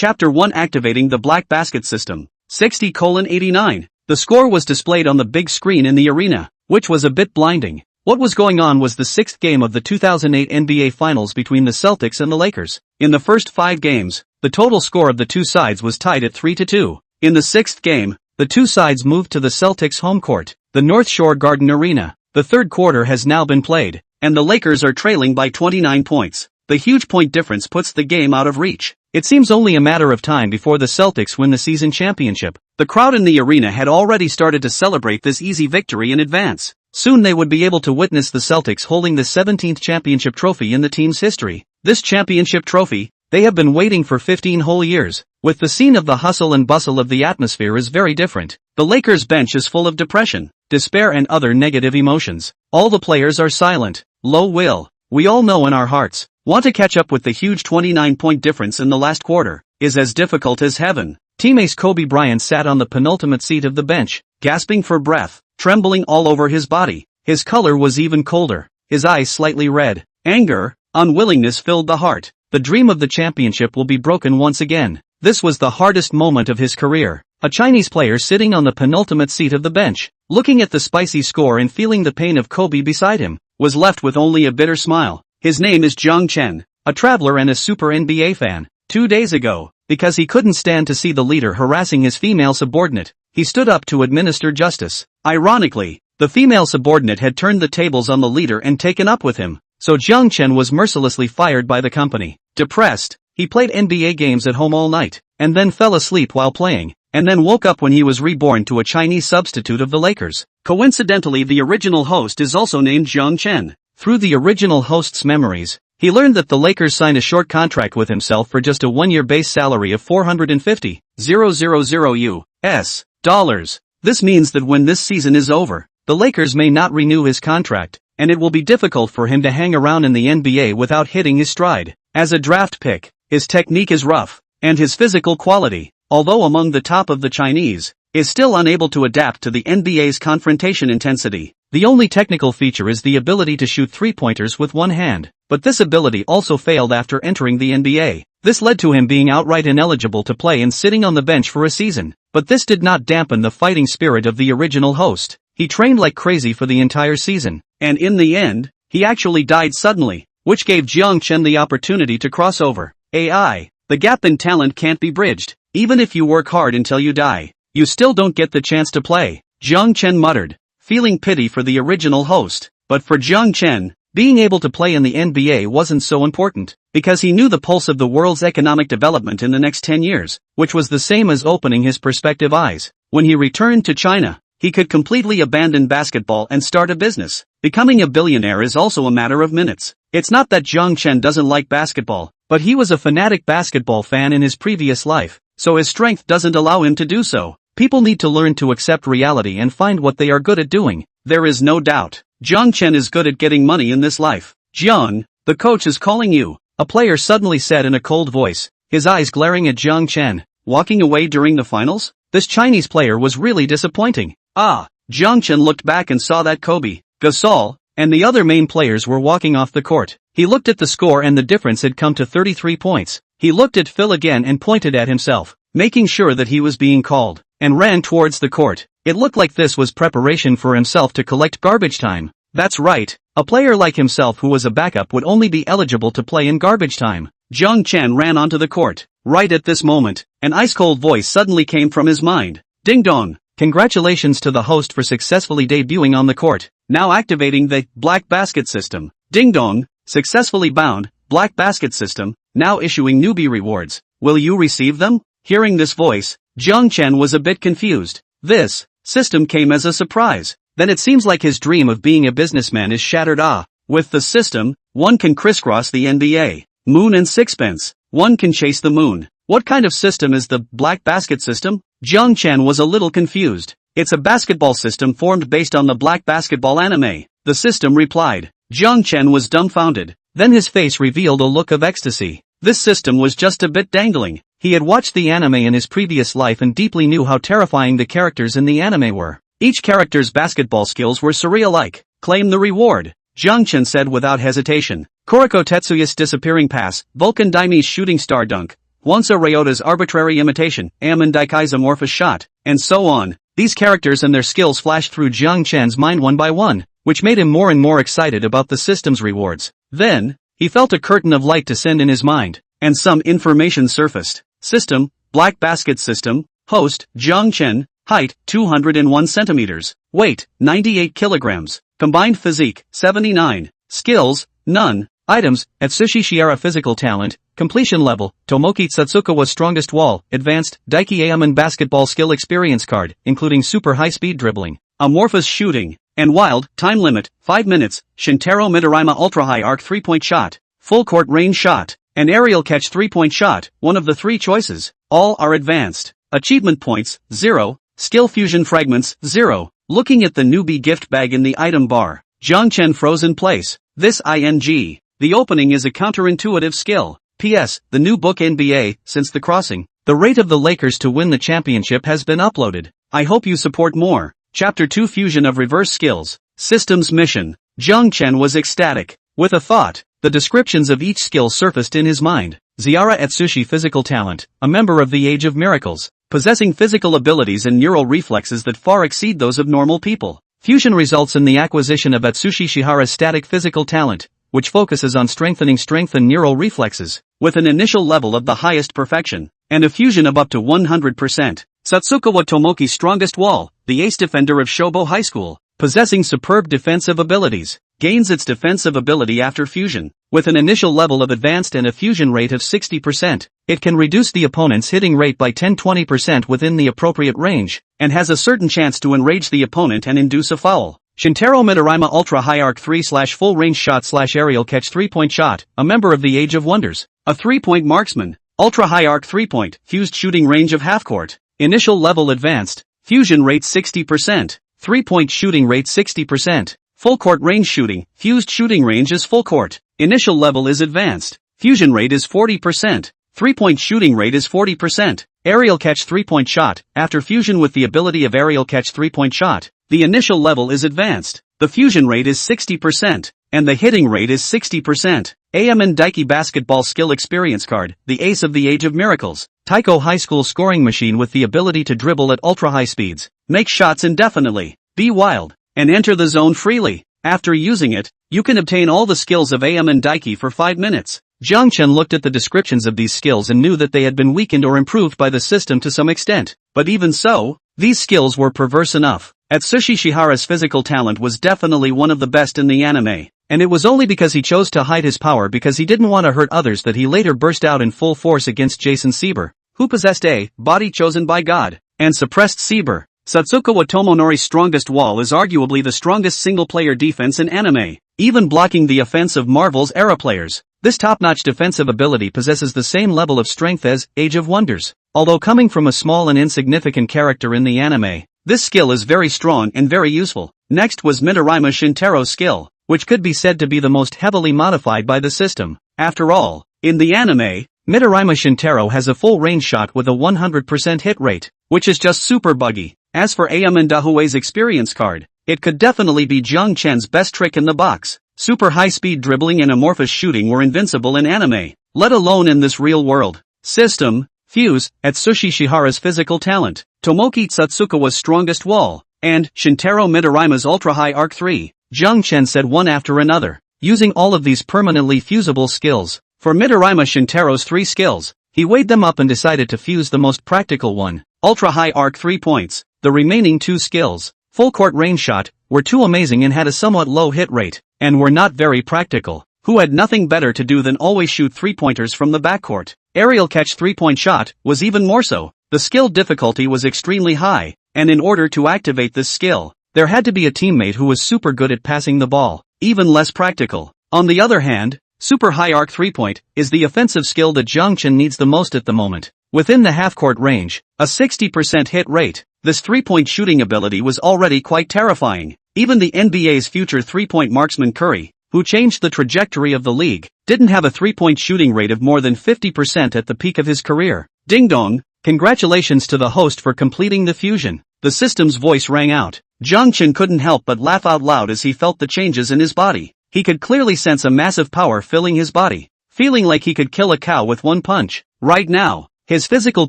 Chapter 1 Activating the Black Basket System. 60:89. The score was displayed on the big screen in the arena, which was a bit blinding. What was going on was the sixth game of the 2008 NBA Finals between the Celtics and the Lakers. In the first 5 games, the total score of the two sides was tied at 3-2. In the sixth game, the two sides moved to the Celtics' home court, the North Shore Garden Arena. The third quarter has now been played, and the Lakers are trailing by 29 points. The huge point difference puts the game out of reach. It seems only a matter of time before the Celtics win the season championship. The crowd in the arena had already started to celebrate this easy victory in advance. Soon they would be able to witness the Celtics holding the 17th championship trophy in the team's history. This championship trophy, they have been waiting for 15 whole years. With the scene of the hustle and bustle of the atmosphere is very different. The Lakers bench is full of depression, despair and other negative emotions. All the players are silent, low will. We all know in our hearts, want to catch up with the huge 29-point difference in the last quarter, is as difficult as heaven. Teammate Kobe Bryant sat on the penultimate seat of the bench, gasping for breath, trembling all over his body. His color was even colder, his eyes slightly red. Anger, unwillingness filled the heart. The dream of the championship will be broken once again. This was the hardest moment of his career. A Chinese player sitting on the penultimate seat of the bench, looking at the spicy score and feeling the pain of Kobe beside him, was left with only a bitter smile. His name is Jiang Chen, a traveler and a super NBA fan. 2 days ago, because he couldn't stand to see the leader harassing his female subordinate, he stood up to administer justice. Ironically, the female subordinate had turned the tables on the leader and taken up with him, so Jiang Chen was mercilessly fired by the company. Depressed, he played NBA games at home all night, and then fell asleep while playing, and then woke up when he was reborn to a Chinese substitute of the Lakers. Coincidentally, the original host is also named Jiang Chen. Through the original host's memories, he learned that the Lakers signed a short contract with himself for just a 1-year base salary of $450,000 US dollars. This means that when this season is over, the Lakers may not renew his contract, and it will be difficult for him to hang around in the NBA without hitting his stride. As a draft pick, his technique is rough, and his physical quality, although among the top of the Chinese, is still unable to adapt to the NBA's confrontation intensity. The only technical feature is the ability to shoot three-pointers with one hand, but this ability also failed after entering the NBA. This led to him being outright ineligible to play and sitting on the bench for a season. But this did not dampen the fighting spirit of the original host. He trained like crazy for the entire season, and in the end, he actually died suddenly, which gave Jiang Chen the opportunity to cross over. AI, the gap in talent can't be bridged. Even if you work hard until you die, you still don't get the chance to play, Jiang Chen muttered, feeling pity for the original host. But for Jiang Chen, being able to play in the NBA wasn't so important, because he knew the pulse of the world's economic development in the next 10 years, which was the same as opening his perspective eyes. When he returned to China, he could completely abandon basketball and start a business. Becoming a billionaire is also a matter of minutes. It's not that Jiang Chen doesn't like basketball, but he was a fanatic basketball fan in his previous life, so his strength doesn't allow him to do so. People need to learn to accept reality and find what they are good at doing. There is no doubt, Jiang Chen is good at getting money in this life. Jiang, the coach is calling you, a player suddenly said in a cold voice, his eyes glaring at Jiang Chen. Walking away during the finals? This Chinese player was really disappointing. Jiang Chen looked back and saw that Kobe, Gasol, and the other main players were walking off the court. He looked at the score and the difference had come to 33 points. He looked at Phil again and pointed at himself, making sure that he was being called, and ran towards the court. It looked like this was preparation for himself to collect garbage time. That's right, a player like himself who was a backup would only be eligible to play in garbage time. Jiang Chen ran onto the court. Right at this moment, an ice-cold voice suddenly came from his mind. Ding dong! Congratulations to the host for successfully debuting on the court. Now activating the Black Basket System. Ding dong! Successfully bound, Black Basket System, now issuing newbie rewards. Will you receive them? Hearing this voice, Jiang Chen was a bit confused. This system came as a surprise. Then it seems like his dream of being a businessman is shattered. With the system, one can crisscross the NBA, moon and sixpence. One can chase the moon. What kind of system is the Black Basket System? Jiang Chen was a little confused. It's a basketball system formed based on the Black Basketball anime. The system replied. Jiang Chen was dumbfounded. Then his face revealed a look of ecstasy. This system was just a bit dangling. He had watched the anime in his previous life and deeply knew how terrifying the characters in the anime were. Each character's basketball skills were surreal-like. Claim the reward, Jiang Chen said without hesitation. Kuroko Tetsuya's disappearing pass, Vulcan Daime's shooting star dunk, Once a Ryota's arbitrary imitation, Aemon Daikai's amorphous shot, and so on. These characters and their skills flashed through Jiang Chen's mind one by one, which made him more and more excited about the system's rewards. Then, he felt a curtain of light descend in his mind, and some information surfaced. System, Black Basket System, Host, Jiang Chen, height, 201 centimeters, weight, 98 kilograms, combined physique, 79, skills, none, items, Atsushi Shiara physical talent, completion level, Tomoki Satsukawa's strongest wall, advanced, Daiki Aemon basketball skill experience card, including super high-speed dribbling, amorphous shooting, and wild, time limit, 5 minutes, Shintaro Midorima ultra-high arc 3-point shot, full court range shot, and aerial catch 3-point shot, one of the 3 choices, all are advanced. Achievement points, 0, skill fusion fragments, 0. Looking at the newbie gift bag in the item bar, Jiang Chen froze in place. This ing. The opening is a counterintuitive skill. P.S. The new book NBA, since the crossing, the rate of the Lakers to win the championship has been uploaded. I hope you support more. Chapter 2 Fusion of Reverse Skills. Systems Mission. Jiang Chen was ecstatic. With a thought, the descriptions of each skill surfaced in his mind. Ziara Atsushi physical talent, a member of the Age of Miracles, possessing physical abilities and neural reflexes that far exceed those of normal people. Fusion results in the acquisition of Atsushi Shihara's static physical talent, which focuses on strengthening strength and neural reflexes, with an initial level of the highest perfection, and a fusion of up to 100%. Satsukawa Tomoki's strongest wall, the ace defender of Shobo High School, possessing superb defensive abilities, gains its defensive ability after fusion. With an initial level of advanced and a fusion rate of 60%, it can reduce the opponent's hitting rate by 10-20% within the appropriate range, and has a certain chance to enrage the opponent and induce a foul. Shintaro Midorima Ultra High Arc 3/full range shot aerial catch 3-point shot, a member of the Age of Wonders, a 3-point marksman, Ultra High Arc 3-point, fused shooting range of half court, initial level advanced, fusion rate 60%, 3-point shooting rate 60%, full court range shooting, fused shooting range is full court, initial level is advanced, fusion rate is 40%, 3-point shooting rate is 40%, aerial catch 3-point shot, after fusion with the ability of aerial catch 3-point shot, the initial level is advanced, the fusion rate is 60%, and the hitting rate is 60%. Aemon Daiki basketball skill experience card, the ace of the Age of Miracles, Tycoon high school scoring machine with the ability to dribble at ultra-high speeds, make shots indefinitely, be wild, and enter the zone freely. After using it, you can obtain all the skills of Aemon Daiki for 5 minutes. Jiang Chen looked at the descriptions of these skills and knew that they had been weakened or improved by the system to some extent. But even so, these skills were perverse enough. Atsushi Shihara's physical talent was definitely one of the best in the anime, and it was only because he chose to hide his power because he didn't want to hurt others that he later burst out in full force against Jason Sieber, who possessed a body chosen by God, and suppressed Sieber. Satsukawa Tomonori's strongest wall is arguably the strongest single-player defense in anime, even blocking the offense of Marvel's era players. This top-notch defensive ability possesses the same level of strength as Age of Wonders. Although coming from a small and insignificant character in the anime, this skill is very strong and very useful. Next was Midorima Shintaro's skill, which could be said to be the most heavily modified by the system. After all, in the anime, Midorima Shintaro has a full range shot with a 100% hit rate, which is just super buggy. As for Aemon Dahue's experience card, it could definitely be Jiang Chen's best trick in the box. Super high-speed dribbling and amorphous shooting were invincible in anime, let alone in this real world. System, Fuse, Atsushi Shihara's physical talent, Tomoki Satsukawa's strongest wall, and Shintaro Midorima's ultra-high arc 3, Jiang Chen said one after another, using all of these permanently fusible skills. For Midorima Shintaro's 3 skills, he weighed them up and decided to fuse the most practical one, ultra-high arc 3 points. The remaining 2 skills, full court range shot, were too amazing and had a somewhat low hit rate, and were not very practical. Who had nothing better to do than always shoot 3-pointers from the backcourt. Aerial catch 3-point shot was even more so. The skill difficulty was extremely high, and in order to activate this skill, there had to be a teammate who was super good at passing the ball, even less practical. On the other hand, super high arc 3-point is the offensive skill that Jiang Chen needs the most at the moment. Within the half-court range, a 60% hit rate, this 3-point shooting ability was already quite terrifying. Even the NBA's future 3-point marksman Curry, who changed the trajectory of the league, didn't have a 3-point shooting rate of more than 50% at the peak of his career. Ding dong, congratulations to the host for completing the fusion. The system's voice rang out. Jiang Chen couldn't help but laugh out loud as he felt the changes in his body. He could clearly sense a massive power filling his body. feeling like he could kill a cow with one punch. Right now, his physical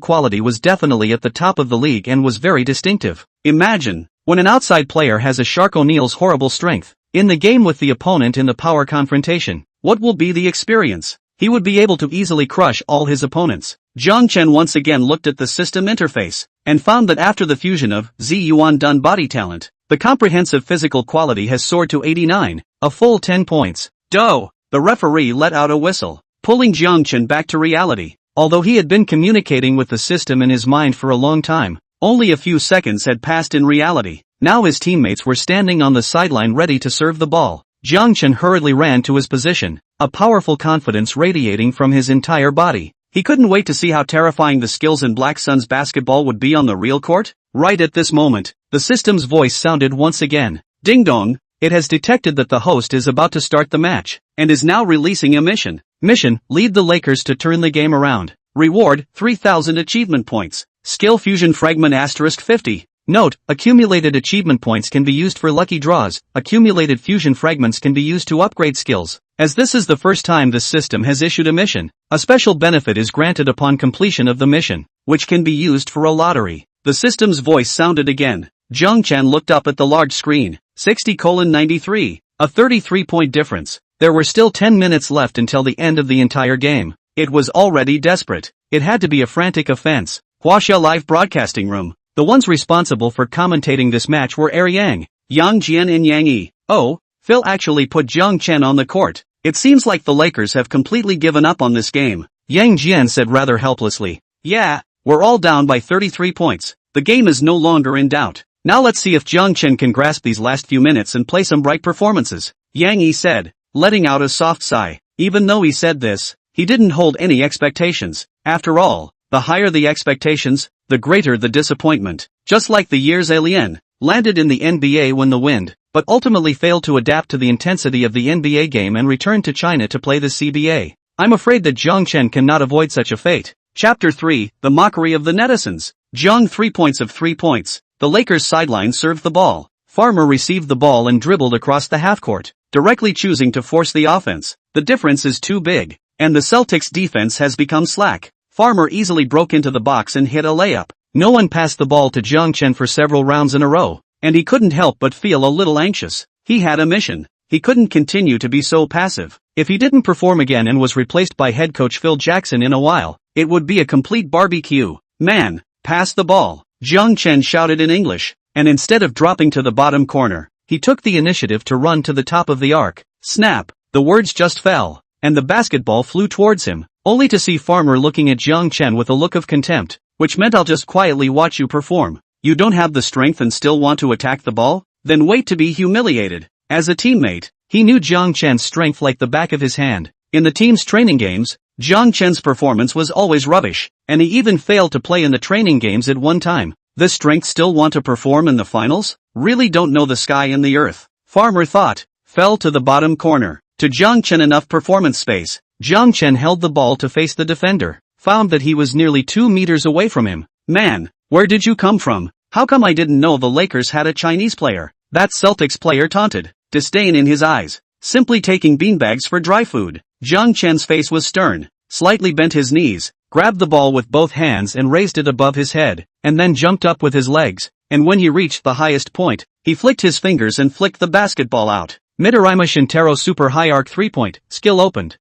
quality was definitely at the top of the league and was very distinctive. Imagine, when an outside player has a Shark O'Neal's horrible strength, in the game with the opponent in the power confrontation, what will be the experience? He would be able to easily crush all his opponents. Jiang Chen once again looked at the system interface, and found that after the fusion of Ziyuan Dun body talent, the comprehensive physical quality has soared to 89, a full 10 points. Doh! The referee let out a whistle, pulling Jiang Chen back to reality. Although he had been communicating with the system in his mind for a long time, only a few seconds had passed in reality. Now his teammates were standing on the sideline ready to serve the ball. Jiang Chen hurriedly ran to his position, a powerful confidence radiating from his entire body. He couldn't wait to see how terrifying the skills in Black Sun's basketball would be on the real court. Right at this moment, the system's voice sounded once again. Ding dong! It has detected that the host is about to start the match, and is now releasing a mission. Mission, lead the Lakers to turn the game around. Reward, 3,000 achievement points. Skill fusion fragment *50. Note, accumulated achievement points can be used for lucky draws. Accumulated fusion fragments can be used to upgrade skills. As this is the first time this system has issued a mission, a special benefit is granted upon completion of the mission, which can be used for a lottery. The system's voice sounded again. Jiang Chen looked up at the large screen. 60:93. A 33-point difference. There were still 10 minutes left until the end of the entire game. It was already desperate. It had to be a frantic offense. Huaxia Live Broadcasting Room. The ones responsible for commentating this match were Yang, Yang Jian and Yang Yi. Oh, Phil actually put Jiang Chen on the court. It seems like the Lakers have completely given up on this game. Yang Jian said rather helplessly. Yeah, we're all down by 33 points. The game is no longer in doubt. Now let's see if Jiang Chen can grasp these last few minutes and play some bright performances. Yang Yi said, letting out a soft sigh. Even though he said this, he didn't hold any expectations. After all, the higher the expectations, the greater the disappointment. Just like the year's alien, landed in the NBA when the wind, but ultimately failed to adapt to the intensity of the NBA game and returned to China to play the CBA. I'm afraid that Jiang Chen cannot avoid such a fate. Chapter 3, The Mockery of the Netizens. Jiang 3 points of 3 points. The Lakers sideline served the ball. Farmer received the ball and dribbled across the half-court, directly choosing to force the offense. The difference is too big, and the Celtics defense has become slack. Farmer easily broke into the box and hit a layup. No one passed the ball to Jiang Chen for several rounds in a row, and he couldn't help but feel a little anxious. He had a mission. He couldn't continue to be so passive. If he didn't perform again and was replaced by head coach Phil Jackson in a while, it would be a complete barbecue. Man, pass the ball, Jiang Chen shouted in English, and instead of dropping to the bottom corner, he took the initiative to run to the top of the arc. Snap, the words just fell, and the basketball flew towards him, only to see Farmer looking at Jiang Chen with a look of contempt, which meant I'll just quietly watch you perform. You don't have the strength and still want to attack the ball? Then wait to be humiliated. As a teammate, he knew Jiang Chen's strength like the back of his hand. In the team's training games, Jiang Chen's performance was always rubbish, and he even failed to play in the training games at one time. This strength still want to perform in the finals? Really don't know the sky and the earth. Farmer thought, fell to the bottom corner. To Jiang Chen enough performance space. Jiang Chen held the ball to face the defender, found that he was nearly 2 meters away from him. Man, where did you come from? How come I didn't know the Lakers had a Chinese player? That Celtics player taunted, disdain in his eyes, simply taking beanbags for dry food. Jiang Chen's face was stern, slightly bent his knees, grabbed the ball with both hands and raised it above his head, and then jumped up with his legs, and when he reached the highest point, he flicked his fingers and flicked the basketball out. Midarima Shintaro super high arc 3-point, skill opened.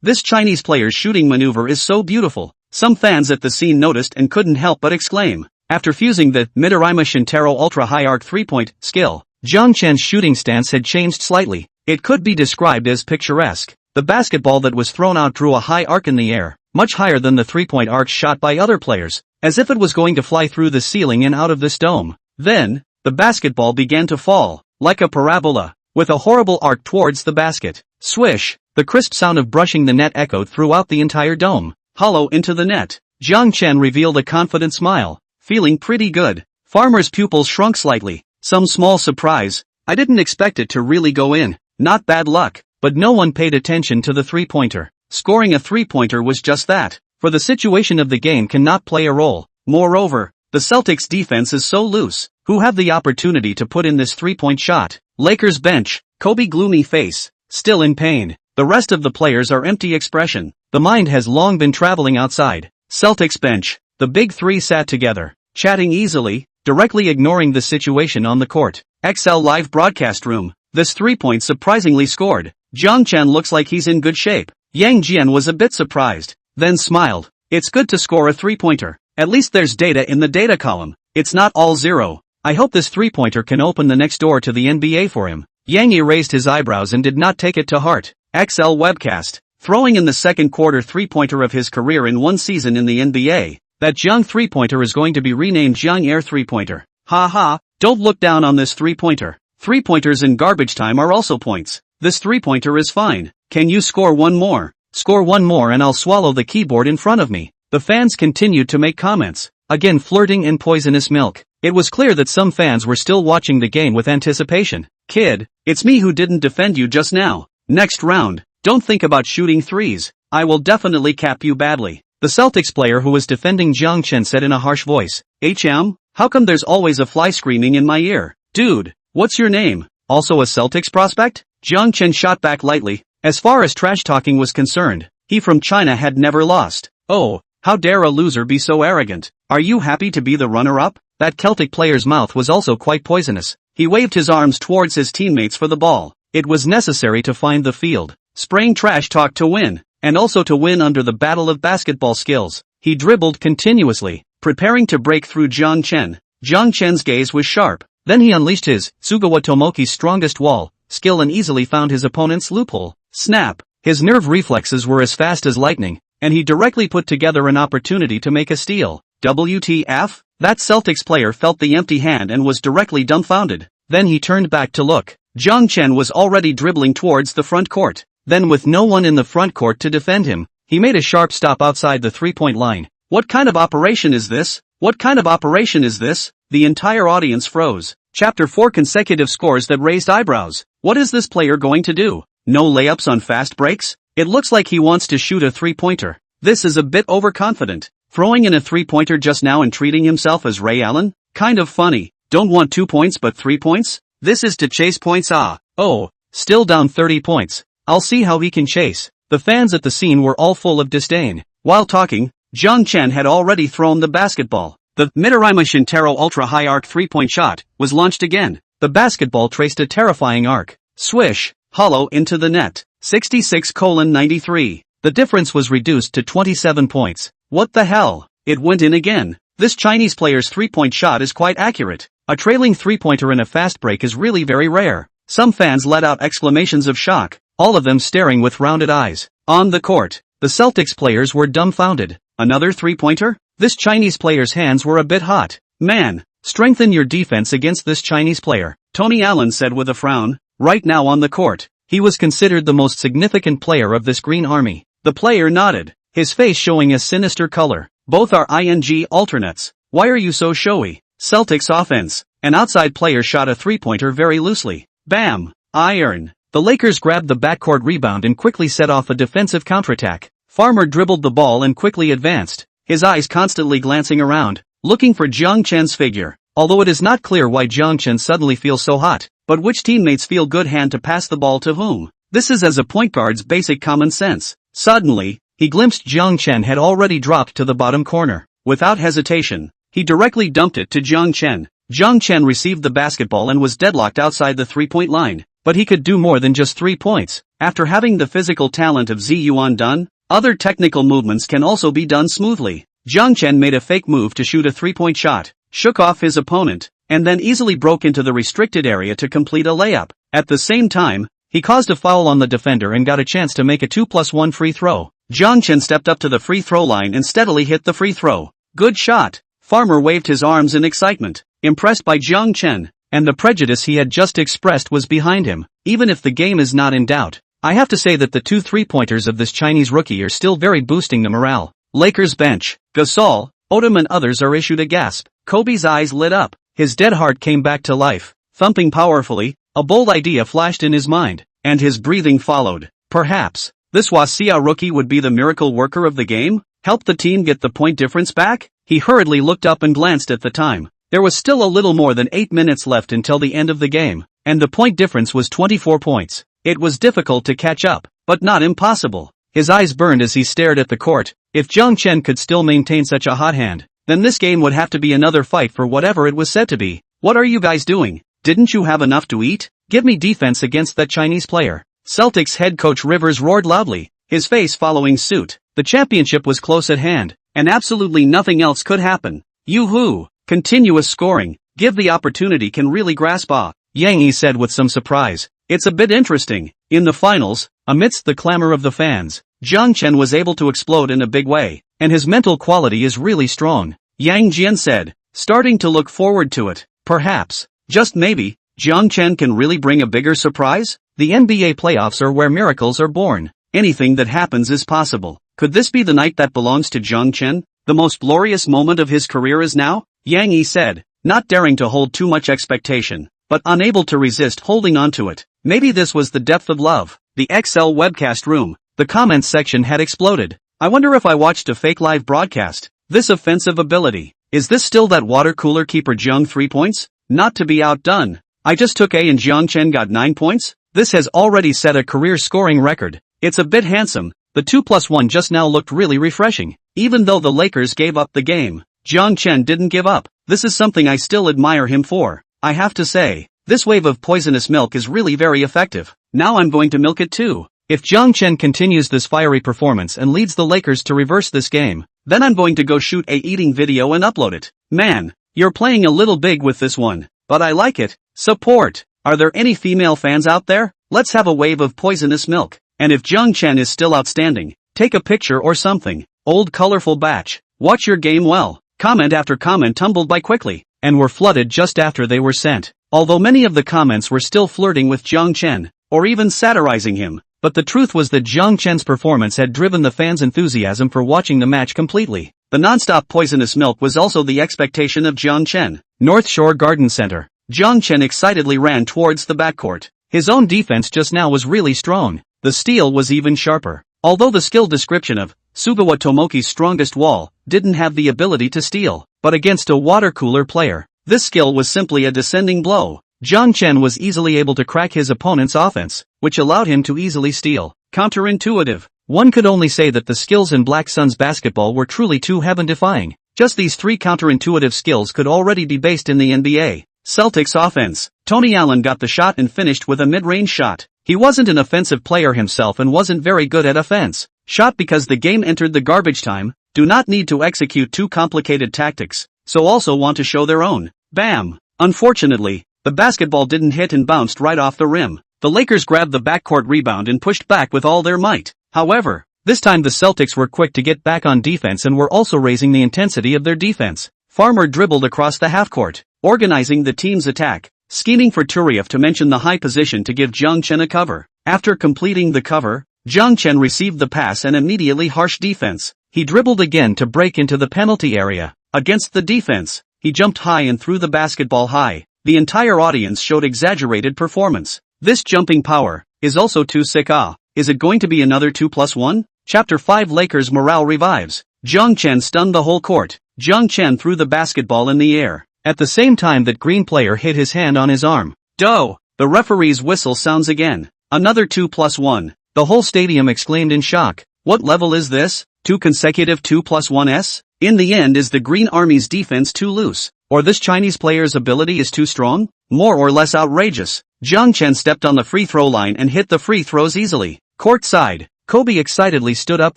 This Chinese player's shooting maneuver is so beautiful. Some fans at the scene noticed and couldn't help but exclaim. After fusing the Midarima Shintaro ultra high arc 3-point skill, Jiang Chen's shooting stance had changed slightly. It could be described as picturesque. The basketball that was thrown out drew a high arc in the air, much higher than the 3-point arcs shot by other players, as if it was going to fly through the ceiling and out of this dome. Then, the basketball began to fall, like a parabola, with a horrible arc towards the basket. Swish, the crisp sound of brushing the net echoed throughout the entire dome. Hollow into the net. Jiang Chen revealed a confident smile, feeling pretty good. Farmer's pupils shrunk slightly. Some small surprise. I didn't expect it to really go in. Not bad luck. But no one paid attention to the 3-pointer. Scoring a 3-pointer was just that, for the situation of the game cannot play a role. Moreover, the Celtics defense is so loose. Who have the opportunity to put in this 3-point shot? Lakers bench, Kobe gloomy face, still in pain. The The rest of the players are empty expression. The mind has long been traveling outside. Celtics bench. The big three sat together, chatting easily, directly ignoring the situation on the court. XL live broadcast room. This 3-point surprisingly scored. Jiang Chen looks like he's in good shape. Yang Jian was a bit surprised, then smiled. It's good to score a 3-pointer. At least there's data in the data column. It's not all zero. I hope this 3-pointer can open the next door to the NBA for him. Yang Yi raised his eyebrows and did not take it to heart. XL webcast. Throwing in the second quarter 3-pointer of his career in one season in the NBA. That Jiang 3-pointer is going to be renamed Jiang Air 3-pointer. Ha ha, don't look down on this 3-pointer. 3-pointers in garbage time are also points. This 3-pointer is fine. Can you score one more? Score one more and I'll swallow the keyboard in front of me. The fans continued to make comments. Again flirting and poisonous milk. It was clear that some fans were still watching the game with anticipation. Kid, it's me who didn't defend you just now. Next round, don't think about shooting threes. I will definitely cap you badly. The Celtics player who was defending Jiang Chen said in a harsh voice. HM, how come there's always a fly screaming in my ear? Dude, what's your name? Also a Celtics prospect? Jiang Chen shot back lightly. As far as trash talking was concerned, he from China had never lost. Oh, how dare a loser be so arrogant? Are you happy to be the runner-up? That Celtic player's mouth was also quite poisonous. He waved his arms towards his teammates for the ball. It was necessary to find the field, spraying trash talk to win, and also to win under the battle of basketball skills. He dribbled continuously, preparing to break through Jiang Chen. Jiang Chen's gaze was sharp. Then he unleashed his Tsugawa Tomoki's strongest wall, skill and easily found his opponent's loophole. Snap! His nerve reflexes were as fast as lightning, and he directly put together an opportunity to make a steal. WTF? That Celtics player felt the empty hand and was directly dumbfounded. Then he turned back to look. Jiang Chen was already dribbling towards the front court. Then with no one in the front court to defend him, he made a sharp stop outside the 3-point line. What kind of operation is this? What kind of operation is this? The entire audience froze. Chapter 4 consecutive scores that raised eyebrows. What is this player going to do? No layups on fast breaks? It looks like he wants to shoot a 3-pointer. This is a bit overconfident. Throwing in a 3-pointer just now and treating himself as Ray Allen? Kind of funny. Don't want 2 points but 3 points? This is to chase points. Oh, still down 30 points. I'll see how he can chase. The fans at the scene were all full of disdain. While talking, Jiang Chen had already thrown the basketball. The Midorima Shintaro ultra-high arc 3-point shot was launched again. The basketball traced a terrifying arc. Swish, hollow into the net. 66:93. The difference was reduced to 27 points. What the hell? It went in again. This Chinese player's 3-point shot is quite accurate. A trailing 3-pointer in a fast break is really very rare. Some fans let out exclamations of shock, all of them staring with rounded eyes. On the court, the Celtics players were dumbfounded. Another 3-pointer? This Chinese player's hands were a bit hot. Man, strengthen your defense against this Chinese player, Tony Allen said with a frown. Right now on the court, he was considered the most significant player of this Green Army. The player nodded, his face showing a sinister color. Both are ING alternates. Why are you so showy? Celtics offense. An outside player shot a 3-pointer very loosely. Bam! Iron. The Lakers grabbed the backcourt rebound and quickly set off a defensive counterattack. Farmer dribbled the ball and quickly advanced, his eyes constantly glancing around, looking for Jiang Chen's figure. Although it is not clear why Jiang Chen suddenly feels so hot, but which teammates feel good hand to pass the ball to whom? This is as a point guard's basic common sense. Suddenly, he glimpsed Jiang Chen had already dropped to the bottom corner. Without hesitation, he directly dumped it to Jiang Chen. Jiang Chen received the basketball and was deadlocked outside the 3-point line. But he could do more than just 3 points. After having the physical talent of Zi Yuan done, other technical movements can also be done smoothly. Jiang Chen made a fake move to shoot a 3-point shot, shook off his opponent, and then easily broke into the restricted area to complete a layup. At the same time, he caused a foul on the defender and got a chance to make a 2+1 free throw. Jiang Chen stepped up to the free throw line and steadily hit the free throw. Good shot. Farmer waved his arms in excitement, impressed by Jiang Chen, and the prejudice he had just expressed was behind him. Even if the game is not in doubt, I have to say that the 2 3-pointers of this Chinese rookie are still very boosting the morale. Lakers bench. Gasol, Odom and others are issued a gasp. Kobe's eyes lit up. His dead heart came back to life. Thumping powerfully, a bold idea flashed in his mind, and his breathing followed. Perhaps, this Wasia rookie would be the miracle worker of the game? Help the team get the point difference back? He hurriedly looked up and glanced at the time. There was still a little more than 8 minutes left until the end of the game, and the point difference was 24 points. It was difficult to catch up, but not impossible. His eyes burned as he stared at the court. If Jiang Chen could still maintain such a hot hand, then this game would have to be another fight for whatever it was said to be. What are you guys doing? Didn't you have enough to eat? Give me defense against that Chinese player. Celtics head coach Rivers roared loudly, his face following suit. The championship was close at hand, and absolutely nothing else could happen. Yoo-hoo! Continuous scoring, give the opportunity can really grasp ah, Yang Yi said with some surprise. It's a bit interesting. In the finals, amidst the clamor of the fans, Jiang Chen was able to explode in a big way, and his mental quality is really strong. Yang Jian said, starting to look forward to it. Perhaps, just maybe, Jiang Chen can really bring a bigger surprise? The NBA playoffs are where miracles are born. Anything that happens is possible. Could this be the night that belongs to Jiang Chen? The most glorious moment of his career is now? Yang Yi said, not daring to hold too much expectation, but unable to resist holding on to it. Maybe this was the depth of love. The XL webcast room. The comments section had exploded. I wonder if I watched a fake live broadcast. This offensive ability. Is this still that water cooler keeper Jiang 3 points? Not to be outdone. I just took A and Jiang Chen got 9 points? This has already set a career scoring record. It's a bit handsome. The 2+1 just now looked really refreshing. Even though the Lakers gave up the game, Jiang Chen didn't give up. This is something I still admire him for. I have to say, this wave of poisonous milk is really very effective. Now I'm going to milk it too. If Jiang Chen continues this fiery performance and leads the Lakers to reverse this game, then I'm going to go shoot a eating video and upload it. Man, you're playing a little big with this one, but I like it. Support. Are there any female fans out there? Let's have a wave of poisonous milk. And if Jiang Chen is still outstanding, take a picture or something. Old colorful batch. Watch your game well. Comment after comment tumbled by quickly, and were flooded just after they were sent. Although many of the comments were still flirting with Jiang Chen, or even satirizing him. But the truth was that Jiang Chen's performance had driven the fans' enthusiasm for watching the match completely. The non-stop poisonous milk was also the expectation of Jiang Chen. North Shore Garden Center. Jiang Chen excitedly ran towards the backcourt. His own defense just now was really strong. The steal was even sharper. Although the skill description of Sugawa Tomoki's strongest wall didn't have the ability to steal, but against a water cooler player, this skill was simply a descending blow. Jiang Chen was easily able to crack his opponent's offense, which allowed him to easily steal. Counterintuitive. One could only say that the skills in Black Suns basketball were truly too heaven-defying. Just these 3 counterintuitive skills could already be based in the NBA. Celtics offense. Tony Allen got the shot and finished with a mid-range shot. He wasn't an offensive player himself and wasn't very good at offense. Shot because the game entered the garbage time, do not need to execute too complicated tactics, so also want to show their own. Bam! Unfortunately, the basketball didn't hit and bounced right off the rim. The Lakers grabbed the backcourt rebound and pushed back with all their might. However, this time the Celtics were quick to get back on defense and were also raising the intensity of their defense. Farmer dribbled across the half-court, organizing the team's attack, scheming for Turiev to mention the high position to give Jiang Chen a cover. After completing the cover, Jiang Chen received the pass and immediately harsh defense. He dribbled again to break into the penalty area. Against the defense, he jumped high and threw the basketball high. The entire audience showed exaggerated performance. This jumping power is also too sick. Is it going to be another 2+1? Chapter 5 Lakers morale revives. Jiang Chen stunned the whole court. Jiang Chen threw the basketball in the air, at the same time that green player hit his hand on his arm. Doh! The referee's whistle sounds again. Another 2+1. The whole stadium exclaimed in shock. What level is this? 2 consecutive 2+1s? In the end, is the Green Army's defense too loose? Or this Chinese player's ability is too strong? More or less outrageous. Jiang Chen stepped on the free throw line and hit the free throws easily. Courtside, Kobe excitedly stood up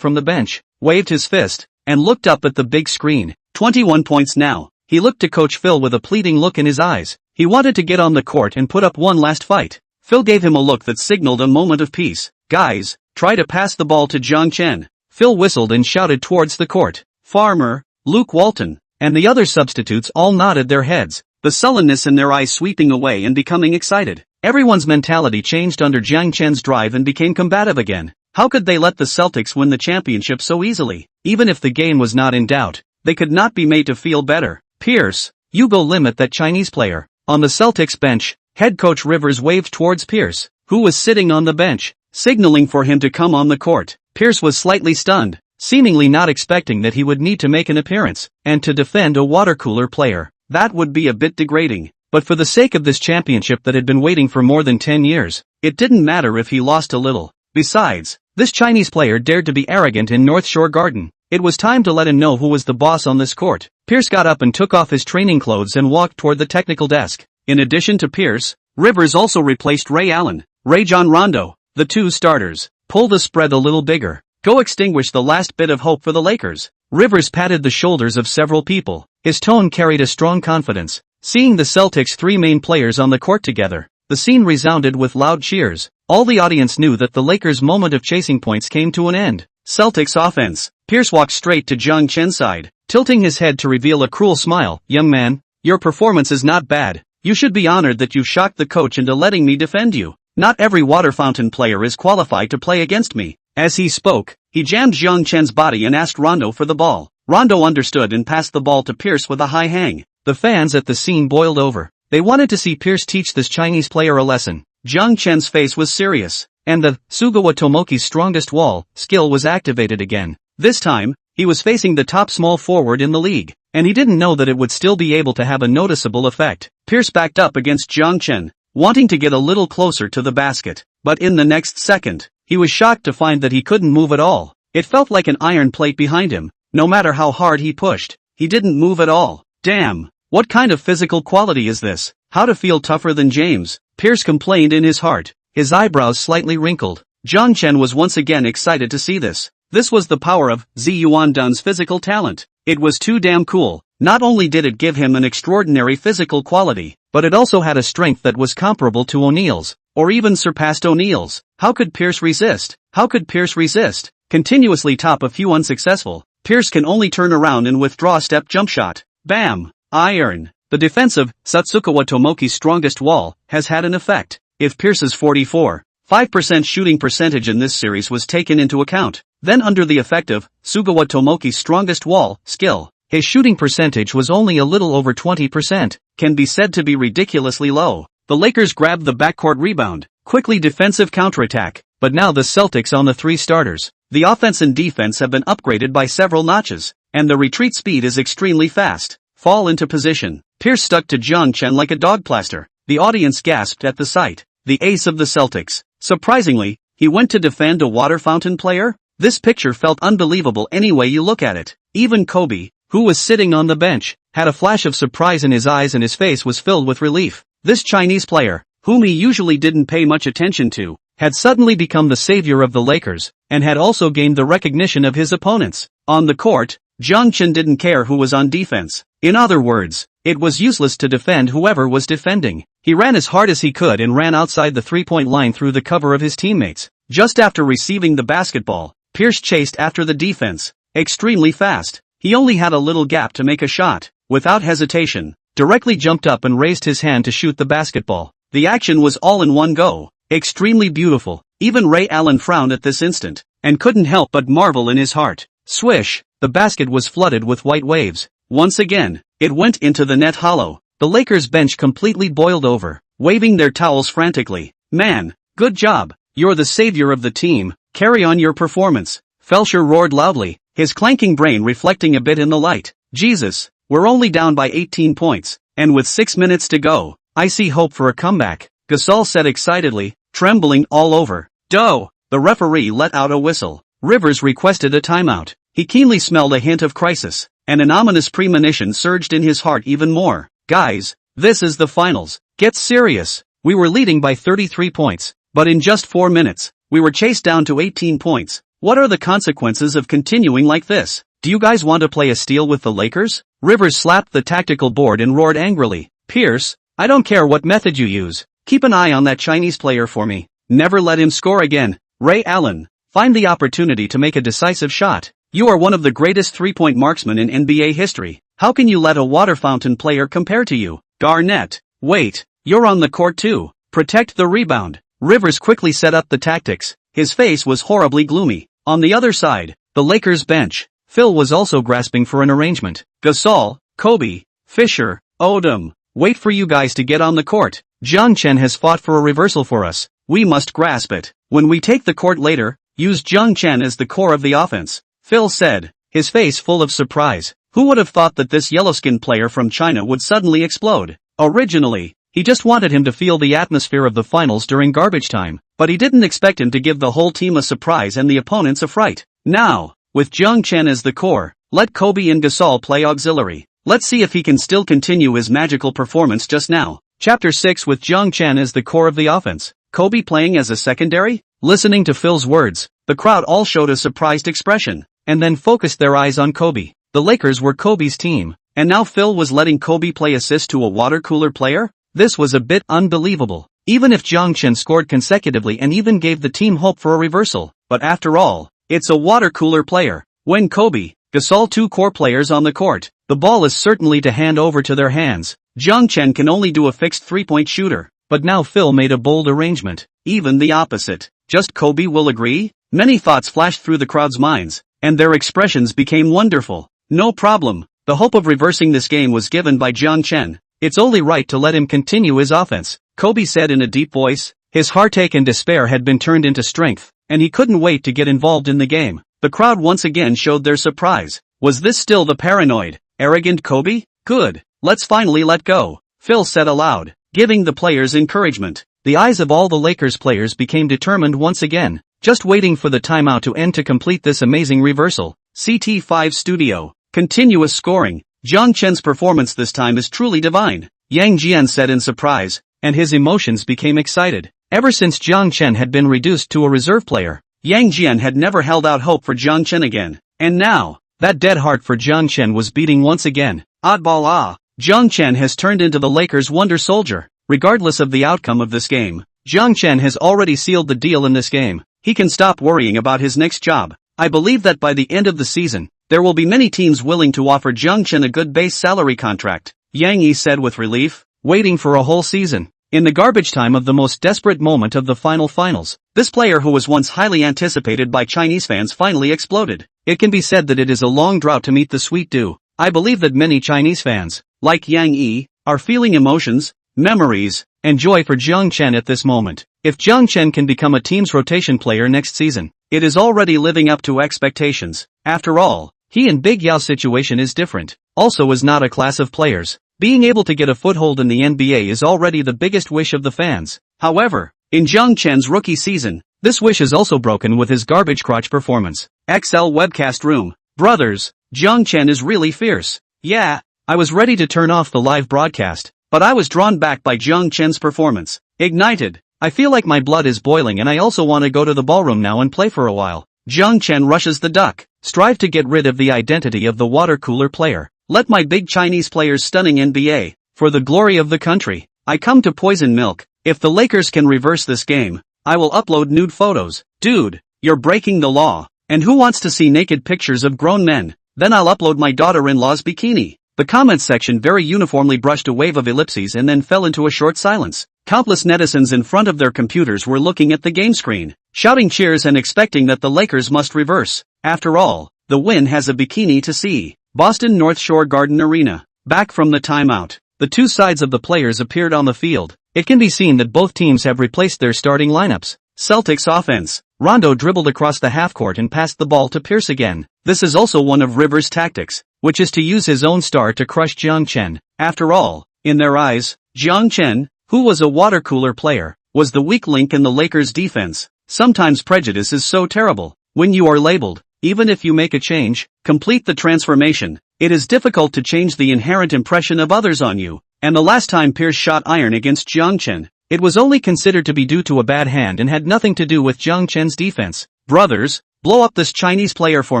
from the bench, waved his fist, and looked up at the big screen. 21 points now. He looked to Coach Phil with a pleading look in his eyes. He wanted to get on the court and put up one last fight. Phil gave him a look that signaled a moment of peace. Guys, try to pass the ball to Jiang Chen. Phil whistled and shouted towards the court. Farmer, Luke Walton, and the other substitutes all nodded their heads, the sullenness in their eyes sweeping away and becoming excited. Everyone's mentality changed under Jiang Chen's drive and became combative again. How could they let the Celtics win the championship so easily? Even if the game was not in doubt, they could not be made to feel better. Pierce, you go limit that Chinese player. On the Celtics bench, head coach Rivers waved towards Pierce, who was sitting on the bench, signaling for him to come on the court. Pierce was slightly stunned, seemingly not expecting that he would need to make an appearance, and to defend a water cooler player. That would be a bit degrading. But for the sake of this championship that had been waiting for more than 10 years, it didn't matter if he lost a little. Besides, this Chinese player dared to be arrogant in North Shore Garden. It was time to let him know who was the boss on this court. Pierce got up and took off his training clothes and walked toward the technical desk. In addition to Pierce, Rivers also replaced Ray Allen. Rajon Rondo, the two starters, pull the spread a little bigger. Go extinguish the last bit of hope for the Lakers. Rivers patted the shoulders of several people. His tone carried a strong confidence. Seeing the Celtics' three main players on the court together, the scene resounded with loud cheers. All the audience knew that the Lakers' moment of chasing points came to an end. Celtics offense. Pierce walked straight to Jiang Chen's side, tilting his head to reveal a cruel smile. Young man, your performance is not bad. You should be honored that you shocked the coach into letting me defend you. Not every water fountain player is qualified to play against me. As he spoke, he jammed Jiang Chen's body and asked Rondo for the ball. Rondo understood and passed the ball to Pierce with a high hang. The fans at the scene boiled over. They wanted to see Pierce teach this Chinese player a lesson. Jiang Chen's face was serious, and the Sugawa Tomoki's strongest wall skill was activated again. This time, he was facing the top small forward in the league, and he didn't know that it would still be able to have a noticeable effect. Pierce backed up against Jiang Chen, wanting to get a little closer to the basket, but in the next second, he was shocked to find that he couldn't move at all. It felt like an iron plate behind him. No matter how hard he pushed, he didn't move at all. Damn, what kind of physical quality is this? How to feel tougher than James? Pierce complained in his heart, his eyebrows slightly wrinkled. Jiang Chen was once again excited to see this. This was the power of Zi Yuandun's physical talent. It was too damn cool. Not only did it give him an extraordinary physical quality, but it also had a strength that was comparable to O'Neal's, or even surpassed O'Neal's. How could Pierce resist? How could Pierce resist? Continuously top a few unsuccessful, Pierce can only turn around and withdraw a step jump shot. Bam! Iron. The defensive, Satsukawa Tomoki's strongest wall, has had an effect. If Pierce's 44.5% shooting percentage in this series was taken into account, then under the effect of Sugawa Tomoki's strongest wall skill, his shooting percentage was only a little over 20%, can be said to be ridiculously low. The Lakers grabbed the backcourt rebound, quickly defensive counterattack, but now the Celtics on the three starters. The offense and defense have been upgraded by several notches, and the retreat speed is extremely fast. Fall into position. Pierce stuck to Jiang Chen like a dog plaster. The audience gasped at the sight. The ace of the Celtics. Surprisingly, he went to defend a water fountain player? This picture felt unbelievable any way you look at it. Even Kobe, who was sitting on the bench, had a flash of surprise in his eyes and his face was filled with relief. This Chinese player, whom he usually didn't pay much attention to, had suddenly become the savior of the Lakers, and had also gained the recognition of his opponents. On the court, Jiang Chen didn't care who was on defense. In other words, it was useless to defend whoever was defending. He ran as hard as he could and ran outside the three-point line through the cover of his teammates. Just after receiving the basketball, Pierce chased after the defense, extremely fast. He only had a little gap to make a shot. Without hesitation, directly jumped up and raised his hand to shoot the basketball. The action was all in one go. Extremely beautiful. Even Ray Allen frowned at this instant, and couldn't help but marvel in his heart. Swish, the basket was flooded with white waves. Once again, it went into the net hollow. The Lakers bench completely boiled over, waving their towels frantically. Man, good job. You're the savior of the team. Carry on your performance. Felcher roared loudly, his clanking brain reflecting a bit in the light. Jesus, we're only down by 18 points, and with 6 minutes to go, I see hope for a comeback, Gasol said excitedly, trembling all over. Doh! The referee let out a whistle. Rivers requested a timeout. He keenly smelled a hint of crisis, and an ominous premonition surged in his heart even more. Guys, this is the finals. Get serious. We were leading by 33 points, but in just 4 minutes, we were chased down to 18 points. What are the consequences of continuing like this? Do you guys want to play a steal with the Lakers? Rivers slapped the tactical board and roared angrily. Pierce, I don't care what method you use. Keep an eye on that Chinese player for me. Never let him score again. Ray Allen, find the opportunity to make a decisive shot. You are one of the greatest three-point marksmen in NBA history. How can you let a water fountain player compare to you? Garnett, wait, you're on the court too. Protect the rebound. Rivers quickly set up the tactics. His face was horribly gloomy. On the other side, the Lakers bench, Phil was also grasping for an arrangement. Gasol, Kobe, Fisher, Odom, wait for you guys to get on the court. Jiang Chen has fought for a reversal for us. We must grasp it. When we take the court later, use Jiang Chen as the core of the offense, Phil said, his face full of surprise. Who would have thought that this yellow-skinned player from China would suddenly explode? Originally, he just wanted him to feel the atmosphere of the finals during garbage time, but he didn't expect him to give the whole team a surprise and the opponents a fright. Now, with Jiang Chen as the core, let Kobe and Gasol play auxiliary. Let's see if he can still continue his magical performance just now. Chapter 6 with Jiang Chen as the core of the offense. Kobe playing as a secondary? Listening to Phil's words, the crowd all showed a surprised expression, and then focused their eyes on Kobe. The Lakers were Kobe's team, and now Phil was letting Kobe play assist to a water cooler player? This was a bit unbelievable. Even if Jiang Chen scored consecutively and even gave the team hope for a reversal, but after all, it's a water cooler player. When Kobe, Gasol, two core players on the court, the ball is certainly to hand over to their hands. Jiang Chen can only do a fixed three-point shooter, but now Phil made a bold arrangement. Even the opposite. Just Kobe will agree? Many thoughts flashed through the crowd's minds, and their expressions became wonderful. No problem. The hope of reversing this game was given by Jiang Chen. It's only right to let him continue his offense, Kobe said in a deep voice. His heartache and despair had been turned into strength, and he couldn't wait to get involved in the game. The crowd once again showed their surprise. Was this still the paranoid, arrogant Kobe? Good. Let's finally let go, Phil said aloud, giving the players encouragement. The eyes of all the Lakers players became determined once again, just waiting for the timeout to end to complete this amazing reversal. CT5 Studio. Continuous scoring. Jiang Chen's performance this time is truly divine, Yang Jian said in surprise, and his emotions became excited. Ever since Jiang Chen had been reduced to a reserve player, Yang Jian had never held out hope for Jiang Chen again. And now, that dead heart for Jiang Chen was beating once again. Oddball ah! Jiang Chen has turned into the Lakers' wonder soldier. Regardless of the outcome of this game, Jiang Chen has already sealed the deal in this game. He can stop worrying about his next job. I believe that by the end of the season, there will be many teams willing to offer Jiang Chen a good base salary contract, Yang Yi said with relief. Waiting for a whole season. In the garbage time of the most desperate moment of the finals, this player who was once highly anticipated by Chinese fans finally exploded. It can be said that it is a long drought to meet the sweet dew. I believe that many Chinese fans, like Yang Yi, are feeling emotions, memories, and joy for Jiang Chen at this moment. If Jiang Chen can become a team's rotation player next season, it is already living up to expectations. After all, he and Big Yao's situation is different. Also is not a class of players. Being able to get a foothold in the NBA is already the biggest wish of the fans. However, in Jiang Chen's rookie season, this wish is also broken with his garbage crotch performance. XL Webcast Room. Brothers, Jiang Chen is really fierce. Yeah, I was ready to turn off the live broadcast, but I was drawn back by Jiang Chen's performance. Ignited. I feel like my blood is boiling and I also want to go to the ballroom now and play for a while. Jiang Chen rushes the duck. Strive to get rid of the identity of the water cooler player. Let my big Chinese players stunning NBA. For the glory of the country, I come to poison milk. If the Lakers can reverse this game, I will upload nude photos. Dude, you're breaking the law. And who wants to see naked pictures of grown men? Then I'll upload my daughter-in-law's bikini. The comments section very uniformly brushed a wave of ellipses and then fell into a short silence. Countless netizens in front of their computers were looking at the game screen, shouting cheers and expecting that the Lakers must reverse. After all, the win has a bikini to see. Boston North Shore Garden Arena. Back from the timeout, the two sides of the players appeared on the field. It can be seen that both teams have replaced their starting lineups. Celtics offense. Rondo dribbled across the half-court and passed the ball to Pierce again. This is also one of Rivers' tactics, which is to use his own star to crush Jiang Chen. After all, in their eyes, Jiang Chen, who was a water cooler player, was the weak link in the Lakers' defense. Sometimes prejudice is so terrible. When you are labeled, even if you make a change, complete the transformation, it is difficult to change the inherent impression of others on you. And the last time Pierce shot iron against Jiang Chen, it was only considered to be due to a bad hand and had nothing to do with Jiang Chen's defense. Brothers, blow up this Chinese player for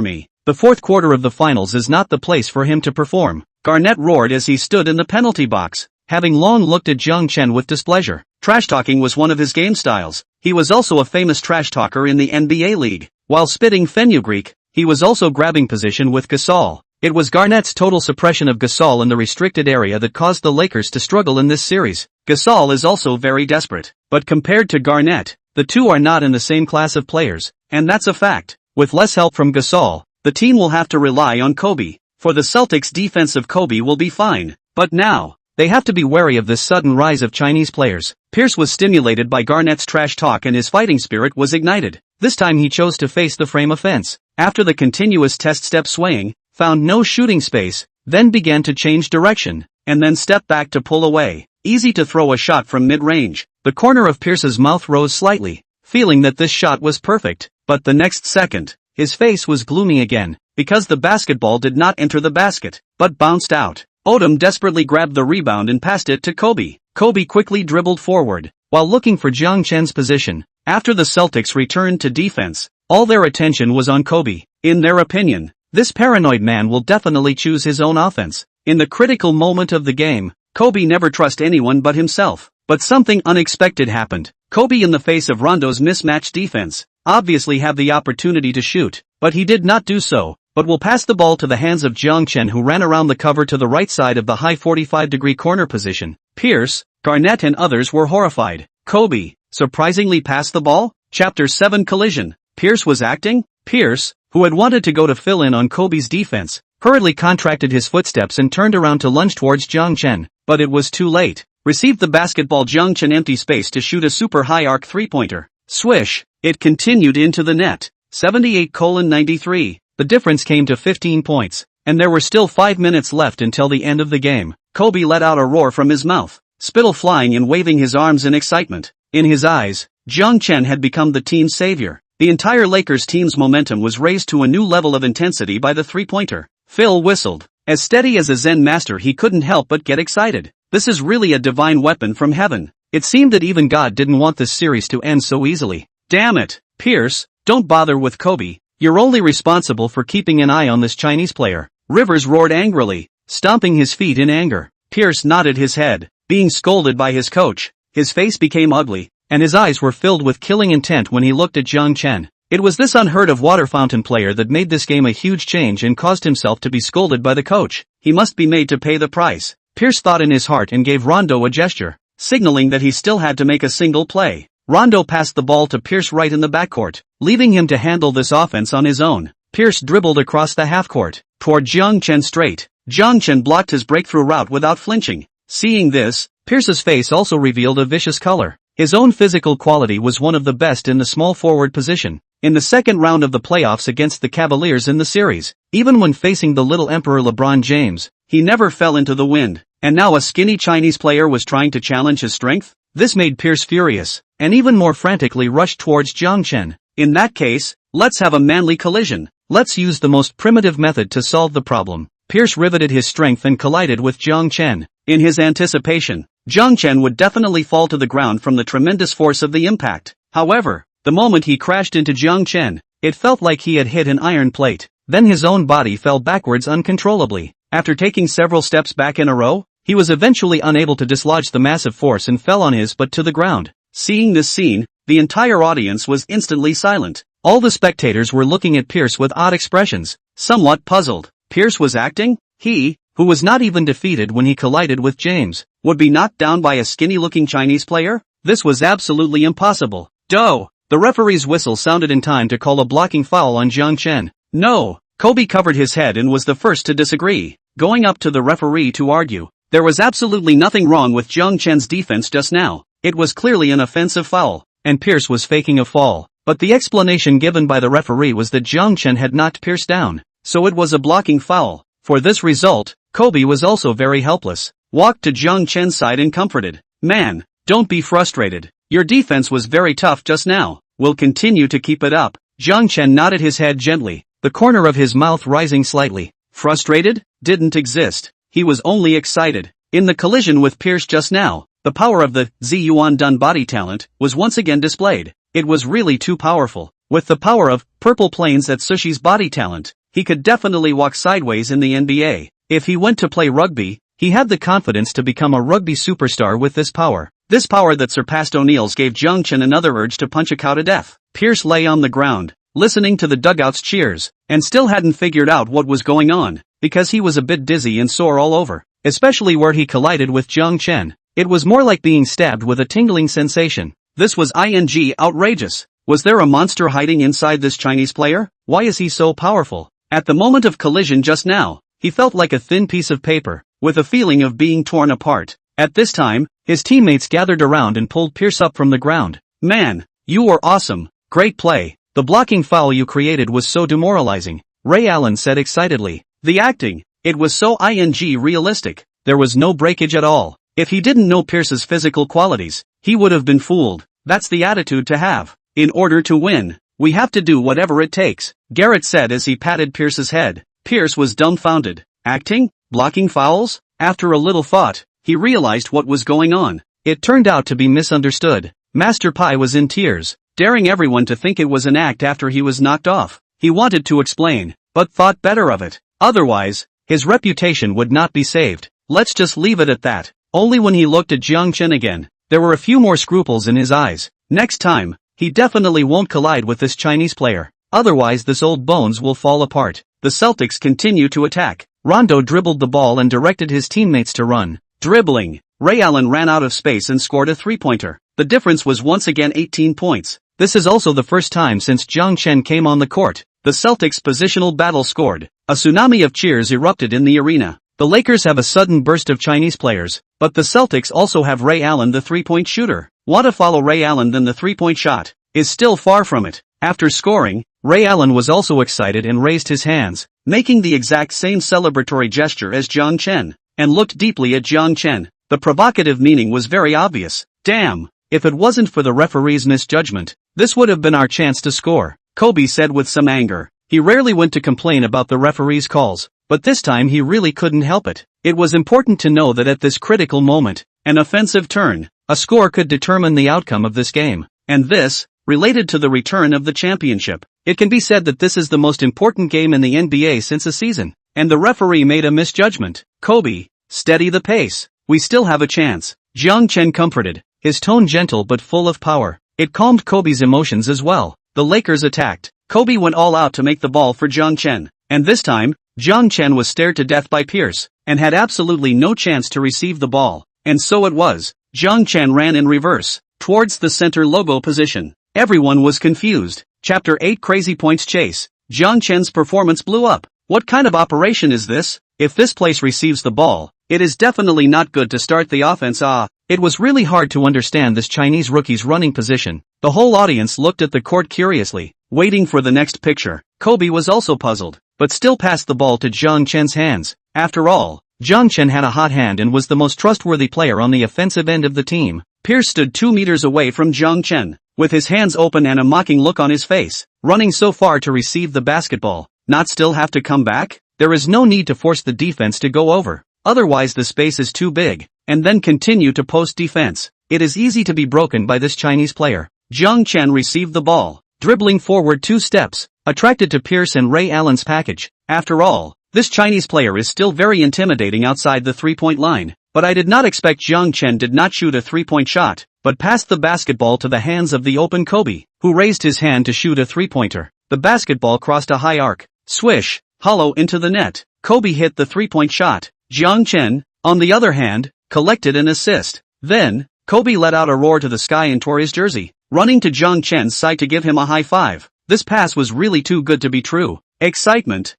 me. The fourth quarter of the finals is not the place for him to perform, Garnett roared as he stood in the penalty box, having long looked at Jiang Chen with displeasure. Trash-talking was one of his game styles. He was also a famous trash-talker in the NBA league. While spitting fenugreek, he was also grabbing position with Gasol. It was Garnett's total suppression of Gasol in the restricted area that caused the Lakers to struggle in this series. Gasol is also very desperate, but compared to Garnett, the two are not in the same class of players, and that's a fact. With less help from Gasol, the team will have to rely on Kobe. For the Celtics, defensive Kobe will be fine, but now, they have to be wary of this sudden rise of Chinese players. Pierce was stimulated by Garnett's trash talk and his fighting spirit was ignited. This time he chose to face the frame offense. After the continuous test step swaying, found no shooting space, then began to change direction, and then step back to pull away. easy to throw a shot from mid-range. The corner of Pierce's mouth rose slightly, feeling that this shot was perfect, but the next second, his face was gloomy again, because the basketball did not enter the basket, but bounced out. Odom desperately grabbed the rebound and passed it to Kobe. Kobe quickly dribbled forward, while looking for Jiang Chen's position. After the Celtics returned to defense, all their attention was on Kobe. In their opinion, this paranoid man will definitely choose his own offense. In the critical moment of the game, Kobe never trusts anyone but himself. But something unexpected happened. Kobe, in the face of Rondo's mismatched defense, obviously had the opportunity to shoot, but he did not do so, but will pass the ball to the hands of Jiang Chen, who ran around the cover to the right side of the high 45-degree corner position. Pierce, Garnett and others were horrified. Kobe surprisingly passed the ball? Chapter 7 Collision. Pierce was acting? Pierce, who had wanted to go to fill in on Kobe's defense, hurriedly contracted his footsteps and turned around to lunge towards Jiang Chen, but it was too late. Received the basketball, Jiang Chen empty space to shoot a super high arc three-pointer. Swish, it continued into the net. 78-93. The difference came to 15 points, and there were still 5 minutes left until the end of the game. Kobe let out a roar from his mouth, spittle flying and waving his arms in excitement. In his eyes, Jiang Chen had become the team's savior. The entire Lakers team's momentum was raised to a new level of intensity by the three-pointer. Phil whistled. As steady as a Zen master, he couldn't help but get excited. This is really a divine weapon from heaven. It seemed that even God didn't want this series to end so easily. Damn it, Pierce, don't bother with Kobe. You're only responsible for keeping an eye on this Chinese player. Rivers roared angrily, stomping his feet in anger. Pierce nodded his head, being scolded by his coach. His face became ugly, and his eyes were filled with killing intent when he looked at Jiang Chen. It was this unheard-of water fountain player that made this game a huge change and caused himself to be scolded by the coach. He must be made to pay the price. Pierce thought in his heart and gave Rondo a gesture, signaling that he still had to make a single play. Rondo passed the ball to Pierce right in the backcourt, leaving him to handle this offense on his own. Pierce dribbled across the halfcourt, toward Jiang Chen straight. Jiang Chen blocked his breakthrough route without flinching. Seeing this, Pierce's face also revealed a vicious color. His own physical quality was one of the best in the small forward position. In the second round of the playoffs against the Cavaliers in the series, even when facing the little Emperor LeBron James, he never fell into the wind. And now a skinny Chinese player was trying to challenge his strength? This made Pierce furious, and even more frantically rushed towards Jiang Chen. In that case, let's have a manly collision. Let's use the most primitive method to solve the problem. Pierce riveted his strength and collided with Jiang Chen. In his anticipation, Jiang Chen would definitely fall to the ground from the tremendous force of the impact. However, the moment he crashed into Jiang Chen, it felt like he had hit an iron plate. Then his own body fell backwards uncontrollably. After taking several steps back in a row, he was eventually unable to dislodge the massive force and fell on his butt to the ground. Seeing this scene, the entire audience was instantly silent. All the spectators were looking at Pierce with odd expressions, somewhat puzzled. Pierce was acting? He, who was not even defeated when he collided with James, would be knocked down by a skinny-looking Chinese player? This was absolutely impossible. Doh! The referee's whistle sounded in time to call a blocking foul on Jiang Chen. No! Kobe covered his head and was the first to disagree, going up to the referee to argue. There was absolutely nothing wrong with Jiang Chen's defense just now. It was clearly an offensive foul, and Pierce was faking a fall. But the explanation given by the referee was that Jiang Chen had knocked Pierce down, so it was a blocking foul. For this result, Kobe was also very helpless. Walked to Jiang Chen's side and comforted. Man, don't be frustrated. Your defense was very tough just now. We'll continue to keep it up. Jiang Chen nodded his head gently, the corner of his mouth rising slightly. Frustrated? Didn't exist. He was only excited. In the collision with Pierce just now, the power of the Ziyuan Dun body talent was once again displayed. It was really too powerful. With the power of Purple Plains at Sushi's body talent, he could definitely walk sideways in the NBA. If he went to play rugby, he had the confidence to become a rugby superstar with this power. This power that surpassed O'Neal's gave Jiang Chen another urge to punch a cow to death. Pierce lay on the ground, listening to the dugout's cheers, and still hadn't figured out what was going on, because he was a bit dizzy and sore all over, especially where he collided with Jiang Chen. It was more like being stabbed with a tingling sensation. This was outrageous. Was there a monster hiding inside this Chinese player? Why is he so powerful? At the moment of collision just now, he felt like a thin piece of paper, with a feeling of being torn apart. At this time, his teammates gathered around and pulled Pierce up from the ground. Man, you were awesome. Great play. The blocking foul you created was so demoralizing, Ray Allen said excitedly. The acting, it was so realistic. There was no breakage at all. If he didn't know Pierce's physical qualities, he would have been fooled. That's the attitude to have. In order to win, we have to do whatever it takes, Garrett said as he patted Pierce's head. Pierce was dumbfounded. Acting? Blocking fouls? After a little thought, he realized what was going on. It turned out to be misunderstood. Master Pi was in tears, daring everyone to think it was an act after he was knocked off. He wanted to explain, but thought better of it. Otherwise, his reputation would not be saved. Let's just leave it at that. Only when he looked at Jiang Chen again, there were a few more scruples in his eyes. Next time, he definitely won't collide with this Chinese player. Otherwise this old bones will fall apart. The Celtics continue to attack. Rondo dribbled the ball and directed his teammates to run. Dribbling. Ray Allen ran out of space and scored a three-pointer. The difference was once again 18 points. This is also the first time since Jiang Chen came on the court. The Celtics' positional battle scored. A tsunami of cheers erupted in the arena. The Lakers have a sudden burst of Chinese players, but the Celtics also have Ray Allen, the three-point shooter. Want to follow Ray Allen? Then the three-point shot is still far from it. After scoring, Ray Allen was also excited and raised his hands, making the exact same celebratory gesture as Jiang Chen, and looked deeply at Jiang Chen. The provocative meaning was very obvious. Damn, if it wasn't for the referee's misjudgment, this would have been our chance to score, Kobe said with some anger. He rarely went to complain about the referee's calls, but this time he really couldn't help it. It was important to know that at this critical moment, an offensive turn, a score could determine the outcome of this game. And this, related to the return of the championship. It can be said that this is the most important game in the NBA since a season, and the referee made a misjudgment. Kobe, steady the pace. We still have a chance. Jiang Chen comforted, his tone gentle but full of power. It calmed Kobe's emotions as well. The Lakers attacked. Kobe went all out to make the ball for Jiang Chen, and this time, Jiang Chen was stared to death by Pierce, and had absolutely no chance to receive the ball. And so it was. Jiang Chen ran in reverse, towards the center logo position. Everyone was confused. Chapter 8 Crazy Points Chase. Jiang Chen's performance blew up. What kind of operation is this? If this place receives the ball, it is definitely not good to start the offense. It was really hard to understand this Chinese rookie's running position. The whole audience looked at the court curiously, waiting for the next picture. Kobe was also puzzled, but still passed the ball to Jiang Chen's hands. After all, Jiang Chen had a hot hand and was the most trustworthy player on the offensive end of the team. Pierce stood 2 meters away from Jiang Chen, with his hands open and a mocking look on his face, running so far to receive the basketball. Not still have to come back? There is no need to force the defense to go over. Otherwise the space is too big, and then continue to post defense. It is easy to be broken by this Chinese player. Jiang Chen received the ball, dribbling forward 2 steps, attracted to Pierce and Ray Allen's package. After all, this Chinese player is still very intimidating outside the three-point line. But I did not expect Jiang Chen did not shoot a three-point shot, but passed the basketball to the hands of the open Kobe, who raised his hand to shoot a three-pointer. The basketball crossed a high arc. Swish, hollow into the net. Kobe hit the three-point shot. Jiang Chen, on the other hand, collected an assist. Then, Kobe let out a roar to the sky and tore his jersey, running to Jiang Chen's side to give him a high five. This pass was really too good to be true. Excitement,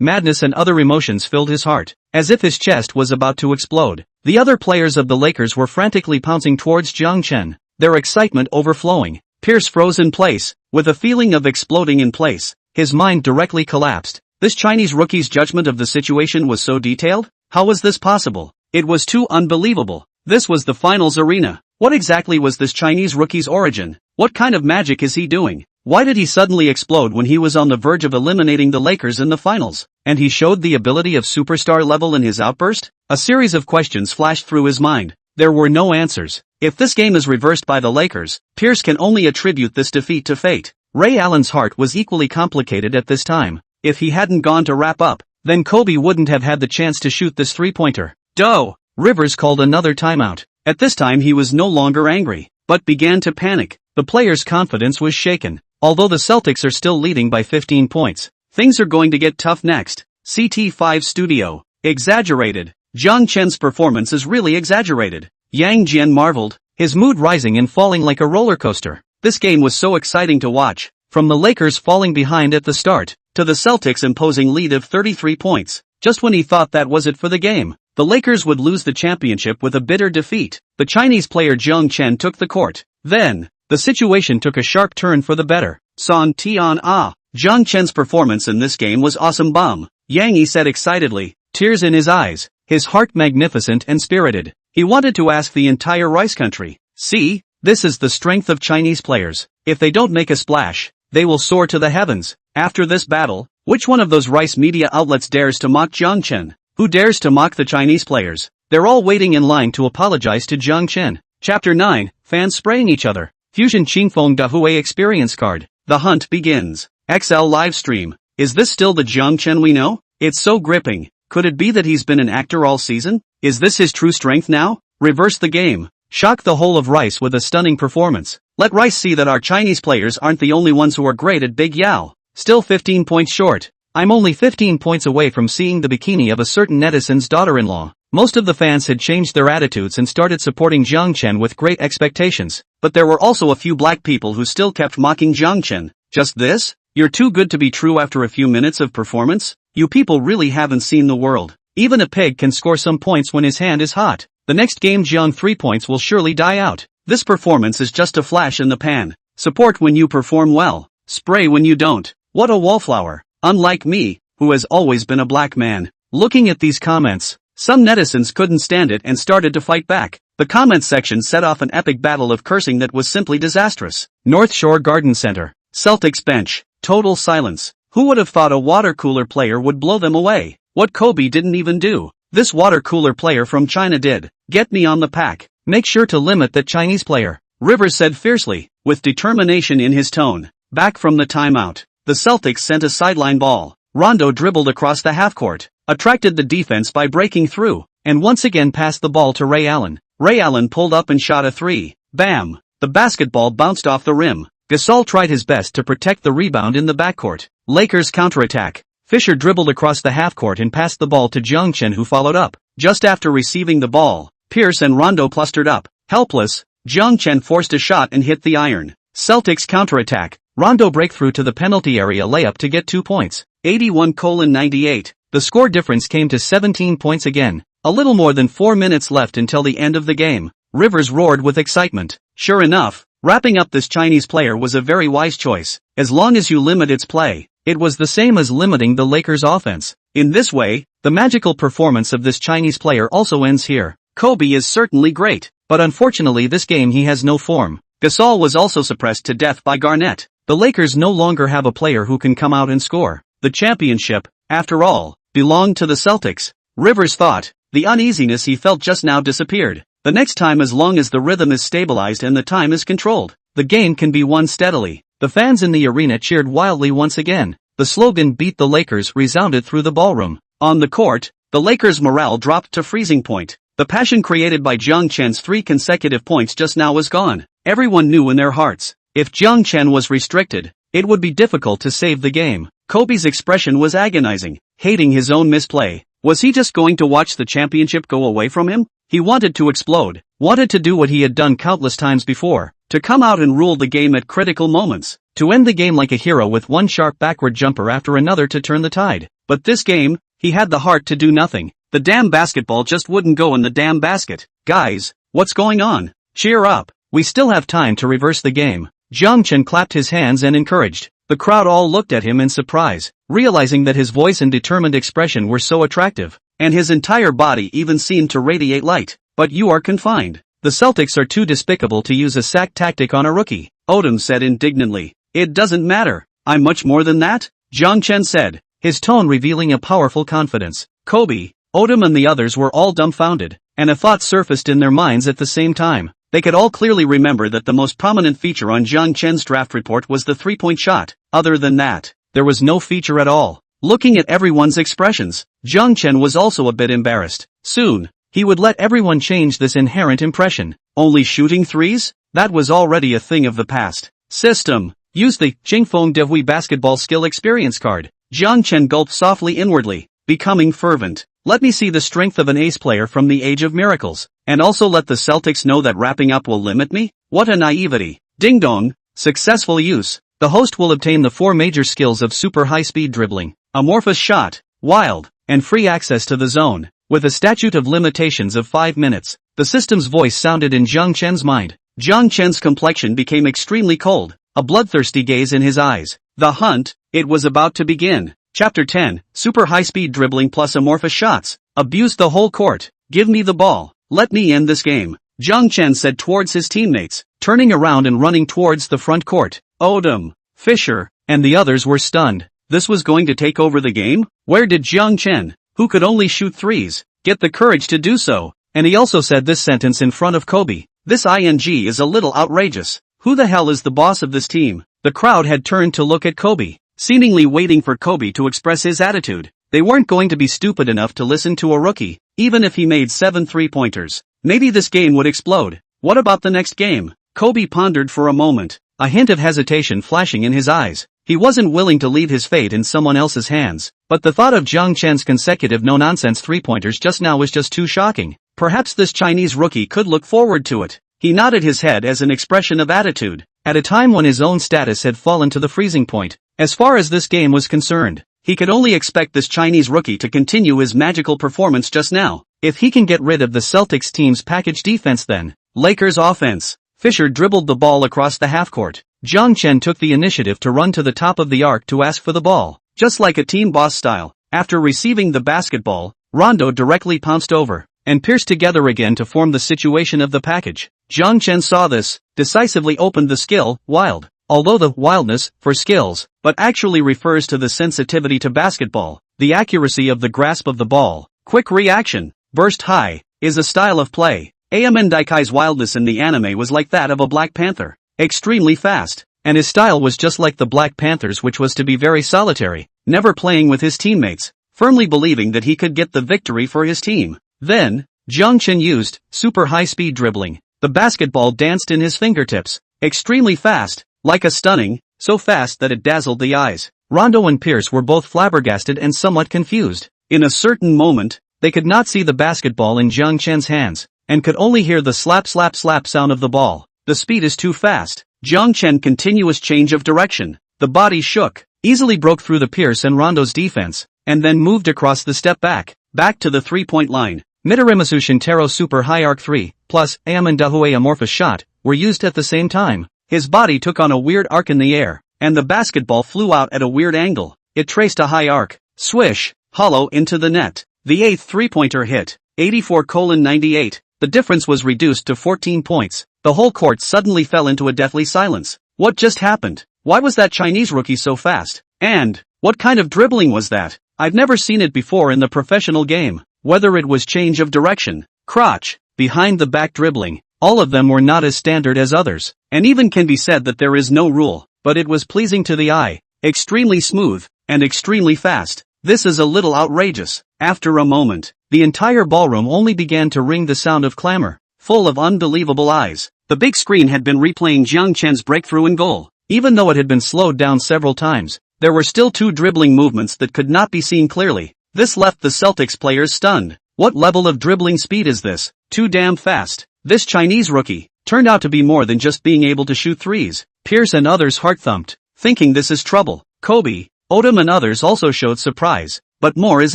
madness and other emotions filled his heart, as if his chest was about to explode. The other players of the Lakers were frantically pouncing towards Jiang Chen, their excitement overflowing. Pierce froze in place, with a feeling of exploding in place. His mind directly collapsed. This Chinese rookie's judgment of the situation was so detailed? How was this possible? It was too unbelievable. This was the finals arena. What exactly was this Chinese rookie's origin? What kind of magic is he doing? Why did he suddenly explode when he was on the verge of eliminating the Lakers in the finals? And he showed the ability of superstar level in his outburst? A series of questions flashed through his mind. There were no answers. If this game is reversed by the Lakers, Pierce can only attribute this defeat to fate. Ray Allen's heart was equally complicated at this time. If he hadn't gone to wrap up, then Kobe wouldn't have had the chance to shoot this three-pointer. Doe! Rivers called another timeout. At this time he was no longer angry, but began to panic. The players' confidence was shaken. Although the Celtics are still leading by 15 points, things are going to get tough next. CT5 Studio. Exaggerated. Jiang Chen's performance is really exaggerated. Yang Jian marveled, his mood rising and falling like a roller coaster. This game was so exciting to watch. From the Lakers falling behind at the start, to the Celtics imposing lead of 33 points, just when he thought that was it for the game. The Lakers would lose the championship with a bitter defeat. The Chinese player Jiang Chen took the court. Then, the situation took a sharp turn for the better. San Tian Jiang Chen's performance in this game was awesome bomb. Yang Yi said excitedly, tears in his eyes, his heart magnificent and spirited. He wanted to ask the entire rice country, see, this is the strength of Chinese players. If they don't make a splash, they will soar to the heavens. After this battle, which one of those rice media outlets dares to mock Jiang Chen? Who dares to mock the Chinese players? They're all waiting in line to apologize to Jiang Chen. Chapter 9, Fans Spraying Each Other. Fusion Qingfeng Dahui Experience Card. The hunt begins. XL live stream. Is this still the Jiang Chen we know? It's so gripping. Could it be that he's been an actor all season? Is this his true strength now? Reverse the game. Shock the whole of Rice with a stunning performance. Let Rice see that our Chinese players aren't the only ones who are great at Big Yao. Still 15 points short. I'm only 15 points away from seeing the bikini of a certain netizen's daughter-in-law. Most of the fans had changed their attitudes and started supporting Jiang Chen with great expectations. But there were also a few black people who still kept mocking Jiang Chen. Just this? You're too good to be true after a few minutes of performance? You people really haven't seen the world. Even a pig can score some points when his hand is hot. The next game Jiang 3 points will surely die out. This performance is just a flash in the pan. Support when you perform well. Spray when you don't. What a wallflower. Unlike me, who has always been a black man. Looking at these comments, some netizens couldn't stand it and started to fight back. The comments section set off an epic battle of cursing that was simply disastrous. North Shore Garden Center. Celtics bench. Total silence. Who would have thought a water cooler player would blow them away? What Kobe didn't even do. This water cooler player from China did. Get me on the pack. Make sure to limit that Chinese player. Rivers said fiercely, with determination in his tone. Back from the timeout. The Celtics sent a sideline ball. Rondo dribbled across the half-court, attracted the defense by breaking through, and once again passed the ball to Ray Allen. Ray Allen pulled up and shot a three. Bam! The basketball bounced off the rim. Gasol tried his best to protect the rebound in the backcourt. Lakers counterattack. Fisher dribbled across the half-court and passed the ball to Jiang Chen, who followed up. Just after receiving the ball, Pierce and Rondo clustered up. Helpless, Jiang Chen forced a shot and hit the iron. Celtics counterattack. Rondo breakthrough to the penalty area layup to get 2 points. 81-98. The score difference came to 17 points again. A little more than 4 minutes left until the end of the game. Rivers roared with excitement. Sure enough, wrapping up this Chinese player was a very wise choice. As long as you limit its play, it was the same as limiting the Lakers' offense. In this way, the magical performance of this Chinese player also ends here. Kobe is certainly great, but unfortunately this game he has no form. Gasol was also suppressed to death by Garnett. The Lakers no longer have a player who can come out and score. The championship, after all, belonged to the Celtics. Rivers thought. The uneasiness he felt just now disappeared. The next time, as long as the rhythm is stabilized and the time is controlled, the game can be won steadily. The fans in the arena cheered wildly once again. The slogan "Beat the Lakers" resounded through the ballroom. On the court, the Lakers' morale dropped to freezing point. The passion created by Jiang Chen's 3 consecutive points just now was gone. Everyone knew in their hearts, if Jiang Chen was restricted, it would be difficult to save the game. Kobe's expression was agonizing, hating his own misplay. Was he just going to watch the championship go away from him? He wanted to explode, wanted to do what he had done countless times before, to come out and rule the game at critical moments, to end the game like a hero with one sharp backward jumper after another to turn the tide. But this game, he had the heart to do nothing. The damn basketball just wouldn't go in the damn basket. Guys, what's going on? Cheer up. We still have time to reverse the game. Jiang Chen clapped his hands and encouraged. The crowd all looked at him in surprise, realizing that his voice and determined expression were so attractive, and his entire body even seemed to radiate light. But you are confined. The Celtics are too despicable to use a sack tactic on a rookie, Odom said indignantly. It doesn't matter. I'm much more than that, Jiang Chen said, his tone revealing a powerful confidence. Kobe, Odom and the others were all dumbfounded, and a thought surfaced in their minds at the same time. They could all clearly remember that the most prominent feature on Jiang Chen's draft report was the three-point shot. Other than that, there was no feature at all. Looking at everyone's expressions, Jiang Chen was also a bit embarrassed. Soon, he would let everyone change this inherent impression. Only shooting threes? That was already a thing of the past. System. Use the Qingfeng Devui basketball skill experience card. Jiang Chen gulped softly inwardly, becoming fervent. Let me see the strength of an ace player from the age of miracles, and also let the Celtics know that wrapping up will limit me? What a naivety. Ding dong. Successful use. The host will obtain the 4 major skills of super high-speed dribbling, amorphous shot, wild, and free access to the zone, with a statute of limitations of 5 minutes. The system's voice sounded in Jiang Chen's mind. Jiang Chen's complexion became extremely cold, a bloodthirsty gaze in his eyes. The hunt, it was about to begin. Chapter 10, Super High-Speed Dribbling plus Amorphous Shots. Abused the whole court. Give me the ball. Let me end this game, Jiang Chen said towards his teammates, turning around and running towards the front court. Odom, Fisher, and the others were stunned. This was going to take over the game? Where did Jiang Chen, who could only shoot threes, get the courage to do so? And he also said this sentence in front of Kobe. This ing is a little outrageous. Who the hell is the boss of this team? The crowd had turned to look at Kobe, seemingly waiting for Kobe to express his attitude. They weren't going to be stupid enough to listen to a rookie, even if he made 7 3-pointers. Maybe this game would explode. What about the next game? Kobe pondered for a moment, a hint of hesitation flashing in his eyes. He wasn't willing to leave his fate in someone else's hands, but the thought of Jiang Chen's consecutive no-nonsense 3-pointers just now was just too shocking. Perhaps this Chinese rookie could look forward to it. He nodded his head as an expression of attitude, at a time when his own status had fallen to the freezing point. As far as this game was concerned, he could only expect this Chinese rookie to continue his magical performance just now. If he can get rid of the Celtics team's package defense then. Lakers offense. Fisher dribbled the ball across the half-court. Jiang Chen took the initiative to run to the top of the arc to ask for the ball, just like a team boss style. After receiving the basketball, Rondo directly pounced over and pierced together again to form the situation of the package. Jiang Chen saw this, decisively opened the skill, wild. Although the wildness, for skills, but actually refers to the sensitivity to basketball, the accuracy of the grasp of the ball, quick reaction, burst high, is a style of play. Daikai's wildness in the anime was like that of a Black Panther, extremely fast, and his style was just like the Black Panther's, which was to be very solitary, never playing with his teammates, firmly believing that he could get the victory for his team. Then, Jiang Chen used super high-speed dribbling. The basketball danced in his fingertips, extremely fast, like a stunning, so fast that it dazzled the eyes. Rondo and Pierce were both flabbergasted and somewhat confused. In a certain moment, they could not see the basketball in Jiang Chen's hands, and could only hear the slap slap slap sound of the ball. The speed is too fast. Jiang Chen continuous change of direction. The body shook, easily broke through the Pierce and Rondo's defense, and then moved across the step back to the three-point line. Midorimasu Shintaro Super High Arc 3, plus manhwa Amorphous Shot, were used at the same time. His body took on a weird arc in the air, and the basketball flew out at a weird angle. It traced a high arc, swish, hollow into the net. The 8th three-pointer hit, 84:98. The difference was reduced to 14 points. The whole court suddenly fell into a deathly silence. What just happened? Why was that Chinese rookie so fast? And, what kind of dribbling was that? I've never seen it before in the professional game. Whether it was change of direction, crotch, behind the back dribbling, all of them were not as standard as others. And even can be said that there is no rule, but it was pleasing to the eye, extremely smooth, and extremely fast. This is a little outrageous. After a moment, the entire ballroom only began to ring the sound of clamor, full of unbelievable eyes. The big screen had been replaying Jiang Chen's breakthrough and goal. Even though it had been slowed down several times, there were still 2 dribbling movements that could not be seen clearly. This left the Celtics players stunned. What level of dribbling speed is this? Too damn fast. This Chinese rookie turned out to be more than just being able to shoot threes. Pierce and others heart-thumped, thinking this is trouble. Kobe, Odom and others also showed surprise, but more is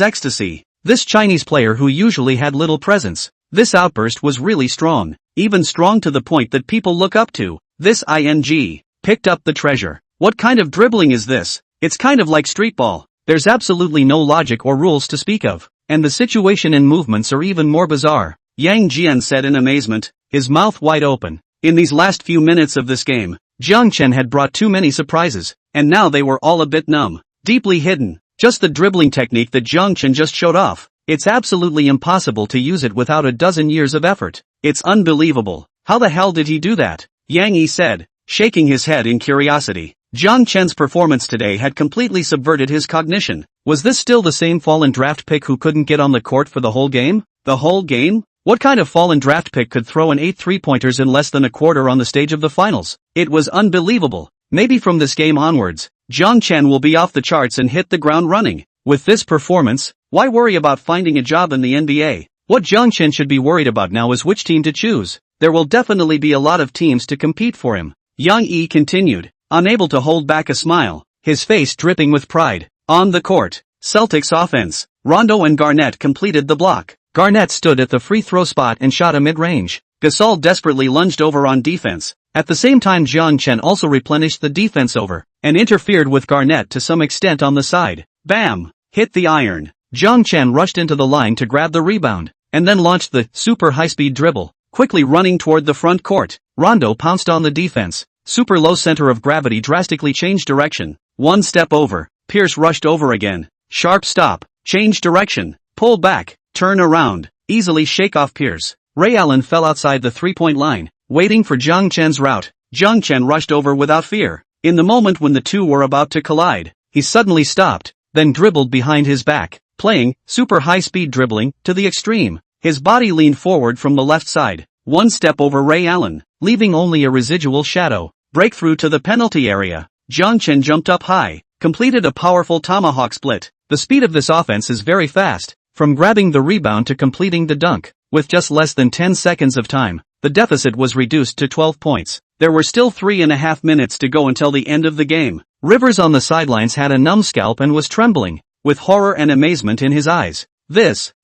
ecstasy. This Chinese player who usually had little presence. This outburst was really strong, even strong to the point that people look up to. This ing picked up the treasure. What kind of dribbling is this? It's kind of like street ball. There's absolutely no logic or rules to speak of, and the situation and movements are even more bizarre. Yang Jian said in amazement, his mouth wide open. In these last few minutes of this game, Jiang Chen had brought too many surprises, and now they were all a bit numb, deeply hidden. Just the dribbling technique that Jiang Chen just showed off. It's absolutely impossible to use it without a dozen years of effort. It's unbelievable. How the hell did he do that? Yang Yi said, shaking his head in curiosity. Jiang Chen's performance today had completely subverted his cognition. Was this still the same fallen draft pick who couldn't get on the court for the whole game? The whole game? What kind of fallen draft pick could throw an 8 3-pointers in less than a quarter on the stage of the finals? It was unbelievable. Maybe from this game onwards, Jiang Chen will be off the charts and hit the ground running. With this performance, why worry about finding a job in the NBA? What Jiang Chen should be worried about now is which team to choose. There will definitely be a lot of teams to compete for him. Yang Yi continued, unable to hold back a smile, his face dripping with pride. On the court, Celtics offense. Rondo and Garnett completed the block. Garnett stood at the free throw spot and shot a mid-range. Gasol desperately lunged over on defense. At the same time Jiang Chen also replenished the defense over, and interfered with Garnett to some extent on the side. Bam! Hit the iron. Jiang Chen rushed into the line to grab the rebound, and then launched the super high-speed dribble, quickly running toward the front court. Rondo pounced on the defense. Super low center of gravity drastically changed direction. One step over. Pierce rushed over again. Sharp stop. Change direction. Pull back. Turn around. Easily shake off Pierce. Ray Allen fell outside the three-point line, waiting for Jiang Chen's route. Jiang Chen rushed over without fear. In the moment when the two were about to collide, he suddenly stopped, then dribbled behind his back, playing super high-speed dribbling to the extreme. His body leaned forward from the left side, one step over Ray Allen, leaving only a residual shadow. Breakthrough to the penalty area. Jiang Chen jumped up high, completed a powerful tomahawk split. The speed of this offense is very fast, from grabbing the rebound to completing the dunk. With just less than 10 seconds of time, the deficit was reduced to 12 points. There were still 3.5 minutes to go until the end of the game. Rivers on the sidelines had a numb scalp and was trembling, with horror and amazement in his eyes.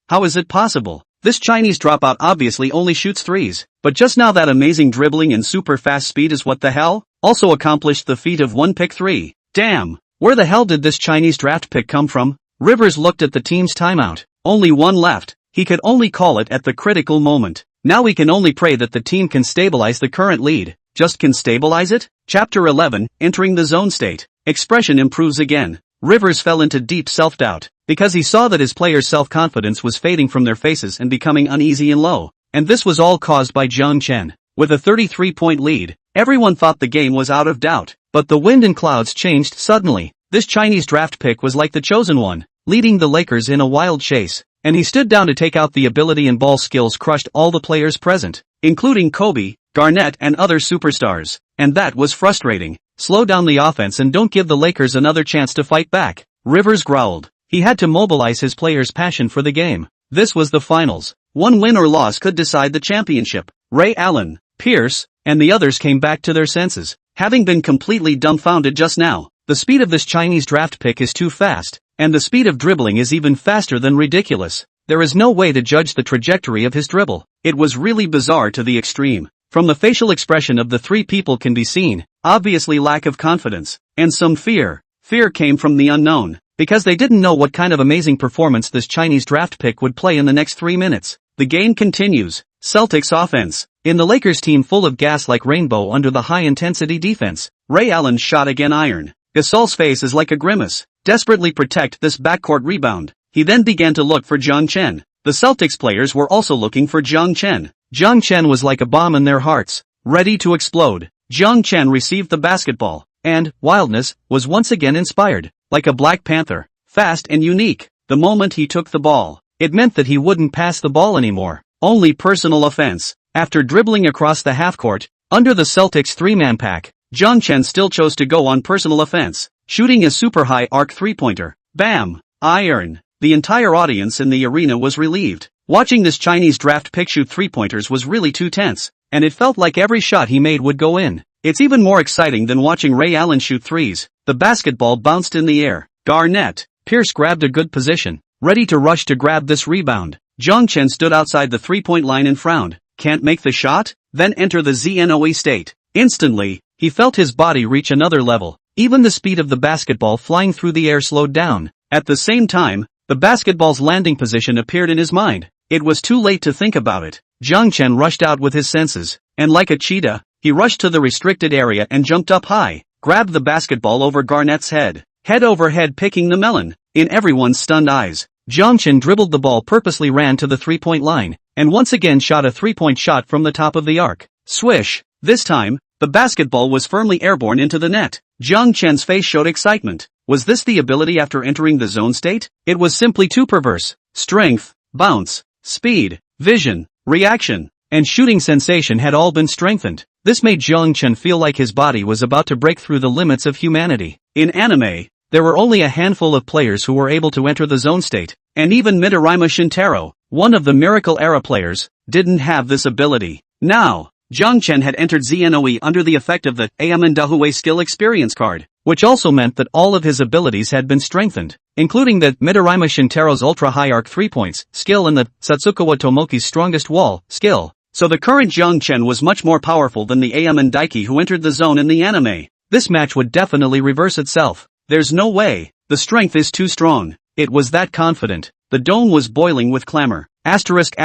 How is it possible? This Chinese dropout obviously only shoots threes, but just now that amazing dribbling and super fast speed is what the hell? Also accomplished the feat of one pick three. Damn! Where the hell did this Chinese draft pick come from? Rivers looked at the team's timeout. Only one left. He could only call it at the critical moment. Now we can only pray that the team can stabilize the current lead. Just can stabilize it? Chapter 11, Entering the Zone State. Expression improves again. Rivers fell into deep self-doubt, because he saw that his players' self-confidence was fading from their faces and becoming uneasy and low. And this was all caused by Jiang Chen. With a 33-point lead, everyone thought the game was out of doubt. But the wind and clouds changed suddenly. This Chinese draft pick was like the chosen one, leading the Lakers in a wild chase. And he stood down to take out the ability and ball skills crushed all the players present, including Kobe, Garnett and other superstars. And that was frustrating. Slow down the offense and don't give the Lakers another chance to fight back. Rivers growled. He had to mobilize his players' passion for the game. This was the finals. One win or loss could decide the championship. Ray Allen, Pierce, and the others came back to their senses, having been completely dumbfounded just now. The speed of this Chinese draft pick is too fast, and the speed of dribbling is even faster than ridiculous. There is no way to judge the trajectory of his dribble. It was really bizarre to the extreme. From the facial expression of the three people can be seen, obviously lack of confidence, and some fear. Fear came from the unknown, because they didn't know what kind of amazing performance this Chinese draft pick would play in the next 3 minutes. The game continues. Celtics offense. In the Lakers team full of gas like rainbow under the high-intensity defense, Ray Allen's shot again iron. Gasol's face is like a grimace. Desperately protect this backcourt rebound. He then began to look for Jiang Chen. The Celtics players were also looking for Jiang Chen. Jiang Chen was like a bomb in their hearts, ready to explode. Jiang Chen received the basketball, and, wildness, was once again inspired. Like a Black Panther, fast and unique. The moment he took the ball, it meant that he wouldn't pass the ball anymore. Only personal offense. After dribbling across the half-court, under the Celtics three-man pack, Jiang Chen still chose to go on personal offense, shooting a super high arc three-pointer. Bam! Iron! The entire audience in the arena was relieved. Watching this Chinese draft pick shoot three-pointers was really too tense, and it felt like every shot he made would go in. It's even more exciting than watching Ray Allen shoot threes. The basketball bounced in the air. Garnett. Pierce grabbed a good position, ready to rush to grab this rebound. Jiang Chen stood outside the three-point line and frowned. Can't make the shot? Then enter the ZNOE state. Instantly, he felt his body reach another level. Even the speed of the basketball flying through the air slowed down. At the same time, the basketball's landing position appeared in his mind. It was too late to think about it. Jiang Chen rushed out with his senses, and like a cheetah, he rushed to the restricted area and jumped up high, grabbed the basketball over Garnett's head over head picking the melon. In everyone's stunned eyes, Jiang Chen dribbled the ball, purposely ran to the three-point line, and once again shot a three-point shot from the top of the arc. Swish! This time, the basketball was firmly airborne into the net. Jiang Chen's face showed excitement. Was this the ability after entering the zone state? It was simply too perverse. Strength, bounce, speed, vision, reaction, and shooting sensation had all been strengthened. This made Jiang Chen feel like his body was about to break through the limits of humanity. In anime, there were only a handful of players who were able to enter the zone state, and even Midorima Shintaro, one of the Miracle Era players, didn't have this ability. Now, Jiang Chen had entered ZNOE under the effect of the Amendahui skill experience card, which also meant that all of his abilities had been strengthened, including the Midorima Shintaro's ultra-high arc 3 points skill and the Satsukawa Tomoki's strongest wall skill. So the current Jiang Chen was much more powerful than the Aemon Daiki who entered the zone in the anime. This match would definitely reverse itself. There's no way. The strength is too strong. It was that confident. The dome was boiling with clamor. Asterisk.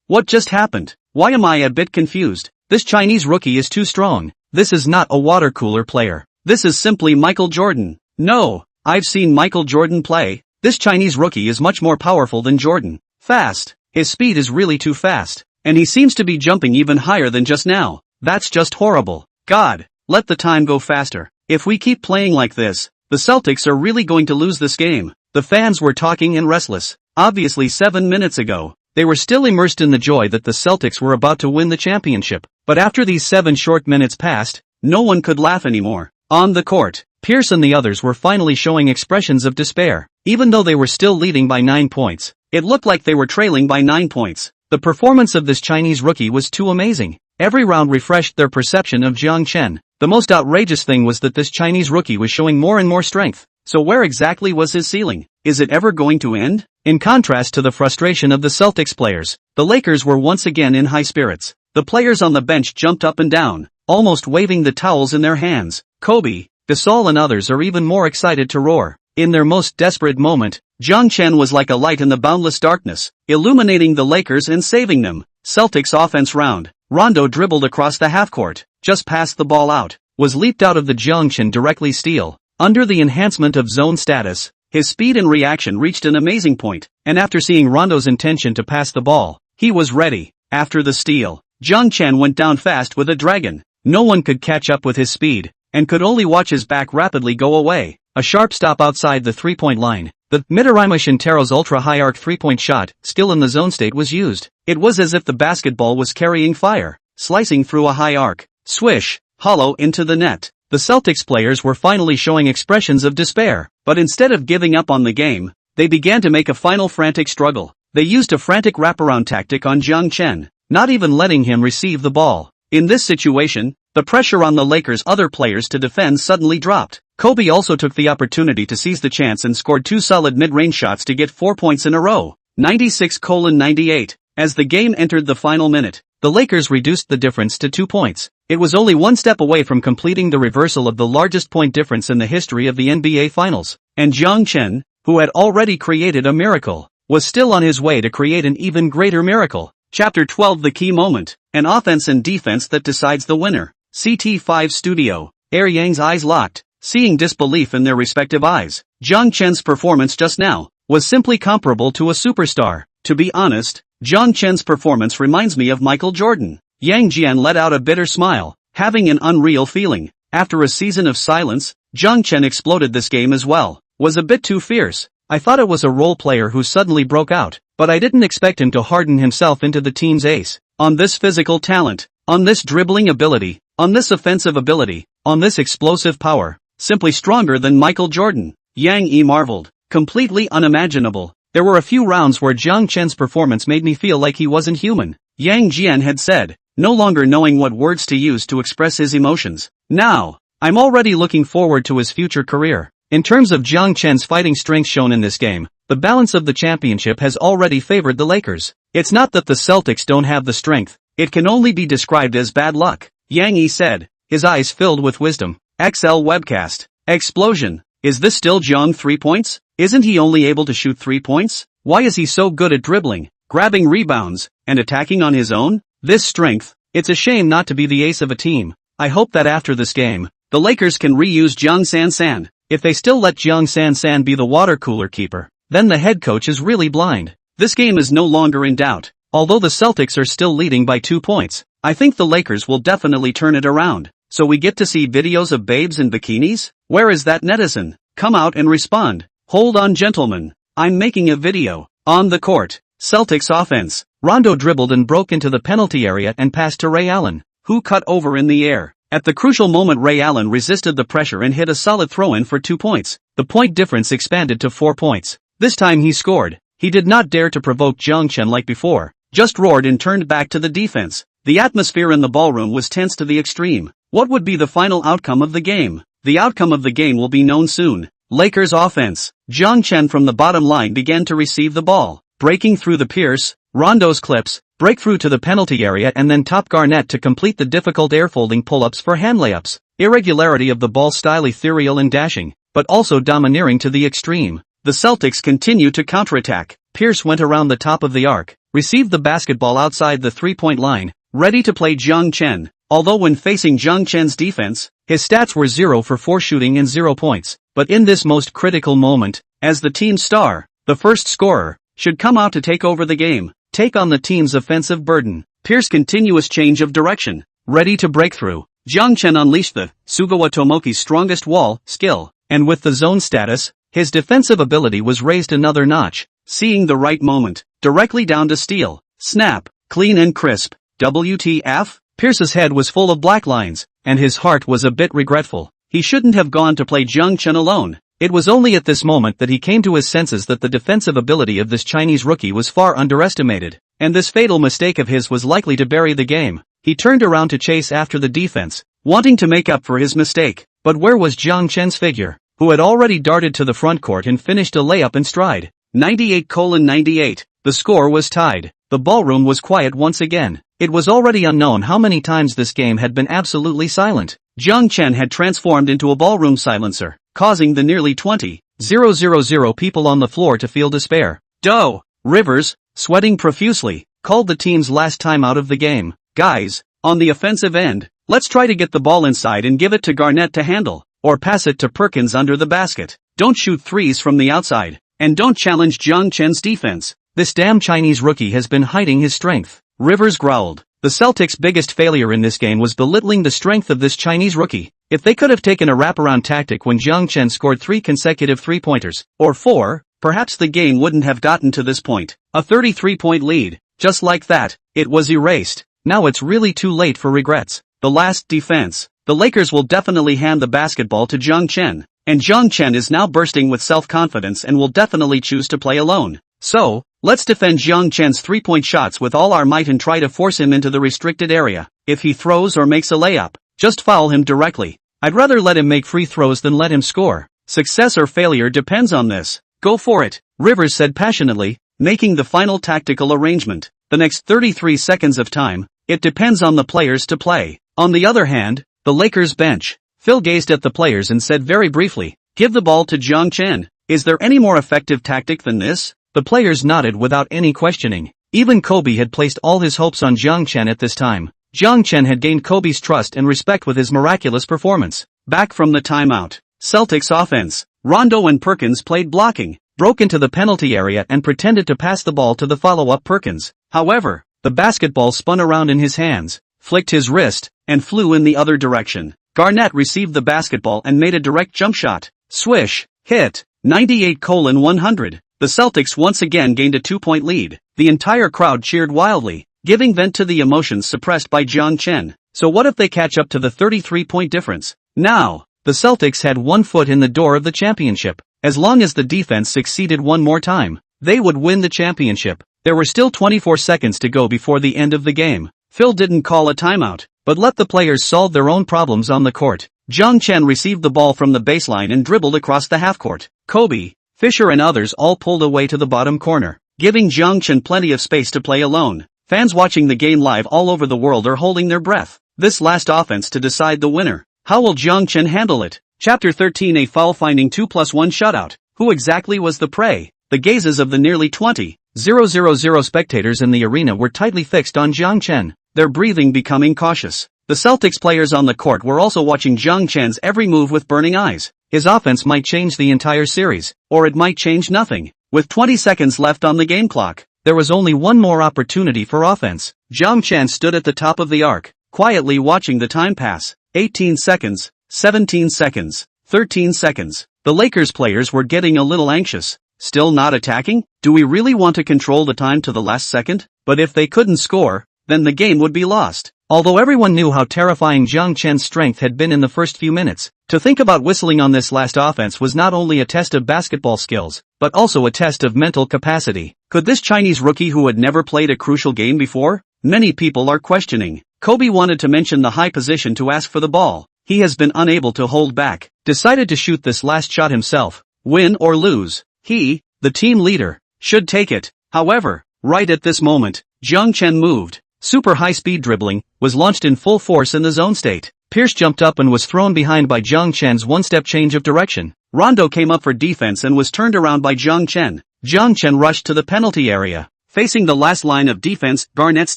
What just happened? Why am I a bit confused? This Chinese rookie is too strong. This is not a water cooler player. This is simply Michael Jordan. No, I've seen Michael Jordan play. This Chinese rookie is much more powerful than Jordan. Fast. His speed is really too fast. And he seems to be jumping even higher than just now. That's just horrible. God, let the time go faster. If we keep playing like this, the Celtics are really going to lose this game. The fans were talking and restless. Obviously 7 minutes ago, they were still immersed in the joy that the Celtics were about to win the championship. But after these 7 short minutes passed, no one could laugh anymore. On the court, Pierce and the others were finally showing expressions of despair. Even though they were still leading by 9 points, it looked like they were trailing by 9 points. The performance of this Chinese rookie was too amazing. Every round refreshed their perception of Jiang Chen. The most outrageous thing was that this Chinese rookie was showing more and more strength. So where exactly was his ceiling? Is it ever going to end? In contrast to the frustration of the Celtics players, the Lakers were once again in high spirits. The players on the bench jumped up and down, almost waving the towels in their hands. Kobe, Gasol and others are even more excited to roar. In their most desperate moment, Jiang Chen was like a light in the boundless darkness, illuminating the Lakers and saving them. Celtics offense round. Rondo dribbled across the half-court, just passed the ball out, was leaped out of the Jiang Chen directly steal. Under the enhancement of zone status, his speed and reaction reached an amazing point, and after seeing Rondo's intention to pass the ball, he was ready. After the steal, Jiang Chen went down fast with a dragon. No one could catch up with his speed, and could only watch his back rapidly go away. A sharp stop outside the three-point line. The Midorima Shintaro's ultra-high arc three-point shot, still in the zone state, was used. It was as if the basketball was carrying fire, slicing through a high arc. Swish, hollow into the net. The Celtics players were finally showing expressions of despair, but instead of giving up on the game, they began to make a final frantic struggle. They used a frantic wraparound tactic on Jiang Chen, not even letting him receive the ball. In this situation, the pressure on the Lakers' other players to defend suddenly dropped. Kobe also took the opportunity to seize the chance and scored 2 solid mid-range shots to get 4 points in a row. 96-98. As the game entered the final minute, the Lakers reduced the difference to 2 points. It was only one step away from completing the reversal of the largest point difference in the history of the NBA Finals. And Jiang Chen, who had already created a miracle, was still on his way to create an even greater miracle. Chapter 12: The Key Moment. An offense and defense that decides the winner. CT5 Studio. Air Yang's eyes locked, seeing disbelief in their respective eyes. Jiang Chen's performance just now was simply comparable to a superstar. To be honest, Jiang Chen's performance reminds me of Michael Jordan. Yang Jian let out a bitter smile, having an unreal feeling. After a season of silence, Jiang Chen exploded this game as well. Was a bit too fierce. I thought it was a role player who suddenly broke out, but I didn't expect him to harden himself into the team's ace. On this physical talent, on this dribbling ability, on this offensive ability, on this explosive power, simply stronger than Michael Jordan. Yang Yi marveled. Completely unimaginable. There were a few rounds where Jiang Chen's performance made me feel like he wasn't human. Yang Jian had said, no longer knowing what words to use to express his emotions. Now, I'm already looking forward to his future career. In terms of Jiang Chen's fighting strength shown in this game, the balance of the championship has already favored the Lakers. It's not that the Celtics don't have the strength, it can only be described as bad luck. Yang Yi said, his eyes filled with wisdom. XL webcast. Explosion. Is this still Jiang 3 points? Isn't he only able to shoot 3 points? Why is he so good at dribbling, grabbing rebounds, and attacking on his own? This strength, it's a shame not to be the ace of a team. I hope that after this game, the Lakers can reuse Jiang San. If they still let Jiang San be the water cooler keeper, then the head coach is really blind. This game is no longer in doubt. Although the Celtics are still leading by 2 points, I think the Lakers will definitely turn it around. So we get to see videos of babes in bikinis? Where is that netizen? Come out and respond. Hold on, gentlemen. I'm making a video. On the court, Celtics offense. Rondo dribbled and broke into the penalty area and passed to Ray Allen, who cut over in the air. At the crucial moment, Ray Allen resisted the pressure and hit a solid throw-in for 2 points. The point difference expanded to 4 points. This time he scored. He did not dare to provoke Jiang Chen like before, just roared and turned back to the defense. The atmosphere in the ballroom was tense to the extreme. What would be the final outcome of the game? The outcome of the game will be known soon. Lakers offense. Jiang Chen from the bottom line began to receive the ball, breaking through the Pierce, Rondo's clips, break through to the penalty area and then top Garnett to complete the difficult air folding pull-ups for hand layups. Irregularity of the ball style, ethereal and dashing. but also domineering to the extreme. The Celtics continue to counterattack. Pierce went around the top of the arc, received the basketball outside the three-point line, ready to play Jiang Chen. Although when facing Jiang Chen's defense, his stats were 0 for 4 shooting and 0 points. But in this most critical moment, as the team star, the first scorer, should come out to take over the game, take on the team's offensive burden. Pierce's continuous change of direction, ready to break through. Jiang Chen unleashed the Sugawa Tomoki's strongest wall skill, and with the zone status, his defensive ability was raised another notch, seeing the right moment, directly down to steal. Snap, clean and crisp. WTF? Pierce's head was full of black lines, and his heart was a bit regretful. He shouldn't have gone to play Jiang Chen alone. It was only at this moment that he came to his senses that the defensive ability of this Chinese rookie was far underestimated, and this fatal mistake of his was likely to bury the game. He turned around to chase after the defense, wanting to make up for his mistake. But where was Jiang Chen's figure, who had already darted to the front court and finished a layup in stride? 98-98. The score was tied. The ballroom was quiet once again. It was already unknown how many times this game had been absolutely silent. Jiang Chen had transformed into a ballroom silencer, causing the nearly 20,000 people on the floor to feel despair. Doe Rivers, sweating profusely, called the team's last time out of the game. Guys, on the offensive end, let's try to get the ball inside and give it to Garnett to handle, or pass it to Perkins under the basket. Don't shoot threes from the outside, and don't challenge Jiang Chen's defense. This damn Chinese rookie has been hiding his strength. Rivers growled. The Celtics' biggest failure in this game was belittling the strength of this Chinese rookie. If they could have taken a wraparound tactic when Jiang Chen scored 3 consecutive three-pointers, or 4, perhaps the game wouldn't have gotten to this point. A 33-point lead. Just like that, it was erased. Now it's really too late for regrets. The last defense. The Lakers will definitely hand the basketball to Jiang Chen, and Jiang Chen is now bursting with self-confidence and will definitely choose to play alone. So, let's defend Jiang Chen's three-point shots with all our might and try to force him into the restricted area. If he throws or makes a layup, just foul him directly. I'd rather let him make free throws than let him score. Success or failure depends on this. Go for it, Rivers said passionately, making the final tactical arrangement. The next 33 seconds of time, it depends on the players to play. On the other hand, the Lakers bench. Phil gazed at the players and said very briefly, give the ball to Jiang Chen. Is there any more effective tactic than this? The players nodded without any questioning. Even Kobe had placed all his hopes on Jiang Chen at this time. Jiang Chen had gained Kobe's trust and respect with his miraculous performance. Back from the timeout. Celtics offense. Rondo and Perkins played blocking, broke into the penalty area and pretended to pass the ball to the follow-up Perkins. However, the basketball spun around in his hands, flicked his wrist, and flew in the other direction. Garnett received the basketball and made a direct jump shot. Swish, hit, 98-100. The Celtics once again gained a 2-point lead. The entire crowd cheered wildly, giving vent to the emotions suppressed by Jiang Chen. So what if they catch up to the 33-point difference? Now, the Celtics had one foot in the door of the championship. As long as the defense succeeded one more time, they would win the championship. There were still 24 seconds to go before the end of the game. Phil didn't call a timeout, but let the players solve their own problems on the court. Jiang Chen received the ball from the baseline and dribbled across the half-court. Kobe, Fisher and others all pulled away to the bottom corner, giving Jiang Chen plenty of space to play alone. Fans watching the game live all over the world are holding their breath. This last offense to decide the winner. How will Jiang Chen handle it? Chapter 13, a foul-finding 2+1 shutout. Who exactly was the prey? The gazes of the nearly 20,000 spectators in the arena were tightly fixed on Jiang Chen, their breathing becoming cautious. The Celtics players on the court were also watching Jiang Chen's every move with burning eyes. His offense might change the entire series, or it might change nothing. With 20 seconds left on the game clock, there was only one more opportunity for offense. Jiang Chen stood at the top of the arc, quietly watching the time pass. 18 seconds, 17 seconds, 13 seconds. The Lakers players were getting a little anxious. Still not attacking? Do we really want to control the time to the last second? But if they couldn't score, then the game would be lost. Although everyone knew how terrifying Jiang Chen's strength had been in the first few minutes, to think about whistling on this last offense was not only a test of basketball skills, but also a test of mental capacity. Could this Chinese rookie who had never played a crucial game before? Many people are questioning. Kobe wanted to mention the high position to ask for the ball. He has been unable to hold back, decided to shoot this last shot himself. Win or lose, he, the team leader, should take it. However, right at this moment, Jiang Chen moved. Super high-speed dribbling was launched in full force in the zone state. Pierce jumped up and was thrown behind by Jiang Chen's one-step change of direction. Rondo came up for defense and was turned around by Jiang Chen. Jiang Chen rushed to the penalty area, facing the last line of defense, Garnett's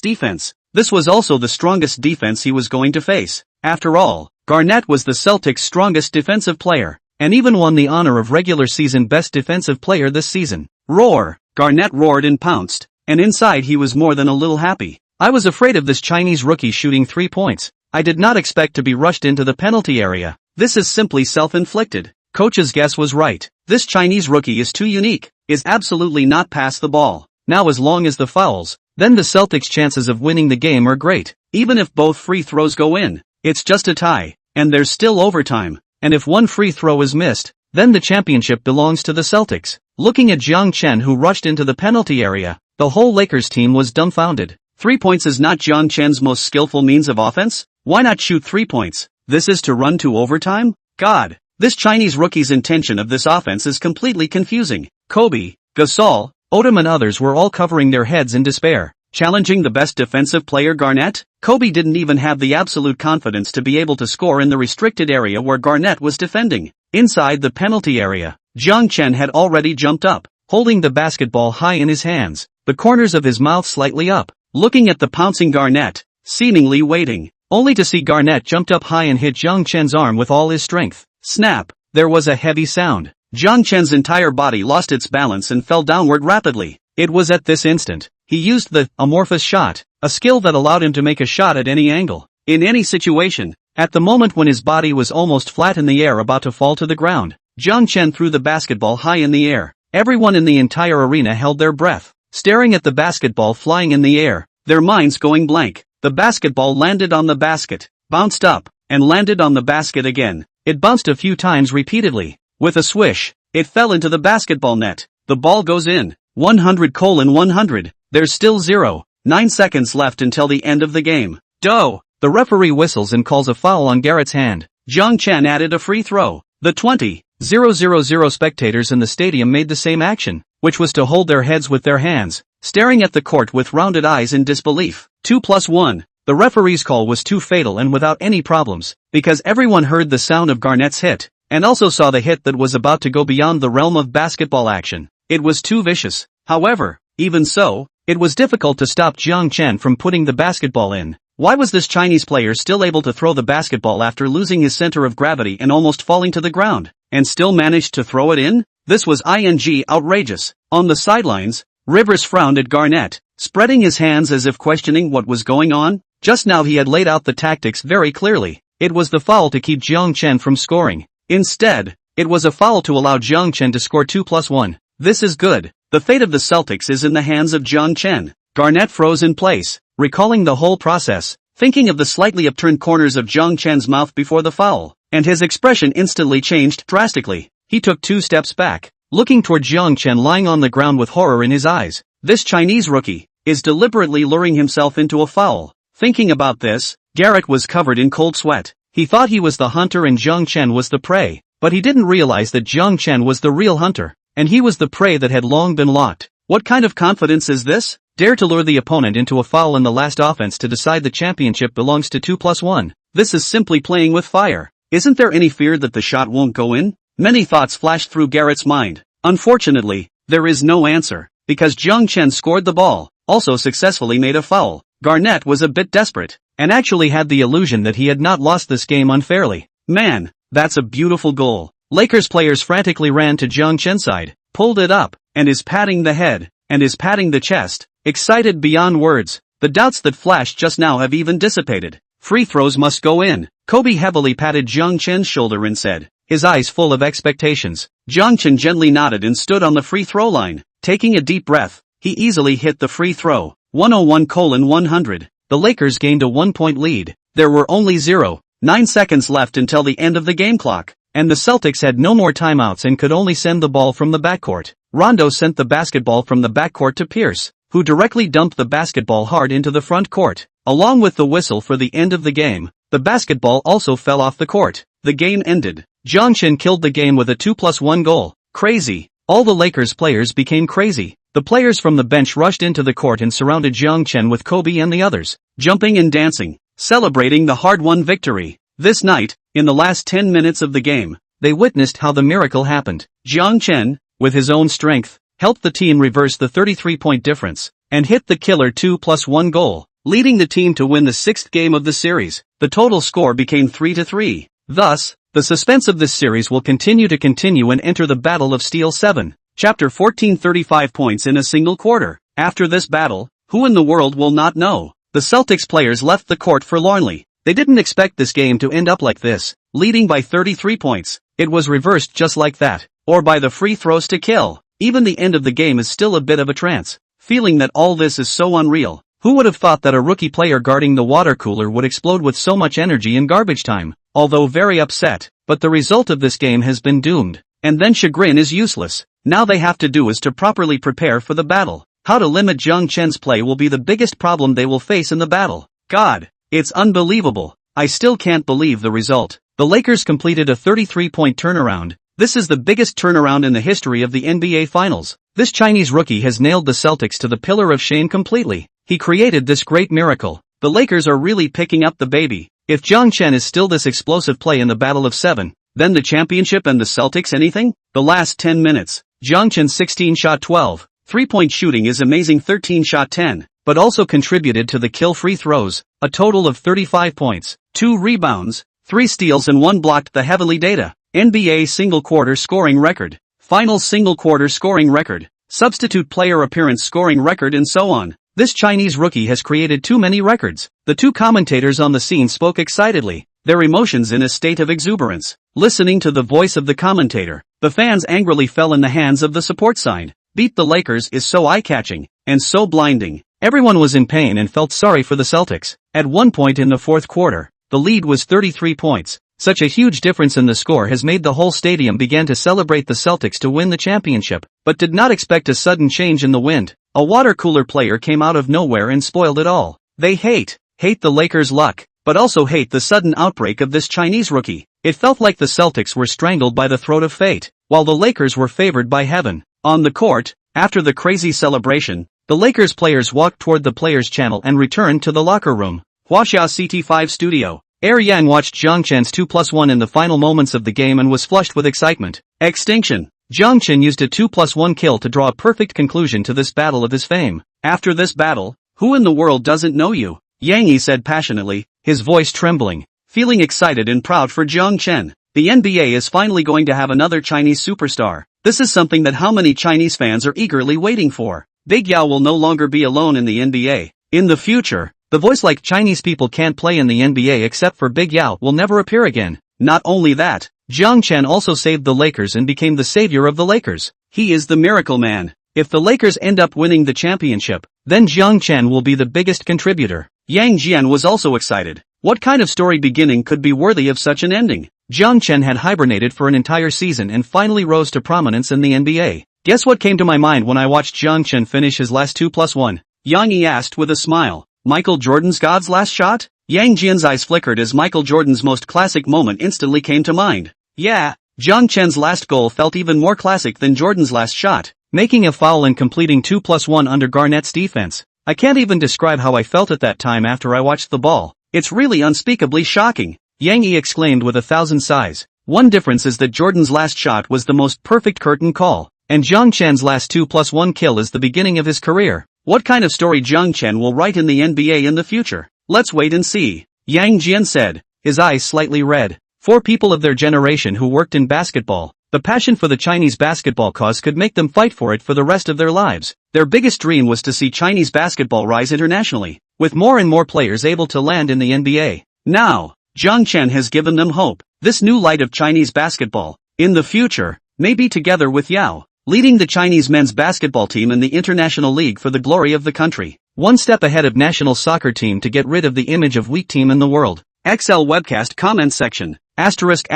defense. This was also the strongest defense he was going to face. After all, Garnett was the Celtics' strongest defensive player, and even won the honor of regular season best defensive player this season. Roar! Garnett roared and pounced, and inside he was more than a little happy. I was afraid of this Chinese rookie shooting 3 points. I did not expect to be rushed into the penalty area. This is simply self-inflicted. Coach's guess was right. This Chinese rookie is too unique, is absolutely not pass the ball. Now as long as the fouls, then the Celtics' chances of winning the game are great. Even if both free throws go in, it's just a tie, and there's still overtime. And if one free throw is missed, then the championship belongs to the Celtics. Looking at Jiang Chen who rushed into the penalty area, the whole Lakers team was dumbfounded. 3 points is not Jiang Chen's most skillful means of offense? Why not shoot 3 points? This is to run to overtime? God, this Chinese rookie's intention of this offense is completely confusing. Kobe, Gasol, Odom and others were all covering their heads in despair. Challenging the best defensive player Garnett? Kobe didn't even have the absolute confidence to be able to score in the restricted area where Garnett was defending. Inside the penalty area, Jiang Chen had already jumped up, holding the basketball high in his hands, the corners of his mouth slightly up, looking at the pouncing Garnett, seemingly waiting, only to see Garnett jumped up high and hit Jiang Chen's arm with all his strength. Snap! There was a heavy sound. Jiang Chen's entire body lost its balance and fell downward rapidly. It was at this instant he used the amorphous shot, a skill that allowed him to make a shot at any angle, in any situation. At the moment when his body was almost flat in the air about to fall to the ground, Jiang Chen threw the basketball high in the air. Everyone in the entire arena held their breath, staring at the basketball flying in the air, their minds going blank. The basketball landed on the basket, bounced up, and landed on the basket again. It bounced a few times repeatedly. With a swish, it fell into the basketball net. The ball goes in. 100:100. There's still 0.9 seconds left until the end of the game. The referee whistles and calls a foul on Garrett's hand. Jiang Chen added a free throw. The 20,000 spectators in the stadium made the same action, which was to hold their heads with their hands, staring at the court with rounded eyes in disbelief. 2+1. The referee's call was too fatal and without any problems, because everyone heard the sound of Garnett's hit, and also saw the hit that was about to go beyond the realm of basketball action. It was too vicious. However, even so, it was difficult to stop Jiang Chen from putting the basketball in. Why was this Chinese player still able to throw the basketball after losing his center of gravity and almost falling to the ground, and still managed to throw it in? This was outrageous. On the sidelines, Rivers frowned at Garnett, spreading his hands as if questioning what was going on. Just now he had laid out the tactics very clearly. It was the foul to keep Jiang Chen from scoring. Instead, it was a foul to allow Jiang Chen to score 2+1. This is good. The fate of the Celtics is in the hands of Jiang Chen. Garnett froze in place, recalling the whole process, thinking of the slightly upturned corners of Jiang Chen's mouth before the foul, and his expression instantly changed drastically. He took 2 steps back, looking toward Jiang Chen lying on the ground with horror in his eyes. This Chinese rookie is deliberately luring himself into a foul. Thinking about this, Garrett was covered in cold sweat. He thought he was the hunter and Jiang Chen was the prey, but he didn't realize that Jiang Chen was the real hunter, and he was the prey that had long been locked. What kind of confidence is this? Dare to lure the opponent into a foul in the last offense to decide the championship belongs to 2+1. This is simply playing with fire. Isn't there any fear that the shot won't go in? Many thoughts flashed through Garrett's mind. Unfortunately, there is no answer, because Jiang Chen scored the ball, also successfully made a foul. Garnett was a bit desperate, and actually had the illusion that he had not lost this game unfairly. Man, that's a beautiful goal. Lakers players frantically ran to Jiang Chen's side, pulled it up, and is patting the head, and is patting the chest, excited beyond words. The doubts that flashed just now have even dissipated. Free throws must go in. Kobe heavily patted Jiang Chen's shoulder and said, his eyes full of expectations. Jiang Chen gently nodded and stood on the free throw line. Taking a deep breath, he easily hit the free throw. 101:100. The Lakers gained a 1-point lead. There were only 0.9 seconds left until the end of the game clock, and the Celtics had no more timeouts and could only send the ball from the backcourt. Rondo sent the basketball from the backcourt to Pierce, who directly dumped the basketball hard into the front court. Along with the whistle for the end of the game, the basketball also fell off the court. The game ended. Jiang Chen killed the game with a 2+1 goal. Crazy. All the Lakers players became crazy. The players from the bench rushed into the court and surrounded Jiang Chen with Kobe and the others, jumping and dancing, celebrating the hard-won victory. This night, in the last 10 minutes of the game, they witnessed how the miracle happened. Jiang Chen, with his own strength, helped the team reverse the 33-point difference, and hit the killer 2+1 goal, leading the team to win the 6th game of the series. The total score became 3-3. Thus, the suspense of this series will continue and enter the Battle of Steel 7. Chapter 14 35 points in a single quarter. After this battle, who in the world will not know? The Celtics players left the court forlornly. They didn't expect this game to end up like this, leading by 33 points. It was reversed just like that, or by the free throws to kill. Even the end of the game is still a bit of a trance, feeling that all this is so unreal. Who would have thought that a rookie player guarding the water cooler would explode with so much energy in garbage time? Although very upset, but the result of this game has been doomed. And then chagrin is useless. Now they have to do is to properly prepare for the battle. How to limit Jiang Chen's play will be the biggest problem they will face in the battle. God, it's unbelievable. I still can't believe the result. The Lakers completed a 33-point turnaround. This is the biggest turnaround in the history of the NBA Finals. This Chinese rookie has nailed the Celtics to the pillar of shame completely. He created this great miracle. The Lakers are really picking up the baby. If Jiang Chen is still this explosive play in the Battle of 7, then the championship and the Celtics anything? The last 10 minutes. Jiang Chen 16 shot 12. 3-point shooting is amazing 13 shot 10, but also contributed to the kill free throws, a total of 35 points, 2 rebounds, 3 steals and 1 blocked. The heavenly data. NBA single quarter scoring record, finals single quarter scoring record, substitute player appearance scoring record and so on. This Chinese rookie has created too many records. The two commentators on the scene spoke excitedly, their emotions in a state of exuberance. Listening to the voice of the commentator, the fans angrily fell in the hands of the support side. Beat the Lakers is so eye-catching, and so blinding. Everyone was in pain and felt sorry for the Celtics. At one point in the fourth quarter, the lead was 33 points. Such a huge difference in the score has made the whole stadium begin to celebrate the Celtics to win the championship, but did not expect a sudden change in the wind. A water cooler player came out of nowhere and spoiled it all. They hate the Lakers' luck, but also hate the sudden outbreak of this Chinese rookie. It felt like the Celtics were strangled by the throat of fate, while the Lakers were favored by heaven. On the court, after the crazy celebration, the Lakers players walked toward the players' channel and returned to the locker room. Huaxia CT5 Studio. Air Yang watched Jiang Chen's 2+1 in the final moments of the game and was flushed with excitement. Extinction. Jiang Chen used a 2+1 kill to draw a perfect conclusion to this battle of his fame. After this battle, who in the world doesn't know you? Yang Yi said passionately, his voice trembling, feeling excited and proud for Jiang Chen. The NBA is finally going to have another Chinese superstar. This is something that how many Chinese fans are eagerly waiting for. Big Yao will no longer be alone in the NBA. In the future, the voice like Chinese people can't play in the NBA except for Big Yao will never appear again. Not only that, Jiang Chen also saved the Lakers and became the savior of the Lakers. He is the miracle man. If the Lakers end up winning the championship, then Jiang Chen will be the biggest contributor. Yang Jian was also excited. What kind of story beginning could be worthy of such an ending? Jiang Chen had hibernated for an entire season and finally rose to prominence in the NBA. Guess what came to my mind when I watched Jiang Chen finish his last 2+1? Yang Yi asked with a smile. Michael Jordan's God's last shot? Yang Jian's eyes flickered as Michael Jordan's most classic moment instantly came to mind. Yeah, Jiang Chen's last goal felt even more classic than Jordan's last shot, making a foul and completing 2+1 under Garnett's defense. I can't even describe how I felt at that time after I watched the ball. It's really unspeakably shocking, Yang Yi exclaimed with 1,000 sighs. One difference is that Jordan's last shot was the most perfect curtain call, and Jiang Chen's last 2+1 kill is the beginning of his career. What kind of story Jiang Chen will write in the NBA in the future? Let's wait and see, Yang Jian said, his eyes slightly red. For people of their generation who worked in basketball, the passion for the Chinese basketball cause could make them fight for it for the rest of their lives. Their biggest dream was to see Chinese basketball rise internationally, with more and more players able to land in the NBA. Now, Jiang Chen has given them hope. This new light of Chinese basketball, in the future, may be together with Yao, leading the Chinese men's basketball team in the international league for the glory of the country. One step ahead of national soccer team to get rid of the image of weak team in the world. XL webcast comment section. Asterisk.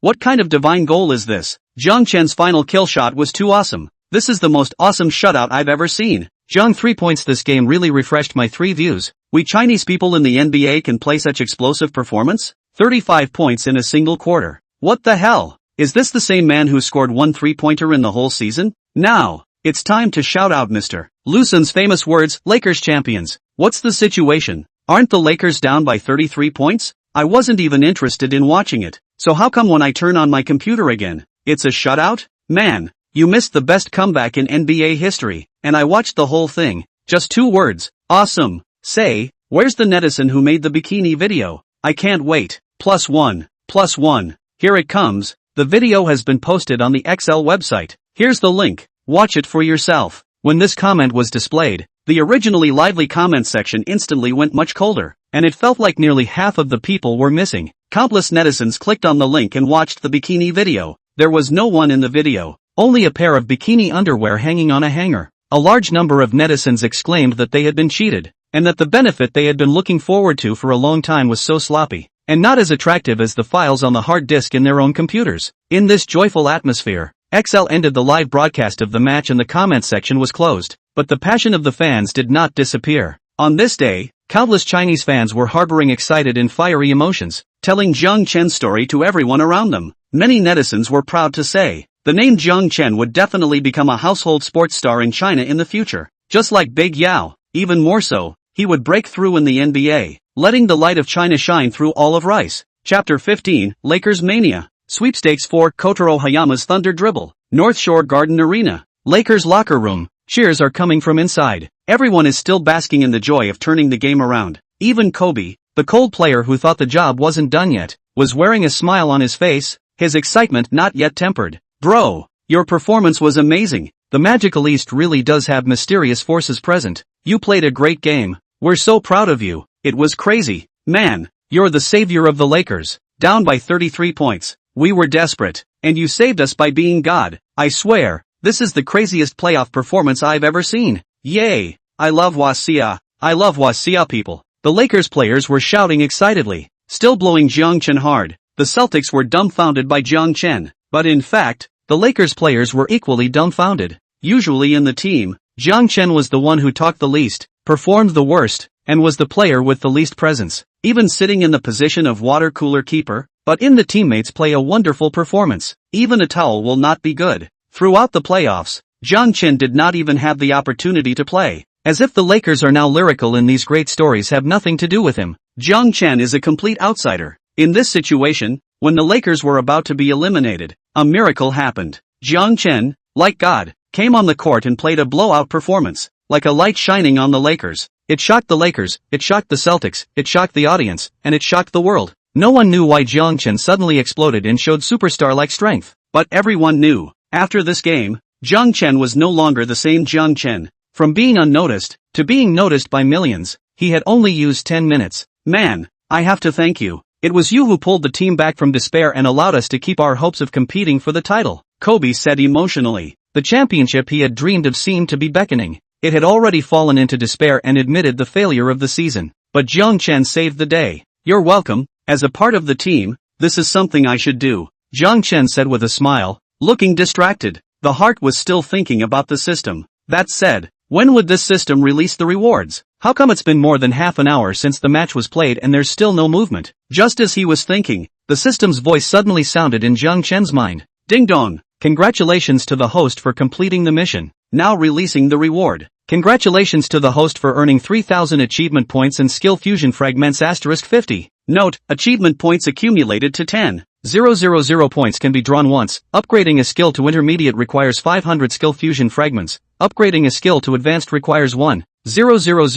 What kind of divine goal is this? Jiang Chen's final kill shot was too awesome. This is the most awesome shutout I've ever seen. Jiang 3 points. This game really refreshed my 3 views. We Chinese people in the NBA can play such explosive performance? 35 points in a single quarter. What the hell? Is this the same man who scored 1 3-pointer in the whole season? Now, it's time to shout out Mr. Lucen's famous words, Lakers champions. What's the situation? Aren't the Lakers down by 33 points? I wasn't even interested in watching it, so how come when I turn on my computer again, it's a shutout? Man, you missed the best comeback in NBA history, and I watched the whole thing. Just 2 words, awesome. Say, where's the netizen who made the bikini video? I can't wait. +1. Here it comes. The video has been posted on the XL website. Here's the link. Watch it for yourself. When this comment was displayed, the originally lively comment section instantly went much colder, and it felt like nearly half of the people were missing. Countless netizens clicked on the link and watched the bikini video. There was no one in the video, only a pair of bikini underwear hanging on a hanger. A large number of netizens exclaimed that they had been cheated, and that the benefit they had been looking forward to for a long time was so sloppy, and not as attractive as the files on the hard disk in their own computers. In this joyful atmosphere, XL ended the live broadcast of the match and the comment section was closed, but the passion of the fans did not disappear. On this day, countless Chinese fans were harboring excited and fiery emotions, telling Jiang Chen's story to everyone around them. Many netizens were proud to say, the name Jiang Chen would definitely become a household sports star in China in the future. Just like Big Yao, even more so, he would break through in the NBA, letting the light of China shine through all of Rice. Chapter 15, Lakers Mania. Sweepstakes 4, Kotaro Hayama's Thunder Dribble. North Shore Garden Arena. Lakers locker room. Cheers are coming from inside. Everyone is still basking in the joy of turning the game around. Even Kobe, the cold player who thought the job wasn't done yet, was wearing a smile on his face, his excitement not yet tempered. Bro, your performance was amazing. The Magical East really does have mysterious forces present. You played a great game. We're so proud of you. It was crazy. Man, you're the savior of the Lakers. Down by 33 points. We were desperate, and you saved us by being God. I swear, this is the craziest playoff performance I've ever seen. Yay! I love Wasia. I love Wasia people. The Lakers players were shouting excitedly, still blowing Jiang Chen hard. The Celtics were dumbfounded by Jiang Chen, but in fact, the Lakers players were equally dumbfounded. Usually in the team, Jiang Chen was the one who talked the least, performed the worst, and was the player with the least presence, even sitting in the position of water cooler keeper. But in the teammates play a wonderful performance. Even a towel will not be good. Throughout the playoffs, Jiang Chen did not even have the opportunity to play. As if the Lakers are now lyrical and these great stories have nothing to do with him. Jiang Chen is a complete outsider. In this situation, when the Lakers were about to be eliminated, a miracle happened. Jiang Chen, like God, came on the court and played a blowout performance, like a light shining on the Lakers. It shocked the Lakers, it shocked the Celtics, it shocked the audience, and it shocked the world. No one knew why Jiang Chen suddenly exploded and showed superstar-like strength. But everyone knew. After this game, Jiang Chen was no longer the same Jiang Chen. From being unnoticed, to being noticed by millions, he had only used 10 minutes. Man, I have to thank you. It was you who pulled the team back from despair and allowed us to keep our hopes of competing for the title, Kobe said emotionally. The championship he had dreamed of seemed to be beckoning. It had already fallen into despair and admitted the failure of the season. But Jiang Chen saved the day. You're welcome. As a part of the team, this is something I should do, Jiang Chen said with a smile, looking distracted. The heart was still thinking about the system. That said, when would this system release the rewards? How come it's been more than half an hour since the match was played and there's still no movement? Just as he was thinking, the system's voice suddenly sounded in Jiang Chen's mind. Ding dong! Congratulations to the host for completing the mission. Now releasing the reward. Congratulations to the host for earning 3,000 achievement points and skill fusion fragments *50. Note, achievement points accumulated to 10,000 points can be drawn once. Upgrading a skill to intermediate requires 500 skill fusion fragments. Upgrading a skill to advanced requires 1,000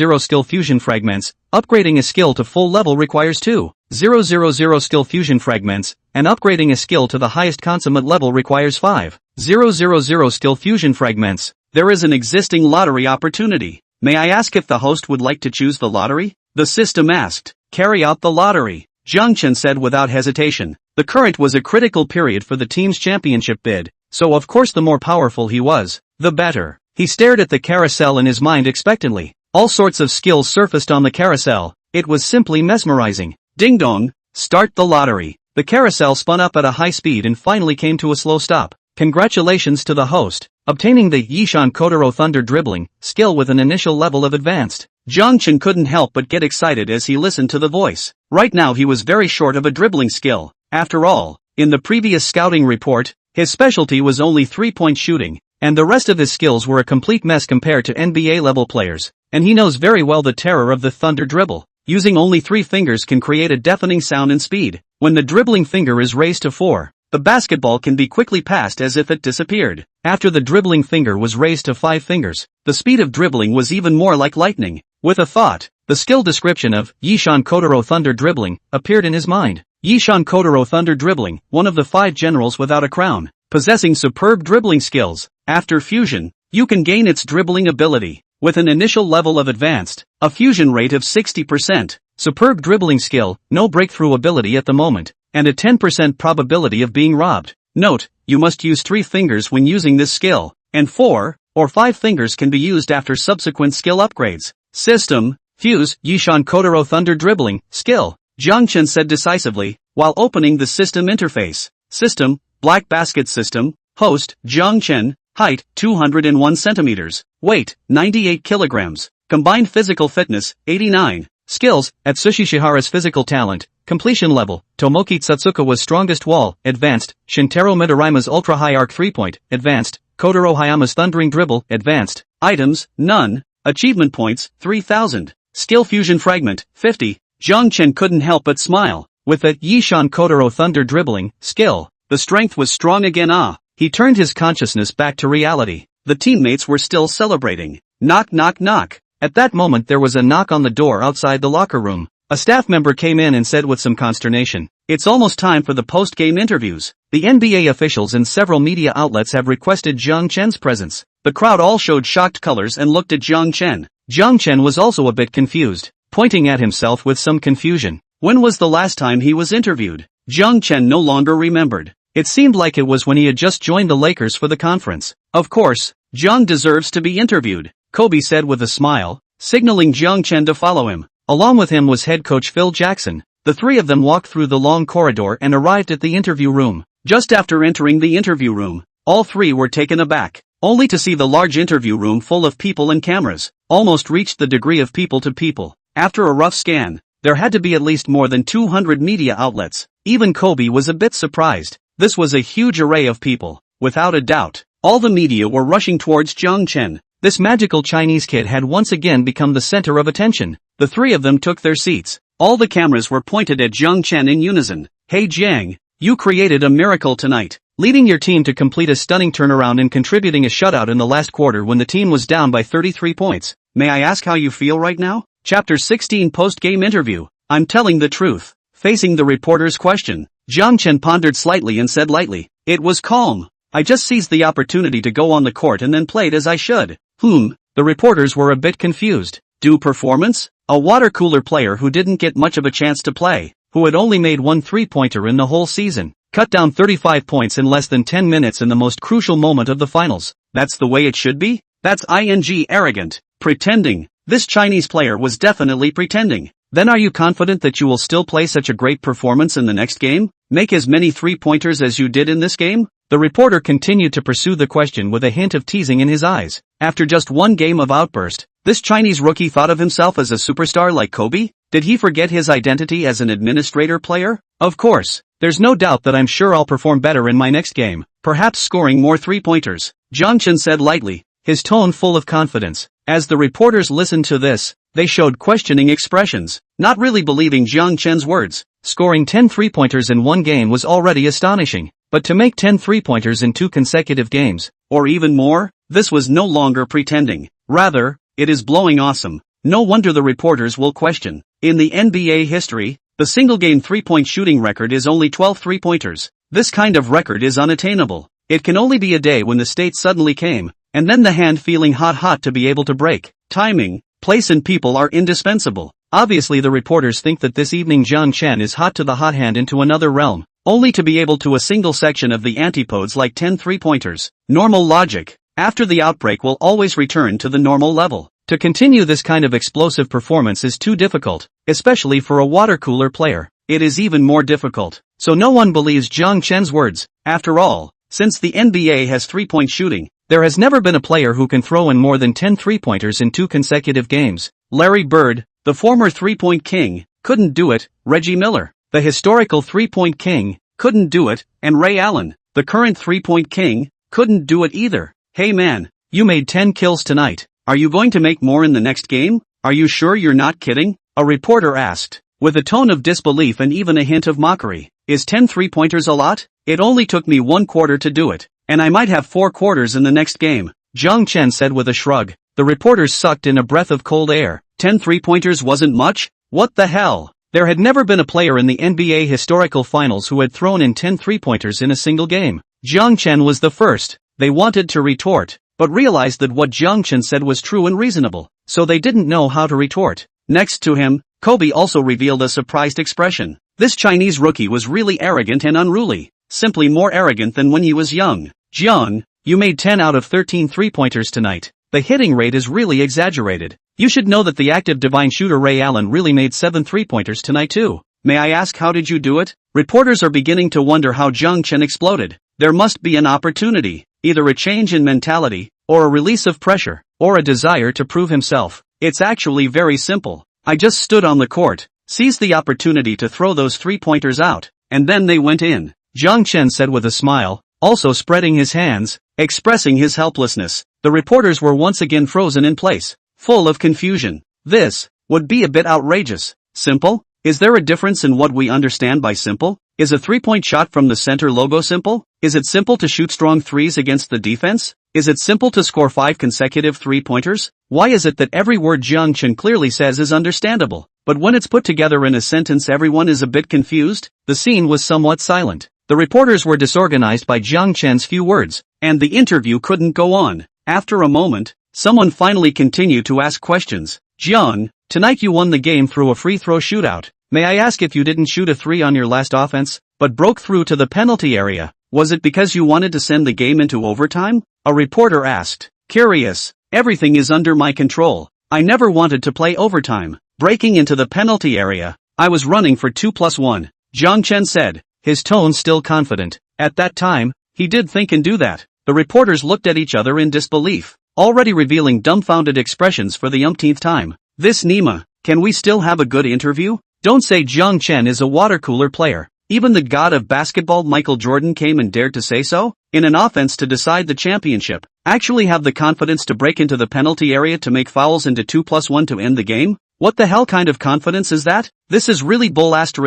skill fusion fragments. Upgrading a skill to full level requires 2,000 skill fusion fragments. And upgrading a skill to the highest consummate level requires 5,000 skill fusion fragments. There is an existing lottery opportunity. May I ask if the host would like to choose the lottery? The system asked. Carry out the lottery, Jiang Chen said without hesitation. The current was a critical period for the team's championship bid, so of course the more powerful he was, the better. He stared at the carousel in his mind expectantly. All sorts of skills surfaced on the carousel. It was simply mesmerizing. Ding dong, start the lottery. The carousel spun up at a high speed and finally came to a slow stop. Congratulations to the host, obtaining the Yishan Kotaro Thunder Dribbling skill with an initial level of advanced. Jiang Chen couldn't help but get excited as he listened to the voice. Right now he was very short of a dribbling skill. After all, in the previous scouting report, his specialty was only 3-point shooting, and the rest of his skills were a complete mess compared to NBA-level players, and he knows very well the terror of the Thunder Dribble. using only 3 fingers can create a deafening sound and speed. When the dribbling finger is raised to 4, the basketball can be quickly passed as if it disappeared. After the dribbling finger was raised to 5 fingers, the speed of dribbling was even more like lightning. With a thought, the skill description of Yishan Kotaro Thunder Dribbling appeared in his mind. Yishan Kotaro Thunder Dribbling, one of the 5 generals without a crown, possessing superb dribbling skills. After fusion, you can gain its dribbling ability, with an initial level of advanced, a fusion rate of 60%, superb dribbling skill, no breakthrough ability at the moment, and a 10% probability of being robbed. Note, you must use 3 fingers when using this skill, and 4 or 5 fingers can be used after subsequent skill upgrades. System, Fuse, Yishan Kotaro Thunder Dribbling, Skill, Jiang Chen said decisively, while opening the system interface. System, Black Basket System, Host, Jiang Chen, Height, 201 centimeters, Weight, 98 kilograms, Combined Physical Fitness, 89, Skills, Atsushi Shihara's Physical Talent, Completion Level, Tomoki Tsutsukawa's Strongest Wall, Advanced, Shintaro Midorima's Ultra High Arc 3-point, Advanced, Kotaro Hayama's Thundering Dribble, Advanced, Items, None, Achievement Points, 3000, Skill Fusion Fragment, 50, Jiang Chen couldn't help but smile. With the Yishan Kotaro Thunder Dribbling skill, the strength was strong again. He turned his consciousness back to reality. The teammates were still celebrating. Knock knock knock. At that moment there was a knock on the door outside the locker room. A staff member came in and said with some consternation, "It's almost time for the post-game interviews." The NBA officials and several media outlets have requested Jiang Chen's presence. The crowd all showed shocked colors and looked at Jiang Chen. Jiang Chen was also a bit confused, pointing at himself with some confusion. When was the last time he was interviewed? Jiang Chen no longer remembered. It seemed like it was when he had just joined the Lakers for the conference. Of course, Jiang deserves to be interviewed, Kobe said with a smile, signaling Jiang Chen to follow him. Along with him was head coach Phil Jackson. The 3 of them walked through the long corridor and arrived at the interview room. Just after entering the interview room, all 3 were taken aback, only to see the large interview room full of people and cameras, almost reached the degree of people to people. After a rough scan, there had to be at least more than 200 media outlets. Even Kobe was a bit surprised. This was a huge array of people. Without a doubt, all the media were rushing towards Jiang Chen. This magical Chinese kid had once again become the center of attention. The 3 of them took their seats. All the cameras were pointed at Jiang Chen in unison. "Hey Jiang, you created a miracle tonight, leading your team to complete a stunning turnaround and contributing a shutout in the last quarter when the team was down by 33 points. May I ask how you feel right now?" Chapter 16 Post-Game Interview. "I'm telling the truth." Facing the reporter's question, Jiang Chen pondered slightly and said lightly, "It was calm. I just seized the opportunity to go on the court and then played as I should." The reporters were a bit confused. Do performance? A water cooler player who didn't get much of a chance to play, who had only made 1 3-pointer in the whole season, cut down 35 points in less than 10 minutes in the most crucial moment of the finals. That's the way it should be? That's arrogant. Pretending. This Chinese player was definitely pretending. Then are you confident that you will still play such a great performance in the next game? Make as many 3-pointers as you did in this game? The reporter continued to pursue the question with a hint of teasing in his eyes. After just 1 game of outburst, this Chinese rookie thought of himself as a superstar like Kobe? Did he forget his identity as an administrator player? Of course. There's no doubt that I'm sure I'll perform better in my next game, perhaps scoring more 3-pointers, Jiang Chen said lightly, his tone full of confidence. As the reporters listened to this, they showed questioning expressions, not really believing Jiang Chen's words. Scoring 10 3-pointers in 1 game was already astonishing, but to make 10 3-pointers in 2 consecutive games, or even more, this was no longer pretending. Rather, it is blowing awesome. No wonder the reporters will question. In the NBA history, the single-game 3-point shooting record is only 12 3-pointers. This kind of record is unattainable. It can only be a day when the state suddenly came, and then the hand feeling hot to be able to break. Timing, place and people are indispensable. Obviously the reporters think that this evening Jiang Chen is hot to the hot hand into another realm, only to be able to a single section of the antipodes like 10 3-pointers. Normal logic, after the outbreak will always return to the normal level. To continue this kind of explosive performance is too difficult, especially for a water cooler player. It is even more difficult. So no one believes Jiang Chen's words. After all, since the NBA has 3-point shooting, there has never been a player who can throw in more than 10 3-pointers in 2 consecutive games. Larry Bird, the former 3-point king, couldn't do it. Reggie Miller, the historical 3-point king, couldn't do it, and Ray Allen, the current 3-point king, couldn't do it either. Hey man, you made 10 kills tonight. Are you going to make more in the next game? Are you sure you're not kidding? A reporter asked, with a tone of disbelief and even a hint of mockery. Is 10 3-pointers a lot? It only took me 1 quarter to do it. And I might have 4 quarters in the next game, Jiang Chen said with a shrug. The reporters sucked in a breath of cold air. 10 3-pointers wasn't much? What the hell? There had never been a player in the NBA historical finals who had thrown in 10 3-pointers in a single game. Jiang Chen was the first. They wanted to retort, but realized that what Jiang Chen said was true and reasonable, so they didn't know how to retort. Next to him, Kobe also revealed a surprised expression. This Chinese rookie was really arrogant and unruly, simply more arrogant than when he was young. Jiang, you made 10 out of 13 3-pointers tonight. The hitting rate is really exaggerated. You should know that the active divine shooter Ray Allen really made 7 3-pointers tonight too. May I ask, how did you do it? Reporters are beginning to wonder how Jiang Chen exploded. There must be an opportunity, either a change in mentality, or a release of pressure, or a desire to prove himself. It's actually very simple. I just stood on the court, seized the opportunity to throw those 3-pointers out, and then they went in, Jiang Chen said with a smile, also spreading his hands, expressing his helplessness. The reporters were once again frozen in place, full of confusion. This would be a bit outrageous. Simple? Is there a difference in what we understand by simple? Is a 3-point shot from the center logo simple? Is it simple to shoot strong threes against the defense? Is it simple to score 5 consecutive 3-pointers? Why is it that every word Jiang Chen clearly says is understandable, but when it's put together in a sentence everyone is a bit confused? The scene was somewhat silent. The reporters were disorganized by Jiang Chen's few words, and the interview couldn't go on. After a moment, someone finally continued to ask questions. Jiang, tonight you won the game through a free throw shootout. May I ask if you didn't shoot a 3 on your last offense, but broke through to the penalty area? Was it because you wanted to send the game into overtime? A reporter asked. Curious. Everything is under my control. I never wanted to play overtime. Breaking into the penalty area. I was running for 2+1. Jiang Chen said, his tone still confident. At that time, he did think and do that. The reporters looked at each other in disbelief, already revealing dumbfounded expressions for the umpteenth time. This Nima, can we still have a good interview? Don't say Jiang Chen is a water cooler player. Even the god of basketball Michael Jordan came and dared to say so? In an offense to decide the championship, actually have the confidence to break into the penalty area to make fouls into 2+1 to end the game? What the hell kind of confidence is that? This is really bull ********.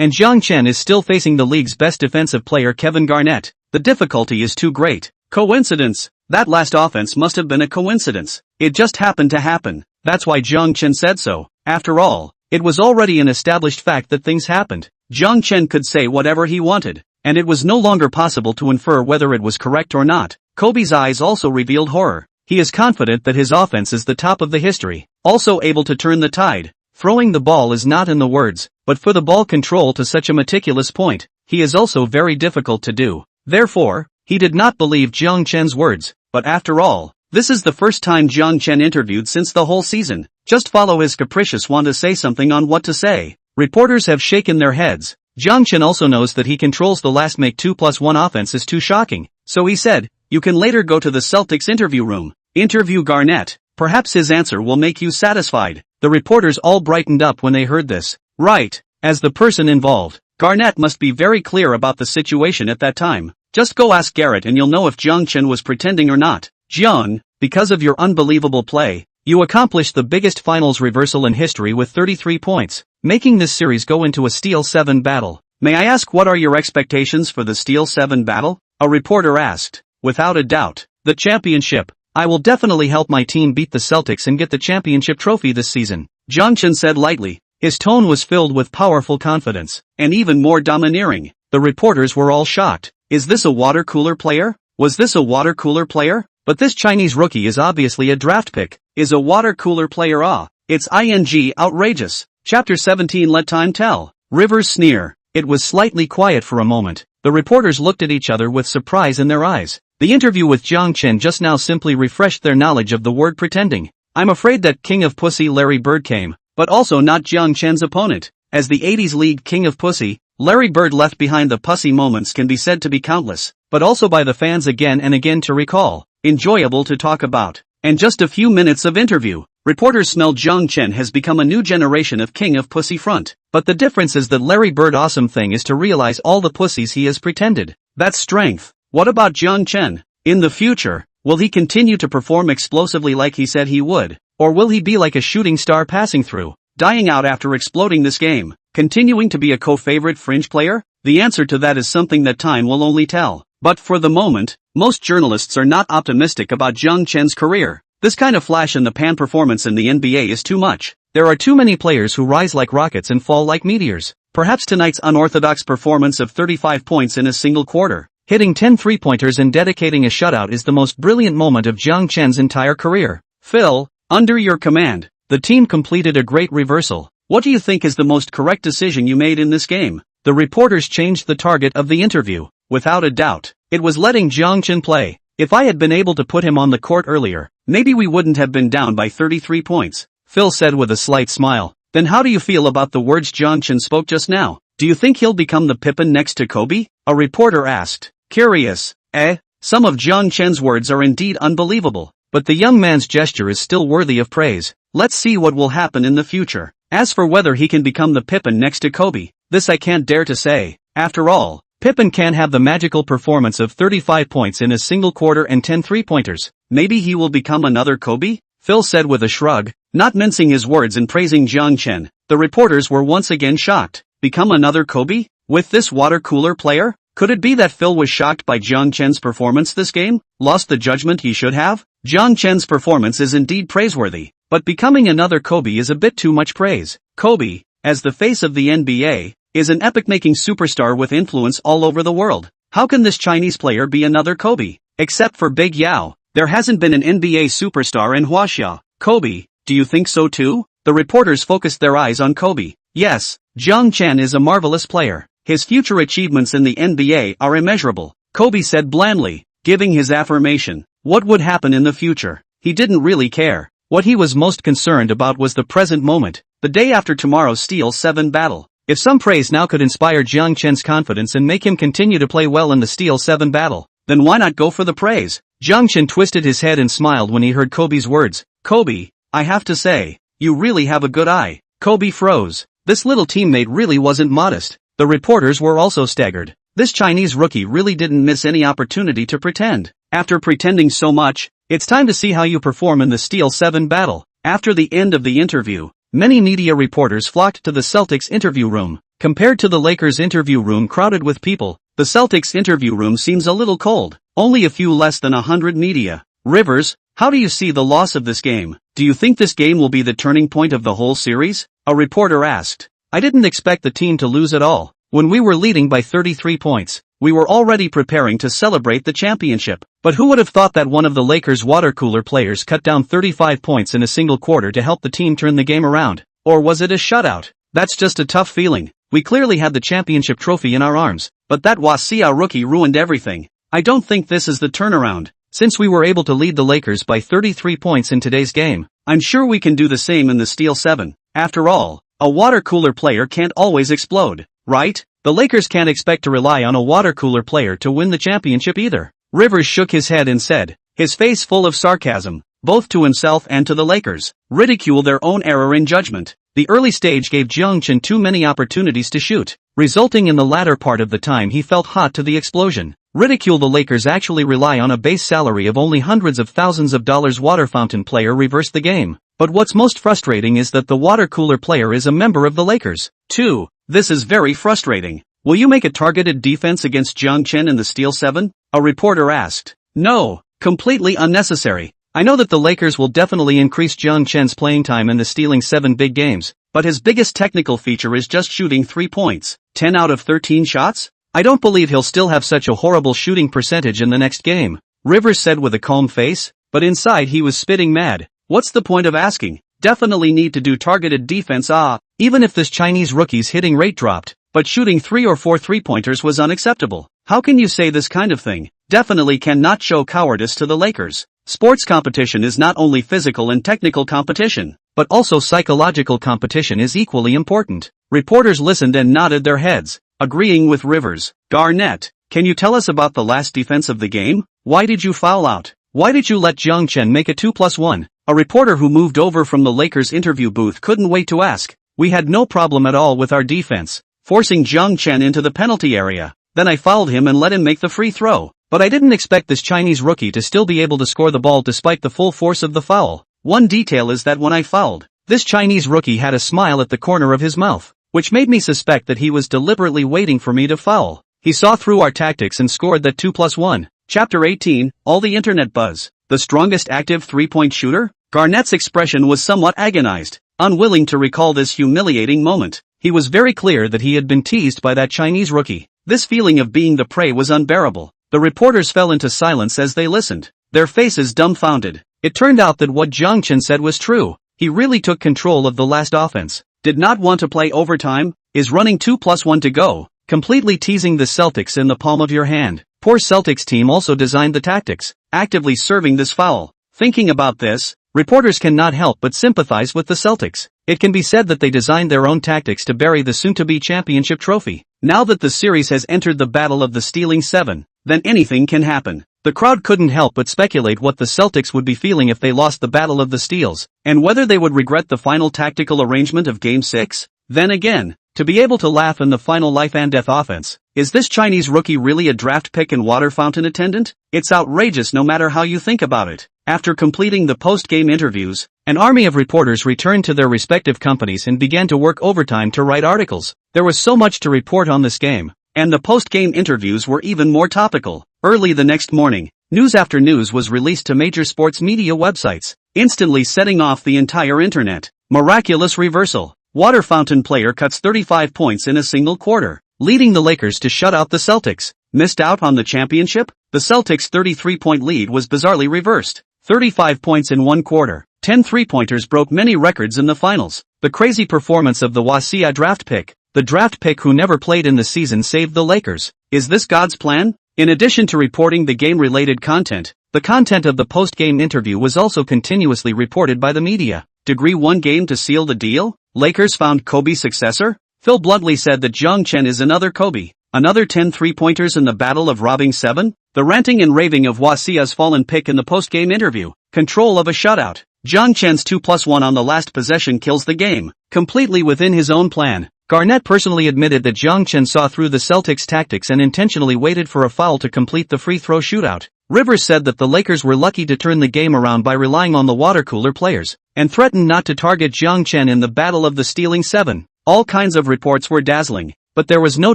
And Jiang Chen is still facing the league's best defensive player Kevin Garnett. The difficulty is too great. Coincidence? That last offense must have been a coincidence. It just happened to happen. That's why Jiang Chen said so. After all, it was already an established fact that things happened. Jiang Chen could say whatever he wanted, and it was no longer possible to infer whether it was correct or not. Kobe's eyes also revealed horror. He is confident that his offense is the top of the history, also able to turn the tide. Throwing the ball is not in the words, but for the ball control to such a meticulous point, he is also very difficult to do. Therefore, he did not believe Jiang Chen's words, but after all, this is the first time Jiang Chen interviewed since the whole season. Just follow his capricious want to say something on what to say. Reporters have shaken their heads. Jiang Chen also knows that he controls the last make 2+1 offense is too shocking, so he said, you can later go to the Celtics interview room. Interview Garnett. Perhaps his answer will make you satisfied. The reporters all brightened up when they heard this. Right. As the person involved, Garnett must be very clear about the situation at that time. Just go ask Garrett and you'll know if Jiang Chen was pretending or not. Jiang, because of your unbelievable play, you accomplished the biggest finals reversal in history with 33 points, making this series go into a Steel 7 battle. May I ask what are your expectations for the Steel 7 battle? A reporter asked. Without a doubt, the championship. I will definitely help my team beat the Celtics and get the championship trophy this season, Jiang Chen said lightly. His tone was filled with powerful confidence, and even more domineering. The reporters were all shocked. Is this a water cooler player? Was this a water cooler player? But this Chinese rookie is obviously a draft pick. Is a water cooler player It's outrageous. Chapter 17 Let time tell. Rivers sneer. It was slightly quiet for a moment. The reporters looked at each other with surprise in their eyes. The interview with Jiang Chen just now simply refreshed their knowledge of the word pretending. I'm afraid that King of Pussy Larry Bird came, but also not Jiang Chen's opponent. As the 80s league King of Pussy, Larry Bird left behind the pussy moments can be said to be countless, but also by the fans again and again to recall. Enjoyable to talk about. And just a few minutes of interview. Reporters smell Jiang Chen has become a new generation of King of Pussy front. But the difference is that Larry Bird awesome thing is to realize all the pussies he has pretended. That's strength. What about Jiang Chen? In the future, will he continue to perform explosively like he said he would? Or will he be like a shooting star passing through, dying out after exploding this game, continuing to be a co-favorite fringe player? The answer to that is something that time will only tell. But for the moment, most journalists are not optimistic about Jiang Chen's career. This kind of flash-in-the-pan performance in the NBA is too much. There are too many players who rise like rockets and fall like meteors. Perhaps tonight's unorthodox performance of 35 points in a single quarter, hitting 10 three-pointers and dedicating a shutout is the most brilliant moment of Jiang Chen's entire career. Phil, under your command, the team completed a great reversal. What do you think is the most correct decision you made in this game? The reporters changed the target of the interview. Without a doubt, it was letting Jiang Chen play. If I had been able to put him on the court earlier, maybe we wouldn't have been down by 33 points, Phil said with a slight smile. Then how do you feel about the words Jiang Chen spoke just now? Do you think he'll become the Pippen next to Kobe? A reporter asked. Curious, eh? Some of Jiang Chen's words are indeed unbelievable, but the young man's gesture is still worthy of praise. Let's see what will happen in the future. As for whether he can become the Pippen next to Kobe, this I can't dare to say. After all, Pippen can have the magical performance of 35 points in a single quarter and 10 three-pointers. Maybe he will become another Kobe? Phil said with a shrug, not mincing his words and praising Jiang Chen. The reporters were once again shocked. Become another Kobe? With this water cooler player? Could it be that Phil was shocked by Jiang Chen's performance this game? Lost the judgment he should have? Jiang Chen's performance is indeed praiseworthy, but becoming another Kobe is a bit too much praise. Kobe, as the face of the NBA, is an epic-making superstar with influence all over the world. How can this Chinese player be another Kobe? Except for Big Yao, there hasn't been an NBA superstar in Huaxia. Kobe, do you think so too? The reporters focused their eyes on Kobe. Yes, Jiang Chen is a marvelous player. His future achievements in the NBA are immeasurable, Kobe said blandly, giving his affirmation. What would happen in the future? He didn't really care. What he was most concerned about was the present moment, the day after tomorrow's Steel 7 battle. If some praise now could inspire Jiang Chen's confidence and make him continue to play well in the Steel 7 battle, then why not go for the praise? Jiang Chen twisted his head and smiled when he heard Kobe's words. Kobe, I have to say, you really have a good eye. Kobe froze. This little teammate really wasn't modest. The reporters were also staggered. This Chinese rookie really didn't miss any opportunity to pretend. After pretending so much, it's time to see how you perform in the Steel 7 battle. After the end of the interview, many media reporters flocked to the Celtics interview room. Compared to the Lakers interview room crowded with people, the Celtics interview room seems a little cold. Only a few less than 100 media. Rivers, how do you see the loss of this game? Do you think this game will be the turning point of the whole series? A reporter asked. I didn't expect the team to lose at all. When we were leading by 33 points, we were already preparing to celebrate the championship. But who would have thought that one of the Lakers' water cooler players cut down 35 points in a single quarter to help the team turn the game around? Or was it a shutout? That's just a tough feeling. We clearly had the championship trophy in our arms, but that Wasia rookie ruined everything. I don't think this is the turnaround. Since we were able to lead the Lakers by 33 points in today's game, I'm sure we can do the same in the Steel 7. After all, a water cooler player can't always explode, right? The Lakers can't expect to rely on a water cooler player to win the championship either. Rivers shook his head and said, his face full of sarcasm, both to himself and to the Lakers, ridicule their own error in judgment. The early stage gave Jiang Chen too many opportunities to shoot, resulting in the latter part of the time he felt hot to the explosion. Ridicule the Lakers actually rely on a base salary of only hundreds of thousands of dollars. Water fountain player reversed the game. But what's most frustrating is that the water cooler player is a member of the Lakers, too. This is very frustrating. Will you make a targeted defense against Jiang Chen in the Steel 7? A reporter asked. No, completely unnecessary. I know that the Lakers will definitely increase Jiang Chen's playing time in the Stealing 7 big games, but his biggest technical feature is just shooting 3 points, 10 out of 13 shots? I don't believe he'll still have such a horrible shooting percentage in the next game, Rivers said with a calm face, but inside he was spitting mad. What's the point of asking? Definitely need to do targeted defense. Even if this Chinese rookie's hitting rate dropped, but shooting 3 or 4 three-pointers was unacceptable. How can you say this kind of thing? Definitely cannot show cowardice to the Lakers. Sports competition is not only physical and technical competition, but also psychological competition is equally important. Reporters listened and nodded their heads, agreeing with Rivers. Garnett, can you tell us about the last defense of the game? Why did you foul out? Why did you let Jiang Chen make a 2+1? A reporter who moved over from the Lakers interview booth couldn't wait to ask. We had no problem at all with our defense, forcing Jiang Chen into the penalty area. Then I fouled him and let him make the free throw. But I didn't expect this Chinese rookie to still be able to score the ball despite the full force of the foul. One detail is that when I fouled, this Chinese rookie had a smile at the corner of his mouth, which made me suspect that he was deliberately waiting for me to foul. He saw through our tactics and scored that 2+1. Chapter 18, All the Internet Buzz. The strongest active three-point shooter? Garnett's expression was somewhat agonized, unwilling to recall this humiliating moment. He was very clear that he had been teased by that Chinese rookie. This feeling of being the prey was unbearable. The reporters fell into silence as they listened, their faces dumbfounded. It turned out that what Jiang Chen said was true. He really took control of the last offense. Did not want to play overtime, is running 2+1 to go, completely teasing the Celtics in the palm of your hand. Poor Celtics team also designed the tactics, actively serving this foul. Thinking about this, reporters cannot help but sympathize with the Celtics. It can be said that they designed their own tactics to bury the soon-to-be championship trophy. Now that the series has entered the battle of the stealing 7, then anything can happen. The crowd couldn't help but speculate what the Celtics would be feeling if they lost the battle of the steals, and whether they would regret the final tactical arrangement of Game 6. Then again, to be able to laugh in the final life and death offense. Is this Chinese rookie really a draft pick and water fountain attendant? It's outrageous no matter how you think about it. After completing the post-game interviews, an army of reporters returned to their respective companies and began to work overtime to write articles. There was so much to report on this game, and the post-game interviews were even more topical. Early the next morning, news after news was released to major sports media websites, instantly setting off the entire internet. Miraculous reversal. Water fountain player cuts 35 points in a single quarter, leading the Lakers to shut out the Celtics. Missed out on the championship? The Celtics' 33-point lead was bizarrely reversed. 35 points in one quarter. 10 three-pointers broke many records in the finals. The crazy performance of the Wasia draft pick. The draft pick who never played in the season saved the Lakers. Is this God's plan? In addition to reporting the game-related content, the content of the post-game interview was also continuously reported by the media. Degree 1 game to seal the deal? Lakers found Kobe's successor? Phil bluntly said that Jiang Chen is another Kobe. Another 10 three-pointers in the battle of robbing 7? The ranting and raving of Wasia's fallen pick in the post-game interview. Control of a shutout. Jiang Chen's 2+1 on the last possession kills the game, completely within his own plan. Garnett personally admitted that Jiang Chen saw through the Celtics' tactics and intentionally waited for a foul to complete the free throw shootout. Rivers said that the Lakers were lucky to turn the game around by relying on the water cooler players, and threatened not to target Jiang Chen in the battle of the stealing 7. All kinds of reports were dazzling, but there was no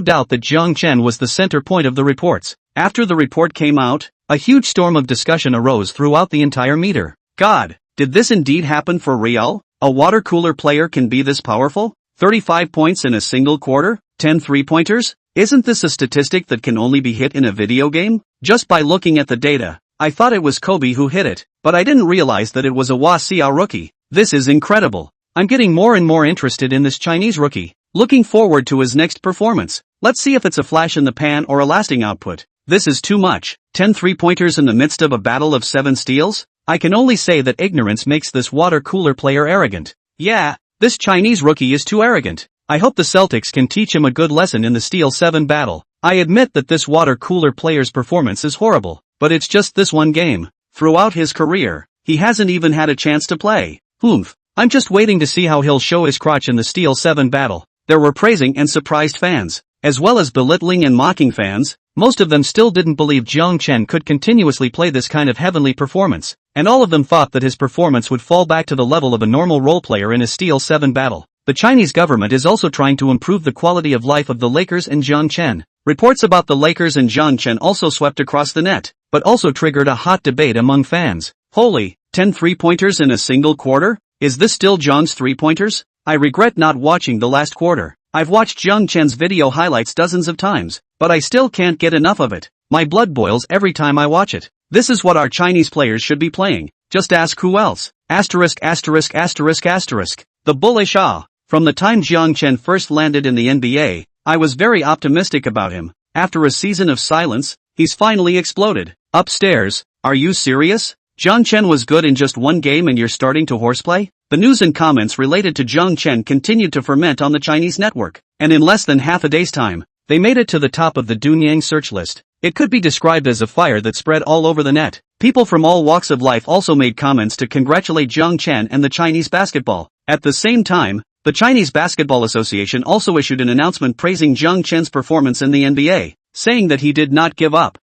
doubt that Jiang Chen was the center point of the reports. After the report came out, a huge storm of discussion arose throughout the entire meter. God, did this indeed happen for real? A water cooler player can be this powerful? 35 points in a single quarter? 10 three-pointers? Isn't this a statistic that can only be hit in a video game? Just by looking at the data, I thought it was Kobe who hit it, but I didn't realize that it was a Wasia rookie. This is incredible. I'm getting more and more interested in this Chinese rookie. Looking forward to his next performance. Let's see if it's a flash in the pan or a lasting output. This is too much. 10 three-pointers in the midst of a battle of 7 steals? I can only say that ignorance makes this water cooler player arrogant. Yeah, this Chinese rookie is too arrogant. I hope the Celtics can teach him a good lesson in the Steel 7 battle. I admit that this water cooler player's performance is horrible, but it's just this one game. Throughout his career, he hasn't even had a chance to play. I'm just waiting to see how he'll show his crotch in the Steel 7 battle. There were praising and surprised fans, as well as belittling and mocking fans. Most of them still didn't believe Jiang Chen could continuously play this kind of heavenly performance, and all of them thought that his performance would fall back to the level of a normal role player in a Steel 7 battle. The Chinese government is also trying to improve the quality of life of the Lakers and Jiang Chen. Reports about the Lakers and Jiang Chen also swept across the net, but also triggered a hot debate among fans. Holy, 10 three-pointers in a single quarter? Is this still Jiang's three-pointers? I regret not watching the last quarter. I've watched Jiang Chen's video highlights dozens of times, but I still can't get enough of it. My blood boils every time I watch it. This is what our Chinese players should be playing. Just ask who else. *******. The bullish ah. From the time Jiang Chen first landed in the NBA, I was very optimistic about him. After a season of silence, he's finally exploded. Upstairs, are you serious? Jiang Chen was good in just one game and you're starting to horseplay? The news and comments related to Jiang Chen continued to ferment on the Chinese network, and in less than half a day's time, they made it to the top of the Dunyang search list. It could be described as a fire that spread all over the net. People from all walks of life also made comments to congratulate Jiang Chen and the Chinese basketball. At the same time, the Chinese Basketball Association also issued an announcement praising Jiang Chen's performance in the NBA, saying that he did not give up,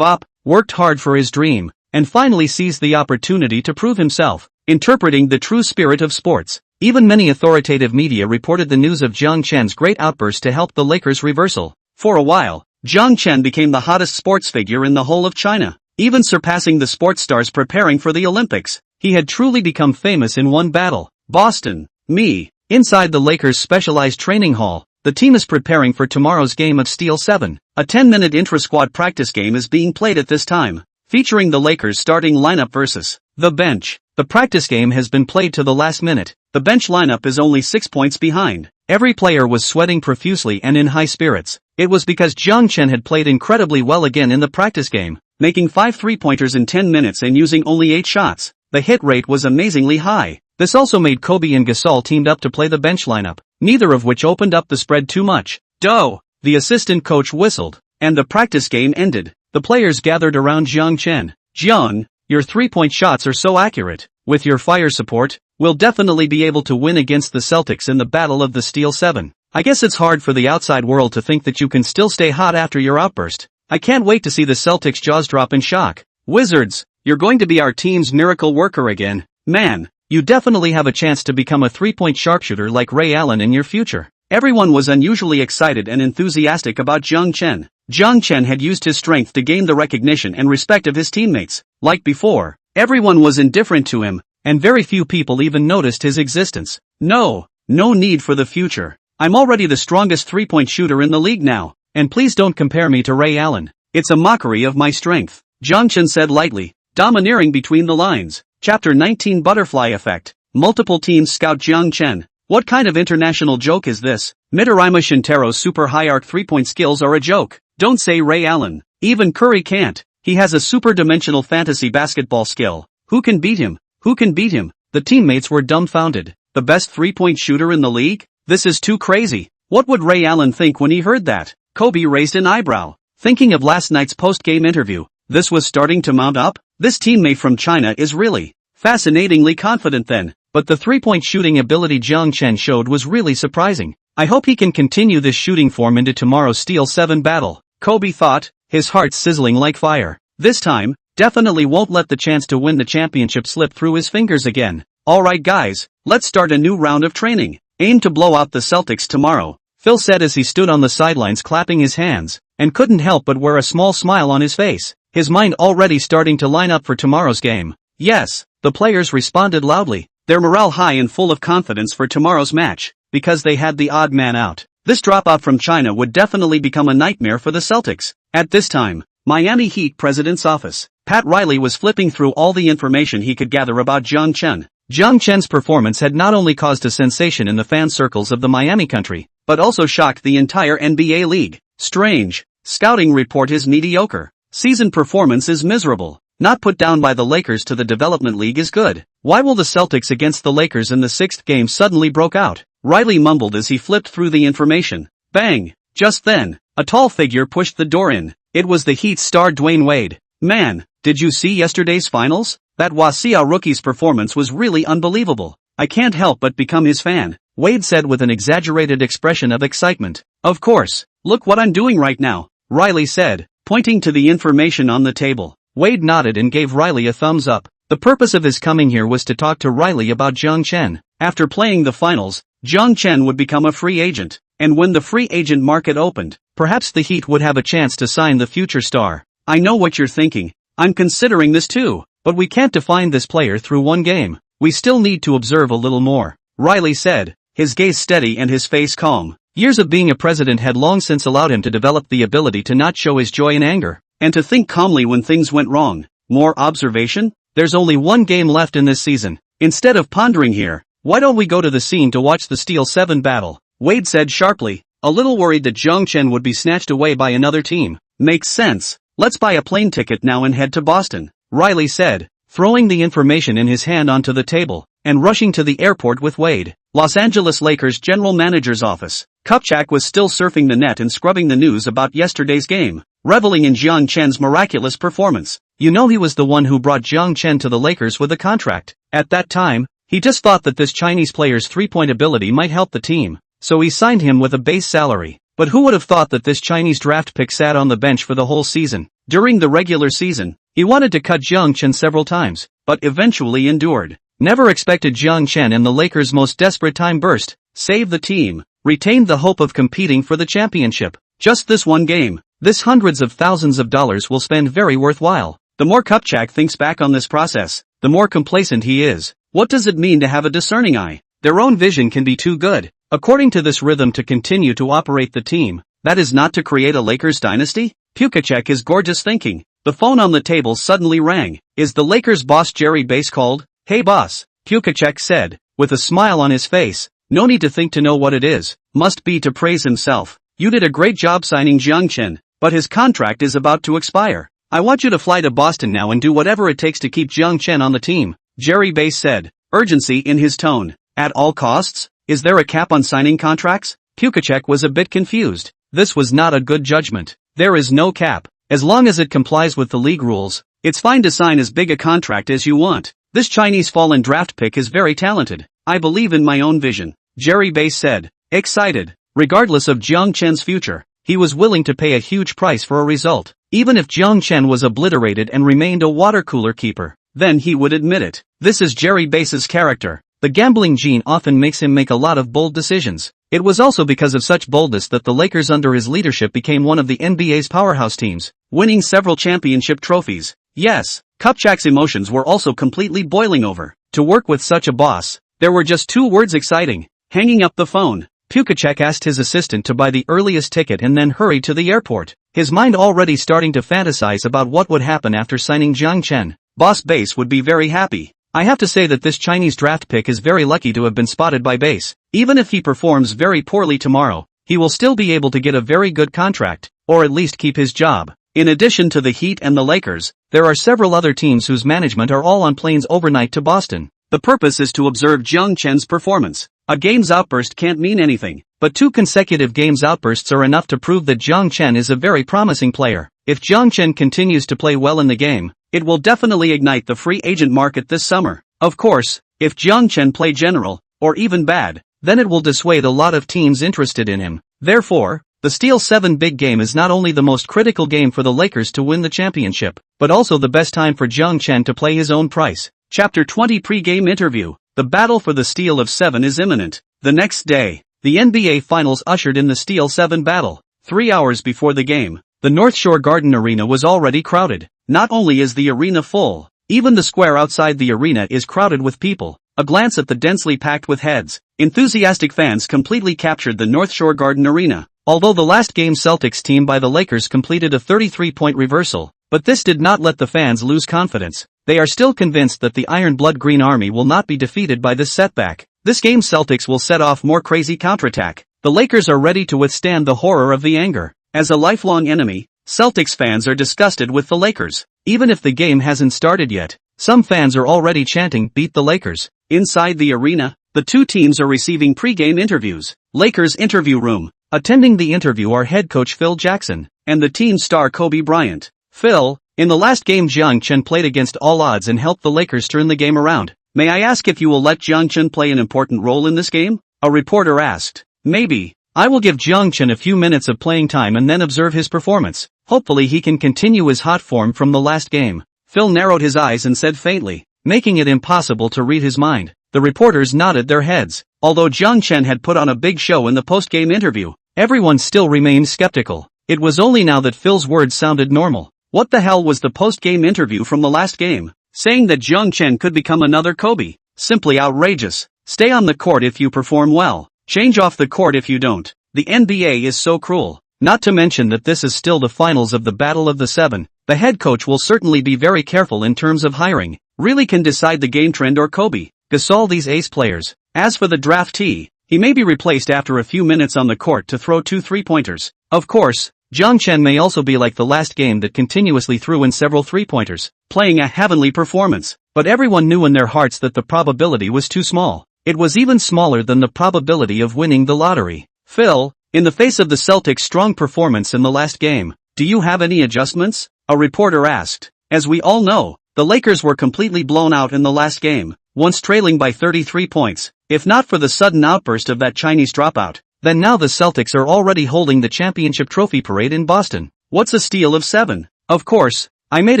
worked hard for his dream, and finally seized the opportunity to prove himself. interpreting the true spirit of sports. Even many authoritative media reported the news of Jiang Chen's great outburst to help the Lakers' reversal. For a while, Jiang Chen became the hottest sports figure in the whole of China, even surpassing the sports stars preparing for the Olympics. He had truly become famous in one battle. Boston, me. Inside the Lakers' specialized training hall, the team is preparing for tomorrow's game of Steel 7. A 10-minute intra-squad practice game is being played at this time, featuring the Lakers' starting lineup versus the bench. The practice game has been played to the last minute. The bench lineup is only 6 points behind. Every player was sweating profusely and in high spirits. It was because Jiang Chen had played incredibly well again in the practice game, making 5 3-pointers in 10 minutes and using only 8 shots. The hit rate was amazingly high. This also made Kobe and Gasol teamed up to play the bench lineup, neither of which opened up the spread too much. Doh! The assistant coach whistled, and the practice game ended. The players gathered around Jiang Chen. Jiang, your 3-point shots are so accurate. With your fire support, we'll definitely be able to win against the Celtics in the Battle of the Steel 7. I guess it's hard for the outside world to think that you can still stay hot after your outburst. I can't wait to see the Celtics' jaws drop in shock. Wizards, you're going to be our team's miracle worker again. Man, you definitely have a chance to become a 3-point sharpshooter like Ray Allen in your future. Everyone was unusually excited and enthusiastic about Jiang Chen. Jiang Chen had used his strength to gain the recognition and respect of his teammates. Like before, everyone was indifferent to him, and very few people even noticed his existence. No need for the future. I'm already the strongest 3-point shooter in the league now, and please don't compare me to Ray Allen. It's a mockery of my strength, Jiang Chen said lightly, domineering between the lines. Chapter 19 Butterfly Effect. Multiple teams scout Jiang Chen. What kind of international joke is this? Mitarima Shintaro's super high arc 3-point skills are a joke. Don't say Ray Allen. Even Curry can't. He has a super-dimensional fantasy basketball skill. Who can beat him? Who can beat him? The teammates were dumbfounded. The best 3-point shooter in the league? This is too crazy. What would Ray Allen think when he heard that? Kobe raised an eyebrow, thinking of last night's post-game interview. This was starting to mount up? This teammate from China is really fascinatingly confident then. But the 3-point shooting ability Jiang Chen showed was really surprising. I hope he can continue this shooting form into tomorrow's Steel 7 battle, Kobe thought, his heart sizzling like fire. This time, definitely won't let the chance to win the championship slip through his fingers again. Alright guys, let's start a new round of training. Aim to blow out the Celtics tomorrow, Phil said as he stood on the sidelines clapping his hands, and couldn't help but wear a small smile on his face, his mind already starting to line up for tomorrow's game. Yes, the players responded loudly, their morale high and full of confidence for tomorrow's match, because they had the odd man out. This dropout from China would definitely become a nightmare for the Celtics. At this time, Miami Heat president's office, Pat Riley was flipping through all the information he could gather about Jiang Chen. Jiang Chen's performance had not only caused a sensation in the fan circles of the Miami country, but also shocked the entire NBA league. Strange. Scouting report is mediocre. Season performance is miserable. Not put down by the Lakers to the development league is good. Why will the Celtics against the Lakers in the 6th game suddenly broke out? Riley mumbled as he flipped through the information. Bang! Just then, a tall figure pushed the door in. It was the Heat's star Dwayne Wade. Man, did you see yesterday's finals? That Wasia rookie's performance was really unbelievable. I can't help but become his fan, Wade said with an exaggerated expression of excitement. Of course, look what I'm doing right now, Riley said, pointing to the information on the table. Wade nodded and gave Riley a thumbs up. The purpose of his coming here was to talk to Riley about Jiang Chen. After playing the finals, Jiang Chen would become a free agent, and when the free agent market opened, perhaps the Heat would have a chance to sign the future star. I know what you're thinking. I'm considering this too, but we can't define this player through one game. We still need to observe a little more, Riley said, his gaze steady and his face calm. Years of being a president had long since allowed him to develop the ability to not show his joy in anger, and to think calmly when things went wrong. More observation? There's only one game left in this season. Instead of pondering here, why don't we go to the scene to watch the Steel 7 battle? Wade said sharply, a little worried that Jiang Chen would be snatched away by another team. Makes sense. Let's buy a plane ticket now and head to Boston, Riley said, throwing the information in his hand onto the table, and rushing to the airport with Wade. Los Angeles Lakers general manager's office. Kupchak was still surfing the net and scrubbing the news about yesterday's game, reveling in Jiang Chen's miraculous performance. You know, he was the one who brought Jiang Chen to the Lakers with a contract. At that time, he just thought that this Chinese player's 3-point ability might help the team, so he signed him with a base salary. But who would have thought that this Chinese draft pick sat on the bench for the whole season? During the regular season, he wanted to cut Jiang Chen several times, but eventually endured. Never expected Jiang Chen in the Lakers' most desperate time burst, save the team, retained the hope of competing for the championship. Just this one game, this hundreds of thousands of dollars will spend very worthwhile. The more Kupchak thinks back on this process, the more complacent he is. What does it mean to have a discerning eye? Their own vision can be too good, according to this rhythm, to continue to operate the team. That is not to create a Lakers dynasty? Kupchak is gorgeous thinking. The phone on the table suddenly rang. Is the Lakers boss Jerry Bass called? Hey boss, Kupchak said, with a smile on his face. No need to think to know what it is. Must be to praise himself. You did a great job signing Jiang Chen, but his contract is about to expire. I want you to fly to Boston now and do whatever it takes to keep Jiang Chen on the team, Jerry Bass said, urgency in his tone. At all costs? Is there a cap on signing contracts? Kupchak was a bit confused. This was not a good judgment. There is no cap. As long as it complies with the league rules, it's fine to sign as big a contract as you want. This Chinese fallen draft pick is very talented. I believe in my own vision, Jerry Bass said, excited. Regardless of Jiang Chen's future, he was willing to pay a huge price for a result. Even if Jiang Chen was obliterated and remained a water cooler keeper, then he would admit it. This is Jerry Bass's character. The gambling gene often makes him make a lot of bold decisions. It was also because of such boldness that the Lakers under his leadership became one of the NBA's powerhouse teams, winning several championship trophies. Yes, Kupchak's emotions were also completely boiling over. To work with such a boss, there were just two words: exciting. Hanging up the phone, Kupchak asked his assistant to buy the earliest ticket and then hurried to the airport, his mind already starting to fantasize about what would happen after signing Jiang Chen. Boss Bass would be very happy. I have to say that this Chinese draft pick is very lucky to have been spotted by Bass. Even if he performs very poorly tomorrow, he will still be able to get a very good contract, or at least keep his job. In addition to the Heat and the Lakers, there are several other teams whose management are all on planes overnight to Boston. The purpose is to observe Jiang Chen's performance. A game's outburst can't mean anything, but 2 consecutive games outbursts are enough to prove that Jiang Chen is a very promising player. If Jiang Chen continues to play well in the game, it will definitely ignite the free agent market this summer. Of course, if Jiang Chen play general, or even bad, then it will dissuade a lot of teams interested in him. Therefore, the Steel 7 big game is not only the most critical game for the Lakers to win the championship, but also the best time for Jiang Chen to play his own price. Chapter 20 Pre-game interview. The battle for the Steel of 7 is imminent. The next day, the NBA Finals ushered in the Steel 7 battle. 3 hours before the game, the North Shore Garden Arena was already crowded. Not only is the arena full, even the square outside the arena is crowded with people. A glance at the densely packed with heads, enthusiastic fans completely captured the North Shore Garden Arena. Although the last game Celtics team by the Lakers completed a 33-point reversal, but this did not let the fans lose confidence. They are still convinced that the Iron Blood Green Army will not be defeated by this setback. This game Celtics will set off more crazy counterattack. The Lakers are ready to withstand the horror of the anger. As a lifelong enemy, Celtics fans are disgusted with the Lakers. Even if the game hasn't started yet, some fans are already chanting, "Beat the Lakers." Inside the arena, the two teams are receiving pre-game interviews. Lakers interview room. Attending the interview are head coach Phil Jackson and the team star Kobe Bryant. Phil, in the last game Jiang Chen played against all odds and helped the Lakers turn the game around. May I ask if you will let Jiang Chen play an important role in this game? A reporter asked. Maybe. I will give Jiang Chen a few minutes of playing time and then observe his performance. Hopefully he can continue his hot form from the last game. Phil narrowed his eyes and said faintly, making it impossible to read his mind. The reporters nodded their heads. Although Jiang Chen had put on a big show in the post-game interview, everyone still remained skeptical. It was only now that Phil's words sounded normal. What the hell was the post-game interview from the last game? Saying that Jiang Chen could become another Kobe. Simply outrageous. Stay on the court if you perform well. Change off the court if you don't. The NBA is so cruel. Not to mention that this is still the finals of the Battle of the Seven. The head coach will certainly be very careful in terms of hiring. Really can decide the game trend or Kobe. Gasol these ace players. As for the draftee, he may be replaced after a few minutes on the court to throw 2 3-pointers. Of course, Jiang Chen may also be like the last game that continuously threw in several 3-pointers, playing a heavenly performance. But everyone knew in their hearts that the probability was too small. It was even smaller than the probability of winning the lottery. Phil, in the face of the Celtics' strong performance in the last game, do you have any adjustments? A reporter asked. As we all know, the Lakers were completely blown out in the last game, once trailing by 33 points. If not for the sudden outburst of that Chinese dropout, then now the Celtics are already holding the championship trophy parade in Boston. What's a steal of 7? Of course, I made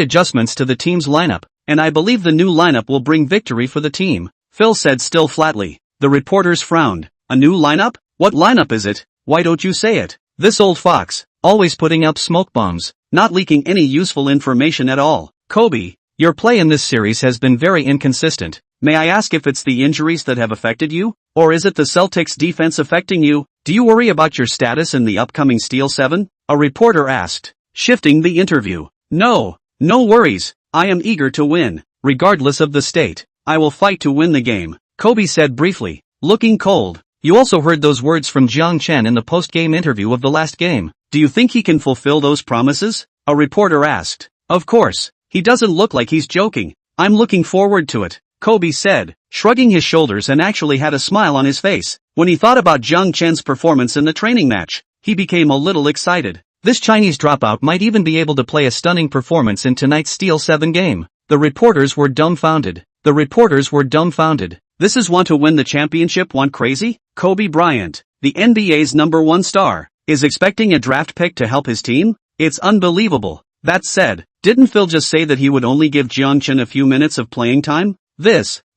adjustments to the team's lineup. and I believe the new lineup will bring victory for the team, Phil said still flatly. The reporters frowned. A new lineup? What lineup is it? Why don't you say it? This old fox, always putting up smoke bombs, not leaking any useful information at all. Kobe, your play in this series has been very inconsistent. May I ask if it's the injuries that have affected you? Or is it the Celtics defense affecting you? Do you worry about your status in the upcoming Steel 7? A reporter asked, shifting the interview. No worries. I am eager to win. Regardless of the state, I will fight to win the game, Kobe said briefly, looking cold. You also heard those words from Jiang Chen in the post-game interview of the last game. Do you think he can fulfill those promises? A reporter asked. Of course. He doesn't look like he's joking. I'm looking forward to it, Kobe said, shrugging his shoulders and actually had a smile on his face. When he thought about Jiang Chen's performance in the training match, he became a little excited. This Chinese dropout might even be able to play a stunning performance in tonight's Steel 7 game. The reporters were dumbfounded. This is want to win the championship want crazy? Kobe Bryant, the NBA's #1 star, is expecting a draft pick to help his team? It's unbelievable. That said, didn't Phil just say that he would only give Jiang Chen a few minutes of playing time?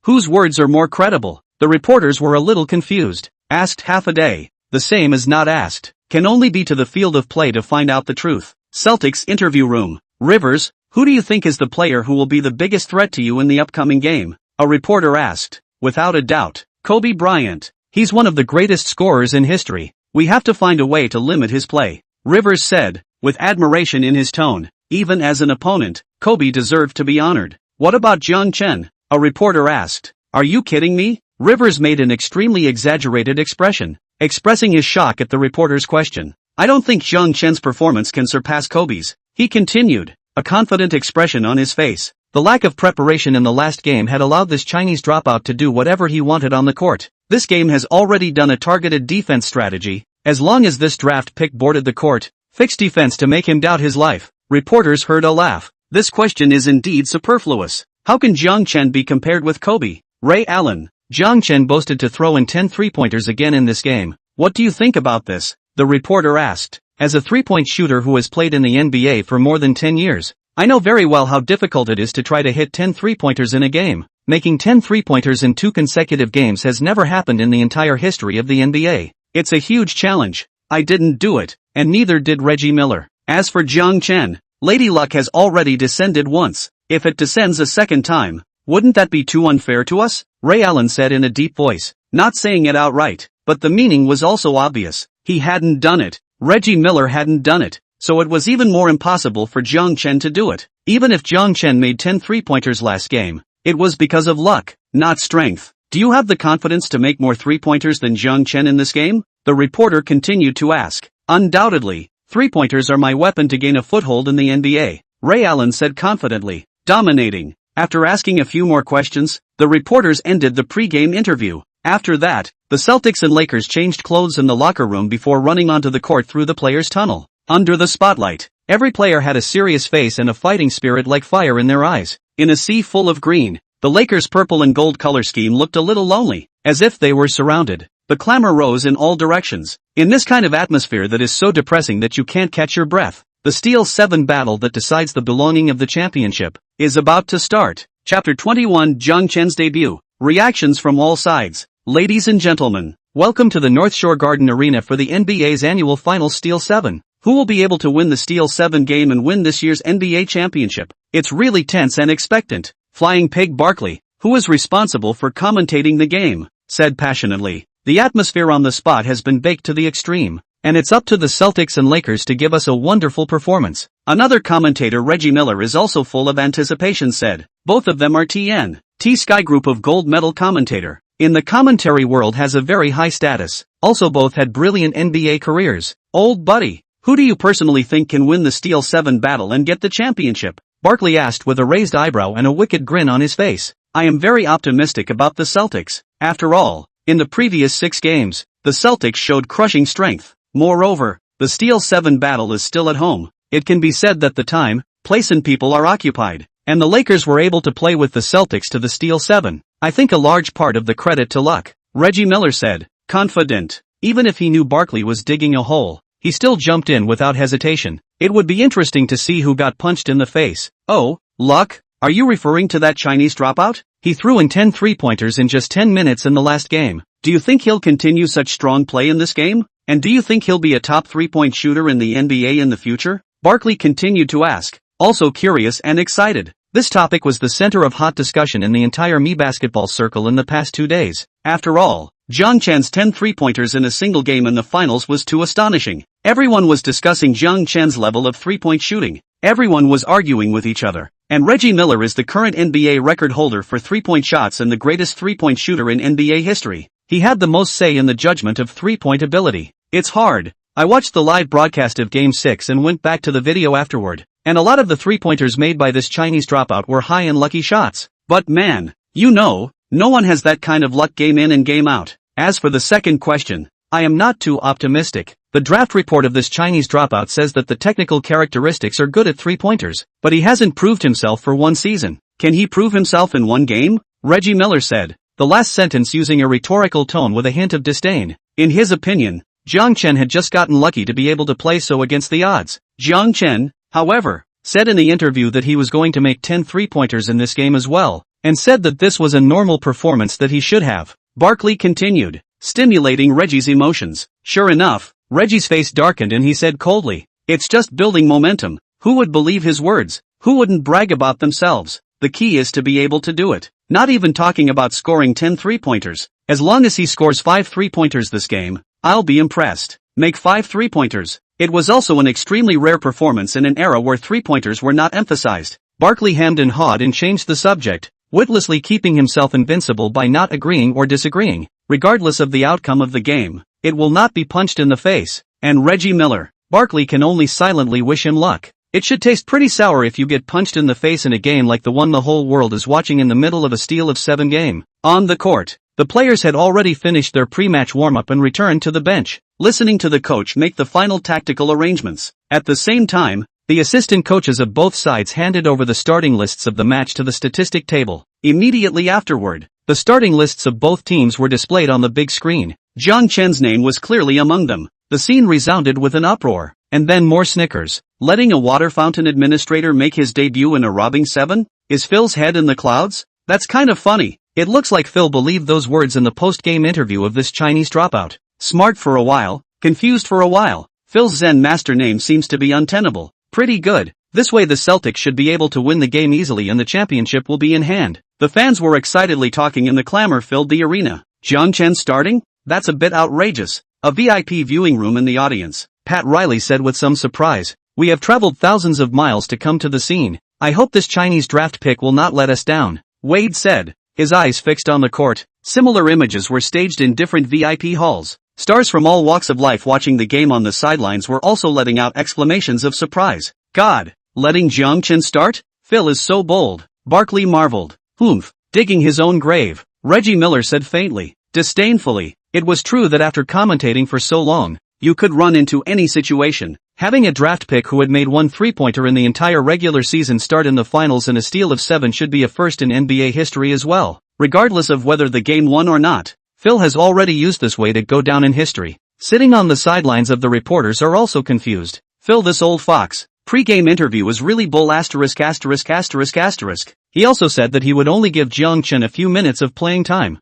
Whose words are more credible? The reporters were a little confused. Asked half a day, the same as not asked. Can only be to the field of play to find out the truth. Celtics interview room. Rivers, who do you think is the player who will be the biggest threat to you in the upcoming game? A reporter asked. Without a doubt, Kobe Bryant. He's one of the greatest scorers in history. We have to find a way to limit his play, Rivers said, with admiration in his tone. Even as an opponent, Kobe deserved to be honored. What about Jiang Chen? A reporter asked. Are you kidding me? Rivers made an extremely exaggerated expression, expressing his shock at the reporter's question. I don't think Jiang Chen's performance can surpass Kobe's, he continued, a confident expression on his face. The lack of preparation in the last game had allowed this Chinese dropout to do whatever he wanted on the court. This game has already done a targeted defense strategy. As long as this draft pick boarded the court, fixed defense to make him doubt his life. Reporters heard a laugh. This question is indeed superfluous. How can Jiang Chen be compared with Kobe? Ray Allen. Jiang Chen boasted to throw in 10 three-pointers again in this game. What do you think about this? The reporter asked. As a three-point shooter who has played in the NBA for more than 10 years, I know very well how difficult it is to try to hit 10 three-pointers in a game. Making 10 three-pointers in 2 consecutive games has never happened in the entire history of the NBA. It's a huge challenge. I didn't do it, and neither did Reggie Miller. As for Jiang Chen, Lady Luck has already descended once. If it descends a second time, wouldn't that be too unfair to us? Ray Allen said in a deep voice, not saying it outright, but the meaning was also obvious. He hadn't done it. Reggie Miller hadn't done it. So it was even more impossible for Jiang Chen to do it. Even if Jiang Chen made 10 three-pointers last game, it was because of luck, not strength. Do you have the confidence to make more three-pointers than Jiang Chen in this game? The reporter continued to ask. Undoubtedly, three-pointers are my weapon to gain a foothold in the NBA, Ray Allen said confidently, dominating. After asking a few more questions, the reporters ended the pre-game interview. After that, the Celtics and Lakers changed clothes in the locker room before running onto the court through the players' tunnel. Under the spotlight, every player had a serious face and a fighting spirit like fire in their eyes. In a sea full of green, the Lakers' purple and gold color scheme looked a little lonely, as if they were surrounded. The clamor rose in all directions. In this kind of atmosphere that is so depressing that you can't catch your breath, the Steel 7 battle that decides the belonging of the championship is about to start. Chapter 21, Jiang Chen's debut. Reactions from all sides. Ladies and gentlemen, welcome to the North Shore Garden Arena for the NBA's annual final Steel 7. Who will be able to win the Steel 7 game and win this year's NBA championship? It's really tense and expectant. Flying Pig Barkley, who is responsible for commentating the game, said passionately. The atmosphere on the spot has been baked to the extreme, and it's up to the Celtics and Lakers to give us a wonderful performance. Another commentator, Reggie Miller, is also full of anticipation, said. Both of them are T Sky Group of gold medal commentator. In the commentary world has a very high status. Also both had brilliant NBA careers. Old buddy, who do you personally think can win the Steel 7 battle and get the championship? Barkley asked with a raised eyebrow and a wicked grin on his face. I am very optimistic about the Celtics. After all, in the previous 6 games, the Celtics showed crushing strength. Moreover, the Steel 7 battle is still at home. It can be said that the time, place and people are occupied, and the Lakers were able to play with the Celtics to the Steel 7. I think a large part of the credit to luck, Reggie Miller said, confident. Even if he knew Barkley was digging a hole, he still jumped in without hesitation. It would be interesting to see who got punched in the face. Oh, luck? Are you referring to that Chinese dropout? He threw in 10 three-pointers in just 10 minutes in the last game. Do you think he'll continue such strong play in this game? And do you think he'll be a top three-point shooter in the NBA in the future? Barkley continued to ask, also curious and excited. This topic was the center of hot discussion in the entire Me basketball circle in the past 2 days. After all, Jiang Chen's 10 three-pointers in a single game in the finals was too astonishing. Everyone was discussing Jiang Chen's level of three-point shooting. Everyone was arguing with each other. And Reggie Miller is the current NBA record holder for three-point shots and the greatest three-point shooter in NBA history. He had the most say in the judgment of three-point ability. It's hard. I watched the live broadcast of Game 6 and went back to the video afterward. And a lot of the three-pointers made by this Chinese dropout were high and lucky shots. But man, no one has that kind of luck game in and game out. As for the second question, I am not too optimistic. The draft report of this Chinese dropout says that the technical characteristics are good at three-pointers, but he hasn't proved himself for one season. Can he prove himself in one game? Reggie Miller said, the last sentence using a rhetorical tone with a hint of disdain. In his opinion, Jiang Chen had just gotten lucky to be able to play so against the odds. Jiang Chen, however, said in the interview that he was going to make 10 three-pointers in this game as well, and said that this was a normal performance that he should have. Barkley continued, stimulating Reggie's emotions. Sure enough, Reggie's face darkened and he said coldly, it's just building momentum. Who would believe his words? Who wouldn't brag about themselves? The key is to be able to do it. Not even talking about scoring 10 three-pointers. As long as he scores 5 three-pointers this game, I'll be impressed. Make 5 three-pointers. It was also an extremely rare performance in an era where three-pointers were not emphasized. Barkley hemmed and hawed and changed the subject, witlessly keeping himself invincible by not agreeing or disagreeing. Regardless of the outcome of the game, it will not be punched in the face. And Reggie Miller, Barkley can only silently wish him luck. It should taste pretty sour if you get punched in the face in a game like the one the whole world is watching in the middle of a steal of 7 game. On the court, the players had already finished their pre-match warm-up and returned to the bench, listening to the coach make the final tactical arrangements. At the same time, the assistant coaches of both sides handed over the starting lists of the match to the statistic table. Immediately afterward, the starting lists of both teams were displayed on the big screen. Jiang Chen's name was clearly among them. The scene resounded with an uproar, and then more snickers. Letting a water fountain administrator make his debut in a robbing 7? Is Phil's head in the clouds? That's kind of funny. It looks like Phil believed those words in the post-game interview of this Chinese dropout. Smart for a while, confused for a while. Phil's Zen master name seems to be untenable. Pretty good. This way the Celtics should be able to win the game easily and the championship will be in hand. The fans were excitedly talking and the clamor filled the arena. Jiang Chen starting? That's a bit outrageous. A VIP viewing room in the audience. Pat Riley said with some surprise, we have traveled thousands of miles to come to the scene. I hope this Chinese draft pick will not let us down. Wade said, his eyes fixed on the court. Similar images were staged in different VIP halls. Stars from all walks of life watching the game on the sidelines were also letting out exclamations of surprise. God, letting Jiang Chen start? Phil is so bold. Barkley marveled. Humph, digging his own grave. Reggie Miller said faintly, disdainfully, it was true that after commentating for so long, you could run into any situation. Having a draft pick who had made 1 three-pointer in the entire regular season start in the finals and a steal of 7 should be a first in NBA history as well. Regardless of whether the game won or not, Phil has already used this way to go down in history. Sitting on the sidelines of the reporters are also confused. Phil, this old fox. Pre-game interview was really bull asterisk asterisk asterisk asterisk. He also said that he would only give Jiang Chen a few minutes of playing time.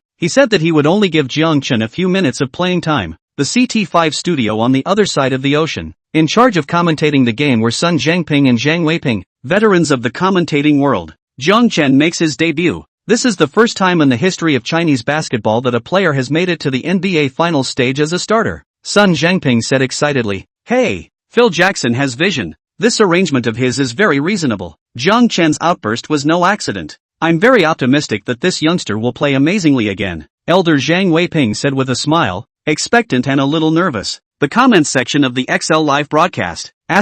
The CT5 studio on the other side of the ocean. In charge of commentating the game were Sun Zhangping and Zhang Weiping, veterans of the commentating world. Jiang Chen makes his debut. This is the first time in the history of Chinese basketball that a player has made it to the NBA Finals stage as a starter. Sun Zhangping said excitedly, hey, Phil Jackson has vision. This arrangement of his is very reasonable. Jiang Chen's outburst was no accident. I'm very optimistic that this youngster will play amazingly again. Elder Zhang Weiping said with a smile, expectant and a little nervous. The comments section of the XL live broadcast. I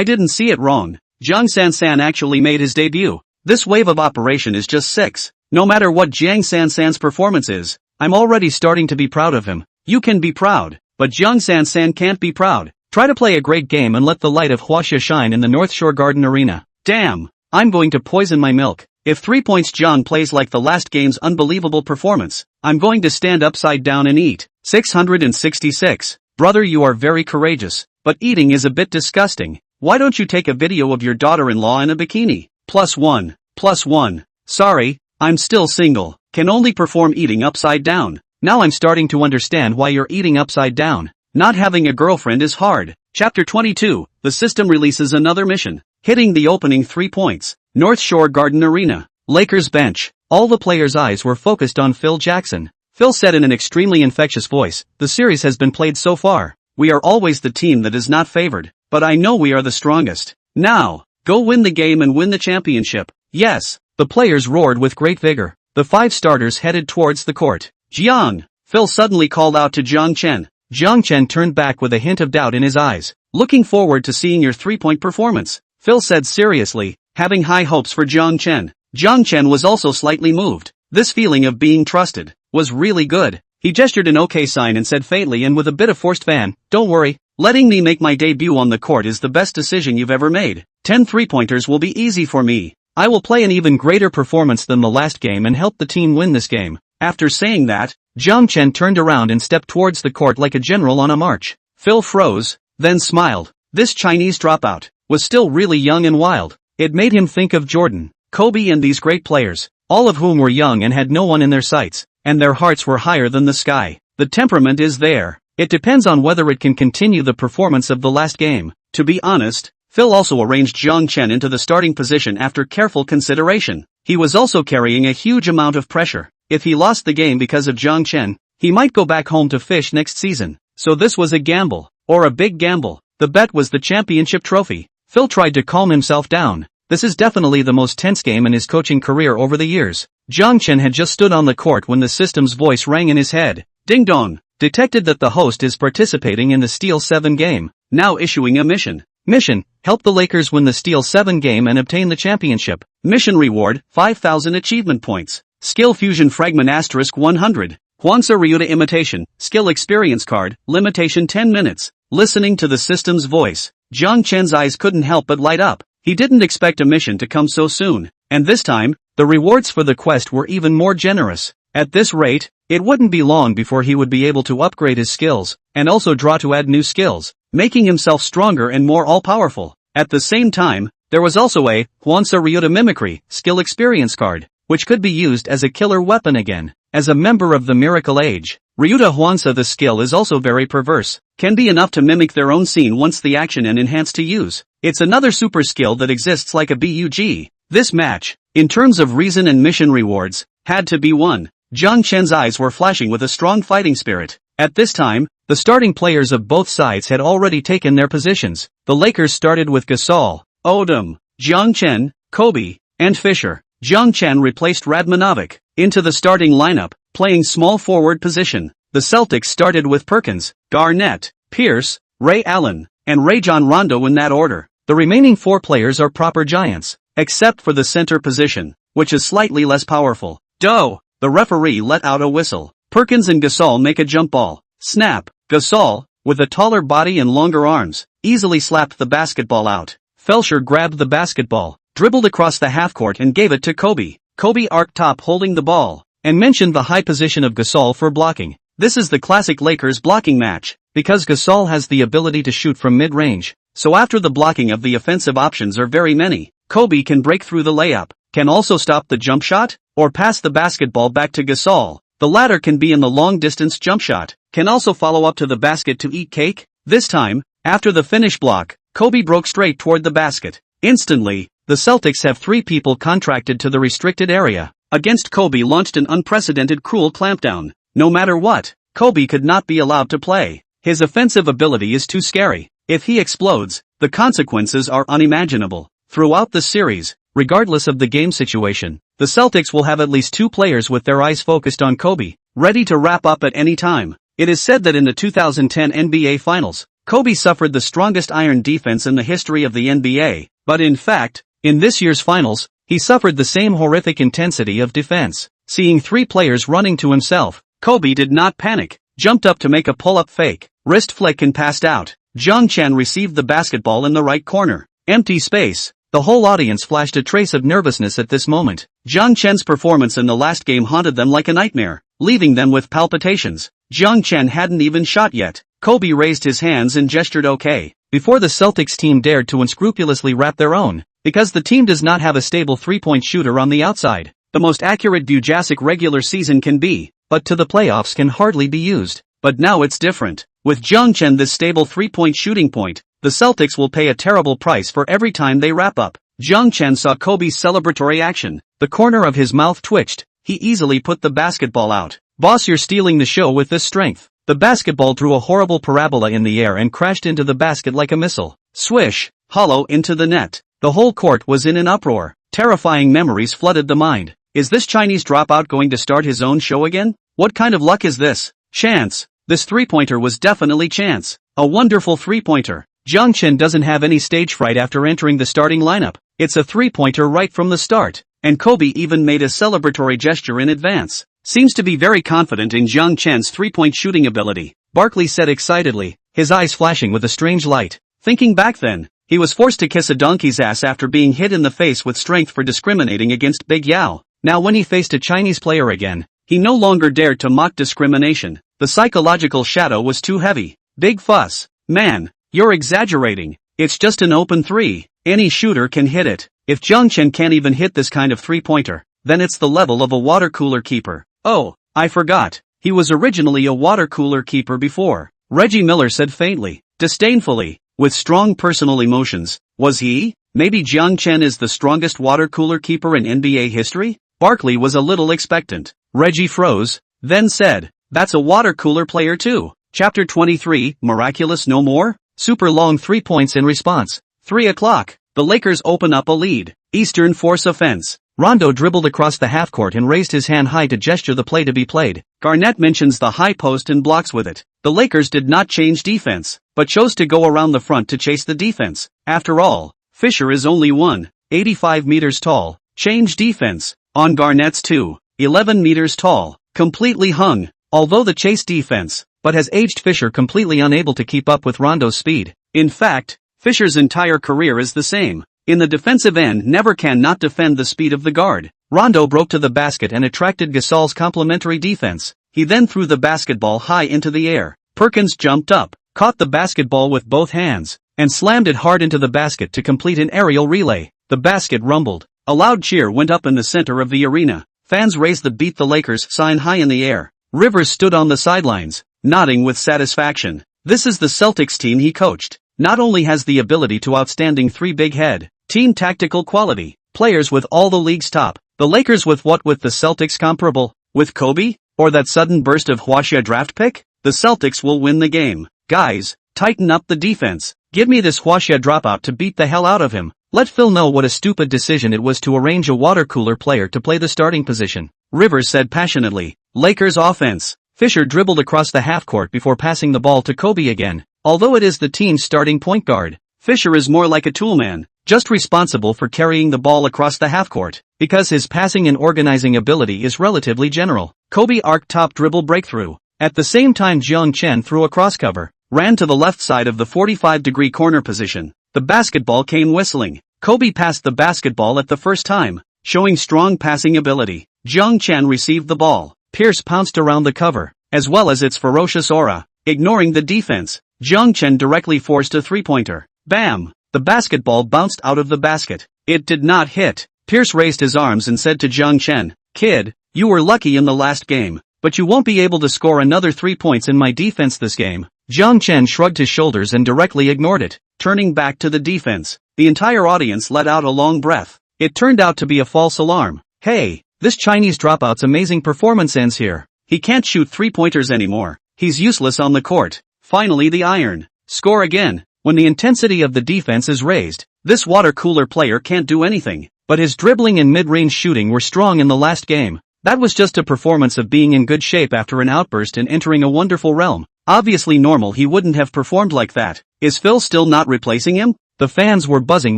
didn't see it wrong. Jiang Sansan actually made his debut. This wave of operation is just 6. No matter what Jiang Sansan's performance is, I'm already starting to be proud of him. You can be proud, but Jiang Sansan can't be proud. Try to play a great game and let the light of Huaxia shine in the North Shore Garden Arena. Damn, I'm going to poison my milk. If 3 points Jiang plays like the last game's unbelievable performance, I'm going to stand upside down and eat. 666. Brother, you are very courageous, but eating is a bit disgusting. Why don't you take a video of your daughter-in-law in a bikini? +1. +1. Sorry, I'm still single. Can only perform eating upside down. Now I'm starting to understand why you're eating upside down. Not having a girlfriend is hard. Chapter 22, the system releases another mission. Hitting the opening 3 points. North Shore Garden Arena. Lakers bench. All the players' eyes were focused on Phil Jackson. Phil said in an extremely infectious voice, the series has been played so far. We are always the team that is not favored, but I know we are the strongest. Now, go win the game and win the championship. Yes. The players roared with great vigor. The 5 starters headed towards the court. Jiang! Phil suddenly called out to Jiang Chen. Jiang Chen turned back with a hint of doubt in his eyes. Looking forward to seeing your 3-point performance, Phil said seriously, having high hopes for Jiang Chen. Jiang Chen was also slightly moved. This feeling of being trusted was really good. He gestured an OK sign and said faintly and with a bit of forced fan, don't worry, letting me make my debut on the court is the best decision you've ever made. 10 3-pointers will be easy for me. I will play an even greater performance than the last game and help the team win this game. After saying that, Jiang Chen turned around and stepped towards the court like a general on a march. Phil froze, then smiled. This Chinese dropout was still really young and wild. It made him think of Jordan, Kobe and these great players, all of whom were young and had no one in their sights, and their hearts were higher than the sky. The temperament is there. It depends on whether it can continue the performance of the last game. To be honest, Phil also arranged Jiang Chen into the starting position after careful consideration. He was also carrying a huge amount of pressure. If he lost the game because of Jiang Chen, he might go back home to fish next season. So this was a gamble, or a big gamble. The bet was the championship trophy. Phil tried to calm himself down. This is definitely the most tense game in his coaching career over the years. Jiang Chen had just stood on the court when the system's voice rang in his head. Ding dong! Detected that the host is participating in the Steel 7 game, now issuing a mission. Mission, help the Lakers win the Steel 7 game and obtain the championship. Mission reward, 5,000 achievement points. Skill fusion fragment *100. Hwansa Ryuta imitation, skill experience card, limitation 10 minutes. Listening to the system's voice, Jiang Chen's eyes couldn't help but light up. He didn't expect a mission to come so soon, and this time, the rewards for the quest were even more generous. At this rate, it wouldn't be long before he would be able to upgrade his skills, and also draw to add new skills, making himself stronger and more all-powerful. At the same time, there was also a Hwansa Ryuta Mimicry skill experience card, which could be used as a killer weapon again. As a member of the Miracle Age, Ryuta Hwansa the skill is also very perverse, can be enough to mimic their own scene once the action and enhance to use. It's another super skill that exists like a bug. This match, in terms of reason and mission rewards, had to be won. Jiang Chen's eyes were flashing with a strong fighting spirit. At this time, the starting players of both sides had already taken their positions. The Lakers started with Gasol, Odom, Jiang Chen, Kobe, and Fisher. Jiang Chen replaced Radmanovic into the starting lineup, playing small forward position. The Celtics started with Perkins, Garnett, Pierce, Ray Allen, and Rajon Rondo in that order. The remaining 4 players are proper giants, except for the center position, which is slightly less powerful. Doe! The referee let out a whistle. Perkins and Gasol make a jump ball. Snap! Gasol, with a taller body and longer arms, easily slapped the basketball out. Felsher grabbed the basketball, dribbled across the half-court and gave it to Kobe. Kobe arced top holding the ball, and mentioned the high position of Gasol for blocking. This is the classic Lakers blocking match, because Gasol has the ability to shoot from mid-range. So after the blocking of the offensive options are very many, Kobe can break through the layup, can also stop the jump shot, or pass the basketball back to Gasol. The latter can be in the long-distance jump shot, can also follow up to the basket to eat cake. This time, after the finish block, Kobe broke straight toward the basket. Instantly, the Celtics have 3 people contracted to the restricted area. Against Kobe launched an unprecedented cruel clampdown. No matter what, Kobe could not be allowed to play. His offensive ability is too scary. If he explodes, the consequences are unimaginable. Throughout the series, regardless of the game situation, the Celtics will have at least 2 players with their eyes focused on Kobe, ready to wrap up at any time. It is said that in the 2010 NBA Finals, Kobe suffered the strongest iron defense in the history of the NBA, but in fact, in this year's finals, he suffered the same horrific intensity of defense. Seeing 3 players running to himself, Kobe did not panic, jumped up to make a pull-up fake, wrist flick and passed out. Jiang Chen received the basketball in the right corner. Empty space. The whole audience flashed a trace of nervousness at this moment. Jiang Chen's performance in the last game haunted them like a nightmare, leaving them with palpitations. Jiang Chen hadn't even shot yet. Kobe raised his hands and gestured okay. before the Celtics team dared to unscrupulously wrap their own, because the team does not have a stable three-point shooter on the outside. The most accurate Bujasic regular season can be, but to the playoffs can hardly be used. But now it's different. With Jiang Chen this stable three-point shooting point, the Celtics will pay a terrible price for every time they wrap up. Jiang Chen saw Kobe's celebratory action. The corner of his mouth twitched. He easily put the basketball out. Boss, you're stealing the show with this strength. The basketball drew a horrible parabola in the air and crashed into the basket like a missile. Swish, hollow into the net. The whole court was in an uproar. Terrifying memories flooded the mind. Is this Chinese dropout going to start his own show again? What kind of luck is this? Chance. This three-pointer was definitely chance. A wonderful three-pointer. Jiang Chen doesn't have any stage fright after entering the starting lineup. It's a three-pointer right from the start. And Kobe even made a celebratory gesture in advance. Seems to be very confident in Jiang Chen's three-point shooting ability, Barkley said excitedly, his eyes flashing with a strange light. Thinking back then, he was forced to kiss a donkey's ass after being hit in the face with strength for discriminating against Big Yao. Now when he faced a Chinese player again, he no longer dared to mock discrimination. The psychological shadow was too heavy. Big fuss. Man, you're exaggerating. It's just an open three. Any shooter can hit it. If Jiang Chen can't even hit this kind of three-pointer, then it's the level of a water cooler keeper. Oh, I forgot. He was originally a water cooler keeper before. Reggie Miller said faintly, disdainfully, with strong personal emotions. Was he? Maybe Jiang Chen is the strongest water cooler keeper in NBA history? Barkley was a little expectant. Reggie froze, then said, that's a water cooler player too. Chapter 23, Miraculous No More? Super long 3 points in response. 3 o'clock. The Lakers open up a lead. Eastern Force offense. Rondo dribbled across the half-court and raised his hand high to gesture the play to be played. Garnett mentions the high post and blocks with it. The Lakers did not change defense, but chose to go around the front to chase the defense. After all, Fisher is only 1.85 meters tall. Change defense. On Garnett's 2.11 meters tall. Completely hung. Although the chase defense, but has aged Fisher completely unable to keep up with Rondo's speed. In fact, Fisher's entire career is the same. In the defensive end never can not defend the speed of the guard. Rondo broke to the basket and attracted Gasol's complimentary defense. He then threw the basketball high into the air. Perkins jumped up, caught the basketball with both hands, and slammed it hard into the basket to complete an aerial relay. The basket rumbled. A loud cheer went up in the center of the arena. Fans raised the Beat the Lakers sign high in the air. Rivers stood on the sidelines, nodding with satisfaction. This is the Celtics team he coached. Not only has the ability to outstanding three big head, team tactical quality, players with all the league's top. The Lakers with what with the Celtics comparable? With Kobe? Or that sudden burst of Hwashia draft pick? The Celtics will win the game. Guys, tighten up the defense. Give me this Hwashia dropout to beat the hell out of him. Let Phil know what a stupid decision it was to arrange a water cooler player to play the starting position. Rivers said passionately. Lakers offense. Fisher dribbled across the half-court before passing the ball to Kobe again. Although it is the team's starting point guard, Fisher is more like a toolman, just responsible for carrying the ball across the half-court, because his passing and organizing ability is relatively general. Kobe arced top dribble breakthrough. At the same time Jiang Chen threw a crosscover, ran to the left side of the 45-degree corner position. The basketball came whistling. Kobe passed the basketball at the first time, showing strong passing ability. Jiang Chen received the ball. Pierce pounced around the cover, as well as its ferocious aura. Ignoring the defense, Jiang Chen directly forced a three-pointer. Bam! The basketball bounced out of the basket. It did not hit. Pierce raised his arms and said to Jiang Chen, "Kid, you were lucky in the last game, but you won't be able to score another 3 points in my defense this game." Jiang Chen shrugged his shoulders and directly ignored it. Turning back to the defense, the entire audience let out a long breath. It turned out to be a false alarm. Hey, this Chinese dropout's amazing performance ends here. He can't shoot three-pointers anymore. He's useless on the court. Finally the iron. Score again. When the intensity of the defense is raised, this water cooler player can't do anything. But his dribbling and mid-range shooting were strong in the last game. That was just a performance of being in good shape after an outburst and entering a wonderful realm. Obviously normal he wouldn't have performed like that. Is Phil still not replacing him? The fans were buzzing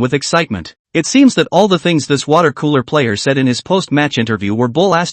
with excitement. It seems that all the things this water cooler player said in his post-match interview were bull ********.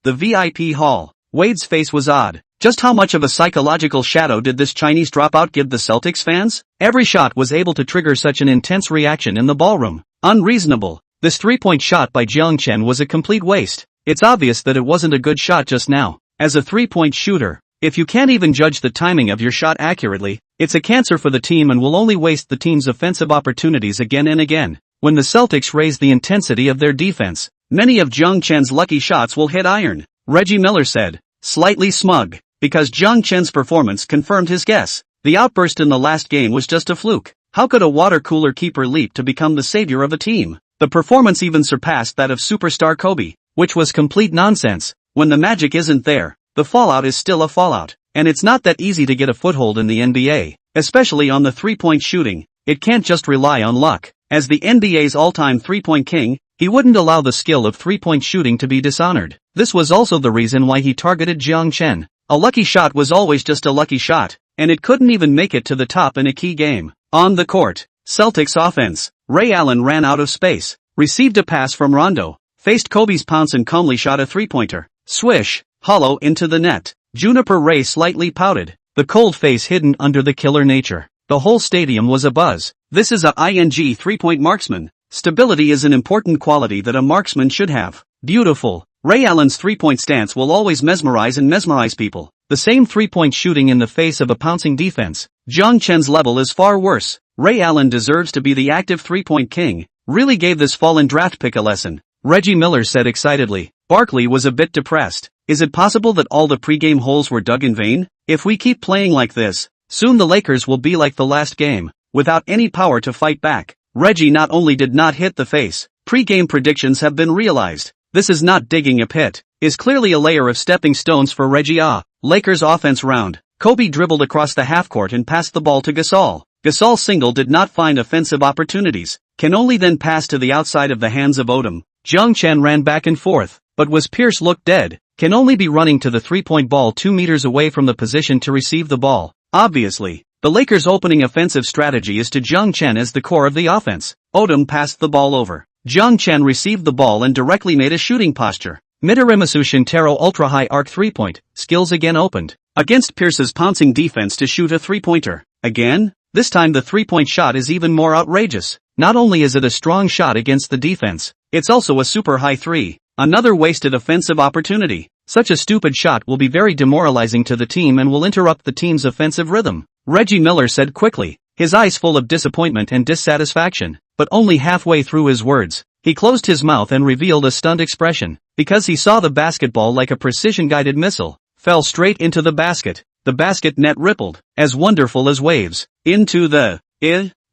The VIP hall. Wade's face was odd. Just how much of a psychological shadow did this Chinese dropout give the Celtics fans? Every shot was able to trigger such an intense reaction in the ballroom. Unreasonable. This three-point shot by Jiang Chen was a complete waste. It's obvious that it wasn't a good shot just now. As a three-point shooter, If you can't even judge the timing of your shot accurately, it's a cancer for the team and will only waste the team's offensive opportunities again and again. When the Celtics raise the intensity of their defense, many of Jiang Chen's lucky shots will hit iron, Reggie Miller said, slightly smug, because Jiang Chen's performance confirmed his guess. The outburst in the last game was just a fluke. How could a water cooler keeper leap to become the savior of a team? The performance even surpassed that of superstar Kobe, which was complete nonsense. When the magic isn't there, the fallout is still a fallout, and it's not that easy to get a foothold in the NBA, especially on the three-point shooting. It can't just rely on luck. As the NBA's all-time three-point king, he wouldn't allow the skill of three-point shooting to be dishonored. This was also the reason why he targeted Jiang Chen. A lucky shot was always just a lucky shot, and it couldn't even make it to the top in a key game. On the court, Celtics offense. Ray Allen ran out of space, received a pass from Rondo, faced Kobe's pounce and calmly shot a three-pointer. Swish, hollow into the net. Juniper Ray slightly pouted, the cold face hidden under the killer nature. The whole stadium was abuzz. This is a ING three-point marksman. Stability is an important quality that a marksman should have. Beautiful. Ray Allen's three-point stance will always mesmerize people. The same three-point shooting in the face of a pouncing defense. Jiang Chen's level is far worse. Ray Allen deserves to be the active three-point king. Really gave this fallen draft pick a lesson, Reggie Miller said excitedly. Barkley was a bit depressed. Is it possible that all the pregame holes were dug in vain? If we keep playing like this, soon the Lakers will be like the last game, without any power to fight back. Reggie not only did not hit the face, pregame predictions have been realized. This is not digging a pit, is clearly a layer of stepping stones for Reggie. Lakers offense round. Kobe dribbled across the half-court and passed the ball to Gasol. Gasol single did not find offensive opportunities, can only then pass to the outside of the hands of Odom. Jiang Chen ran back and forth, but was Pierce looked dead, can only be running to the three-point ball 2 meters away from the position to receive the ball. Obviously, the Lakers' opening offensive strategy is to Jiang Chen as the core of the offense. Odom passed the ball over. Jiang Chen received the ball and directly made a shooting posture. Midorimasu Shintaro ultra-high arc three-point, skills again opened. Against Pierce's pouncing defense to shoot a three-pointer. Again? This time the three-point shot is even more outrageous. Not only is it a strong shot against the defense, it's also a super high three. Another wasted offensive opportunity. Such a stupid shot will be very demoralizing to the team and will interrupt the team's offensive rhythm, Reggie Miller said quickly, his eyes full of disappointment and dissatisfaction. But only halfway through his words, he closed his mouth and revealed a stunned expression, because he saw the basketball like a precision-guided missile, fell straight into the basket. The basket net rippled, as wonderful as waves, into the,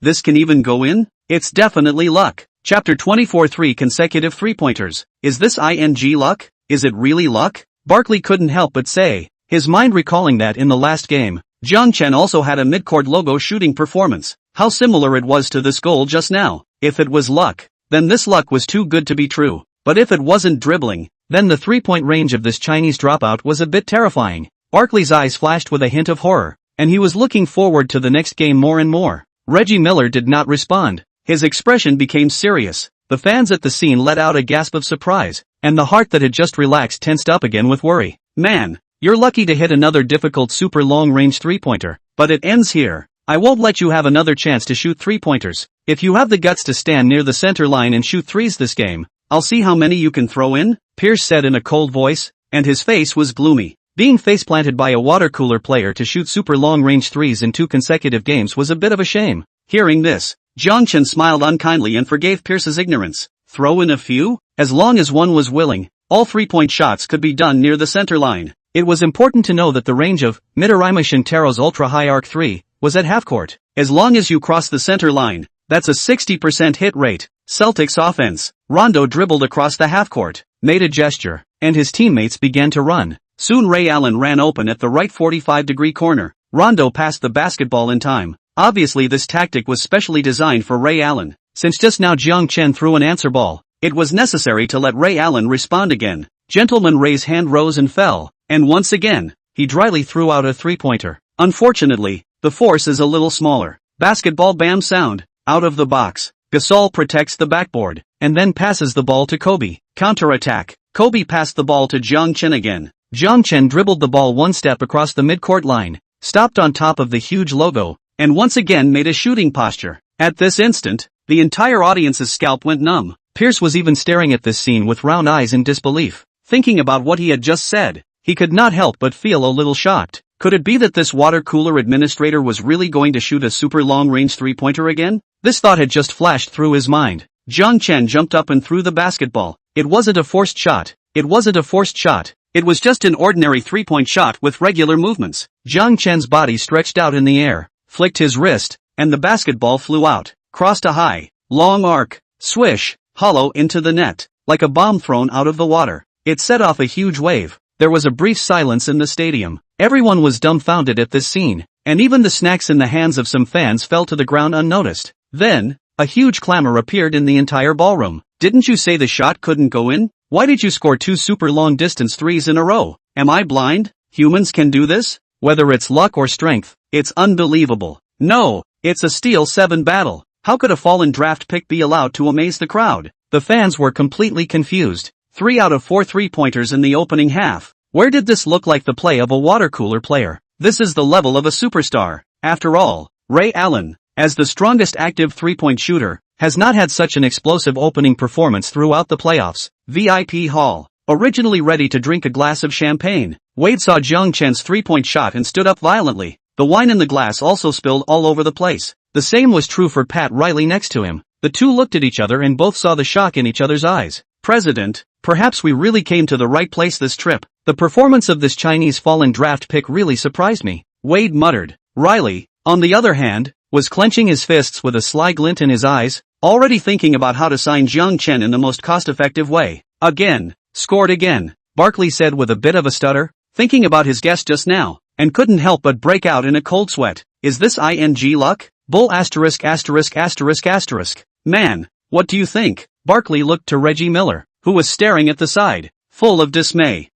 this can even go in? It's definitely luck. Chapter 24 3 consecutive three-pointers. Is this ING luck? Is it really luck? Barkley couldn't help but say, his mind recalling that in the last game, Jiang Chen also had a midcourt logo shooting performance. How similar it was to this goal just now. If it was luck, then this luck was too good to be true. But if it wasn't dribbling, then the three-point range of this Chinese dropout was a bit terrifying. Barkley's eyes flashed with a hint of horror, and he was looking forward to the next game more and more. Reggie Miller did not respond. His expression became serious. The fans at the scene let out a gasp of surprise, and the heart that had just relaxed tensed up again with worry. Man, you're lucky to hit another difficult super long-range three-pointer, but it ends here. I won't let you have another chance to shoot three-pointers. If you have the guts to stand near the center line and shoot threes this game, I'll see how many you can throw in, Pierce said in a cold voice, and his face was gloomy. Being face-planted by a water cooler player to shoot super long-range threes in 2 consecutive games was a bit of a shame. Hearing this, Jiang Chen smiled unkindly and forgave Pierce's ignorance. Throw in a few? As long as one was willing, all three-point shots could be done near the center line. It was important to know that the range of Midorima Shintaro's ultra-high arc 3 was at half-court. As long as you cross the center line, that's a 60% hit rate. Celtics offense. Rondo dribbled across the half-court, made a gesture, and his teammates began to run. Soon Ray Allen ran open at the right 45-degree corner. Rondo passed the basketball in time. Obviously this tactic was specially designed for Ray Allen. Since just now Jiang Chen threw an answer ball, it was necessary to let Ray Allen respond again. Gentleman Ray's hand rose and fell, and once again, he dryly threw out a three-pointer. Unfortunately, the force is a little smaller. Basketball bam sound, out of the box. Gasol protects the backboard, and then passes the ball to Kobe. Counter-attack. Kobe passed the ball to Jiang Chen again. Jiang Chen dribbled the ball one step across the midcourt line, stopped on top of the huge logo, and once again made a shooting posture. At this instant, the entire audience's scalp went numb. Pierce was even staring at this scene with round eyes in disbelief, thinking about what he had just said. he could not help but feel a little shocked. Could it be that this water cooler administrator was really going to shoot a super long-range three-pointer again? This thought had just flashed through his mind. Jiang Chen jumped up and threw the basketball. It wasn't a forced shot. It wasn't a forced shot. It was just an ordinary three-point shot with regular movements. Jiang Chen's body stretched out in the air, flicked his wrist, and the basketball flew out, crossed a high, long arc, swish, hollow into the net, like a bomb thrown out of the water. It set off a huge wave. There was a brief silence in the stadium. Everyone was dumbfounded at this scene, and even the snacks in the hands of some fans fell to the ground unnoticed. Then, a huge clamor appeared in the entire ballroom. Didn't you say the shot couldn't go in? Why did you score 2 super long distance threes in a row? Am I blind? Humans can do this? Whether it's luck or strength, it's unbelievable. No, it's a Steel 7 battle. How could a fallen draft pick be allowed to amaze the crowd? The fans were completely confused. 3 out of 4 three-pointers in the opening half. Where did this look like the play of a water cooler player? This is the level of a superstar. After all, Ray Allen, as the strongest active three-point shooter, has not had such an explosive opening performance throughout the playoffs. VIP Hall. Originally ready to drink a glass of champagne, Wade saw Jiang Chen's three-point shot and stood up violently. The wine in the glass also spilled all over the place. The same was true for Pat Riley next to him. The two looked at each other and both saw the shock in each other's eyes. President, perhaps we really came to the right place this trip. The performance of this Chinese fallen draft pick really surprised me, Wade muttered. Riley, on the other hand, was clenching his fists with a sly glint in his eyes, already thinking about how to sign Jiang Chen in the most cost-effective way. Again, scored again, Barkley said with a bit of a stutter, thinking about his guess just now, and couldn't help but break out in a cold sweat. Is this ing luck? Bull asterisk asterisk asterisk asterisk. Man, what do you think? Barkley looked to Reggie Miller, who was staring at the side, full of dismay.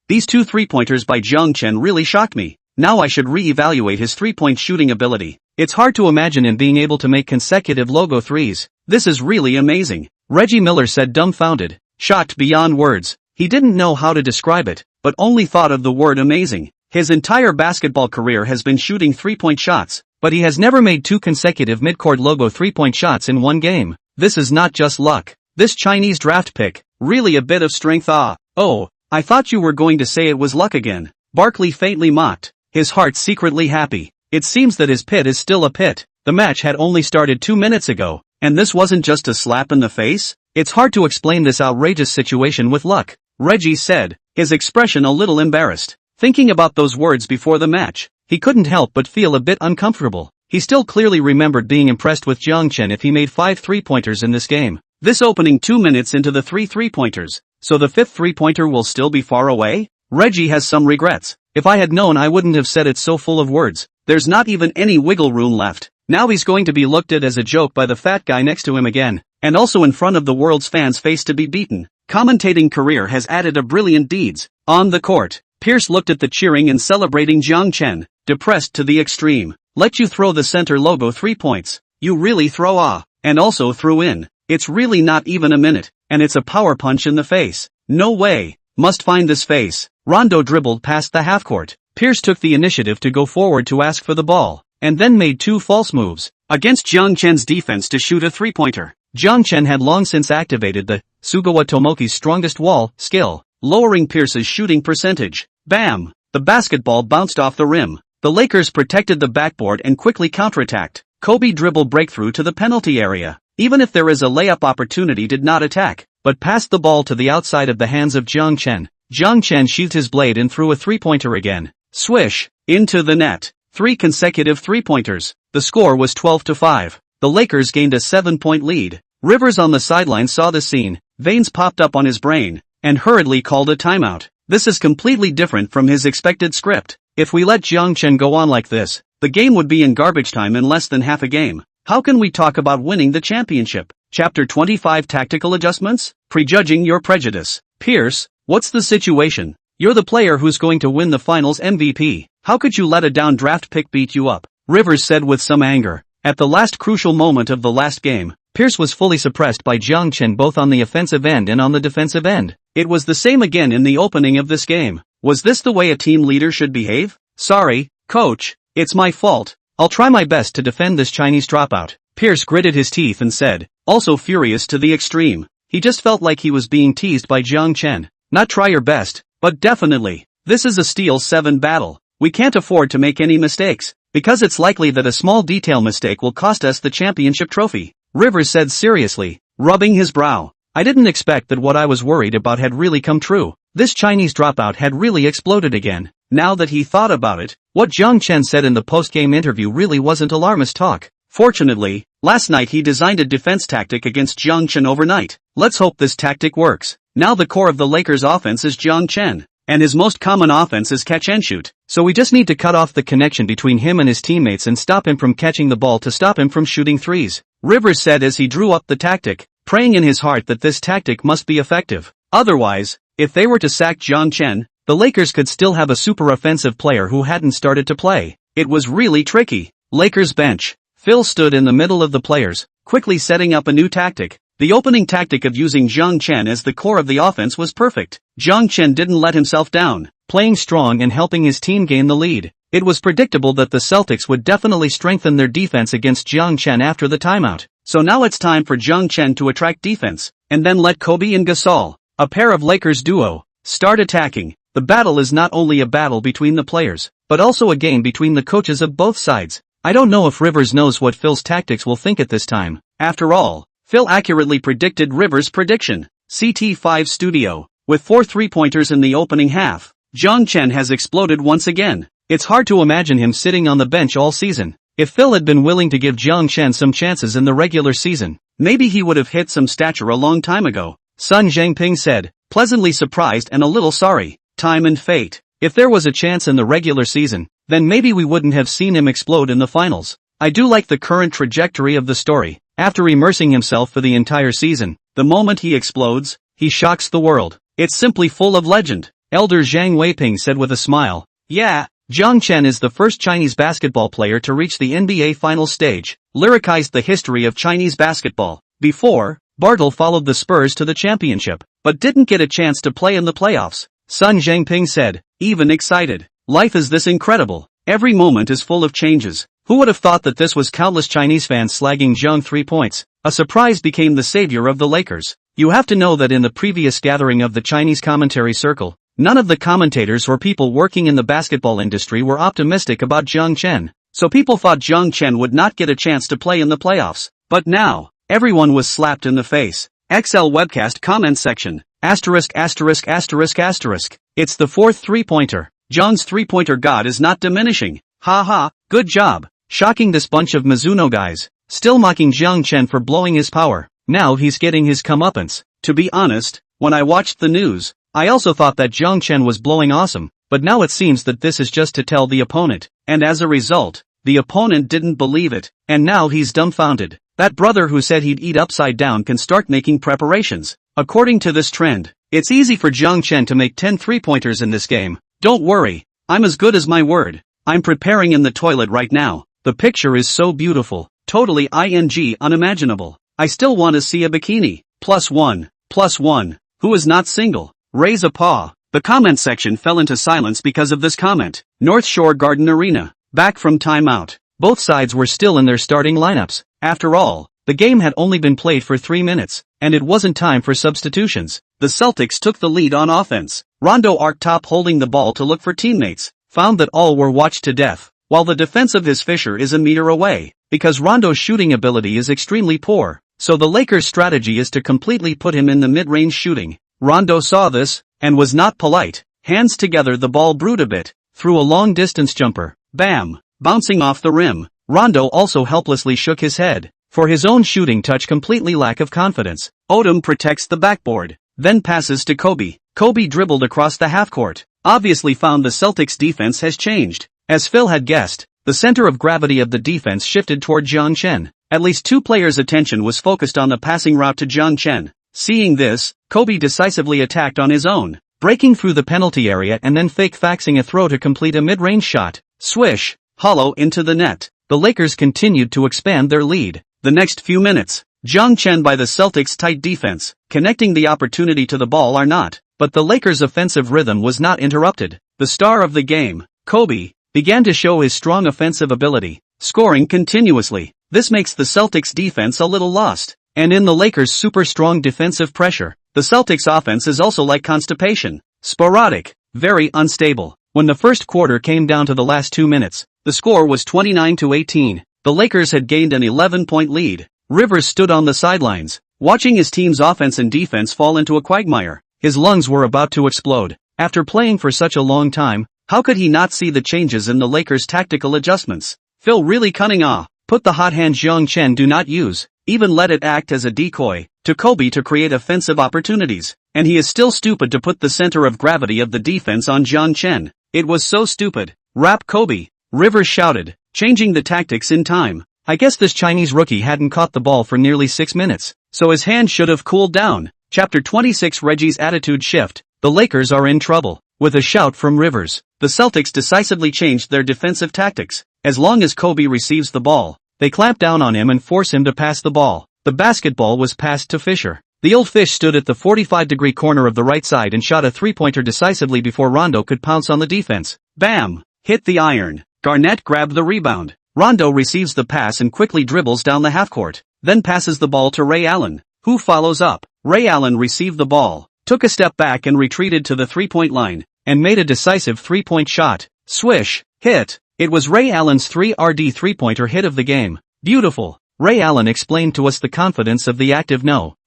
These 2 three-pointers by Jiang Chen really shocked me. Now I should re-evaluate his three-point shooting ability. It's hard to imagine him being able to make consecutive logo threes. This is really amazing. Reggie Miller said, dumbfounded, shocked beyond words. He didn't know how to describe it, but only thought of the word amazing. His entire basketball career has been shooting three-point shots, but he has never made 2 consecutive midcourt logo three-point shots in one game. This is not just luck. This Chinese draft pick, really a bit of strength. Oh, I thought you were going to say it was luck again. Barkley faintly mocked, his heart secretly happy. It seems that his pit is still a pit. The match had only started 2 minutes ago, and this wasn't just a slap in the face? It's hard to explain this outrageous situation with luck, Reggie said, his expression a little embarrassed. Thinking about those words before the match, he couldn't help but feel a bit uncomfortable. He still clearly remembered being impressed with Jiang Chen if he made 5 three-pointers in this game. This opening 2 minutes into the 3 three-pointers, so the 5th three-pointer will still be far away? Reggie has some regrets. If I had known, I wouldn't have said it so full of words. There's not even any wiggle room left. Now he's going to be looked at as a joke by the fat guy next to him again, and also in front of the world's fans' face to be beaten. Commentating career has added a brilliant deeds. On the court, Pierce looked at the cheering and celebrating Jiang Chen, depressed to the extreme. Let you throw the center logo 3 points. You really throw and also threw in. It's really not even a minute, and it's a power punch in the face. No way. Must find this face. Rondo dribbled past the half-court. Pierce took the initiative to go forward to ask for the ball, and then made 2 false moves against Jiang Chen's defense to shoot a three-pointer. Jiang Chen had long since activated the Sugawa Tomoki's strongest wall skill, lowering Pierce's shooting percentage. Bam! The basketball bounced off the rim. The Lakers protected the backboard and quickly counterattacked. Kobe dribble breakthrough to the penalty area. Even if there is a layup opportunity, did not attack, but passed the ball to the outside of the hands of Jiang Chen. Jiang Chen sheathed his blade and threw a three-pointer again. Swish! Into the net. 3 consecutive three-pointers. The score was 12-5. The Lakers gained a 7-point lead. Rivers on the sideline saw the scene. Veins popped up on his brain, and hurriedly called a timeout. This is completely different from his expected script. If we let Jiang Chen go on like this, the game would be in garbage time in less than half a game. How can we talk about winning the championship? Chapter 25 Tactical Adjustments? Prejudging your prejudice. Pierce, what's the situation? You're the player who's going to win the finals MVP. How could you let a down draft pick beat you up? Rivers said with some anger. At the last crucial moment of the last game, Pierce was fully suppressed by Jiang Chen both on the offensive end and on the defensive end. It was the same again in the opening of this game. Was this the way a team leader should behave? Sorry, coach, it's my fault. I'll try my best to defend this Chinese dropout. Pierce gritted his teeth and said, also furious to the extreme. He just felt like he was being teased by Jiang Chen. Not try your best, but definitely This is a Steel 7 battle. We can't afford to make any mistakes, because it's likely that a small detail mistake will cost us the championship trophy, Rivers said seriously, rubbing his brow. I didn't expect that what I was worried about had really come true. This Chinese dropout had really exploded again. Now that he thought about it, what Jiang Chen said in the post-game interview really wasn't alarmist talk. Fortunately, last night he designed a defense tactic against Jiang Chen overnight. Let's hope this tactic works. Now the core of the Lakers' offense is Jiang Chen, and his most common offense is catch and shoot. So we just need to cut off the connection between him and his teammates and stop him from catching the ball to stop him from shooting threes, Rivers said as he drew up the tactic, praying in his heart that this tactic must be effective. Otherwise, if they were to sack Jiang Chen, the Lakers could still have a super offensive player who hadn't started to play. It was really tricky. Lakers bench. Phil stood in the middle of the players, quickly setting up a new tactic. The opening tactic of using Jiang Chen as the core of the offense was perfect. Jiang Chen didn't let himself down, playing strong and helping his team gain the lead. It was predictable that the Celtics would definitely strengthen their defense against Jiang Chen after the timeout. So now it's time for Jiang Chen to attract defense, and then let Kobe and Gasol, a pair of Lakers duo, start attacking. The battle is not only a battle between the players, but also a game between the coaches of both sides. I don't know if Rivers knows what Phil's tactics will think at this time. After all, Phil accurately predicted Rivers' prediction. CT5 Studio. With 4 3-pointers in the opening half, Jiang Chen has exploded once again. It's hard to imagine him sitting on the bench all season. If Phil had been willing to give Jiang Chen some chances in the regular season, maybe he would have hit some stature a long time ago, Sun Zhangping said, pleasantly surprised and a little sorry. Time and fate. If there was a chance in the regular season, then maybe we wouldn't have seen him explode in the finals. I do like the current trajectory of the story. After immersing himself for the entire season, the moment he explodes, he shocks the world. It's simply full of legend, Elder Zhang Weiping said with a smile. Yeah, Jiang Chen is the first Chinese basketball player to reach the NBA final stage, lyricized the history of Chinese basketball. Before, Bartle followed the Spurs to the championship, but didn't get a chance to play in the playoffs. Sun Zhangping said, even excited. Life is this incredible. Every moment is full of changes. Who would have thought that this was countless Chinese fans slagging Jiang 3 points? A surprise became the savior of the Lakers. You have to know that in the previous gathering of the Chinese commentary circle, none of the commentators or people working in the basketball industry were optimistic about Jiang Chen. So people thought Jiang Chen would not get a chance to play in the playoffs. But now, everyone was slapped in the face. XL Webcast comment section. Asterisk. It's the 4th 3-pointer. Jiang's 3-pointer god is not diminishing. Ha, good job. Shocking this bunch of Mizuno guys. Still mocking Jiang Chen for blowing his power. Now he's getting his comeuppance. To be honest, when I watched the news, I also thought that Jiang Chen was blowing awesome, but now it seems that this is just to tell the opponent, and as a result, the opponent didn't believe it, and now he's dumbfounded. That brother who said he'd eat upside down can start making preparations. According to this trend, it's easy for Jiang Chen to make 10 3-pointers in this game. Don't worry, I'm as good as my word. I'm preparing in the toilet right now. The picture is so beautiful, totally unimaginable. I still want to see a bikini. +1. Who is not single? Raise a paw. The comment section fell into silence because of this comment. North Shore Garden Arena. Back from timeout. Both sides were still in their starting lineups. After all, the game had only been played for 3 minutes, and it wasn't time for substitutions. The Celtics took the lead on offense. Rondo arced top holding the ball to look for teammates, found that all were watched to death, while the defense of his Fisher is a meter away, because Rondo's shooting ability is extremely poor, so the Lakers' strategy is to completely put him in the mid-range shooting. Rondo saw this, and was not polite. Hands together the ball brewed a bit, threw a long-distance jumper, bam, bouncing off the rim. Rondo also helplessly shook his head. For his own shooting touch completely lack of confidence. Odom protects the backboard, then passes to Kobe. Kobe dribbled across the half-court, obviously found the Celtics' defense has changed. As Phil had guessed, the center of gravity of the defense shifted toward Jiang Chen. At least 2 players' attention was focused on the passing route to Jiang Chen. Seeing this, Kobe decisively attacked on his own, breaking through the penalty area and then fake-faxing a throw to complete a mid-range shot. Swish, hollow into the net. The Lakers continued to expand their lead. The next few minutes, Jiang Chen by the Celtics' tight defense, connecting the opportunity to the ball or not, but the Lakers' offensive rhythm was not interrupted. The star of the game, Kobe, began to show his strong offensive ability, scoring continuously. This makes the Celtics' defense a little lost, and in the Lakers' super strong defensive pressure, the Celtics' offense is also like constipation, sporadic. very unstable. When the first quarter came down to the last 2 minutes, the score was 29-18. The Lakers had gained an 11-point lead. Rivers stood on the sidelines, watching his team's offense and defense fall into a quagmire. His lungs were about to explode. After playing for such a long time, how could he not see the changes in the Lakers' tactical adjustments? Phil really cunning. Put the hot hand Jiang Chen do not use, even let it act as a decoy to Kobe to create offensive opportunities. And he is still stupid to put the center of gravity of the defense on Jiang Chen. It was so stupid. Rap Kobe, Rivers shouted, changing the tactics in time. I guess this Chinese rookie hadn't caught the ball for nearly 6 minutes, so his hand should have cooled down. Chapter 26 Reggie's attitude shift. The Lakers are in trouble. With a shout from Rivers, the Celtics decisively changed their defensive tactics. As long as Kobe receives the ball, they clamp down on him and force him to pass the ball. The basketball was passed to Fisher. The old fish stood at the 45-degree corner of the right side and shot a three-pointer decisively before Rondo could pounce on the defense. Bam! Hit the iron. Garnett grabbed the rebound. Rondo receives the pass and quickly dribbles down the half-court, then passes the ball to Ray Allen, who follows up. Ray Allen received the ball, took a step back and retreated to the three-point line, and made a decisive three-point shot. Swish! Hit! It was Ray Allen's 3RD three-pointer hit of the game. Beautiful. Ray Allen explained to us the confidence of the active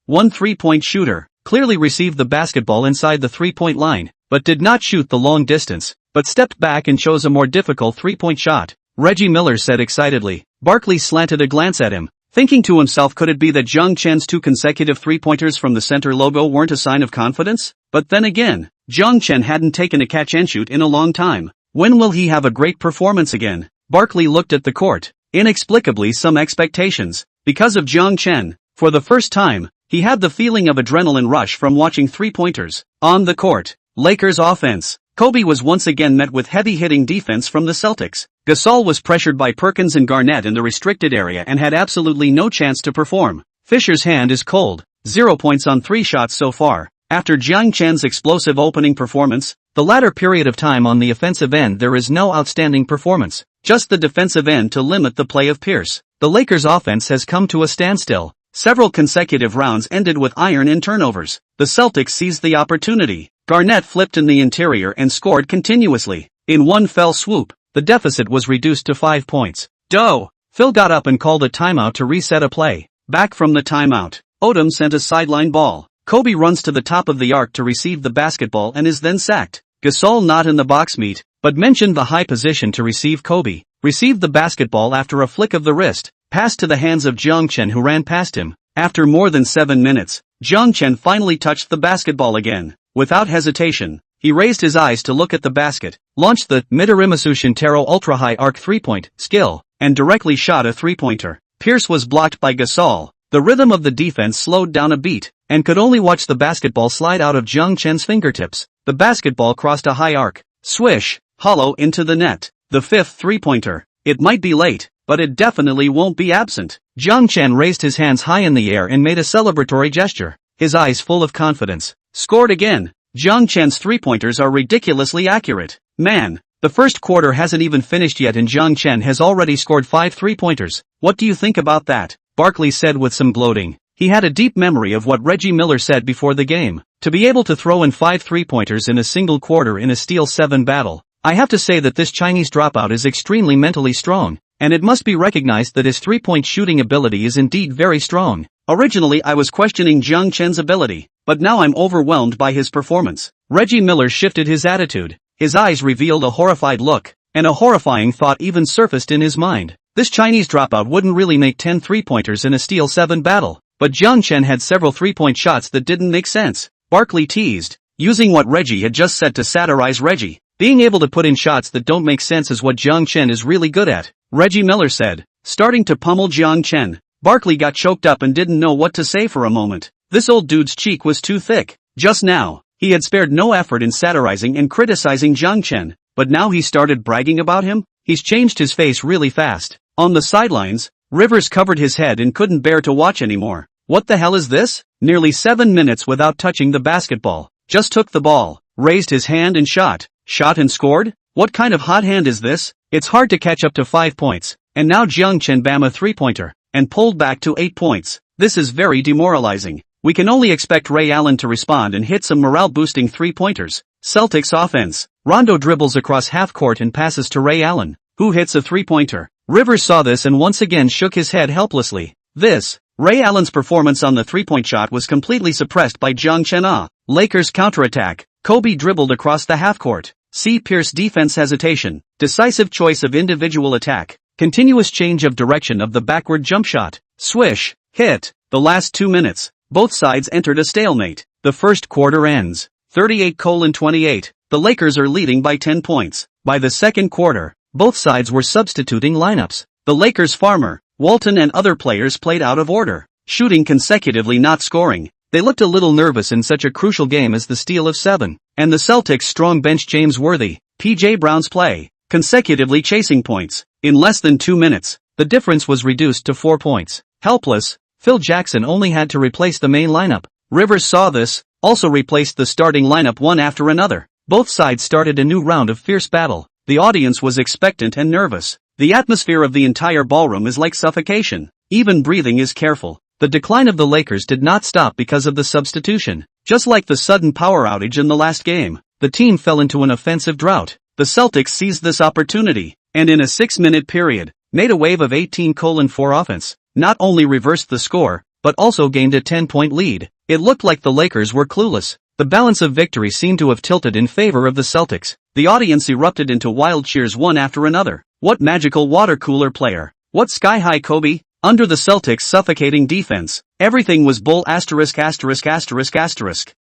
one three-point shooter. Clearly received the basketball inside the three-point line, but did not shoot the long distance, but stepped back and chose a more difficult three-point shot. Reggie Miller said excitedly. Barkley slanted a glance at him, thinking to himself, could it be that Jiang Chen's 2 consecutive three-pointers from the center logo weren't a sign of confidence? But then again, Jiang Chen hadn't taken a catch and shoot in a long time. When will he have a great performance again? Barkley looked at the court. Inexplicably some expectations. Because of Jiang Chen, for the first time, he had the feeling of adrenaline rush from watching three-pointers. On the court, Lakers offense. Kobe was once again met with heavy-hitting defense from the Celtics. Gasol was pressured by Perkins and Garnett in the restricted area and had absolutely no chance to perform. Fisher's hand is cold. 0 points on 3 shots so far. After Jiang Chen's explosive opening performance, the latter period of time on the offensive end there is no outstanding performance, just the defensive end to limit the play of Pierce. The Lakers offense has come to a standstill. Several consecutive rounds ended with iron in turnovers. The Celtics seized the opportunity. Garnett flipped in the interior and scored continuously. In one fell swoop, the deficit was reduced to 5 points. Phil got up and called a timeout to reset a play. Back from the timeout, Odom sent a sideline ball. Kobe runs to the top of the arc to receive the basketball and is then sacked. Gasol not in the box meet, but mentioned the high position to receive. Kobe received the basketball after a flick of the wrist, passed to the hands of Jiang Chen who ran past him. After more than 7 minutes, Jiang Chen finally touched the basketball again. Without hesitation, he raised his eyes to look at the basket, launched the Midorimasu Shintaro ultra-high arc three-point skill, and directly shot a three-pointer. Pierce was blocked by Gasol. The rhythm of the defense slowed down a beat, and could only watch the basketball slide out of Jiang Chen's fingertips. The basketball crossed a high arc. Swish! Hollow into the net. The 5th three-pointer. It might be late, but it definitely won't be absent. Jiang Chen raised his hands high in the air and made a celebratory gesture, his eyes full of confidence. Scored again. Jiang Chen's three-pointers are ridiculously accurate. Man, the first quarter hasn't even finished yet and Jiang Chen has already scored 5 three-pointers. What do you think about that? Barkley said with some gloating. He had a deep memory of what Reggie Miller said before the game. To be able to throw in 5 three-pointers in a single quarter in a Steel 7 battle. I have to say that this Chinese dropout is extremely mentally strong, and it must be recognized that his three-point shooting ability is indeed very strong. Originally I was questioning Jiang Chen's ability, but now I'm overwhelmed by his performance. Reggie Miller shifted his attitude. His eyes revealed a horrified look, and a horrifying thought even surfaced in his mind. This Chinese dropout wouldn't really make 10 three-pointers in a Steel 7 battle, but Jiang Chen had several three-point shots that didn't make sense. Barkley teased, using what Reggie had just said to satirize Reggie. Being able to put in shots that don't make sense is what Jiang Chen is really good at, Reggie Miller said, starting to pummel Jiang Chen. Barkley got choked up and didn't know what to say for a moment. This old dude's cheek was too thick. Just now, he had spared no effort in satirizing and criticizing Jiang Chen, but now he started bragging about him? He's changed his face really fast. On the sidelines, Rivers covered his head and couldn't bear to watch anymore. What the hell is this? Nearly 7 minutes without touching the basketball. Just took the ball, raised his hand and shot. Shot and scored? What kind of hot hand is this? It's hard to catch up to 5 points. And now Jiang Chen bam a three-pointer, and pulled back to 8 points. This is very demoralizing. We can only expect Ray Allen to respond and hit some morale-boosting three-pointers. Celtics offense. Rondo dribbles across half court and passes to Ray Allen, who hits a three-pointer. Rivers saw this and once again shook his head helplessly. Ray Allen's performance on the three-point shot was completely suppressed by Jiang Chen. Lakers counterattack. Kobe dribbled across the half-court. C. Pierce defense hesitation. Decisive choice of individual attack. Continuous change of direction of the backward jump shot. Swish. Hit. The last 2 minutes. Both sides entered a stalemate. The first quarter ends 38-28. The Lakers are leading by 10 points. By the second quarter, both sides were substituting lineups. The Lakers' Farmer, Walton and other players played out of order, shooting consecutively not scoring. They looked a little nervous in such a crucial game as the steal of 7. And the Celtics' strong bench James Worthy, P.J. Brown's play, consecutively chasing points. In less than 2 minutes, the difference was reduced to 4 points. Helpless, Phil Jackson only had to replace the main lineup. Rivers saw this, also replaced the starting lineup one after another. Both sides started a new round of fierce battle. The audience was expectant and nervous. The atmosphere of the entire ballroom is like suffocation. Even breathing is careful. The decline of the Lakers did not stop because of the substitution. Just like the sudden power outage in the last game, the team fell into an offensive drought. The Celtics seized this opportunity, and in a 6-minute period, made a wave of 18-4 offense. Not only reversed the score, but also gained a 10-point lead. It looked like the Lakers were clueless. The balance of victory seemed to have tilted in favor of the Celtics. The audience erupted into wild cheers one after another. What magical water cooler player! What sky-high Kobe! Under the Celtics' suffocating defense, everything was bull *******.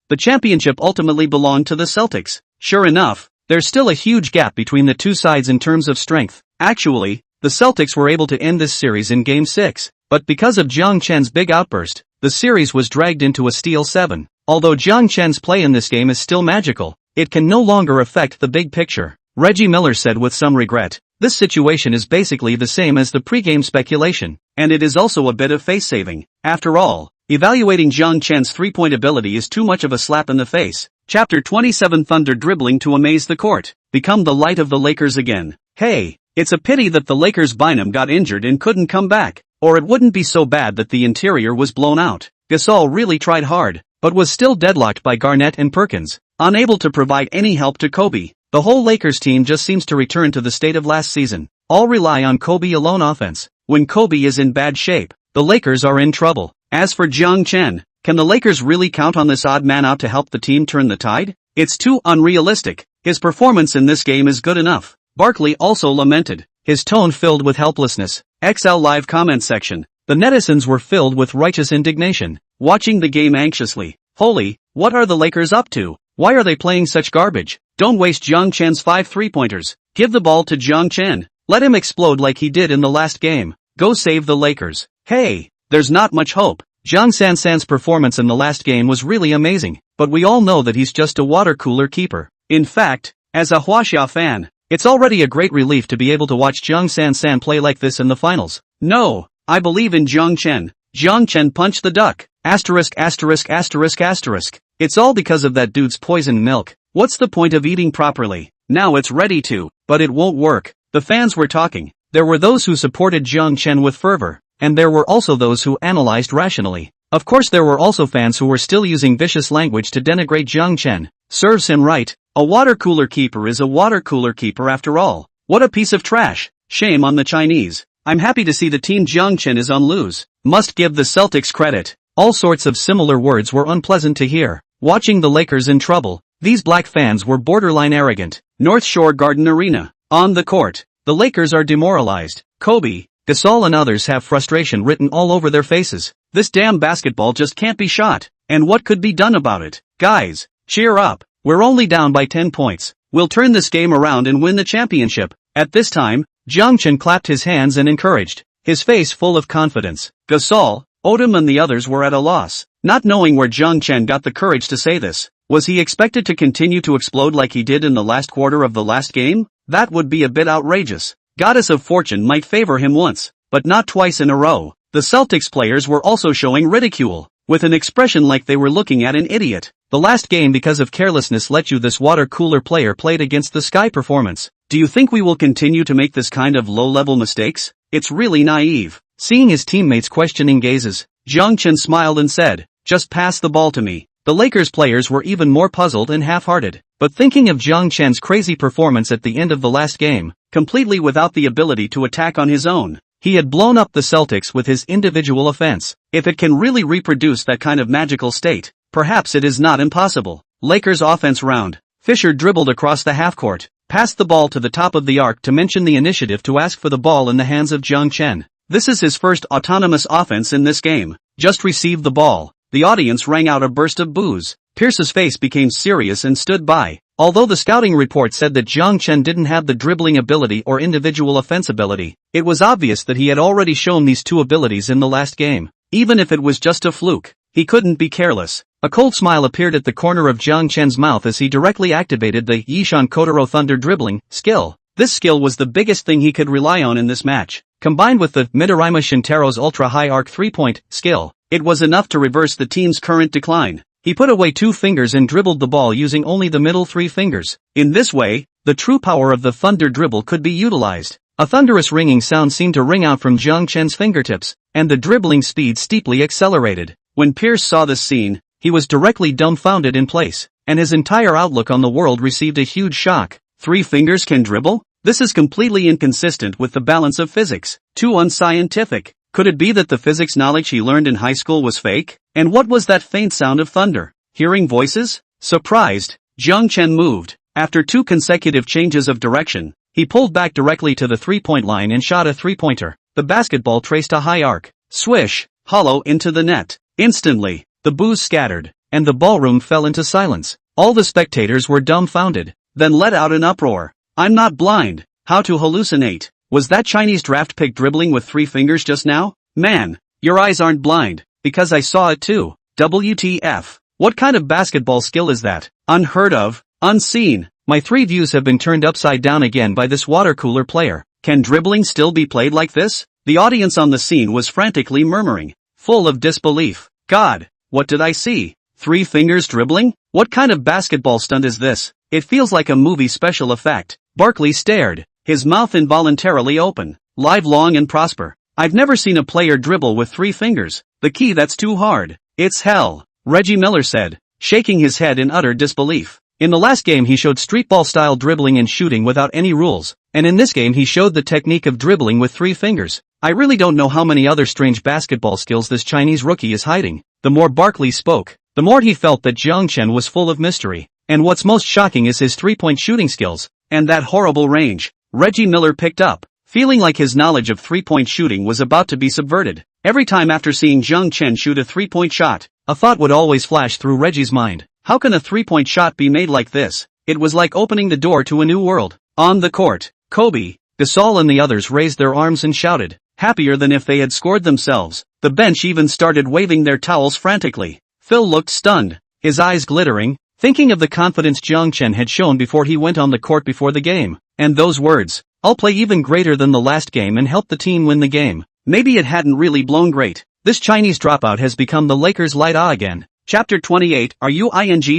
The championship ultimately belonged to the Celtics. Sure enough, there's still a huge gap between the two sides in terms of strength. Actually, the Celtics were able to end this series in Game 6, but because of Jiang Chen's big outburst, the series was dragged into a steal 7. Although Jiang Chen's play in this game is still magical, it can no longer affect the big picture. Reggie Miller said with some regret, "This situation is basically the same as the pre-game speculation, and it is also a bit of face-saving. After all, evaluating Jiang Chen's three-point ability is too much of a slap in the face." Chapter 27 Thunder dribbling to amaze the court. Become the light of the Lakers again. Hey, it's a pity that the Lakers' Bynum got injured and couldn't come back, or it wouldn't be so bad that the interior was blown out. Gasol really tried hard, but was still deadlocked by Garnett and Perkins, unable to provide any help to Kobe. The whole Lakers team just seems to return to the state of last season. All rely on Kobe alone offense. When Kobe is in bad shape, the Lakers are in trouble. As for Jiang Chen, can the Lakers really count on this odd man out to help the team turn the tide? It's too unrealistic. His performance in this game is good enough. Barkley also lamented, his tone filled with helplessness. XL Live comment section. The netizens were filled with righteous indignation, watching the game anxiously. Holy, what are the Lakers up to? Why are they playing such garbage? Don't waste Jiang Chen's 5 3-pointers. Give the ball to Jiang Chen. Let him explode like he did in the last game. Go save the Lakers. Hey, there's not much hope. Jiang San's performance in the last game was really amazing, but we all know that he's just a water cooler keeper. In fact, as a Huaxia fan, it's already a great relief to be able to watch Jiang San play like this in the finals. No, I believe in Jiang Chen. Jiang Chen punched the duck. *********. It's all because of that dude's poisoned milk. What's the point of eating properly? Now it's ready to, but it won't work. The fans were talking. There were those who supported Jiang Chen with fervor, and there were also those who analyzed rationally. Of course there were also fans who were still using vicious language to denigrate Jiang Chen. Serves him right. A water cooler keeper is a water cooler keeper after all. What a piece of trash. Shame on the Chinese. I'm happy to see the team Jiang Chen is on lose. Must give the Celtics credit. All sorts of similar words were unpleasant to hear. Watching the Lakers in trouble, these black fans were borderline arrogant. North Shore Garden Arena. On the court, the Lakers are demoralized. Kobe, Gasol and others have frustration written all over their faces. This damn basketball just can't be shot. And what could be done about it? Guys, cheer up. We're only down by 10 points. We'll turn this game around and win the championship. At this time, Jiang Chen clapped his hands and encouraged, his face full of confidence. Gasol, Odom and the others were at a loss, not knowing where Jiang Chen got the courage to say this. Was he expected to continue to explode like he did in the last quarter of the last game? That would be a bit outrageous. Goddess of Fortune might favor him once, but not twice in a row. The Celtics players were also showing ridicule, with an expression like they were looking at an idiot. The last game because of carelessness let you this water cooler player played against the sky performance. Do you think we will continue to make this kind of low-level mistakes? It's really naive. Seeing his teammates' questioning gazes, Jiang Chen smiled and said, just pass the ball to me. the Lakers players were even more puzzled and half-hearted. But thinking of Jiang Chen's crazy performance at the end of the last game, completely without the ability to attack on his own, he had blown up the Celtics with his individual offense. If it can really reproduce that kind of magical state, perhaps it is not impossible. Lakers offense round. Fisher dribbled across the half-court, passed the ball to the top of the arc to mention the initiative to ask for the ball in the hands of Jiang Chen. This is his first autonomous offense in this game. Just received the ball. The audience rang out a burst of boos. Pierce's face became serious and stood by. Although the scouting report said that Jiang Chen didn't have the dribbling ability or individual offense ability, it was obvious that he had already shown these two abilities in the last game. Even if it was just a fluke, he couldn't be careless. A cold smile appeared at the corner of Jiang Chen's mouth as he directly activated the Yishan Kotaro Thunder dribbling skill. This skill was the biggest thing he could rely on in this match. Combined with the Midorima Shintaro's ultra-high arc three-point skill, it was enough to reverse the team's current decline. He put away 2 fingers and dribbled the ball using only the middle 3 fingers. In this way, the true power of the thunder dribble could be utilized. A thunderous ringing sound seemed to ring out from Jiang Chen's fingertips, and the dribbling speed steeply accelerated. When Pierce saw this scene, he was directly dumbfounded in place, and his entire outlook on the world received a huge shock. 3 fingers can dribble? This is completely inconsistent with the balance of physics. Too unscientific. Could it be that the physics knowledge he learned in high school was fake? And what was that faint sound of thunder? Hearing voices? Surprised, Jiang Chen moved. After 2 consecutive changes of direction, he pulled back directly to the three-point line and shot a three-pointer. The basketball traced a high arc. Swish, hollow into the net. Instantly, the boos scattered, and the ballroom fell into silence. All the spectators were dumbfounded, then let out an uproar. I'm not blind. How to hallucinate? Was that Chinese draft pick dribbling with 3 fingers just now? Man, your eyes aren't blind, because I saw it too. WTF. What kind of basketball skill is that? Unheard of, unseen. My 3 views have been turned upside down again by this water cooler player. Can dribbling still be played like this? The audience on the scene was frantically murmuring, full of disbelief. God, what did I see? 3 fingers dribbling? What kind of basketball stunt is this? It feels like a movie special effect. Barkley stared, his mouth involuntarily open. Live long and prosper. I've never seen a player dribble with 3 fingers. The key, that's too hard. It's hell, Reggie Miller said, shaking his head in utter disbelief. In the last game he showed streetball-style dribbling and shooting without any rules, and in this game he showed the technique of dribbling with 3 fingers. I really don't know how many other strange basketball skills this Chinese rookie is hiding. The more Barkley spoke, the more he felt that Jiang Chen was full of mystery. And what's most shocking is his 3-point shooting skills, and that horrible range. Reggie Miller picked up, feeling like his knowledge of 3-point shooting was about to be subverted. Every time after seeing Jiang Chen shoot a 3-point shot, a thought would always flash through Reggie's mind. How can a 3-point shot be made like this? It was like opening the door to a new world. On the court, Kobe, Gasol and the others raised their arms and shouted, happier than if they had scored themselves. The bench even started waving their towels frantically. Phil looked stunned, his eyes glittering, thinking of the confidence Jiang Chen had shown before he went on the court before the game. And those words, I'll play even greater than the last game and help the team win the game. Maybe it hadn't really blown great. This Chinese dropout has become the Lakers' light again. Chapter 28. Are you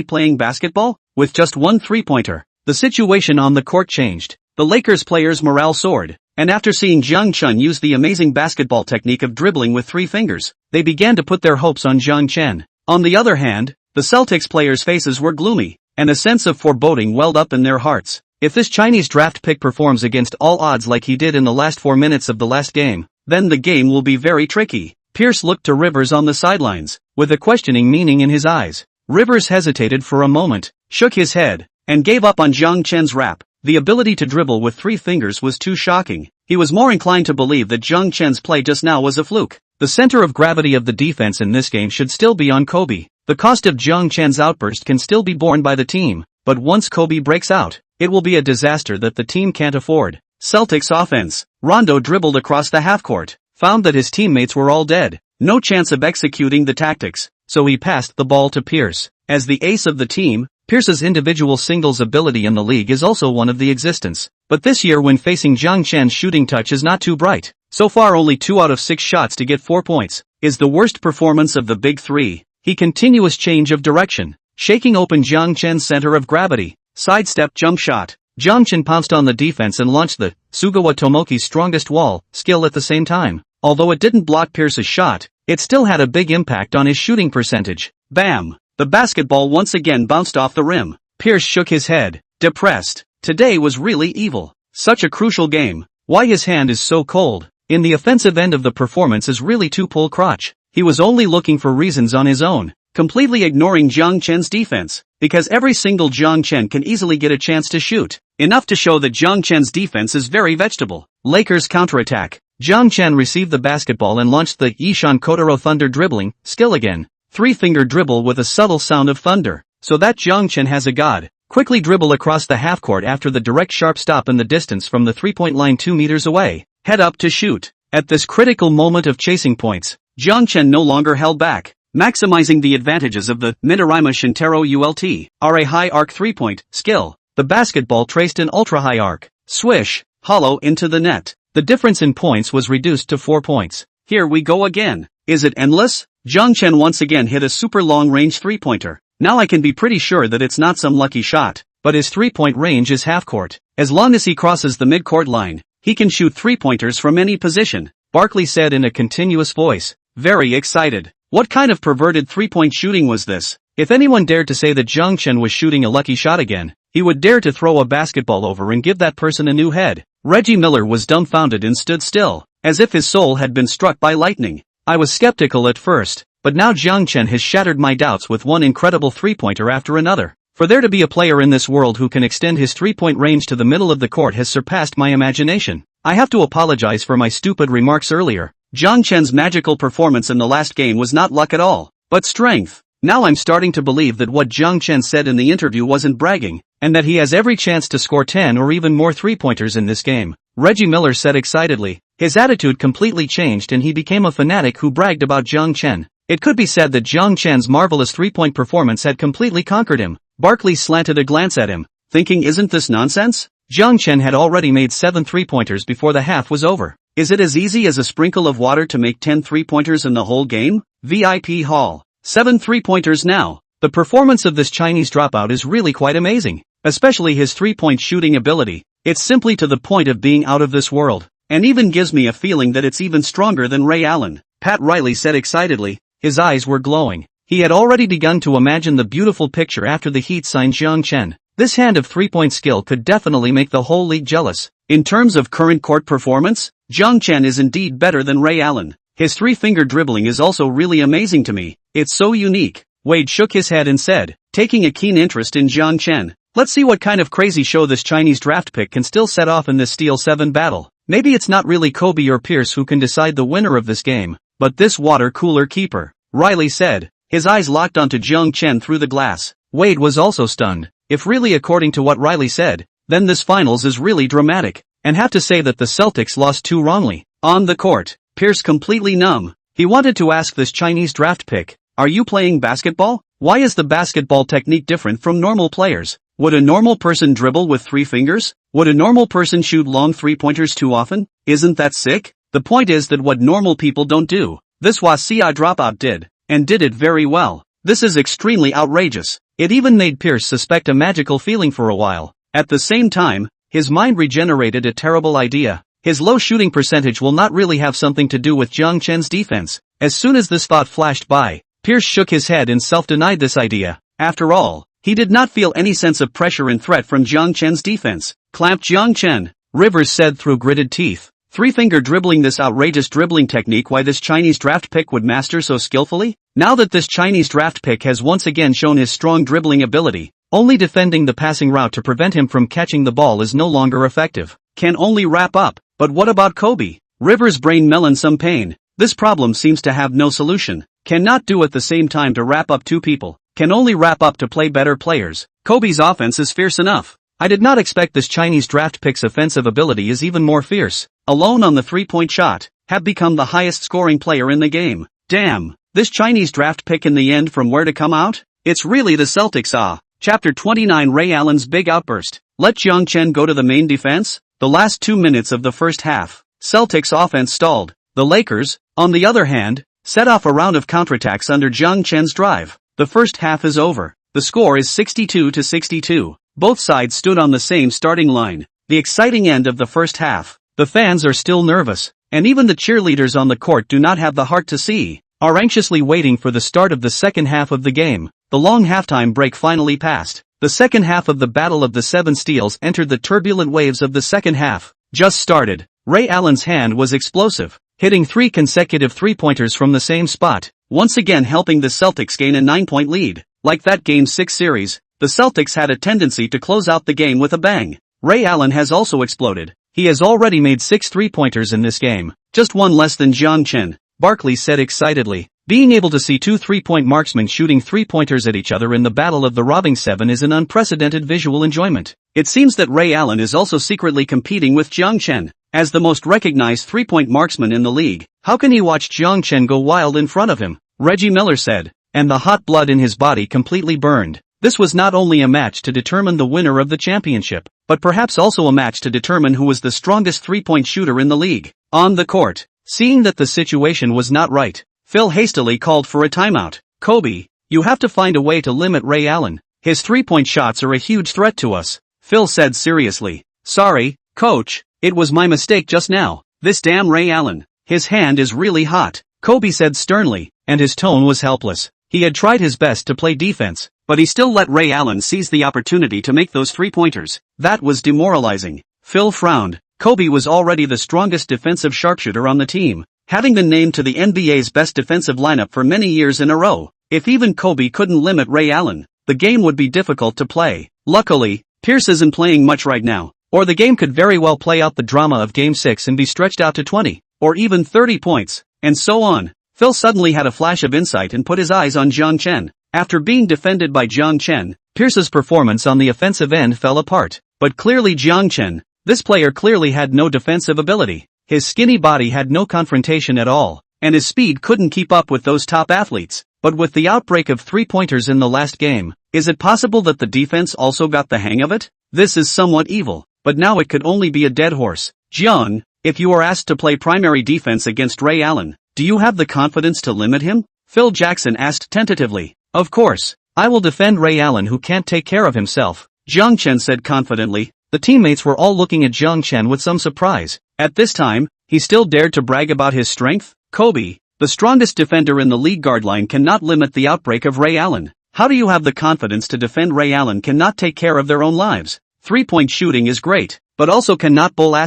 playing basketball? With just 1 3-pointer, the situation on the court changed. The Lakers players' morale soared, and after seeing Jiang Chen use the amazing basketball technique of dribbling with 3 fingers, they began to put their hopes on Jiang Chen. On the other hand, the Celtics players' faces were gloomy, and a sense of foreboding welled up in their hearts. If this Chinese draft pick performs against all odds like he did in the last 4 minutes of the last game, then the game will be very tricky. Pierce looked to Rivers on the sidelines, with a questioning meaning in his eyes. Rivers hesitated for a moment, shook his head, and gave up on Jiang Chen's rap. The ability to dribble with 3 fingers was too shocking. He was more inclined to believe that Jiang Chen's play just now was a fluke. The center of gravity of the defense in this game should still be on Kobe. The cost of Jiang Chen's outburst can still be borne by the team, but once Kobe breaks out, it will be a disaster that the team can't afford. Celtics offense. Rondo dribbled across the half-court, found that his teammates were all dead. No chance of executing the tactics, so he passed the ball to Pierce. As the ace of the team, Pierce's individual singles ability in the league is also one of the existence. But this year when facing Jiang Chen's shooting touch is not too bright. So far only 2 out of 6 shots to get 4 points, is the worst performance of the big 3. He continuous change of direction, shaking open Jiang Chen's center of gravity, sidestep jump shot. Jiang Chen pounced on the defense and launched the Sugawa Tomoki's strongest wall skill at the same time. Although it didn't block Pierce's shot, it still had a big impact on his shooting percentage. Bam! The basketball once again bounced off the rim. Pierce shook his head, depressed. Today was really evil. Such a crucial game. Why his hand is so cold? In the offensive end of the performance is really to pull crotch. He was only looking for reasons on his own, completely ignoring Jiang Chen's defense, because every single Jiang Chen can easily get a chance to shoot. Enough to show that Jiang Chen's defense is very vegetable. Lakers counterattack. Jiang Chen received the basketball and launched the Yishan Kotaro thunder dribbling skill again. Three-finger dribble with a subtle sound of thunder. So that Jiang Chen has a god. Quickly dribble across the half-court after the direct sharp stop in the distance from the three-point line 2 meters away. Head up to shoot. At this critical moment of chasing points, Jiang Chen no longer held back, maximizing the advantages of the Minarima Shintaro ULT, a high arc three-point skill. The basketball traced an ultra-high arc. Swish, hollow into the net. The difference in points was reduced to 4 points. Here we go again. Is it endless? Jiang Chen once again hit a super long-range three-pointer. Now I can be pretty sure that it's not some lucky shot, but his three-point range is half-court. As long as he crosses the mid-court line, he can shoot three-pointers from any position, Barkley said in a continuous voice, very excited. What kind of perverted three-point shooting was this? If anyone dared to say that Jiang Chen was shooting a lucky shot again, he would dare to throw a basketball over and give that person a new head. Reggie Miller was dumbfounded and stood still, as if his soul had been struck by lightning. I was skeptical at first, but now Jiang Chen has shattered my doubts with one incredible three-pointer after another. For there to be a player in this world who can extend his three-point range to the middle of the court has surpassed my imagination. I have to apologize for my stupid remarks earlier. Jiang Chen's magical performance in the last game was not luck at all, but strength. Now I'm starting to believe that what Jiang Chen said in the interview wasn't bragging, and that he has every chance to score 10 or even more three-pointers in this game. Reggie Miller said excitedly. His attitude completely changed and he became a fanatic who bragged about Jiang Chen. It could be said that Jiang Chen's marvelous three-point performance had completely conquered him. Barkley slanted a glance at him, thinking, isn't this nonsense? Jiang Chen had already made 7 three-pointers before the half was over. Is it as easy as a sprinkle of water to make 10 three-pointers in the whole game? VIP Hall. 7 three-pointers now. The performance of this Chinese dropout is really quite amazing, especially his three-point shooting ability. It's simply to the point of being out of this world, and even gives me a feeling that it's even stronger than Ray Allen, Pat Riley said excitedly. His eyes were glowing. He had already begun to imagine the beautiful picture after the Heat signed Jiang Chen. This hand of three-point skill could definitely make the whole league jealous. In terms of current court performance, Jiang Chen is indeed better than Ray Allen. His three-finger dribbling is also really amazing to me. It's so unique. Wade shook his head and said, taking a keen interest in Jiang Chen. Let's see what kind of crazy show this Chinese draft pick can still set off in this Steel 7 battle. Maybe it's not really Kobe or Pierce who can decide the winner of this game, but this water cooler keeper, Riley said. His eyes locked onto Jiang Chen through the glass. Wade was also stunned. If really according to what Riley said, then this finals is really dramatic, and have to say that the Celtics lost too wrongly. On the court, Pierce completely numb. He wanted to ask this Chinese draft pick, are you playing basketball? Why is the basketball technique different from normal players? Would a normal person dribble with 3 fingers? Would a normal person shoot long three-pointers too often? Isn't that sick? The point is that what normal people don't do, this Wasia dropout did, and did it very well. This is extremely outrageous. It even made Pierce suspect a magical feeling for a while. At the same time, his mind regenerated a terrible idea. His low shooting percentage will not really have something to do with Jiang Chen's defense. As soon as this thought flashed by, Pierce shook his head and self-denied this idea. After all, he did not feel any sense of pressure and threat from Jiang Chen's defense. Clamped Jiang Chen, Rivers said through gritted teeth. Three-finger dribbling, this outrageous dribbling technique, why this Chinese draft pick would master so skillfully? Now that this Chinese draft pick has once again shown his strong dribbling ability, only defending the passing route to prevent him from catching the ball is no longer effective. Can only wrap up. But what about Kobe? Rivers' brain melon some pain. This problem seems to have no solution. Cannot do at the same time to wrap up 2 people. Can only wrap up to play better players. Kobe's offense is fierce enough. I did not expect this Chinese draft pick's offensive ability is even more fierce. Alone on the three-point shot, have become the highest scoring player in the game. Damn, this Chinese draft pick in the end from where to come out? It's really the Celtics. Chapter 29, Ray Allen's big outburst. Let Jiang Chen go to the main defense? The last 2 minutes of the first half, Celtics offense stalled. The Lakers, on the other hand, set off a round of counterattacks under Jiang Chen's drive. The first half is over. The score is 62-62. Both sides stood on the same starting line. The exciting end of the first half. The fans are still nervous, and even the cheerleaders on the court do not have the heart to see, are anxiously waiting for the start of the second half of the game. the long halftime break finally passed. The second half of the Battle of the Seven Steels entered the turbulent waves of the second half. Just started. Ray Allen's hand was explosive, hitting 3 consecutive three-pointers from the same spot, once again helping the Celtics gain a 9-point lead. Like that Game 6 series, the Celtics had a tendency to close out the game with a bang. Ray Allen has also exploded. He has already made 6 three-pointers in this game, just one less than Jiang Chen, Barkley said excitedly. Being able to see 2 3-point marksmen shooting three-pointers at each other in the battle of the robbing seven is an unprecedented visual enjoyment. It seems that Ray Allen is also secretly competing with Jiang Chen as the most recognized 3-point marksman in the league. How can he watch Jiang Chen go wild in front of him? Reggie Miller said, and the hot blood in his body completely burned. This was not only a match to determine the winner of the championship, but perhaps also a match to determine who was the strongest 3-point shooter in the league. On the court, seeing that the situation was not right, Phil hastily called for a timeout. Kobe, you have to find a way to limit Ray Allen. His 3-point shots are a huge threat to us, Phil said seriously. Sorry, coach, it was my mistake just now. This damn Ray Allen, his hand is really hot, Kobe said sternly, and his tone was helpless. He had tried his best to play defense, but he still let Ray Allen seize the opportunity to make those 3-pointers. That was demoralizing. Phil frowned. Kobe was already the strongest defensive sharpshooter on the team, having been named to the NBA's best defensive lineup for many years in a row. If even Kobe couldn't limit Ray Allen, the game would be difficult to play. Luckily, Pierce isn't playing much right now, or the game could very well play out the drama of Game 6 and be stretched out to 20, or even 30 points, and so on. Phil suddenly had a flash of insight and put his eyes on Jiang Chen. After being defended by Jiang Chen, Pierce's performance on the offensive end fell apart. But clearly Jiang Chen, this player clearly had no defensive ability. His skinny body had no confrontation at all, and his speed couldn't keep up with those top athletes. But with the outbreak of 3-pointers in the last game, is it possible that the defense also got the hang of it? This is somewhat evil, but now it could only be a dead horse. Jiang, if you are asked to play primary defense against Ray Allen, do you have the confidence to limit him? Phil Jackson asked tentatively. Of course, I will defend Ray Allen who can't take care of himself, Jiang Chen said confidently. The teammates were all looking at Jiang Chen with some surprise. At this time, he still dared to brag about his strength? Kobe, the strongest defender in the league guard line, cannot limit the outbreak of Ray Allen. How do you have the confidence to defend Ray Allen cannot take care of their own lives? 3-point shooting is great, but also cannot bowl *********.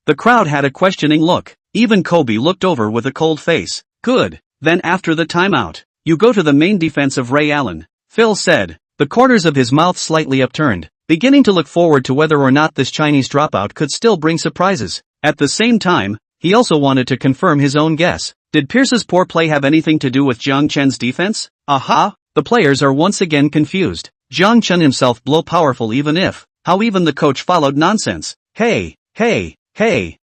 The crowd had a questioning look. Even Kobe looked over with a cold face. Good. Then after the timeout, you go to the main defense of Ray Allen, Phil said, the corners of his mouth slightly upturned, beginning to look forward to whether or not this Chinese dropout could still bring surprises. At the same time, he also wanted to confirm his own guess. Did Pierce's poor play have anything to do with Jiang Chen's defense? Aha! The players are once again confused. Jiang Chen himself blow powerful even if, how even the coach followed nonsense. Hey,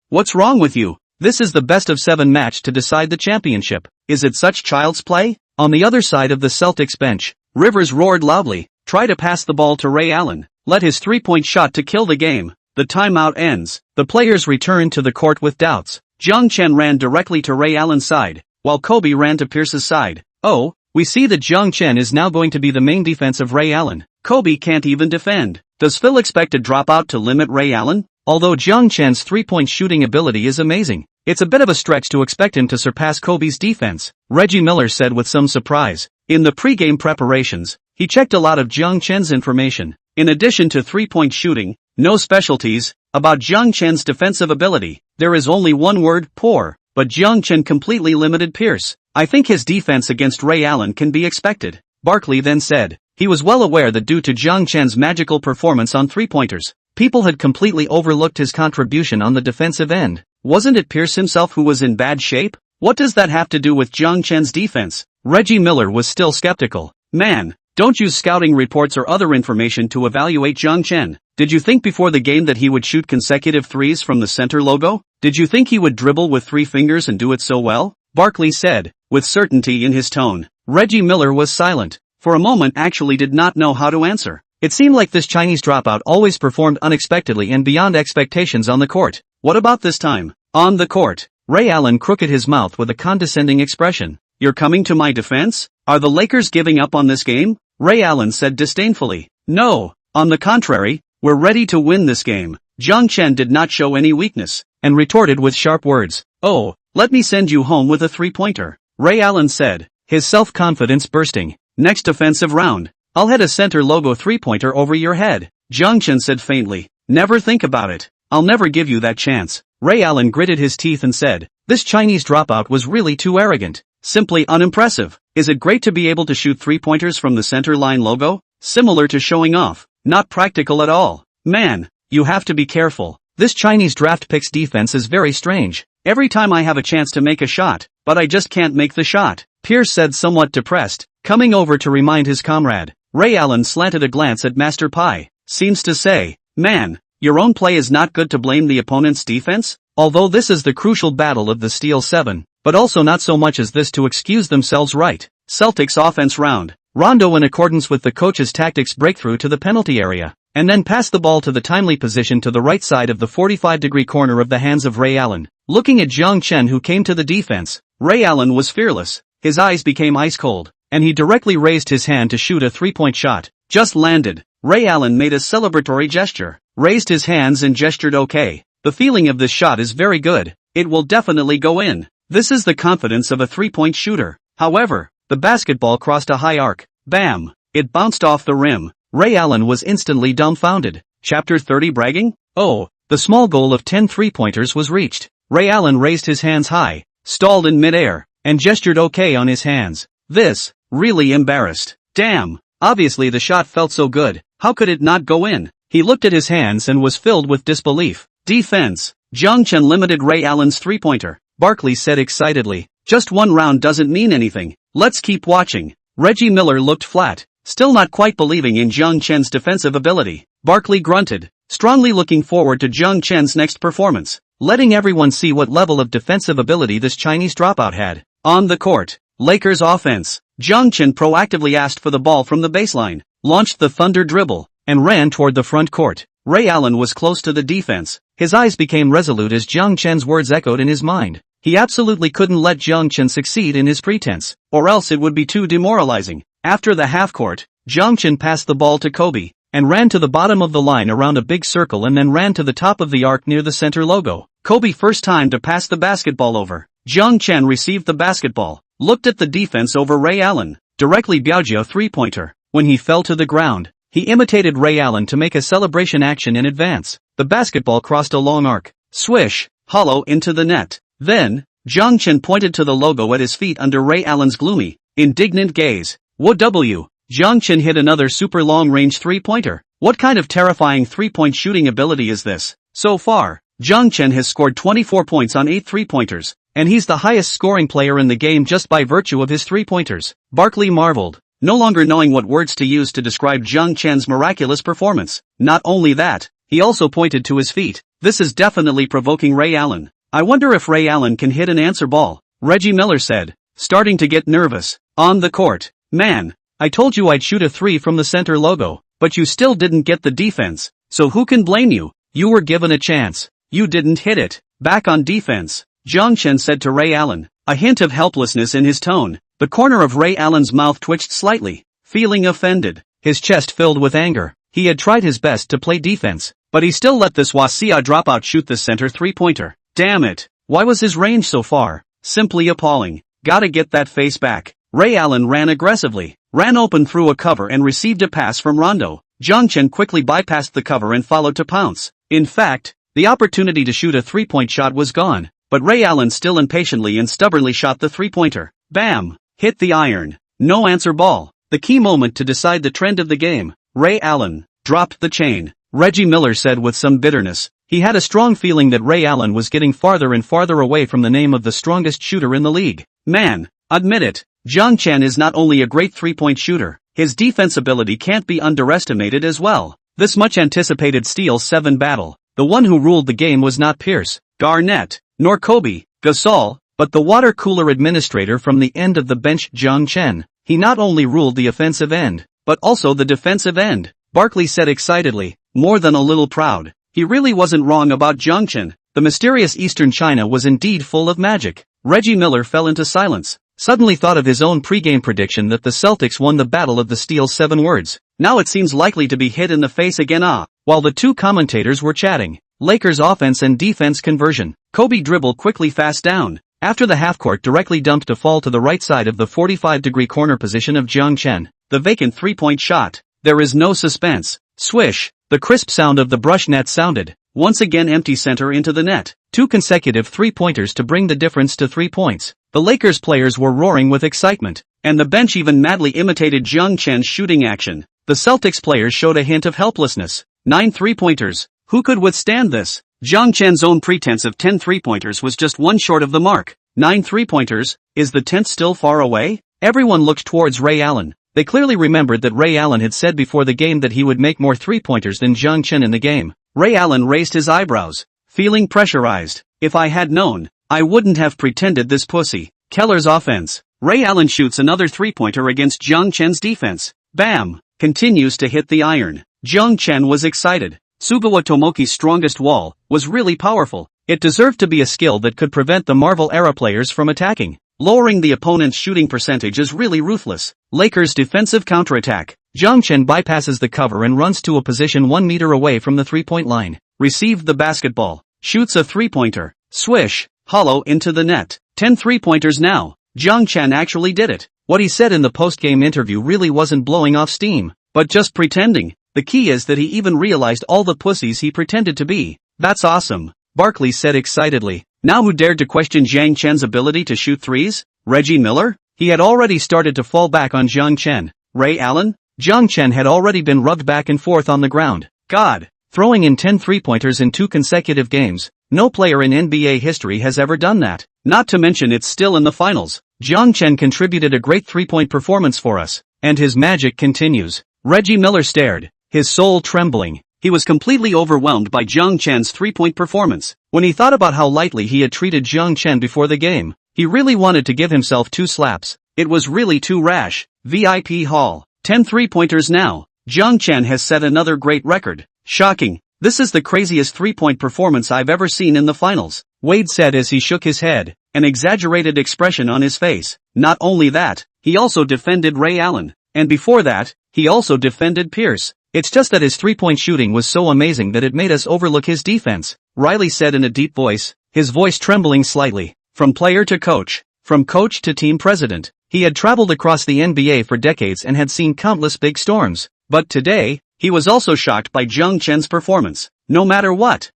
what's wrong with you? This is the best of 7 match to decide the championship. Is it such child's play? On the other side of the Celtics bench, Rivers roared loudly, try to pass the ball to Ray Allen, let his 3-point shot to kill the game. The timeout ends. The players returned to the court with doubts. Jiang Chen ran directly to Ray Allen's side, while Kobe ran to Pierce's side. Oh, we see that Jiang Chen is now going to be the main defense of Ray Allen. Kobe can't even defend. Does Phil expect a dropout to limit Ray Allen? Although Jiang Chen's 3-point shooting ability is amazing, it's a bit of a stretch to expect him to surpass Kobe's defense, Reggie Miller said with some surprise. In the pre-game preparations, he checked a lot of Jiang Chen's information. In addition to 3-point shooting, no specialties, about Jiang Chen's defensive ability, there is only one word, poor, but Jiang Chen completely limited Pierce. I think his defense against Ray Allen can be expected, Barkley then said. He was well aware that due to Jiang Chen's magical performance on 3-pointers, people had completely overlooked his contribution on the defensive end. Wasn't it Pierce himself who was in bad shape? What does that have to do with Jiang Chen's defense? Reggie Miller was still skeptical. Man, don't use scouting reports or other information to evaluate Jiang Chen. Did you think before the game that he would shoot consecutive threes from the center logo? Did you think he would dribble with 3 fingers and do it so well? Barkley said, with certainty in his tone. Reggie Miller was silent. For a moment actually did not know how to answer. It seemed like this Chinese dropout always performed unexpectedly and beyond expectations on the court. What about this time? On the court, Ray Allen crooked his mouth with a condescending expression. You're coming to my defense? Are the Lakers giving up on this game? Ray Allen said disdainfully. No, on the contrary, we're ready to win this game. Jiang Chen did not show any weakness, and retorted with sharp words. Oh, let me send you home with a 3-pointer. Ray Allen said, his self-confidence bursting. Next offensive round. I'll hit a center logo three-pointer over your head, Jiang Chen said faintly. Never think about it. I'll never give you that chance. Ray Allen gritted his teeth and said, this Chinese dropout was really too arrogant. Simply unimpressive. Is it great to be able to shoot three-pointers from the center line logo? Similar to showing off. Not practical at all. Man, you have to be careful. This Chinese draft pick's defense is very strange. Every time I have a chance to make a shot, but I just can't make the shot, Pierce said somewhat depressed, coming over to remind his comrade. Ray Allen slanted a glance at Master Pi. Seems to say, man, your own play is not good to blame the opponent's defense? Although this is the crucial battle of the Steel 7, but also not so much as this to excuse themselves right. Celtics offense round. Rondo in accordance with the coach's tactics breakthrough to the penalty area, and then passed the ball to the timely position to the right side of the 45-degree corner of the hands of Ray Allen. Looking at Jiang Chen who came to the defense, Ray Allen was fearless. His eyes became ice cold, and he directly raised his hand to shoot a three-point shot. Just landed. Ray Allen made a celebratory gesture, raised his hands and gestured okay. The feeling of this shot is very good. It will definitely go in. This is the confidence of a three-point shooter. However, the basketball crossed a high arc. Bam! It bounced off the rim. Ray Allen was instantly dumbfounded. Chapter 30 bragging? Oh, the small goal of 10 three-pointers was reached. Ray Allen raised his hands high, stalled in midair, and gestured okay on his hands. This, really embarrassed. Damn! Obviously the shot felt so good. How could it not go in? He looked at his hands and was filled with disbelief. Defense. Jiang Chen limited Ray Allen's three-pointer. Barkley said excitedly. Just one round doesn't mean anything. Let's keep watching. Reggie Miller looked flat, still not quite believing in Jiang Chen's defensive ability. Barkley grunted, strongly looking forward to Jiang Chen's next performance, letting everyone see what level of defensive ability this Chinese dropout had. On the court, Lakers offense. Jiang Chen proactively asked for the ball from the baseline, launched the thunder dribble, and ran toward the front court. Ray Allen was close to the defense. His eyes became resolute as Jiang Chen's words echoed in his mind. He absolutely couldn't let Jiang Chen succeed in his pretense, or else it would be too demoralizing. After the half-court, Jiang Chen passed the ball to Kobe, and ran to the bottom of the line around a big circle and then ran to the top of the arc near the center logo. Kobe first time to pass the basketball over. Jiang Chen received the basketball, looked at the defense over Ray Allen, directly Biagio three-pointer. When he fell to the ground, he imitated Ray Allen to make a celebration action in advance. The basketball crossed a long arc, swish, hollow into the net. Then, Jiang Chen pointed to the logo at his feet under Ray Allen's gloomy, indignant gaze. Whoa! Jiang Chen hit another super long-range three-pointer. What kind of terrifying three-point shooting ability is this? So far, Jiang Chen has scored 24 points on 8 three-pointers, and he's the highest scoring player in the game just by virtue of his three-pointers. Barkley marveled, no longer knowing what words to use to describe Jiang Chen's miraculous performance. Not only that, he also pointed to his feet. This is definitely provoking Ray Allen. I wonder if Ray Allen can hit an answer ball, Reggie Miller said, starting to get nervous. On the court. Man, I told you I'd shoot a three from the center logo, but you still didn't get the defense, so who can blame you? You were given a chance. You didn't hit it. Back on defense, Jiang Chen said to Ray Allen, a hint of helplessness in his tone. The corner of Ray Allen's mouth twitched slightly, feeling offended. His chest filled with anger. He had tried his best to play defense, but he still let this Wasia dropout shoot the center three-pointer. Damn it. Why was his range so far? Simply appalling. Gotta get that face back. Ray Allen ran aggressively, ran open through a cover and received a pass from Rondo. Jiang Chen quickly bypassed the cover and followed to pounce. In fact, the opportunity to shoot a three-point shot was gone, but Ray Allen still impatiently and stubbornly shot the three-pointer. Bam! Hit the iron. No answer ball. The key moment to decide the trend of the game. Ray Allen dropped the chain, Reggie Miller said with some bitterness. He had a strong feeling that Ray Allen was getting farther and farther away from the name of the strongest shooter in the league. Man, admit it, Jiang Chen is not only a great three-point shooter, his defense ability can't be underestimated as well. This much anticipated Steel 7 battle, the one who ruled the game was not Pierce, Garnett, nor Kobe, Gasol, but the water cooler administrator from the end of the bench Jiang Chen. He not only ruled the offensive end, but also the defensive end. Barkley said excitedly, more than a little proud. He really wasn't wrong about Jiang Chen. The mysterious Eastern China was indeed full of magic. Reggie Miller fell into silence, suddenly thought of his own pregame prediction that the Celtics won the battle of the Steel 7 words. Now it seems likely to be hit in the face again. While the two commentators were chatting, Lakers offense and defense conversion. Kobe dribble quickly fast down, After the half-court directly dumped a fall to the right side of the 45-degree corner position of Jiang Chen, the vacant three-point shot. There is no suspense. Swish, the crisp sound of the brush net sounded. Once again empty center into the net. 2 consecutive three-pointers to bring the difference to 3 points. The Lakers players were roaring with excitement, and the bench even madly imitated Jiang Chen's shooting action. The Celtics players showed a hint of helplessness. 9 three-pointers. Who could withstand this? Jiang Chen's own pretense of 10 three-pointers was just one short of the mark. 9 three-pointers, is the 10th still far away? Everyone looked towards Ray Allen. They clearly remembered that Ray Allen had said before the game that he would make more three-pointers than Jiang Chen in the game. Ray Allen raised his eyebrows, feeling pressurized. If I had known, I wouldn't have pretended this pussy. Keller's offense. Ray Allen shoots another three-pointer against Jiang Chen's defense. Bam! Continues to hit the iron. Jiang Chen was excited. Sugawa Tomoki's strongest wall was really powerful. It deserved to be a skill that could prevent the Marvel-era players from attacking. Lowering the opponent's shooting percentage is really ruthless. Lakers' defensive counterattack. Jiang Chen bypasses the cover and runs to a position 1 meter away from the three-point line. Received the basketball. Shoots a three-pointer. Swish. Hollow into the net. 10 three-pointers now. Jiang Chen actually did it. What he said in the post-game interview really wasn't blowing off steam, but just pretending. The key is that he even realized all the pussies he pretended to be. That's awesome, Barkley said excitedly. Now who dared to question Jiang Chen's ability to shoot threes? Reggie Miller? He had already started to fall back on Jiang Chen. Ray Allen? Jiang Chen had already been rubbed back and forth on the ground. God! Throwing in 10 three-pointers in 2 consecutive games. No player in NBA history has ever done that. Not to mention it's still in the finals. Jiang Chen contributed a great three-point performance for us. And his magic continues. Reggie Miller stared, his soul trembling. He was completely overwhelmed by Jiang Chen's three-point performance. When he thought about how lightly he had treated Jiang Chen before the game, he really wanted to give himself 2 slaps. It was really too rash. VIP Hall. 10 three-pointers now. Jiang Chen has set another great record. Shocking. This is the craziest three-point performance I've ever seen in the finals, Wade said as he shook his head, an exaggerated expression on his face. Not only that, he also defended Ray Allen. And before that, he also defended Pierce. It's just that his three-point shooting was so amazing that it made us overlook his defense, Riley said in a deep voice, his voice trembling slightly. From player to coach, from coach to team president, he had traveled across the NBA for decades and had seen countless big storms. But today, he was also shocked by Jiang Chen's performance. No matter what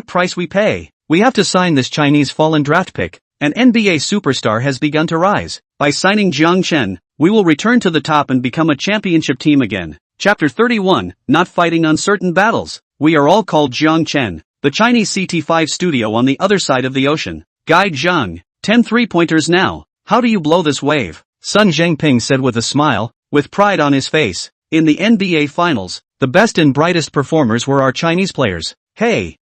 price we pay, we have to sign this Chinese fallen draft pick. An NBA superstar has begun to rise. By signing Jiang Chen, we will return to the top and become a championship team again. Chapter 31, Not Fighting Uncertain Battles. We are all called Jiang Chen, the Chinese CT5 studio on the other side of the ocean. Guy Zhang, 10 three-pointers now. How do you blow this wave? Sun Zhangping said with a smile, with pride on his face. In the NBA Finals, the best and brightest performers were our Chinese players. Hey,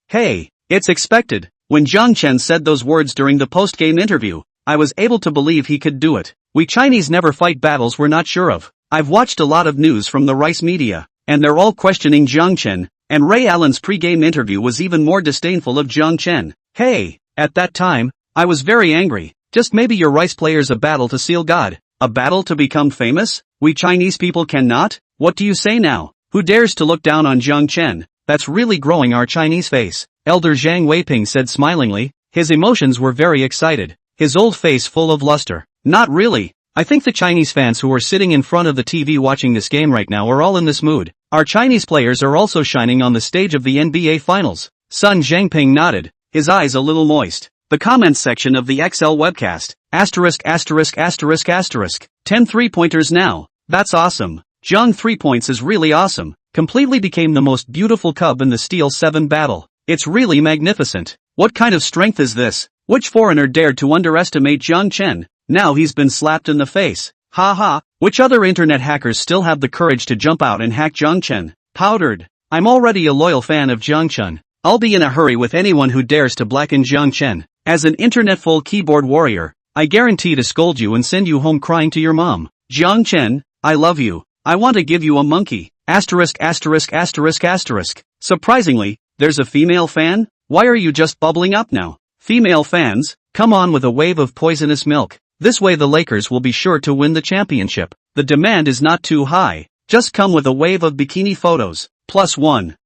it's expected. When Jiang Chen said those words during the post-game interview, I was able to believe he could do it. We Chinese never fight battles we're not sure of. I've watched a lot of news from the rice media, and they're all questioning Jiang Chen, and Ray Allen's pre-game interview was even more disdainful of Jiang Chen. Hey, at that time, I was very angry. Just maybe your rice player's a battle to seal God. A battle to become famous? We Chinese people cannot? What do you say now? Who dares to look down on Jiang Chen? That's really growing our Chinese face. Elder Zhang Weiping said smilingly. His emotions were very excited, his old face full of luster. Not really. I think the Chinese fans who are sitting in front of the TV watching this game right now are all in this mood. Our Chinese players are also shining on the stage of the NBA Finals. Sun Zhangping nodded, his eyes a little moist. The comments section of the XL webcast. *******. 10 three-pointers now. That's awesome. Jiang 3 points is really awesome. Completely became the most beautiful cub in the Steel 7 battle. It's really magnificent. What kind of strength is this? Which foreigner dared to underestimate Jiang Chen? Now he's been slapped in the face. Ha ha. Which other internet hackers still have the courage to jump out and hack Jiang Chen? Powdered. I'm already a loyal fan of Jiang Chen. I'll be in a hurry with anyone who dares to blacken Jiang Chen. As an internet-full keyboard warrior, I guarantee to scold you and send you home crying to your mom. Jiang Chen, I love you. I want to give you a monkey. ********. Surprisingly, there's a female fan? Why are you just bubbling up now? Female fans, come on with a wave of poisonous milk. This way the Lakers will be sure to win the championship. The demand is not too high. Just come with a wave of bikini photos. +1.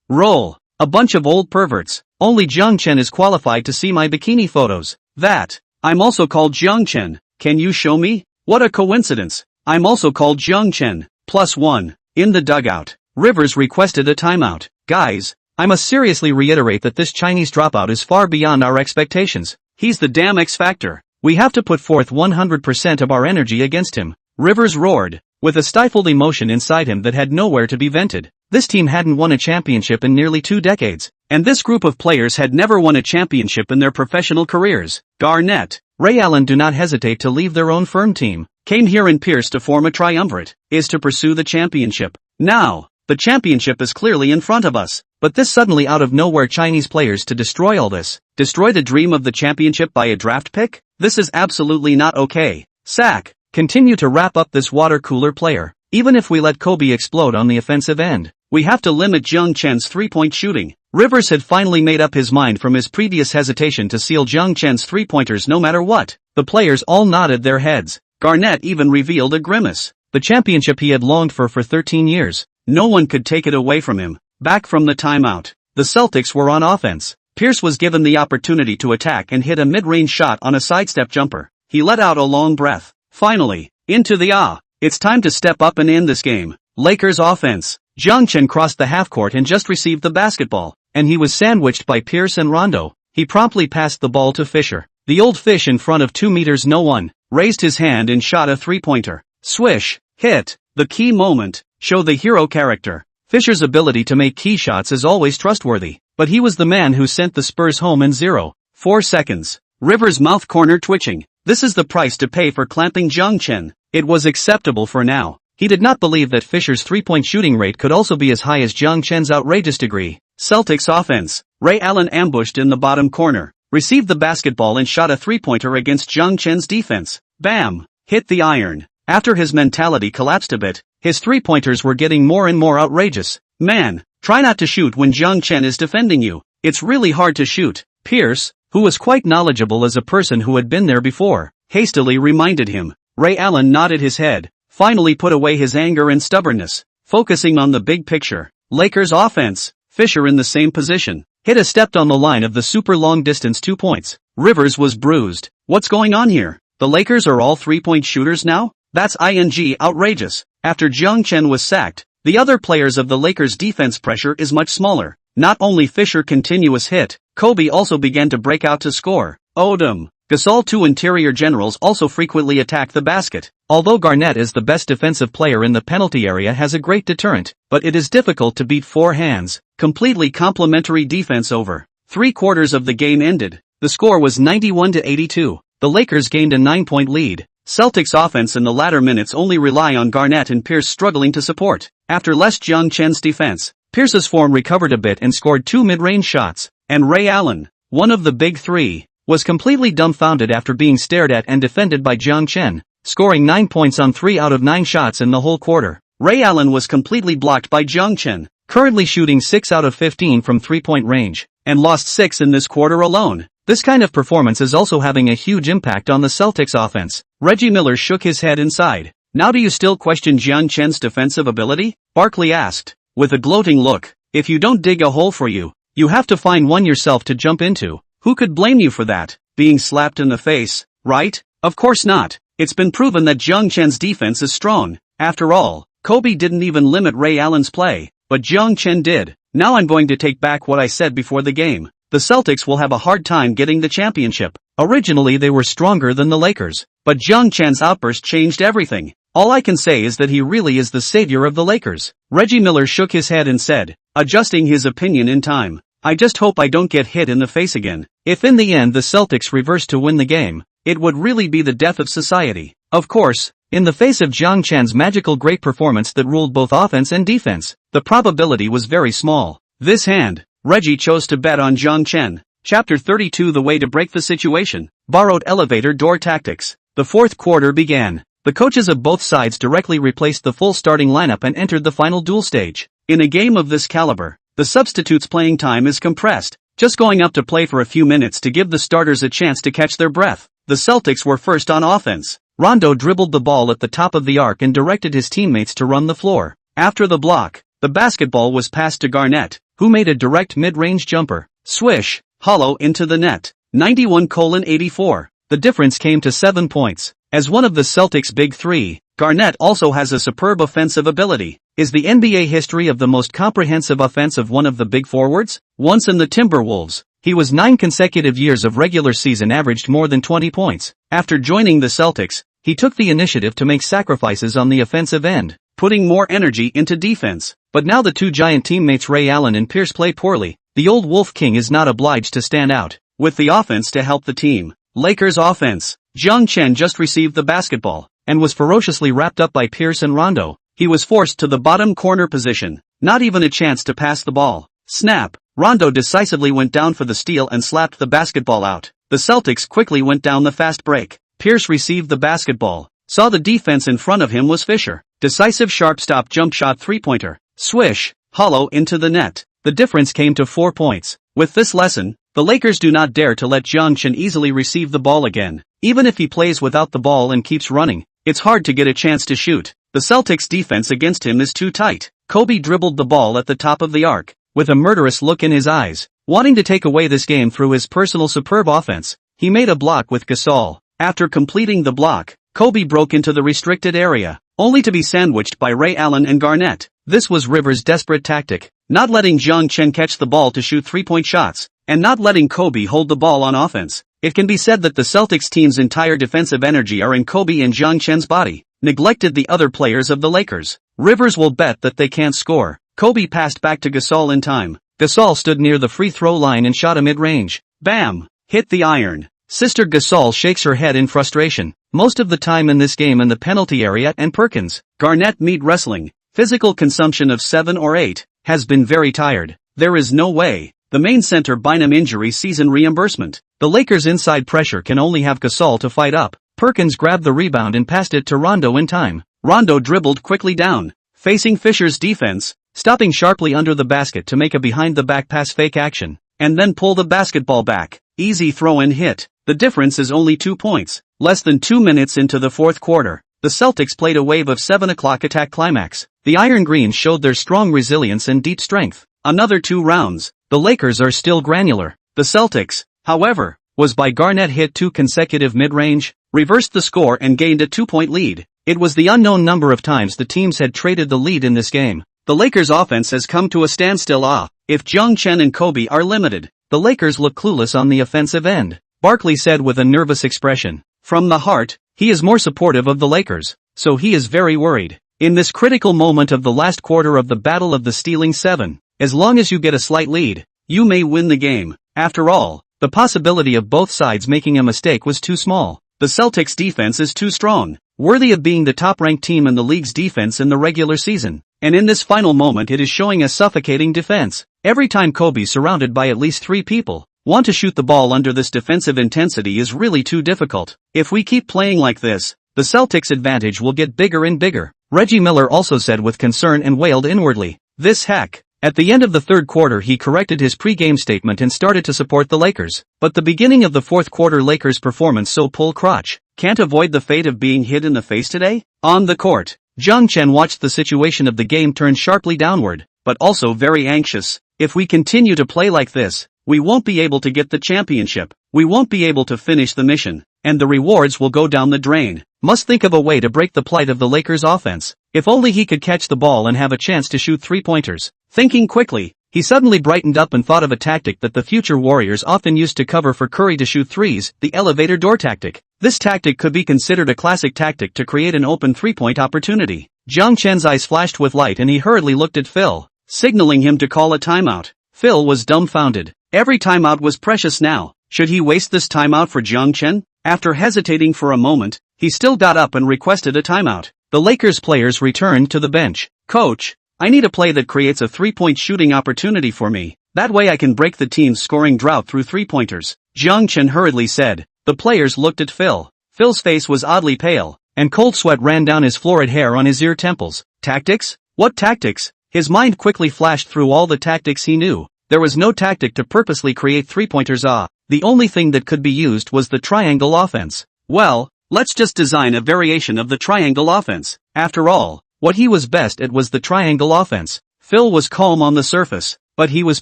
Roll. A bunch of old perverts. Only Jiang Chen is qualified to see my bikini photos. That. I'm also called Jiang Chen. Can you show me? What a coincidence. I'm also called Jiang Chen. +1. In the dugout, Rivers requested a timeout. Guys, I must seriously reiterate that this Chinese dropout is far beyond our expectations. He's the damn X factor. We have to put forth 100% of our energy against him. Rivers roared, with a stifled emotion inside him that had nowhere to be vented. This team hadn't won a championship in nearly 2 decades, and this group of players had never won a championship in their professional careers. Garnett, Ray Allen do not hesitate to leave their own firm team, came here in Pierce to form a triumvirate, is to pursue the championship. Now, the championship is clearly in front of us, but this suddenly out of nowhere Chinese players to destroy all this, destroy the dream of the championship by a draft pick? This is absolutely not okay. Sack, continue to wrap up this water cooler player. Even if we let Kobe explode on the offensive end, we have to limit Jiang Chen's three-point shooting. Rivers had finally made up his mind from his previous hesitation to seal Jiang Chen's three-pointers no matter what. The players all nodded their heads. Garnett even revealed a grimace. The championship he had longed for 13 years. No one could take it away from him. Back from the timeout, the Celtics were on offense. Pierce was given the opportunity to attack and hit a mid-range shot on a sidestep jumper. He let out a long breath. Finally, into the it's time to step up and end this game. Lakers offense. Jiang Chen crossed the half-court and just received the basketball, and he was sandwiched by Pierce and Rondo. He promptly passed the ball to Fisher. The old fish in front of 2 meters no one, raised his hand and shot a three-pointer. Swish, hit. The key moment, show the hero character. Fisher's ability to make key shots is always trustworthy, but he was the man who sent the Spurs home in 0.4 seconds. Rivers' mouth corner twitching. This is the price to pay for clamping Jiang Chen. It was acceptable for now. He did not believe that Fisher's three-point shooting rate could also be as high as Jiang Chen's outrageous degree. Celtics offense. Ray Allen ambushed in the bottom corner, received the basketball and shot a three-pointer against Jiang Chen's defense. Bam! Hit the iron. After his mentality collapsed a bit, his three-pointers were getting more and more outrageous. Man, try not to shoot when Jiang Chen is defending you. It's really hard to shoot. Pierce, who was quite knowledgeable as a person who had been there before, hastily reminded him. Ray Allen nodded his head, finally put away his anger and stubbornness, focusing on the big picture. Lakers offense. Fisher in the same position, hit a stepped on the line of the super long distance 2 points. Rivers was bruised. What's going on here? The Lakers are all three-point shooters now? That's outrageous. After Jiang Chen was sacked, the other players of the Lakers' defense pressure is much smaller. Not only Fisher continuous hit, Kobe also began to break out to score. Odom, Gasol, two interior generals also frequently attack the basket. Although Garnett is the best defensive player in the penalty area has a great deterrent, but it is difficult to beat four hands, completely complementary defense over. 3/4 of the game ended. The score was 91-82. The Lakers gained a 9-point lead. Celtics offense in the latter minutes only rely on Garnett and Pierce struggling to support. After less Jiang Chen's defense, Pierce's form recovered a bit and scored 2 mid-range shots, and Ray Allen, one of the big three, was completely dumbfounded after being stared at and defended by Jiang Chen, scoring 9 points on 3 out of 9 shots in the whole quarter. Ray Allen was completely blocked by Jiang Chen, currently shooting 6 out of 15 from 3-point range, and lost 6 in this quarter alone. This kind of performance is also having a huge impact on the Celtics offense. Reggie Miller shook his head inside. Now do you still question Jiang Chen's defensive ability? Barkley asked, with a gloating look. If you don't dig a hole for you, you have to find one yourself to jump into. Who could blame you for that? Being slapped in the face, right? Of course not. It's been proven that Jiang Chen's defense is strong. After all, Kobe didn't even limit Ray Allen's play, but Jiang Chen did. Now I'm going to take back what I said before the game. The Celtics will have a hard time getting the championship. Originally they were stronger than the Lakers, but Jiang Chen's outburst changed everything. All I can say is that he really is the savior of the Lakers. Reggie Miller shook his head and said, adjusting his opinion in time, I just hope I don't get hit in the face again. If in the end the Celtics reverse to win the game, it would really be the death of society. Of course, in the face of Jiang Chen's magical great performance that ruled both offense and defense, the probability was very small. This hand, Reggie chose to bet on Jiang Chen. Chapter 32. The way to break the situation. Borrowed elevator door tactics. The fourth quarter began. The coaches of both sides directly replaced the full starting lineup and entered the final duel stage. In a game of this caliber, the substitutes' playing time is compressed, just going up to play for a few minutes to give the starters a chance to catch their breath. The Celtics were first on offense. Rondo dribbled the ball at the top of the arc and directed his teammates to run the floor. After the block, the basketball was passed to Garnett, who made a direct mid-range jumper. Swish, hollow into the net. 91:84. The difference came to 7 points. As one of the Celtics' big three, Garnett also has a superb offensive ability. Is the NBA history of the most comprehensive offense of one of the big forwards? Once in the Timberwolves, he was 9 consecutive years of regular season averaged more than 20 points. After joining the Celtics, he took the initiative to make sacrifices on the offensive end, putting more energy into defense. But now the two giant teammates Ray Allen and Pierce play poorly. The old Wolf King is not obliged to stand out with the offense to help the team. Lakers offense. Jiang Chen just received the basketball and was ferociously wrapped up by Pierce and Rondo. He was forced to the bottom corner position. Not even a chance to pass the ball. Snap. Rondo decisively went down for the steal and slapped the basketball out. The Celtics quickly went down the fast break. Pierce received the basketball. Saw the defense in front of him was Fisher. Decisive sharp stop jump shot three-pointer. Swish. Hollow into the net. The difference came to 4 points. With this lesson, the Lakers do not dare to let Jiang Chen easily receive the ball again. Even if he plays without the ball and keeps running, it's hard to get a chance to shoot. The Celtics' defense against him is too tight. Kobe dribbled the ball at the top of the arc, with a murderous look in his eyes, wanting to take away this game through his personal superb offense. He made a block with Gasol. After completing the block, Kobe broke into the restricted area, only to be sandwiched by Ray Allen and Garnett. This was Rivers' desperate tactic, not letting Jiang Chen catch the ball to shoot three-point shots, and not letting Kobe hold the ball on offense. It can be said that the Celtics team's entire defensive energy are in Kobe and Jiang Chen's body, neglected the other players of the Lakers. Rivers will bet that they can't score. Kobe passed back to Gasol in time. Gasol stood near the free throw line and shot a mid-range. Bam! Hit the iron. Sister Gasol shakes her head in frustration. Most of the time in this game in the penalty area and Perkins, Garnett meet wrestling. Physical consumption of 7 or 8, has been very tired. There is no way. The main center Bynum injury season reimbursement. The Lakers' inside pressure can only have Gasol to fight up. Perkins grabbed the rebound and passed it to Rondo in time. Rondo dribbled quickly down, facing Fisher's defense, stopping sharply under the basket to make a behind-the-back pass fake action, and then pull the basketball back. Easy throw and hit. The difference is only 2 points. Less than 2 minutes into the fourth quarter, the Celtics played a wave of 7 o'clock attack climax. The Iron Greens showed their strong resilience and deep strength. Another 2 rounds. The Lakers are still granular. The Celtics, however, was by Garnett hit 2 consecutive mid-range, reversed the score and gained a 2-point lead. It was the unknown number of times the teams had traded the lead in this game. The Lakers' offense has come to a standstill. If Jiang Chen and Kobe are limited, the Lakers look clueless on the offensive end. Barkley said with a nervous expression. From the heart, he is more supportive of the Lakers, so he is very worried. In this critical moment of the last quarter of the Battle of the Stealing 7, as long as you get a slight lead, you may win the game. After all, the possibility of both sides making a mistake was too small. The Celtics' defense is too strong, worthy of being the top-ranked team in the league's defense in the regular season. And in this final moment it is showing a suffocating defense. Every time Kobe, surrounded by at least 3 people, want to shoot the ball under this defensive intensity is really too difficult. If we keep playing like this, the Celtics' advantage will get bigger and bigger. Reggie Miller also said with concern and wailed inwardly, "This heck." At the end of the third quarter he corrected his pre-game statement and started to support the Lakers. But the beginning of the fourth quarter Lakers performance so pull crotch. Can't avoid the fate of being hit in the face today? On the court, Jiang Chen watched the situation of the game turn sharply downward, but also very anxious. If we continue to play like this, we won't be able to get the championship. We won't be able to finish the mission, and the rewards will go down the drain. Must think of a way to break the plight of the Lakers offense. If only he could catch the ball and have a chance to shoot 3-pointers. Thinking quickly, he suddenly brightened up and thought of a tactic that the future Warriors often used to cover for Curry to shoot threes, the elevator door tactic. This tactic could be considered a classic tactic to create an open 3-point opportunity. Jiang Chen's eyes flashed with light and he hurriedly looked at Phil, signaling him to call a timeout. Phil was dumbfounded. Every timeout was precious now. Should he waste this timeout for Jiang Chen? After hesitating for a moment, he still got up and requested a timeout. The Lakers players returned to the bench. "Coach, I need a play that creates a 3-point shooting opportunity for me. That way I can break the team's scoring drought through 3-pointers. Jiang Chen hurriedly said. The players looked at Phil. Phil's face was oddly pale, and cold sweat ran down his florid hair on his ear temples. Tactics? What tactics? His mind quickly flashed through all the tactics he knew. There was no tactic to purposely create 3-pointers. The only thing that could be used was the triangle offense. Well, let's just design a variation of the triangle offense. After all, what he was best at was the triangle offense. Phil was calm on the surface, but he was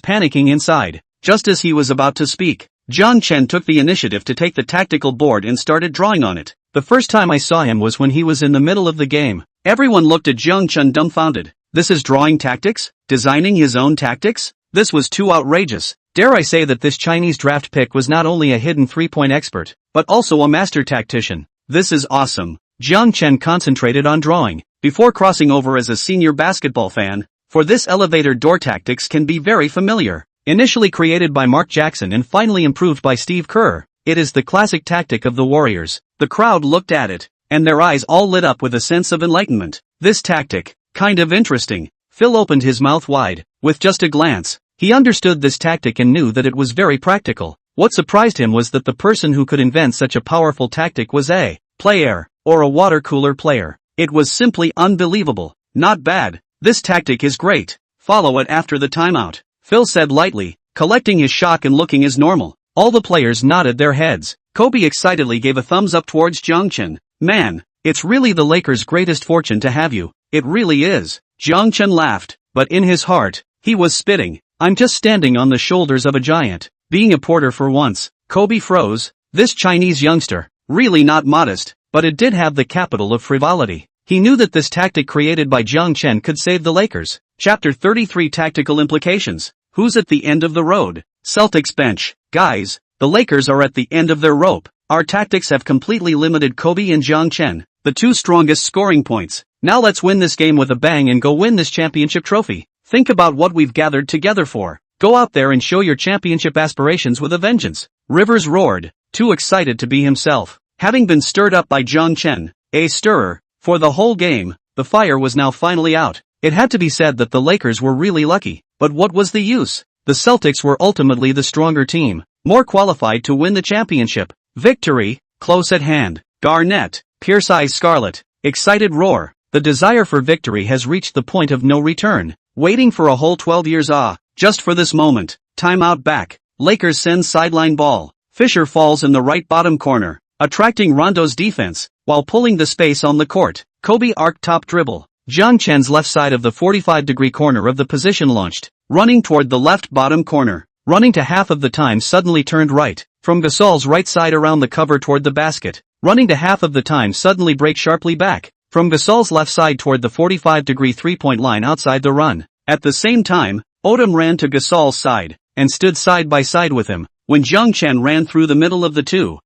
panicking inside. Just as he was about to speak, Jiang Chen took the initiative to take the tactical board and started drawing on it. The first time I saw him was when he was in the middle of the game. Everyone looked at Jiang Chen dumbfounded. This is drawing tactics? Designing his own tactics? This was too outrageous. Dare I say that this Chinese draft pick was not only a hidden 3-point expert, but also a master tactician. This is awesome. Jiang Chen concentrated on drawing, before crossing over as a senior basketball fan, for this elevator door tactics can be very familiar. Initially created by Mark Jackson and finally improved by Steve Kerr, it is the classic tactic of the Warriors. The crowd looked at it, and their eyes all lit up with a sense of enlightenment. This tactic, kind of interesting. Phil opened his mouth wide, with just a glance. He understood this tactic and knew that it was very practical. What surprised him was that the person who could invent such a powerful tactic was a player, or a water cooler player. It was simply unbelievable. Not bad. This tactic is great. Follow it after the timeout, Phil said lightly, collecting his shock and looking as normal. All the players nodded their heads. Kobe excitedly gave a thumbs up towards Jiang Chen. Man, it's really the Lakers' greatest fortune to have you. It really is. Jiang Chen laughed, but in his heart, he was spitting. I'm just standing on the shoulders of a giant. Being a porter for once, Kobe froze. This Chinese youngster, really not modest, but it did have the capital of frivolity. He knew that this tactic created by Jiang Chen could save the Lakers. Chapter 33 Tactical Implications. Who's at the end of the road? Celtics bench. Guys, the Lakers are at the end of their rope. Our tactics have completely limited Kobe and Jiang Chen, the two strongest scoring points. Now let's win this game with a bang and go win this championship trophy. Think about what we've gathered together for. Go out there and show your championship aspirations with a vengeance. Rivers roared, too excited to be himself. Having been stirred up by Jiang Chen, a stirrer, for the whole game, the fire was now finally out. It had to be said that the Lakers were really lucky, but what was the use? The Celtics were ultimately the stronger team, more qualified to win the championship. Victory, close at hand. Garnett, Pierce eyes scarlet, excited roar. The desire for victory has reached the point of no return. Waiting for a whole 12 years just for this moment. Timeout back. Lakers send sideline ball. Fisher falls in the right bottom corner, attracting Rondo's defense, while pulling the space on the court. Kobe arc top dribble. Jiang Chen's left side of the 45-degree corner of the position launched, running toward the left bottom corner, running to half of the time suddenly turned right, from Gasol's right side around the cover toward the basket, running to half of the time suddenly break sharply back, from Gasol's left side toward the 45-degree three-point line outside the run. At the same time, Odom ran to Gasol's side, and stood side by side with him. When Jiang Chen ran through the middle of the two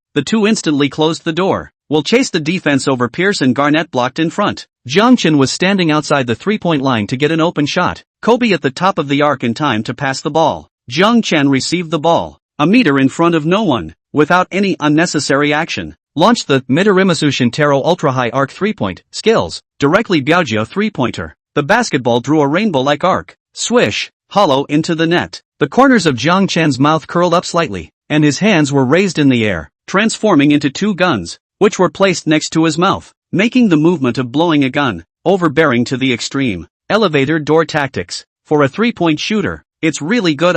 instantly closed the door. Will chase the defense over Pierce and Garnett blocked in front. Jiang Chen was standing outside the three-point line to get an open shot. Kobe at the top of the arc in time to pass the ball. Jiang Chen received the ball, a meter in front of no one, without any unnecessary action. Launched the Midorimasu Shintaro ultra-high arc three-point skills, directly Biagio three-pointer. The basketball drew a rainbow-like arc. Swish, hollow into the net. The corners of Jiang Chen's mouth curled up slightly, and his hands were raised in the air, transforming into two guns, which were placed next to his mouth, making the movement of blowing a gun, overbearing to the extreme. Elevator door tactics. For a three-point shooter, it's really good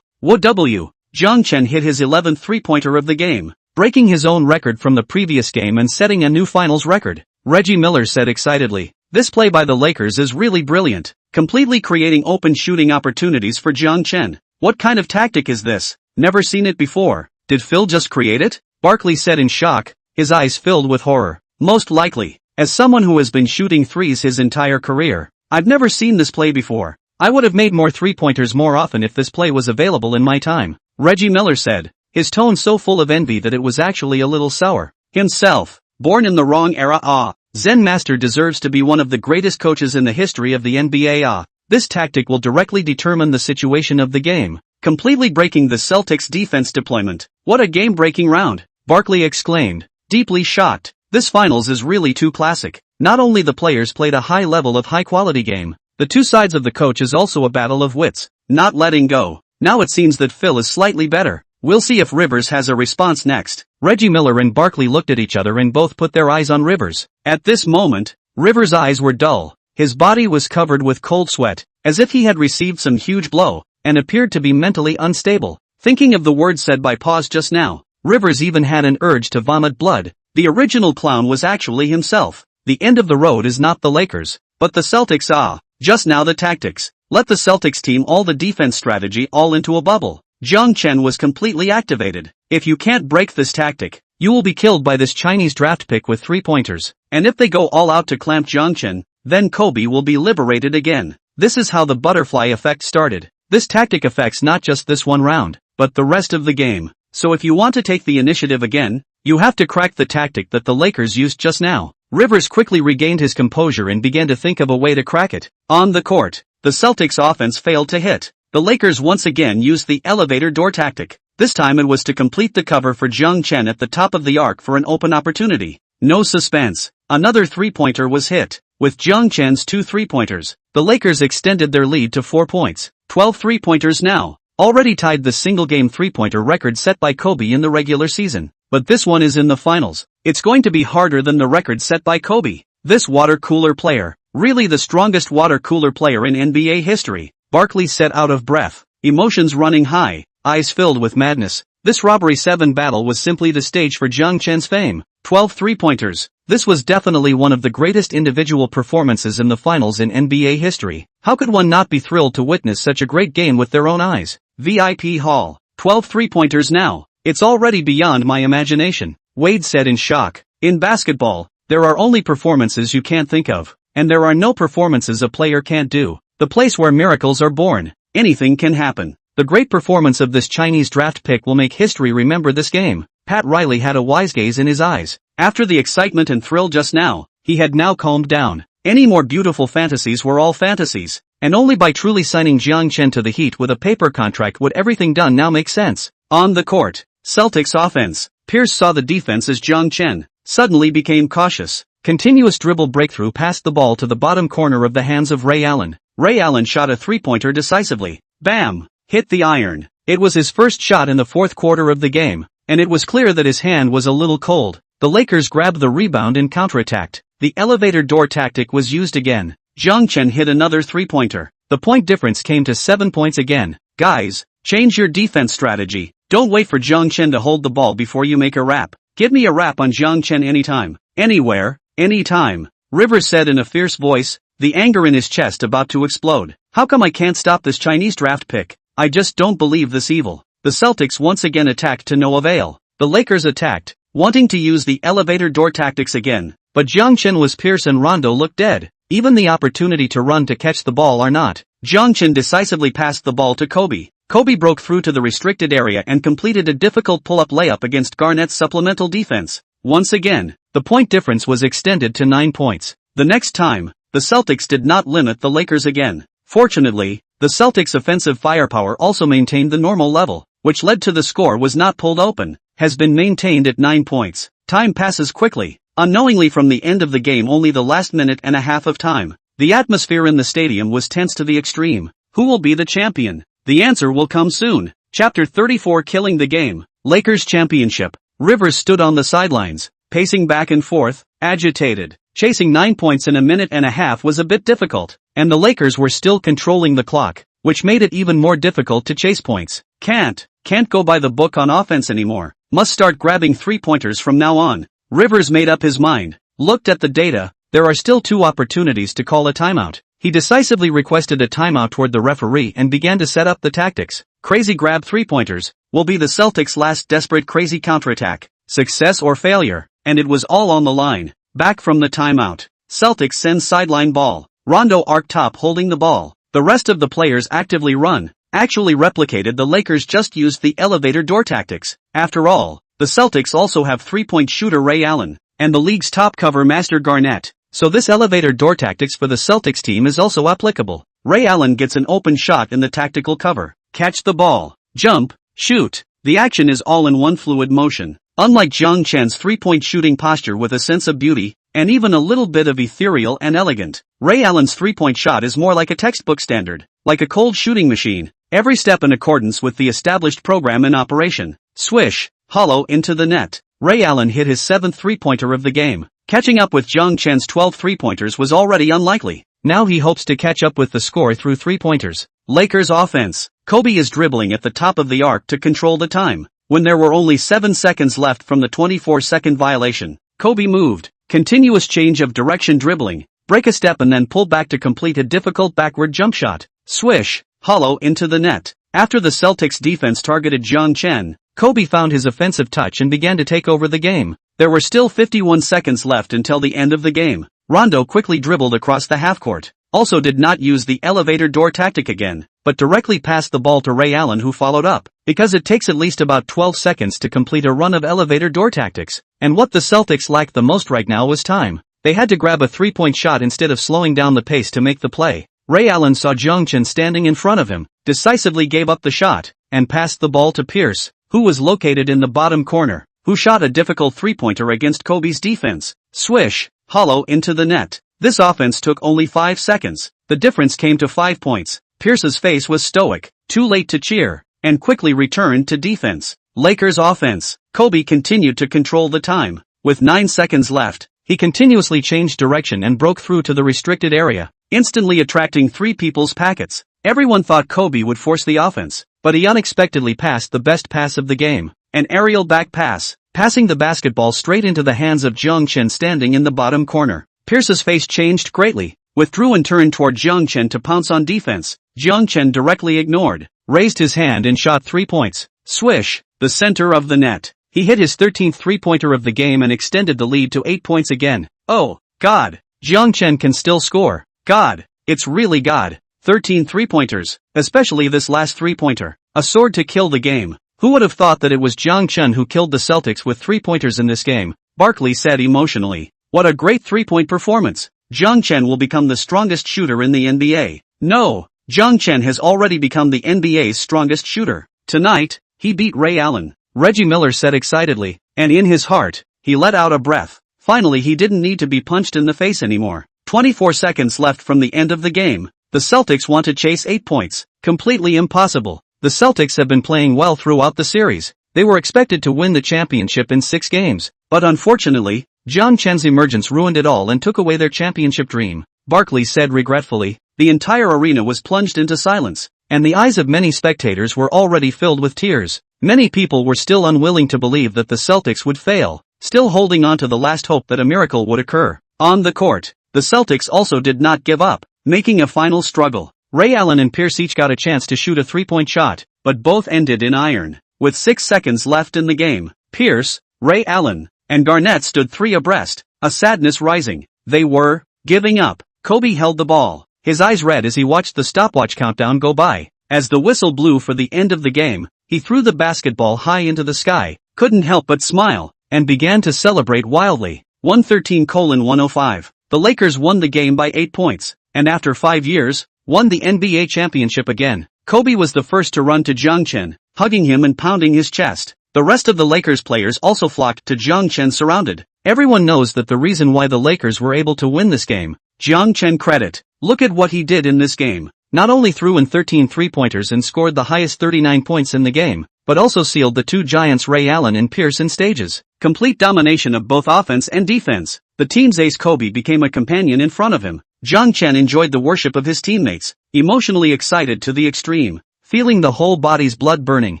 W. Jiang Chen hit his 11th three-pointer of the game, breaking his own record from the previous game and setting a new finals record. Reggie Miller said excitedly, this play by the Lakers is really brilliant, completely creating open shooting opportunities for Jiang Chen. What kind of tactic is this? Never seen it before. Did Phil just create it? Barkley said in shock, his eyes filled with horror. Most likely. As someone who has been shooting threes his entire career, I've never seen this play before. I would have made more three-pointers more often if this play was available in my time, Reggie Miller said, his tone so full of envy that it was actually a little sour. Himself, born in the wrong era Zen Master deserves to be one of the greatest coaches in the history of the NBA This tactic will directly determine the situation of the game, completely breaking the Celtics' defense deployment. What a game-breaking round, Barkley exclaimed, deeply shocked. This finals is really too classic. Not only the players played a high level of high-quality game, the two sides of the coach is also a battle of wits, not letting go. Now it seems that Phil is slightly better. We'll see if Rivers has a response next. Reggie Miller and Barkley looked at each other and both put their eyes on Rivers. At this moment, Rivers' eyes were dull. His body was covered with cold sweat, as if he had received some huge blow, and appeared to be mentally unstable. Thinking of the words said by Paz just now, Rivers even had an urge to vomit blood. The original clown was actually himself. The end of the road is not the Lakers, but the Celtics. Just now the tactics. Let the Celtics team all the defense strategy all into a bubble. Jiang Chen was completely activated. If you can't break this tactic, you will be killed by this Chinese draft pick with 3-pointers. And if they go all out to clamp Jiang Chen, then Kobe will be liberated again. This is how the butterfly effect started. This tactic affects not just this one round, but the rest of the game. So if you want to take the initiative again, you have to crack the tactic that the Lakers used just now. Rivers quickly regained his composure and began to think of a way to crack it. On the court, the Celtics offense failed to hit. The Lakers once again used the elevator door tactic. This time it was to complete the cover for Jiang Chen at the top of the arc for an open opportunity. No suspense. Another 3-pointer was hit. With Jiang Chen's 2 3-pointers, the Lakers extended their lead to 4 points. 12 3-pointers now. Already tied the single-game 3-pointer record set by Kobe in the regular season. But this one is in the finals. It's going to be harder than the record set by Kobe. This water cooler player, really the strongest water cooler player in NBA history. Barkley said out of breath, emotions running high, eyes filled with madness. This robbery 7 battle was simply the stage for Jiang Chen's fame. 12 3-pointers. This was definitely one of the greatest individual performances in the finals in NBA history. How could one not be thrilled to witness such a great game with their own eyes? VIP Hall. 12 3-pointers now. It's already beyond my imagination, Wade said in shock. In basketball, there are only performances you can't think of. And there are no performances a player can't do. The place where miracles are born. Anything can happen. The great performance of this Chinese draft pick will make history remember this game. Pat Riley had a wise gaze in his eyes. After the excitement and thrill just now, he had now calmed down. Any more beautiful fantasies were all fantasies. And only by truly signing Jiang Chen to the Heat with a paper contract would everything done now make sense. On the court, Celtics offense. Pierce saw the defense as Jiang Chen suddenly became cautious. Continuous dribble breakthrough passed the ball to the bottom corner of the hands of Ray Allen. Ray Allen shot a 3-pointer decisively. Bam! Hit the iron. It was his first shot in the fourth quarter of the game, and it was clear that his hand was a little cold. The Lakers grabbed the rebound and counterattacked. The elevator door tactic was used again. Jiang Chen hit another 3-pointer. The point difference came to 7 points again. Guys, change your defense strategy. Don't wait for Jiang Chen to hold the ball before you make a rap. Give me a rap on Jiang Chen anytime, anywhere, anytime. Rivers said in a fierce voice, the anger in his chest about to explode. How come I can't stop this Chinese draft pick? I just don't believe this evil. The Celtics once again attacked to no avail. The Lakers attacked, wanting to use the elevator door tactics again. But Jiang Chen was Pierce and Rondo looked dead. Even the opportunity to run to catch the ball are not. Jiang Chen decisively passed the ball to Kobe. Kobe broke through to the restricted area and completed a difficult pull-up layup against Garnett's supplemental defense. Once again, the point difference was extended to 9 points. The next time, the Celtics did not limit the Lakers again. Fortunately, the Celtics' offensive firepower also maintained the normal level, which led to the score was not pulled open, has been maintained at 9 points. Time passes quickly. Unknowingly from the end of the game only the last minute and a half of time. The atmosphere in the stadium was tense to the extreme. Who will be the champion? The answer will come soon. Chapter 34 Killing the Game. Lakers Championship. Rivers stood on the sidelines, pacing back and forth, agitated. Chasing 9 points in a minute and a half was a bit difficult, and the Lakers were still controlling the clock, which made it even more difficult to chase points. Can't go by the book on offense anymore. Must start grabbing 3-pointers from now on. Rivers made up his mind, looked at the data. There are still 2 opportunities to call a timeout. He decisively requested a timeout toward the referee and began to set up the tactics. Crazy grab 3-pointers will be the Celtics' last desperate crazy counterattack. Success or failure, and it was all on the line. Back from the timeout, Celtics send sideline ball. Rondo arc top holding the ball. The rest of the players actively run. Actually replicated the Lakers just used the elevator door tactics. After all, the Celtics also have 3-point shooter Ray Allen, and the league's top cover master Garnett. So this elevator door tactics for the Celtics team is also applicable. Ray Allen gets an open shot in the tactical cover. Catch the ball. Jump. Shoot. The action is all in one fluid motion. Unlike Jiang Chen's 3-point shooting posture with a sense of beauty, and even a little bit of ethereal and elegant, Ray Allen's 3-point shot is more like a textbook standard, like a cold shooting machine. Every step in accordance with the established program in operation. Swish. Hollow into the net. Ray Allen hit his 7th 3-pointer of the game. Catching up with Jiang Chen's 12 3-pointers was already unlikely. Now he hopes to catch up with the score through 3-pointers. Lakers offense. Kobe is dribbling at the top of the arc to control the time. When there were only 7 seconds left from the 24-second violation, Kobe moved. Continuous change of direction dribbling. Break a step and then pull back to complete a difficult backward jump shot. Swish. Hollow into the net. After the Celtics defense targeted Jiang Chen, Kobe found his offensive touch and began to take over the game. There were still 51 seconds left until the end of the game. Rondo quickly dribbled across the half-court. Also did not use the elevator door tactic again, but directly passed the ball to Ray Allen, who followed up, because it takes at least about 12 seconds to complete a run of elevator door tactics, and what the Celtics lacked the most right now was time. They had to grab a three-point shot instead of slowing down the pace to make the play. Ray Allen saw Jiang Chen standing in front of him, decisively gave up the shot, and passed the ball to Pierce, who was located in the bottom corner, who shot a difficult three-pointer against Kobe's defense. Swish, hollow into the net. This offense took only 5 seconds. The difference came to 5 points. Pierce's face was stoic, too late to cheer, and quickly returned to defense. Lakers offense. Kobe continued to control the time. With 9 seconds left, he continuously changed direction and broke through to the restricted area, instantly attracting 3 people's packets. Everyone thought Kobe would force the offense, but he unexpectedly passed the best pass of the game, an aerial back pass, passing the basketball straight into the hands of Jiang Chen standing in the bottom corner. Pierce's face changed greatly, withdrew and turned toward Jiang Chen to pounce on defense. Jiang Chen directly ignored, raised his hand and shot 3 points. Swish, the center of the net. He hit his 13th three-pointer of the game and extended the lead to 8 points again. Oh, God. Jiang Chen can still score. God. It's really God. 13 three-pointers, especially this last three-pointer. A sword to kill the game. Who would have thought that it was Jiang Chen who killed the Celtics with 3-pointers in this game? Barkley said emotionally. What a great three-point performance. Jiang Chen will become the strongest shooter in the NBA. No, Jiang Chen has already become the NBA's strongest shooter. Tonight, he beat Ray Allen. Reggie Miller said excitedly, and in his heart, he let out a breath. Finally, he didn't need to be punched in the face anymore. 24 seconds left from the end of the game. The Celtics want to chase 8 points. Completely impossible. The Celtics have been playing well throughout the series. They were expected to win the championship in 6 games, but unfortunately, Jiang Chen's emergence ruined it all and took away their championship dream. Barkley said regretfully. The entire arena was plunged into silence, and the eyes of many spectators were already filled with tears. Many people were still unwilling to believe that the Celtics would fail, still holding on to the last hope that a miracle would occur. On the court, the Celtics also did not give up, making a final struggle. Ray Allen and Pierce each got a chance to shoot a three-point shot, but both ended in iron. With 6 seconds left in the game, Pierce, Ray Allen, and Garnett stood 3 abreast, a sadness rising. They were giving up. Kobe held the ball, his eyes red as he watched the stopwatch countdown go by. As the whistle blew for the end of the game, he threw the basketball high into the sky, couldn't help but smile, and began to celebrate wildly. 113:105. The Lakers won the game by 8 points, and after 5 years, won the NBA championship again. Kobe was the first to run to Jiang Chen, hugging him and pounding his chest. The rest of the Lakers players also flocked to Jiang Chen surrounded. Everyone knows that the reason why the Lakers were able to win this game. Jiang Chen credit. Look at what he did in this game. Not only threw in 13 three-pointers and scored the highest 39 points in the game, but also sealed the 2 giants Ray Allen and Pierce in stages. Complete domination of both offense and defense. The team's ace Kobe became a companion in front of him. Jiang Chen enjoyed the worship of his teammates, emotionally excited to the extreme, feeling the whole body's blood burning,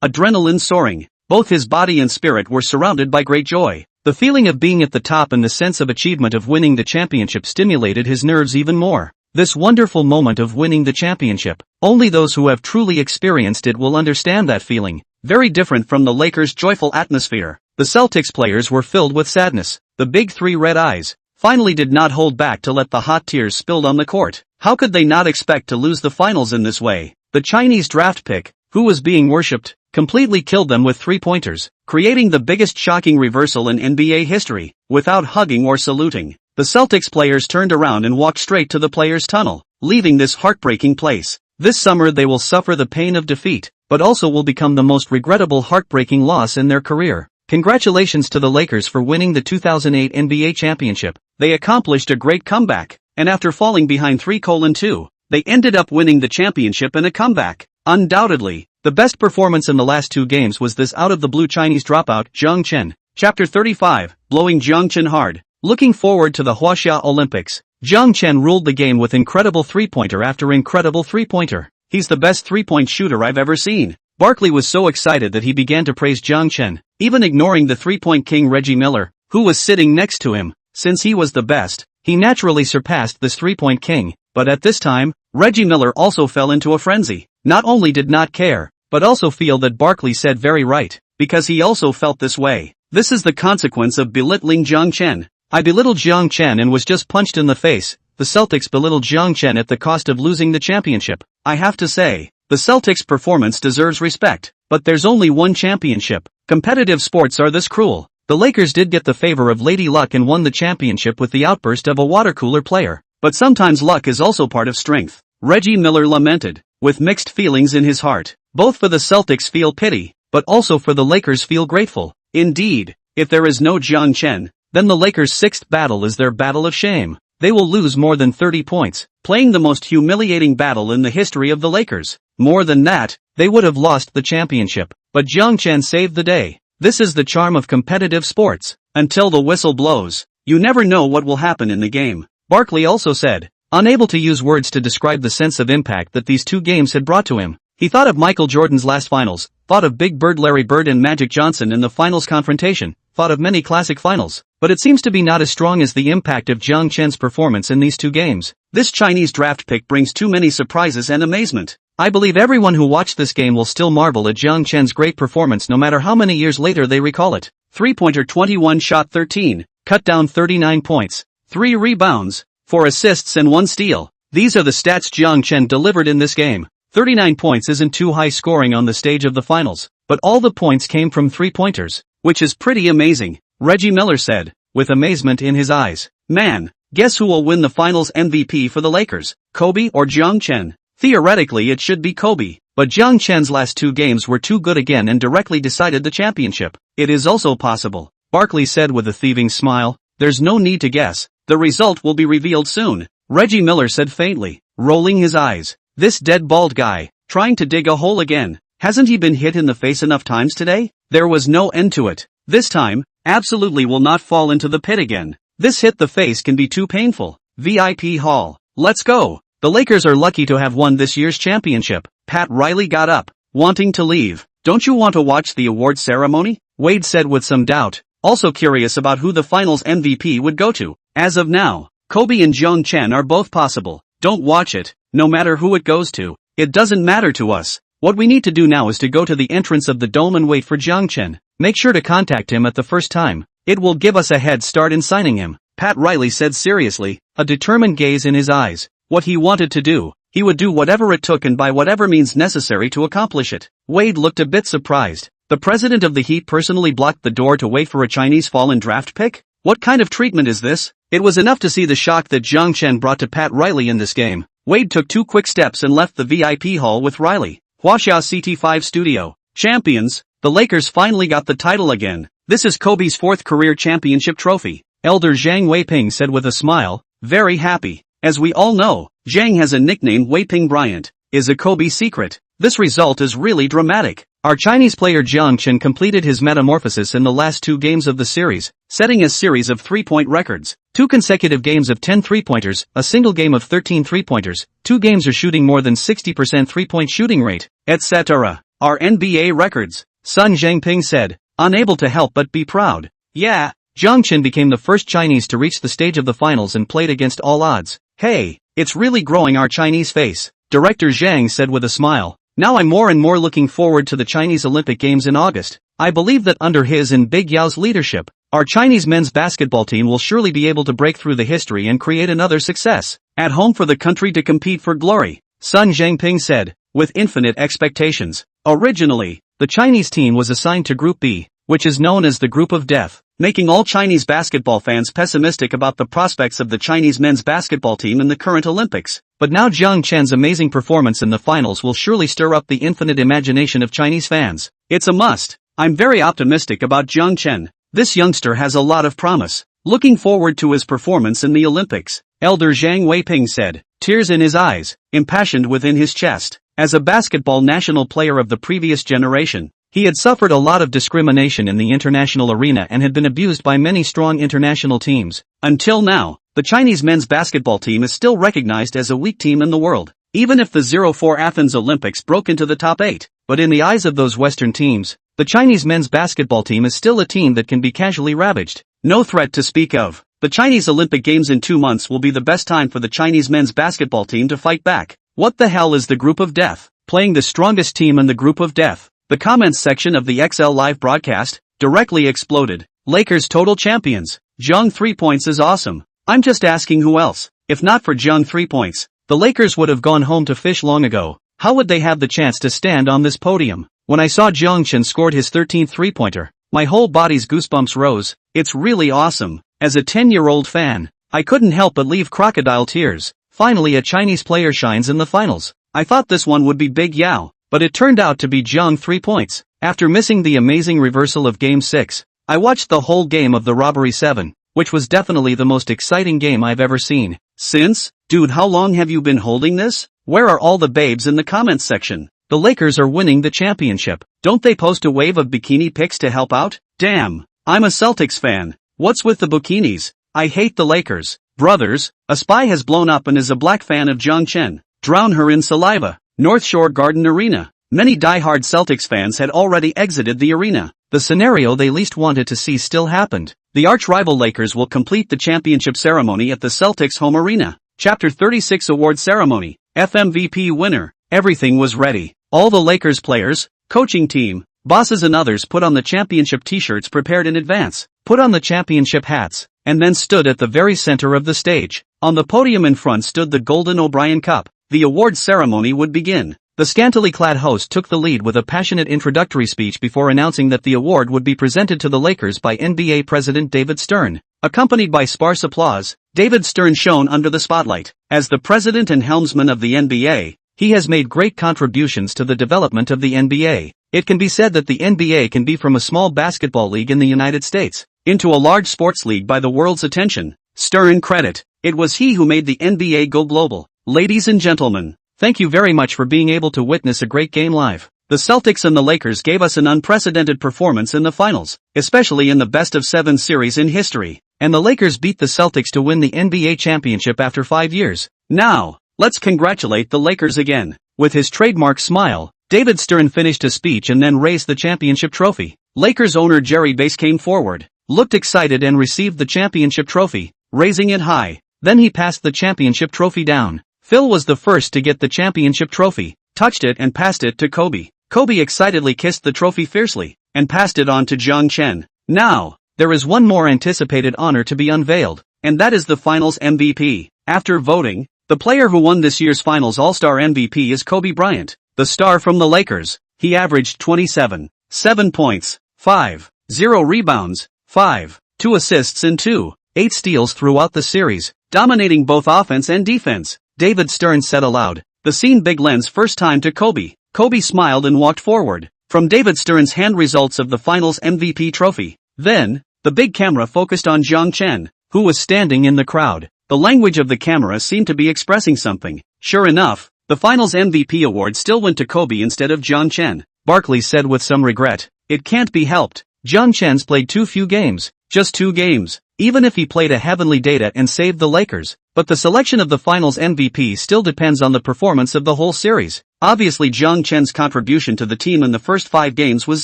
adrenaline soaring. Both his body and spirit were surrounded by great joy. The feeling of being at the top and the sense of achievement of winning the championship stimulated his nerves even more. This wonderful moment of winning the championship, only those who have truly experienced it will understand that feeling. Very different from the Lakers' joyful atmosphere. The Celtics players were filled with sadness. The big 3 red eyes finally did not hold back to let the hot tears spill on the court. How could they not expect to lose the finals in this way? The Chinese draft pick, who was being worshipped, completely killed them with 3-pointers, creating the biggest shocking reversal in NBA history, without hugging or saluting. The Celtics players turned around and walked straight to the players' tunnel, leaving this heartbreaking place. This summer they will suffer the pain of defeat, but also will become the most regrettable heartbreaking loss in their career. Congratulations to the Lakers for winning the 2008 NBA championship. They accomplished a great comeback, and after falling behind 3-2, they ended up winning the championship in a comeback. Undoubtedly, the best performance in the last 2 games was this out-of-the-blue Chinese dropout, Jiang Chen. Chapter 35, Blowing Jiang Chen Hard. Looking forward to the Huaxia Olympics, Jiang Chen ruled the game with incredible three-pointer after incredible three-pointer. He's the best three-point shooter I've ever seen. Barkley was so excited that he began to praise Jiang Chen, even ignoring the three-point king Reggie Miller, who was sitting next to him. Since he was the best, he naturally surpassed this three-point king, but at this time, Reggie Miller also fell into a frenzy. not only did not care, but also feel that Barkley said very right, because he also felt this way. This is the consequence of belittling Jiang Chen. I belittled Jiang Chen and was just punched in the face. The Celtics belittled Jiang Chen at the cost of losing the championship. I have to say, the Celtics' performance deserves respect, but there's only one championship. Competitive sports are this cruel. The Lakers did get the favor of Lady Luck and won the championship with the outburst of a water cooler player. But sometimes luck is also part of strength. Reggie Miller lamented, with mixed feelings in his heart. Both for the Celtics feel pity, but also for the Lakers feel grateful. Indeed, if there is no Jiang Chen, then the Lakers' sixth battle is their battle of shame. They will lose more than 30 points, playing the most humiliating battle in the history of the Lakers. More than that, they would have lost the championship. But Jiang Chen saved the day. This is the charm of competitive sports. Until the whistle blows, you never know what will happen in the game. Barkley also said, unable to use words to describe the sense of impact that these two games had brought to him. He thought of Michael Jordan's last finals, thought of Big Bird Larry Bird and Magic Johnson in the finals confrontation, thought of many classic finals, but it seems to be not as strong as the impact of Jiang Chen's performance in these two games. This Chinese draft pick brings too many surprises and amazement. I believe everyone who watched this game will still marvel at Jiang Chen's great performance no matter how many years later they recall it. 3-pointer 21 shot 13, cut down 39 points, 3 rebounds, 4 assists and 1 steal. These are the stats Jiang Chen delivered in this game. 39 points isn't too high scoring on the stage of the finals, but all the points came from 3-pointers, which is pretty amazing, Reggie Miller said, with amazement in his eyes. Man, guess who will win the finals MVP for the Lakers, Kobe or Jiang Chen? Theoretically it should be Kobe, but Jiang Chen's last two games were too good again and directly decided the championship. It is also possible, Barkley said with a thieving smile. There's no need to guess, the result will be revealed soon, Reggie Miller said faintly, rolling his eyes. This dead bald guy, trying to dig a hole again. Hasn't he been hit in the face enough times today? There was no end to it. This time, absolutely will not fall into the pit again. This hit the face can be too painful. VIP Hall. Let's go. The Lakers are lucky to have won this year's championship. Pat Riley got up, wanting to leave. Don't you want to watch the award ceremony? Wade said with some doubt, also curious about who the finals MVP would go to. As of now, Kobe and Jiang Chen are both possible. Don't watch it. No matter who it goes to, it doesn't matter to us. What we need to do now is to go to the entrance of the dome and wait for Jiang Chen. Make sure to contact him at the first time. It will give us a head start in signing him, Pat Riley said seriously, a determined gaze in his eyes. What he wanted to do, he would do whatever it took and by whatever means necessary to accomplish it. Wade looked a bit surprised. The president of the Heat personally blocked the door to wait for a Chinese fallen draft pick? What kind of treatment is this? It was enough to see the shock that Jiang Chen brought to Pat Riley in this game. Wade took 2 quick steps and left the VIP hall with Riley. Huaxia CT5 Studio. Champions, the Lakers finally got the title again. This is Kobe's 4th career championship trophy. Elder Zhang Weiping said with a smile, very happy. As we all know, Zhang has a nickname Weiping Bryant, is a Kobe secret. This result is really dramatic. Our Chinese player Jiang Chen completed his metamorphosis in the last 2 games of the series, setting a series of 3-point records. 2 consecutive games of 10 3-pointers, a single game of 13 3-pointers, 2 games are shooting more than 60% 3-point shooting rate, etc. Our NBA records, Sun Zhangping said, unable to help but be proud. Yeah, Jiang Chen became the first Chinese to reach the stage of the finals and played against all odds. Hey, it's really growing our Chinese face, Director Zhang said with a smile. Now I'm more and more looking forward to the Chinese Olympic Games in August. I believe that under his and Big Yao's leadership, our Chinese men's basketball team will surely be able to break through the history and create another success. At home for the country to compete for glory, Sun Zhangping said, with infinite expectations. Originally, the Chinese team was assigned to Group B, which is known as the Group of Death, making all Chinese basketball fans pessimistic about the prospects of the Chinese men's basketball team in the current Olympics. But now Jiang Chen's amazing performance in the finals will surely stir up the infinite imagination of Chinese fans. It's a must. I'm very optimistic about Jiang Chen. This youngster has a lot of promise. Looking forward to his performance in the Olympics, Elder Zhang Weiping said, tears in his eyes, impassioned within his chest. As a basketball national player of the previous generation, he had suffered a lot of discrimination in the international arena and had been abused by many strong international teams. Until now, the Chinese men's basketball team is still recognized as a weak team in the world, even if the 04 Athens Olympics broke into the top 8. But in the eyes of those Western teams, the Chinese men's basketball team is still a team that can be casually ravaged. No threat to speak of. The Chinese Olympic Games in 2 months will be the best time for the Chinese men's basketball team to fight back. What the hell is the Group of Death? playing the strongest team in the group of death. The comments section of the XL Live broadcast directly exploded. Lakers total champions. Jiang 3 points is awesome. I'm just asking who else. If not for Jiang 3 points, the Lakers would have gone home to fish long ago. How would they have the chance to stand on this podium? When I saw Jiang Chen scored his 13th three-pointer, my whole body's goosebumps rose. It's really awesome. As a 10-year-old fan, I couldn't help but leave crocodile tears. Finally a Chinese player shines in the finals. I thought this one would be Big Yao, but it turned out to be Jiang 3 points. After missing the amazing reversal of Game 6, I watched the whole game of the Robbery 7, which was definitely the most exciting game I've ever seen. Since? Dude, how long have you been holding this? Where are all the babes in the comments section? The Lakers are winning the championship. Don't they post a wave of bikini pics to help out? Damn, I'm a Celtics fan. What's with the bikinis? I hate the Lakers. Brothers, a spy has blown up and is a black fan of Jiang Chen. Drown her in saliva. North Shore Garden Arena. Many die-hard Celtics fans had already exited the arena. The scenario they least wanted to see still happened. The arch-rival Lakers will complete the championship ceremony at the Celtics home arena. Chapter 36 Award Ceremony. FMVP winner. Everything was ready. All the Lakers players, coaching team, bosses and others put on the championship t-shirts prepared in advance, put on the championship hats, and then stood at the very center of the stage. On the podium in front stood the Golden O'Brien Cup. The award ceremony would begin. The scantily clad host took the lead with a passionate introductory speech before announcing that the award would be presented to the Lakers by NBA President David Stern. Accompanied by sparse applause, David Stern shone under the spotlight. As the president and helmsman of the NBA, he has made great contributions to the development of the NBA. It can be said that the NBA can be from a small basketball league in the United States into a large sports league by the world's attention. Stern credit. It was he who made the NBA go global. Ladies and gentlemen, thank you very much for being able to witness a great game live. The Celtics and the Lakers gave us an unprecedented performance in the finals, especially in the best-of-7 series in history. And the Lakers beat the Celtics to win the NBA championship after 5 years. Now, let's congratulate the Lakers again. With his trademark smile, David Stern finished his speech and then raised the championship trophy. Lakers owner Jerry Bass came forward, looked excited and received the championship trophy, raising it high. Then he passed the championship trophy down. Phil was the first to get the championship trophy, touched it and passed it to Kobe. Kobe excitedly kissed the trophy fiercely, and passed it on to Jiang Chen. Now, there is one more anticipated honor to be unveiled, and that is the Finals MVP. After voting, the player who won this year's Finals All-Star MVP is Kobe Bryant, the star from the Lakers. He averaged 27.7 points, 5.0 rebounds, 5.2 assists and 2.8 steals throughout the series, dominating both offense and defense. David Stern said aloud, the scene Big Len's first time to Kobe. Kobe smiled and walked forward. From David Stern's hand results of the Finals MVP trophy. Then, the big camera focused on Jiang Chen, who was standing in the crowd. The language of the camera seemed to be expressing something. Sure enough, the Finals MVP award still went to Kobe instead of Jiang Chen. Barkley said with some regret, it can't be helped. Jiang Chen's played too few games. Just 2 games. Even if he played a heavenly data and saved the Lakers. But the selection of the Finals MVP still depends on the performance of the whole series. Obviously Jiang Chen's contribution to the team in the first 5 games was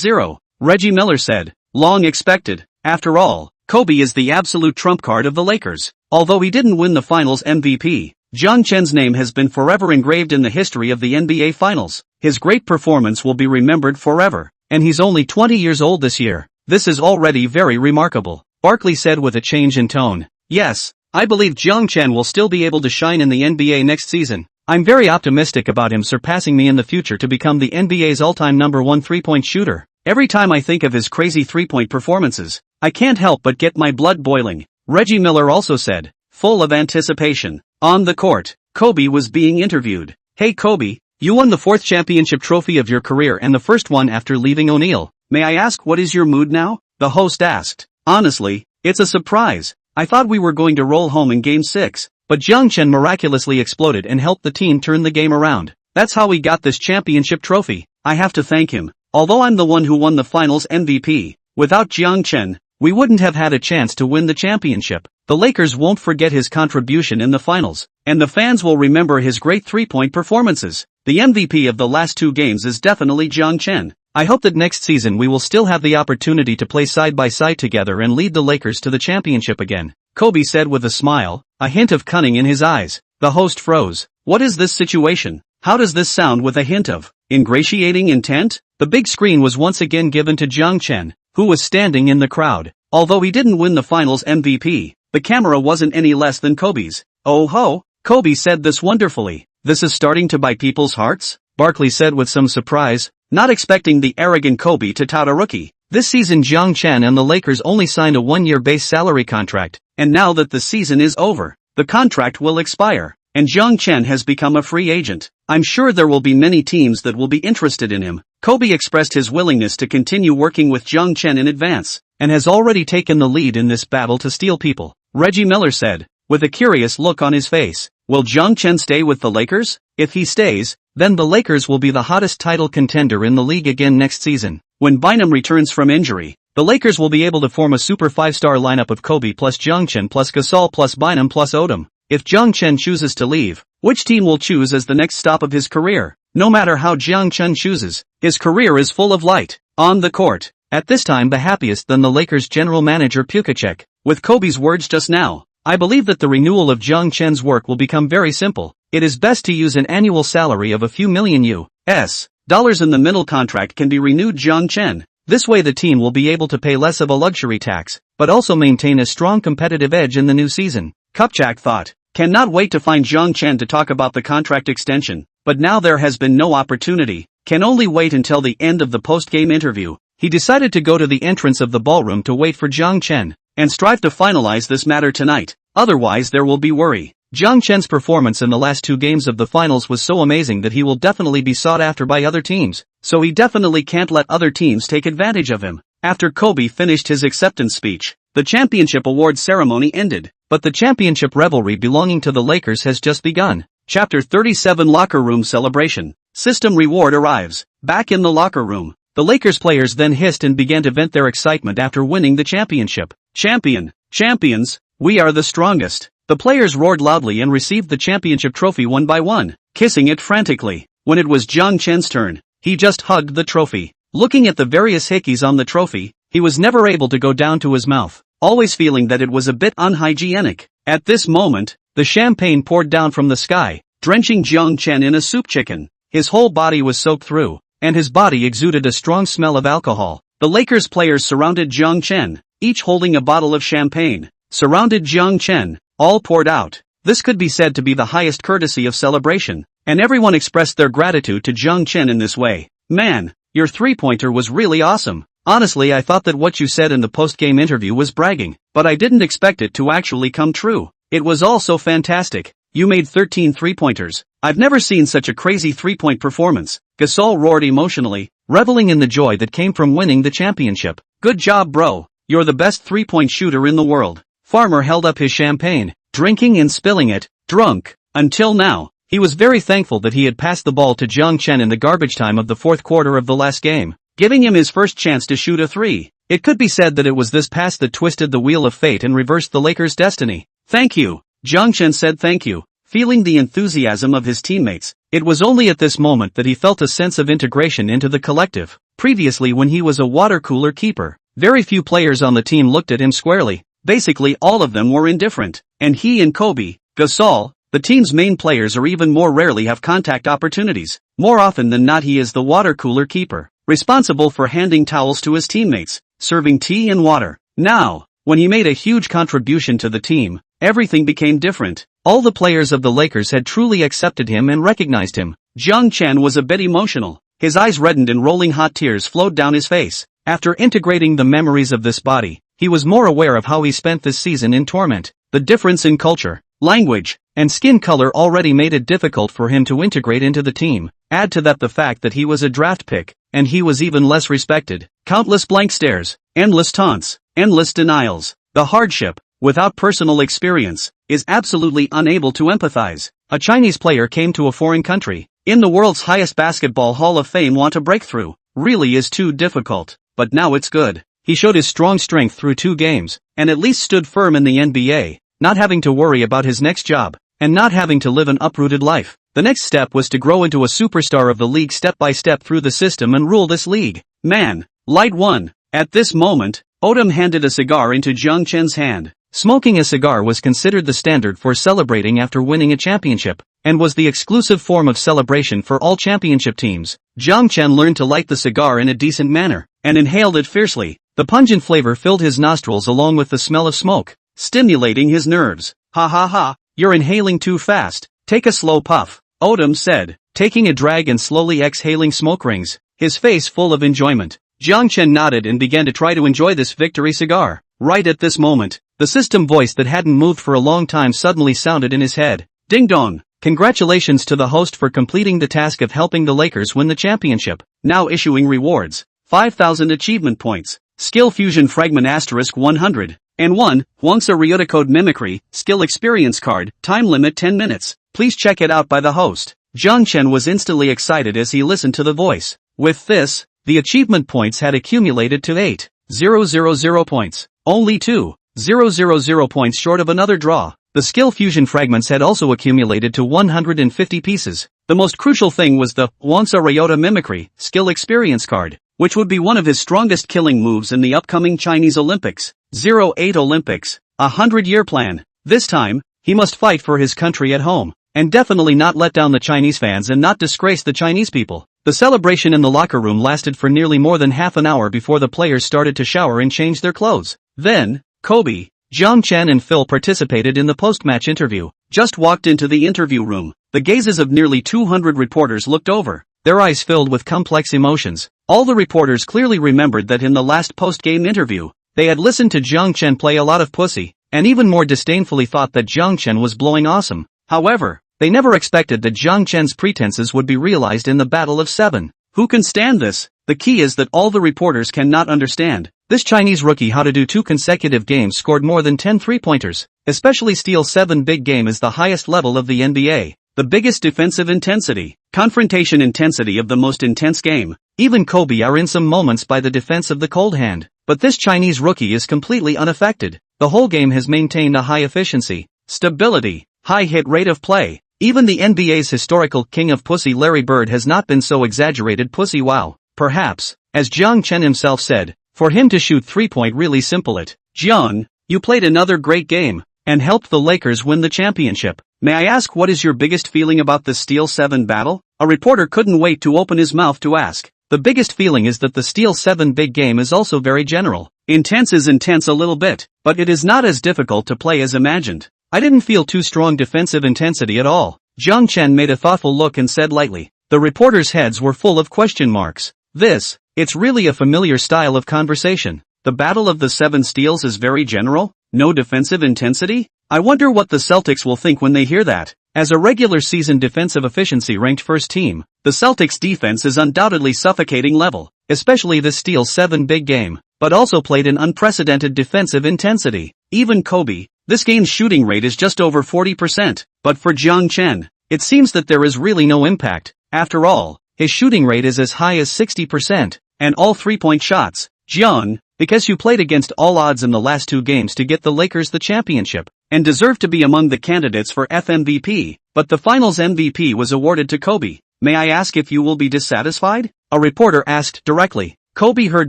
0. Reggie Miller said, long expected. After all, Kobe is the absolute trump card of the Lakers. Although he didn't win the Finals MVP, Jiang Chen's name has been forever engraved in the history of the NBA Finals. His great performance will be remembered forever. And he's only 20 years old this year. This is already very remarkable. Barkley said with a change in tone. Yes, I believe Jiang Chen will still be able to shine in the NBA next season. I'm very optimistic about him surpassing me in the future to become the NBA's all-time #1 three-point shooter. Every time I think of his crazy three-point performances, I can't help but get my blood boiling. Reggie Miller also said, full of anticipation. On the court, Kobe was being interviewed. Hey Kobe, you won the 4th championship trophy of your career and the first one after leaving O'Neal. May I ask what is your mood now? The host asked. Honestly, it's a surprise. I thought we were going to roll home in Game 6, but Jiang Chen miraculously exploded and helped the team turn the game around. That's how we got this championship trophy. I have to thank him. Although I'm the one who won the Finals MVP, without Jiang Chen, we wouldn't have had a chance to win the championship. The Lakers won't forget his contribution in the finals, and the fans will remember his great three-point performances. The MVP of the last 2 games is definitely Jiang Chen. I hope that next season we will still have the opportunity to play side by side together and lead the Lakers to the championship again. Kobe said with a smile, a hint of cunning in his eyes. The host froze. What is this situation? How does this sound with a hint of ingratiating intent? The big screen was once again given to Jiang Chen, who was standing in the crowd. Although he didn't win the finals MVP, the camera wasn't any less than Kobe's. Oh ho, Kobe said this wonderfully. This is starting to buy people's hearts? Barkley said with some surprise, not expecting the arrogant Kobe to tout a rookie. This season Jiang Chen and the Lakers only signed a one-year base salary contract, and now that the season is over, the contract will expire, and Jiang Chen has become a free agent. I'm sure there will be many teams that will be interested in him. Kobe expressed his willingness to continue working with Jiang Chen in advance, and has already taken the lead in this battle to steal people. Reggie Miller said, with a curious look on his face, will Jiang Chen stay with the Lakers? If he stays, then the Lakers will be the hottest title contender in the league again next season. When Bynum returns from injury, the Lakers will be able to form a super five-star lineup of Kobe plus Jiang Chen plus Gasol plus Bynum plus Odom. If Jiang Chen chooses to leave, which team will choose as the next stop of his career? No matter how Jiang Chen chooses, his career is full of light. On the court, at this time the happiest than the Lakers general manager Pukacek. With Kobe's words just now, I believe that the renewal of Jiang Chen's work will become very simple. It is best to use an annual salary of a few million US dollars in the middle contract can be renewed Jiang Chen. This way the team will be able to pay less of a luxury tax, but also maintain a strong competitive edge in the new season. Kupchak thought, cannot wait to find Jiang Chen to talk about the contract extension, but now there has been no opportunity, can only wait until the end of the post-game interview. He decided to go to the entrance of the ballroom to wait for Jiang Chen, and strive to finalize this matter tonight, otherwise there will be worry. Jiang Chen's performance in the last two games of the finals was so amazing that he will definitely be sought after by other teams, so he definitely can't let other teams take advantage of him. After Kobe finished his acceptance speech, the championship award ceremony ended, but the championship revelry belonging to the Lakers has just begun. Chapter 37 Locker Room Celebration. System reward arrives. Back in the locker room, the Lakers players then hissed and began to vent their excitement after winning the championship. Champions, we are the strongest. The players roared loudly and received the championship trophy one by one, kissing it frantically. When it was Jiang Chen's turn, he just hugged the trophy. Looking at the various hickeys on the trophy, he was never able to go down to his mouth, always feeling that it was a bit unhygienic. At this moment, the champagne poured down from the sky, drenching Jiang Chen in a soup chicken. His whole body was soaked through, and his body exuded a strong smell of alcohol. The Lakers players surrounded Jiang Chen, each holding a bottle of champagne. Surrounded Jiang Chen, all poured out. This could be said to be the highest courtesy of celebration, and everyone expressed their gratitude to Jiang Chen in this way. Man, your three-pointer was really awesome. Honestly, I thought that what you said in the post-game interview was bragging, but I didn't expect it to actually come true. It was all so fantastic. You made 13 three-pointers. I've never seen such a crazy three-point performance. Gasol roared emotionally, reveling in the joy that came from winning the championship. Good job, bro. You're the best three-point shooter in the world. Farmer held up his champagne, drinking and spilling it, drunk. Until now, he was very thankful that he had passed the ball to Jiang Chen in the garbage time of the fourth quarter of the last game, giving him his first chance to shoot a three. It could be said that it was this pass that twisted the wheel of fate and reversed the Lakers' destiny. Thank you. Jiang Chen said thank you, feeling the enthusiasm of his teammates. It was only at this moment that he felt a sense of integration into the collective. Previously, when he was a water cooler keeper, very few players on the team looked at him squarely. Basically all of them were indifferent, and he and Kobe, Gasol, the team's main players, or even more rarely have contact opportunities. More often than not he is the water cooler keeper, responsible for handing towels to his teammates, serving tea and water. Now, when he made a huge contribution to the team, everything became different. All the players of the Lakers had truly accepted him and recognized him. Jiang Chen was a bit emotional. His eyes reddened and rolling hot tears flowed down his face. After integrating the memories of this body, he was more aware of how he spent this season in torment. The difference in culture, language, and skin color already made it difficult for him to integrate into the team. Add to that the fact that he was a draft pick, and he was even less respected. Countless blank stares, endless taunts, endless denials. The hardship, without personal experience, is absolutely unable to empathize. A Chinese player came to a foreign country, in the world's highest basketball hall of fame, want a breakthrough. Really is too difficult, but now it's good. He showed his strong strength through 2 games, and at least stood firm in the NBA, not having to worry about his next job, and not having to live an uprooted life. The next step was to grow into a superstar of the league step by step through the system and rule this league. Man, light one. At this moment, Odom handed a cigar into Jiang Chen's hand. Smoking a cigar was considered the standard for celebrating after winning a championship, and was the exclusive form of celebration for all championship teams. Jiang Chen learned to light the cigar in a decent manner, and inhaled it fiercely. The pungent flavor filled his nostrils along with the smell of smoke, stimulating his nerves. Ha ha ha, you're inhaling too fast. Take a slow puff, Odom said, taking a drag and slowly exhaling smoke rings, his face full of enjoyment. Jiang Chen nodded and began to try to enjoy this victory cigar. Right at this moment, the system voice that hadn't moved for a long time suddenly sounded in his head. Ding dong! Congratulations to the host for completing the task of helping the Lakers win the championship. Now issuing rewards. 5,000 achievement points. Skill Fusion Fragment * 100. And 1, Huangsa Ryota Code Mimicry, Skill Experience Card, time limit 10 minutes. Please check it out by the host. Jiang Chen was instantly excited as he listened to the voice. With this, the achievement points had accumulated to 8,000 points. Only 2,000 points short of another draw. The skill fusion fragments had also accumulated to 150 pieces. The most crucial thing was the Huangsa Ryota Mimicry, Skill Experience Card, which would be one of his strongest killing moves in the upcoming Chinese Olympics. 08 Olympics, a 100-year plan. This time, he must fight for his country at home, and definitely not let down the Chinese fans and not disgrace the Chinese people. The celebration in the locker room lasted for nearly more than half an hour before the players started to shower and change their clothes. Then, Kobe, Jiang Chen and Phil participated in the post-match interview. Just walked into the interview room. The gazes of nearly 200 reporters looked over, their eyes filled with complex emotions. All the reporters clearly remembered that in the last post-game interview, they had listened to Jiang Chen play a lot of pussy, and even more disdainfully thought that Jiang Chen was blowing awesome. However, they never expected that Jiang Chen's pretenses would be realized in the Battle of Seven. Who can stand this? The key is that all the reporters cannot understand. This Chinese rookie how to do 2 consecutive games scored more than 10 3-pointers. Especially Steel 7 big game is the highest level of the NBA. The biggest defensive intensity, confrontation intensity of the most intense game. Even Kobe are in some moments by the defense of the cold hand. But this Chinese rookie is completely unaffected. The whole game has maintained a high efficiency, stability, high hit rate of play. Even the NBA's historical king of pussy Larry Bird has not been so exaggerated pussy wow. Perhaps, as Jiang Chen himself said, for him to shoot 3-point really simple it. Jiang, you played another great game, and helped the Lakers win the championship. May I ask what is your biggest feeling about the Steel 7 battle? A reporter couldn't wait to open his mouth to ask. The biggest feeling is that the Steel 7 big game is also very general. Intense is intense a little bit, but it is not as difficult to play as imagined. I didn't feel too strong defensive intensity at all. Jiang Chen made a thoughtful look and said lightly. The reporters' heads were full of question marks. It's really a familiar style of conversation. The Battle of the Seven Steels is very general, no defensive intensity? I wonder what the Celtics will think when they hear that. As a regular season defensive efficiency ranked first team, the Celtics defense is undoubtedly suffocating level, especially the Steel 7 big game, but also played an unprecedented defensive intensity. Even Kobe, this game's shooting rate is just over 40%, but for Jiang Chen, it seems that there is really no impact. After all, his shooting rate is as high as 60%, and all 3-point shots. Jiang, because you played against all odds in the last 2 games to get the Lakers the championship, and deserve to be among the candidates for FMVP, but the finals MVP was awarded to Kobe. May I ask if you will be dissatisfied? A reporter asked directly. Kobe heard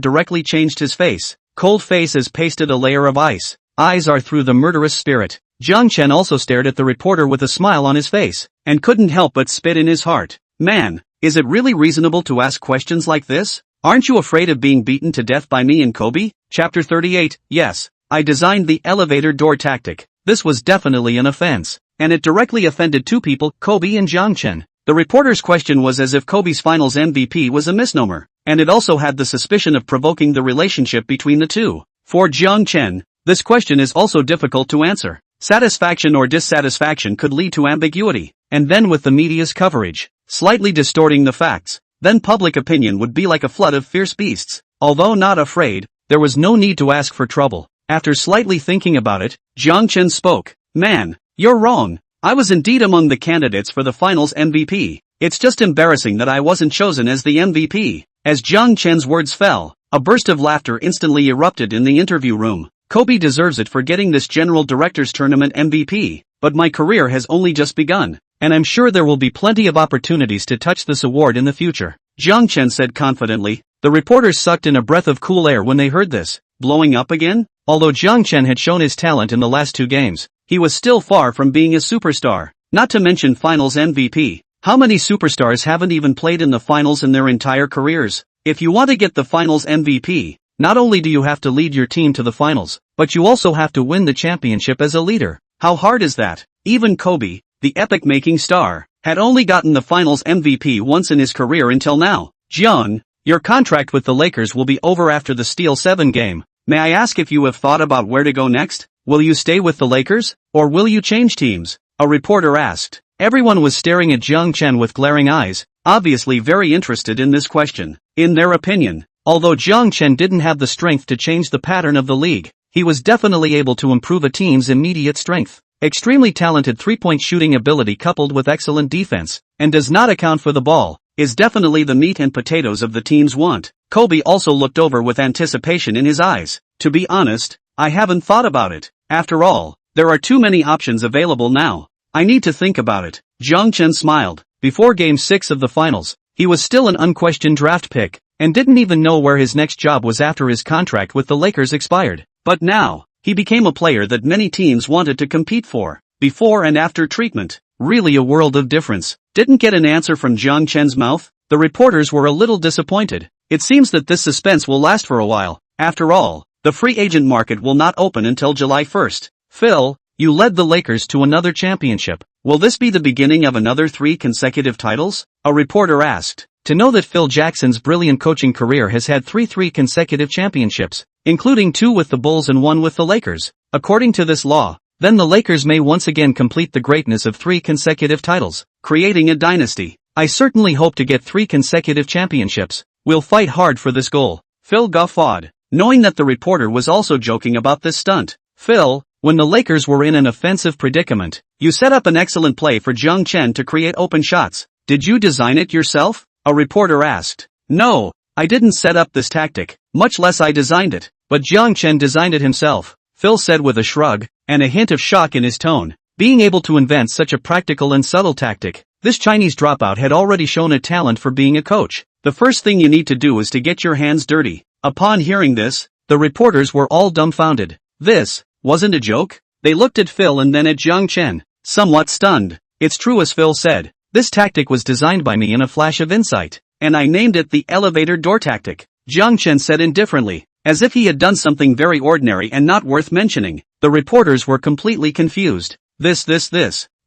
directly changed his face. Cold face as pasted a layer of ice. Eyes are through the murderous spirit. Jiang Chen also stared at the reporter with a smile on his face, and couldn't help but spit in his heart. Man, is it really reasonable to ask questions like this? Aren't you afraid of being beaten to death by me and Kobe? Chapter 38, yes, I designed the elevator door tactic. This was definitely an offense, and it directly offended 2 people, Kobe and Jiang Chen. The reporter's question was as if Kobe's finals MVP was a misnomer, and it also had the suspicion of provoking the relationship between the two. For Jiang Chen, this question is also difficult to answer. Satisfaction or dissatisfaction could lead to ambiguity, and then with the media's coverage, slightly distorting the facts, then public opinion would be like a flood of fierce beasts. Although not afraid, there was no need to ask for trouble. After slightly thinking about it, Jiang Chen spoke. Man, you're wrong. I was indeed among the candidates for the finals MVP. It's just embarrassing that I wasn't chosen as the MVP. As Jiang Chen's words fell, a burst of laughter instantly erupted in the interview room. Kobe deserves it for getting this General Directors Tournament MVP, but my career has only just begun, and I'm sure there will be plenty of opportunities to touch this award in the future. Jiang Chen said confidently. The reporters sucked in a breath of cool air when they heard this. Blowing up again? Although Jiang Chen had shown his talent in the last 2 games, he was still far from being a superstar. Not to mention finals MVP. How many superstars haven't even played in the finals in their entire careers? If you want to get the finals MVP, not only do you have to lead your team to the finals, but you also have to win the championship as a leader. How hard is that? Even Kobe, the epic-making star, had only gotten the finals MVP once in his career until now. Jiang, your contract with the Lakers will be over after the Steel 7 game. May I ask if you have thought about where to go next? Will you stay with the Lakers? Or will you change teams? A reporter asked. Everyone was staring at Jiang Chen with glaring eyes, obviously very interested in this question. In their opinion, although Jiang Chen didn't have the strength to change the pattern of the league, he was definitely able to improve a team's immediate strength. Extremely talented three-point shooting ability coupled with excellent defense, and does not account for the ball, is definitely the meat and potatoes of the team's want. Kobe also looked over with anticipation in his eyes. To be honest, I haven't thought about it. After all, there are too many options available now. I need to think about it. Jiang Chen smiled. Before Game 6 of the finals, he was still an unquestioned draft pick, and didn't even know where his next job was after his contract with the Lakers expired. But now, he became a player that many teams wanted to compete for. Before and after treatment, really a world of difference. Didn't get an answer from Jiang Chen's mouth? The reporters were a little disappointed. It seems that this suspense will last for a while. After all, the free agent market will not open until July 1st. Phil, you led the Lakers to another championship. Will this be the beginning of another 3 consecutive titles? A reporter asked. To know that Phil Jackson's brilliant coaching career has had 3 consecutive championships, including 2 with the Bulls and 1 with the Lakers. According to this law, then the Lakers may once again complete the greatness of 3 consecutive titles, creating a dynasty. I certainly hope to get 3 consecutive championships. We'll fight hard for this goal. Phil guffawed, knowing that the reporter was also joking about this stunt. Phil, when the Lakers were in an offensive predicament, you set up an excellent play for Jiang Chen to create open shots. Did you design it yourself? A reporter asked. No, I didn't set up this tactic, much less I designed it, but Jiang Chen designed it himself, Phil said with a shrug, and a hint of shock in his tone. Being able to invent such a practical and subtle tactic, this Chinese dropout had already shown a talent for being a coach. The first thing you need to do is to get your hands dirty. Upon hearing this, the reporters were all dumbfounded. This wasn't a joke? They looked at Phil and then at Jiang Chen, somewhat stunned. It's true as Phil said. This tactic was designed by me in a flash of insight, and I named it the elevator door tactic. Jiang Chen said indifferently, as if he had done something very ordinary and not worth mentioning. The reporters were completely confused. This.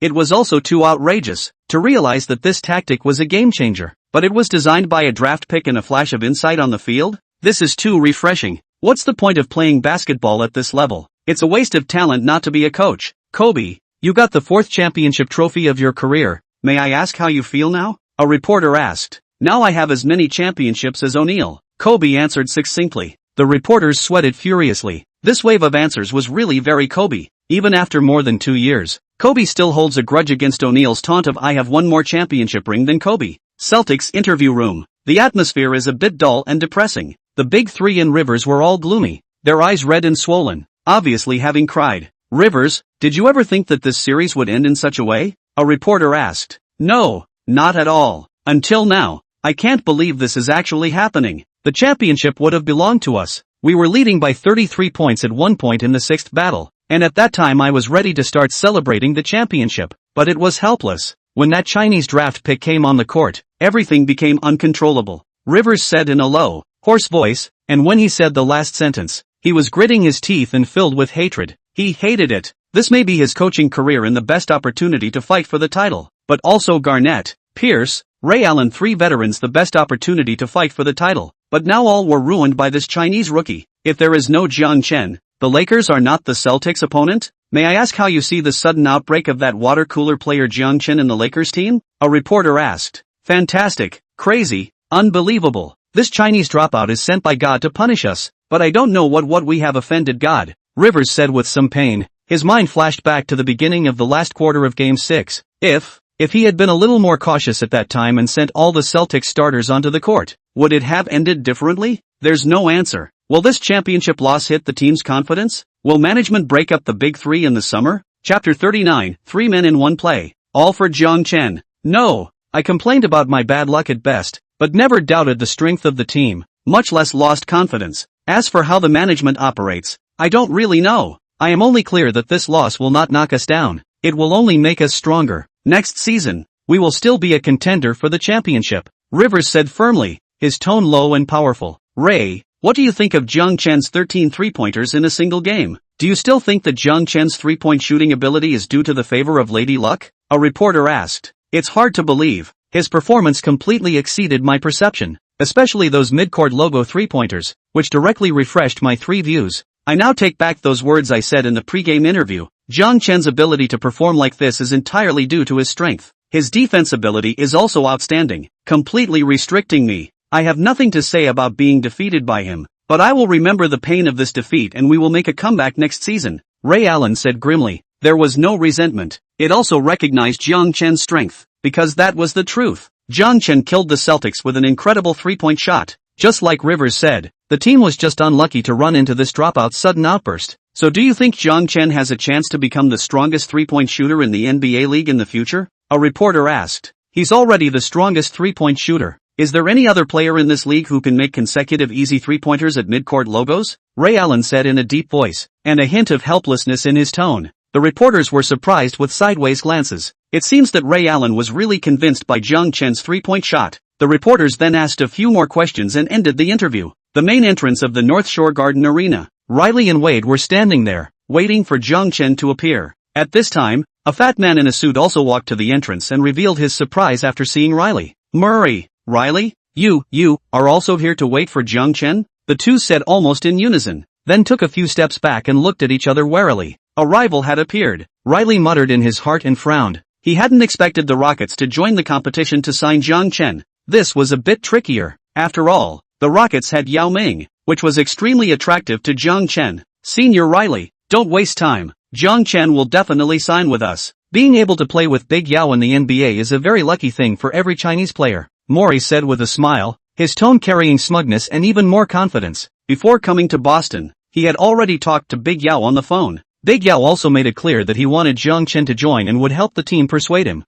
It was also too outrageous to realize that this tactic was a game changer, but it was designed by a draft pick in a flash of insight on the field? This is too refreshing. What's the point of playing basketball at this level? It's a waste of talent not to be a coach. Kobe, you got the 4th championship trophy of your career. May I ask how you feel now? A reporter asked. Now I have as many championships as O'Neal. Kobe answered succinctly. The reporters sweated furiously. This wave of answers was really very Kobe. Even after more than 2 years, Kobe still holds a grudge against O'Neal's taunt of I have one more championship ring than Kobe. Celtics interview room. The atmosphere is a bit dull and depressing. The big 3 and Rivers were all gloomy, their eyes red and swollen, obviously having cried. Rivers, did you ever think that this series would end in such a way? A reporter asked. No, not at all. Until now, I can't believe this is actually happening. The championship would have belonged to us. We were leading by 33 points at one point in the 6th battle, and at that time I was ready to start celebrating the championship, but it was helpless. When that Chinese draft pick came on the court, everything became uncontrollable. Rivers said in a low, hoarse voice, and when he said the last sentence, he was gritting his teeth and filled with hatred. He hated it. This may be his coaching career and the best opportunity to fight for the title, but also Garnett, Pierce, Ray Allen, 3 veterans, the best opportunity to fight for the title, but now all were ruined by this Chinese rookie. If there is no Jiang Chen, the Lakers are not the Celtics' opponent? May I ask how you see the sudden outbreak of that water cooler player Jiang Chen in the Lakers team? A reporter asked. Fantastic, crazy, unbelievable. This Chinese dropout is sent by God to punish us, but I don't know what we have offended God, Rivers said with some pain. His mind flashed back to the beginning of the last quarter of Game 6. If he had been a little more cautious at that time and sent all the Celtics starters onto the court, would it have ended differently? There's no answer. Will this championship loss hit the team's confidence? Will management break up the big 3 in the summer? Chapter 39, 3 men in 1 play. All for Jiang Chen. No, I complained about my bad luck at best, but never doubted the strength of the team, much less lost confidence. As for how the management operates, I don't really know. I am only clear that this loss will not knock us down. It will only make us stronger. Next season, we will still be a contender for the championship, Rivers said firmly, his tone low and powerful. Ray, what do you think of Jiang Chen's 13 three-pointers in a single game? Do you still think that Jiang Chen's three-point shooting ability is due to the favor of Lady Luck? A reporter asked. It's hard to believe. His performance completely exceeded my perception, especially those mid-court logo three-pointers, which directly refreshed my three views. I now take back those words I said in the pre-game interview. Jiang Chen's ability to perform like this is entirely due to his strength. His defense ability is also outstanding, completely restricting me. I have nothing to say about being defeated by him, but I will remember the pain of this defeat and we will make a comeback next season, Ray Allen said grimly. There was no resentment. It also recognized Jiang Chen's strength, because that was the truth. Jiang Chen killed the Celtics with an incredible three-point shot. Just like Rivers said, the team was just unlucky to run into this dropout sudden outburst. So do you think Jiang Chen has a chance to become the strongest three-point shooter in the NBA league in the future? A reporter asked. He's already the strongest three-point shooter. Is there any other player in this league who can make consecutive easy three-pointers at mid-court logos? Ray Allen said in a deep voice, and a hint of helplessness in his tone. The reporters were surprised with sideways glances. It seems that Ray Allen was really convinced by Jiang Chen's three-point shot. The reporters then asked a few more questions and ended the interview. The main entrance of the North Shore Garden Arena. Riley and Wade were standing there, waiting for Jiang Chen to appear. At this time, a fat man in a suit also walked to the entrance and revealed his surprise after seeing Riley. Murray, Riley, you are also here to wait for Jiang Chen? The two said almost in unison, then took a few steps back and looked at each other warily. A rival had appeared. Riley muttered in his heart and frowned. He hadn't expected the Rockets to join the competition to sign Jiang Chen. This was a bit trickier. After all, the Rockets had Yao Ming, which was extremely attractive to Jiang Chen. Senior Riley, don't waste time. Jiang Chen will definitely sign with us. Being able to play with Big Yao in the NBA is a very lucky thing for every Chinese player, Maury said with a smile, his tone carrying smugness and even more confidence. Before coming to Boston, he had already talked to Big Yao on the phone. Big Yao also made it clear that he wanted Jiang Chen to join and would help the team persuade him.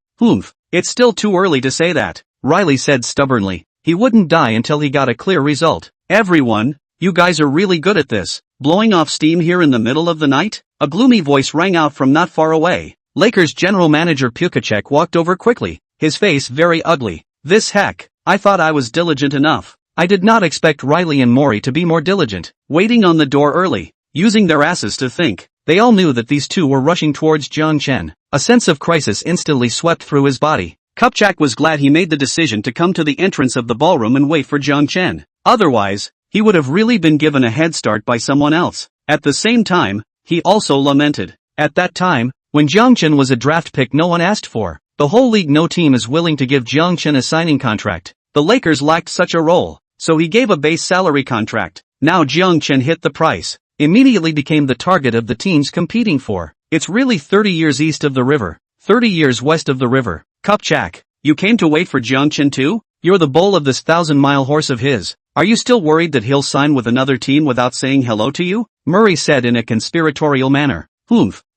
It's still too early to say that, Riley said stubbornly. He wouldn't die until he got a clear result. Everyone, you guys are really good at this. Blowing off steam here in the middle of the night? A gloomy voice rang out from not far away. Lakers general manager Pukacek walked over quickly, his face very ugly. This heck, I thought I was diligent enough. I did not expect Riley and Maury to be more diligent, waiting on the door early, using their asses to think. They all knew that these two were rushing towards Jiang Chen. A sense of crisis instantly swept through his body. Kupchak was glad he made the decision to come to the entrance of the ballroom and wait for Jiang Chen. Otherwise, he would have really been given a head start by someone else. At the same time, he also lamented. At that time, when Jiang Chen was a draft pick no one asked for, the whole league no team is willing to give Jiang Chen a signing contract. The Lakers lacked such a role, so he gave a base salary contract. Now Jiang Chen hit the price. Immediately became the target of the teams competing for. It's really 30 years east of the river, 30 years west of the river. Kupchak, you came to wait for Jiang Chen too? You're the bull of this 1,000-mile horse of his. Are you still worried that he'll sign with another team without saying hello to you? Murray said in a conspiratorial manner.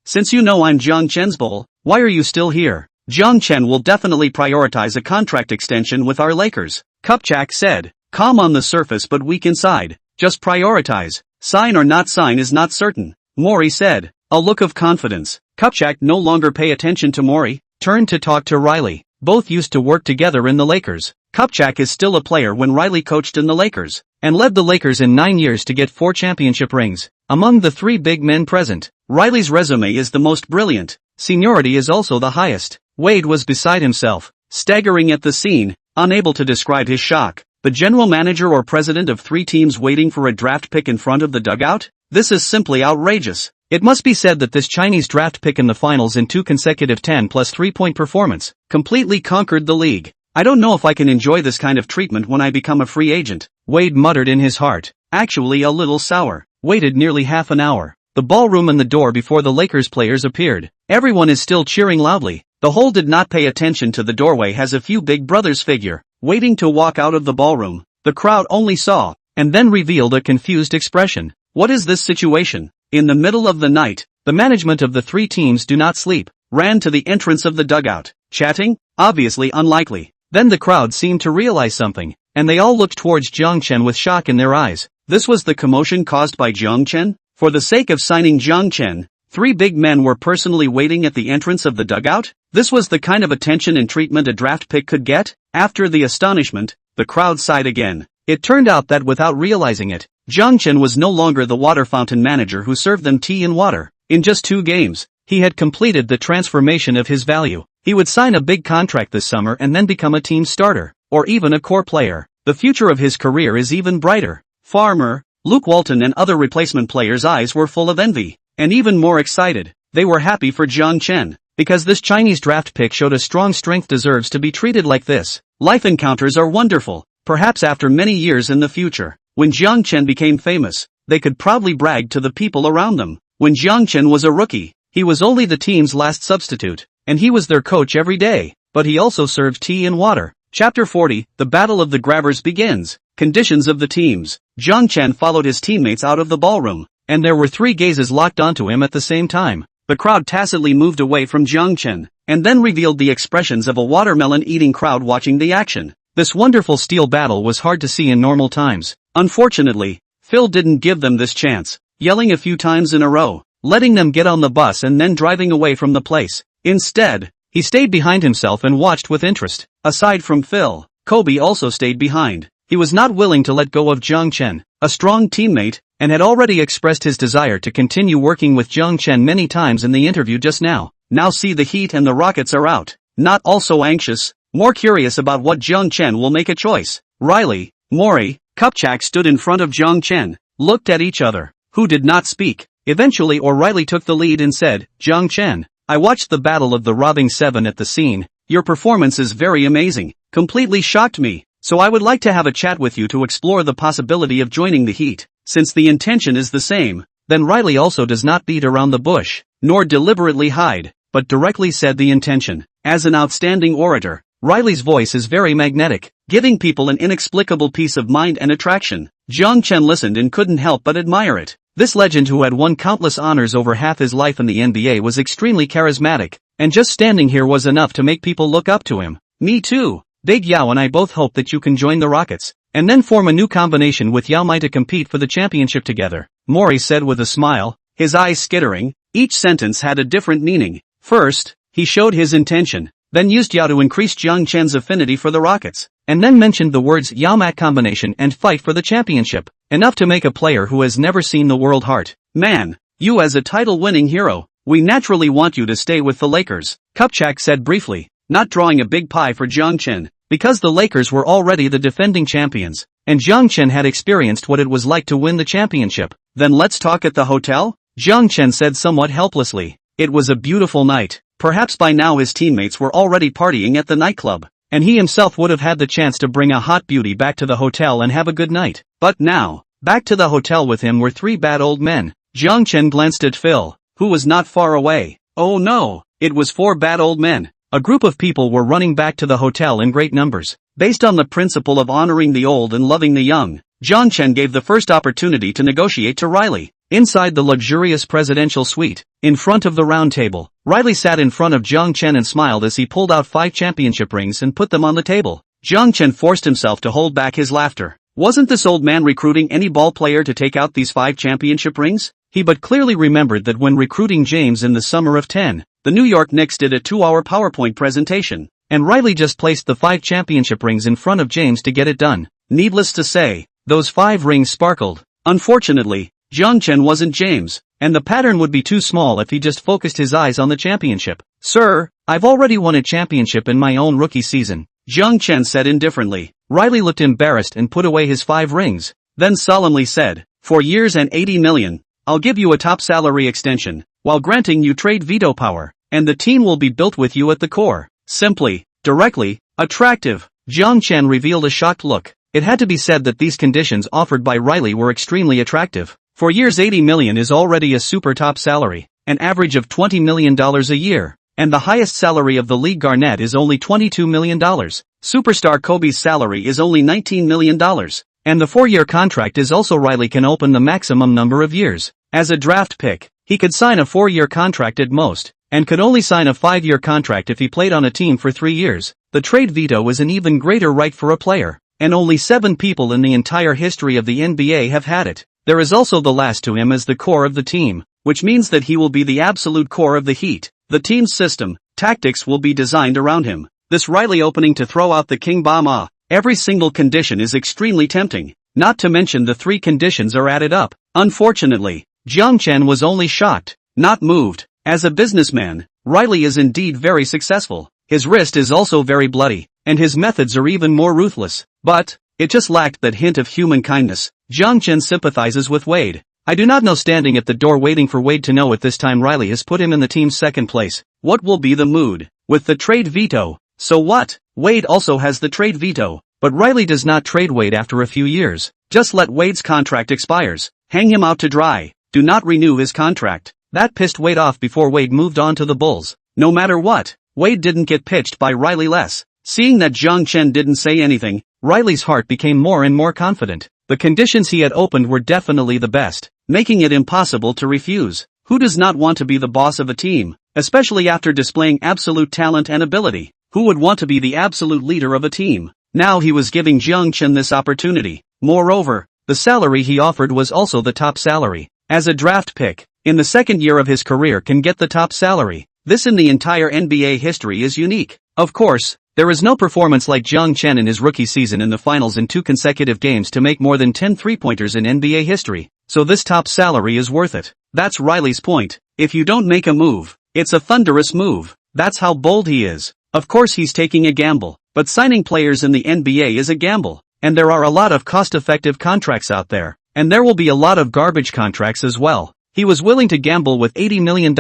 Since you know I'm Jiang Chen's bull, why are you still here? Jiang Chen will definitely prioritize a contract extension with our Lakers, Kupchak said. Calm on the surface but weak inside. Just prioritize. Sign or not sign is not certain, Maury said. A look of confidence. Kupchak no longer pay attention to Maury, turned to talk to Riley. Both used to work together in the Lakers. Kupchak is still a player when Riley coached in the Lakers, and led the Lakers in 9 years to get 4 championship rings. Among the 3 big men present, Riley's resume is the most brilliant. Seniority is also the highest. Wade was beside himself, staggering at the scene, unable to describe his shock. The general manager or president of 3 teams waiting for a draft pick in front of the dugout? This is simply outrageous. It must be said that this Chinese draft pick in the finals in 2 consecutive 10+ three-point performance completely conquered the league. I don't know if I can enjoy this kind of treatment when I become a free agent, Wade muttered in his heart, actually a little sour. Waited nearly half an hour. The ballroom and the door before the Lakers players appeared. Everyone is still cheering loudly. The whole did not pay attention to the doorway has a few big brothers figure, waiting to walk out of the ballroom. The crowd only saw, and then revealed a confused expression. What is this situation? In the middle of the night, the management of the 3 teams do not sleep, ran to the entrance of the dugout. Chatting? Obviously unlikely. Then the crowd seemed to realize something, and they all looked towards Jiang Chen with shock in their eyes. This was the commotion caused by Jiang Chen? For the sake of signing Jiang Chen, 3 big men were personally waiting at the entrance of the dugout? This was the kind of attention and treatment a draft pick could get? After the astonishment, the crowd sighed again. It turned out that without realizing it, Jiang Chen was no longer the water fountain manager who served them tea and water. In just 2 games, he had completed the transformation of his value. He would sign a big contract this summer and then become a team starter, or even a core player. The future of his career is even brighter. Farmer, Luke Walton and other replacement players' eyes were full of envy, and even more excited. They were happy for Jiang Chen, because this Chinese draft pick showed a strong strength deserves to be treated like this. Life encounters are wonderful. Perhaps after many years in the future, when Jiang Chen became famous, they could proudly brag to the people around them. When Jiang Chen was a rookie, he was only the team's last substitute, and he was their coach every day, but he also served tea and water. Chapter 40, The Battle of the Grabbers begins. Conditions of the teams. Jiang Chen followed his teammates out of the ballroom, and there were 3 gazes locked onto him at the same time. The crowd tacitly moved away from Jiang Chen, and then revealed the expressions of a watermelon-eating crowd watching the action. This wonderful steel battle was hard to see in normal times. Unfortunately, Phil didn't give them this chance, yelling a few times in a row, letting them get on the bus and then driving away from the place. Instead, he stayed behind himself and watched with interest. Aside from Phil, Kobe also stayed behind. He was not willing to let go of Jiang Chen, a strong teammate, and had already expressed his desire to continue working with Jiang Chen many times in the interview just now. Now see the Heat and the Rockets are out. Not also anxious, more curious about what Jiang Chen will make a choice. Riley, Maury, Kupchak stood in front of Jiang Chen, looked at each other, who did not speak. Eventually O'Reilly took the lead and said, Jiang Chen, I watched the battle of the robbing 7 at the scene. Your performance is very amazing, completely shocked me, so I would like to have a chat with you to explore the possibility of joining the Heat. Since the intention is the same, then Riley also does not beat around the bush, nor deliberately hide, but directly said the intention. As an outstanding orator, Riley's voice is very magnetic, giving people an inexplicable peace of mind and attraction. Jiang Chen listened and couldn't help but admire it. This legend who had won countless honors over half his life in the NBA was extremely charismatic, and just standing here was enough to make people look up to him. Me too. Big Yao and I both hope that you can join the Rockets, and then form a new combination with Yao Mai to compete for the championship together, Maury said with a smile, his eyes skittering. Each sentence had a different meaning. First, he showed his intention, then used Yao to increase Jiang Chen's affinity for the Rockets, and then mentioned the words Yao Mai combination and fight for the championship, enough to make a player who has never seen the world heart. Man, you as a title-winning hero, we naturally want you to stay with the Lakers, Kupchak said briefly, not drawing a big pie for Jiang Chen, because the Lakers were already the defending champions, and Jiang Chen had experienced what it was like to win the championship. Then let's talk at the hotel? Jiang Chen said somewhat helplessly. It was a beautiful night. Perhaps by now his teammates were already partying at the nightclub, and he himself would have had the chance to bring a hot beauty back to the hotel and have a good night. But now, back to the hotel with him were 3 bad old men. Jiang Chen glanced at Phil, who was not far away. Oh no, it was 4 bad old men. A group of people were running back to the hotel in great numbers. Based on the principle of honoring the old and loving the young, Jiang Chen gave the first opportunity to negotiate to Riley. Inside the luxurious presidential suite, in front of the round table, Riley sat in front of Jiang Chen and smiled as he pulled out 5 championship rings and put them on the table. Jiang Chen forced himself to hold back his laughter. Wasn't this old man recruiting any ball player to take out these 5 championship rings? He but clearly remembered that when recruiting James in the summer of 10, the New York Knicks did a 2-hour PowerPoint presentation, and Riley just placed the 5 championship rings in front of James to get it done. Needless to say, those 5 rings sparkled. Unfortunately, Jiang Chen wasn't James, and the pattern would be too small if he just focused his eyes on the championship. Sir, I've already won a championship in my own rookie season, Jiang Chen said indifferently. Riley looked embarrassed and put away his 5 rings, then solemnly said, 4 years and 80 million, I'll give you a top salary extension, while granting you trade veto power, and the team will be built with you at the core. Simply, directly, attractive. Jiang Chen revealed a shocked look. It had to be said that these conditions offered by Riley were extremely attractive. 4 years 80 million is already a super top salary, an average of $20 million a year, and the highest salary of the league. Garnett is only $22 million. Superstar Kobe's salary is only $19 million, and the 4-year contract is also. Riley can open the maximum number of years. As a draft pick, he could sign a 4-year contract at most, and could only sign a 5-year contract if he played on a team for 3 years. The trade veto is an even greater right for a player, and only 7 people in the entire history of the NBA have had it. there is also the last to him as the core of the team, which means that he will be the absolute core of the Heat. The team's system, tactics will be designed around him. This Riley opening to throw out the king bomb. Every single condition is extremely tempting. Not to mention the 3 conditions are added up. Unfortunately, Jiang Chen was only shocked, not moved. As a businessman, Riley is indeed very successful. His wrist is also very bloody, and his methods are even more ruthless. But it just lacked that hint of human kindness. Jiang Chen sympathizes with Wade. I do not know, standing at the door waiting for Wade to know at this time Riley has put him in the team's second place. What will be the mood? With the trade veto. So what? Wade also has the trade veto. But Riley does not trade Wade after a few years. Just let Wade's contract expires. Hang him out to dry. Do not renew his contract. That pissed Wade off before Wade moved on to the Bulls. No matter what, Wade didn't get pitched by Riley less. Seeing that Jiang Chen didn't say anything, Riley's heart became more and more confident. The conditions he had opened were definitely the best, making it impossible to refuse. Who does not want to be the boss of a team, especially after displaying absolute talent and ability? Who would want to be the absolute leader of a team? Now he was giving Jiang Chen this opportunity. Moreover, the salary he offered was also the top salary. As a draft pick, in the second year of his career, can get the top salary. This in the entire NBA history is unique. Of course, there is no performance like Jiang Chen in his rookie season in the finals in 2 consecutive games to make more than 10 3-pointers in NBA history. So this top salary is worth it. That's Riley's point. If you don't make a move, it's a thunderous move. That's how bold he is. Of course he's taking a gamble, but signing players in the NBA is a gamble. And there are a lot of cost-effective contracts out there. And there will be a lot of garbage contracts as well. He was willing to gamble with $80 million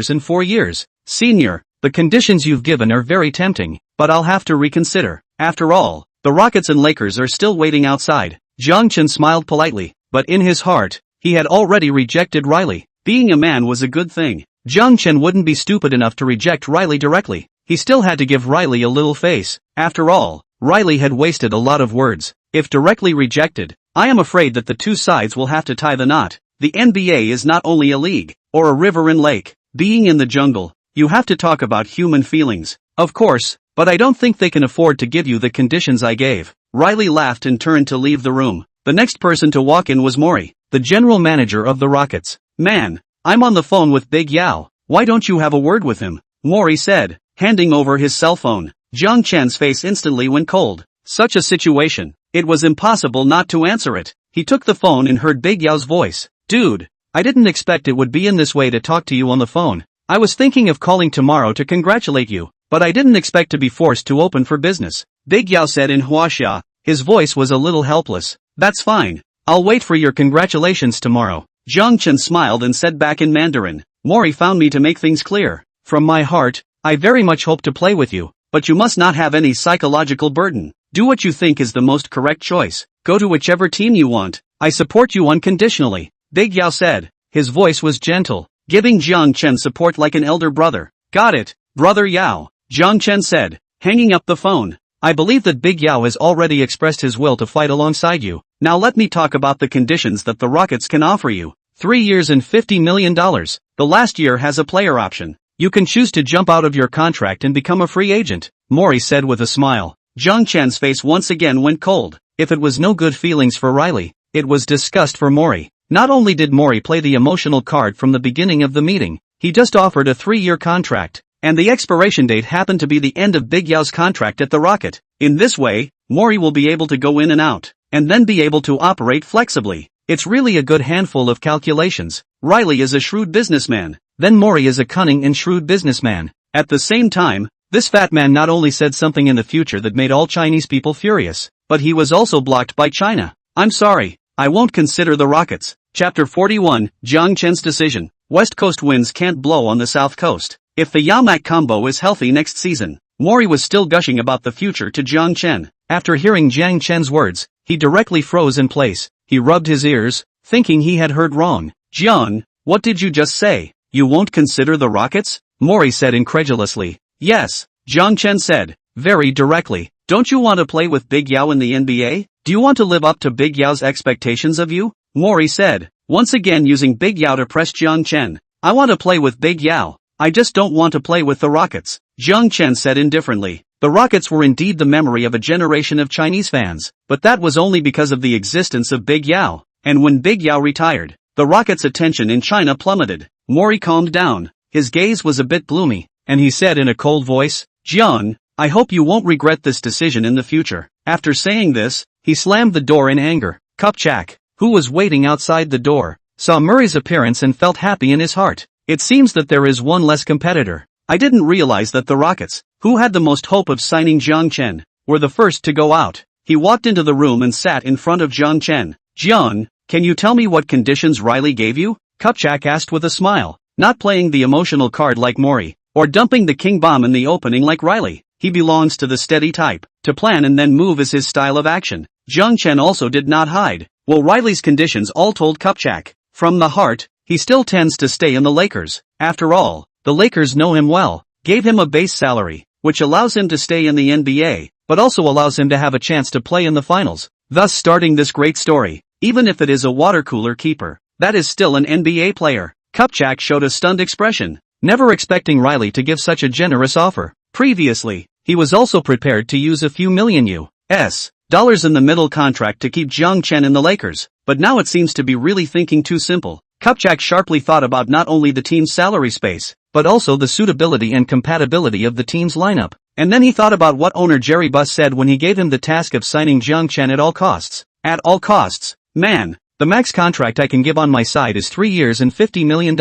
in 4 years. Senior, the conditions you've given are very tempting, but I'll have to reconsider. After all, the Rockets and Lakers are still waiting outside. Jiang Chen smiled politely, but in his heart, he had already rejected Riley. Being a man was a good thing. Jiang Chen wouldn't be stupid enough to reject Riley directly. He still had to give Riley a little face. After all, Riley had wasted a lot of words. If directly rejected, I am afraid that the 2 sides will have to tie the knot. The NBA is not only a league, or a river and lake. Being in the jungle, you have to talk about human feelings. Of course, but I don't think they can afford to give you the conditions I gave. Riley laughed and turned to leave the room. The next person to walk in was Mori, the general manager of the Rockets. Man, I'm on the phone with Big Yao. Why don't you have a word with him? Mori said, handing over his cell phone. Jiang Chen's face instantly went cold. Such a situation, it was impossible not to answer it. He took the phone and heard Big Yao's voice. Dude, I didn't expect it would be in this way to talk to you on the phone. I was thinking of calling tomorrow to congratulate you, but I didn't expect to be forced to open for business. Big Yao said in Huaxia. His voice was a little helpless. That's fine. I'll wait for your congratulations tomorrow. Jiang Chen smiled and said back in Mandarin. Mori found me to make things clear. From my heart, I very much hope to play with you, but you must not have any psychological burden. Do what you think is the most correct choice. Go to whichever team you want. I support you unconditionally. Big Yao said. His voice was gentle, giving Jiang Chen support like an elder brother. Got it, Brother Yao, Jiang Chen said, hanging up the phone. I believe that Big Yao has already expressed his will to fight alongside you. Now let me talk about the conditions that the Rockets can offer you. 3 years and $50 million. The last year has a player option. You can choose to jump out of your contract and become a free agent, Mori said with a smile. Jiang Chen's face once again went cold. If it was no good feelings for Riley, it was disgust for Mori. Not only did Mori play the emotional card from the beginning of the meeting, he just offered a 3-year contract, and the expiration date happened to be the end of Big Yao's contract at the Rocket. In this way, Mori will be able to go in and out, and then be able to operate flexibly. It's really a good handful of calculations. Riley is a shrewd businessman, then Mori is a cunning and shrewd businessman. At the same time, this fat man not only said something in the future that made all Chinese people furious, but he was also blocked by China. I'm sorry, I won't consider the Rockets. Chapter 41, Jiang Chen's decision. West Coast winds can't blow on the South Coast. If the Yamak combo is healthy next season, Mori was still gushing about the future to Jiang Chen. After hearing Jiang Chen's words, he directly froze in place. He rubbed his ears, thinking he had heard wrong. Jiang, what did you just say? You won't consider the Rockets? Mori said incredulously. Yes, Jiang Chen said, very directly. Don't you want to play with Big Yao in the NBA? Do you want to live up to Big Yao's expectations of you? Mori said, once again using Big Yao to press Jiang Chen. I want to play with Big Yao. I just don't want to play with the Rockets. Jiang Chen said indifferently. The Rockets were indeed the memory of a generation of Chinese fans, but that was only because of the existence of Big Yao. and when Big Yao retired, the Rockets' attention in China plummeted. Mori calmed down. His gaze was a bit gloomy, and he said in a cold voice, "Jiang, I hope you won't regret this decision in the future." After saying this, he slammed the door in anger. Kupchak, who was waiting outside the door, saw Murray's appearance and felt happy in his heart. It seems that there is one less competitor. I didn't realize that the Rockets, who had the most hope of signing Jiang Chen, were the first to go out. He walked into the room and sat in front of Jiang Chen. "Jiang, can you tell me what conditions Riley gave you?" Kupchak asked with a smile. Not playing the emotional card like Mori, or dumping the king bomb in the opening like Riley. He belongs to the steady type. To plan and then move is his style of action. Jiang Chen also did not hide. Well, Riley's conditions all told Kupchak. From the heart, he still tends to stay in the Lakers. After all, the Lakers know him well, gave him a base salary, which allows him to stay in the NBA, but also allows him to have a chance to play in the finals, thus starting this great story. Even if it is a water cooler keeper, that is still an NBA player. Kupchak showed a stunned expression, never expecting Riley to give such a generous offer. Previously, he was also prepared to use a few million US dollars in the middle contract to keep Jiang Chen in the Lakers, but now it seems to be really thinking too simple. Kupchak sharply thought about not only the team's salary space, but also the suitability and compatibility of the team's lineup. And then he thought about what owner Jerry Buss said when he gave him the task of signing Jiang Chen at all costs. At all costs, man, the max contract I can give on my side is 3 years and $50 million,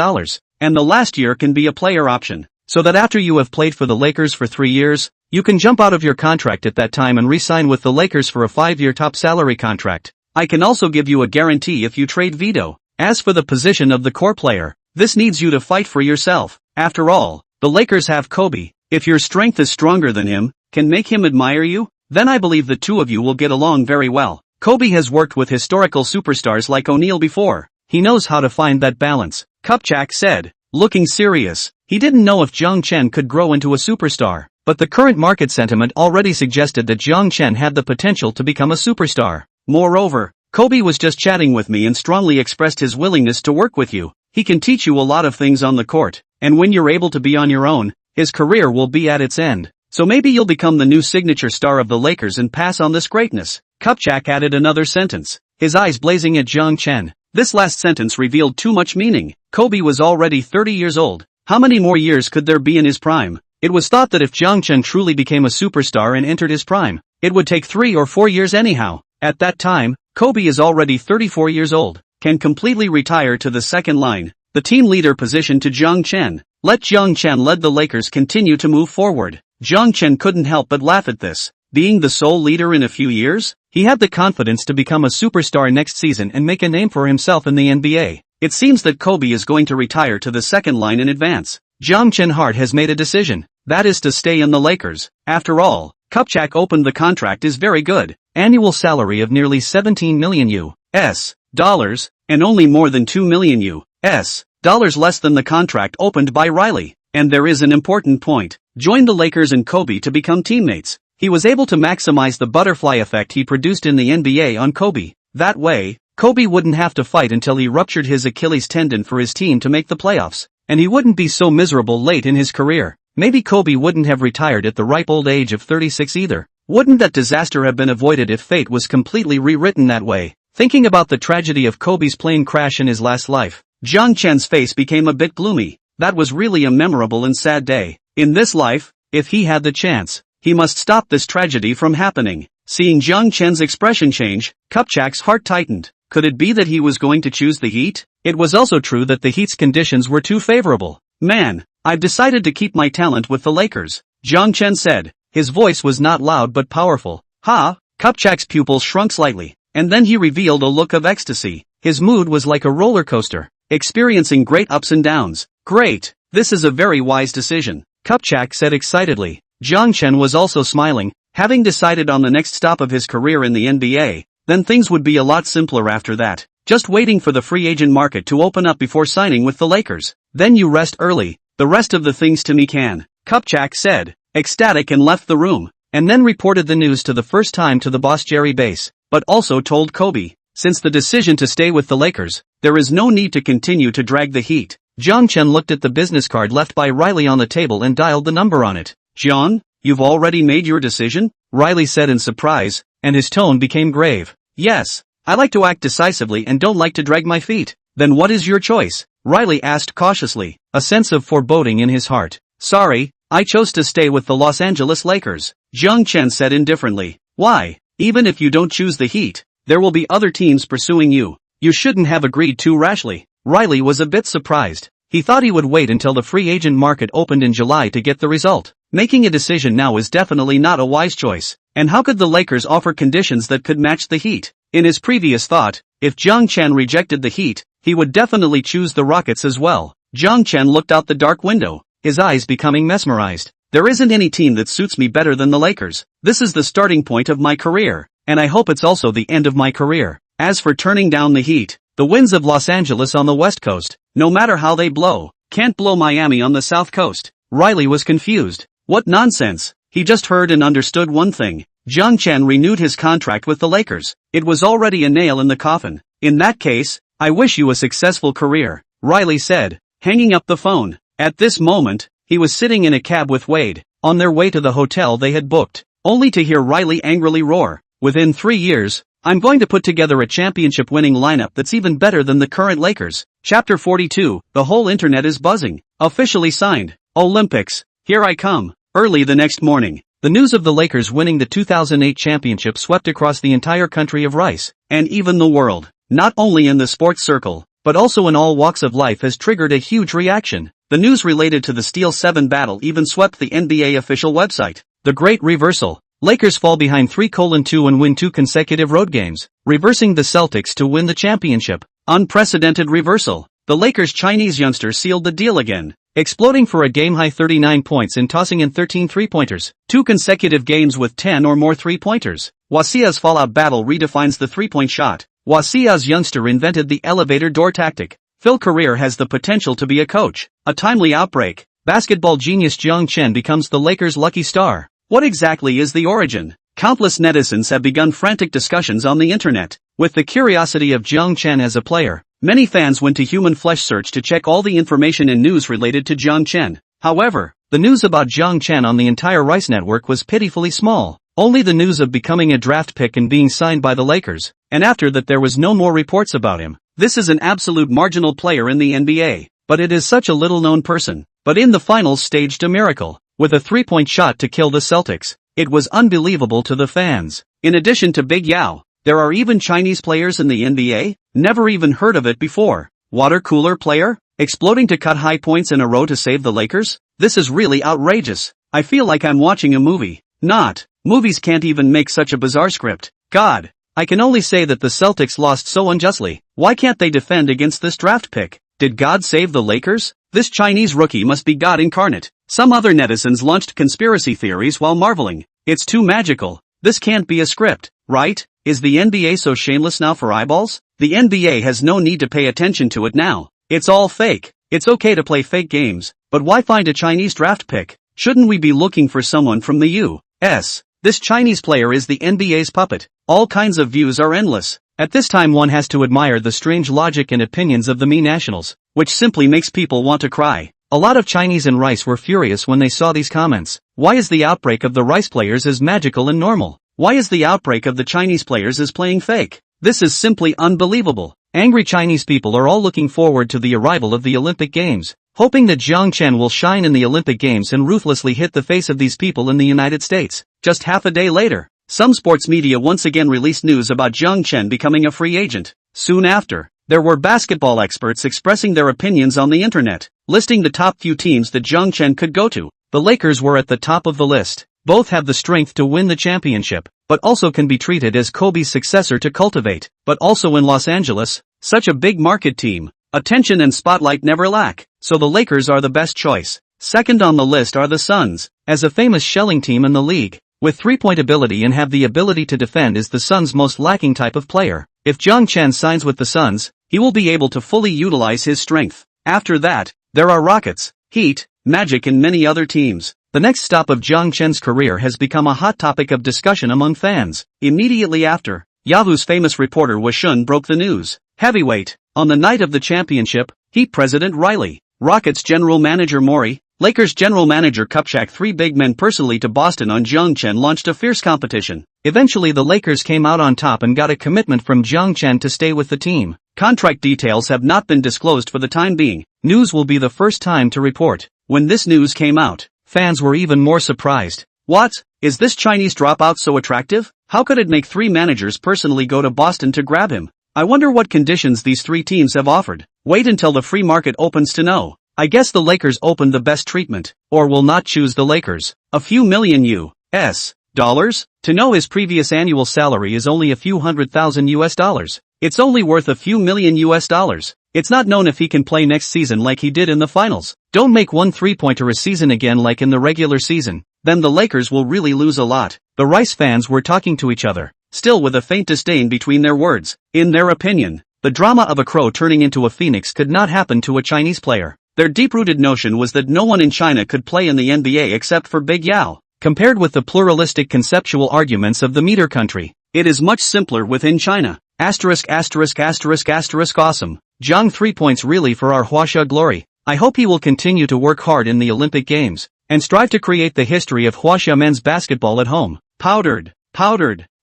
and the last year can be a player option, so that after you have played for the Lakers for 3 years, you can jump out of your contract at that time and re-sign with the Lakers for a 5-year top salary contract. I can also give you a guarantee if you trade Vito. As for the position of the core player, this needs you to fight for yourself. After all, the Lakers have Kobe. If your strength is stronger than him, can make him admire you, then I believe the two of you will get along very well. Kobe has worked with historical superstars like O'Neal before. He knows how to find that balance, Kupchak said, looking serious. He didn't know if Jiang Chen could grow into a superstar, but the current market sentiment already suggested that Jiang Chen had the potential to become a superstar. Moreover, Kobe was just chatting with me and strongly expressed his willingness to work with you. He can teach you a lot of things on the court, and when you're able to be on your own, his career will be at its end. So maybe you'll become the new signature star of the Lakers and pass on this greatness. Kupchak added another sentence, his eyes blazing at Jiang Chen. This last sentence revealed too much meaning. Kobe was already 30 years old. How many more years could there be in his prime? It was thought that if Jiang Chen truly became a superstar and entered his prime, it would take 3 or 4 years anyhow. At that time, Kobe is already 34 years old, can completely retire to the second line, the team leader position to Jiang Chen. Let Jiang Chen lead the Lakers continue to move forward. Jiang Chen couldn't help but laugh at this. Being the sole leader in a few years, he had the confidence to become a superstar next season and make a name for himself in the NBA. It seems that Kobe is going to retire to the second line in advance. Jiang Chen Hart has made a decision, that is to stay in the Lakers. After all, Kupchak opened the contract is very good. Annual salary of nearly $17 million US dollars, and only more than $2 million US dollars less than the contract opened by Riley. And there is an important point. Join the Lakers and Kobe to become teammates. He was able to maximize the butterfly effect he produced in the NBA on Kobe. That way, Kobe wouldn't have to fight until he ruptured his Achilles tendon for his team to make the playoffs. And he wouldn't be so miserable late in his career. Maybe Kobe wouldn't have retired at the ripe old age of 36 either. Wouldn't that disaster have been avoided if fate was completely rewritten that way? Thinking about the tragedy of Kobe's plane crash in his last life, Jiang Chen's face became a bit gloomy. That was really a memorable and sad day. In this life, if he had the chance, he must stop this tragedy from happening. Seeing Jiang Chen's expression change, Kupchak's heart tightened. Could it be that he was going to choose the Heat? It was also true that the Heat's conditions were too favorable. Man, I've decided to keep my talent with the Lakers, Jiang Chen said. His voice was not loud but powerful. Ha! Kupchak's pupils shrunk slightly, and then he revealed a look of ecstasy. His mood was like a roller coaster, experiencing great ups and downs. Great! This is a very wise decision, Kupchak said excitedly. Jiang Chen was also smiling, having decided on the next stop of his career in the NBA, then things would be a lot simpler after that. Just waiting for the free agent market to open up before signing with the Lakers. Then you rest early, the rest of the things to me can, Kupchak said, ecstatic, and left the room, and then reported the news to the first time to the boss Jerry Bass, but also told Kobe, since the decision to stay with the Lakers, there is no need to continue to drag the Heat. Jiang Chen looked at the business card left by Riley on the table and dialed the number on it. Jiang, you've already made your decision? Riley said in surprise, and his tone became grave. Yes, I like to act decisively and don't like to drag my feet. Then what is your choice? Riley asked cautiously, a sense of foreboding in his heart. Sorry, I chose to stay with the Los Angeles Lakers, Jiang Chen said indifferently. Why? Even if you don't choose the Heat, there will be other teams pursuing you. You shouldn't have agreed too rashly. Riley was a bit surprised. He thought he would wait until the free agent market opened in July to get the result. Making a decision now is definitely not a wise choice. And how could the Lakers offer conditions that could match the Heat? In his previous thought, if Jiang Chen rejected the Heat, he would definitely choose the Rockets as well. Jiang Chen looked out the dark window, his eyes becoming mesmerized. There isn't any team that suits me better than the Lakers. This is the starting point of my career, and I hope it's also the end of my career. As for turning down the Heat, the winds of Los Angeles on the West Coast, no matter how they blow, can't blow Miami on the South Coast. Riley was confused. What nonsense. He just heard and understood one thing. Jiang Chen renewed his contract with the Lakers. It was already a nail in the coffin. In that case, I wish you a successful career, Riley said, hanging up the phone. At this moment, he was sitting in a cab with Wade, on their way to the hotel they had booked, only to hear Riley angrily roar. Within 3 years, I'm going to put together a championship-winning lineup that's even better than the current Lakers. Chapter 42, the whole internet is buzzing. Officially signed. Olympics. Here I come. Early the next morning, the news of the Lakers winning the 2008 championship swept across the entire country of Rice, and even the world. Not only in the sports circle, but also in all walks of life has triggered a huge reaction. The news related to the Steel 7 battle even swept the NBA official website. The great reversal. Lakers fall behind 3-2 and win 2 consecutive road games, reversing the Celtics to win the championship. Unprecedented reversal. The Lakers' Chinese youngster sealed the deal again, exploding for a game-high 39 points and tossing in 13 three-pointers. 2 consecutive games with 10 or more three-pointers. Wasia's fallout battle redefines the three-point shot. Wasia's youngster invented the elevator door tactic. Phil Career has the potential to be a coach. A timely outbreak. Basketball genius Jiang Chen becomes the Lakers' lucky star. What exactly is the origin? Countless netizens have begun frantic discussions on the internet. With the curiosity of Jiang Chen as a player, many fans went to Human Flesh Search to check all the information and news related to Jiang Chen. However, the news about Jiang Chen on the entire Rice network was pitifully small. Only the news of becoming a draft pick and being signed by the Lakers, and after that there was no more reports about him. This is an absolute marginal player in the NBA, but it is such a little-known person. But in the finals staged a miracle, with a three-point shot to kill the Celtics. It was unbelievable to the fans. In addition to Big Yao, there are even Chinese players in the NBA? Never even heard of it before. Water cooler player? Exploding to cut high points in a row to save the Lakers? This is really outrageous. I feel like I'm watching a movie. Not. Movies can't even make such a bizarre script. God. I can only say that the Celtics lost so unjustly. Why can't they defend against this draft pick? Did God save the Lakers? This Chinese rookie must be God incarnate. Some other netizens launched conspiracy theories while marveling. It's too magical. This can't be a script, right? Is the NBA so shameless now for eyeballs? The NBA has no need to pay attention to it now. It's all fake. It's okay to play fake games, but why find a Chinese draft pick? Shouldn't we be looking for someone from the U.S.? This Chinese player is the NBA's puppet. All kinds of views are endless. At this time one has to admire the strange logic and opinions of the me nationals, which simply makes people want to cry. A lot of Chinese in Rice were furious when they saw these comments. Why is the outbreak of the Rice players as magical and normal? Why is the outbreak of the Chinese players as playing fake? This is simply unbelievable. Angry Chinese people are all looking forward to the arrival of the Olympic Games, hoping that Jiang Chen will shine in the Olympic Games and ruthlessly hit the face of these people in the United States. Just half a day later, some sports media once again released news about Jiang Chen becoming a free agent. Soon after, there were basketball experts expressing their opinions on the internet, listing the top few teams that Jiang Chen could go to. The Lakers were at the top of the list. Both have the strength to win the championship, but also can be treated as Kobe's successor to cultivate. But also in Los Angeles, such a big market team, attention and spotlight never lack, so the Lakers are the best choice. Second on the list are the Suns, as a famous shelling team in the league, with three-point ability and have the ability to defend is the Suns' most lacking type of player. If Jiang Chen signs with the Suns, he will be able to fully utilize his strength. After that, there are Rockets, Heat, Magic and many other teams. The next stop of Jiang Chen's career has become a hot topic of discussion among fans. Immediately after, Yahoo's famous reporter Washun broke the news. Heavyweight. On the night of the championship, Heat president Riley Rockets general manager Mori, Lakers general manager Kupchak. Three big men personally to Boston on Jiang Chen launched a fierce competition. Eventually the Lakers came out on top and got a commitment from Jiang Chen to stay with the team. Contract details have not been disclosed for the time being. News will be the first time to report. When this news came out, fans were even more surprised. What? Is this Chinese dropout so attractive? How could it make three managers personally go to Boston to grab him? I wonder what conditions these three teams have offered. Wait until the free market opens to know. I guess the Lakers opened the best treatment, or will not choose the Lakers. A few million US dollars? To know his previous annual salary is only a few $100,000 US. It's only worth a few million US dollars. It's not known if he can play next season like he did in the finals. Don't make one three-pointer a season again like in the regular season. Then the Lakers will really lose a lot. The Rice fans were talking to each other, still with a faint disdain between their words. In their opinion, the drama of a crow turning into a phoenix could not happen to a Chinese player. Their deep-rooted notion was that no one in China could play in the NBA except for Big Yao. Compared with the pluralistic conceptual arguments of the meter country, it is much simpler within China. Asterisk. Awesome. Jiang 3 points really for our Huaxia glory. I hope he will continue to work hard in the Olympic Games, and strive to create the history of Huaxia men's basketball at home. Powdered.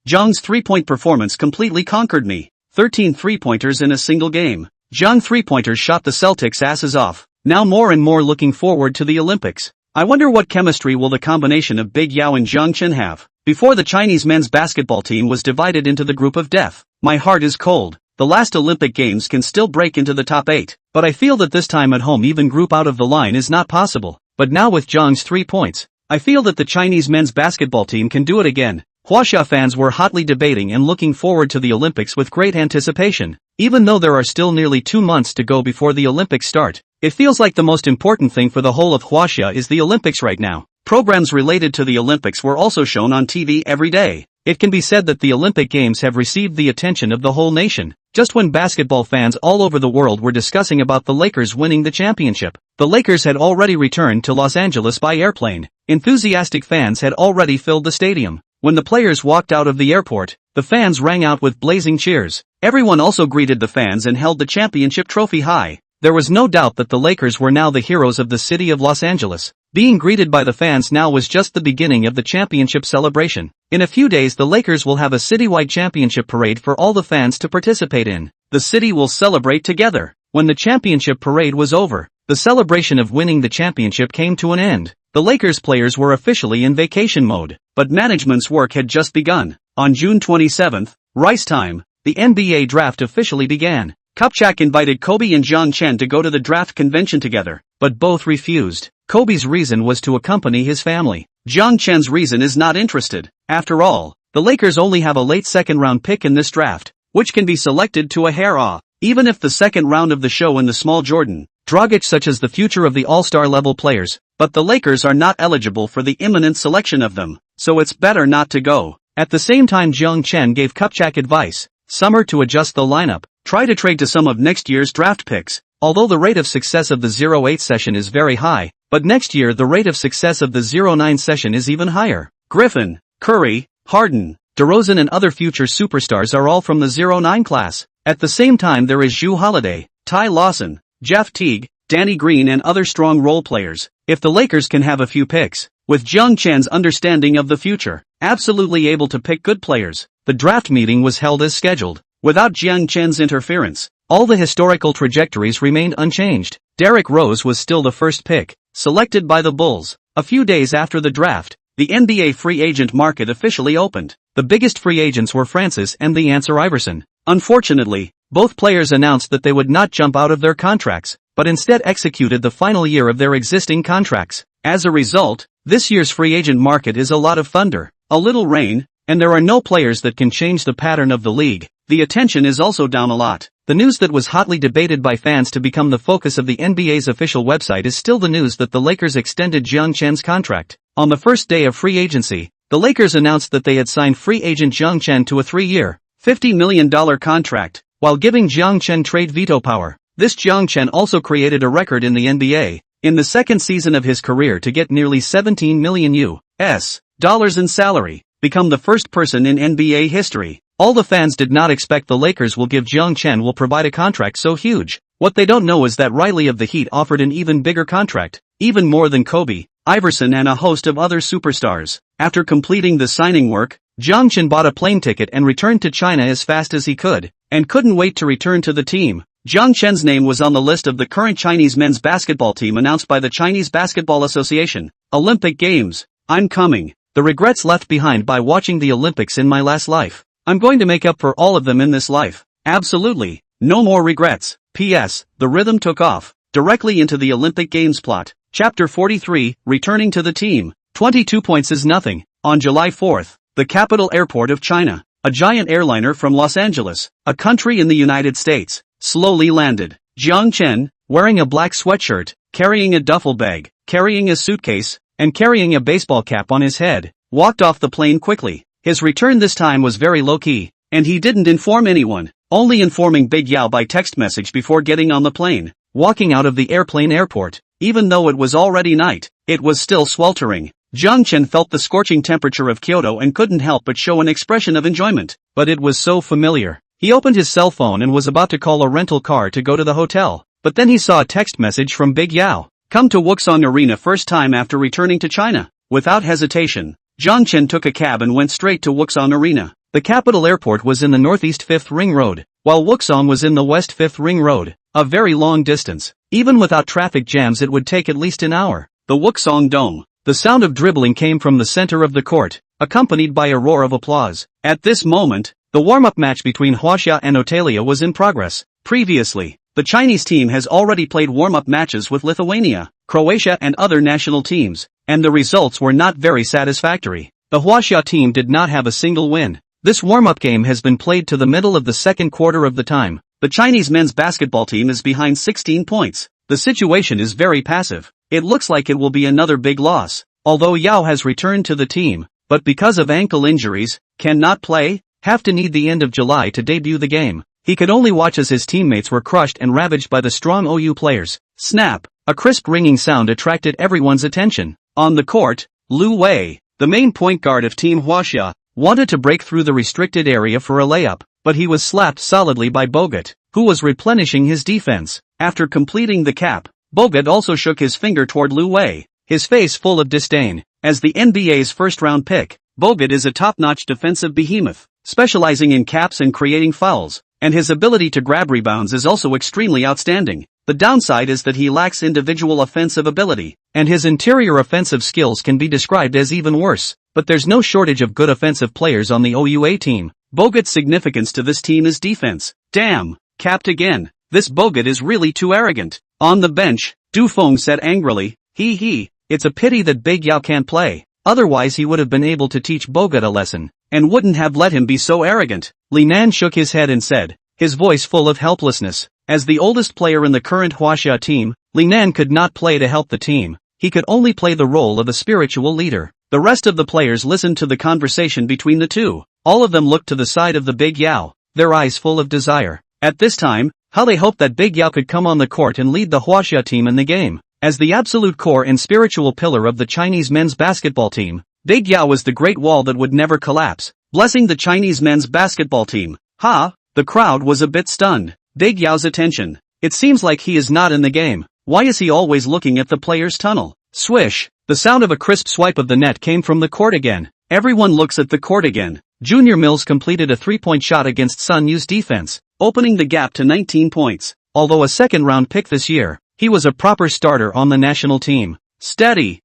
Jiang's 3-point performance completely conquered me. 13 3-pointers in a single game. Jiang 3-pointers shot the Celtics' asses off. Now more and more looking forward to the Olympics. I wonder what chemistry will the combination of Big Yao and Jiang Chen have. Before the Chinese men's basketball team was divided into the group of death. My heart is cold. The last Olympic Games can still break into the top 8. But I feel that this time at home even group out of the line is not possible. But now with Jiang's 3 points, I feel that the Chinese men's basketball team can do it again. Huaxia fans were hotly debating and looking forward to the Olympics with great anticipation. Even though there are still nearly 2 months to go before the Olympics start, it feels like the most important thing for the whole of Huaxia is the Olympics right now. Programs related to the Olympics were also shown on TV every day. It can be said that the Olympic Games have received the attention of the whole nation. Just when basketball fans all over the world were discussing about the Lakers winning the championship, the Lakers had already returned to Los Angeles by airplane. Enthusiastic fans had already filled the stadium. When the players walked out of the airport, the fans rang out with blazing cheers. Everyone also greeted the fans and held the championship trophy high. There was no doubt that the Lakers were now the heroes of the city of Los Angeles. Being greeted by the fans now was just the beginning of the championship celebration. In a few days the Lakers will have a citywide championship parade for all the fans to participate in. The city will celebrate together. When the championship parade was over, the celebration of winning the championship came to an end. The Lakers players were officially in vacation mode, but management's work had just begun. On June 27th, Rice time, the NBA draft officially began. Kupchak invited Kobe and Jiang Chen to go to the draft convention together, but both refused. Kobe's reason was to accompany his family. Jiang Chen's reason is not interested. After all, the Lakers only have a late second-round pick in this draft, which can be selected to a hair. Even if the second round of the show in the small Jordan, Dragic such as the future of the all-star level players, but the Lakers are not eligible for the imminent selection of them, so it's better not to go. At the same time Jiang Chen gave Kupchak advice, summer to adjust the lineup, try to trade to some of next year's draft picks. Although the rate of success of the 08 session is very high, but next year the rate of success of the 09 session is even higher. Griffin, Curry, Harden, DeRozan and other future superstars are all from the 09 class. At the same time there is Jrue Holiday, Ty Lawson, Jeff Teague, Danny Green and other strong role players. If the Lakers can have a few picks, with Jiang Chen's understanding of the future, absolutely able to pick good players. The draft meeting was held as scheduled, without Jiang Chen's interference. All the historical trajectories remained unchanged. Derrick Rose was still the first pick, selected by the Bulls. A few days after the draft, the NBA free agent market officially opened. The biggest free agents were Francis and the Answer Iverson. Unfortunately, both players announced that they would not jump out of their contracts, but instead executed the final year of their existing contracts. As a result, this year's free agent market is a lot of thunder, a little rain, and there are no players that can change the pattern of the league. The attention is also down a lot. The news that was hotly debated by fans to become the focus of the NBA's official website is still the news that the Lakers extended Jiang Chen's contract. On the first day of free agency, the Lakers announced that they had signed free agent Jiang Chen to a 3-year, $50 million contract, while giving Jiang Chen trade veto power. This Jiang Chen also created a record in the NBA, in the second season of his career to get nearly $17 million in salary, become the first person in NBA history. All the fans did not expect the Lakers will give Jiang Chen will provide a contract so huge. What they don't know is that Riley of the Heat offered an even bigger contract, even more than Kobe, Iverson and a host of other superstars. After completing the signing work, Jiang Chen bought a plane ticket and returned to China as fast as he could, and couldn't wait to return to the team. Jiang Chen's name was on the list of the current Chinese men's basketball team announced by the Chinese Basketball Association. Olympic Games. I'm coming. The regrets left behind by watching the Olympics in my last life. I'm going to make up for all of them in this life. Absolutely. No more regrets. P.S. The rhythm took off. Directly into the Olympic Games plot. Chapter 43, Returning to the Team. 22 points is nothing. On July 4th, the capital airport of China, a giant airliner from Los Angeles, a country in the United States, slowly landed. Jiang Chen, wearing a black sweatshirt, carrying a duffel bag, carrying a suitcase, and carrying a baseball cap on his head, walked off the plane quickly. His return this time was very low-key, and he didn't inform anyone, only informing Big Yao by text message before getting on the plane. Walking out of the airport, even though it was already night, it was still sweltering. Jiang Chen felt the scorching temperature of Kyoto and couldn't help but show an expression of enjoyment, but it was so familiar. He opened his cell phone and was about to call a rental car to go to the hotel, but then he saw a text message from Big Yao. Come to Wuxong Arena first time after returning to China. Without hesitation, Jiang Chen took a cab and went straight to Wuxong Arena. The capital airport was in the northeast 5th Ring Road, while Wuxong was in the west 5th Ring Road, a very long distance. Even without traffic jams it would take at least an hour. The Wuxong Dome. The sound of dribbling came from the center of the court, accompanied by a roar of applause. At this moment, the warm-up match between Huaxia and Otalia was in progress. Previously, the Chinese team has already played warm-up matches with Lithuania, Croatia and other national teams, and the results were not very satisfactory. The Huaxia team did not have a single win. This warm-up game has been played to the middle of the second quarter of the time. The Chinese men's basketball team is behind 16 points. The situation is very passive. It looks like it will be another big loss. Although Yao has returned to the team, but because of ankle injuries, cannot play, have to need the end of July to debut the game. He could only watch as his teammates were crushed and ravaged by the strong OU players. Snap! A crisp ringing sound attracted everyone's attention. On the court, Lu Wei, the main point guard of Team Huaxia, wanted to break through the restricted area for a layup, but he was slapped solidly by Bogut, who was replenishing his defense. After completing the cap, Bogut also shook his finger toward Lu Wei, his face full of disdain. As the NBA's first-round pick, Bogut is a top-notch defensive behemoth, specializing in caps and creating fouls, and his ability to grab rebounds is also extremely outstanding. The downside is that he lacks individual offensive ability, and his interior offensive skills can be described as even worse. But there's no shortage of good offensive players on the OUA team. Bogut's significance to this team is defense. Damn, capped again. This Bogut is really too arrogant. On the bench, Du Feng said angrily, it's a pity that Big Yao can't play. Otherwise he would have been able to teach Bogut a lesson, and wouldn't have let him be so arrogant. Li Nan shook his head and said, his voice full of helplessness. As the oldest player in the current Huaxia team, Li Nan could not play to help the team. He could only play the role of a spiritual leader. The rest of the players listened to the conversation between the two. All of them looked to the side of the Big Yao, their eyes full of desire. At this time, how they hoped that Big Yao could come on the court and lead the Huaxia team in the game. As the absolute core and spiritual pillar of the Chinese men's basketball team, Big Yao was the great wall that would never collapse, blessing the Chinese men's basketball team. The crowd was a bit stunned. Big Yao's attention. It seems like he is not in the game. Why is he always looking at the player's tunnel? Swish! The sound of a crisp swipe of the net came from the court again. Everyone looks at the court again. Junior Mills completed a three-point shot against Sun Yu's defense, opening the gap to 19 points. Although a second-round pick this year, he was a proper starter on the national team. Steady!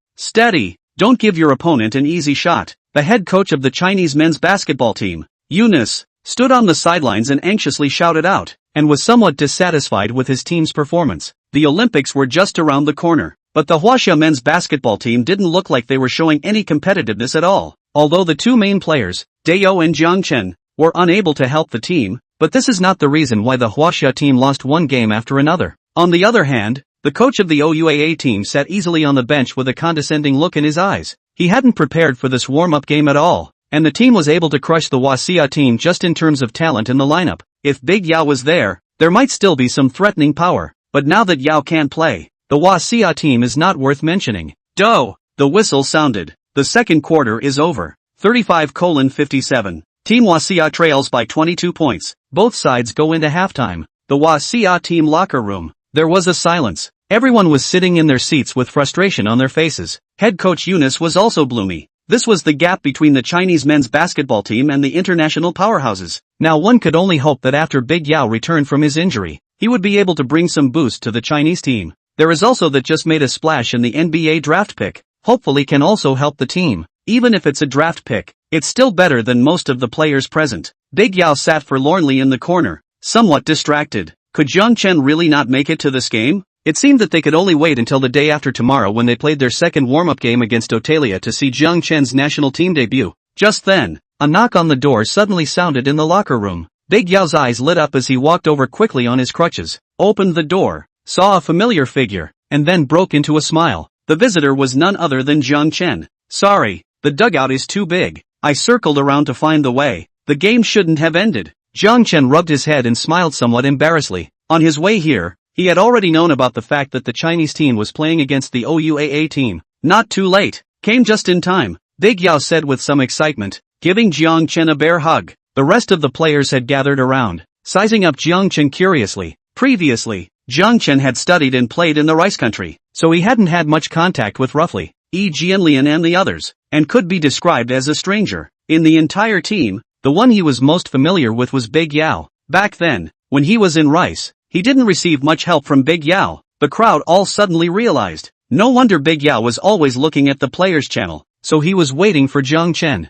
Don't give your opponent an easy shot. The head coach of the Chinese men's basketball team, Eunice, stood on the sidelines and anxiously shouted out, and was somewhat dissatisfied with his team's performance. The Olympics were just around the corner. But the Huaxia men's basketball team didn't look like they were showing any competitiveness at all. Although the two main players, Dao and Jiang Chen, were unable to help the team, but this is not the reason why the Huaxia team lost one game after another. On the other hand, the coach of the OUAA team sat easily on the bench with a condescending look in his eyes. He hadn't prepared for this warm-up game at all, and the team was able to crush the Huaxia team just in terms of talent in the lineup. If Big Yao was there might still be some threatening power, but now that Yao can't play, the Huaxia team is not worth mentioning. The whistle sounded. The second quarter is over. 35-57. Team Huaxia trails by 22 points. Both sides go into halftime. the Wasia team locker room. There was a silence. Everyone was sitting in their seats with frustration on their faces. Head coach Eunice was also gloomy. This was the gap between the Chinese men's basketball team and the international powerhouses. Now one could only hope that after Big Yao returned from his injury, he would be able to bring some boost to the Chinese team. There is also that just made a splash in the NBA draft pick. Hopefully can also help the team. Even if it's a draft pick, it's still better than most of the players present. Big Yao sat forlornly in the corner, somewhat distracted. Could Jiang Chen really not make it to this game? It seemed that they could only wait until the day after tomorrow when they played their second warm-up game against Otalia to see Jiang Chen's national team debut. Just then, a knock on the door suddenly sounded in the locker room. Big Yao's eyes lit up as he walked over quickly on his crutches, opened the door, saw a familiar figure, and then broke into a smile. The visitor was none other than Jiang Chen. Sorry, the dugout is too big. I circled around to find the way. The game shouldn't have ended. Jiang Chen rubbed his head and smiled somewhat embarrassedly. On his way here, he had already known about the fact that the Chinese team was playing against the OUAA team. Not too late. Came just in time, Big Yao said with some excitement, giving Jiang Chen a bear hug. The rest of the players had gathered around, sizing up Jiang Chen curiously. Previously, Jiang Chen had studied and played in the rice country, so he hadn't had much contact with roughly Jianlian and the others, and could be described as a stranger. In the entire team, the one he was most familiar with was Big Yao. Back then, when he was in rice, he didn't receive much help from Big Yao. The crowd all suddenly realized. No wonder Big Yao was always looking at the players' channel, so he was waiting for Jiang Chen.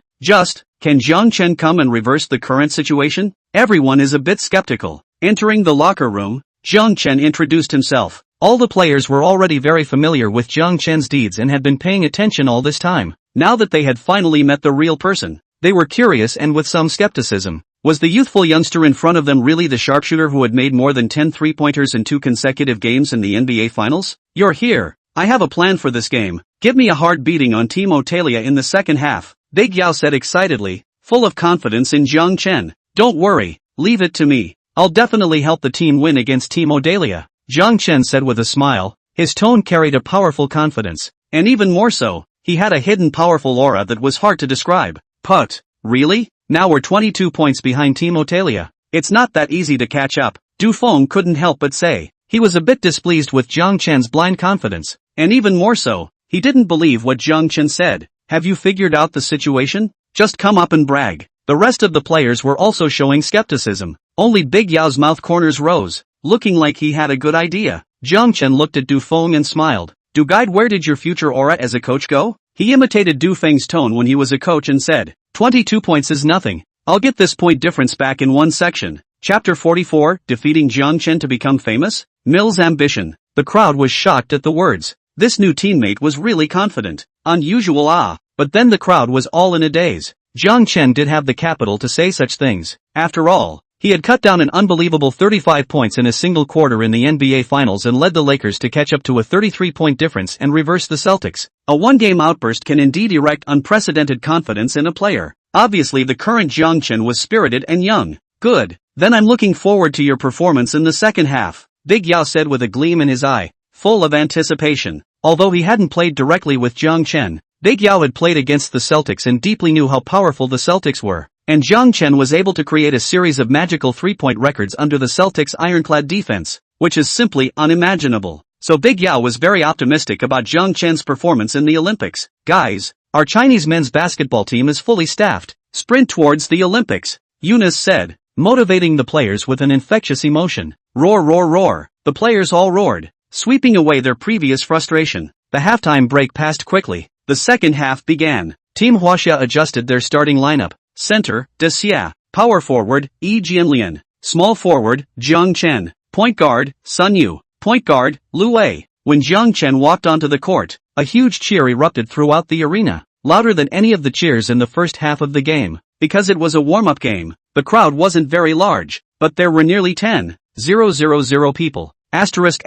Can Jiang Chen come and reverse the current situation? Everyone is a bit skeptical. Entering the locker room, Jiang Chen introduced himself. All the players were already very familiar with Jiang Chen's deeds and had been paying attention all this time. Now that they had finally met the real person, they were curious and with some skepticism. Was the youthful youngster in front of them really the sharpshooter who had made more than 10 three-pointers in 2 consecutive games in the NBA Finals? You're here. I have a plan for this game. Give me a hard beating on Team Otalia in the second half, Big Yao said excitedly, full of confidence in Jiang Chen. Don't worry, leave it to me. I'll definitely help the team win against Team Otalia, Jiang Chen said with a smile. His tone carried a powerful confidence, and even more so, he had a hidden powerful aura that was hard to describe. But, really? Now we're 22 points behind Team Otalia. It's not that easy to catch up, Du Feng couldn't help but say. He was a bit displeased with Jiang Chen's blind confidence, and even more so, he didn't believe what Jiang Chen said. Have you figured out the situation? Just come up and brag. The rest of the players were also showing skepticism. Only Big Yao's mouth corners rose, looking like he had a good idea. Jiang Chen looked at Du Feng and smiled. Du Guide, where did your future aura as a coach go? He imitated Du Feng's tone when he was a coach and said, 22 points is nothing. I'll get this point difference back in one section. Chapter 44, Defeating Jiang Chen to Become Famous? Mill's Ambition. The crowd was shocked at the words. This new teammate was really confident. Unusual, but then the crowd was all in a daze. Jiang Chen did have the capital to say such things. After all, he had cut down an unbelievable 35 points in a single quarter in the NBA Finals and led the Lakers to catch up to a 33-point difference and reverse the Celtics. A one-game outburst can indeed erect unprecedented confidence in a player. Obviously the current Jiang Chen was spirited and young. Good. Then I'm looking forward to your performance in the second half, Big Yao said with a gleam in his eye, full of anticipation. Although he hadn't played directly with Jiang Chen, Big Yao had played against the Celtics and deeply knew how powerful the Celtics were. And Jiang Chen was able to create a series of magical three-point records under the Celtics' ironclad defense, which is simply unimaginable. So Big Yao was very optimistic about Jiang Chen's performance in the Olympics. Guys, our Chinese men's basketball team is fully staffed. Sprint towards the Olympics, Eunice said, motivating the players with an infectious emotion. Roar, roar, roar. The players all roared, sweeping away their previous frustration. The halftime break passed quickly. The second half began. Team Huaxia adjusted their starting lineup. Center, Xia. Power forward, Jianlian. Small forward, Jiang Chen. Point guard, Sun Yu. Point guard, Lu Wei. When Jiang Chen walked onto the court, a huge cheer erupted throughout the arena, louder than any of the cheers in the first half of the game. Because it was a warm-up game, the crowd wasn't very large, but there were nearly 10,000 people. Asterisk.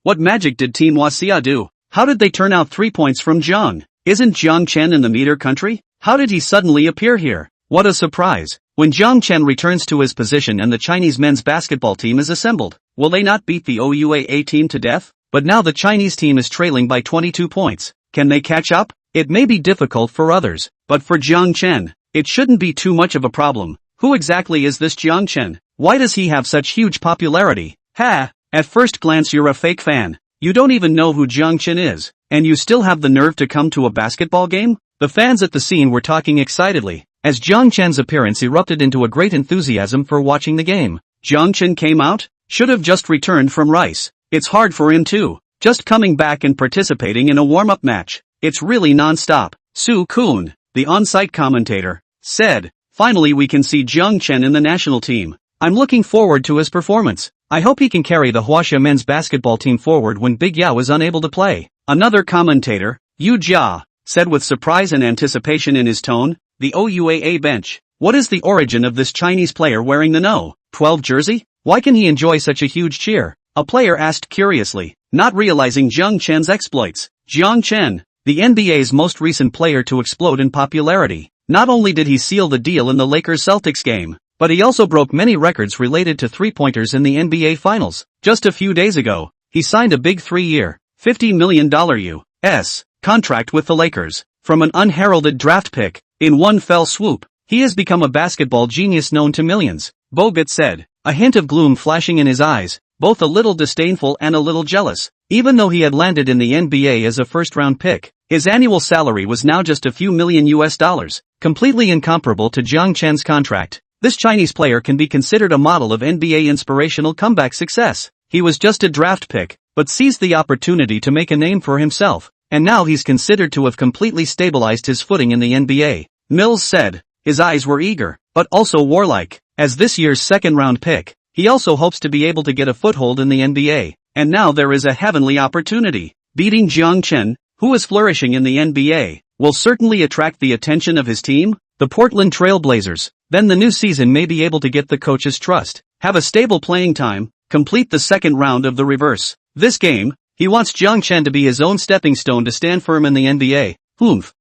What magic did Team Wasia do? How did they turn out 3 points from Jiang? Isn't Jiang Chen in the meter country? How did he suddenly appear here? What a surprise. When Jiang Chen returns to his position and the Chinese men's basketball team is assembled, will they not beat the OUAA team to death? But now the Chinese team is trailing by 22 points. Can they catch up? It may be difficult for others, but for Jiang Chen, it shouldn't be too much of a problem. Who exactly is this Jiang Chen? Why does he have such huge popularity? Ha! At first glance you're a fake fan. You don't even know who Jiang Chen is, and you still have the nerve to come to a basketball game? The fans at the scene were talking excitedly, as Jiang Chen's appearance erupted into a great enthusiasm for watching the game. Jiang Chen came out? Should have just returned from Rice. It's hard for him too. Just coming back and participating in a warm-up match. It's really non-stop. Su Kun, the on-site commentator, said, "Finally we can see Jiang Chen in the national team. I'm looking forward to his performance. I hope he can carry the Huaxia men's basketball team forward when Big Yao is unable to play." Another commentator, Yu Jia, said with surprise and anticipation in his tone, "The OUAA bench. What is the origin of this Chinese player wearing the No. 12 jersey? Why can he enjoy such a huge cheer?" A player asked curiously, not realizing Jiang Chen's exploits. Jiang Chen, the NBA's most recent player to explode in popularity. Not only did he seal the deal in the Lakers-Celtics game, but he also broke many records related to three-pointers in the NBA Finals. Just a few days ago, he signed a big 3-year, $50 million U.S. contract with the Lakers. From an unheralded draft pick, in one fell swoop, he has become a basketball genius known to millions, Bogut said, a hint of gloom flashing in his eyes, both a little disdainful and a little jealous. Even though he had landed in the NBA as a first-round pick, his annual salary was now just a few million US dollars, completely incomparable to Jiang Chen's contract. This Chinese player can be considered a model of NBA inspirational comeback success. He was just a draft pick, but seized the opportunity to make a name for himself, and now he's considered to have completely stabilized his footing in the NBA. Mills said. His eyes were eager, but also warlike. As this year's second-round pick, he also hopes to be able to get a foothold in the NBA, and now there is a heavenly opportunity. Beating Jiang Chen, who is flourishing in the NBA, will certainly attract the attention of his team, the Portland Trail Blazers. Then the new season may be able to get the coach's trust, have a stable playing time, complete the second round of the reverse. This game, he wants Jiang Chen to be his own stepping stone to stand firm in the NBA.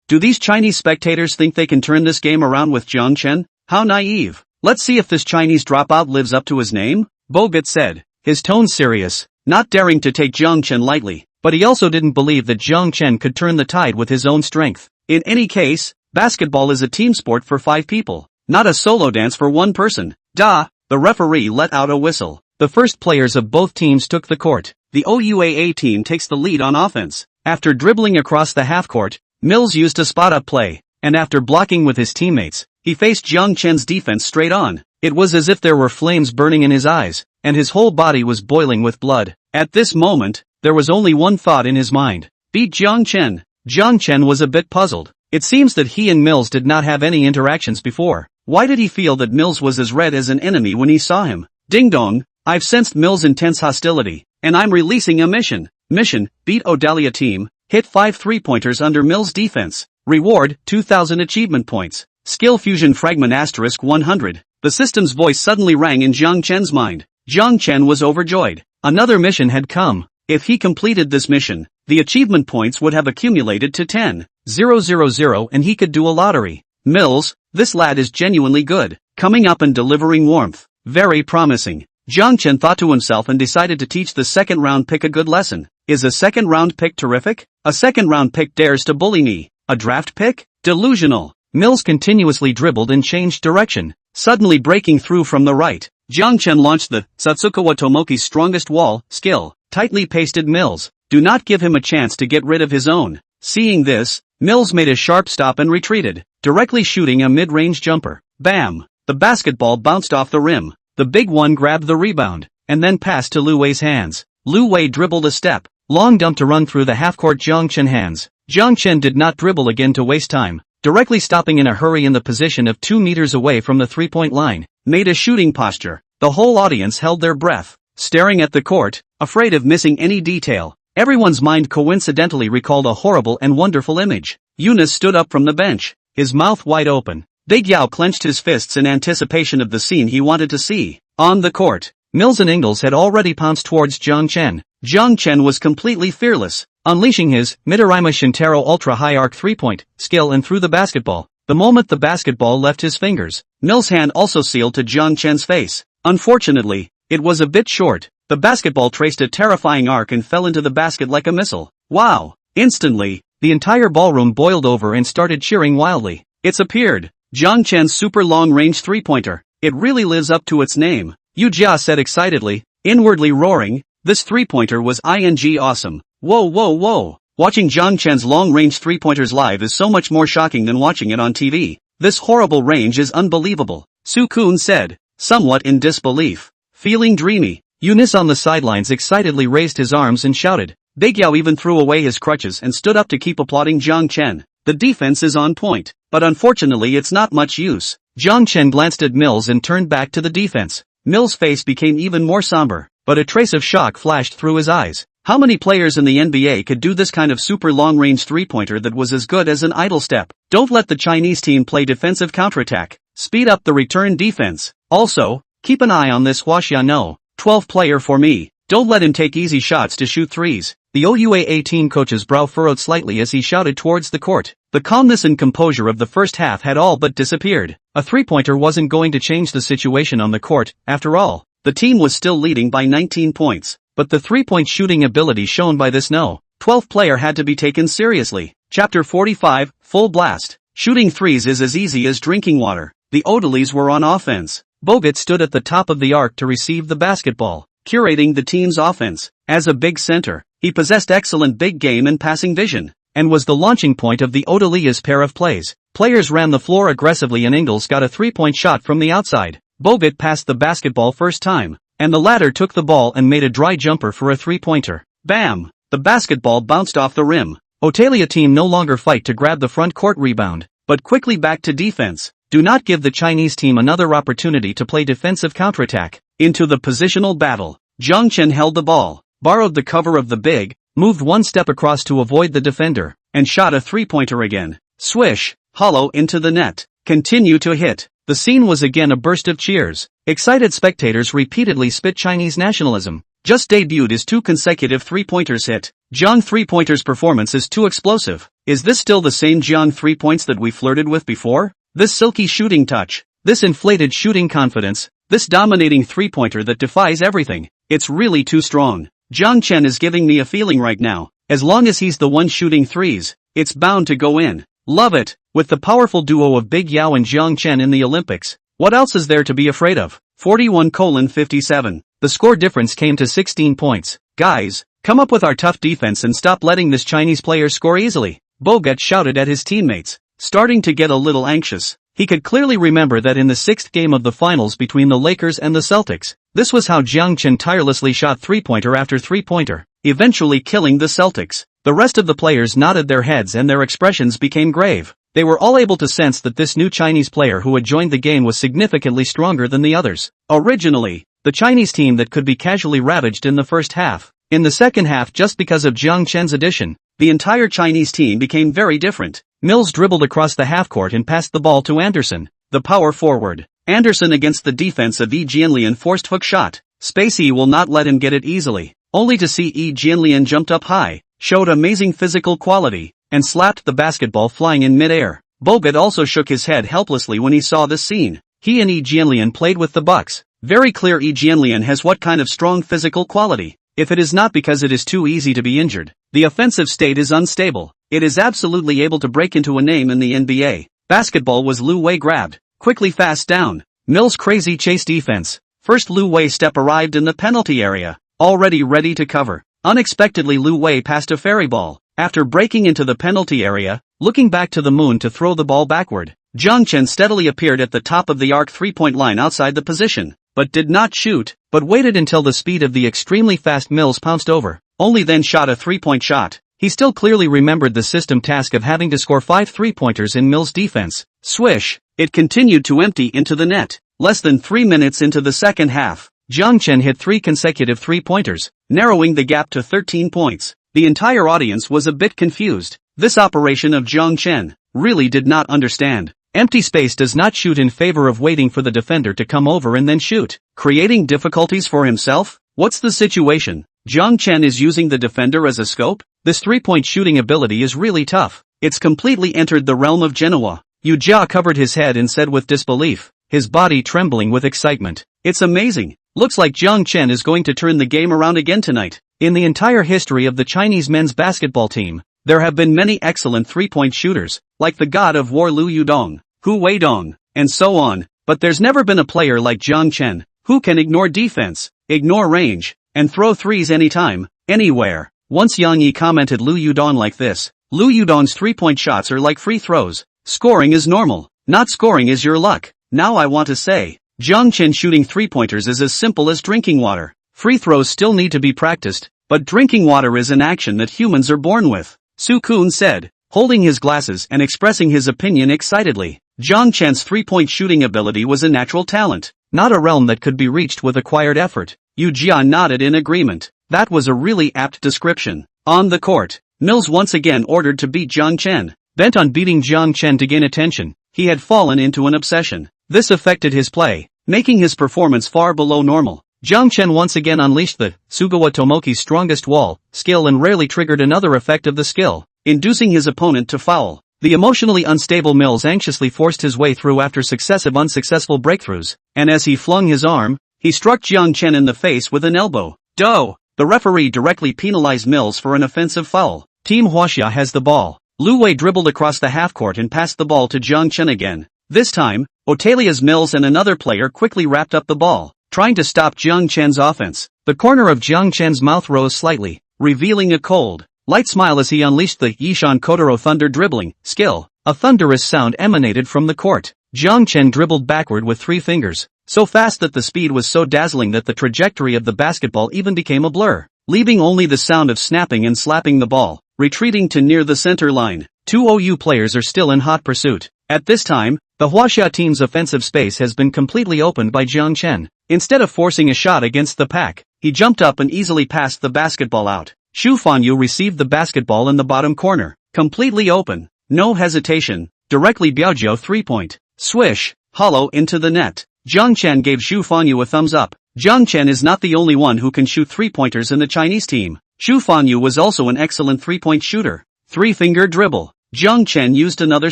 Do these Chinese spectators think they can turn this game around with Jiang Chen? How naive. Let's see if this Chinese dropout lives up to his name, Bogut said, his tone serious, not daring to take Jiang Chen lightly, but he also didn't believe that Jiang Chen could turn the tide with his own strength. In any case, basketball is a team sport for 5 people, not a solo dance for one person. The referee let out a whistle. The first players of both teams took the court. The OUAA team takes the lead on offense. After dribbling across the half-court, Mills used a spot-up play, and after blocking with his teammates, he faced Jiang Chen's defense straight on. It was as if there were flames burning in his eyes, and his whole body was boiling with blood. At this moment, there was only one thought in his mind. Beat Jiang Chen. Jiang Chen was a bit puzzled. It seems that he and Mills did not have any interactions before. Why did he feel that Mills was as red as an enemy when he saw him? Ding dong, I've sensed Mills' intense hostility, and I'm releasing a mission. Mission, beat Odalia team, hit 5 3-pointers under Mills' defense. Reward, 2,000 achievement points. Skill fusion fragment *100. The system's voice suddenly rang in Jiang Chen's mind. Jiang Chen was overjoyed. Another mission had come. If he completed this mission, the achievement points would have accumulated to 10,000 and he could do a lottery. Mills, this lad is genuinely good. Coming up and delivering warmth. Very promising. Jiang Chen thought to himself and decided to teach the second-round pick a good lesson. Is a second-round pick terrific? A second-round pick dares to bully me. A draft pick? Delusional. Mills continuously dribbled and changed direction, suddenly breaking through from the right. Jiang Chen launched the Satsukawa Tomoki's strongest wall skill, tightly pasted Mills. Do not give him a chance to get rid of his own. Seeing this, Mills made a sharp stop and retreated, directly shooting a mid-range jumper. Bam! The basketball bounced off the rim. The big one grabbed the rebound, and then passed to Lu Wei's hands. Lu Wei dribbled a step, long dump to run through the half-court Jiang Chen hands. Jiang Chen did not dribble again to waste time, directly stopping in a hurry in the position of 2 meters away from the three-point line, made a shooting posture. The whole audience held their breath, staring at the court, afraid of missing any detail. Everyone's mind coincidentally recalled a horrible and wonderful image. Eunice stood up from the bench, his mouth wide open. Big Yao clenched his fists in anticipation of the scene he wanted to see. On the court, Mills and Ingles had already pounced towards Jiang Chen. Jiang Chen was completely fearless, unleashing his Midarima Shintaro ultra-high arc 3-point skill and threw the basketball. The moment the basketball left his fingers, Mills' hand also sealed to Jiang Chen's face. Unfortunately, it was a bit short. The basketball traced a terrifying arc and fell into the basket like a missile. Wow! Instantly, the entire ballroom boiled over and started cheering wildly. It's appeared. Jiang Chen's super long-range 3-pointer. it really lives up to its name, Yu Jia said excitedly, inwardly roaring. This three-pointer was awesome. Whoa whoa whoa. Watching Jiang Chen's long-range three-pointers live is so much more shocking than watching it on TV. This horrible range is unbelievable, Su Kun said, somewhat in disbelief. Feeling dreamy, Eunice on the sidelines excitedly raised his arms and shouted. Big Yao even threw away his crutches and stood up to keep applauding Jiang Chen. The defense is on point, but unfortunately it's not much use. Jiang Chen glanced at Mills and turned back to the defense. Mills' face became even more somber, but a trace of shock flashed through his eyes. How many players in the NBA could do this kind of super long-range three-pointer that was as good as an idle step? Don't let the Chinese team play defensive counterattack. Speed up the return defense. Also, keep an eye on this Hua Xiano, 12 player for me. Don't let him take easy shots to shoot threes. The OUA-18 coach's brow furrowed slightly as he shouted towards the court. The calmness and composure of the first half had all but disappeared. A three-pointer wasn't going to change the situation on the court, after all. The team was still leading by 19 points, but the three-point shooting ability shown by this No. 12 player had to be taken seriously. Chapter 45, Full Blast. Shooting threes is as easy as drinking water. The Odalis were on offense. Bogut stood at the top of the arc to receive the basketball, curating the team's offense. As a big center, he possessed excellent big game and passing vision, and was the launching point of the Odalia's pair of plays. Players ran the floor aggressively and Ingles got a three-point shot from the outside. Bogut passed the basketball first time, and the latter took the ball and made a dry jumper for a three-pointer. Bam! The basketball bounced off the rim. Otalia team no longer fight to grab the front court rebound, but quickly back to defense. Do not give the Chinese team another opportunity to play defensive counterattack. Into the positional battle. Jiang Chen held the ball, borrowed the cover of the big, moved one step across to avoid the defender, and shot a three-pointer again. Swish, hollow into the net. Continue to hit. The scene was again a burst of cheers. Excited spectators repeatedly spit Chinese nationalism. Just debuted his 2 consecutive three-pointers hit. Jiang three-pointers performance is too explosive. Is this still the same Jiang three-points that we flirted with before? This silky shooting touch, this inflated shooting confidence, this dominating three-pointer that defies everything. It's really too strong. Jiang Chen is giving me a feeling right now. As long as he's the one shooting threes, it's bound to go in. Love it. With the powerful duo of Big Yao and Jiang Chen in the Olympics, what else is there to be afraid of? 41:57. The score difference came to 16 points. Guys, come up with our tough defense and stop letting this Chinese player score easily. Bogut shouted at his teammates, starting to get a little anxious. He could clearly remember that in the 6th game of the finals between the Lakers and the Celtics, this was how Jiang Chen tirelessly shot three-pointer after three-pointer, eventually killing the Celtics. The rest of the players nodded their heads and their expressions became grave. They were all able to sense that this new Chinese player who had joined the game was significantly stronger than the others. Originally, the Chinese team that could be casually ravaged in the first half. In the second half, just because of Jiang Chen's addition, the entire Chinese team became very different. Mills dribbled across the half-court and passed the ball to Anderson, the power forward. Anderson against the defense of Yi Jianlian forced hook shot. Spacey will not let him get it easily, only to see Yi Jianlian jumped up high, showed amazing physical quality, and slapped the basketball flying in mid-air. Bogut also shook his head helplessly when he saw this scene. He and Yi Jianlian played with the Bucks. Very clear Yi Jianlian has what kind of strong physical quality. If it is not because it is too easy to be injured, the offensive state is unstable. It is absolutely able to break into a name in the NBA. Basketball was Lu Wei grabbed, quickly fast down. Mills' crazy chase defense. First Lu Wei step arrived in the penalty area, already ready to cover. Unexpectedly Lu Wei passed a fairy ball. After breaking into the penalty area, looking back to the moon to throw the ball backward, Jiang Chen steadily appeared at the top of the arc three-point line outside the position, but did not shoot, but waited until the speed of the extremely fast Mills pounced over, only then shot a three-point shot. He still clearly remembered the system task of having to score 5 three-pointers in Mills' defense. Swish! It continued to empty into the net. Less than 3 minutes into the second half, Jiang Chen hit 3 consecutive three-pointers, narrowing the gap to 13 points. The entire audience was a bit confused. This operation of Jiang Chen really did not understand. Empty space does not shoot in favor of waiting for the defender to come over and then shoot. Creating difficulties for himself? What's the situation? Jiang Chen is using the defender as a scope? This three-point shooting ability is really tough. It's completely entered the realm of Genoa. Yu Jia covered his head and said with disbelief, his body trembling with excitement. It's amazing. Looks like Jiang Chen is going to turn the game around again tonight. In the entire history of the Chinese men's basketball team, there have been many excellent three-point shooters, like the god of war Liu Yudong, Hu Weidong, and so on, but there's never been a player like Jiang Chen, who can ignore defense, ignore range, and throw threes anytime, anywhere. Once Yang Yi commented Liu Yudong like this: Liu Yudong's 3-point shots are like free throws. Scoring is normal, not scoring is your luck. Now I want to say, Jiang Chen shooting 3-pointers is as simple as drinking water. Free throws still need to be practiced, but drinking water is an action that humans are born with. Su Kun said, holding his glasses and expressing his opinion excitedly. Jiang Chen's 3-point shooting ability was a natural talent, not a realm that could be reached with acquired effort. Yu Jia nodded in agreement. That was a really apt description. On the court, Mills once again ordered to beat Jiang Chen. Bent on beating Jiang Chen to gain attention, he had fallen into an obsession. This affected his play, making his performance far below normal. Jiang Chen once again unleashed the Sugawa Tomoki's strongest wall skill and rarely triggered another effect of the skill, inducing his opponent to foul. The emotionally unstable Mills anxiously forced his way through after successive unsuccessful breakthroughs, and as he flung his arm, he struck Jiang Chen in the face with an elbow. Doh! The referee directly penalized Mills for an offensive foul. Team Huaxia has the ball. Lu Wei dribbled across the half-court and passed the ball to Jiang Chen again. This time, Otalia's Mills and another player quickly wrapped up the ball, trying to stop Jiang Chen's offense. The corner of Jiang Chen's mouth rose slightly, revealing a cold, light smile as he unleashed the Yishan Kotaro thunder dribbling skill. A thunderous sound emanated from the court. Jiang Chen dribbled backward with 3 fingers, so fast that the speed was so dazzling that the trajectory of the basketball even became a blur, leaving only the sound of snapping and slapping the ball, retreating to near the center line. 2 OU players are still in hot pursuit. At this time, the Huaxia team's offensive space has been completely opened by Jiang Chen. Instead of forcing a shot against the pack, he jumped up and easily passed the basketball out. Xu Fanyu received the basketball in the bottom corner, completely open, no hesitation, directly Biaojiao 3-point, swish, hollow into the net. Jiang Chen gave Xu Fanyu a thumbs up. Jiang Chen is not the only one who can shoot 3-pointers in the Chinese team. Xu Fanyu was also an excellent 3-point shooter. 3-finger dribble. Jiang Chen used another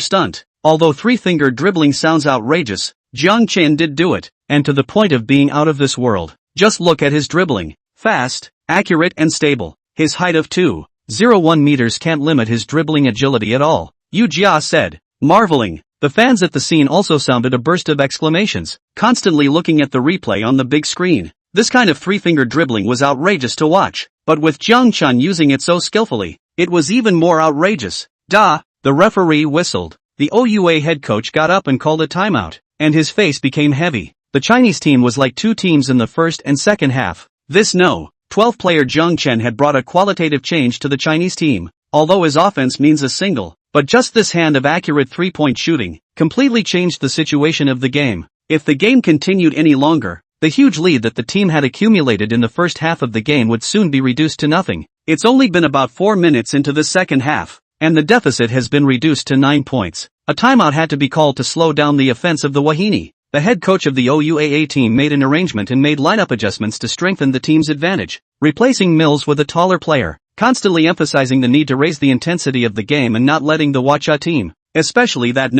stunt. Although 3-finger dribbling sounds outrageous, Jiang Chen did do it, and to the point of being out of this world. Just look at his dribbling. Fast, accurate and stable. His height of 2.01 meters can't limit his dribbling agility at all, Yu Jia said, marveling. The fans at the scene also sounded a burst of exclamations, constantly looking at the replay on the big screen. This kind of 3-finger dribbling was outrageous to watch, but with Jiang Chen using it so skillfully, it was even more outrageous. Da! The referee whistled. The OUA head coach got up and called a timeout, and his face became heavy. The Chinese team was like 2 teams in the first and second half. This 12-player Jiang Chen had brought a qualitative change to the Chinese team, although his offense means a single. But just this hand of accurate 3-point shooting completely changed the situation of the game. If the game continued any longer, the huge lead that the team had accumulated in the first half of the game would soon be reduced to nothing. It's only been about 4 minutes into the second half, and the deficit has been reduced to 9 points. A timeout had to be called to slow down the offense of the Wahine. The head coach of the OUAA team made an arrangement and made lineup adjustments to strengthen the team's advantage, replacing Mills with a taller player, constantly emphasizing the need to raise the intensity of the game and not letting the Huaxia team, especially that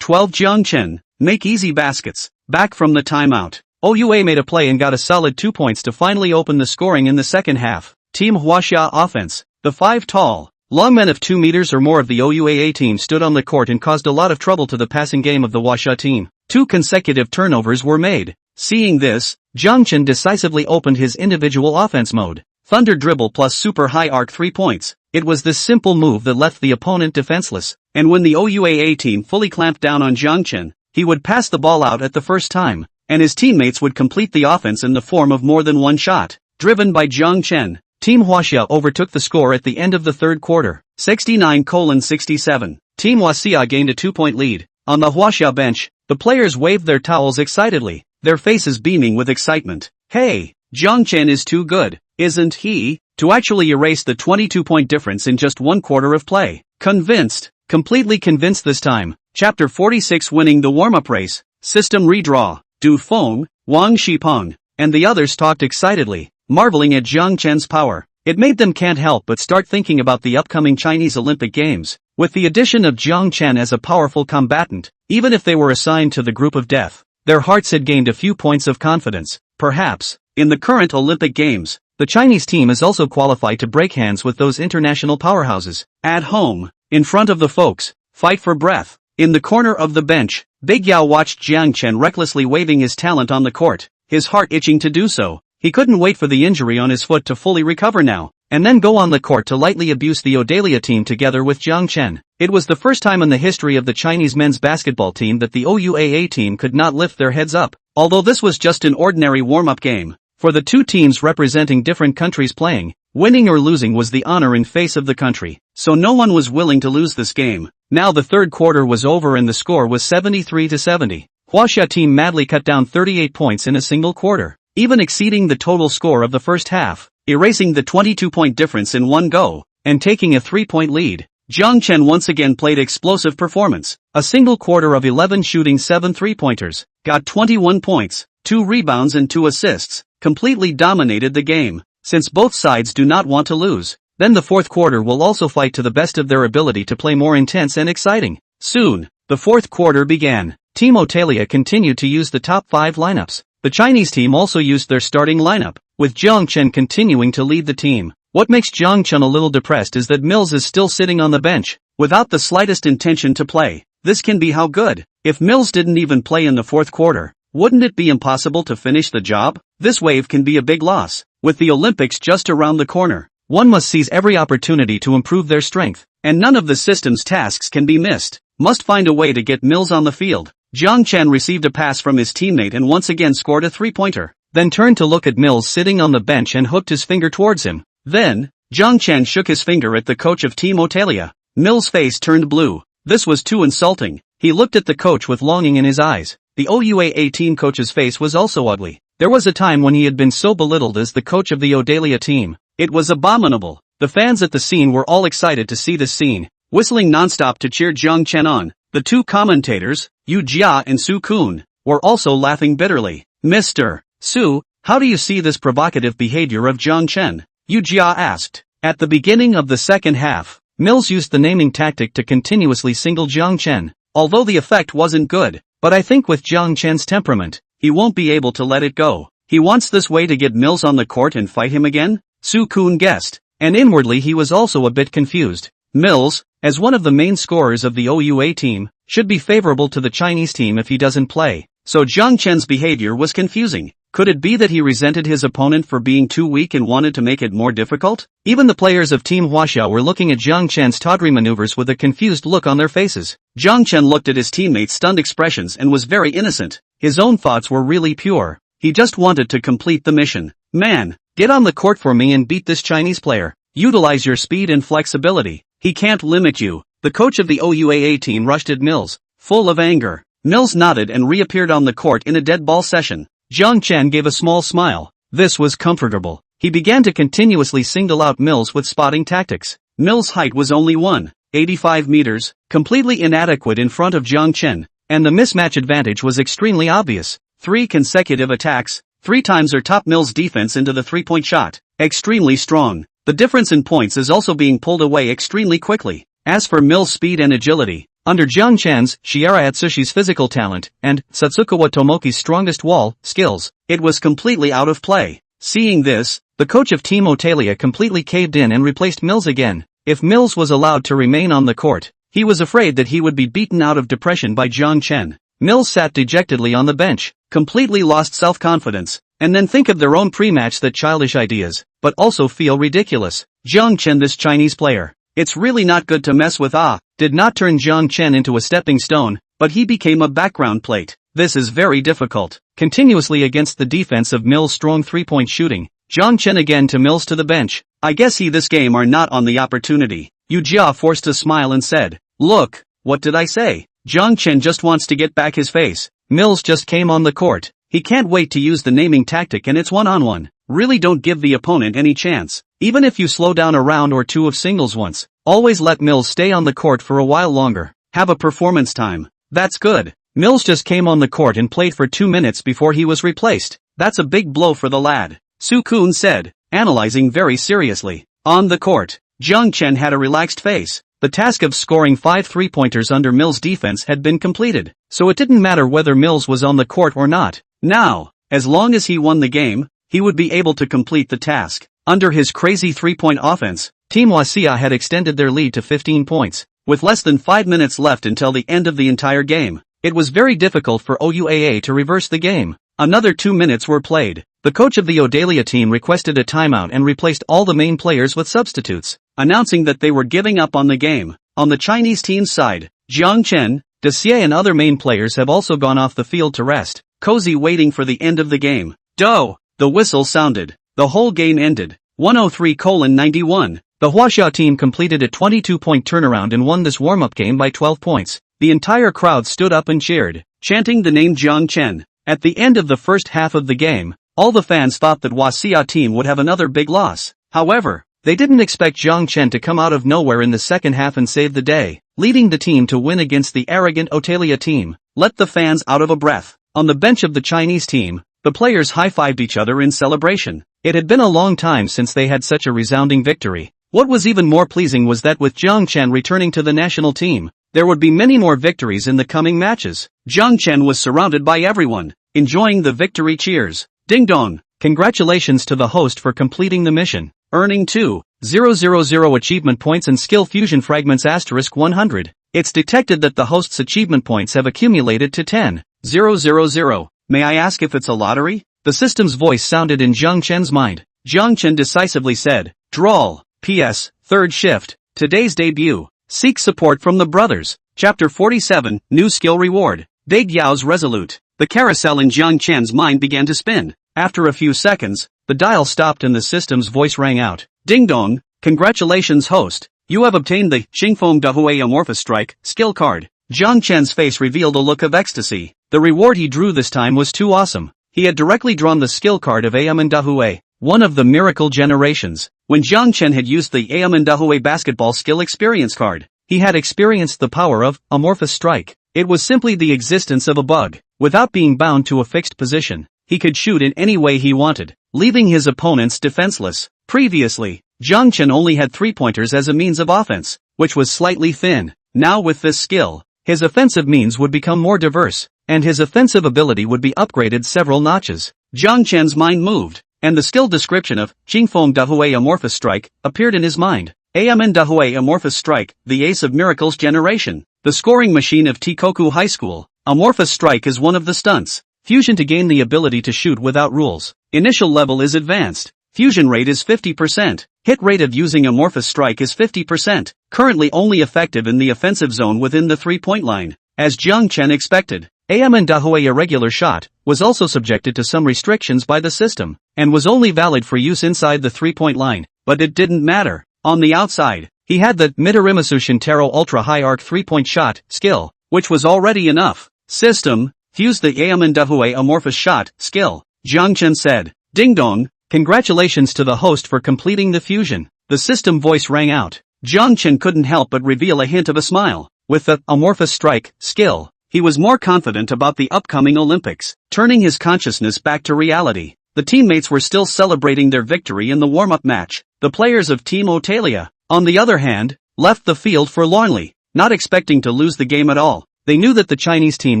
12 Jiang Chen, make easy baskets. Back from the timeout, OUA made a play and got a solid 2 points to finally open the scoring in the second half. Team Huaxia offense. The 5 tall, long men of 2 meters or more of the OUAA team stood on the court and caused a lot of trouble to the passing game of the Huaxia team. 2 consecutive turnovers were made. Seeing this, Jiang Chen decisively opened his individual offense mode. Thunder dribble plus super high arc 3 points. It was this simple move that left the opponent defenseless, and when the OUAA team fully clamped down on Jiang Chen, he would pass the ball out at the first time, and his teammates would complete the offense in the form of more than one shot. Driven by Jiang Chen, Team Huaxia overtook the score at the end of the third quarter, 69-67. Team Huaxia gained a 2-point lead. On the Huaxia bench, the players waved their towels excitedly, their faces beaming with excitement. Hey, Jiang Chen is too good, isn't he? To actually erase the 22-point difference in just 1 quarter of play. Convinced, completely convinced this time. Chapter 46 winning the warm-up race, system redraw. Du Feng, Wang Shipeng, and the others talked excitedly, marveling at Jiang Chen's power. It made them can't help but start thinking about the upcoming Chinese Olympic Games. With the addition of Jiang Chen as a powerful combatant, even if they were assigned to the group of death, their hearts had gained a few points of confidence. Perhaps, in the current Olympic Games, the Chinese team is also qualified to break hands with those international powerhouses. At home, in front of the folks, fight for breath. In the corner of the bench, Big Yao watched Jiang Chen recklessly waving his talent on the court, his heart itching to do so. He couldn't wait for the injury on his foot to fully recover now, and then go on the court to lightly abuse the Odalia team together with Jiang Chen. It was the first time in the history of the Chinese men's basketball team that the OUAA team could not lift their heads up, although this was just an ordinary warm-up game. For the two teams representing different countries playing, winning or losing was the honor in face of the country, so no one was willing to lose this game. Now the third quarter was over and the score was 73-70. Huaxia team madly cut down 38 points in a single quarter, even exceeding the total score of the first half, erasing the 22-point difference in one go, and taking a 3-point lead. Jiang Chen once again played explosive performance, a single quarter of 11 shooting 7 3-pointers, got 21 points, 2 rebounds and 2 assists, completely dominated the game. Since both sides do not want to lose, then the fourth quarter will also fight to the best of their ability to play more intense and exciting. Soon, the fourth quarter began. Team Odalia continued to use the top 5 lineups. The Chinese team also used their starting lineup, with Jiang Chen continuing to lead the team. What makes Jiang Chen a little depressed is that Mills is still sitting on the bench, without the slightest intention to play. This can be how good. If Mills didn't even play in the fourth quarter, wouldn't it be impossible to finish the job? This wave can be a big loss. With the Olympics just around the corner, one must seize every opportunity to improve their strength, and none of the system's tasks can be missed. Must find a way to get Mills on the field. Jiang Chen received a pass from his teammate and once again scored a 3-pointer, then turned to look at Mills sitting on the bench and hooked his finger towards him. Then, Jiang Chen shook his finger at the coach of Team Odalia. Mills' face turned blue. This was too insulting. He looked at the coach with longing in his eyes. The OUAA team coach's face was also ugly. There was a time when he had been so belittled as the coach of the Odalia team. It was abominable. The fans at the scene were all excited to see this scene, whistling nonstop to cheer Jiang Chen on. The two commentators, Yu Jia and Su Kun, were also laughing bitterly. Mr. Su, how do you see this provocative behavior of Jiang Chen? Yu Jia asked. At the beginning of the second half, Mills used the naming tactic to continuously single Jiang Chen, although the effect wasn't good. But I think with Jiang Chen's temperament, he won't be able to let it go. He wants this way to get Mills on the court and fight him again? Su Kun guessed, and inwardly he was also a bit confused. Mills, as one of the main scorers of the OUA team, should be favorable to the Chinese team if he doesn't play. So Jiang Chen's behavior was confusing. Could it be that he resented his opponent for being too weak and wanted to make it more difficult? Even the players of Team Huaxia were looking at Jiang Chen's tawdry maneuvers with a confused look on their faces. Jiang Chen looked at his teammates' stunned expressions and was very innocent. His own thoughts were really pure. He just wanted to complete the mission. Man, get on the court for me and beat this Chinese player. Utilize your speed and flexibility. He can't limit you. The coach of the OUAA team rushed at Mills, full of anger. Mills nodded and reappeared on the court in a dead ball session. Jiang Chen gave a small smile. This was comfortable. He began to continuously single out Mills with spotting tactics. Mills' height was only 1.85 meters, completely inadequate in front of Jiang Chen, and the mismatch advantage was extremely obvious. 3 consecutive attacks, 3 times or top Mills' defense into the 3-point shot. Extremely strong. The difference in points is also being pulled away extremely quickly. As for Mills' speed and agility, under Jiang Chen's, Shiera Atsushi's physical talent, and Satsukawa Tomoki's strongest wall skills, it was completely out of play. Seeing this, the coach of Team Odalia completely caved in and replaced Mills again. If Mills was allowed to remain on the court, he was afraid that he would be beaten out of depression by Jiang Chen. Mills sat dejectedly on the bench, completely lost self-confidence, and then think of their own pre-match that childish ideas, but also feel ridiculous. Jiang Chen, this Chinese player. It's really not good to mess with. Did not turn Jiang Chen into a stepping stone, but he became a background plate. This is very difficult. Continuously against the defense of Mills' strong 3-point shooting. Jiang Chen again to Mills to the bench. I guess he this game are not on the opportunity. Yu Jia forced a smile and said, look, what did I say? Jiang Chen just wants to get back his face. Mills just came on the court. He can't wait to use the naming tactic and it's one-on-one. Really don't give the opponent any chance. Even if you slow down a round or two of singles once, always let Mills stay on the court for a while longer. Have a performance time. That's good. Mills just came on the court and played for 2 minutes before he was replaced. That's a big blow for the lad. Su Kun said, analyzing very seriously. On the court, Jiang Chen had a relaxed face. The task of scoring 5 3-pointers under Mills' defense had been completed, so it didn't matter whether Mills was on the court or not. Now, as long as he won the game, he would be able to complete the task. Under his crazy 3-point offense, Team Huaxia had extended their lead to 15 points, with less than 5 minutes left until the end of the entire game. it was very difficult for OUAA to reverse the game. Another 2 minutes were played. The coach of the Odalia team requested a timeout and replaced all the main players with substitutes, announcing that they were giving up on the game. On the Chinese team's side, Jiang Chen, Decisive and other main players have also gone off the field to rest, cozy waiting for the end of the game. The whistle sounded. The whole game ended. 103-91. The Huaxia team completed a 22-point turnaround and won this warm-up game by 12 points. The entire crowd stood up and cheered, chanting the name Jiang Chen. At the end of the first half of the game, all the fans thought that Huaxia team would have another big loss. However, they didn't expect Jiang Chen to come out of nowhere in the second half and save the day, leading the team to win against the arrogant Odalia team. Let the fans out of a breath. On the bench of the Chinese team, the players high-fived each other in celebration. It had been a long time since they had such a resounding victory. What was even more pleasing was that with Jiang Chen returning to the national team, there would be many more victories in the coming matches. Jiang Chen was surrounded by everyone, enjoying the victory cheers. Ding dong! Congratulations to the host for completing the mission, earning 2,000 achievement points and skill fusion fragments *100. It's detected that the host's achievement points have accumulated to 10,000. May I ask if it's a lottery? The system's voice sounded in Jiang Chen's mind. Jiang Chen decisively said, Drawl. P.S. Third shift. Today's debut. Seek support from the brothers. Chapter 47, New Skill Reward. Big Yao's resolute. The carousel in Jiang Chen's mind began to spin. After a few seconds, the dial stopped and the system's voice rang out. Ding dong, congratulations host. You have obtained the Xingfeng Dehui Amorphous Strike skill card. Jiang Chen's face revealed a look of ecstasy. The reward he drew this time was too awesome. He had directly drawn the skill card of Aman Dehui, one of the miracle generations. When Jiang Chen had used the Aman Dehui basketball skill experience card, he had experienced the power of Amorphous Strike. It was simply the existence of a bug. Without being bound to a fixed position, he could shoot in any way he wanted, leaving his opponents defenseless. Previously, Jiang Chen only had three-pointers as a means of offense, which was slightly thin. Now with this skill, his offensive means would become more diverse, and his offensive ability would be upgraded several notches. Jiang Chen's mind moved, and the skill description of Xingfeng Dehui Amorphous Strike appeared in his mind. Aman Dehui Amorphous Strike, the ace of miracles generation, the scoring machine of Tycoon High School. Amorphous Strike is one of the stunts. Fusion to gain the ability to shoot without rules. Initial level is advanced. Fusion rate is 50%. Hit rate of using Amorphous Strike is 50%. Currently only effective in the offensive zone within the three-point line. As Jiang Chen expected, Aman Dehui irregular shot was also subjected to some restrictions by the system, and was only valid for use inside the three-point line, but it didn't matter. On the outside, he had the Midorimasu Shintaro Ultra High Arc 3-point shot skill, which was already enough. System, fuse the Aman Dehui Amorphous Shot skill. Jiang Chen said, Ding dong, congratulations to the host for completing the fusion. The system voice rang out. Jiang Chen couldn't help but reveal a hint of a smile. With the Amorphous Strike skill, he was more confident about the upcoming Olympics. Turning his consciousness back to reality, the teammates were still celebrating their victory in the warm-up match. The players of Team Odalia, on the other hand, left the field forlornly, not expecting to lose the game at all. They knew that the Chinese team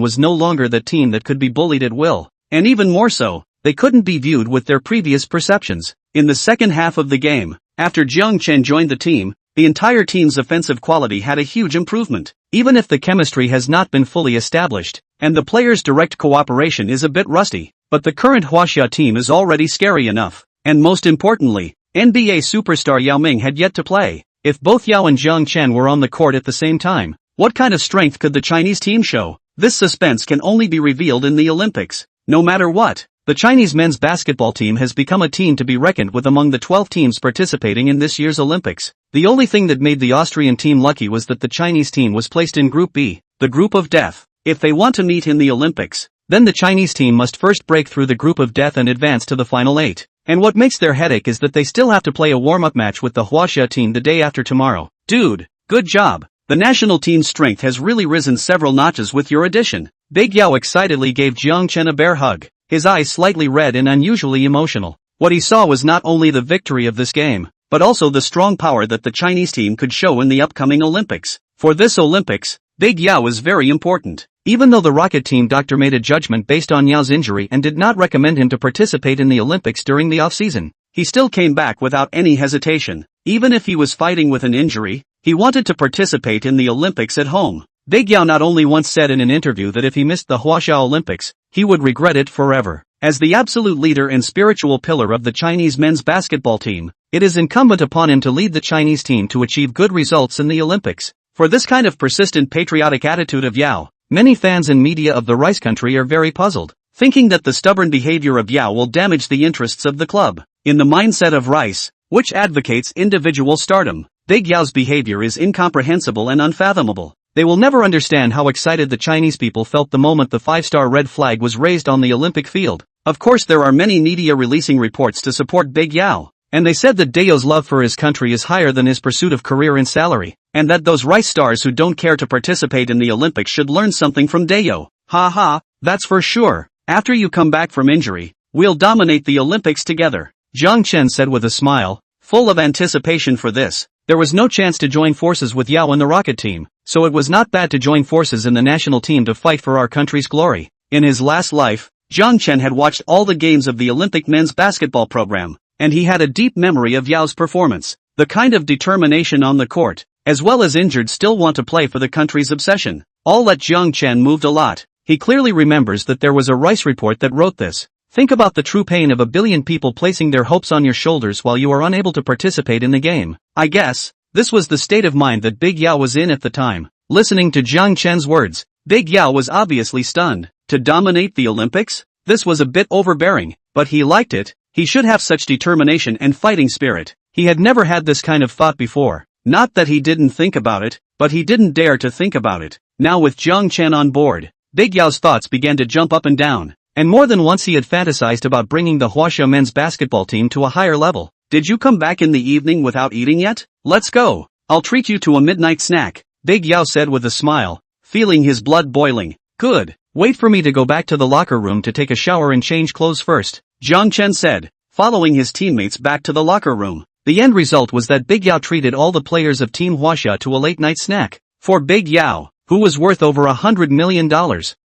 was no longer the team that could be bullied at will, and even more so, they couldn't be viewed with their previous perceptions. In the second half of the game, after Jiang Chen joined the team, the entire team's offensive quality had a huge improvement. Even if the chemistry has not been fully established, and the players' direct cooperation is a bit rusty, but the current Huaxia team is already scary enough. And most importantly, NBA superstar Yao Ming had yet to play. If both Yao and Jiang Chen were on the court at the same time, what kind of strength could the Chinese team show? This suspense can only be revealed in the Olympics. No matter what, the Chinese men's basketball team has become a team to be reckoned with among the 12 teams participating in this year's Olympics. The only thing that made the Austrian team lucky was that the Chinese team was placed in Group B, the Group of Death. If they want to meet in the Olympics, then the Chinese team must first break through the Group of Death and advance to the Final 8. And what makes their headache is that they still have to play a warm-up match with the Huaxia team the day after tomorrow. Dude, good job. The national team's strength has really risen several notches with your addition. Big Yao excitedly gave Jiang Chen a bear hug, his eyes slightly red and unusually emotional. What he saw was not only the victory of this game, but also the strong power that the Chinese team could show in the upcoming Olympics. For this Olympics, Big Yao is very important. Even though the Rocket Team doctor made a judgment based on Yao's injury and did not recommend him to participate in the Olympics during the off-season, he still came back without any hesitation. Even if he was fighting with an injury, he wanted to participate in the Olympics at home. Big Yao not only once said in an interview that if he missed the Huaxia Olympics, he would regret it forever. As the absolute leader and spiritual pillar of the Chinese men's basketball team, it is incumbent upon him to lead the Chinese team to achieve good results in the Olympics. For this kind of persistent patriotic attitude of Yao, many fans and media of the rice country are very puzzled, thinking that the stubborn behavior of Yao will damage the interests of the club. In the mindset of rice, which advocates individual stardom, Big Yao's behavior is incomprehensible and unfathomable. They will never understand how excited the Chinese people felt the moment the 5-star red flag was raised on the Olympic field. Of course, there are many media releasing reports to support Big Yao, and they said that Dayo's love for his country is higher than his pursuit of career and salary, and that those rice stars who don't care to participate in the Olympics should learn something from Dayo. Ha ha, that's for sure. After you come back from injury, we'll dominate the Olympics together, Jiang Chen said with a smile, full of anticipation for this. There was no chance to join forces with Yao in the rocket team, so it was not bad to join forces in the national team to fight for our country's glory. In his last life, Jiang Chen had watched all the games of the Olympic men's basketball program, and he had a deep memory of Yao's performance. The kind of determination on the court, as well as injured still want to play for the country's obsession. All that Jiang Chen moved a lot. He clearly remembers that there was a Rice report that wrote this. Think about the true pain of 1 billion people placing their hopes on your shoulders while you are unable to participate in the game. I guess, this was the state of mind that Big Yao was in at the time. Listening to Jiang Chen's words, Big Yao was obviously stunned. To dominate the Olympics? This was a bit overbearing, but he liked it. He should have such determination and fighting spirit. He had never had this kind of thought before. Not that he didn't think about it, but he didn't dare to think about it. Now with Jiang Chen on board, Big Yao's thoughts began to jump up and down. And more than once he had fantasized about bringing the Huaxia men's basketball team to a higher level. Did you come back in the evening without eating yet? Let's go. I'll treat you to a midnight snack, Big Yao said with a smile, feeling his blood boiling. Good. Wait for me to go back to the locker room to take a shower and change clothes first, Jiang Chen said, following his teammates back to the locker room. The end result was that Big Yao treated all the players of Team Huaxia to a late-night snack. For Big Yao, who was worth over $100 million,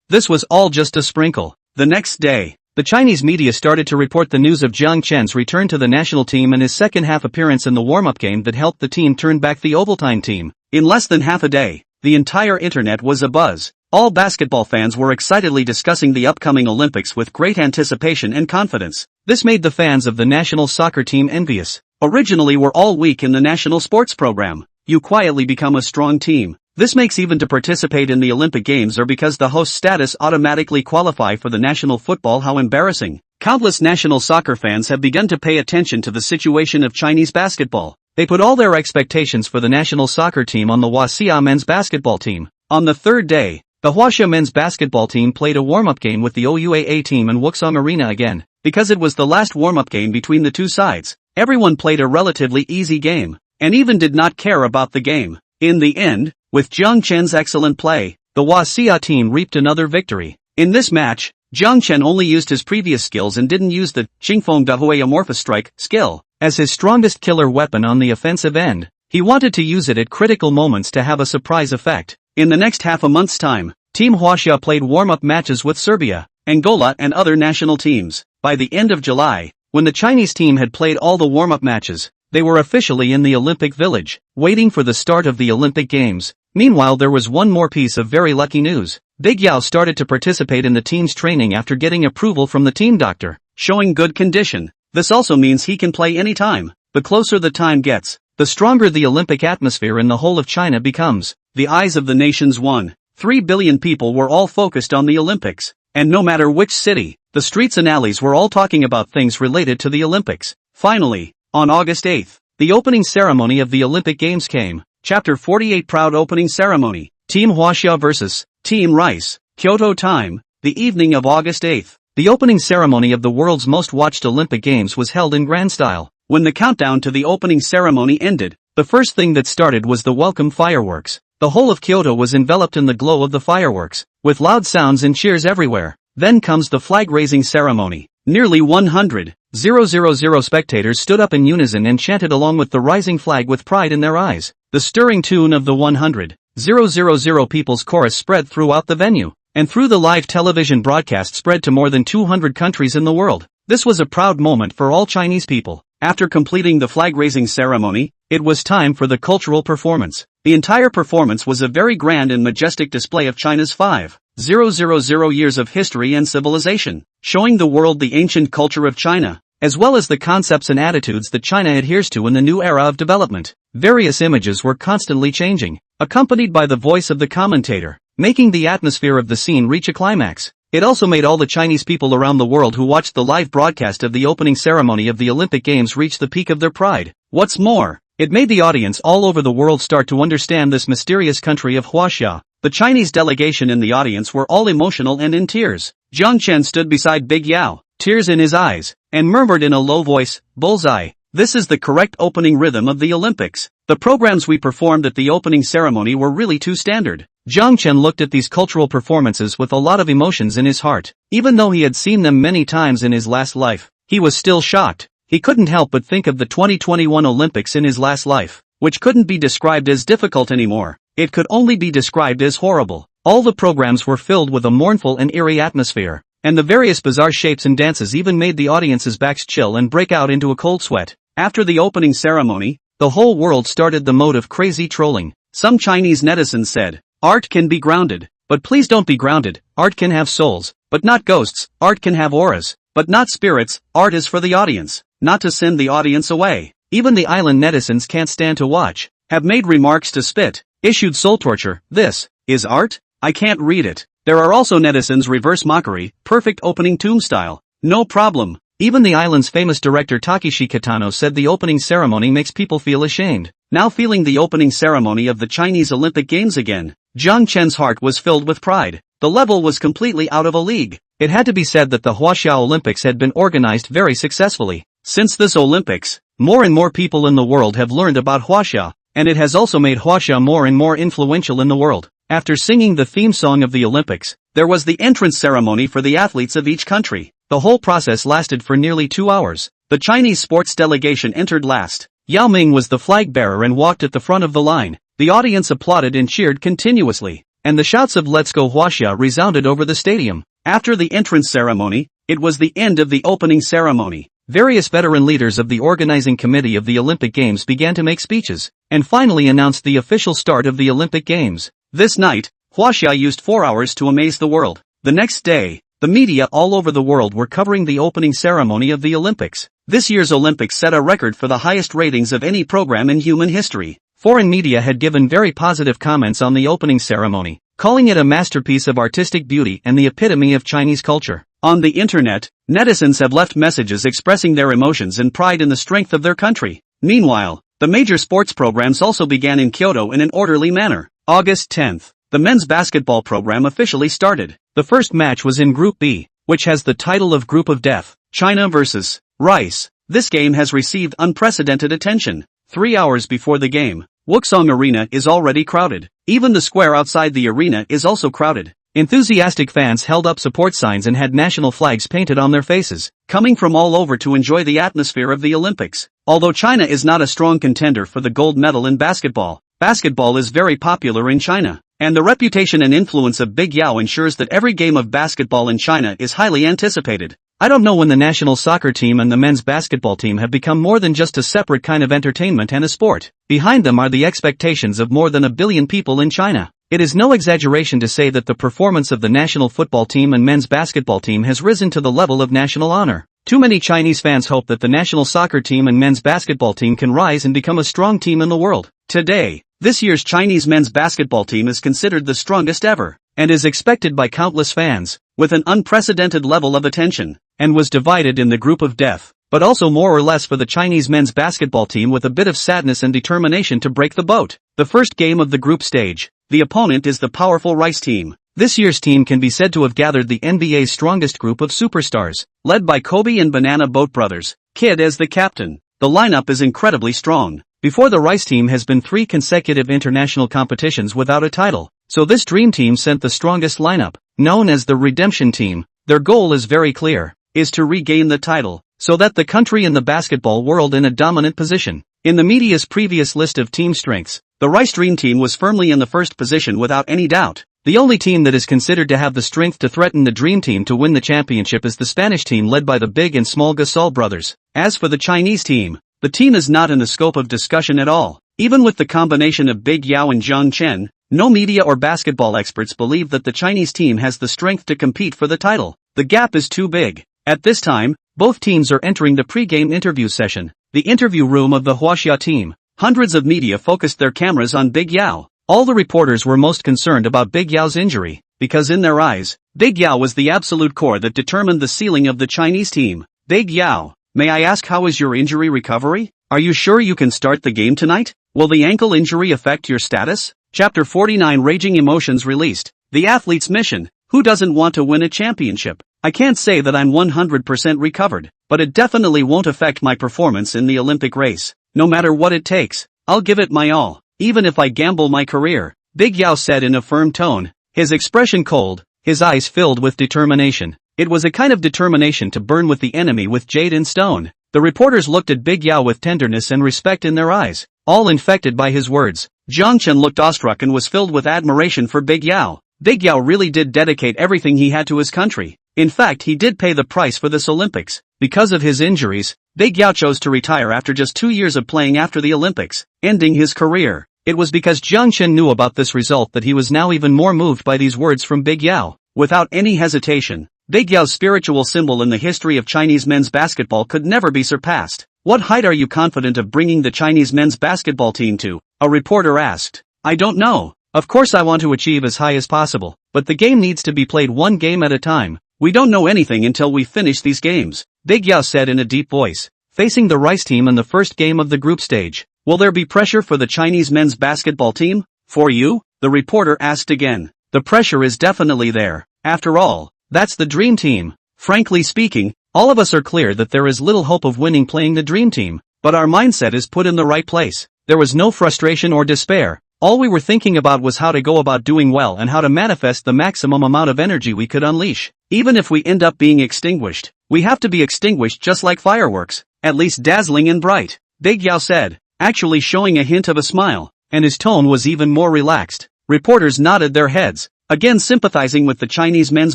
this was all just a sprinkle. The next day, the Chinese media started to report the news of Jiang Chen's return to the national team and his second-half appearance in the warm-up game that helped the team turn back the Ovaltine team. In less than half a day, the entire internet was abuzz. All basketball fans were excitedly discussing the upcoming Olympics with great anticipation and confidence. This made the fans of the national soccer team envious. Originally we're all weak in the national sports program. You quietly become a strong team. This makes even to participate in the Olympic Games or because the host status automatically qualify for the national football. How embarrassing. Countless national soccer fans have begun to pay attention to the situation of Chinese basketball. They put all their expectations for the national soccer team on the Huaxia men's basketball team. On the third day, the Huaxia men's basketball team played a warm-up game with the OUAA team in Wuxong Arena again. Because it was the last warm-up game between the two sides, everyone played a relatively easy game, and even did not care about the game. In the end, with Jiang Chen's excellent play, the Huaxia team reaped another victory. In this match, Jiang Chen only used his previous skills and didn't use the Qingfeng Dahui amorphous strike skill as his strongest killer weapon on the offensive end. He wanted to use it at critical moments to have a surprise effect. In the next half a month's time, Team Huaxia played warm-up matches with Serbia, Angola and other national teams. By the end of July, when the Chinese team had played all the warm-up matches, they were officially in the Olympic Village, waiting for the start of the Olympic Games. Meanwhile, there was one more piece of very lucky news. Big Yao started to participate in the team's training after getting approval from the team doctor, showing good condition. This also means he can play anytime. The closer the time gets, the stronger the Olympic atmosphere in the whole of China becomes. The eyes of the nation's 1.3 billion people were all focused on the Olympics. And no matter which city, the streets and alleys were all talking about things related to the Olympics. Finally, on August 8th, the opening ceremony of the Olympic Games came. Chapter 48 Proud Opening Ceremony. Team Huaxia vs. Team Rice. Kyoto time, the evening of August 8th. The opening ceremony of the world's most watched Olympic Games was held in grand style. When the countdown to the opening ceremony ended, the first thing that started was the welcome fireworks. The whole of Kyoto was enveloped in the glow of the fireworks, with loud sounds and cheers everywhere. Then comes the flag-raising ceremony. Nearly 100,000 spectators stood up in unison and chanted along with the rising flag with pride in their eyes. The stirring tune of the 100,000 people's chorus spread throughout the venue, and through the live television broadcast spread to more than 200 countries in the world. This was a proud moment for all Chinese people. After completing the flag-raising ceremony, it was time for the cultural performance. The entire performance was a very grand and majestic display of China's 5,000 years of history and civilization, showing the world the ancient culture of China, as well as the concepts and attitudes that China adheres to in the new era of development. Various images were constantly changing, accompanied by the voice of the commentator, making the atmosphere of the scene reach a climax. It also made all the Chinese people around the world who watched the live broadcast of the opening ceremony of the Olympic Games reach the peak of their pride. What's more, it made the audience all over the world start to understand this mysterious country of Huaxia. The Chinese delegation in the audience were all emotional and in tears. Jiang Chen stood beside Big Yao, tears in his eyes, and murmured in a low voice, "Bullseye. This is the correct opening rhythm of the Olympics. The programs we performed at the opening ceremony were really too standard." Jiang Chen looked at these cultural performances with a lot of emotions in his heart. Even though he had seen them many times in his last life, he was still shocked. He couldn't help but think of the 2021 Olympics in his last life, which couldn't be described as difficult anymore. It could only be described as horrible. All the programs were filled with a mournful and eerie atmosphere, and the various bizarre shapes and dances even made the audience's backs chill and break out into a cold sweat. After the opening ceremony, the whole world started the mode of crazy trolling. Some Chinese netizens said, "Art can be grounded, but please don't be grounded. Art can have souls, but not ghosts. Art can have auras, but not spirits. Art is for the audience, not to send the audience away." Even the island netizens can't stand to watch, have made remarks to spit, issued soul torture. "This is art? I can't read it." There are also netizens reverse mockery, perfect opening tomb style. No problem. Even the island's famous director Takeshi Kitano said the opening ceremony makes people feel ashamed. Now feeling the opening ceremony of the Chinese Olympic Games again, Jiang Chen's heart was filled with pride. The level was completely out of a league. It had to be said that the Huaxia Olympics had been organized very successfully. Since this Olympics, more and more people in the world have learned about Huaxia, and it has also made Huaxia more and more influential in the world. After singing the theme song of the Olympics, there was the entrance ceremony for the athletes of each country. The whole process lasted for nearly 2 hours. The Chinese sports delegation entered last. Yao Ming was the flag bearer and walked at the front of the line. The audience applauded and cheered continuously, and the shouts of "Let's go Huaxia" resounded over the stadium. After the entrance ceremony, it was the end of the opening ceremony. Various veteran leaders of the organizing committee of the Olympic Games began to make speeches, and finally announced the official start of the Olympic Games. This night, Huaxia used 4 hours to amaze the world. The next day, the media all over the world were covering the opening ceremony of the Olympics. This year's Olympics set a record for the highest ratings of any program in human history. Foreign media had given very positive comments on the opening ceremony, calling it a masterpiece of artistic beauty and the epitome of Chinese culture. On the internet, netizens have left messages expressing their emotions and pride in the strength of their country. Meanwhile, the major sports programs also began in Kyoto in an orderly manner. August 10th, the men's basketball program officially started. The first match was in Group B, which has the title of Group of Death, China vs. Rice. This game has received unprecedented attention. 3 hours before the game, Wuxong Arena is already crowded. Even the square outside the arena is also crowded. Enthusiastic fans held up support signs and had national flags painted on their faces, coming from all over to enjoy the atmosphere of the Olympics. Although China is not a strong contender for the gold medal in basketball, basketball is very popular in China, and the reputation and influence of Big Yao ensures that every game of basketball in China is highly anticipated. I don't know when the national soccer team and the men's basketball team have become more than just a separate kind of entertainment and a sport. Behind them are the expectations of more than 1 billion people in China. It is no exaggeration to say that the performance of the national football team and men's basketball team has risen to the level of national honor. Too many Chinese fans hope that the national soccer team and men's basketball team can rise and become a strong team in the world. Today, this year's Chinese men's basketball team is considered the strongest ever, and is expected by countless fans, with an unprecedented level of attention, and was divided in the Group of Death, but also more or less for the Chinese men's basketball team with a bit of sadness and determination to break the boat. The first game of the group stage, the opponent is the powerful Rice team. This year's team can be said to have gathered the NBA's strongest group of superstars, led by Kobe and Banana Boat brothers, Kid as the captain. The lineup is incredibly strong. Before the Rice team has been 3 consecutive international competitions without a title, so this dream team sent the strongest lineup, known as the Redemption Team. Their goal is very clear, is to regain the title, so that the country in the basketball world in a dominant position. In the media's previous list of team strengths, the Rice Dream Team was firmly in the first position without any doubt. The only team that is considered to have the strength to threaten the Dream Team to win the championship is the Spanish team led by the big and small Gasol brothers. As for the Chinese team, the team is not in the scope of discussion at all. Even with the combination of Big Yao and Jiang Chen, no media or basketball experts believe that the Chinese team has the strength to compete for the title. The gap is too big. At this time, both teams are entering the pre-game interview session, the interview room of the Huaxia team. Hundreds of media focused their cameras on Big Yao. All the reporters were most concerned about Big Yao's injury, because in their eyes, Big Yao was the absolute core that determined the ceiling of the Chinese team. Big Yao, may I ask, how is your injury recovery? Are you sure you can start the game tonight? Will the ankle injury affect your status? Chapter 49, Raging Emotions released. The athlete's mission. Who doesn't want to win a championship? I can't say that I'm 100% recovered, but it definitely won't affect my performance in the Olympic race. No matter what it takes, I'll give it my all, even if I gamble my career, Big Yao said in a firm tone, his expression cold, his eyes filled with determination. It was a kind of determination to burn with the enemy with jade and stone. The reporters looked at Big Yao with tenderness and respect in their eyes, all infected by his words. Jiang Chen looked awestruck and was filled with admiration for Big Yao. Big Yao really did dedicate everything he had to his country. In fact, he did pay the price for this Olympics. Because of his injuries, Big Yao chose to retire after just 2 years of playing after the Olympics, ending his career. It was because Jiang Chen knew about this result that he was now even more moved by these words from Big Yao. Without any hesitation, Big Yao's spiritual symbol in the history of Chinese men's basketball could never be surpassed. What height are you confident of bringing the Chinese men's basketball team to? A reporter asked. I don't know. Of course I want to achieve as high as possible, but the game needs to be played one game at a time. We don't know anything until we finish these games, Big Yao said in a deep voice, facing the Rice team in the first game of the group stage. Will there be pressure for the Chinese men's basketball team? For you? The reporter asked again. The pressure is definitely there. After all, that's the dream team. Frankly speaking, all of us are clear that there is little hope of winning playing the dream team, but our mindset is put in the right place. There was no frustration or despair. All we were thinking about was how to go about doing well and how to manifest the maximum amount of energy we could unleash. Even if we end up being extinguished, we have to be extinguished just like fireworks, at least dazzling and bright, Big Yao said, actually showing a hint of a smile, and his tone was even more relaxed. Reporters nodded their heads, again sympathizing with the Chinese men's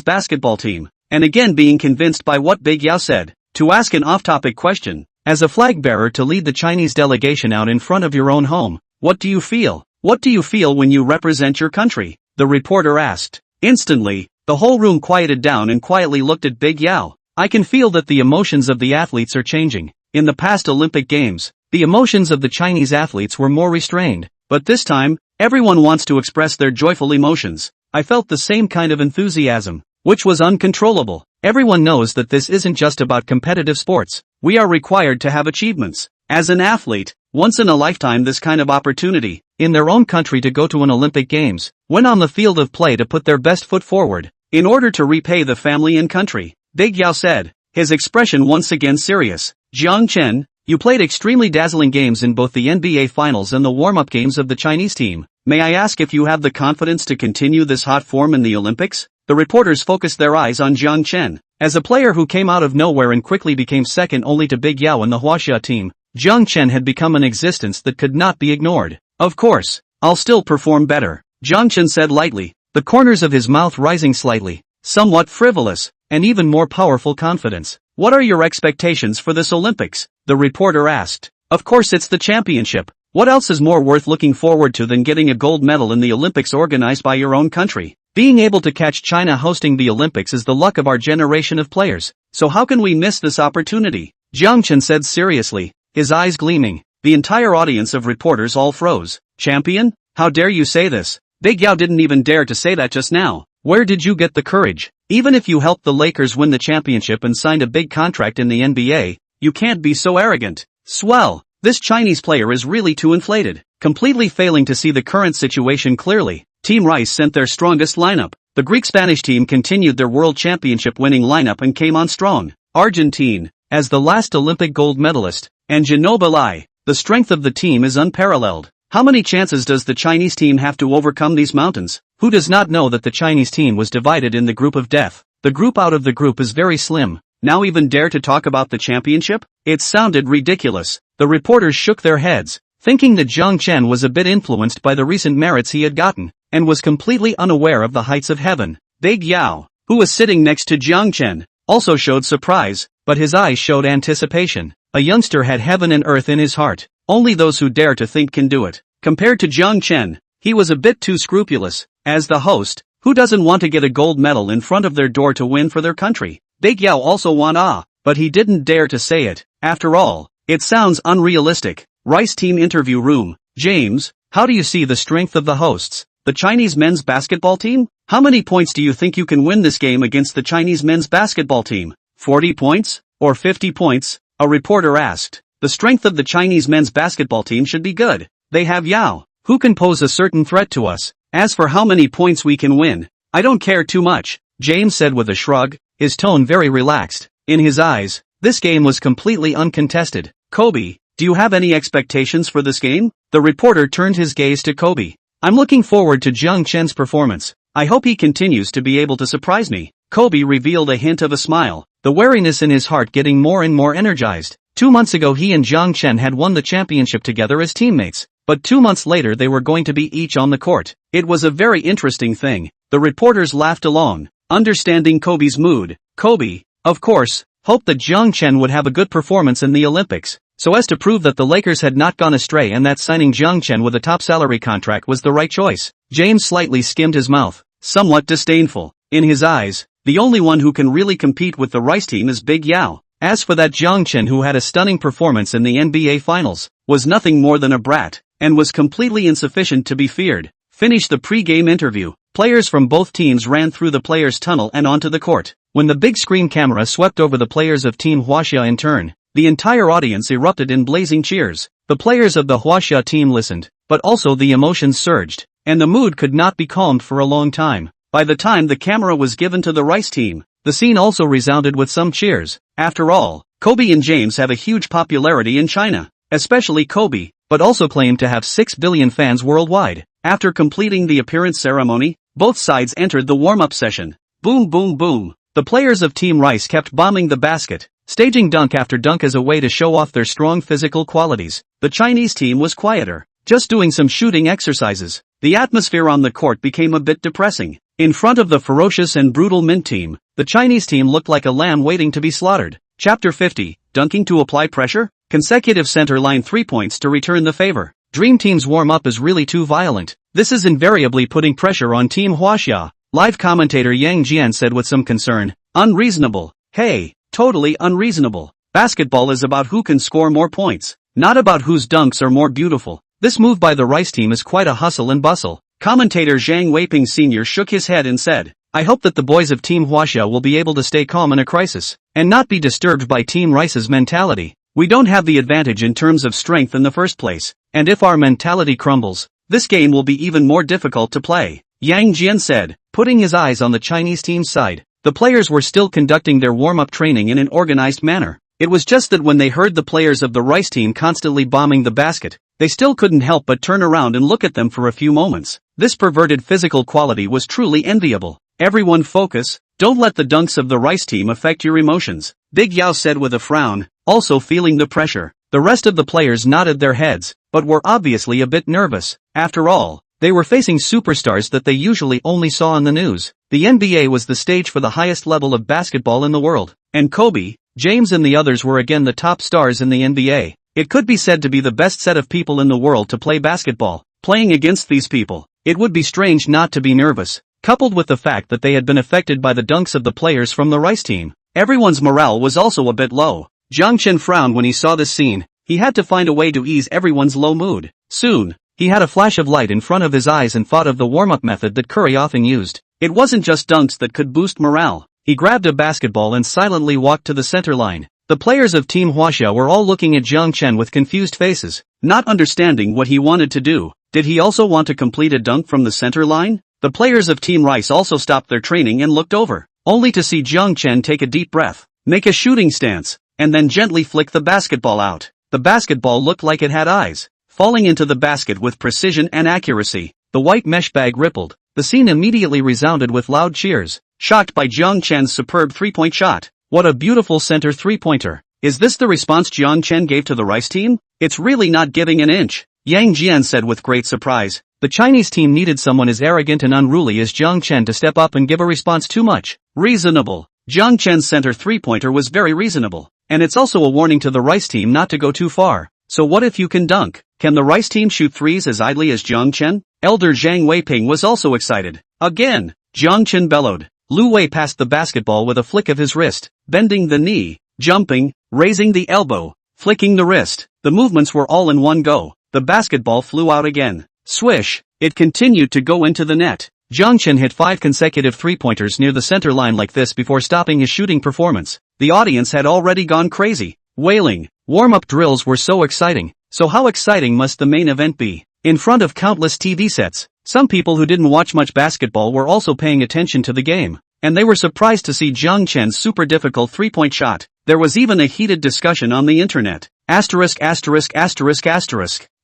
basketball team, and again being convinced by what Big Yao said. To ask an off-topic question, as a flag bearer to lead the Chinese delegation out in front of your own home, what do you feel? What do you feel when you represent your country? The reporter asked. Instantly, the whole room quieted down and quietly looked at Big Yao. I can feel that the emotions of the athletes are changing. In the past Olympic Games, the emotions of the Chinese athletes were more restrained, but this time, everyone wants to express their joyful emotions. I felt the same kind of enthusiasm, which was uncontrollable. Everyone knows that this isn't just about competitive sports. We are required to have achievements. As an athlete, once in a lifetime this kind of opportunity, in their own country to go to an Olympic Games, went on the field of play to put their best foot forward, in order to repay the family and country, Big Yao said, his expression once again serious. Jiang Chen, you played extremely dazzling games in both the NBA Finals and the warm-up games of the Chinese team. May I ask if you have the confidence to continue this hot form in the Olympics? The reporters focused their eyes on Jiang Chen. As a player who came out of nowhere and quickly became second only to Big Yao in the Huaxia team, Jiang Chen had become an existence that could not be ignored. Of course, I'll still perform better, Jiang Chen said lightly, the corners of his mouth rising slightly, somewhat frivolous, and even more powerful confidence. What are your expectations for this Olympics? The reporter asked. Of course it's the championship. What else is more worth looking forward to than getting a gold medal in the Olympics organized by your own country? Being able to catch China hosting the Olympics is the luck of our generation of players, so how can we miss this opportunity? Jiang Chen said seriously, his eyes gleaming. The entire audience of reporters all froze. Champion? How dare you say this? Big Yao didn't even dare to say that just now. Where did you get the courage? Even if you helped the Lakers win the championship and signed a big contract in the NBA, you can't be so arrogant. Swell. This Chinese player is really too inflated, completely failing to see the current situation clearly. Team Rice sent their strongest lineup. The Greek-Spanish team continued their world championship winning lineup and came on strong. Argentine, as the last Olympic gold medalist, and Ginobili, the strength of the team is unparalleled. How many chances does the Chinese team have to overcome these mountains? Who does not know that the Chinese team was divided in the group of death? The group out of the group is very slim. Now even dare to talk about the championship? It sounded ridiculous. The reporters shook their heads, thinking that Jiang Chen was a bit influenced by the recent merits he had gotten, and was completely unaware of the heights of heaven. Big Yao, who was sitting next to Jiang Chen, also showed surprise, but his eyes showed anticipation. A youngster had heaven and earth in his heart. Only those who dare to think can do it. Compared to Jiang Chen, he was a bit too scrupulous. As the host, who doesn't want to get a gold medal in front of their door to win for their country? Big Yao also won, but he didn't dare to say it. After all, it sounds unrealistic. Rice Team interview room. James, how do you see the strength of the hosts? The Chinese men's basketball team? How many points do you think you can win this game against the Chinese men's basketball team? 40 points? Or 50 points? A reporter asked. The strength of the Chinese men's basketball team should be good. They have Yao, who can pose a certain threat to us. As for how many points we can win, I don't care too much, James said with a shrug, his tone very relaxed. In his eyes, this game was completely uncontested. Kobe, do you have any expectations for this game? The reporter turned his gaze to Kobe. I'm looking forward to Jiang Chen's performance. I hope he continues to be able to surprise me. Kobe revealed a hint of a smile, the wariness in his heart getting more and more energized. 2 months ago he and Jiang Chen had won the championship together as teammates, but 2 months later they were going to be each on the court. It was a very interesting thing. The reporters laughed along, understanding Kobe's mood. Kobe, of course, hoped that Jiang Chen would have a good performance in the Olympics, so as to prove that the Lakers had not gone astray and that signing Jiang Chen with a top salary contract was the right choice. James slightly skimmed his mouth, somewhat disdainful. In his eyes, the only one who can really compete with the Rice team is Big Yao. As for that Jiang Chen who had a stunning performance in the NBA Finals, was nothing more than a brat, and was completely insufficient to be feared. Finished the pre-game interview. Players from both teams ran through the players' tunnel and onto the court. When the big screen camera swept over the players of Team Huaxia in turn, the entire audience erupted in blazing cheers. The players of the Huaxia team listened, but also the emotions surged, and the mood could not be calmed for a long time. By the time the camera was given to the Rice team, the scene also resounded with some cheers. After all, Kobe and James have a huge popularity in China, especially Kobe, but also claim to have 6 billion fans worldwide. After completing the appearance ceremony, both sides entered the warm-up session. Boom boom boom. The players of Team Rice kept bombing the basket, staging dunk after dunk as a way to show off their strong physical qualities. The Chinese team was quieter, just doing some shooting exercises. The atmosphere on the court became a bit depressing. In front of the ferocious and brutal Mint team, the Chinese team looked like a lamb waiting to be slaughtered. Chapter 50, Dunking to apply pressure? Consecutive center line 3 points to return the favor. Dream Team's warm-up is really too violent. This is invariably putting pressure on Team Huaxia. Live commentator Yang Chen said with some concern. Unreasonable. Hey, totally unreasonable. Basketball is about who can score more points, not about whose dunks are more beautiful. This move by the Rice team is quite a hustle and bustle. Commentator Zhang Weiping Sr. shook his head and said, I hope that the boys of Team Huaxia will be able to stay calm in a crisis, and not be disturbed by Team Rice's mentality. We don't have the advantage in terms of strength in the first place, and if our mentality crumbles, this game will be even more difficult to play. Yang Jian said, putting his eyes on the Chinese team's side. The players were still conducting their warm-up training in an organized manner. It was just that when they heard the players of the Rice team constantly bombing the basket, they still couldn't help but turn around and look at them for a few moments. This perverted physical quality was truly enviable. Everyone focus, don't let the dunks of the Rice team affect your emotions, Big Yao said with a frown, also feeling the pressure. The rest of the players nodded their heads, but were obviously a bit nervous. After all, they were facing superstars that they usually only saw on the news. The NBA was the stage for the highest level of basketball in the world, and Kobe, James and the others were again the top stars in the NBA. It could be said to be the best set of people in the world to play basketball. Playing against these people, it would be strange not to be nervous, coupled with the fact that they had been affected by the dunks of the players from the Rice team. Everyone's morale was also a bit low. Jiang Chen frowned when he saw this scene. He had to find a way to ease everyone's low mood. Soon, he had a flash of light in front of his eyes and thought of the warm-up method that Curry often used. It wasn't just dunks that could boost morale. He grabbed a basketball and silently walked to the center line. The players of Team Huaxia were all looking at Jiang Chen with confused faces, not understanding what he wanted to do. Did he also want to complete a dunk from the center line? The players of Team Rice also stopped their training and looked over, only to see Jiang Chen take a deep breath, make a shooting stance, and then gently flick the basketball out. The basketball looked like it had eyes, falling into the basket with precision and accuracy. The white mesh bag rippled. The scene immediately resounded with loud cheers, shocked by Jiang Chen's superb three-point shot. What a beautiful center three-pointer. Is this the response Jiang Chen gave to the Rice team? It's really not giving an inch, Yang Jian said with great surprise. The Chinese team needed someone as arrogant and unruly as Jiang Chen to step up and give a response too much. Reasonable. Jiang Chen's center three-pointer was very reasonable, and it's also a warning to the Rice team not to go too far. So what if you can dunk? Can the Rice team shoot threes as idly as Jiang Chen? Elder Zhang Weiping was also excited. Again, Jiang Chen bellowed. Lu Wei passed the basketball with a flick of his wrist, bending the knee, jumping, raising the elbow, flicking the wrist. The movements were all in one go. The basketball flew out again. Swish, it continued to go into the net. Jiang Chen hit 5 consecutive three-pointers near the center line like this before stopping his shooting performance. The audience had already gone crazy, wailing. Warm-up drills were so exciting. So how exciting must the main event be? In front of countless TV sets, some people who didn't watch much basketball were also paying attention to the game, and they were surprised to see Jiang Chen's super difficult three-point shot. There was even a heated discussion on the internet. Asterisk.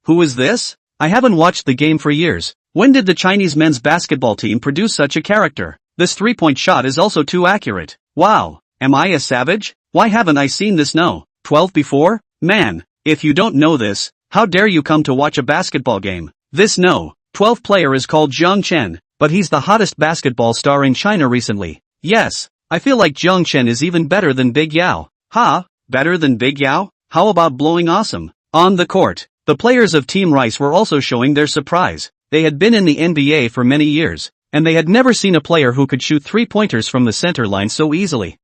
Who is this? I haven't watched the game for years. When did the Chinese men's basketball team produce such a character? This three-point shot is also too accurate. Wow, am I a savage? Why haven't I seen this? No. 12 before? Man, if you don't know this, how dare you come to watch a basketball game? This 12 player is called Jiang Chen, but he's the hottest basketball star in China recently. Yes, I feel like Jiang Chen is even better than Big Yao. Ha, better than Big Yao? How about blowing awesome? On the court, the players of Team Rice were also showing their surprise. They had been in the NBA for many years, and they had never seen a player who could shoot three-pointers from the center line so easily.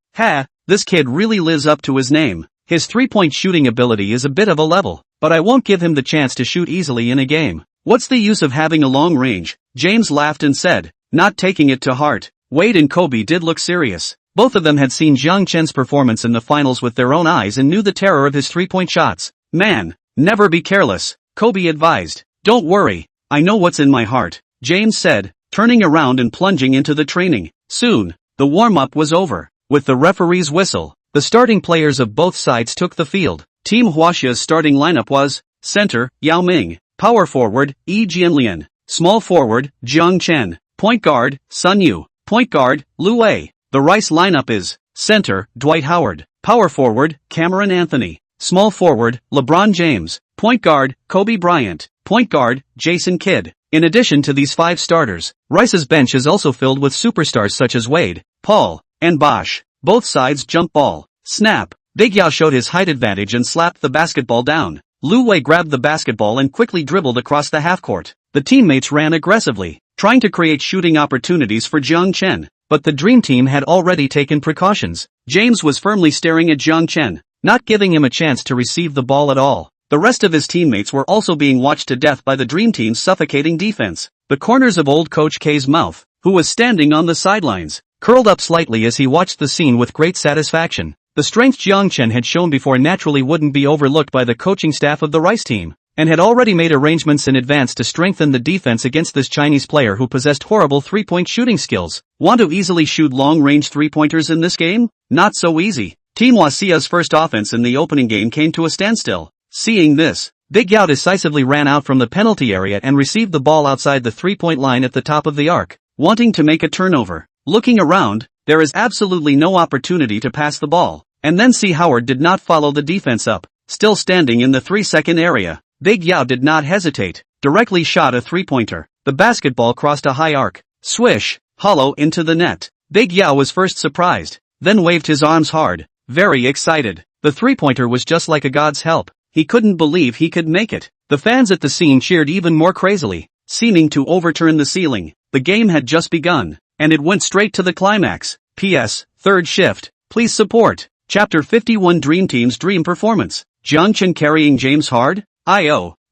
This kid really lives up to his name. His three-point shooting ability is a bit of a level, but I won't give him the chance to shoot easily in a game. What's the use of having a long range? James laughed and said, not taking it to heart. Wade and Kobe did look serious. Both of them had seen Jiang Chen's performance in the finals with their own eyes and knew the terror of his three-point shots. Man, never be careless, Kobe advised. Don't worry, I know what's in my heart, James said, turning around and plunging into the training. Soon, the warm-up was over. With the referee's whistle, the starting players of both sides took the field. Team Huaxia's starting lineup was: center, Yao Ming; power forward, Yi Jianlian; small forward, Jiang Chen; point guard, Sun Yu; point guard, Lu Wei. The Rice lineup is: center, Dwight Howard; power forward, Cameron Anthony; small forward, LeBron James; point guard, Kobe Bryant; point guard, Jason Kidd. In addition to these 5 starters, Rice's bench is also filled with superstars such as Wade, Paul, and Bosch. Both sides jump ball. Snap. Big Yao showed his height advantage and slapped the basketball down. Lu Wei grabbed the basketball and quickly dribbled across the half-court. The teammates ran aggressively, trying to create shooting opportunities for Jiang Chen, but the Dream Team had already taken precautions. James was firmly staring at Jiang Chen, not giving him a chance to receive the ball at all. The rest of his teammates were also being watched to death by the Dream Team's suffocating defense. The corners of old Coach K's mouth, who was standing on the sidelines, curled up slightly as he watched the scene with great satisfaction. The strength Jiang Chen had shown before naturally wouldn't be overlooked by the coaching staff of the Rice team, and had already made arrangements in advance to strengthen the defense against this Chinese player who possessed horrible three-point shooting skills. Want to easily shoot long-range three-pointers in this game? Not so easy. Team Huaxia's first offense in the opening game came to a standstill. Seeing this, Big Yao decisively ran out from the penalty area and received the ball outside the three-point line at the top of the arc, wanting to make a turnover. Looking around, there is absolutely no opportunity to pass the ball. And then see Howard did not follow the defense up. Still standing in the 3-second area, Big Yao did not hesitate, directly shot a three-pointer. The basketball crossed a high arc. Swish, hollow into the net. Big Yao was first surprised, then waved his arms hard, very excited. The three-pointer was just like a god's help. He couldn't believe he could make it. The fans at the scene cheered even more crazily, seeming to overturn the ceiling. The game had just begun, and it went straight to the climax. P.S. Third shift. Please support. Chapter 51 Dream Team's Dream Performance. Jiang Chen carrying James hard?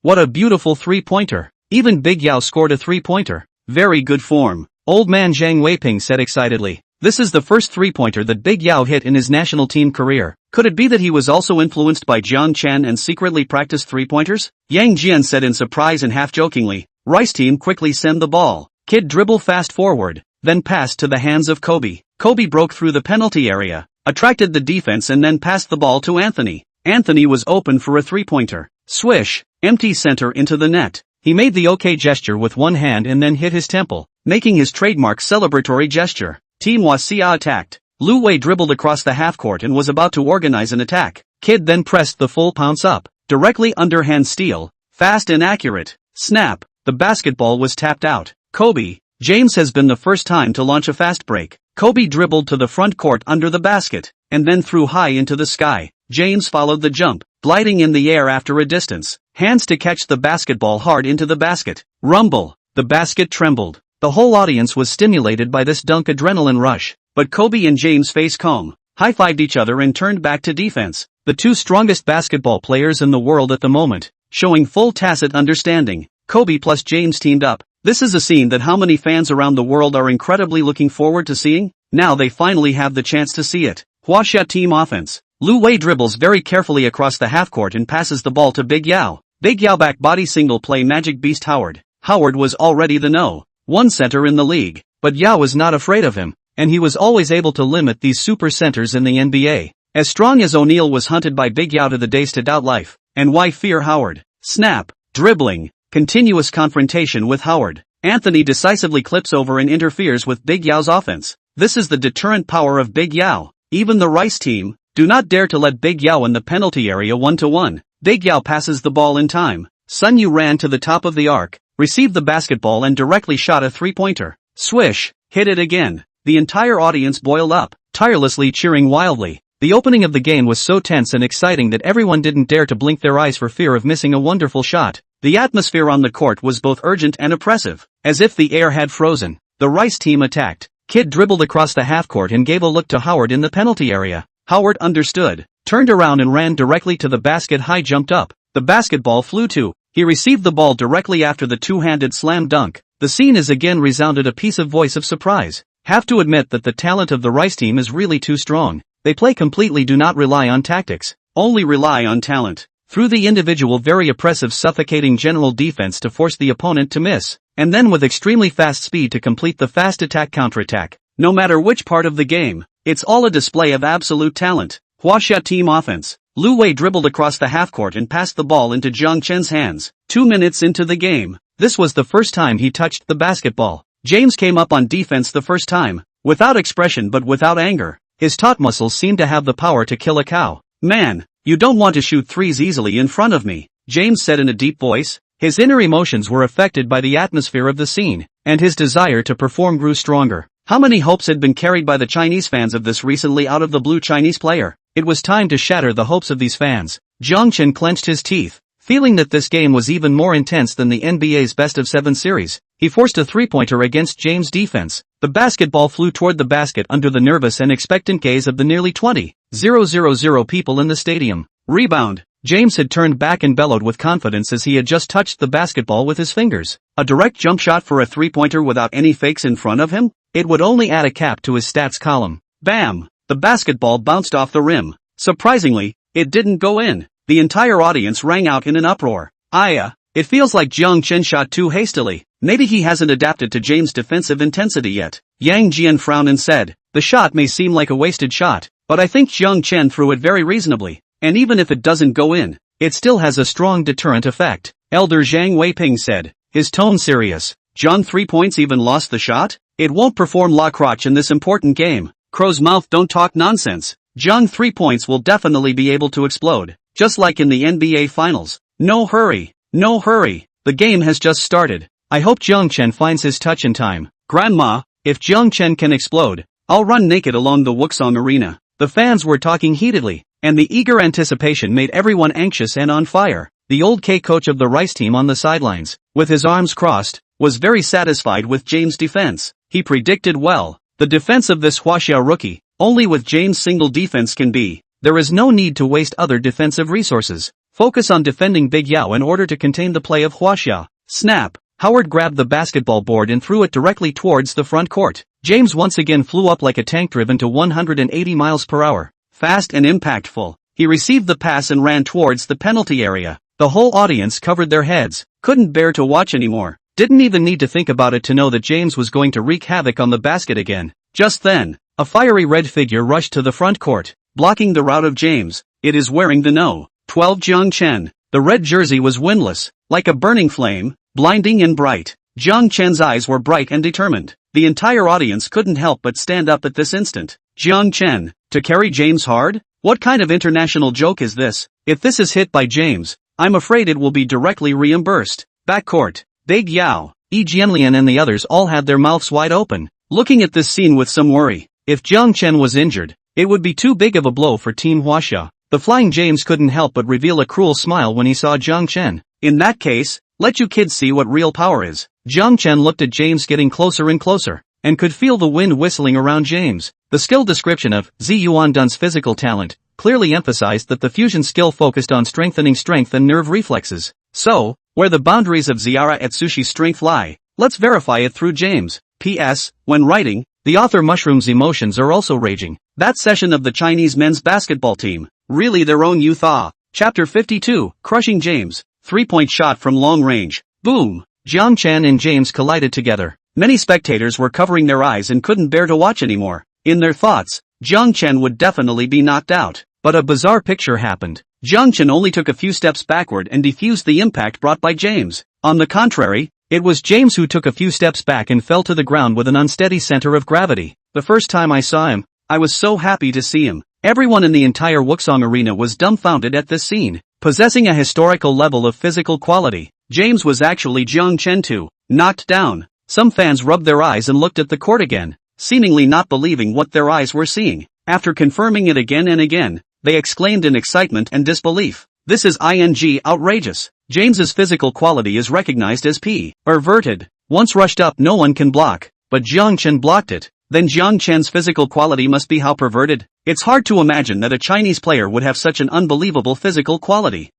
What a beautiful three-pointer. Even Big Yao scored a three-pointer. Very good form. Old man Zhang Weiping said excitedly. This is the first three-pointer that Big Yao hit in his national team career. Could it be that he was also influenced by Jiang Chen and secretly practiced three-pointers? Yang Jian said in surprise and half-jokingly. Rice team quickly send the ball. Kid dribble fast forward, then pass to the hands of Kobe. Kobe broke through the penalty area, attracted the defense and then passed the ball to Anthony. Anthony was open for a three-pointer. Swish, empty center into the net. He made the OK gesture with one hand and then hit his temple, making his trademark celebratory gesture. Team Huaxia attacked. Lu Wei dribbled across the half-court and was about to organize an attack. Kid then pressed the full pounce up, directly underhand steal, fast and accurate. Snap, the basketball was tapped out. Kobe, James has been the first time to launch a fast break. Kobe dribbled to the front court under the basket, and then threw high into the sky. James followed the jump, gliding in the air after a distance, hands to catch the basketball hard into the basket. Rumble. The basket trembled. The whole audience was stimulated by this dunk adrenaline rush, but Kobe and James faced calm, high-fived each other and turned back to defense. The two strongest basketball players in the world at the moment, showing full tacit understanding. Kobe plus James teamed up. This is a scene that how many fans around the world are incredibly looking forward to seeing? Now they finally have the chance to see it. Huaxia team offense. Lu Wei dribbles very carefully across the half-court and passes the ball to Big Yao. Big Yao back body single play magic beast Howard. Howard was already the No. 1 center in the league, but Yao was not afraid of him, and he was always able to limit these super centers in the NBA. As strong as O'Neal was hunted by Big Yao to the days to doubt life, and why fear Howard? Snap, dribbling, continuous confrontation with Howard. Anthony decisively clips over and interferes with Big Yao's offense. This is the deterrent power of Big Yao. Even the Rice team, do not dare to let Big Yao in the penalty area 1-1. Big Yao passes the ball in time. Sun Yu ran to the top of the arc, received the basketball and directly shot a three-pointer. Swish, hit it again. The entire audience boiled up, tirelessly cheering wildly. The opening of the game was so tense and exciting that everyone didn't dare to blink their eyes for fear of missing a wonderful shot. The atmosphere on the court was both urgent and oppressive, as if the air had frozen. The Rice team attacked. Kid dribbled across the half-court and gave a look to Howard in the penalty area. Howard understood, turned around and ran directly to the basket. High jumped up. The basketball flew to. He received the ball directly after the two-handed slam dunk. The scene is again resounded a piece of voice of surprise. Have to admit that the talent of the Rice team is really too strong. They play completely, do not rely on tactics, only rely on talent. Through the individual very oppressive suffocating general defense to force the opponent to miss, and then with extremely fast speed to complete the fast attack counterattack. No matter which part of the game, it's all a display of absolute talent. Huaxia team offense. Lu Wei dribbled across the half-court and passed the ball into Jiang Chen's hands. 2 minutes into the game, this was the first time he touched the basketball. James came up on defense the first time, without expression but without anger. His taut muscles seemed to have the power to kill a cow. Man, you don't want to shoot threes easily in front of me, James said in a deep voice. His inner emotions were affected by the atmosphere of the scene, and his desire to perform grew stronger. How many hopes had been carried by the Chinese fans of this recently out-of-the-blue Chinese player? It was time to shatter the hopes of these fans. Jiang Chen clenched his teeth, feeling that this game was even more intense than the NBA's best-of-7 series. He forced a three-pointer against James' defense. The basketball flew toward the basket under the nervous and expectant gaze of the nearly 20,000 people in the stadium. Rebound. James had turned back and bellowed with confidence as he had just touched the basketball with his fingers. A direct jump shot for a three-pointer without any fakes in front of him? It would only add a cap to his stats column. Bam! The basketball bounced off the rim. Surprisingly, it didn't go in. The entire audience rang out in an uproar. It feels like Jiang Chen shot too hastily. Maybe he hasn't adapted to James' defensive intensity yet. Yang Jian frowned and said, the shot may seem like a wasted shot, but I think Jiang Chen threw it very reasonably. And even if it doesn't go in, it still has a strong deterrent effect. Elder Zhang Weiping said, his tone serious. John 3 points even lost the shot? It won't perform la crotch in this important game. Crow's mouth, don't talk nonsense. Jiang 3 points will definitely be able to explode, just like in the NBA Finals. No hurry, no hurry. The game has just started. I hope Jiang Chen finds his touch in time. Grandma, if Jiang Chen can explode, I'll run naked along the Wuxong arena. The fans were talking heatedly, and the eager anticipation made everyone anxious and on fire. The old K coach of the Rice team on the sidelines, with his arms crossed, was very satisfied with James' defense. He predicted well. The defense of this Huaxia rookie, only with James' single defense can be. There is no need to waste other defensive resources. Focus on defending Big Yao in order to contain the play of Huaxia. Snap! Howard grabbed the basketball board and threw it directly towards the front court. James once again flew up like a tank driven to 180 miles per hour. Fast and impactful. He received the pass and ran towards the penalty area. The whole audience covered their heads, couldn't bear to watch anymore. Didn't even need to think about it to know that James was going to wreak havoc on the basket again. Just then, a fiery red figure rushed to the front court, blocking the route of James. It is wearing the No. 12 Jiang Chen. The red jersey was windless, like a burning flame, blinding and bright. Jiang Chen's eyes were bright and determined. The entire audience couldn't help but stand up at this instant. Jiang Chen, to carry James hard? What kind of international joke is this? If this is hit by James, I'm afraid it will be directly reimbursed. Backcourt. Big Yao, Yi Jianlian and the others all had their mouths wide open, looking at this scene with some worry. If Jiang Chen was injured, it would be too big of a blow for Team Huaxia. The flying James couldn't help but reveal a cruel smile when he saw Jiang Chen. In that case, let you kids see what real power is. Jiang Chen looked at James getting closer and closer, and could feel the wind whistling around James. The skill description of Zi Yuandun's physical talent clearly emphasized that the fusion skill focused on strengthening strength and nerve reflexes. So, where the boundaries of Ziara Etsushi's strength lie, let's verify it through James. P.S. When writing, the author Mushroom's emotions are also raging. That session of the Chinese men's basketball team, really their own youth awe. Chapter 52, Crushing James. 3-point shot from long range. Boom! Jiang Chen and James collided together. Many spectators were covering their eyes and couldn't bear to watch anymore. In their thoughts, Jiang Chen would definitely be knocked out. But a bizarre picture happened. Jiang Chen only took a few steps backward and defused the impact brought by James. On the contrary, it was James who took a few steps back and fell to the ground with an unsteady center of gravity. The first time I saw him, I was so happy to see him. Everyone in the entire Wuxong arena was dumbfounded at this scene. Possessing a historical level of physical quality, James was actually Jiang Chen too, knocked down. Some fans rubbed their eyes and looked at the court again, seemingly not believing what their eyes were seeing. After confirming it again and again, they exclaimed in excitement and disbelief. This is outrageous. James's physical quality is recognized as perverted. Once rushed up no one can block, but Jiang Chen blocked it. Then Jiang Chen's physical quality must be how perverted? It's hard to imagine that a Chinese player would have such an unbelievable physical quality.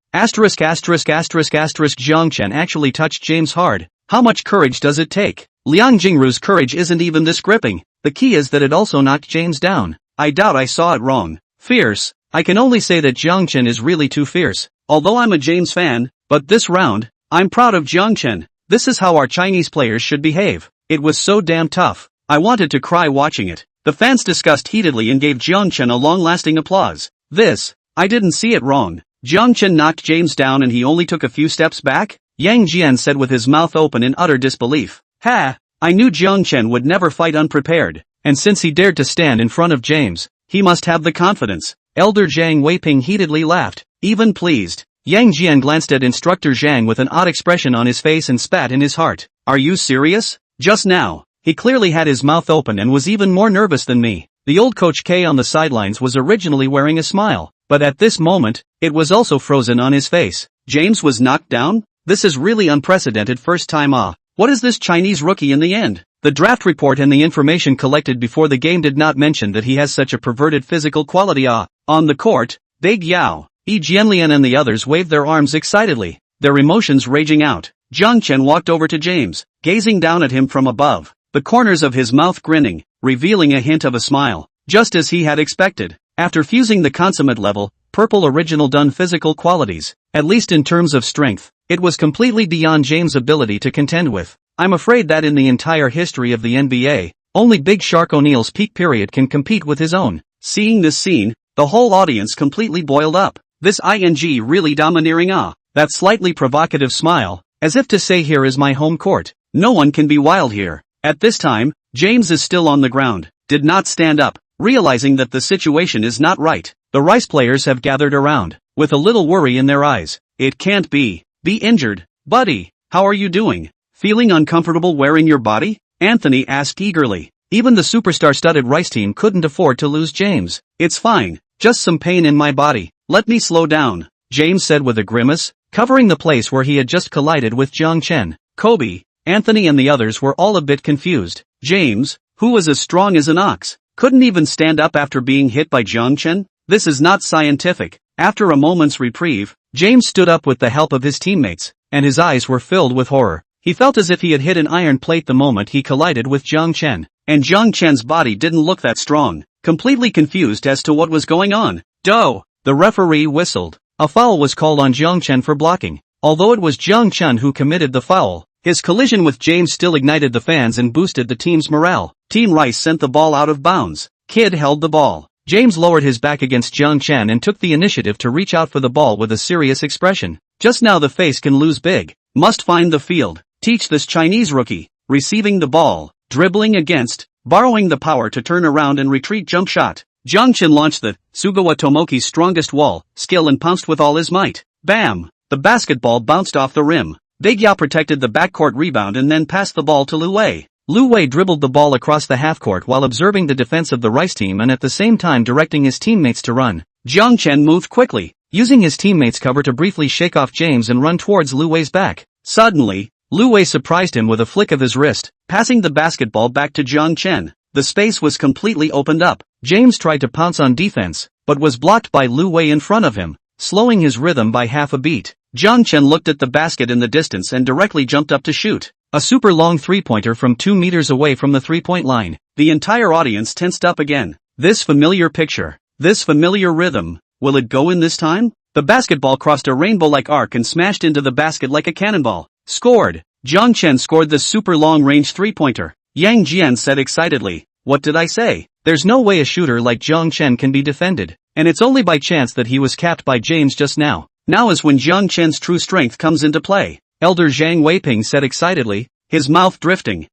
Jiang Chen actually touched James hard. How much courage does it take? Liang Jingru's courage isn't even this gripping. The key is that it also knocked James down. I doubt I saw it wrong. Fierce. I can only say that Jiang Chen is really too fierce. Although I'm a James fan, but this round, I'm proud of Jiang Chen. This is how our Chinese players should behave. It was so damn tough. I wanted to cry watching it. The fans discussed heatedly and gave Jiang Chen a long-lasting applause. I didn't see it wrong. Jiang Chen knocked James down and he only took a few steps back? Yang Jian said with his mouth open in utter disbelief. I knew Jiang Chen would never fight unprepared, and since he dared to stand in front of James, he must have the confidence. Elder Zhang Weiping heatedly laughed, even pleased. Yang Jian glanced at instructor Zhang with an odd expression on his face and spat in his heart. Are you serious? Just now, he clearly had his mouth open and was even more nervous than me. The old Coach K on the sidelines was originally wearing a smile, but at this moment, it was also frozen on his face. James was knocked down? This is really unprecedented first time. What is this Chinese rookie in the end? The draft report and the information collected before the game did not mention that he has such a perverted physical quality. On the court, Big Yao, Yi Jianlian and the others waved their arms excitedly, their emotions raging out. Jiang Chen walked over to James, gazing down at him from above, the corners of his mouth grinning, revealing a hint of a smile, just as he had expected. After fusing the consummate level, purple original done physical qualities, at least in terms of strength, it was completely beyond James' ability to contend with. I'm afraid that in the entire history of the NBA, only Big Shark O'Neal's peak period can compete with his own. Seeing this scene, the whole audience completely boiled up. This really domineering. That slightly provocative smile, as if to say here is my home court. No one can be wild here. At this time, James is still on the ground, did not stand up, realizing that the situation is not right. The Rice players have gathered around, with a little worry in their eyes. It can't be injured. Buddy, how are you doing? Feeling uncomfortable wearing your body? Anthony asked eagerly. Even the superstar-studded Rice team couldn't afford to lose James. It's fine, just some pain in my body. Let me slow down, James said with a grimace, covering the place where he had just collided with Jiang Chen. Kobe, Anthony and the others were all a bit confused. James, who was as strong as an ox, couldn't even stand up after being hit by Jiang Chen? This is not scientific. After a moment's reprieve, James stood up with the help of his teammates, and his eyes were filled with horror. He felt as if he had hit an iron plate the moment he collided with Jiang Chen, and Jiang Chen's body didn't look that strong. Completely confused as to what was going on. The referee whistled. A foul was called on Jiang Chen for blocking. Although it was Jiang Chen who committed the foul, his collision with James still ignited the fans and boosted the team's morale. Team Rice sent the ball out of bounds. Kid held the ball. James lowered his back against Jiang Chen and took the initiative to reach out for the ball with a serious expression. Just now the face can lose big. Must find the field. Teach this Chinese rookie. Receiving the ball. Dribbling against. Borrowing the power to turn around and retreat jump shot. Jiang Chen launched the Sugawa Tomoki's strongest wall skill and pounced with all his might. Bam! The basketball bounced off the rim. Big Yao protected the backcourt rebound and then passed the ball to Lu Wei. Lu Wei dribbled the ball across the half-court while observing the defense of the Rice team and at the same time directing his teammates to run. Jiang Chen moved quickly, using his teammates' cover to briefly shake off James and run towards Lu Wei's back. Suddenly, Lu Wei surprised him with a flick of his wrist, passing the basketball back to Jiang Chen. The space was completely opened up. James tried to pounce on defense, but was blocked by Lu Wei in front of him, slowing his rhythm by half a beat. Jiang Chen looked at the basket in the distance and directly jumped up to shoot. A super long three-pointer from 2 meters away from the three-point line. The entire audience tensed up again. This familiar picture, this familiar rhythm, will it go in this time? The basketball crossed a rainbow-like arc and smashed into the basket like a cannonball. Scored! Jiang Chen scored the super long-range three-pointer. Yang Jian said excitedly, "What did I say? There's no way a shooter like Jiang Chen can be defended. And it's only by chance that he was capped by James just now. Now is when Jiang Chen's true strength comes into play." Elder Zhang Weiping said excitedly, his mouth drifting.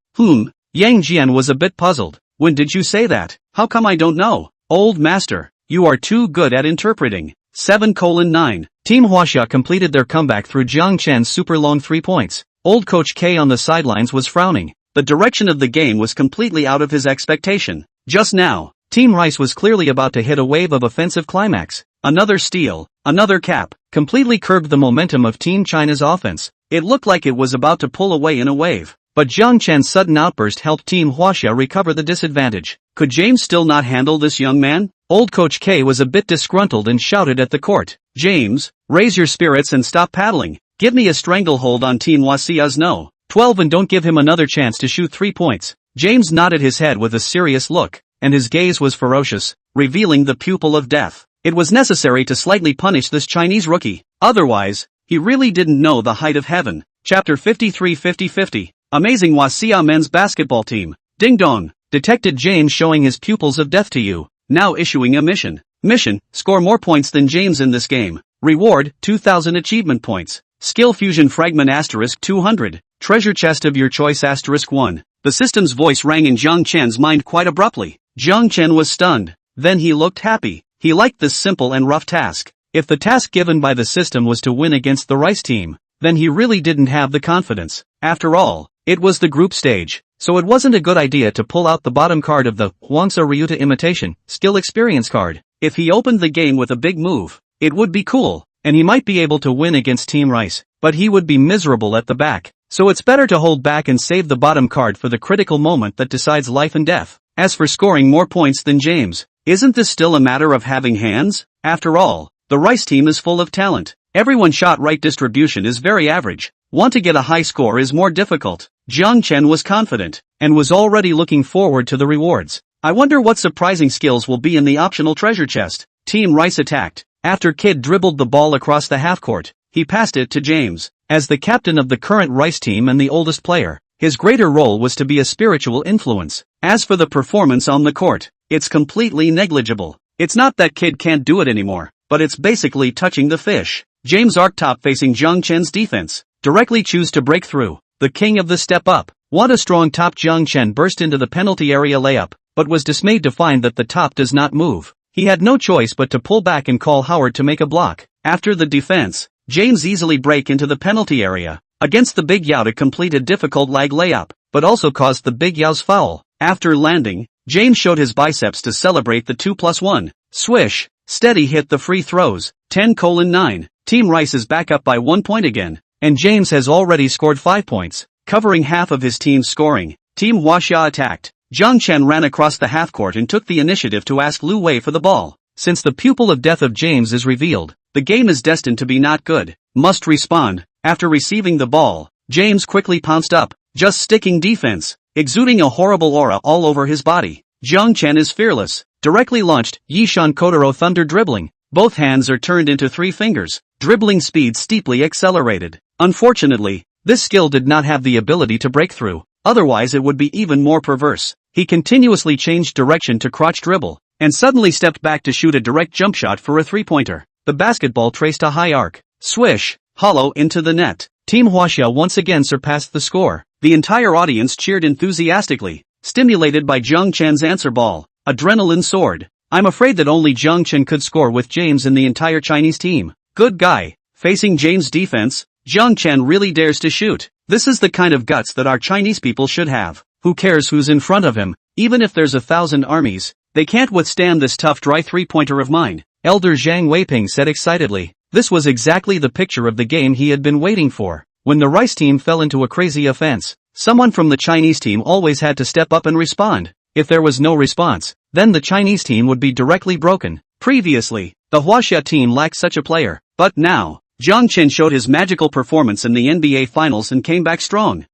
Yang Jian was a bit puzzled. "When did you say that? How come I don't know?" "Old master, you are too good at interpreting." 7:9. Team Huaxia completed their comeback through Jiang Chen's super long 3 points. Old Coach K on the sidelines was frowning. The direction of the game was completely out of his expectation. Just now, Team Rice was clearly about to hit a wave of offensive climax. Another steal, another cap, completely curbed the momentum of Team China's offense. It looked like it was about to pull away in a wave. But Jiang Chen's sudden outburst helped Team Huaxia recover the disadvantage. Could James still not handle this young man? Old Coach K was a bit disgruntled and shouted at the court, "James, raise your spirits and stop paddling. Give me a stranglehold on Team Huaxia's no. 12 and don't give him another chance to shoot 3 points. James nodded his head with a serious look, and his gaze was ferocious, revealing the pupil of death. It was necessary to slightly punish this Chinese rookie. Otherwise, he really didn't know the height of heaven. Chapter 53 50-50. Amazing Huaxia men's basketball team. Ding dong. Detected James showing his pupils of death to you. Now issuing a mission. Mission, score more points than James in this game. Reward, 2,000 achievement points. Skill fusion fragment * 200. Treasure chest of your choice * 1. The system's voice rang in Jiang Chen's mind quite abruptly. Jiang Chen was stunned. Then he looked happy. He liked this simple and rough task. If the task given by the system was to win against the Rice team, then he really didn't have the confidence. After all, it was the group stage, so it wasn't a good idea to pull out the bottom card of the Huangsa Ryuta imitation skill experience card. If he opened the game with a big move, it would be cool, and he might be able to win against Team Rice, but he would be miserable at the back. So it's better to hold back and save the bottom card for the critical moment that decides life and death. As for scoring more points than James, isn't this still a matter of having hands? After all, the Rice team is full of talent. Everyone shot right distribution is very average. Want to get a high score is more difficult. Jiang Chen was confident, and was already looking forward to the rewards. I wonder what surprising skills will be in the optional treasure chest. Team Rice attacked. After Kid dribbled the ball across the half-court, he passed it to James. As the captain of the current Rice team and the oldest player, his greater role was to be a spiritual influence. As for the performance on the court, it's completely negligible. It's not that Kid can't do it anymore, but it's basically touching the fish. James archtop facing Jiang Chen's defense, directly choose to break through. The king of the step up. Want a strong top. Jiang Chen burst into the penalty area layup, but was dismayed to find that the top does not move. He had no choice but to pull back and call Howard to make a block. After the defense, James easily break into the penalty area. Against the Big Yao to complete a difficult lag layup, but also caused the Big Yao's foul. After landing, James showed his biceps to celebrate the 2+1. Swish, steady hit the free throws. 10:9. Team Rice is back up by 1 point again, and James has already scored 5 points, covering half of his team's scoring. Team Huaxia attacked. Jiang Chen ran across the half-court and took the initiative to ask Lu Wei for the ball. Since the pupil of death of James is revealed, the game is destined to be not good. Must respond. After receiving the ball, James quickly pounced up, just sticking defense, exuding a horrible aura all over his body. Jiang Chen is fearless. Directly launched, Yishan Kodoro thunder dribbling. Both hands are turned into 3 fingers. Dribbling speed steeply accelerated. Unfortunately, this skill did not have the ability to break through. Otherwise it would be even more perverse. He continuously changed direction to crotch dribble, and suddenly stepped back to shoot a direct jump shot for a 3-pointer. The basketball traced a high arc. Swish, hollow into the net. Team Huaxia once again surpassed the score. The entire audience cheered enthusiastically, stimulated by Jiang Chen's answer ball. Adrenaline soared. I'm afraid that only Jiang Chen could score with James in the entire Chinese team. Good guy. Facing James' defense, Jiang Chen really dares to shoot. This is the kind of guts that our Chinese people should have. Who cares who's in front of him? Even if there's 1,000 armies, they can't withstand this tough dry 3-pointer of mine. Elder Zhang Weiping said excitedly. This was exactly the picture of the game he had been waiting for. When the Rice team fell into a crazy offense, someone from the Chinese team always had to step up and respond. If there was no response, then the Chinese team would be directly broken. Previously, the Huaxia team lacked such a player, but now, Jiang Chen showed his magical performance in the NBA Finals and came back strong.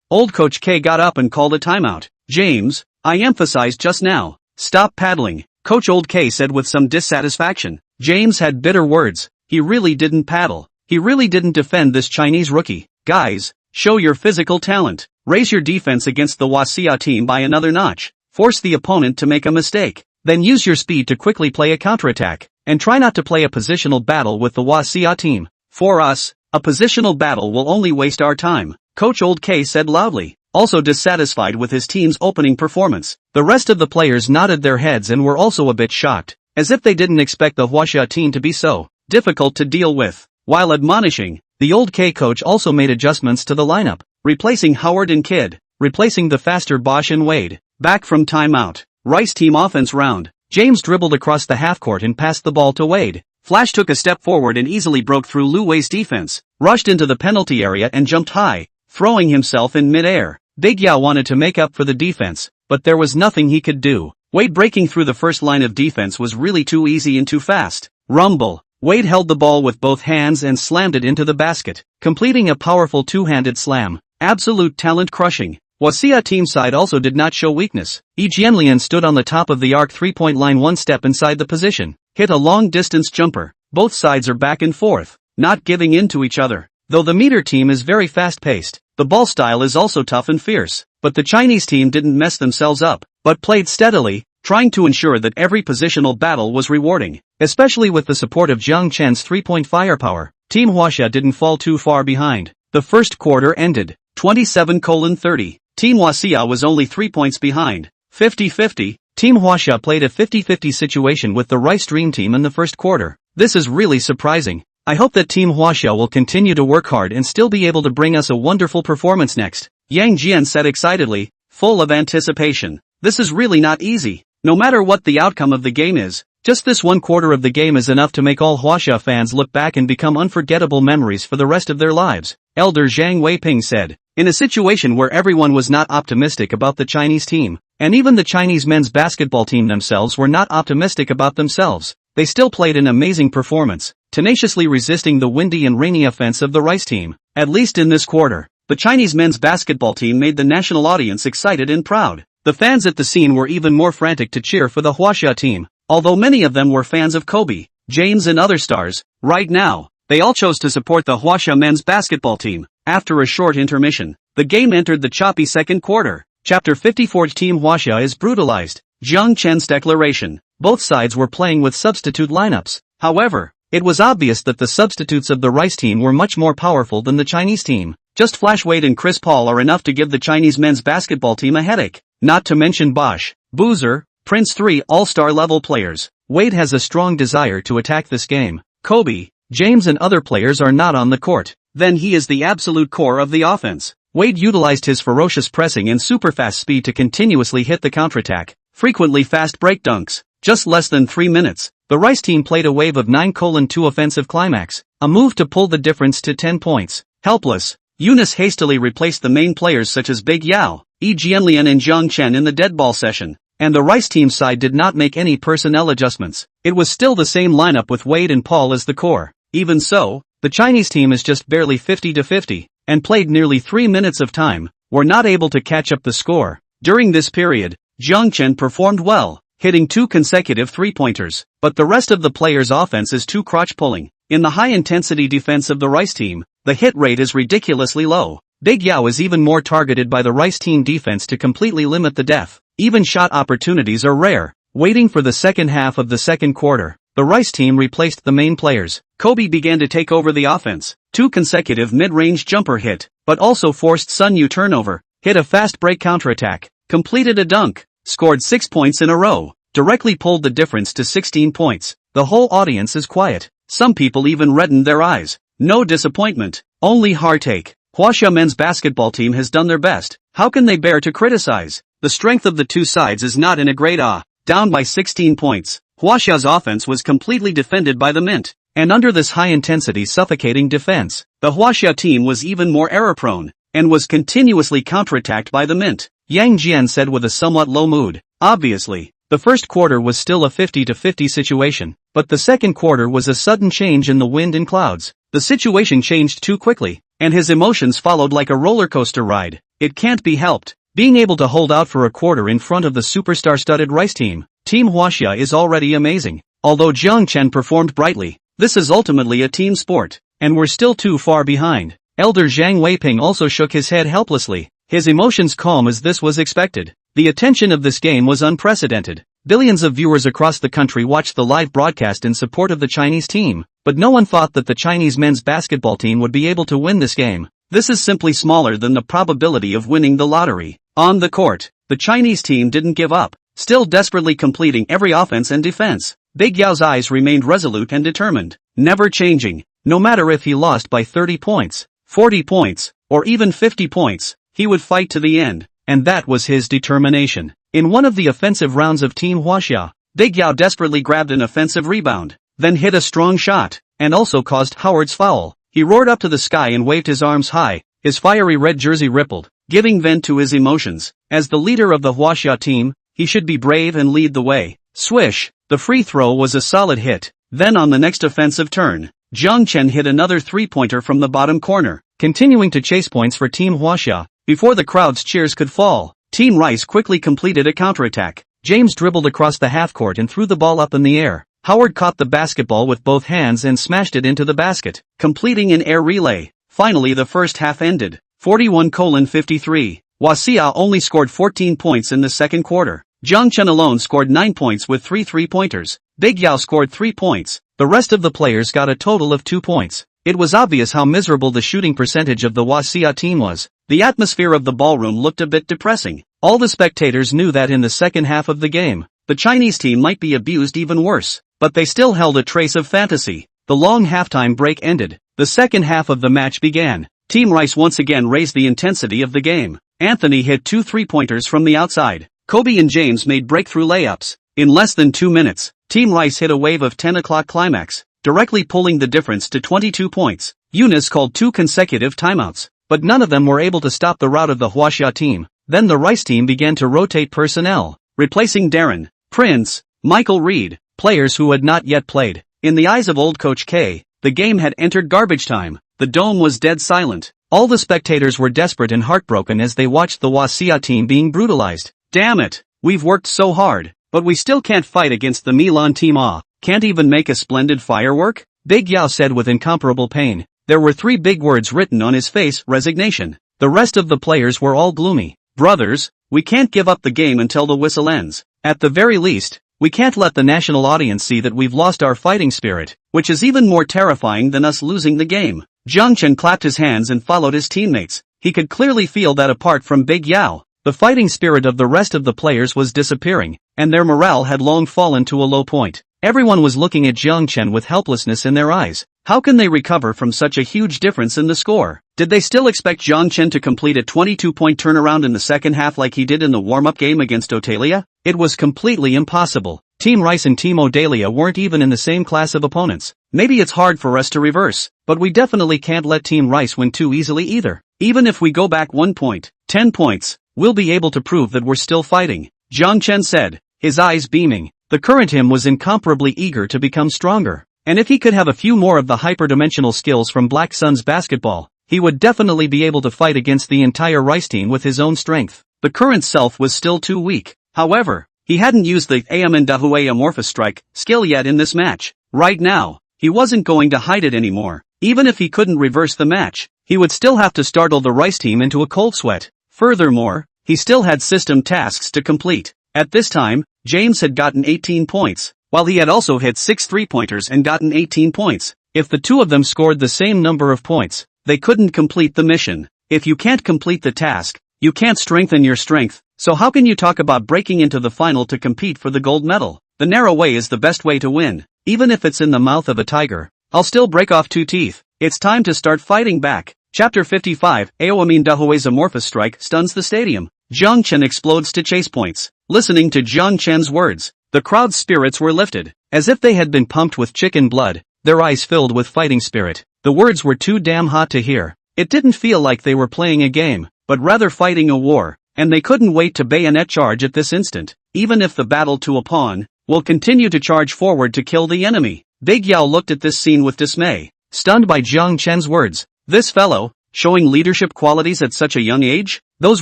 Old Coach K got up and called a timeout. James, I emphasized just now, stop paddling, Coach Old K said with some dissatisfaction. James had bitter words. He really didn't paddle. He really didn't defend this Chinese rookie. Guys, show your physical talent. Raise your defense against the Huaxia team by another notch. Force the opponent to make a mistake. Then use your speed to quickly play a counterattack. And try not to play a positional battle with the Huaxia team. For us, a positional battle will only waste our time, Coach Old K said loudly. Also dissatisfied with his team's opening performance, the rest of the players nodded their heads and were also a bit shocked, as if they didn't expect the Huaxia team to be so difficult to deal with. While admonishing, the Old K coach also made adjustments to the lineup, replacing Howard and Kidd, replacing the faster Bosch and Wade. Back from timeout, Rice team offense round. James dribbled across the half-court and passed the ball to Wade. Flash took a step forward and easily broke through Lu Wei's defense, rushed into the penalty area and jumped high, throwing himself in mid-air. Big Yao wanted to make up for the defense, but there was nothing he could do. Wade breaking through the first line of defense was really too easy and too fast. Rumble. Wade held the ball with both hands and slammed it into the basket, completing a powerful two-handed slam. Absolute talent crushing. Huaxia team side also did not show weakness. Jianlian stood on the top of the arc three-point line one step inside the position, hit a long-distance jumper. Both sides are back and forth, not giving in to each other. Though the meter team is very fast-paced, the ball style is also tough and fierce. But the Chinese team didn't mess themselves up, but played steadily, trying to ensure that every positional battle was rewarding. Especially with the support of Jiang Chen's three-point firepower, Team Huaxia didn't fall too far behind. The first quarter ended 27-30. Team Huaxia was only 3 points behind. 50-50, Team Huaxia played a 50-50 situation with the Rice Dream Team in the first quarter. This is really surprising. I hope that Team Huaxia will continue to work hard and still be able to bring us a wonderful performance next, Yang Jian said excitedly, full of anticipation. This is really not easy. No matter what the outcome of the game is, just this one quarter of the game is enough to make all Huaxia fans look back and become unforgettable memories for the rest of their lives, Elder Zhang Weiping said. In a situation where everyone was not optimistic about the Chinese team, and even the Chinese men's basketball team themselves were not optimistic about themselves, they still played an amazing performance, tenaciously resisting the windy and rainy offense of the Rice team. At least in this quarter, the Chinese men's basketball team made the national audience excited and proud. The fans at the scene were even more frantic to cheer for the Huaxia team, although many of them were fans of Kobe, James and other stars. Right now, they all chose to support the Huaxia men's basketball team. After a short intermission, the game entered the choppy second quarter. Chapter 54 Team Huaxia is brutalized. Jiang Chen's declaration. Both sides were playing with substitute lineups. However, it was obvious that the substitutes of the Rice team were much more powerful than the Chinese team. Just Flash Wade and Chris Paul are enough to give the Chinese men's basketball team a headache. Not to mention Bosch, Boozer, Prince, 3 all-star level players. Wade has a strong desire to attack this game. Kobe, James and other players are not on the court. Then he is the absolute core of the offense. Wade utilized his ferocious pressing and super-fast speed to continuously hit the counterattack, frequently fast break dunks. Just less than 3 minutes, the Rice team played a wave of 9:2 offensive climax, a move to pull the difference to 10 points. Helpless, Eunice hastily replaced the main players such as Big Yao, Jianlian and Jiang Chen in the dead ball session, and the Rice team side did not make any personnel adjustments. It was still the same lineup with Wade and Paul as the core. Even so, the Chinese team is just barely 50-50, and played nearly 3 minutes of time, were not able to catch up the score. During this period, Jiang Chen performed well, hitting 2 consecutive three-pointers, but the rest of the players' offense is too crotch-pulling. In the high-intensity defense of the Rice team, the hit rate is ridiculously low. Big Yao is even more targeted by the Rice team defense to completely limit the depth. Even shot opportunities are rare. Waiting for the second half of the second quarter, the Rice team replaced the main players. Kobe began to take over the offense. 2 consecutive mid-range jumper hit, but also forced Sun Yu turnover, hit a fast break counterattack, completed a dunk, scored 6 points in a row, directly pulled the difference to 16 points. The whole audience is quiet. Some people even reddened their eyes. No disappointment, only heartache. Huaxia men's basketball team has done their best. How can they bear to criticize? The strength of the two sides is not in a great awe. Down by 16 points, Huaxia's offense was completely defended by the Mint. And under this high-intensity suffocating defense, the Huaxia team was even more error-prone, and was continuously counterattacked by the Mint. Yang Chen said with a somewhat low mood. Obviously, the first quarter was still a 50-50 situation, but the second quarter was a sudden change in the wind and clouds. The situation changed too quickly, and his emotions followed like a roller coaster ride. It can't be helped. Being able to hold out for a quarter in front of the superstar-studded Rice team, Team Huaxia is already amazing. Although Jiang Chen performed brightly, this is ultimately a team sport, and we're still too far behind. Elder Zhang Weiping also shook his head helplessly, his emotions calm as this was expected. The attention of this game was unprecedented. Billions of viewers across the country watched the live broadcast in support of the Chinese team, but no one thought that the Chinese men's basketball team would be able to win this game. This is simply smaller than the probability of winning the lottery. On the court, the Chinese team didn't give up, still desperately completing every offense and defense. Big Yao's eyes remained resolute and determined, never changing. No matter if he lost by 30 points, 40 points, or even 50 points, he would fight to the end, and that was his determination. In one of the offensive rounds of Team Huaxia, Big Yao desperately grabbed an offensive rebound, then hit a strong shot, and also caused Howard's foul. He roared up to the sky and waved his arms high, his fiery red jersey rippled, giving vent to his emotions. As the leader of the Huaxia team, he should be brave and lead the way. Swish! The free throw was a solid hit. Then on the next offensive turn, Jiang Chen hit another three-pointer from the bottom corner, continuing to chase points for Team Huaxia. Before the crowd's cheers could fall, Team Rice quickly completed a counterattack. James dribbled across the half-court and threw the ball up in the air. Howard caught the basketball with both hands and smashed it into the basket, completing an air relay. Finally the first half ended, 41-53. Huaxia only scored 14 points in the second quarter. Jiang Chen alone scored 9 points with 3 three-pointers. Big Yao scored 3 points. The rest of the players got a total of 2 points. It was obvious how miserable the shooting percentage of the Huaxia team was. The atmosphere of the ballroom looked a bit depressing. All the spectators knew that in the second half of the game, the Chinese team might be abused even worse, but they still held a trace of fantasy. The long halftime break ended. The second half of the match began. Team Rice once again raised the intensity of the game. Anthony hit 2 three-pointers from the outside. Kobe and James made breakthrough layups. In less than 2 minutes, Team Rice hit a wave of 10 o'clock climax, directly pulling the difference to 22 points. Eunice called 2 consecutive timeouts, but none of them were able to stop the rout of the Huaxia team. Then the Rice team began to rotate personnel, replacing Darren, Prince, Michael Reed, players who had not yet played. In the eyes of old Coach K, the game had entered garbage time. The dome was dead silent. All the spectators were desperate and heartbroken as they watched the Huaxia team being brutalized. Damn it, we've worked so hard, but we still can't fight against the Milan team. Can't even make a splendid firework? Big Yao said with incomparable pain. There were 3 big words written on his face: resignation. The rest of the players were all gloomy. Brothers, we can't give up the game until the whistle ends. At the very least, we can't let the national audience see that we've lost our fighting spirit, which is even more terrifying than us losing the game. Jiang Chen clapped his hands and followed his teammates. He could clearly feel that apart from Big Yao, the fighting spirit of the rest of the players was disappearing, and their morale had long fallen to a low point. Everyone was looking at Jiang Chen with helplessness in their eyes. How can they recover from such a huge difference in the score? Did they still expect Jiang Chen to complete a 22-point turnaround in the second half like he did in the warm-up game against Otalia? It was completely impossible. Team Rice and Team Odalia weren't even in the same class of opponents. Maybe it's hard for us to reverse, but we definitely can't let Team Rice win too easily either. Even if we go back 1 point, 10 points, we'll be able to prove that we're still fighting, Jiang Chen said, his eyes beaming. The current him was incomparably eager to become stronger, and if he could have a few more of the hyperdimensional skills from Black Sun's basketball, he would definitely be able to fight against the entire Rice team with his own strength. The current self was still too weak. However, he hadn't used the heaven-defying amorphous strike skill yet in this match. Right now, he wasn't going to hide it anymore. Even if he couldn't reverse the match, he would still have to startle the Rice team into a cold sweat. Furthermore, he still had system tasks to complete. At this time, James had gotten 18 points, while he had also hit 6 three-pointers and gotten 18 points. If the two of them scored the same number of points, they couldn't complete the mission. If you can't complete the task, you can't strengthen your strength, so how can you talk about breaking into the final to compete for the gold medal? The narrow way is the best way to win. Even if it's in the mouth of a tiger, I'll still break off 2 teeth. It's time to start fighting back. Chapter 55, Aoamin Dahue's amorphous strike stuns the stadium. Jiang Chen explodes to chase points. Listening to Jiang Chen's words, The crowd's spirits were lifted, as if they had been pumped with chicken blood, their eyes filled with fighting spirit. The words were too damn hot to hear. It didn't feel like they were playing a game, but rather fighting a war, and they couldn't wait to bayonet charge at this instant. Even if the battle to a pawn, will continue to charge forward to kill the enemy. Big Yao looked at this scene with dismay, stunned by Jiang Chen's words. This fellow, showing leadership qualities at such a young age? Those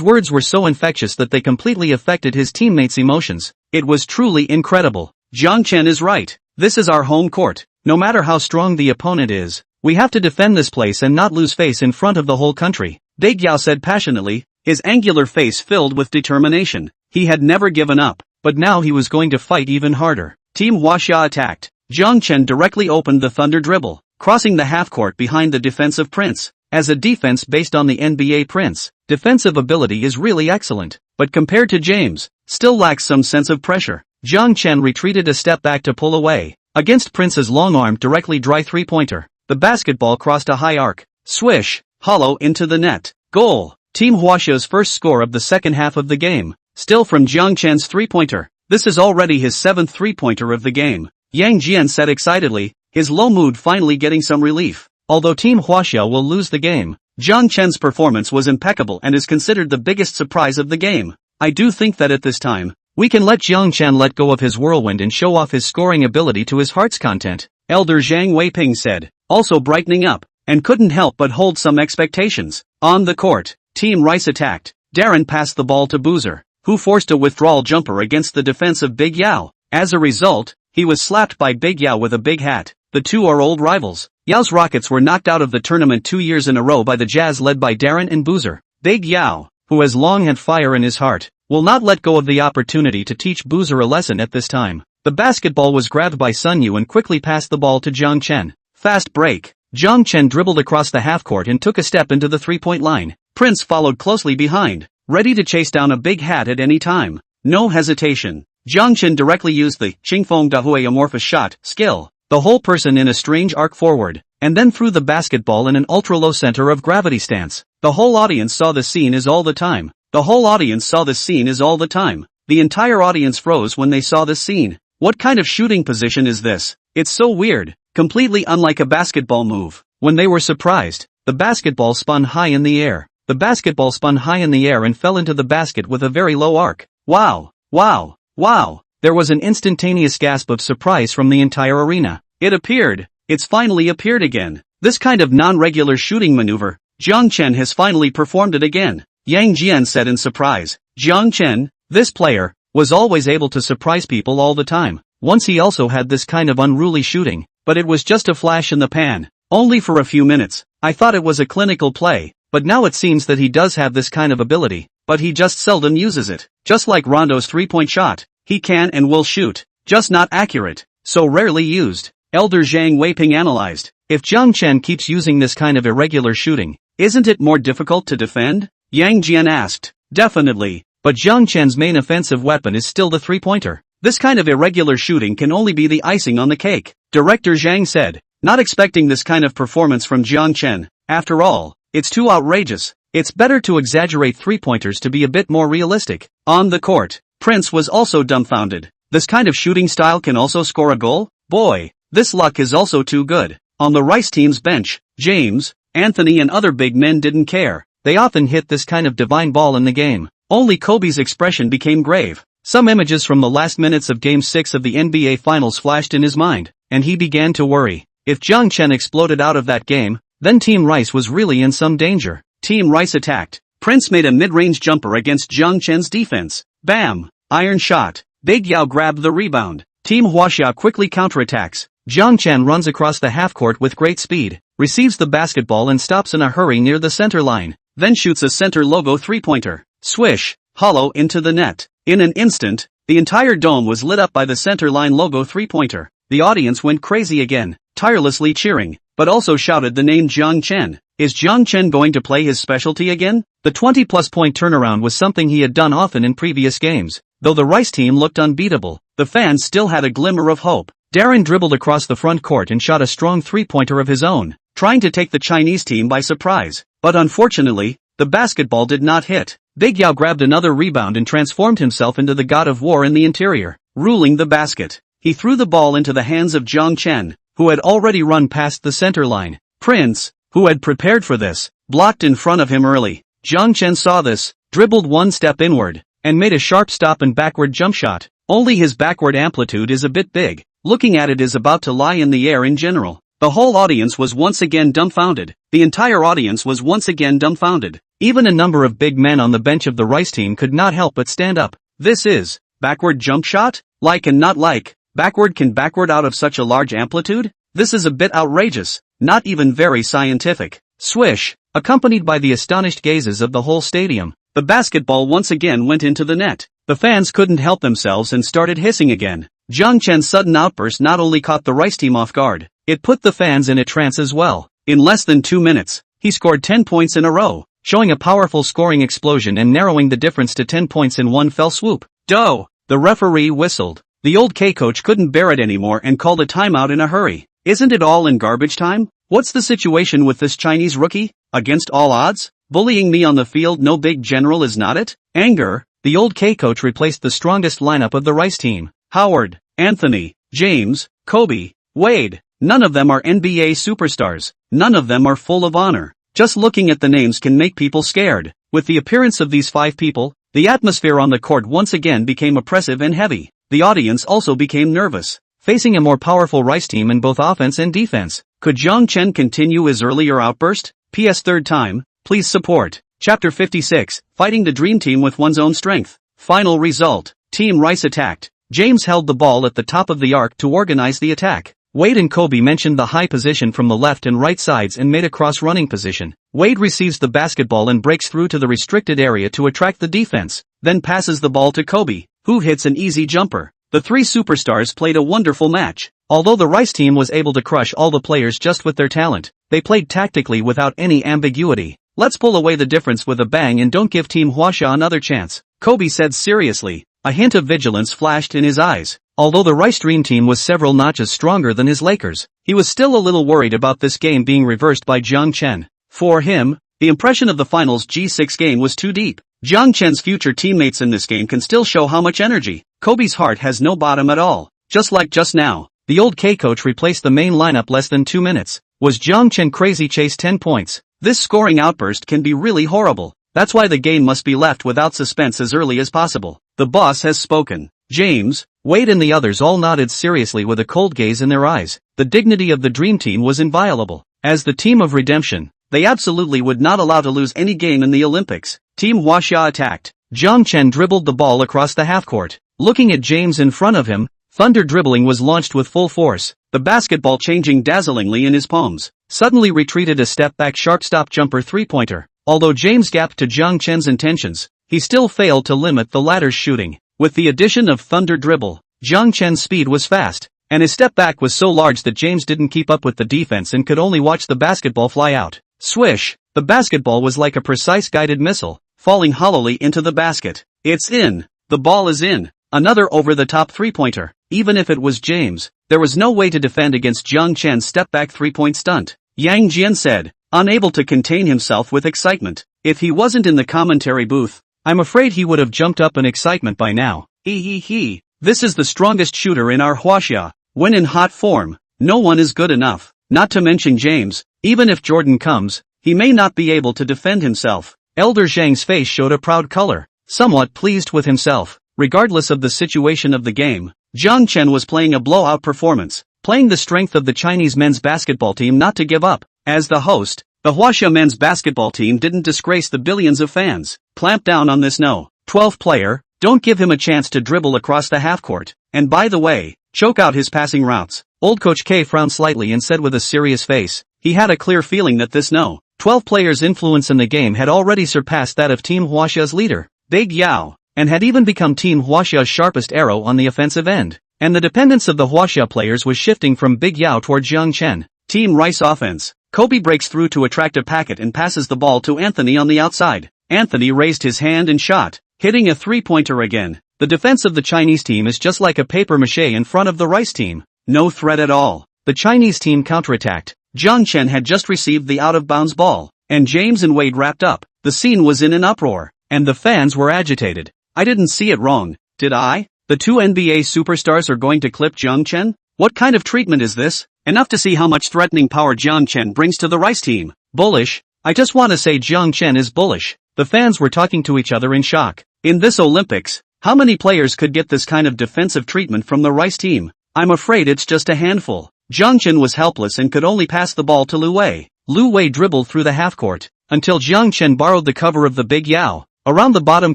words were so infectious that they completely affected his teammates' emotions. It was truly incredible. Jiang Chen is right. This is our home court. No matter how strong the opponent is, we have to defend this place and not lose face in front of the whole country, Big Yao said passionately, his angular face filled with determination. He had never given up, but now he was going to fight even harder. Team Huaxia attacked. Jiang Chen directly opened the thunder dribble, crossing the half-court behind the defensive prince. As a defense based on the NBA prince, defensive ability is really excellent, but compared to James, still lacks some sense of pressure. Jiang Chen retreated a step back to pull away. Against Prince's long-armed directly dry three-pointer, the basketball crossed a high arc. Swish, hollow into the net. Goal. Team Huaxia's first score of the second half of the game, still from Jiang Chen's three-pointer. This is already his seventh three-pointer of the game. Yang Jian said excitedly, his low mood finally getting some relief. Although Team Huaxia will lose the game, Jiang Chen's performance was impeccable and is considered the biggest surprise of the game. I do think that at this time, we can let Jiang Chen let go of his whirlwind and show off his scoring ability to his heart's content, Elder Zhang Weiping said, also brightening up, and couldn't help but hold some expectations. On the court, Team Rice attacked. Darren passed the ball to Boozer, who forced a withdrawal jumper against the defense of Big Yao. As a result, he was slapped by Big Yao with a big hat. The two are old rivals. Yao's Rockets were knocked out of the tournament 2 years in a row by the Jazz led by Darren and Boozer. Big Yao, who has long had fire in his heart, will not let go of the opportunity to teach Boozer a lesson at this time. The basketball was grabbed by Sun Yu and quickly passed the ball to Jiang Chen. Fast break. Jiang Chen dribbled across the half-court and took a step into the three-point line. Prince followed closely behind, ready to chase down a big hat at any time. No hesitation. Jiang Chen directly used the Qingfeng Dahui amorphous shot skill, the whole person in a strange arc forward, and then threw the basketball in an ultra-low center of gravity stance. The whole audience saw the scene is all the time. The whole audience saw the scene is all the time. The entire audience froze when they saw this scene. What kind of shooting position is this? It's so weird, completely unlike a basketball move. When they were surprised, the basketball spun high in the air. The basketball spun high in the air and fell into the basket with a very low arc. Wow! Wow! Wow! There was an instantaneous gasp of surprise from the entire arena. It appeared. It's finally appeared again. This kind of non-regular shooting maneuver, Jiang Chen has finally performed it again. Yang Jian said in surprise. Jiang Chen, this player, was always able to surprise people all the time. Once he also had this kind of unruly shooting, but it was just a flash in the pan. Only for a few minutes. I thought it was a clinical play, but now it seems that he does have this kind of ability, but he just seldom uses it. Just like Rondo's three-point shot, he can and will shoot, just not accurate, so rarely used. Elder Zhang Weiping analyzed. If Jiang Chen keeps using this kind of irregular shooting, isn't it more difficult to defend? Yang Jian asked. Definitely, but Jiang Chen's main offensive weapon is still the three-pointer. This kind of irregular shooting can only be the icing on the cake, Director Zhang said, not expecting this kind of performance from Jiang Chen. After all, it's too outrageous. It's better to exaggerate three-pointers to be a bit more realistic. On the court, Prince was also dumbfounded. This kind of shooting style can also score a goal? Boy, this luck is also too good. On the Rice team's bench, James, Anthony and other big men didn't care. They often hit this kind of divine ball in the game. Only Kobe's expression became grave. Some images from the last minutes of Game 6 of the NBA Finals flashed in his mind, and he began to worry. If Jiang Chen exploded out of that game, then Team Rice was really in some danger. Team Rice attacked. Prince made a mid-range jumper against Jiang Chen's defense. Bam! Iron shot. Big Yao grabbed the rebound. Team Huaxia quickly counterattacks. Jiang Chen runs across the half-court with great speed, receives the basketball and stops in a hurry near the center line, then shoots a center logo three-pointer. Swish! Hollow into the net. In an instant, the entire dome was lit up by the center line logo three-pointer. The audience went crazy again, tirelessly cheering, but also shouted the name Jiang Chen. Is Jiang Chen going to play his specialty again? The 20-plus point turnaround was something he had done often in previous games. Though the Rice team looked unbeatable, the fans still had a glimmer of hope. Darren dribbled across the front court and shot a strong three-pointer of his own, trying to take the Chinese team by surprise. But unfortunately, the basketball did not hit. Big Yao grabbed another rebound and transformed himself into the god of war in the interior. ruling the basket. He threw the ball into the hands of Jiang Chen, who had already run past the center line. Prince, who had prepared for this, blocked in front of him early. Jiang Chen saw this, dribbled one step inward, and made a sharp stop and backward jump shot. Only his backward amplitude is a bit big. Looking at it is about to lie in the air in general. The whole audience was once again dumbfounded. The entire audience was once again dumbfounded. Even a number of big men on the bench of the Rice team could not help but stand up. This is backward jump shot? Like and not like. Backward can backward out of such a large amplitude? This is a bit outrageous. Not even very scientific. Swish, accompanied by the astonished gazes of the whole stadium. The basketball once again went into the net. The fans couldn't help themselves and started hissing again. Jiang Chen's sudden outburst not only caught the Rice team off guard, it put the fans in a trance as well. In less than 2 minutes, he scored 10 points in a row, showing a powerful scoring explosion and narrowing the difference to 10 points in one fell swoop. Doh! The referee whistled. The old K-coach couldn't bear it anymore and called a timeout in a hurry. Isn't it all in garbage time? What's the situation with this Chinese rookie? Against all odds? Bullying me on the field, no big general, is not it? Anger. The old K-coach replaced the strongest lineup of the Rice team. Howard, Anthony, James, Kobe, Wade. None of them are NBA superstars. None of them are full of honor. Just looking at the names can make people scared. With the appearance of these 5 people, the atmosphere on the court once again became oppressive and heavy. The audience also became nervous, facing a more powerful Rice team in both offense and defense. Could Jiang Chen continue his earlier outburst? PS third time, please support. Chapter 56, Fighting the Dream Team with One's Own Strength. Final result, Team Rice attacked. James held the ball at the top of the arc to organize the attack. Wade and Kobe mentioned the high position from the left and right sides and made a cross-running position. Wade receives the basketball and breaks through to the restricted area to attract the defense, then passes the ball to Kobe, who hits an easy jumper. The 3 superstars played a wonderful match. Although the Rice team was able to crush all the players just with their talent, they played tactically without any ambiguity. Let's pull away the difference with a bang and don't give Team Huaxia another chance, Kobe said seriously. A hint of vigilance flashed in his eyes. Although the Rice Dream Team was several notches stronger than his Lakers, he was still a little worried about this game being reversed by Jiang Chen. For him, the impression of the finals G6 game was too deep. Jiang Chen's future teammates in this game can still show how much energy. Kobe's heart has no bottom at all. Just like just now, the old K-coach replaced the main lineup less than 2 minutes. Was Jiang Chen crazy? Chase 10 points. This scoring outburst can be really horrible. That's why the game must be left without suspense as early as possible. The boss has spoken. James, Wade and the others all nodded seriously with a cold gaze in their eyes. The dignity of the Dream Team was inviolable. As the team of redemption, they absolutely would not allow to lose any game in the Olympics. Team Huaxia attacked. Jiang Chen dribbled the ball across the half-court. Looking at James in front of him, thunder dribbling was launched with full force, the basketball changing dazzlingly in his palms. Suddenly retreated a step-back sharp stop jumper three-pointer. Although James gapped to Jiang Chen's intentions, he still failed to limit the latter's shooting. With the addition of thunder dribble, Jiang Chen's speed was fast, and his step back was so large that James didn't keep up with the defense and could only watch the basketball fly out. Swish! The basketball was like a precise guided missile, falling hollowly into the basket. It's in! The ball is in! Another over-the-top three-pointer. Even if it was James, there was no way to defend against Jiang Chen's step-back three-point stunt. Yang Jian said, unable to contain himself with excitement. If he wasn't in the commentary booth, I'm afraid he would have jumped up in excitement by now. He. This is the strongest shooter in our Huaxia. When in hot form, no one is good enough. Not to mention James, even if Jordan comes, he may not be able to defend himself. Elder Zhang's face showed a proud color, somewhat pleased with himself. Regardless of the situation of the game, Jiang Chen was playing a blowout performance, playing the strength of the Chinese men's basketball team not to give up. As the host, the Huaxia men's basketball team didn't disgrace the billions of fans. Clamp down on this no. 12th player, don't give him a chance to dribble across the half-court, and by the way, choke out his passing routes. Old Coach K frowned slightly and said with a serious face, he had a clear feeling that this no. 12 player's influence in the game had already surpassed that of Team Huaxia's leader, Big Yao, and had even become Team Huaxia's sharpest arrow on the offensive end. And the dependence of the Huaxia players was shifting from Big Yao toward Jiang Chen. Team Rice offense. Kobe breaks through to attract a packet and passes the ball to Anthony on the outside. Anthony raised his hand and shot, hitting a three-pointer again. The defense of the Chinese team is just like a papier-mâché in front of the Rice team. No threat at all. The Chinese team counterattacked. Jiang Chen had just received the out-of-bounds ball, and James and Wade wrapped up. The scene was in an uproar, and the fans were agitated. I didn't see it wrong, did I? The two NBA superstars are going to clip Jiang Chen? What kind of treatment is this? Enough to see how much threatening power Jiang Chen brings to the Rice team. Bullish. I just want to say Jiang Chen is bullish. The fans were talking to each other in shock. In this Olympics, how many players could get this kind of defensive treatment from the Rice team? I'm afraid it's just a handful. Jiang Chen was helpless and could only pass the ball to Lu Wei. Lu Wei dribbled through the half-court, until Jiang Chen borrowed the cover of the Big Yao, around the bottom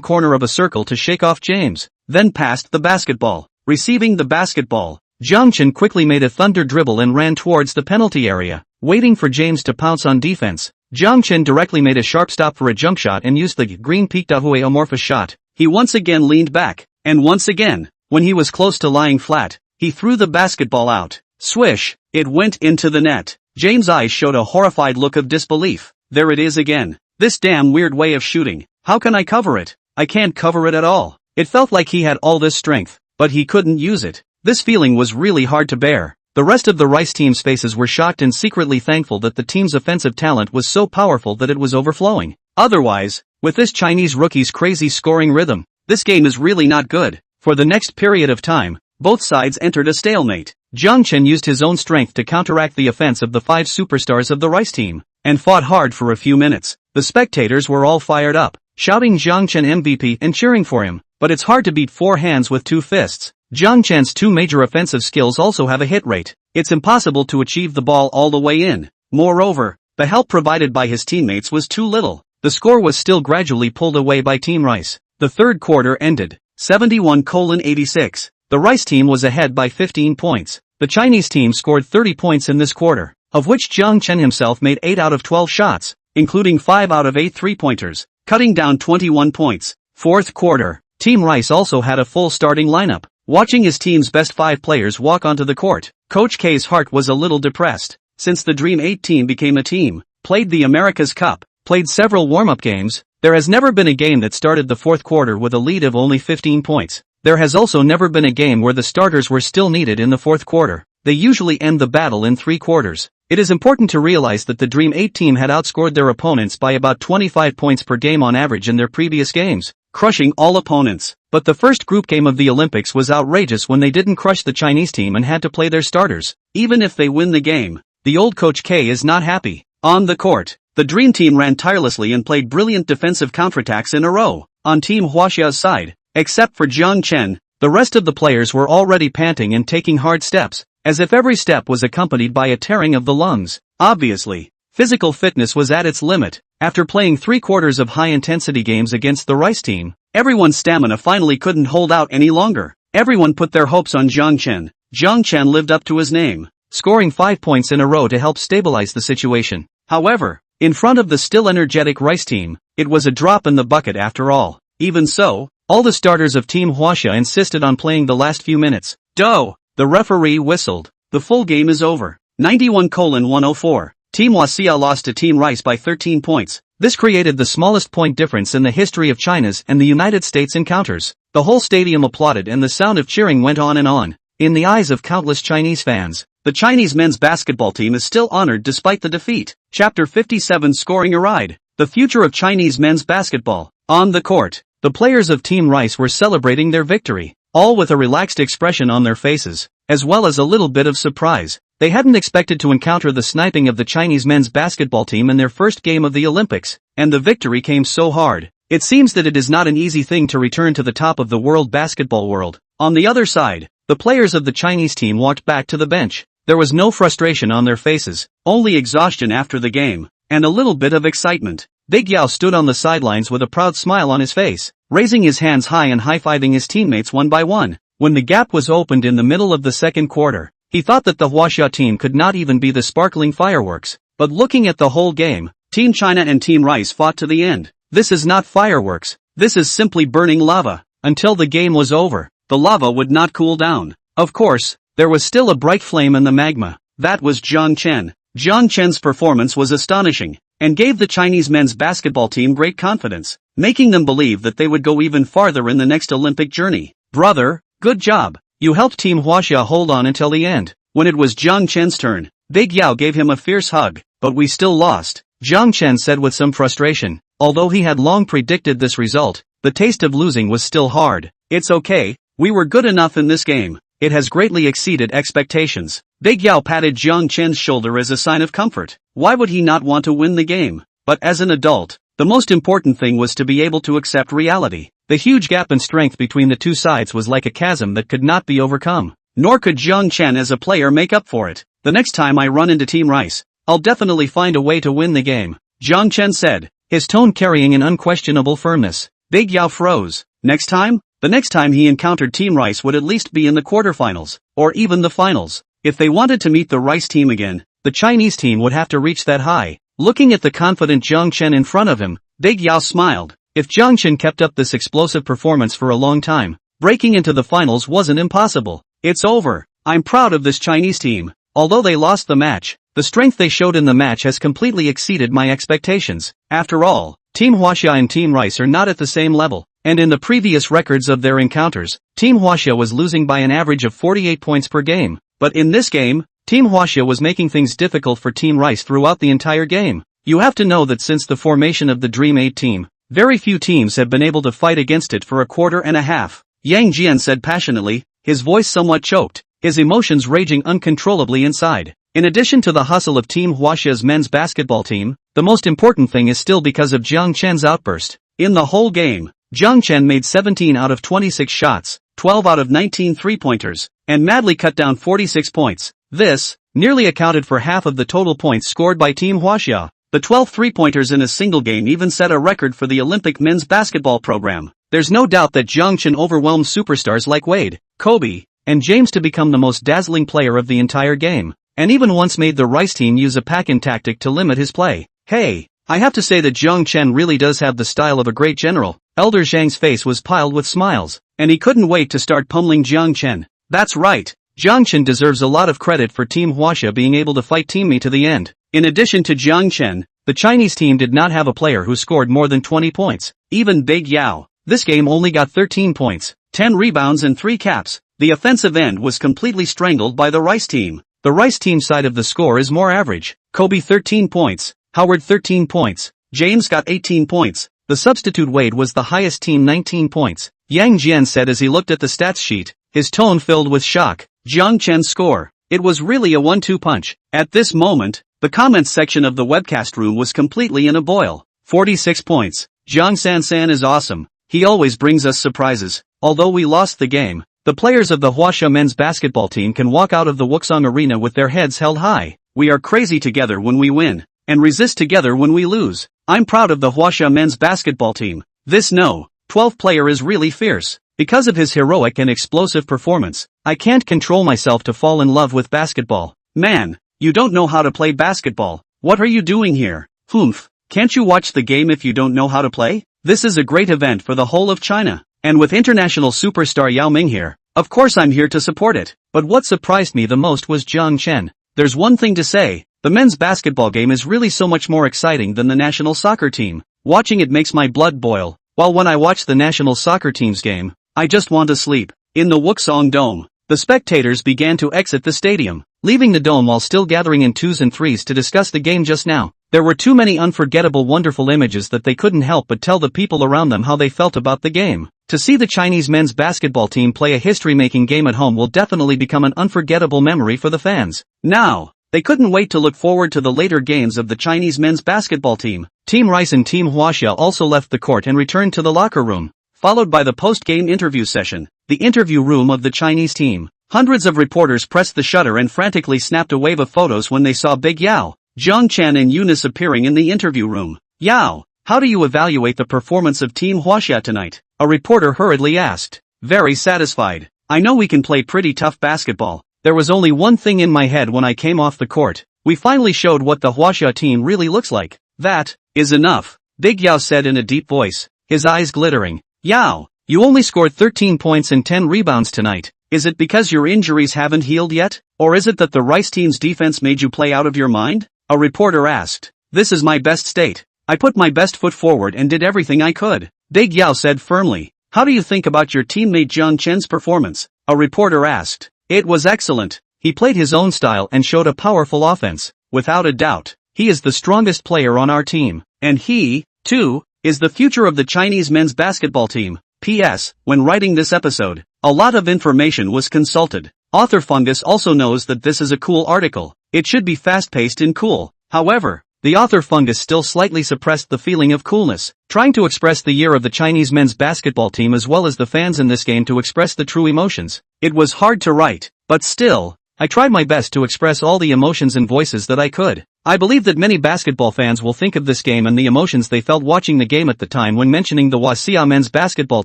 corner of a circle to shake off James, then passed the basketball. Receiving the basketball, Jiang Chen quickly made a thunder dribble and ran towards the penalty area, waiting for James to pounce on defense. Jiang Chen directly made a sharp stop for a jump shot and used the green peaked Ahue amorphous shot. He once again leaned back, and once again, when he was close to lying flat, he threw the basketball out. Swish! It went into the net. James' eyes showed a horrified look of disbelief. There it is again. This damn weird way of shooting. How can I cover it? I can't cover it at all. It felt like he had all this strength, but he couldn't use it. This feeling was really hard to bear. The rest of the Rice team's faces were shocked and secretly thankful that the team's offensive talent was so powerful that it was overflowing. Otherwise, with this Chinese rookie's crazy scoring rhythm, this game is really not good. For the next period of time, both sides entered a stalemate. Jiang Chen used his own strength to counteract the offense of the five superstars of the Rice team, and fought hard for a few minutes. The spectators were all fired up, shouting Jiang Chen MVP and cheering for him, but it's hard to beat four hands with two fists. Jiang Chen's two major offensive skills also have a hit rate. It's impossible to achieve the ball all the way in. Moreover, the help provided by his teammates was too little. The score was still gradually pulled away by Team Rice. The third quarter ended 71-86. The Rice team was ahead by 15 points. The Chinese team scored 30 points in this quarter, of which Jiang Chen himself made 8 out of 12 shots, including 5 out of 8 three-pointers, cutting down 21 points. Fourth quarter, Team Rice also had a full starting lineup. Watching his team's best 5 players walk onto the court, Coach K's heart was a little depressed. Since the Dream 8 team became a team, played the America's Cup, played several warm-up games, there has never been a game that started the fourth quarter with a lead of only 15 points. There has also never been a game where the starters were still needed in the fourth quarter. They usually end the battle in 3 quarters. It is important to realize that the Dream 8 team had outscored their opponents by about 25 points per game on average in their previous games, crushing all opponents. But the first group game of the Olympics was outrageous when they didn't crush the Chinese team and had to play their starters. Even if they win the game, the old Coach K is not happy. On the court, the Dream team ran tirelessly and played brilliant defensive counterattacks in a row. On Team Huaxia's side, except for Jiang Chen, the rest of the players were already panting and taking hard steps, as if every step was accompanied by a tearing of the lungs. Obviously, physical fitness was at its limit. After playing 3 quarters of high-intensity games against the Rice team, everyone's stamina finally couldn't hold out any longer. Everyone put their hopes on Jiang Chen. Jiang Chen lived up to his name, scoring 5 points in a row to help stabilize the situation. However, in front of the still energetic Rice team, it was a drop in the bucket after all. Even so, all the starters of Team Huaxia insisted on playing the last few minutes. The referee whistled. The full game is over. 91-104. Team Huaxia lost to Team Rice by 13 points. This created the smallest point difference in the history of China's and the United States encounters. The whole stadium applauded and the sound of cheering went on and on. In the eyes of countless Chinese fans, the Chinese men's basketball team is still honored despite the defeat. Chapter 57 Scoring a Ride. The future of Chinese men's basketball. On the court, the players of Team Rice were celebrating their victory, all with a relaxed expression on their faces, as well as a little bit of surprise. They hadn't expected to encounter the sniping of the Chinese men's basketball team in their first game of the Olympics, and the victory came so hard. It seems that it is not an easy thing to return to the top of the world basketball world. On the other side, the players of the Chinese team walked back to the bench. There was no frustration on their faces, only exhaustion after the game, and a little bit of excitement. Big Yao stood on the sidelines with a proud smile on his face, raising his hands high and high-fiving his teammates one by one. When the gap was opened in the middle of the second quarter, he thought that the Huaxia team could not even be the sparkling fireworks. But looking at the whole game, Team China and Team Rice fought to the end. This is not fireworks, this is simply burning lava. Until the game was over, the lava would not cool down. Of course, there was still a bright flame in the magma. That was Jiang Chen. Jiang Chen's performance was astonishing, and gave the Chinese men's basketball team great confidence, making them believe that they would go even farther in the next Olympic journey. Brother, good job. You helped Team Huaxia hold on until the end. When it was Jiang Chen's turn, Big Yao gave him a fierce hug. But we still lost, Jiang Chen said with some frustration. Although he had long predicted this result, the taste of losing was still hard. It's okay, We were good enough in this game. It has greatly exceeded expectations. Big Yao patted Jiang Chen's shoulder as a sign of comfort. Why would he not want to win the game? But as an adult, the most important thing was to be able to accept reality. The huge gap in strength between the two sides was like a chasm that could not be overcome. Nor could Jiang Chen as a player make up for it. The next time I run into Team Rice, I'll definitely find a way to win the game, Jiang Chen said, his tone carrying an unquestionable firmness. Big Yao froze. Next time? The next time he encountered Team Rice would at least be in the quarterfinals, or even the finals. If they wanted to meet the Rice team again, the Chinese team would have to reach that high. Looking at the confident Jiang Chen in front of him, Big Yao smiled. If Jiang Chen kept up this explosive performance for a long time, breaking into the finals wasn't impossible. It's over. I'm proud of this Chinese team. Although they lost the match, the strength they showed in the match has completely exceeded my expectations. After all, Team Huaxia and Team Rice are not at the same level, and in the previous records of their encounters, Team Huaxia was losing by an average of 48 points per game. But in this game, Team Huaxia was making things difficult for Team Rice throughout the entire game. You have to know that since the formation of the Dream 8 team, very few teams have been able to fight against it for a quarter and a half. Yang Jian said passionately, his voice somewhat choked, his emotions raging uncontrollably inside. In addition to the hustle of Team Huaxia's men's basketball team, the most important thing is still because of Jiang Chen's outburst. In the whole game, Jiang Chen made 17 out of 26 shots, 12 out of 19 three-pointers, and madly cut down 46 points. This nearly accounted for half of the total points scored by Team Huaxia. The 12 three-pointers in a single game even set a record for the Olympic men's basketball program. There's no doubt that Jiang Chen overwhelmed superstars like Wade, Kobe, and James to become the most dazzling player of the entire game, and even once made the Rice team use a pack-in tactic to limit his play. Hey, I have to say that Jiang Chen really does have the style of a great general. Elder Zhang's face was piled with smiles, and he couldn't wait to start pummeling Jiang Chen. That's right, Jiang Chen deserves a lot of credit for Team Huaxia being able to fight Team Me to the end. In addition to Jiang Chen, the Chinese team did not have a player who scored more than 20 points. Even Big Yao, this game only got 13 points, 10 rebounds and 3 caps. The offensive end was completely strangled by the Rice team. The Rice team side of the score is more average. Kobe 13 points, Howard 13 points, James got 18 points. The substitute Wade was the highest team 19 points. Yang Jian said as he looked at the stats sheet, his tone filled with shock. Jiang Chen's score. It was really a 1-2 punch. At this moment, the comments section of the webcast room was completely in a boil. 46 points. Jiang San is awesome. He always brings us surprises. Although we lost the game, the players of the Huaxia men's basketball team can walk out of the Wuxang arena with their heads held high. We are crazy together when we win, and resist together when we lose. I'm proud of the Huaxia men's basketball team. This No. 12 player is really fierce. Because of his heroic and explosive performance, I can't control myself to fall in love with basketball. Man, you don't know how to play basketball. What are you doing here? Humph, can't you watch the game if you don't know how to play? This is a great event for the whole of China. And with international superstar Yao Ming here, of course I'm here to support it. But what surprised me the most was Jiang Chen. There's one thing to say, the men's basketball game is really so much more exciting than the national soccer team. Watching it makes my blood boil, while when I watch the national soccer team's game, I just want to sleep. In the Wuxang Dome, the spectators began to exit the stadium, leaving the dome while still gathering in twos and threes to discuss the game just now. There were too many unforgettable wonderful images that they couldn't help but tell the people around them how they felt about the game. To see the Chinese men's basketball team play a history-making game at home will definitely become an unforgettable memory for the fans. Now, they couldn't wait to look forward to the later games of the Chinese men's basketball team. Team Rice and Team Huaxia also left the court and returned to the locker room, followed by the post-game interview session, the interview room of the Chinese team. Hundreds of reporters pressed the shutter and frantically snapped a wave of photos when they saw Big Yao, Jiang Chen and Eunice appearing in the interview room. Yao, how do you evaluate the performance of Team Huaxia tonight? A reporter hurriedly asked. Very satisfied. I know we can play pretty tough basketball. There was only one thing in my head when I came off the court. We finally showed what the Huaxia team really looks like. That is enough, Big Yao said in a deep voice, his eyes glittering. Yao, you only scored 13 points and 10 rebounds tonight. Is it because your injuries haven't healed yet? Or is it that the Rice team's defense made you play out of your mind? A reporter asked. This is my best state. I put my best foot forward and did everything I could, Big Yao said firmly. How do you think about your teammate Jiang Chen's performance? A reporter asked. It was excellent. He played his own style and showed a powerful offense. Without a doubt, he is the strongest player on our team. And he, too, is the future of the Chinese men's basketball team. P.S. When writing this episode, a lot of information was consulted. Author Fungus also knows that this is a cool article. It should be fast-paced and cool. However, the author Fungus still slightly suppressed the feeling of coolness, trying to express the year of the Chinese men's basketball team as well as the fans in this game to express the true emotions. It was hard to write, but still, I tried my best to express all the emotions and voices that I could. I believe that many basketball fans will think of this game and the emotions they felt watching the game at the time when mentioning the Wasia men's basketball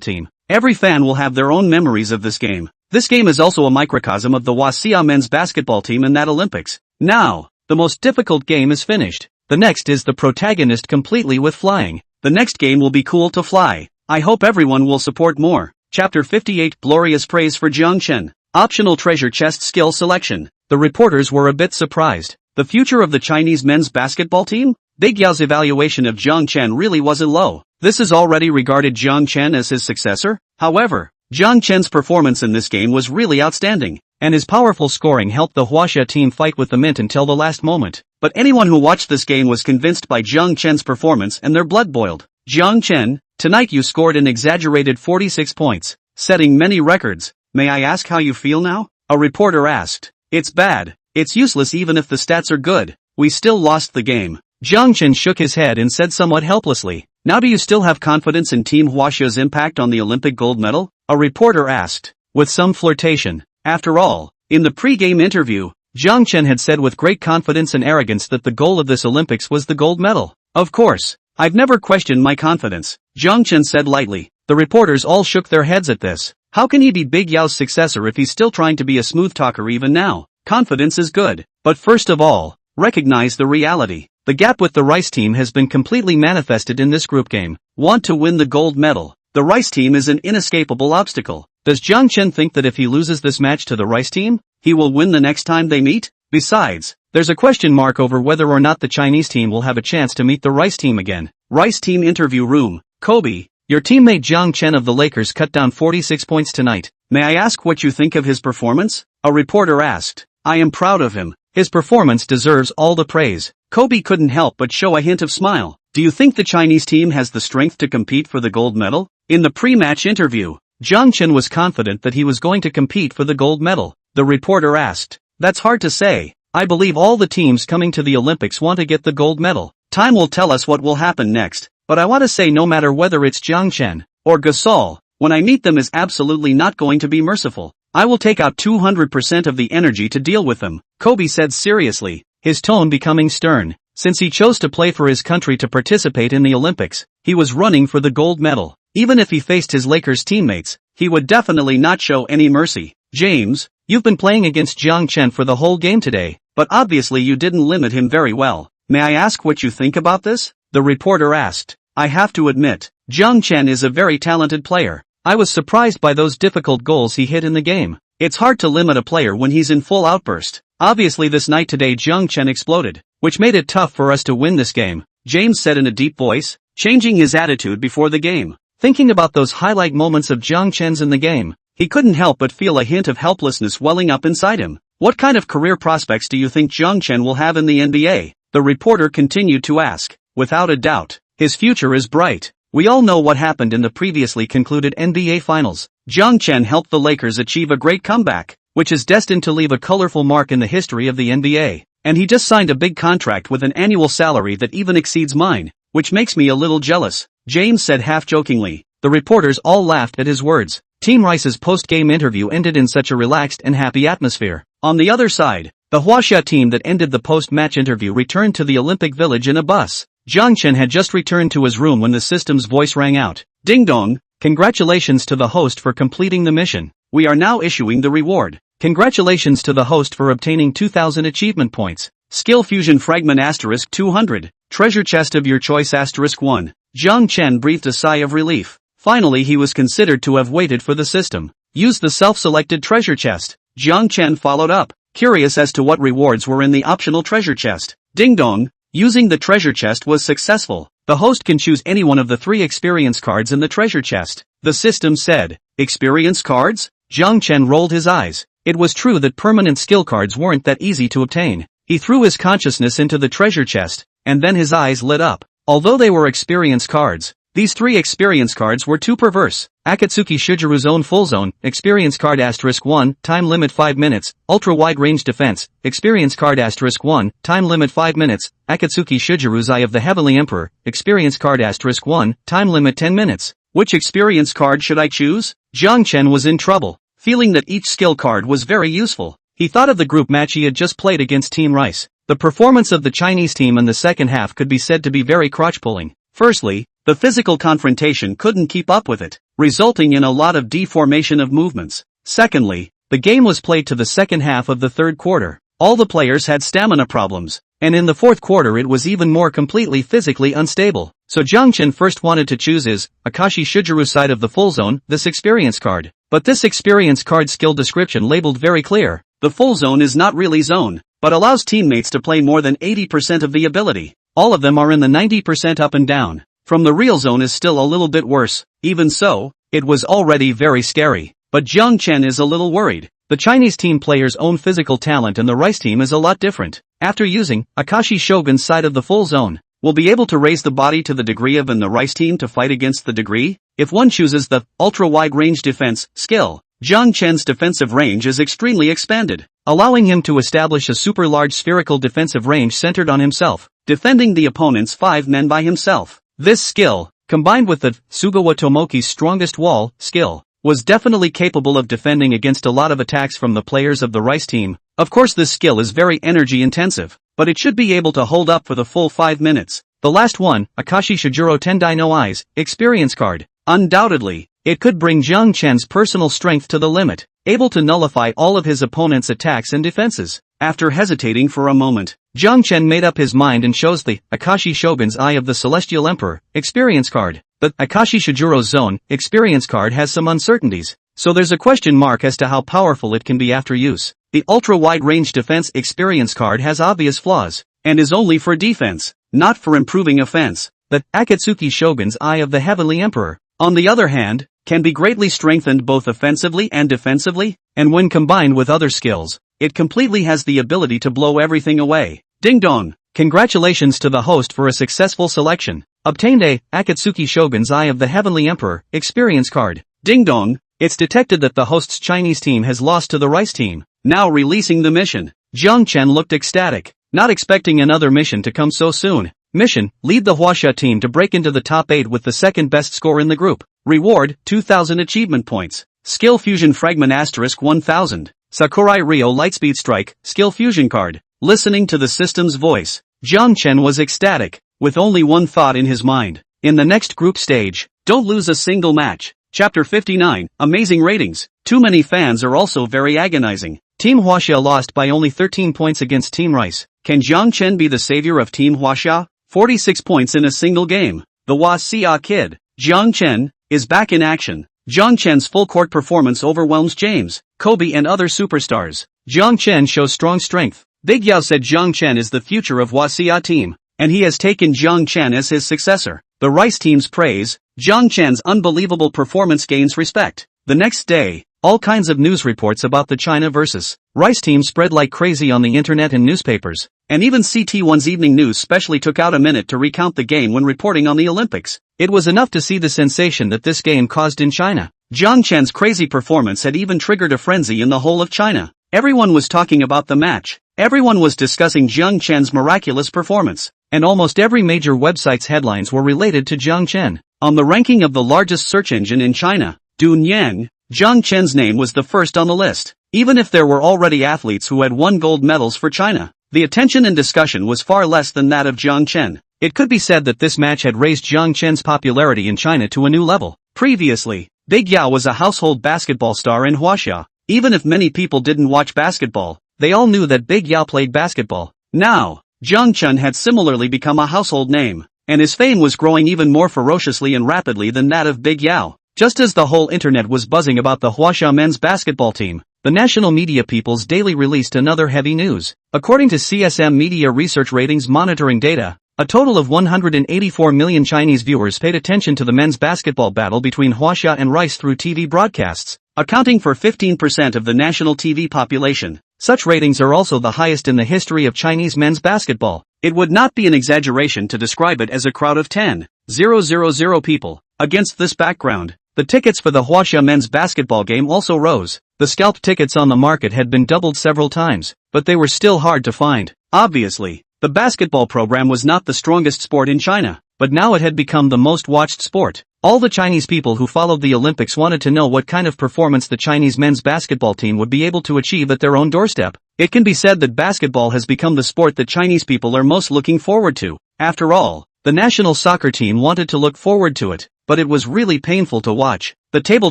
team. Every fan will have their own memories of this game. This game is also a microcosm of the Wasia men's basketball team in that Olympics. Now, the most difficult game is finished. The next is the protagonist completely with flying. The next game will be cool to fly. I hope everyone will support more. Chapter 58 Glorious Praise for Jiang Chen. Optional treasure chest skill selection. The reporters were a bit surprised. The future of the Chinese men's basketball team? Big Yao's evaluation of Jiang Chen really wasn't low. This has already regarded Jiang Chen as his successor. However, Jiang Chen's performance in this game was really outstanding, and his powerful scoring helped the Huaxia team fight with the mint until the last moment. But anyone who watched this game was convinced by Jiang Chen's performance and their blood boiled. Jiang Chen, tonight you scored an exaggerated 46 points, setting many records. May I ask how you feel now? A reporter asked. It's bad. It's useless even if the stats are good. We still lost the game. Jiang Chen shook his head and said somewhat helplessly. Now do you still have confidence in Team Huaxia's impact on the Olympic gold medal? A reporter asked, with some flirtation. After all, in the pre-game interview, Jiang Chen had said with great confidence and arrogance that the goal of this Olympics was the gold medal. Of course, I've never questioned my confidence, Jiang Chen said lightly. The reporters all shook their heads at this. How can he be Big Yao's successor if he's still trying to be a smooth talker even now? Confidence is good, but first of all, recognize the reality. The gap with the Rice team has been completely manifested in this group game. Want to win the gold medal? The Rice team is an inescapable obstacle. Does Jiang Chen think that if he loses this match to the Rice team, he will win the next time they meet? Besides, there's a question mark over whether or not the Chinese team will have a chance to meet the Rice team again. Rice team interview room. Kobe, your teammate Jiang Chen of the Lakers cut down 46 points tonight. May I ask what you think of his performance? A reporter asked. I am proud of him. His performance deserves all the praise. Kobe couldn't help but show a hint of smile. Do you think the Chinese team has the strength to compete for the gold medal? In the pre-match interview, Jiang Chen was confident that he was going to compete for the gold medal. The reporter asked. That's hard to say. I believe all the teams coming to the Olympics want to get the gold medal. Time will tell us what will happen next, but I want to say no matter whether it's Jiang Chen or Gasol, when I meet them is absolutely not going to be merciful. I will take out 200% of the energy to deal with them, Kobe said seriously, his tone becoming stern. Since he chose to play for his country to participate in the Olympics, he was running for the gold medal. Even if he faced his Lakers teammates, he would definitely not show any mercy. James, you've been playing against Jiang Chen for the whole game today, but obviously you didn't limit him very well. May I ask what you think about this? The reporter asked. I have to admit, Jiang Chen is a very talented player. I was surprised by those difficult goals he hit in the game. It's hard to limit a player when he's in full outburst. Obviously this night today Jiang Chen exploded, which made it tough for us to win this game, James said in a deep voice, changing his attitude before the game. Thinking about those highlight moments of Jiang Chen's in the game, he couldn't help but feel a hint of helplessness welling up inside him. What kind of career prospects do you think Jiang Chen will have in the NBA? The reporter continued to ask. Without a doubt, his future is bright. We all know what happened in the previously concluded NBA Finals. Jiang Chen helped the Lakers achieve a great comeback, which is destined to leave a colorful mark in the history of the NBA. And he just signed a big contract with an annual salary that even exceeds mine, which makes me a little jealous, James said half-jokingly. The reporters all laughed at his words. Team Rice's post-game interview ended in such a relaxed and happy atmosphere. On the other side, the Huaxia team that ended the post-match interview returned to the Olympic Village in a bus. Jiang Chen had just returned to his room when the system's voice rang out. Ding dong, congratulations to the host for completing the mission. We are now issuing the reward. Congratulations to the host for obtaining 2,000 achievement points. Skill Fusion Fragment * 200. Treasure chest of your choice * 1. Jiang Chen breathed a sigh of relief. Finally he was considered to have waited for the system. Use the self-selected treasure chest. Jiang Chen followed up, curious as to what rewards were in the optional treasure chest. Ding dong. Using the treasure chest was successful. The host can choose any one of the 3 experience cards in the treasure chest. The system said. Experience cards? Jiang Chen rolled his eyes. It was true that permanent skill cards weren't that easy to obtain. He threw his consciousness into the treasure chest, and then his eyes lit up. Although they were experience cards, These 3 experience cards were too perverse. Akatsuki Shujuru Zone Full Zone, experience card *1, time limit 5 minutes, ultra wide range defense, experience card *1, time limit 5 minutes, Akatsuki Shujuru's Eye of the Heavenly Emperor, experience card *1, time limit 10 minutes. Which experience card should I choose? Jiang Chen was in trouble, feeling that each skill card was very useful. He thought of the group match he had just played against Team Rice. The performance of the Chinese team in the second half could be said to be very crotch-pulling. Firstly, the physical confrontation couldn't keep up with it, resulting in a lot of deformation of movements. Secondly, the game was played to the second half of the third quarter. All the players had stamina problems, and in the fourth quarter it was even more completely physically unstable. So Jiang Chen first wanted to choose his Akashi Shujuru side of the full zone, this experience card. But this experience card skill description labeled very clear. The full zone is not really zone, but allows teammates to play more than 80% of the ability. All of them are in the 90% up and down. From the real zone is still a little bit worse. Even so, it was already very scary. But Jiang Chen is a little worried. The Chinese team players' own physical talent and the Rice team is a lot different. After using Akashi Shogun's side of the full zone, will be able to raise the body to the degree of in the Rice team to fight against the degree? If one chooses the ultra-wide range defense skill, Jiang Chen's defensive range is extremely expanded, allowing him to establish a super large spherical defensive range centered on himself, defending the opponent's 5 men by himself. This skill, combined with the Sugawa Tomoki's strongest wall skill, was definitely capable of defending against a lot of attacks from the players of the Rice team. Of course this skill is very energy intensive, but it should be able to hold up for the full 5 minutes. The last one, Akashi Shujuro Tendai no Eyes, experience card. Undoubtedly, it could bring Jiang Chen's personal strength to the limit, able to nullify all of his opponent's attacks and defenses. After hesitating for a moment, Jiang Chen made up his mind and chose the Akashi Shogun's Eye of the Celestial Emperor experience card. The Akashi Shujuro's Zone experience card has some uncertainties, so there's a question mark as to how powerful it can be after use. The ultra-wide range defense experience card has obvious flaws, and is only for defense, not for improving offense. The Akatsuki Shogun's Eye of the Heavenly Emperor, on the other hand, can be greatly strengthened both offensively and defensively, and when combined with other skills, it completely has the ability to blow everything away. Ding dong! Congratulations to the host for a successful selection. Obtained a Akatsuki Shogun's Eye of the Heavenly Emperor experience card. Ding dong! It's detected that the host's Chinese team has lost to the Rice team. Now releasing the mission. Jiang Chen looked ecstatic, not expecting another mission to come so soon. Mission, lead the Huaxia team to break into the top 8 with the second best score in the group. Reward, 2,000 achievement points. Skill Fusion Fragment *1000. Sakurai Ryo Lightspeed Strike, Skill Fusion card. Listening to the system's voice, Jiang Chen was ecstatic, with only one thought in his mind. In the next group stage, don't lose a single match. Chapter 59, Amazing Ratings. Too many fans are also very agonizing. Team Huaxia lost by only 13 points against Team Rice. Can Jiang Chen be the savior of Team Huaxia? 46 points in a single game. The Huaxia kid, Jiang Chen, is back in action. Jiang Chen's full-court performance overwhelms James, Kobe and other superstars. Jiang Chen shows strong strength. Big Yao said Jiang Chen is the future of Huaxia team, and he has taken Jiang Chen as his successor. The Rice team's praise, Jiang Chen's unbelievable performance gains respect. The next day, all kinds of news reports about the China vs. Rice team spread like crazy on the internet and newspapers, and even CT1's evening news specially took out a minute to recount the game when reporting on the Olympics. It was enough to see the sensation that this game caused in China. Jiang Chen's crazy performance had even triggered a frenzy in the whole of China. Everyone was talking about the match. Everyone was discussing Jiang Chen's miraculous performance, and almost every major website's headlines were related to Jiang Chen. On the ranking of the largest search engine in China, Dunyang, Jiang Chen's name was the first on the list. Even if there were already athletes who had won gold medals for China, the attention and discussion was far less than that of Jiang Chen. It could be said that this match had raised Jiang Chen's popularity in China to a new level. Previously, Big Yao was a household basketball star in Huaxia. Even if many people didn't watch basketball, they all knew that Big Yao played basketball. Now, Jiang Chen had similarly become a household name, and his fame was growing even more ferociously and rapidly than that of Big Yao. Just as the whole internet was buzzing about the Huaxia men's basketball team, the national media People's Daily released another heavy news. According to CSM Media Research Ratings monitoring data, a total of 184 million Chinese viewers paid attention to the men's basketball battle between Huaxia and Rice through TV broadcasts, accounting for 15% of the national TV population. Such ratings are also the highest in the history of Chinese men's basketball. It would not be an exaggeration to describe it as a crowd of 10,000 people. Against this background, the tickets for the Huaxia men's basketball game also rose. The scalped tickets on the market had been doubled several times, but they were still hard to find. Obviously, the basketball program was not the strongest sport in China, but now it had become the most watched sport. All the Chinese people who followed the Olympics wanted to know what kind of performance the Chinese men's basketball team would be able to achieve at their own doorstep. It can be said that basketball has become the sport that Chinese people are most looking forward to. After all, the national soccer team wanted to look forward to it, but it was really painful to watch. The table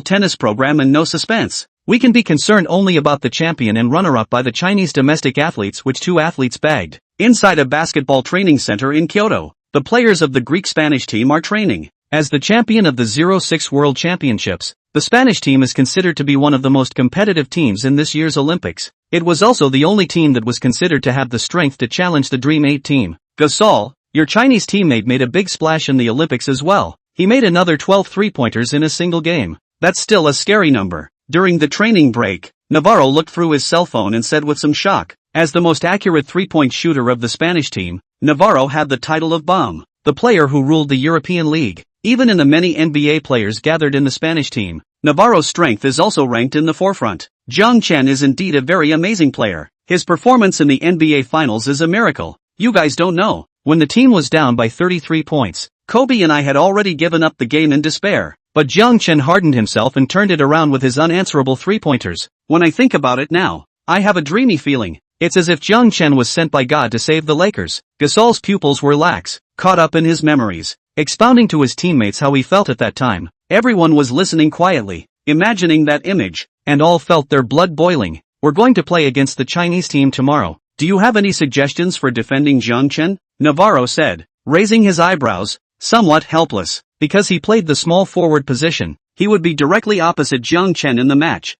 tennis program and no suspense. We can be concerned only about the champion and runner-up by the Chinese domestic athletes, which two athletes bagged. Inside a basketball training center in Kyoto, the players of the Greek-Spanish team are training. As the champion of the 06 World Championships, the Spanish team is considered to be one of the most competitive teams in this year's Olympics. It was also the only team that was considered to have the strength to challenge the Dream 8 team. Gasol, your Chinese teammate, made a big splash in the Olympics as well. He made another 12 three-pointers in a single game. That's still a scary number. During the training break, Navarro looked through his cell phone and said with some shock, as the most accurate three-point shooter of the Spanish team, Navarro had the title of Bomb, the player who ruled the European League. Even in the many NBA players gathered in the Spanish team, Navarro's strength is also ranked in the forefront. Jiang Chen is indeed a very amazing player. His performance in the NBA Finals is a miracle. You guys don't know. When the team was down by 33 points, Kobe and I had already given up the game in despair. But Jiang Chen hardened himself and turned it around with his unanswerable three-pointers. When I think about it now, I have a dreamy feeling. It's as if Jiang Chen was sent by God to save the Lakers. Gasol's pupils were lax, caught up in his memories, expounding to his teammates how he felt at that time. Everyone was listening quietly, imagining that image, and all felt their blood boiling. We're going to play against the Chinese team tomorrow. Do you have any suggestions for defending Jiang Chen? Navarro said, raising his eyebrows, somewhat helpless. Because he played the small forward position, he would be directly opposite Jiang Chen in the match.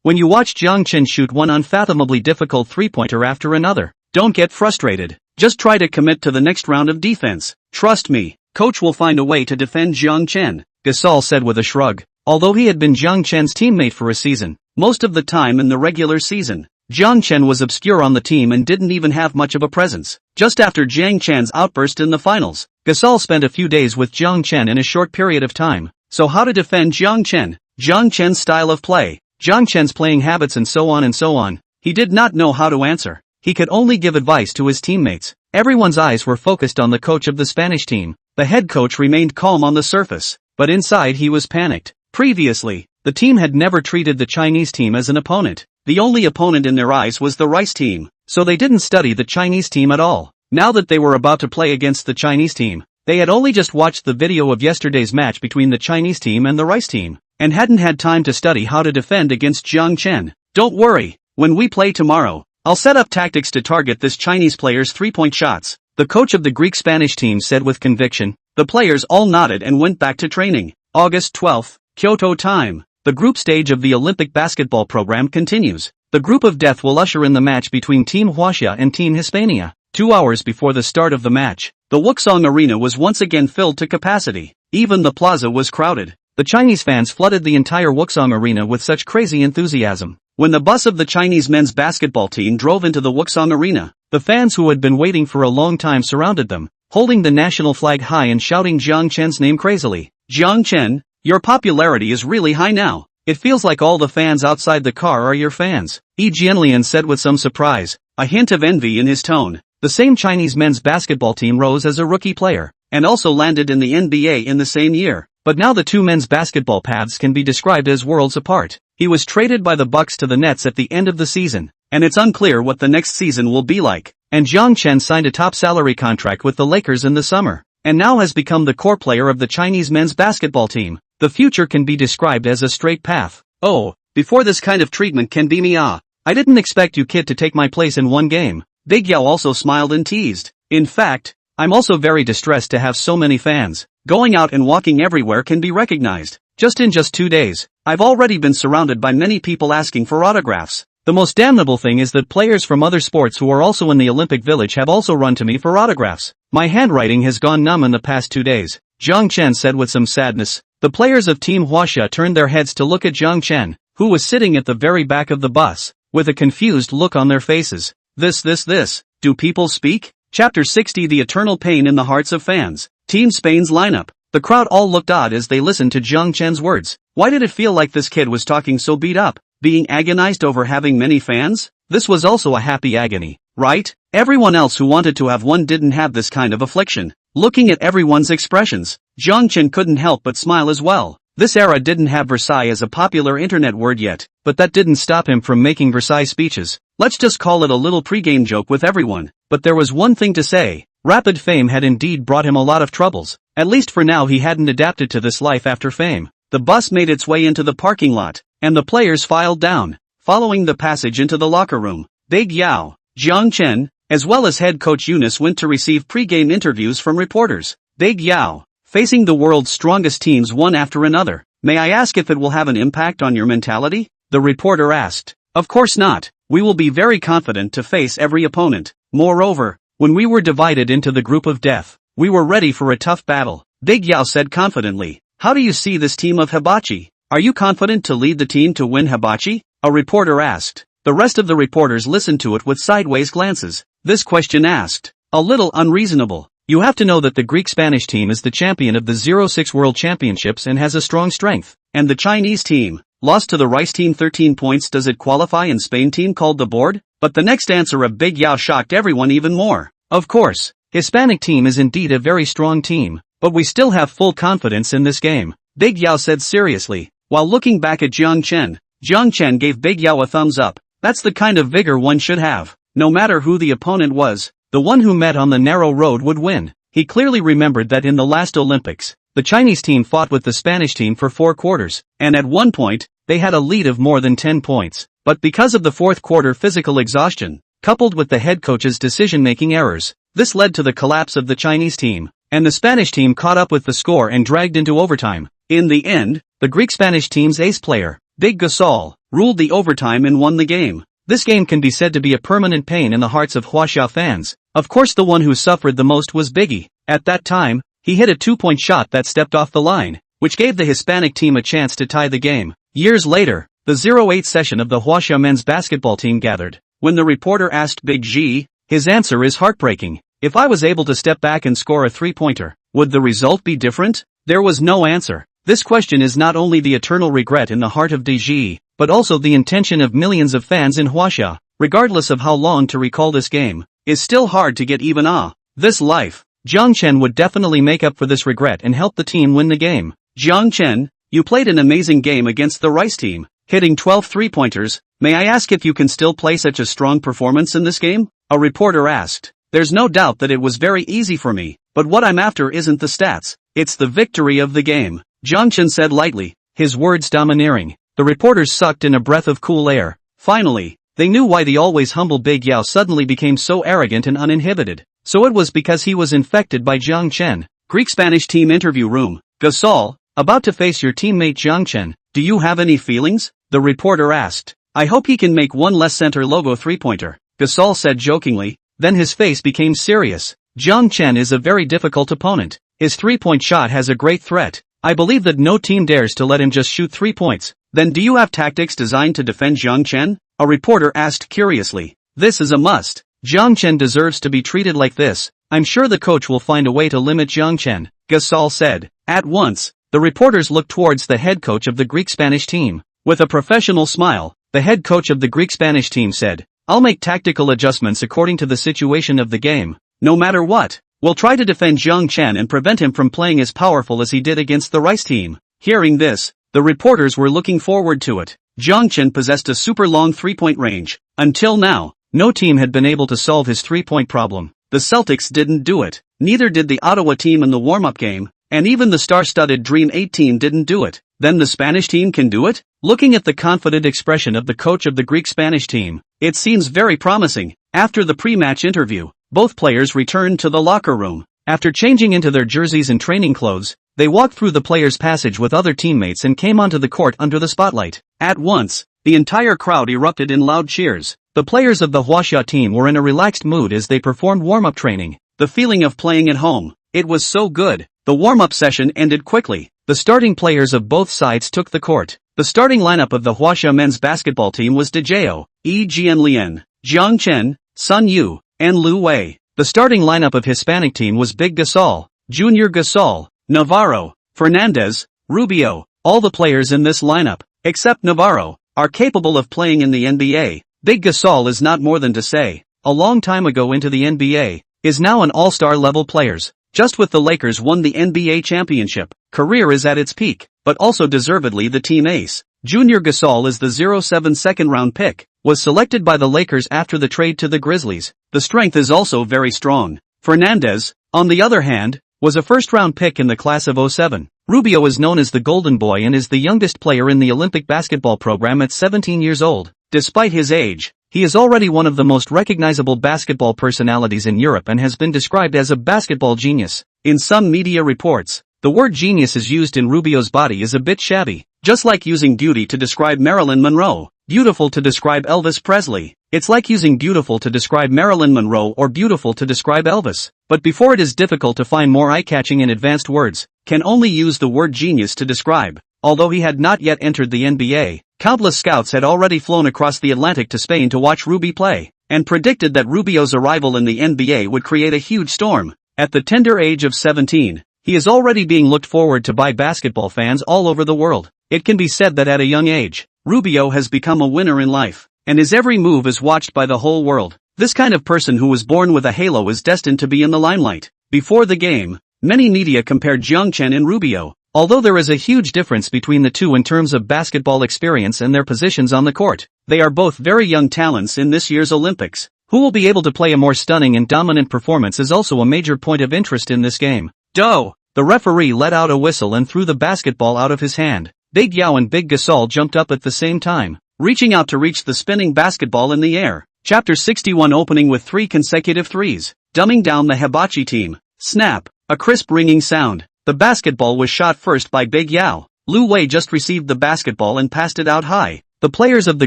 When you watch Jiang Chen shoot one unfathomably difficult three-pointer after another, don't get frustrated. Just try to commit to the next round of defense. Trust me, coach will find a way to defend Jiang Chen, Gasol said with a shrug. Although he had been Jiang Chen's teammate for a season, most of the time in the regular season, Jiang Chen was obscure on the team and didn't even have much of a presence. Just after Jiang Chen's outburst in the finals, Gasol spent a few days with Jiang Chen in a short period of time. So how to defend Jiang Chen? Jiang Chen's style of play, Jiang Chen's playing habits and so on and so on. He did not know how to answer. He could only give advice to his teammates. Everyone's eyes were focused on the coach of the Spanish team. The head coach remained calm on the surface, but inside he was panicked. Previously, the team had never treated the Chinese team as an opponent. The only opponent in their eyes was the Rice team, so they didn't study the Chinese team at all. Now that they were about to play against the Chinese team, they had only just watched the video of yesterday's match between the Chinese team and the Rice team, and hadn't had time to study how to defend against Jiang Chen. Don't worry, when we play tomorrow, I'll set up tactics to target this Chinese player's three-point shots, the coach of the Greek-Spanish team said with conviction. The players all nodded and went back to training. August 12th, Kyoto time. The group stage of the Olympic basketball program continues. The group of death will usher in the match between Team Huaxia and Team Hispania. 2 hours before the start of the match, the Wuxong Arena was once again filled to capacity. Even the plaza was crowded. The Chinese fans flooded the entire Wuxong Arena with such crazy enthusiasm. When the bus of the Chinese men's basketball team drove into the Wuxong Arena, the fans who had been waiting for a long time surrounded them, holding the national flag high and shouting Jiang Chen's name crazily. Jiang Chen, your popularity is really high now. It feels like all the fans outside the car are your fans, Yi Jianlian said with some surprise, a hint of envy in his tone. The same Chinese men's basketball team rose as a rookie player, and also landed in the NBA in the same year. But now the two men's basketball paths can be described as worlds apart. He was traded by the Bucks to the Nets at the end of the season, and it's unclear what the next season will be like. And Jiang Chen signed a top salary contract with the Lakers in the summer, and now has become the core player of the Chinese men's basketball team. The future can be described as a straight path. Oh, before this kind of treatment can be me. I didn't expect you kid to take my place in one game. Big Yao also smiled and teased. In fact, I'm also very distressed to have so many fans. Going out and walking everywhere can be recognized. In just 2 days, I've already been surrounded by many people asking for autographs. The most damnable thing is that players from other sports who are also in the Olympic Village have also run to me for autographs. My handwriting has gone numb in the past 2 days, Jiang Chen said with some sadness. The players of Team Huaxia turned their heads to look at Jiang Chen, who was sitting at the very back of the bus, with a confused look on their faces. This. Do people speak Chapter 60 The Eternal Pain in the Hearts of Fans. Team Spain's lineup. The crowd all looked odd as they listened to Jiang Chen's words. Why did it feel like this kid was talking so beat up? Being agonized over having many fans? This was also a happy agony, right? Everyone else who wanted to have one didn't have this kind of affliction. Looking at everyone's expressions, Jiang Chen couldn't help but smile as well. This era didn't have Versailles as a popular internet word yet, but that didn't stop him from making Versailles speeches. Let's just call it a little pregame joke with everyone. But there was one thing to say. Rapid fame had indeed brought him a lot of troubles. At least for now he hadn't adapted to this life after fame. The bus made its way into the parking lot, and the players filed down, following the passage into the locker room. Big Yao, Jiang Chen, as well as head coach Eunice went to receive pre-game interviews from reporters. Big Yao, facing the world's strongest teams one after another. May I ask if it will have an impact on your mentality? The reporter asked. Of course not. We will be very confident to face every opponent. Moreover, when we were divided into the group of death, we were ready for a tough battle. Big Yao said confidently. How do you see this team of hibachi? Are you confident to lead the team to win hibachi? A reporter asked. The rest of the reporters listened to it with sideways glances. This question asked. A little unreasonable. You have to know that the Greek-Spanish team is the champion of the 06 World Championships and has a strong strength. And the Chinese team lost to the Rice team 13 points. Does it qualify? And Spain team called the board? But the next answer of Big Yao shocked everyone even more. Of course, Hispanic team is indeed a very strong team, but we still have full confidence in this game, Big Yao said seriously. While looking back at Jiang Chen gave Big Yao a thumbs up. That's the kind of vigor one should have. No matter who the opponent was, the one who met on the narrow road would win. He clearly remembered that in the last Olympics, the Chinese team fought with the Spanish team for 4 quarters, and at one point, they had a lead of more than 10 points. But because of the fourth quarter physical exhaustion, coupled with the head coach's decision-making errors, this led to the collapse of the Chinese team, and the Spanish team caught up with the score and dragged into overtime. In the end, the Greek-Spanish team's ace player, Big Gasol, ruled the overtime and won the game. This game can be said to be a permanent pain in the hearts of Huaxia fans. Of course the one who suffered the most was Biggie. At that time, he hit a 2-point shot that stepped off the line, which gave the Hispanic team a chance to tie the game. Years later, the 08 session of the Huaxia men's basketball team gathered. When the reporter asked Big G, his answer is heartbreaking. If I was able to step back and score a 3-pointer, would the result be different? There was no answer. This question is not only the eternal regret in the heart of DG, but also the intention of millions of fans in Huaxia, regardless of how long to recall this game, is still hard to get even this life. Jiang Chen would definitely make up for this regret and help the team win the game. Jiang Chen, you played an amazing game against the Rice team, hitting 12 3-pointers. May I ask if you can still play such a strong performance in this game? A reporter asked. There's no doubt that it was very easy for me, but what I'm after isn't the stats, it's the victory of the game, Jiang Chen said lightly, his words domineering. The reporters sucked in a breath of cool air. Finally, they knew why the always humble Big Yao suddenly became so arrogant and uninhibited. So it was because he was infected by Jiang Chen. Greek-Spanish team interview room. Gasol, about to face your teammate Jiang Chen, do you have any feelings? The reporter asked. I hope he can make one less center logo 3-pointer, Gasol said jokingly. Then his face became serious. Jiang Chen is a very difficult opponent. His 3-point shot has a great threat. I believe that no team dares to let him just shoot 3 points. Then do you have tactics designed to defend Jiang Chen? A reporter asked curiously. This is a must. Jiang Chen deserves to be treated like this. I'm sure the coach will find a way to limit Jiang Chen, Gasol said. At once, the reporters looked towards the head coach of the Greek-Spanish team. With a professional smile, the head coach of the Greek-Spanish team said, I'll make tactical adjustments according to the situation of the game. No matter what, we'll try to defend Jiang Chen and prevent him from playing as powerful as he did against the Rice team. Hearing this, the reporters were looking forward to it. Jiang Chen possessed a super long 3-point range. Until now, no team had been able to solve his 3-point problem. The Celtics didn't do it. Neither did the Ottawa team in the warm-up game, and even the star-studded Dream 8 team didn't do it. Then the Spanish team can do it? Looking at the confident expression of the coach of the Greek-Spanish team, it seems very promising. After the pre-match interview, both players returned to the locker room. After changing into their jerseys and training clothes, they walked through the players' passage with other teammates and came onto the court under the spotlight. At once, the entire crowd erupted in loud cheers. The players of the Huaxia team were in a relaxed mood as they performed warm-up training. The feeling of playing at home, it was so good. The warm-up session ended quickly. The starting players of both sides took the court. The starting lineup of the Huaxia men's basketball team was Dejao, Jianlian, Jiang Chen, Sun Yu, and Lu Wei. The starting lineup of Hispanic team was Big Gasol, Junior Gasol, Navarro, Fernandez, Rubio. All the players in this lineup, except Navarro, are capable of playing in the NBA. Big Gasol is not more than to say, a long time ago into the NBA, is now an all-star level players. Just with the Lakers won the NBA championship, career is at its peak, but also deservedly the team ace. Junior Gasol is the 07 second-round pick, was selected by the Lakers after the trade to the Grizzlies. The strength is also very strong. Fernandez, on the other hand, was a first-round pick in the class of 07. Rubio is known as the Golden Boy and is the youngest player in the Olympic basketball program at 17 years old. Despite his age, he is already one of the most recognizable basketball personalities in Europe and has been described as a basketball genius. In some media reports, the word genius is used in Rubio's body is a bit shabby, just like using beauty to describe Marilyn Monroe, beautiful to describe Elvis Presley. It's like using beautiful to describe Marilyn Monroe or beautiful to describe Elvis. But before it is difficult to find more eye-catching and advanced words, can only use the word genius to describe. Although he had not yet entered the NBA, countless scouts had already flown across the Atlantic to Spain to watch Ruby play, and predicted that Rubio's arrival in the NBA would create a huge storm. At the tender age of 17, he is already being looked forward to by basketball fans all over the world. It can be said that at a young age, Rubio has become a winner in life, and his every move is watched by the whole world. This kind of person who was born with a halo is destined to be in the limelight. Before the game, many media compared Jiang Chen and Rubio, although there is a huge difference between the two in terms of basketball experience and their positions on the court. They are both very young talents in this year's Olympics. Who will be able to play a more stunning and dominant performance is also a major point of interest in this game. The referee let out a whistle and threw the basketball out of his hand. Big Yao and Big Gasol jumped up at the same time, reaching out to reach the spinning basketball in the air. Chapter 61 opening with 3 consecutive threes, dumbing down the hibachi team. Snap, a crisp ringing sound. The basketball was shot first by Big Yao. Lu Wei just received the basketball and passed it out high. The players of the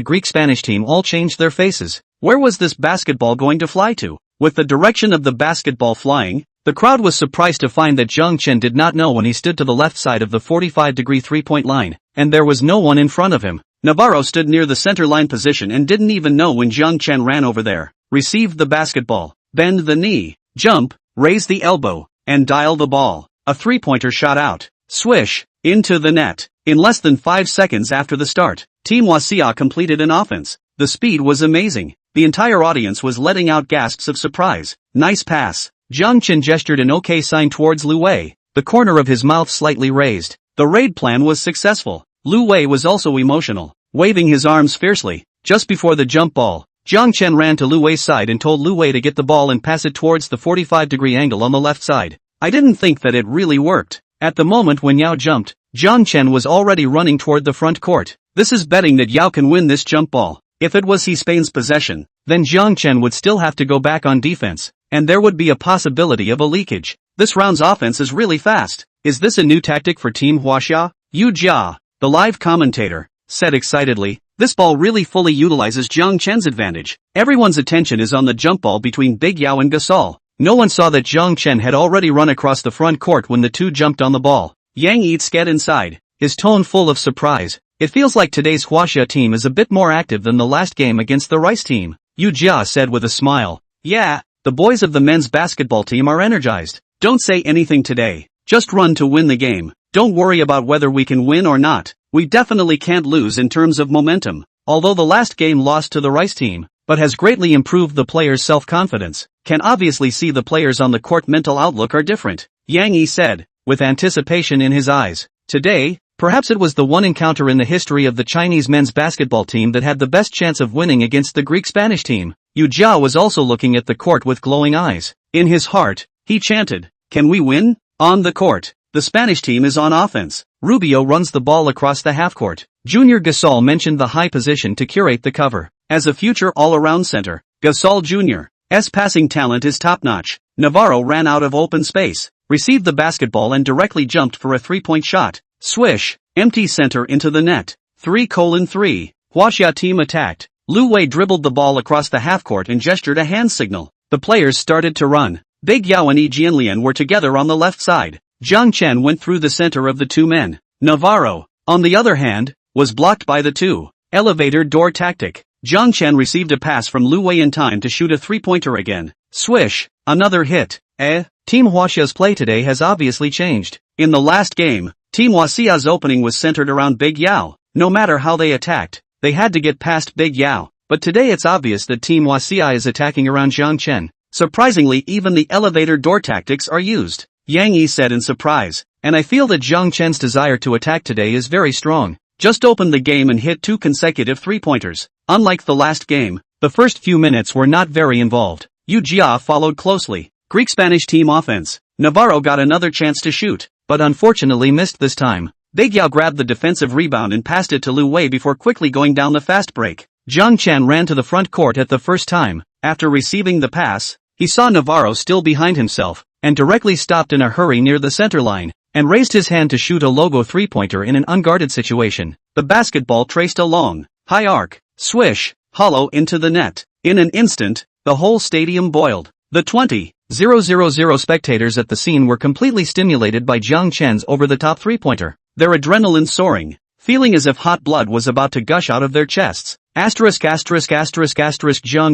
Greek-Spanish team all changed their faces. Where was this basketball going to fly to? With the direction of the basketball flying, the crowd was surprised to find that Jiang Chen did not know when he stood to the left side of the 45-degree three-point line, and there was no one in front of him. Navarro stood near the center line position and didn't even know when Jiang Chen ran over there, received the basketball, bend the knee, jump, raise the elbow, and dial the ball. A three-pointer shot out, swish, into the net. In less than 5 seconds after the start, Team Wasia completed an offense. The speed was amazing. The entire audience was letting out gasps of surprise. Nice pass. Jiang Chen gestured an OK sign towards Lu Wei, the corner of his mouth slightly raised. The raid plan was successful. Lu Wei was also emotional, waving his arms fiercely. Just before the jump ball, Jiang Chen ran to Lu Wei's side and told Lu Wei to get the ball and pass it towards the 45-degree angle on the left side. I didn't think that it really worked. At the moment when Yao jumped, Jiang Chen was already running toward the front court. This is betting that Yao can win this jump ball. If it was Spain's possession, then Jiang Chen would still have to go back on defense, and there would be a possibility of a leakage. This round's offense is really fast. Is this a new tactic for Team Huaxia? Yu Jia, the live commentator, said excitedly. This ball really fully utilizes Jiang Chen's advantage. Everyone's attention is on the jump ball between Big Yao and Gasol. No one saw that Jiang Chen had already run across the front court when the two jumped on the ball. Yang Yi's get inside, his tone full of surprise. It feels like today's Huaxia team is a bit more active than the last game against the Rice team. Yu Jia said with a smile. Yeah, the boys of the men's basketball team are energized. Don't say anything today. Just run to win the game. Don't worry about whether we can win or not. We definitely can't lose in terms of momentum. Although the last game lost to the Rice team, but has greatly improved the players' self-confidence, can obviously see the players on the court mental outlook are different. Yang Yi said, with anticipation in his eyes. Today, perhaps it was the one encounter in the history of the Chinese men's basketball team that had the best chance of winning against the Greek-Spanish team. Yu Jia was also looking at the court with glowing eyes. In his heart, he chanted, "Can we win?" On the court, the Spanish team is on offense. Rubio runs the ball across the half-court. Junior Gasol mentioned the high position to curate the cover. As a future all-around center, Gasol Jr.'s passing talent is top-notch. Navarro ran out of open space, received the basketball and directly jumped for a three-point shot. Swish, empty center into the net. 3:3. Huaxia team attacked. Lu Wei dribbled the ball across the half-court and gestured a hand signal. The players started to run. Big Yao and Yi Jianlian were together on the left side. Jiang Chen went through the center of the two men. Navarro, on the other hand, was blocked by the two. Elevator door tactic. Jiang Chen received a pass from Lu Wei in time to shoot a three-pointer again. Swish, Another hit. Team Huaxia's play today has obviously changed. In the last game, Team Huaxia's opening was centered around Big Yao. No matter how they attacked, they had to get past Big Yao. But today it's obvious that Team Huaxia is attacking around Jiang Chen. Surprisingly, even the elevator door tactics are used. Yang Yi said in surprise. And I feel that Jiang Chen's desire to attack today is very strong. Just opened the game and hit 2 consecutive three-pointers. Unlike the last game, the first few minutes were not very involved. Yu Jia followed closely. Greek-Spanish team offense. Navarro got another chance to shoot, but unfortunately missed this time. Big Yao grabbed the defensive rebound and passed it to Lu Wei before quickly going down the fast break. Jiang Chen ran to the front court at the first time. After receiving the pass, he saw Navarro still behind himself, and directly stopped in a hurry near the center line, and raised his hand to shoot a logo three-pointer in an unguarded situation. The basketball traced a long, high arc, swish, hollow into the net. In an instant, the whole stadium boiled. The 20,000 spectators at the scene were completely stimulated by Jiang Chen's over-the-top three-pointer, their adrenaline soaring, feeling as if hot blood was about to gush out of their chests. Jiang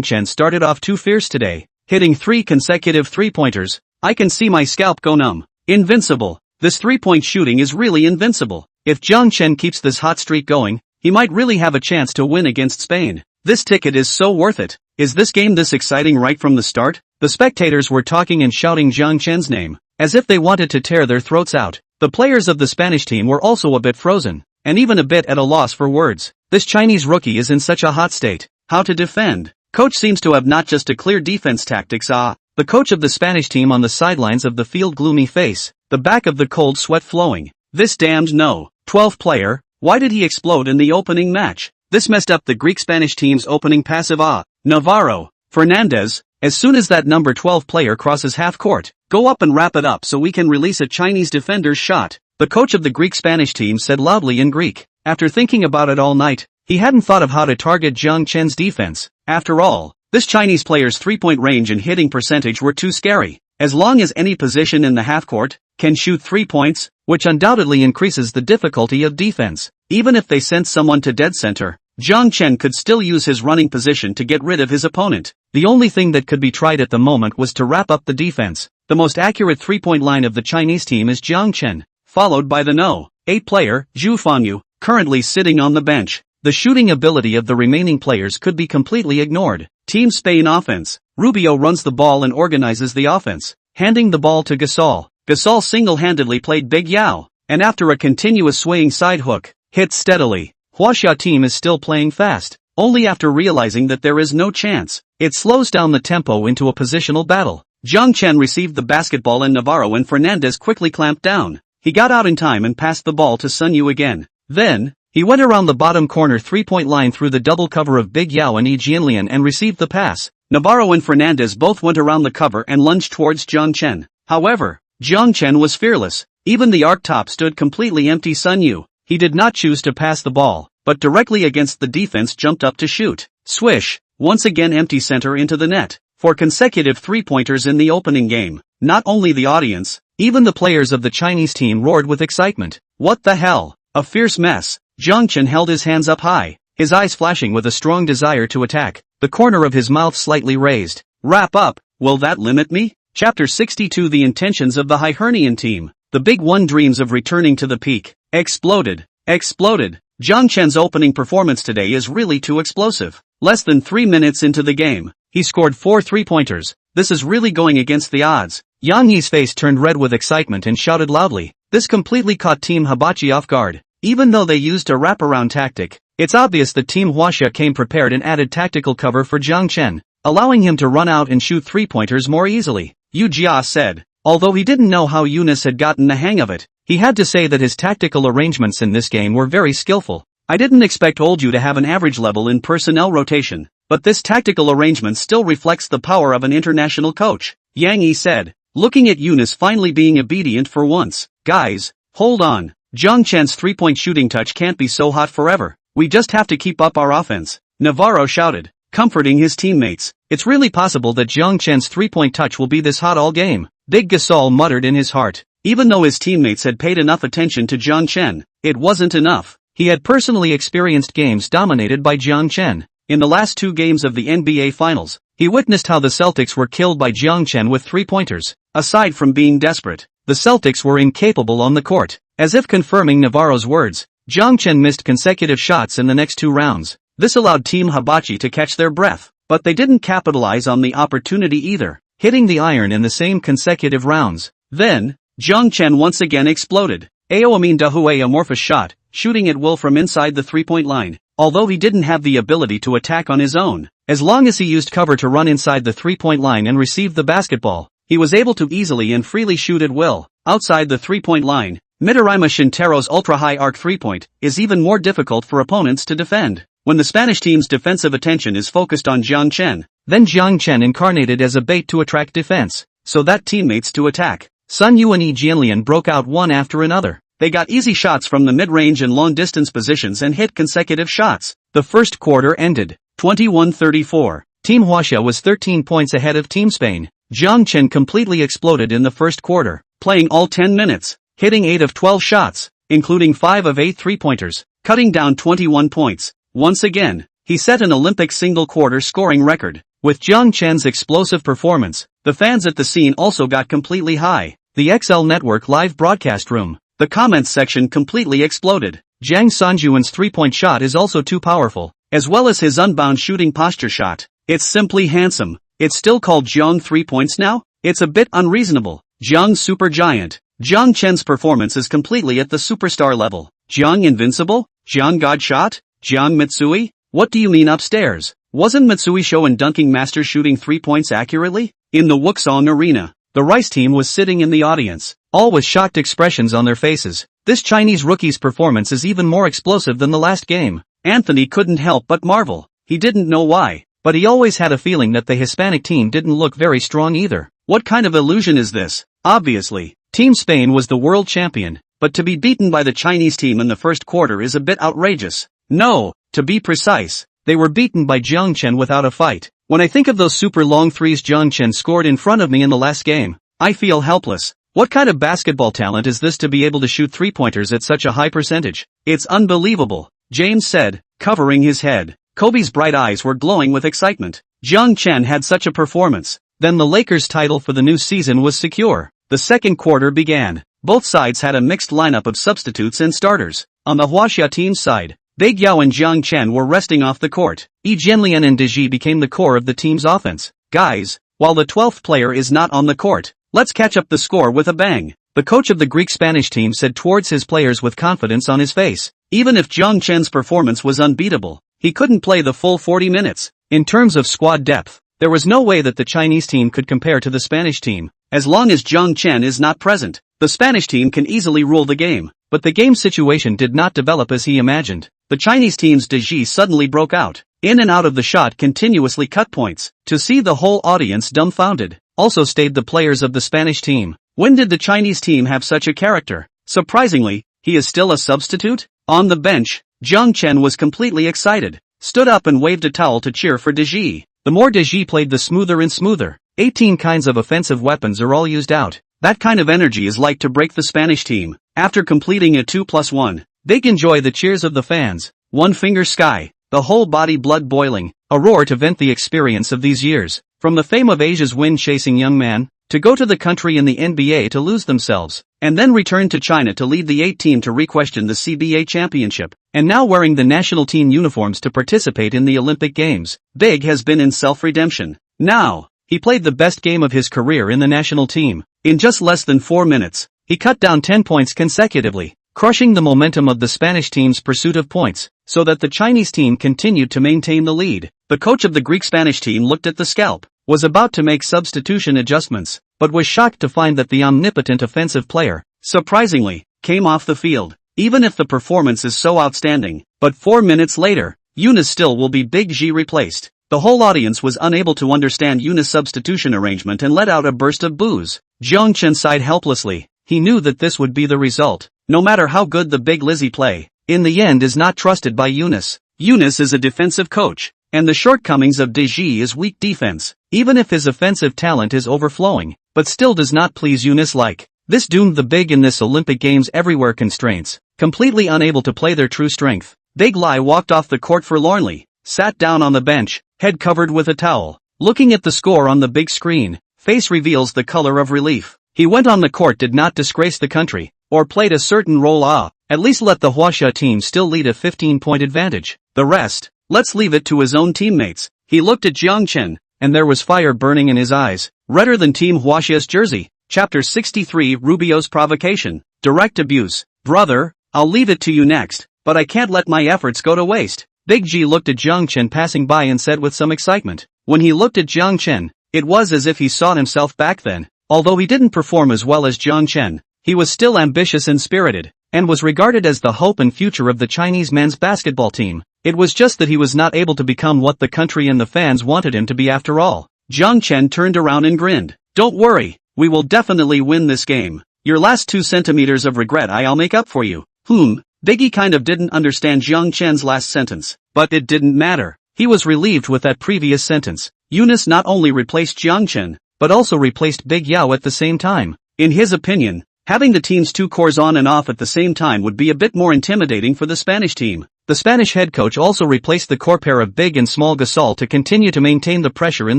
Chen started off too fierce today, hitting 3 consecutive three-pointers. I can see my scalp go numb. Invincible. This three-point shooting is really invincible. If Jiang Chen keeps this hot streak going, he might really have a chance to win against Spain. This ticket is so worth it. Is this game this exciting right from the start? The spectators were talking and shouting Jiang Chen's name, as if they wanted to tear their throats out. The players of the Spanish team were also a bit frozen, and even a bit at a loss for words. This Chinese rookie is in such a hot state. How to defend? Coach seems to have not just a clear defense tactics. The coach of the Spanish team on the sidelines of the field, gloomy face, the back of the cold sweat flowing. This damned no. 12th player, why did he explode in the opening match? This messed up the Greek-Spanish team's opening passive. Navarro, Fernandez, as soon as that number 12 player crosses half court, go up and wrap it up so we can release a Chinese defender's shot. The coach of the Greek-Spanish team said loudly in Greek. After thinking about it all night, he hadn't thought of how to target Jiang Chen's defense. After all, this Chinese player's three-point range and hitting percentage were too scary. As long as any position in the half-court can shoot 3 points, which undoubtedly increases the difficulty of defense. Even if they sent someone to dead center, Jiang Chen could still use his running position to get rid of his opponent. The only thing that could be tried at the moment was to wrap up the defense. The most accurate three-point line of the Chinese team is Jiang Chen, followed by the No. 8 player, Zhu Fangyu, currently sitting on the bench. The shooting ability of the remaining players could be completely ignored. Team Spain offense. Rubio runs the ball and organizes the offense, handing the ball to Gasol. Gasol single-handedly played Big Yao, and after a continuous swaying side hook, hit steadily. Huaxia team is still playing fast, only after realizing that there is no chance, it slows down the tempo into a positional battle. Jiang Chen received the basketball and Navarro and Fernandez quickly clamped down. He got out in time and passed the ball to Sun Yu again. Then, he went around the bottom corner three-point line through the double cover of Big Yao and Yi Jianlian and received the pass. Navarro and Fernandez both went around the cover and lunged towards Jiang Chen. However, Jiang Chen was fearless. Even the arc top stood completely empty. Sun Yu, he did not choose to pass the ball, but directly against the defense jumped up to shoot. Swish, once again empty center into the net. 4 consecutive three-pointers in the opening game. Not only the audience, even the players of the Chinese team roared with excitement. What the hell? A fierce mess. Jiang Chen held his hands up high, his eyes flashing with a strong desire to attack, the corner of his mouth slightly raised. Wrap up, will that limit me? Chapter 62. The intentions of the Hibernian team. The Big One dreams of returning to the peak. Exploded. Jiang Chen's opening performance today is really too explosive. Less than 3 minutes into the game, he scored 4 three-pointers. This is really going against the odds. Yang Yi's face turned red with excitement and shouted loudly. This completely caught Team Hibachi off guard. Even though they used a wraparound tactic, it's obvious that Team Huaxia came prepared and added tactical cover for Jiang Chen, allowing him to run out and shoot three-pointers more easily. Yu Jia said. Although he didn't know how Eunice had gotten the hang of it, he had to say that his tactical arrangements in this game were very skillful. I didn't expect old Yu to have an average level in personnel rotation, but this tactical arrangement still reflects the power of an international coach, Yang Yi said, looking at Eunice finally being obedient for once. Guys, hold on. Jiang Chen's three-point shooting touch can't be so hot forever. We just have to keep up our offense. Navarro shouted, comforting his teammates. It's really possible that Jiang Chen's three-point touch will be this hot all game. Big Gasol muttered in his heart. Even though his teammates had paid enough attention to Jiang Chen, it wasn't enough. He had personally experienced games dominated by Jiang Chen. In the last 2 games of the NBA Finals, He witnessed how the Celtics were killed by Jiang Chen with 3-pointers. Aside from being desperate, the Celtics were incapable on the court. As if confirming Navarro's words, Jiang Chen missed consecutive shots in the next 2 rounds. This allowed Team Hibachi to catch their breath, but they didn't capitalize on the opportunity either, hitting the iron in the same consecutive rounds. Then, Jiang Chen once again exploded. Aoamin Dahue amorphous shot, shooting at will from inside the 3-point line. Although he didn't have the ability to attack on his own, as long as he used cover to run inside the 3-point line and receive the basketball, he was able to easily and freely shoot at will. Outside the 3-point line, Midorima Shintaro's ultra-high arc 3-point is even more difficult for opponents to defend. When the Spanish team's defensive attention is focused on Jiang Chen, then Jiang Chen incarnated as a bait to attract defense, so that teammates to attack. Sun Yu and Yi Jianlian broke out one after another. They got easy shots from the mid-range and long-distance positions and hit consecutive shots. The first quarter ended 21-34. Team Huaxia was 13 points ahead of Team Spain. Jiang Chen completely exploded in the first quarter, playing all 10 minutes, hitting 8 of 12 shots, including 5 of 8 3-pointers, cutting down 21 points. Once again, he set an Olympic single-quarter scoring record. With Jiang Chen's explosive performance, the fans at the scene also got completely high. The XL Network live broadcast room. The comments section completely exploded. Jiang Sanjuan's 3-point shot is also too powerful, as well as his unbound shooting posture shot. It's simply handsome. It's still called Jiang 3 points now? It's a bit unreasonable. Jiang super giant. Jiang Chen's performance is completely at the superstar level. Jiang invincible? Jiang god shot? Jiang Mitsui? What do you mean upstairs? Wasn't Mitsui Shoin dunking master shooting 3 points accurately? In the Wuxong Arena, the Rice team was sitting in the audience, all with shocked expressions on their faces. This Chinese rookie's performance is even more explosive than the last game. Anthony couldn't help but marvel. He didn't know why, but he always had a feeling that the Hispanic team didn't look very strong either. What kind of illusion is this? Obviously, Team Spain was the world champion, but to be beaten by the Chinese team in the first quarter is a bit outrageous. No, to be precise, they were beaten by Jiang Chen without a fight. When I think of those super long threes Jiang Chen scored in front of me in the last game, I feel helpless. What kind of basketball talent is this to be able to shoot 3-pointers at such a high percentage? It's unbelievable, James said, covering his head. Kobe's bright eyes were glowing with excitement. Jiang Chen had such a performance. Then the Lakers' title for the new season was secure. The second quarter began. Both sides had a mixed lineup of substitutes and starters. On the Huaxia team's side, Big Yao and Jiang Chen were resting off the court. Yi Jianlian and Deji became the core of the team's offense. Guys, while the 12th player is not on the court, let's catch up the score with a bang, the coach of the Greek-Spanish team said towards his players with confidence on his face. Even if Jiang Chen's performance was unbeatable, he couldn't play the full 40 minutes. In terms of squad depth, there was no way that the Chinese team could compare to the Spanish team. As long as Jiang Chen is not present, the Spanish team can easily rule the game. But the game situation did not develop as he imagined. The Chinese team's Deji suddenly broke out. In and out of the shot continuously cut points. To see the whole audience dumbfounded. Also stayed the players of the Spanish team. When did the Chinese team have such a character? Surprisingly, he is still a substitute? On the bench, Jiang Chen was completely excited. Stood up and waved a towel to cheer for Deji. The more Deji played the smoother and smoother. 18 kinds of offensive weapons are all used out. That kind of energy is like to break the Spanish team. After completing a 2+1, they enjoy the cheers of the fans. One finger sky, the whole body blood boiling, a roar to vent the experience of these years. From the fame of Asia's wind-chasing young man, to go to the country in the NBA to lose themselves, and then return to China to lead the 8 team to re-question the CBA championship, and now wearing the national team uniforms to participate in the Olympic Games. Big has been in self-redemption. Now, he played the best game of his career in the national team. In just less than 4 minutes, he cut down 10 points consecutively, crushing the momentum of the Spanish team's pursuit of points, so that the Chinese team continued to maintain the lead. The coach of the Greek-Spanish team looked at the scalp, was about to make substitution adjustments, but was shocked to find that the omnipotent offensive player, surprisingly, came off the field. Even if the performance is so outstanding, but 4 minutes later, Yunus still will be Big G replaced. The whole audience was unable to understand Yunus' substitution arrangement and let out a burst of boos. Jiang Chen sighed helplessly. He knew that this would be the result. No matter how good the Big Lizzie play, in the end is not trusted by Yunus. Yunus is a defensive coach, and the shortcomings of Deji is weak defense. Even if his offensive talent is overflowing, but still does not please Yunus like. This doomed the Big in this Olympic Games everywhere constraints, completely unable to play their true strength. Big Lai walked off the court forlornly, sat down on the bench, head covered with a towel. Looking at the score on the big screen, face reveals the color of relief. He went on the court, did not disgrace the country, or played a certain role, at least let the Huaxia team still lead a 15-point advantage. The rest, let's leave it to his own teammates. He looked at Jiang Chen, and there was fire burning in his eyes, redder than Team Huaxia's jersey. Chapter 63 Rubio's Provocation. Direct Abuse. Brother, I'll leave it to you next, but I can't let my efforts go to waste. Big G looked at Jiang Chen passing by and said with some excitement. When he looked at Jiang Chen, it was as if he saw himself back then. Although he didn't perform as well as Jiang Chen, he was still ambitious and spirited, and was regarded as the hope and future of the Chinese men's basketball team. It was just that he was not able to become what the country and the fans wanted him to be after all. Jiang Chen turned around and grinned. Don't worry, we will definitely win this game. Your last 2 centimeters of regret I'll make up for you. Biggie kind of didn't understand Jiang Chen's last sentence, but it didn't matter. He was relieved with that previous sentence. Eunice not only replaced Jiang Chen, but also replaced Big Yao at the same time. In his opinion, having the team's 2 cores on and off at the same time would be a bit more intimidating for the Spanish team. The Spanish head coach also replaced the core pair of Big and Small Gasol to continue to maintain the pressure in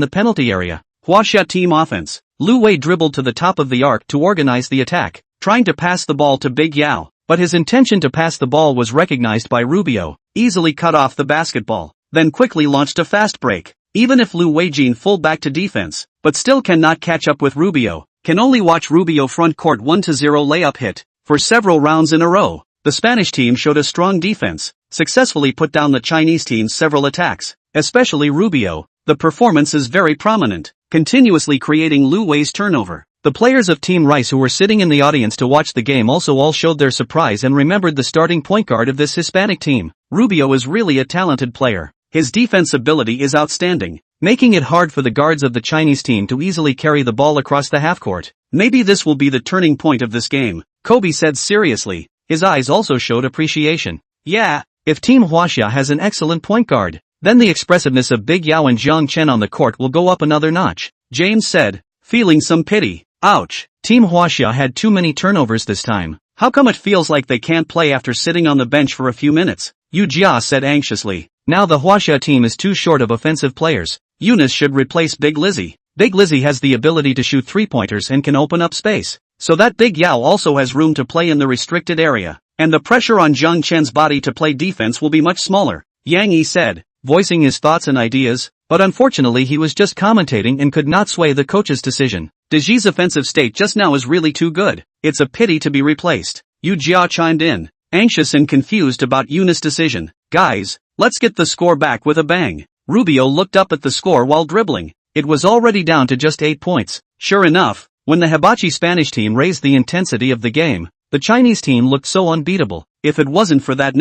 the penalty area. Huaxia team offense. Lu Wei dribbled to the top of the arc to organize the attack, trying to pass the ball to Big Yao, but his intention to pass the ball was recognized by Rubio, easily cut off the basketball, then quickly launched a fast break. Even if Lu Weijin full back to defense, but still cannot catch up with Rubio, can only watch Rubio front court 1-0 layup hit, for several rounds in a row. The Spanish team showed a strong defense, successfully put down the Chinese team's several attacks, especially Rubio. The performance is very prominent, continuously creating Lu Wei's turnover. The players of Team Rice who were sitting in the audience to watch the game also all showed their surprise and remembered the starting point guard of this Hispanic team. Rubio is really a talented player. His defense ability is outstanding, making it hard for the guards of the Chinese team to easily carry the ball across the half-court. Maybe this will be the turning point of this game, Kobe said seriously. His eyes also showed appreciation. Yeah, if Team Huaxia has an excellent point guard, then the expressiveness of Big Yao and Jiang Chen on the court will go up another notch, James said, feeling some pity. Ouch, Team Huaxia had too many turnovers this time. How come it feels like they can't play after sitting on the bench for a few minutes? Yu Jia said anxiously. Now the Huaxia team is too short of offensive players. Eunice should replace Big Lizzie. Big Lizzie has the ability to shoot 3-pointers and can open up space, so that Big Yao also has room to play in the restricted area, and the pressure on Jiang Chen's body to play defense will be much smaller, Yang Yi said, voicing his thoughts and ideas, but unfortunately he was just commentating and could not sway the coach's decision. Deji's offensive state just now is really too good. It's a pity to be replaced. Yu Jia chimed in, anxious and confused about Eunice's decision. Guys, let's get the score back with a bang. Rubio looked up at the score while dribbling. It was already down to just 8 points. Sure enough, when the hibachi Spanish team raised the intensity of the game, the Chinese team looked so unbeatable. If it wasn't for that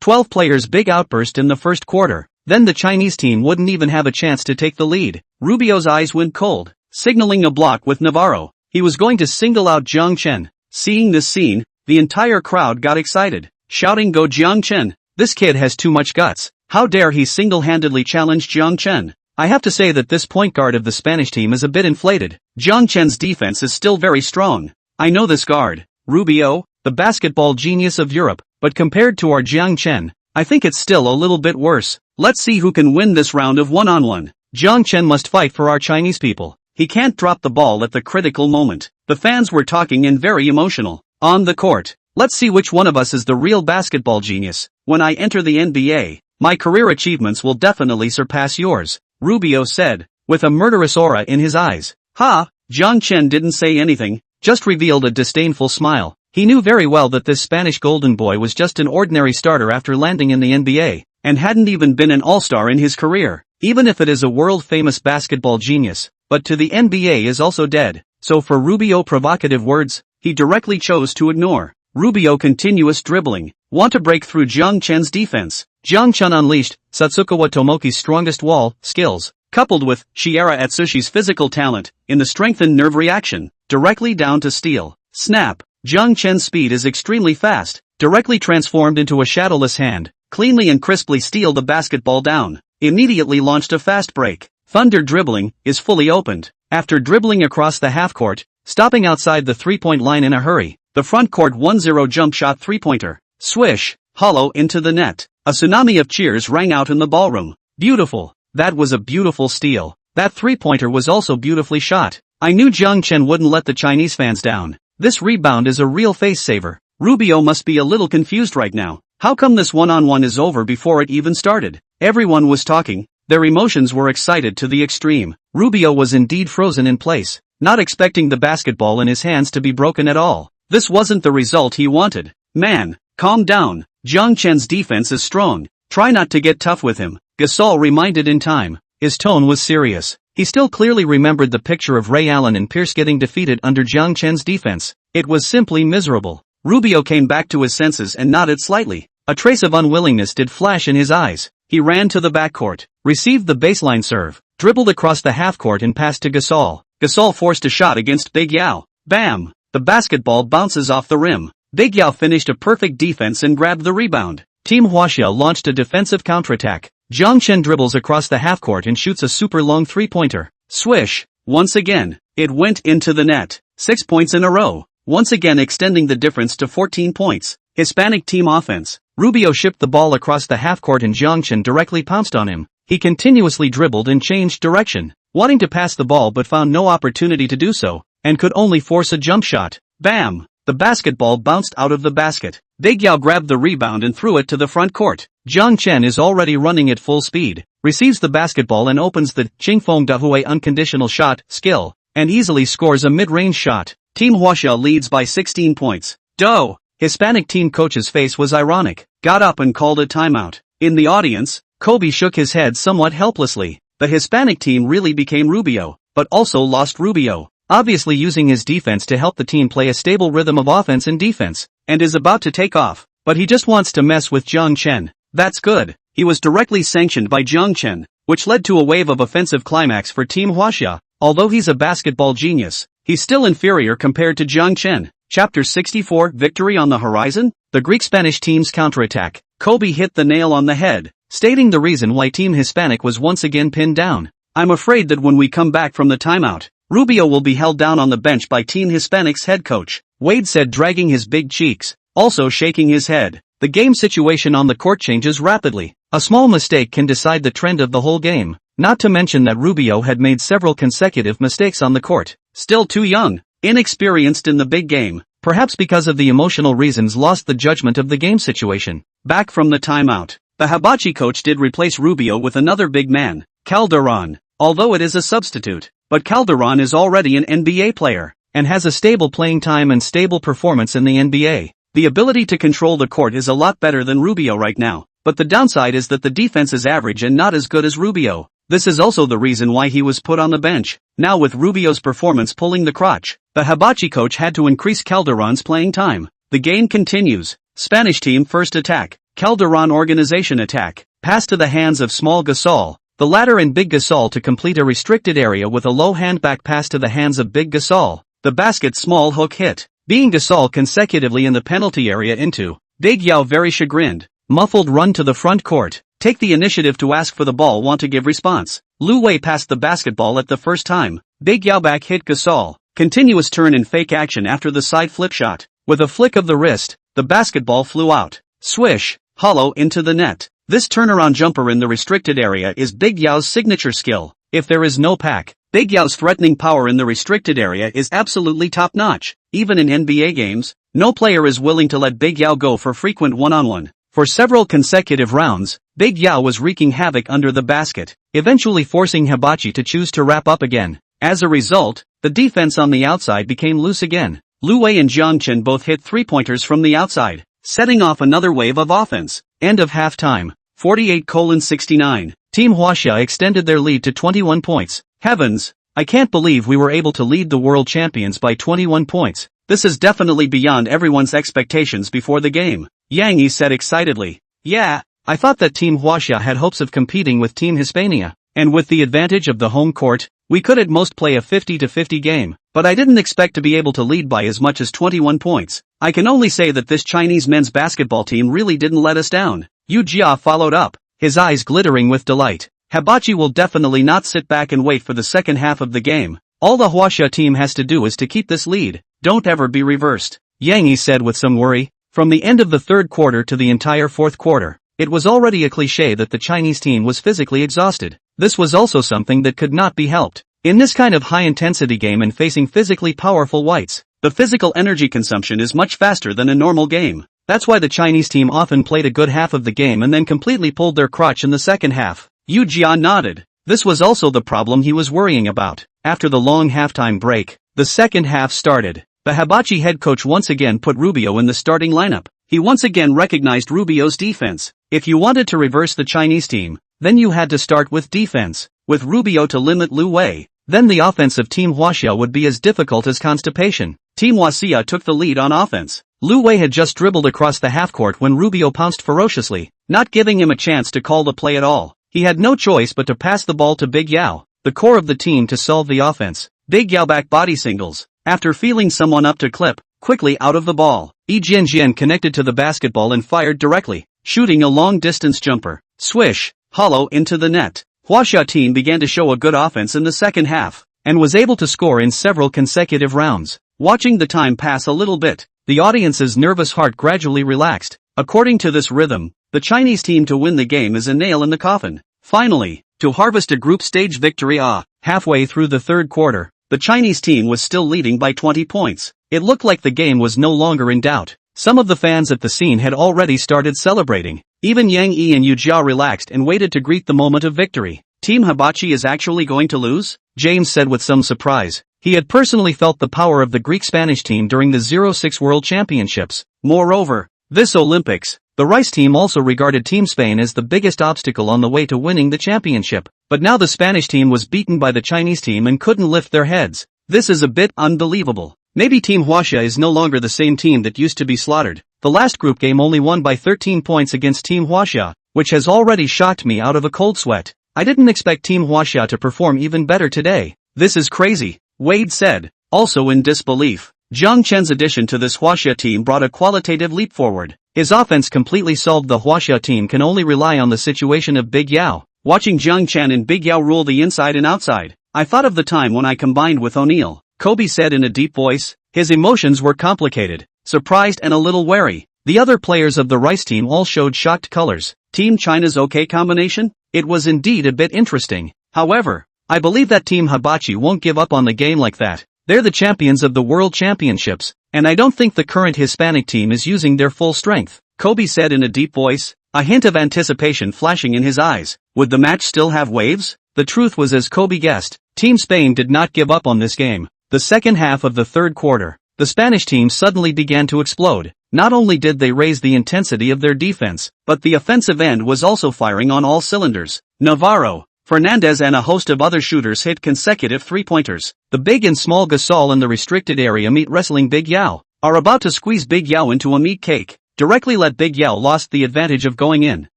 12 players big outburst in the first quarter, then the Chinese team wouldn't even have a chance to take the lead. Rubio's eyes went cold, signaling a block with Navarro. He was going to single out Jiang Chen. Seeing this scene, the entire crowd got excited, shouting, "Go Jiang Chen! This kid has too much guts. How dare he single-handedly challenge Jiang Chen?" I have to say that this point guard of the Spanish team is a bit inflated. Jiang Chen's defense is still very strong. I know this guard, Rubio, the basketball genius of Europe, but compared to our Jiang Chen, I think it's still a little bit worse. Let's see who can win this round of one-on-one. Jiang Chen must fight for our Chinese people. He can't drop the ball at the critical moment. The fans were talking and very emotional. On the court, let's see which one of us is the real basketball genius. When I enter the NBA, my career achievements will definitely surpass yours, Rubio said, with a murderous aura in his eyes. Ha! Jiang Chen didn't say anything, just revealed a disdainful smile. He knew very well that this Spanish golden boy was just an ordinary starter after landing in the NBA, and hadn't even been an all-star in his career, even if it is a world-famous basketball genius, but to the NBA is also dead. So for Rubio provocative words, he directly chose to ignore. Rubio continuous dribbling, want to break through Jiang Chen's defense. Jiang Chen unleashed Satsukawa Tomoki's strongest wall skills, coupled with Shiera Atsushi's physical talent, in the strengthened nerve reaction, directly down to steal. Snap! Jiang Chen's speed is extremely fast, directly transformed into a shadowless hand, cleanly and crisply steal the basketball down, immediately launched a fast break. Thunder dribbling is fully opened. After dribbling across the half-court, stopping outside the three-point line in a hurry, the front-court 1-0 jump shot three-pointer. Swish! Hollow into the net. A tsunami of cheers rang out in the ballroom. Beautiful! That was a beautiful steal. That three-pointer was also beautifully shot. I knew Jiang Chen wouldn't let the Chinese fans down. This rebound is a real face-saver. Rubio must be a little confused right now. How come this one-on-one is over before it even started? Everyone was talking. Their emotions were excited to the extreme. Rubio was indeed frozen in place, not expecting the basketball in his hands to be broken at all. This wasn't the result he wanted. Man, calm down. Jiang Chen's defense is strong. Try not to get tough with him, Gasol reminded in time. His tone was serious. He still clearly remembered the picture of Ray Allen and Pierce getting defeated under Jiang Chen's defense. It was simply miserable. Rubio came back to his senses and nodded slightly. A trace of unwillingness did flash in his eyes. He ran to the backcourt, received the baseline serve, dribbled across the half-court and passed to Gasol. Gasol forced a shot against Big Yao. Bam! The basketball bounces off the rim. Big Yao finished a perfect defense and grabbed the rebound. Team Huaxia launched a defensive counterattack. Jiang Chen dribbles across the half-court and shoots a super long three-pointer. Swish! Once again, it went into the net. 6 points in a row. Once again extending the difference to 14 points. Hispanic team offense. Rubio shipped the ball across the half-court and Jiang Chen directly pounced on him. He continuously dribbled and changed direction, wanting to pass the ball but found no opportunity to do so, and could only force a jump shot. Bam! The basketball bounced out of the basket. Big Yao grabbed the rebound and threw it to the front court. Jiang Chen is already running at full speed, receives the basketball and opens the Qingfeng Dahui unconditional shot skill, and easily scores a mid-range shot. Team Huaxia leads by 16 points. Doh! Hispanic team coach's face was ironic, got up and called a timeout. In the audience, Kobe shook his head somewhat helplessly. The Hispanic team really became Rubio, but also lost Rubio, obviously using his defense to help the team play a stable rhythm of offense and defense, and is about to take off, but he just wants to mess with Jiang Chen. That's good. He was directly sanctioned by Jiang Chen, which led to a wave of offensive climax for Team Huaxia. Although he's a basketball genius, he's still inferior compared to Jiang Chen. Chapter 64, Victory on the Horizon? The Greek-Spanish team's counterattack. Kobe hit the nail on the head, stating the reason why Team Hispanic was once again pinned down. I'm afraid that when we come back from the timeout, Rubio will be held down on the bench by Team Hispanic's head coach, Wade said, dragging his big cheeks, also shaking his head. The game situation on the court changes rapidly. A small mistake can decide the trend of the whole game, not to mention that Rubio had made several consecutive mistakes on the court. Still too young, inexperienced in the big game, perhaps because of the emotional reasons lost the judgment of the game situation. Back from the timeout, the Hibachi coach did replace Rubio with another big man, Calderon, although it is a substitute. But Calderon is already an NBA player, and has a stable playing time and stable performance in the NBA. The ability to control the court is a lot better than Rubio right now, but the downside is that the defense is average and not as good as Rubio. This is also the reason why he was put on the bench. Now with Rubio's performance pulling the crotch, the Hibachi coach had to increase Calderon's playing time. The game continues. Spanish team first attack. Calderon organization attack. Pass to the hands of small Gasol. The latter and Big Gasol to complete a restricted area with a low handback pass to the hands of Big Gasol. The basket small hook hit, being Gasol consecutively in the penalty area into. Big Yao very chagrined. Muffled run to the front court. Take the initiative to ask for the ball, want to give response. Lu Wei passed the basketball at the first time. Big Yao back hit Gasol. Continuous turn and fake action after the side flip shot. With a flick of the wrist, the basketball flew out. Swish, hollow into the net. This turnaround jumper in the restricted area is Big Yao's signature skill. If there is no pack, Big Yao's threatening power in the restricted area is absolutely top-notch. Even in NBA games, no player is willing to let Big Yao go for frequent one-on-one. For several consecutive rounds, Big Yao was wreaking havoc under the basket, eventually forcing Hibachi to choose to wrap up again. As a result, the defense on the outside became loose again. Lu Wei and Jiang Chen both hit three-pointers from the outside, setting off another wave of offense. End of halftime. 48:69. Team Huaxia extended their lead to 21 points. Heavens! I can't believe we were able to lead the world champions by 21 points. This is definitely beyond everyone's expectations before the game. Yang Yi said excitedly. Yeah, I thought that Team Huaxia had hopes of competing with Team Hispania, and with the advantage of the home court, we could at most play a 50-50 game, but I didn't expect to be able to lead by as much as 21 points. I can only say that this Chinese men's basketball team really didn't let us down. Yu Jia followed up, his eyes glittering with delight. Hibachi will definitely not sit back and wait for the second half of the game. All the Huaxia team has to do is to keep this lead. Don't ever be reversed. Yang Yi said with some worry. From the end of the third quarter to the entire fourth quarter, it was already a cliché that the Chinese team was physically exhausted. this was also something that could not be helped. In this kind of high-intensity game and facing physically powerful whites, the physical energy consumption is much faster than a normal game. That's why the Chinese team often played a good half of the game and then completely pulled their crotch in the second half. Yu Jia nodded. This was also the problem he was worrying about. After the long halftime break, the second half started. The Hibachi head coach once again put Rubio in the starting lineup. He once again recognized Rubio's defense. If you wanted to reverse the Chinese team, then you had to start with defense. With Rubio to limit Lu Wei, then the offense of Team Huaxia would be as difficult as constipation. Team Huaxia took the lead on offense. Lu Wei had just dribbled across the half-court when Rubio pounced ferociously, not giving him a chance to call the play at all. He had no choice but to pass the ball to Big Yao, the core of the team, to solve the offense. Big Yao back body singles. After feeling someone up to clip, quickly out of the ball, Jian connected to the basketball and fired directly, shooting a long-distance jumper. Swish, hollow into the net. Huaxia team began to show a good offense in the second half, and was able to score in several consecutive rounds. Watching the time pass a little bit, the audience's nervous heart gradually relaxed. According to this rhythm, the Chinese team to win the game is a nail in the coffin. Finally, to harvest a group stage victory. Halfway through the third quarter, the Chinese team was still leading by 20 points. It looked like the game was no longer in doubt. Some of the fans at the scene had already started celebrating. Even Yang Yi and Yu Jia relaxed and waited to greet the moment of victory. Team Hibachi is actually going to lose? James said with some surprise. He had personally felt the power of the Greek-Spanish team during the 06 World Championships. Moreover, this Olympics, the Rice team also regarded Team Spain as the biggest obstacle on the way to winning the championship. But now the Spanish team was beaten by the Chinese team and couldn't lift their heads. This is a bit unbelievable. Maybe Team Huaxia is no longer the same team that used to be slaughtered. The last group game only won by 13 points against Team Huaxia, which has already shocked me out of a cold sweat. I didn't expect Team Huaxia to perform even better today. This is crazy, Wade said, also in disbelief. Jiang Chen's addition to this Huaxia team brought a qualitative leap forward. His offense completely solved. The Huaxia team can only rely on the situation of Big Yao. Watching Jiang Chen and Big Yao rule the inside and outside, I thought of the time when I combined with O'Neal, Kobe said in a deep voice. His emotions were complicated, surprised and a little wary. The other players of the Rice team all showed shocked colors. Team China's okay combination? It was indeed a bit interesting. However, I believe that Team Hibachi won't give up on the game like that. They're the champions of the World Championships, and I don't think the current Hispanic team is using their full strength, Kobe said in a deep voice, a hint of anticipation flashing in his eyes. Would the match still have waves? The truth was, as Kobe guessed, Team Spain did not give up on this game. The second half of the third quarter, the Spanish team suddenly began to explode. Not only did they raise the intensity of their defense, but the offensive end was also firing on all cylinders. Navarro, Fernandez and a host of other shooters hit consecutive three-pointers. The big and small Gasol in the restricted area meet wrestling Big Yao, are about to squeeze Big Yao into a meat cake, directly let Big Yao lost the advantage of going in.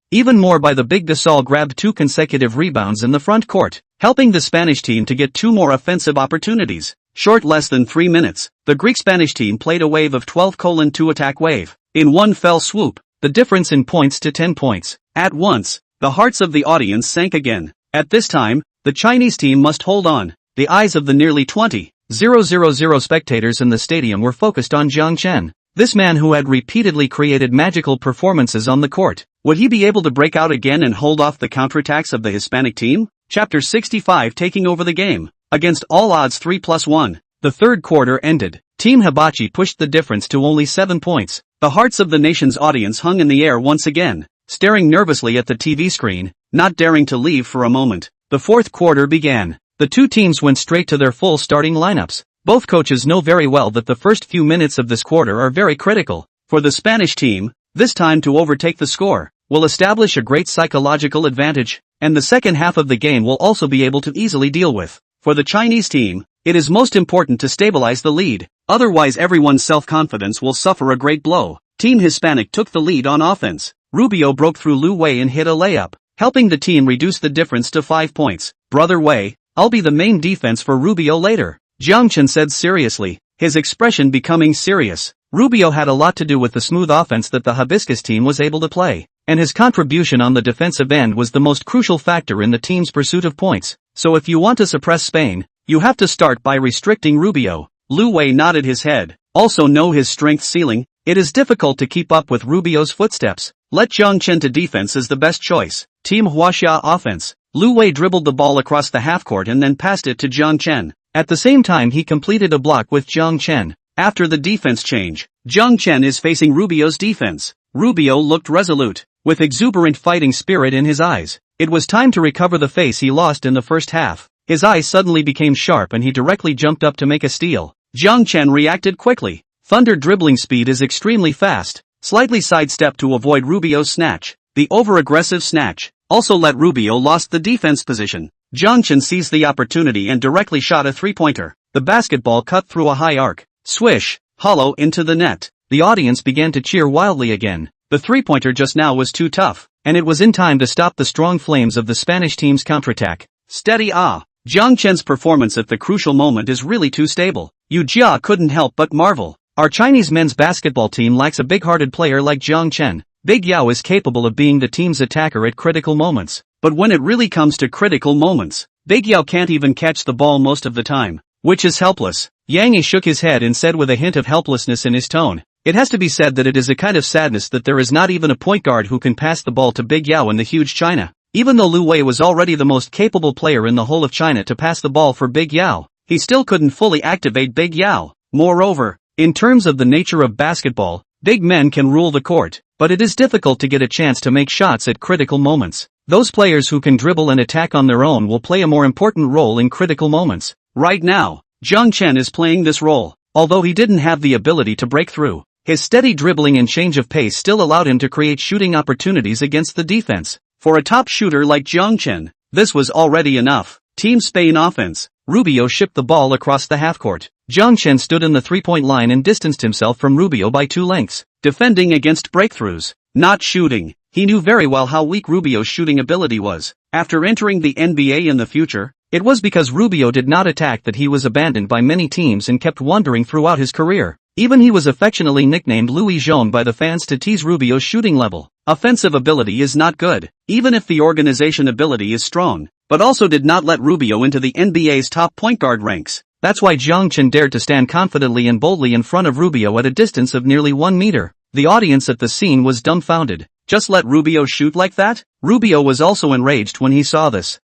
Even more by the big Gasol grabbed 2 consecutive rebounds in the front court, helping the Spanish team to get 2 more offensive opportunities. Short less than 3 minutes, the Greek-Spanish team played a wave of 12:2 attack wave. In one fell swoop, the difference in points to 10 points. At once, the hearts of the audience sank again. At this time, the Chinese team must hold on. The eyes of the nearly 20,000 spectators in the stadium were focused on Jiang Chen. This man who had repeatedly created magical performances on the court. Would he be able to break out again and hold off the counterattacks of the Hispanic team? Chapter 65, taking over the game. Against all odds 3+1, the third quarter ended. Team Hibachi pushed the difference to only 7 points. The hearts of the nation's audience hung in the air once again, staring nervously at the TV screen, not daring to leave for a moment. The fourth quarter began. The two teams went straight to their full starting lineups. Both coaches know very well that the first few minutes of this quarter are very critical. For the Spanish team, this time to overtake the score will establish a great psychological advantage, and the second half of the game will also be able to easily deal with. For the Chinese team, it is most important to stabilize the lead, otherwise everyone's self-confidence will suffer a great blow. Team Hispanic took the lead on offense. Rubio broke through Lu Wei and hit a layup, helping the team reduce the difference to 5 points. Brother Wei, I'll be the main defense for Rubio later, Jiang Chen said seriously, his expression becoming serious. Rubio had a lot to do with the smooth offense that the Hibiscus team was able to play, and his contribution on the defensive end was the most crucial factor in the team's pursuit of points. So if you want to suppress Spain, you have to start by restricting Rubio. Lu Wei nodded his head. Also know his strength ceiling. It is difficult to keep up with Rubio's footsteps. Let Jiang Chen to defense is the best choice. Team Huaxia offense. Lu Wei dribbled the ball across the half-court and then passed it to Jiang Chen. At the same time he completed a block with Jiang Chen. After the defense change, Jiang Chen is facing Rubio's defense. Rubio looked resolute, with exuberant fighting spirit in his eyes. It was time to recover the face he lost in the first half. His eyes suddenly became sharp and he directly jumped up to make a steal. Jiang Chen reacted quickly. Thunder dribbling speed is extremely fast. Slightly sidestepped to avoid Rubio's snatch. The over-aggressive snatch also let Rubio lost the defense position. Jiang Chen seized the opportunity and directly shot a three-pointer. The basketball cut through a high arc. Swish, hollow into the net. The audience began to cheer wildly again. The three-pointer just now was too tough, and it was in time to stop the strong flames of the Spanish team's counterattack. Steady ah! Jiang Chen's performance at the crucial moment is really too stable. Yu Jia couldn't help but marvel. Our Chinese men's basketball team lacks a big-hearted player like Jiang Chen. Big Yao is capable of being the team's attacker at critical moments. But when it really comes to critical moments, Big Yao can't even catch the ball most of the time. Which is helpless. Yang Yi shook his head and said with a hint of helplessness in his tone, "It has to be said that it is a kind of sadness that there is not even a point guard who can pass the ball to Big Yao in the huge China." Even though Lu Wei was already the most capable player in the whole of China to pass the ball for Big Yao, he still couldn't fully activate Big Yao. Moreover, in terms of the nature of basketball, big men can rule the court, but it is difficult to get a chance to make shots at critical moments. Those players who can dribble and attack on their own will play a more important role in critical moments. Right now, Jiang Chen is playing this role. Although he didn't have the ability to break through, his steady dribbling and change of pace still allowed him to create shooting opportunities against the defense. For a top shooter like Jiang Chen, this was already enough. Team Spain offense. Rubio shipped the ball across the half-court. Jiang Chen stood in the three-point line and distanced himself from Rubio by 2 lengths, defending against breakthroughs, not shooting. He knew very well how weak Rubio's shooting ability was. After entering the NBA in the future, it was because Rubio did not attack that he was abandoned by many teams and kept wandering throughout his career. Even he was affectionately nicknamed Louis Jaune by the fans to tease Rubio's shooting level. Offensive ability is not good, even if the organization ability is strong, but also did not let Rubio into the NBA's top point guard ranks. That's why Jiang Chen dared to stand confidently and boldly in front of Rubio at a distance of nearly 1 meter. The audience at the scene was dumbfounded. Just let Rubio shoot like that? Rubio was also enraged when he saw this.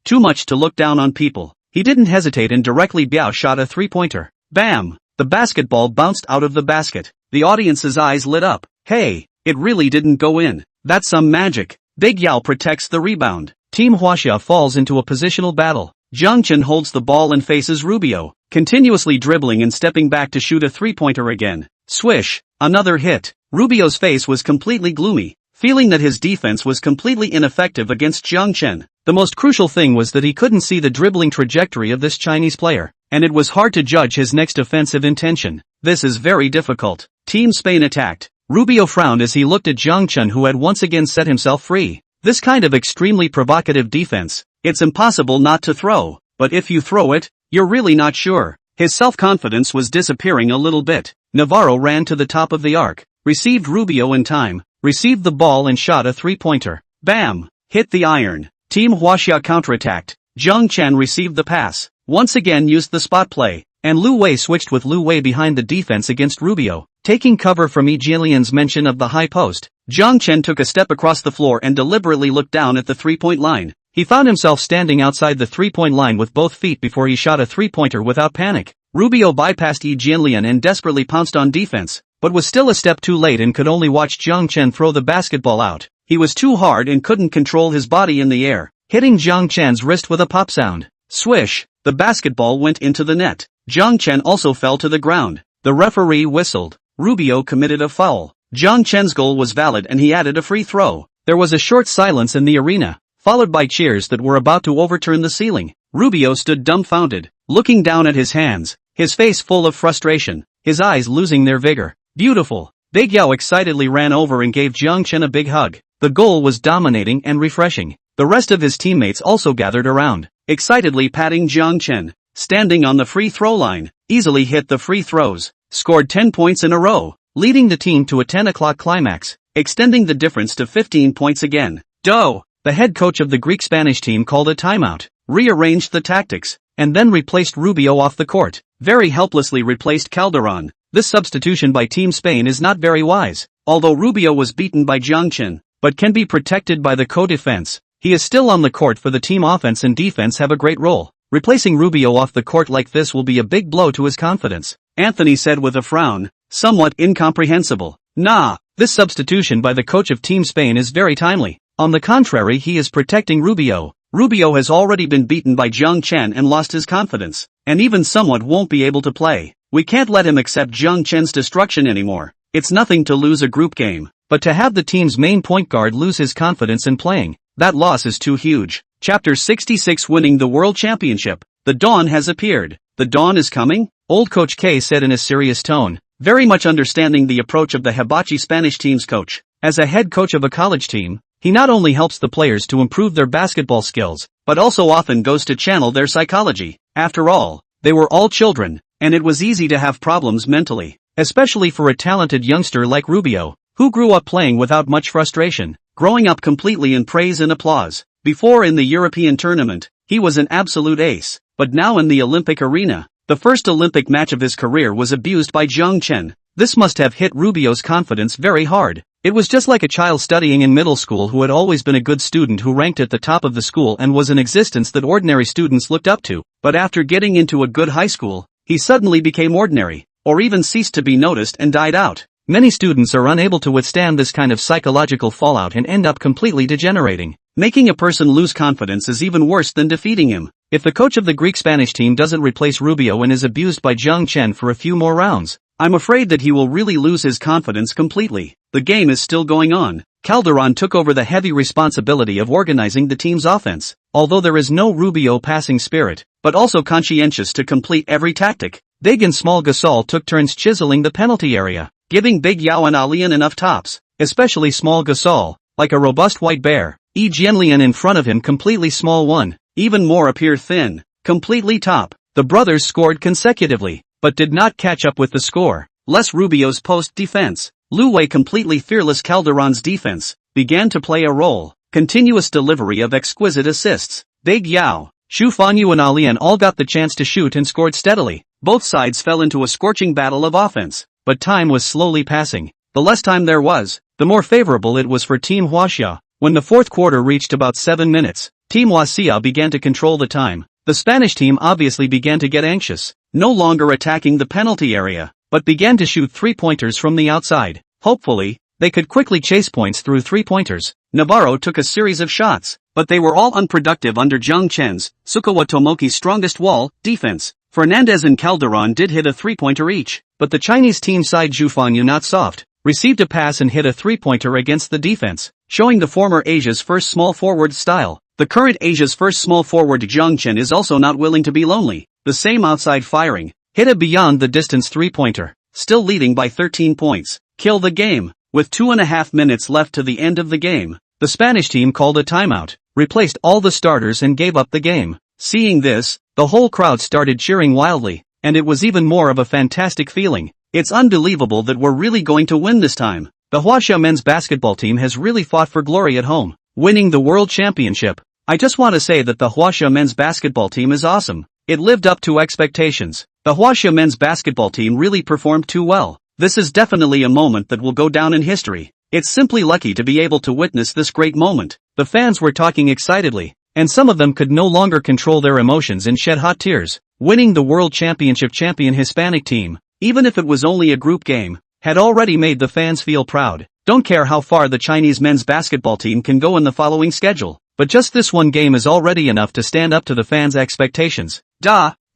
Too much to look down on people. He didn't hesitate and directly Biao shot a three-pointer. Bam! The basketball bounced out of the basket. The audience's eyes lit up. Hey, it really didn't go in. That's some magic. Big Yao protects the rebound. Team Huaxia falls into a positional battle. Jiang Chen holds the ball and faces Rubio, continuously dribbling and stepping back to shoot a three-pointer again. Swish! Another hit. Rubio's face was completely gloomy, feeling that his defense was completely ineffective against Jiang Chen. The most crucial thing was that he couldn't see the dribbling trajectory of this Chinese player, and it was hard to judge his next offensive intention. This is very difficult. Team Spain attacked. Rubio frowned as he looked at Jiang Chen, who had once again set himself free. This kind of extremely provocative defense, it's impossible not to throw, but if you throw it, you're really not sure. His self-confidence was disappearing a little bit. Navarro ran to the top of the arc, received Rubio in time, received the ball and shot a three-pointer. Bam! Hit the iron. Team Huaxia counterattacked. Jiang Chen received the pass, once again used the spot play, and Lu Wei switched with Lu Wei behind the defense against Rubio. Taking cover from Yi Jianlian's mention of the high post, Jiang Chen took a step across the floor and deliberately looked down at the three-point line. He found himself standing outside the three-point line with both feet before he shot a three-pointer without panic. Rubio bypassed Yi Jianlian and desperately pounced on defense, but was still a step too late and could only watch Jiang Chen throw the basketball out. He was too hard and couldn't control his body in the air, hitting Jiang Chen's wrist with a pop sound. Swish! The basketball went into the net. Jiang Chen also fell to the ground. The referee whistled. Rubio committed a foul. Jiang Chen's goal was valid and he added a free throw. There was a short silence in the arena, followed by cheers that were about to overturn the ceiling. Rubio stood dumbfounded, looking down at his hands, his face full of frustration, his eyes losing their vigor. Beautiful! Big Yao excitedly ran over and gave Jiang Chen a big hug. The goal was dominating and refreshing. The rest of his teammates also gathered around, excitedly patting Jiang Chen, standing on the free throw line, easily hit the free throws, scored 10 points in a row, leading the team to a 10 o'clock climax, extending the difference to 15 points again. The head coach of the Greek-Spanish team called a timeout, rearranged the tactics, and then replaced Rubio off the court. Very helplessly replaced Calderon. This substitution by Team Spain is not very wise. Although Rubio was beaten by Jiang Chen, but can be protected by the co-defense, He is still on the court for the team. Offense and defense have a great role. Replacing Rubio off the court like this will be a big blow to his confidence, Anthony said with a frown, somewhat incomprehensible. Nah, this substitution by the coach of Team Spain is very timely. On the contrary, he is protecting Rubio. Rubio has already been beaten by Jiang Chen and lost his confidence, and even somewhat won't be able to play. We can't let him accept Jiang Chen's destruction anymore. It's nothing to lose a group game, but to have the team's main point guard lose his confidence in playing, that loss is too huge. Chapter 66 Winning the World Championship. The dawn has appeared. The dawn is coming? Old Coach K said in a serious tone, very much understanding the approach of the hibachi Spanish team's coach. As a head coach of a college team, he not only helps the players to improve their basketball skills, but also often goes to channel their psychology. After all, they were all children, and it was easy to have problems mentally, especially for a talented youngster like Rubio, who grew up playing without much frustration, growing up completely in praise and applause. Before in the European tournament, he was an absolute ace, but now in the Olympic arena, the first Olympic match of his career was abused by Jiang Chen. This must have hit Rubio's confidence very hard. It was just like a child studying in middle school who had always been a good student who ranked at the top of the school and was an existence that ordinary students looked up to, but after getting into a good high school, he suddenly became ordinary, or even ceased to be noticed and died out. Many students are unable to withstand this kind of psychological fallout and end up completely degenerating. Making a person lose confidence is even worse than defeating him. If the coach of the Greek-Spanish team doesn't replace Rubio and is abused by Jiang Chen for a few more rounds, I'm afraid that he will really lose his confidence completely. The game is still going on. Calderon took over the heavy responsibility of organizing the team's offense, although there is no Rubio passing spirit, but also conscientious to complete every tactic. Big and Small Gasol took turns chiseling the penalty area, giving Big Yao and Alian enough tops, especially Small Gasol, like a robust white bear. Jianlian in front of him completely small one, even more appear thin, completely top. The brothers scored consecutively, but did not catch up with the score. Less Rubio's post defense. Lu Wei completely fearless Calderon's defense, began to play a role. Continuous delivery of exquisite assists. Big Yao, Xu Fanyu and Alian all got the chance to shoot and scored steadily. Both sides fell into a scorching battle of offense, but time was slowly passing. The less time there was, the more favorable it was for Team Huaxia. When the fourth quarter reached about 7 minutes, Team Huaxia began to control the time. The Spanish team obviously began to get anxious, no longer attacking the penalty area, but began to shoot three-pointers from the outside. Hopefully, they could quickly chase points through three-pointers. Navarro took a series of shots, but they were all unproductive under Jiang Chen's, Tsukawa Tomoki's strongest wall, defense. Fernandez and Calderon did hit a three-pointer each, but the Chinese team side Zhu Fanyu not soft, received a pass and hit a three-pointer against the defense, showing the former Asia's first small forward style. The current Asia's first small forward Jiang Chen is also not willing to be lonely. The same outside firing, hit a beyond the distance three-pointer, still leading by 13 points. Kill the game. With 2.5 minutes left to the end of the game, the Spanish team called a timeout, replaced all the starters and gave up the game. Seeing this, the whole crowd started cheering wildly, and it was even more of a fantastic feeling. It's unbelievable that we're really going to win this time. The Huaxia men's basketball team has really fought for glory at home, winning the world championship. I just want to say that the Huaxia men's basketball team is awesome. It lived up to expectations. The Huaxia men's basketball team really performed too well. This is definitely a moment that will go down in history. It's simply lucky to be able to witness this great moment. The fans were talking excitedly, and some of them could no longer control their emotions and shed hot tears. Winning the world championship champion Hispanic team, even if it was only a group game, had already made the fans feel proud. Don't care how far the Chinese men's basketball team can go in the following schedule, but just this one game is already enough to stand up to the fans' expectations.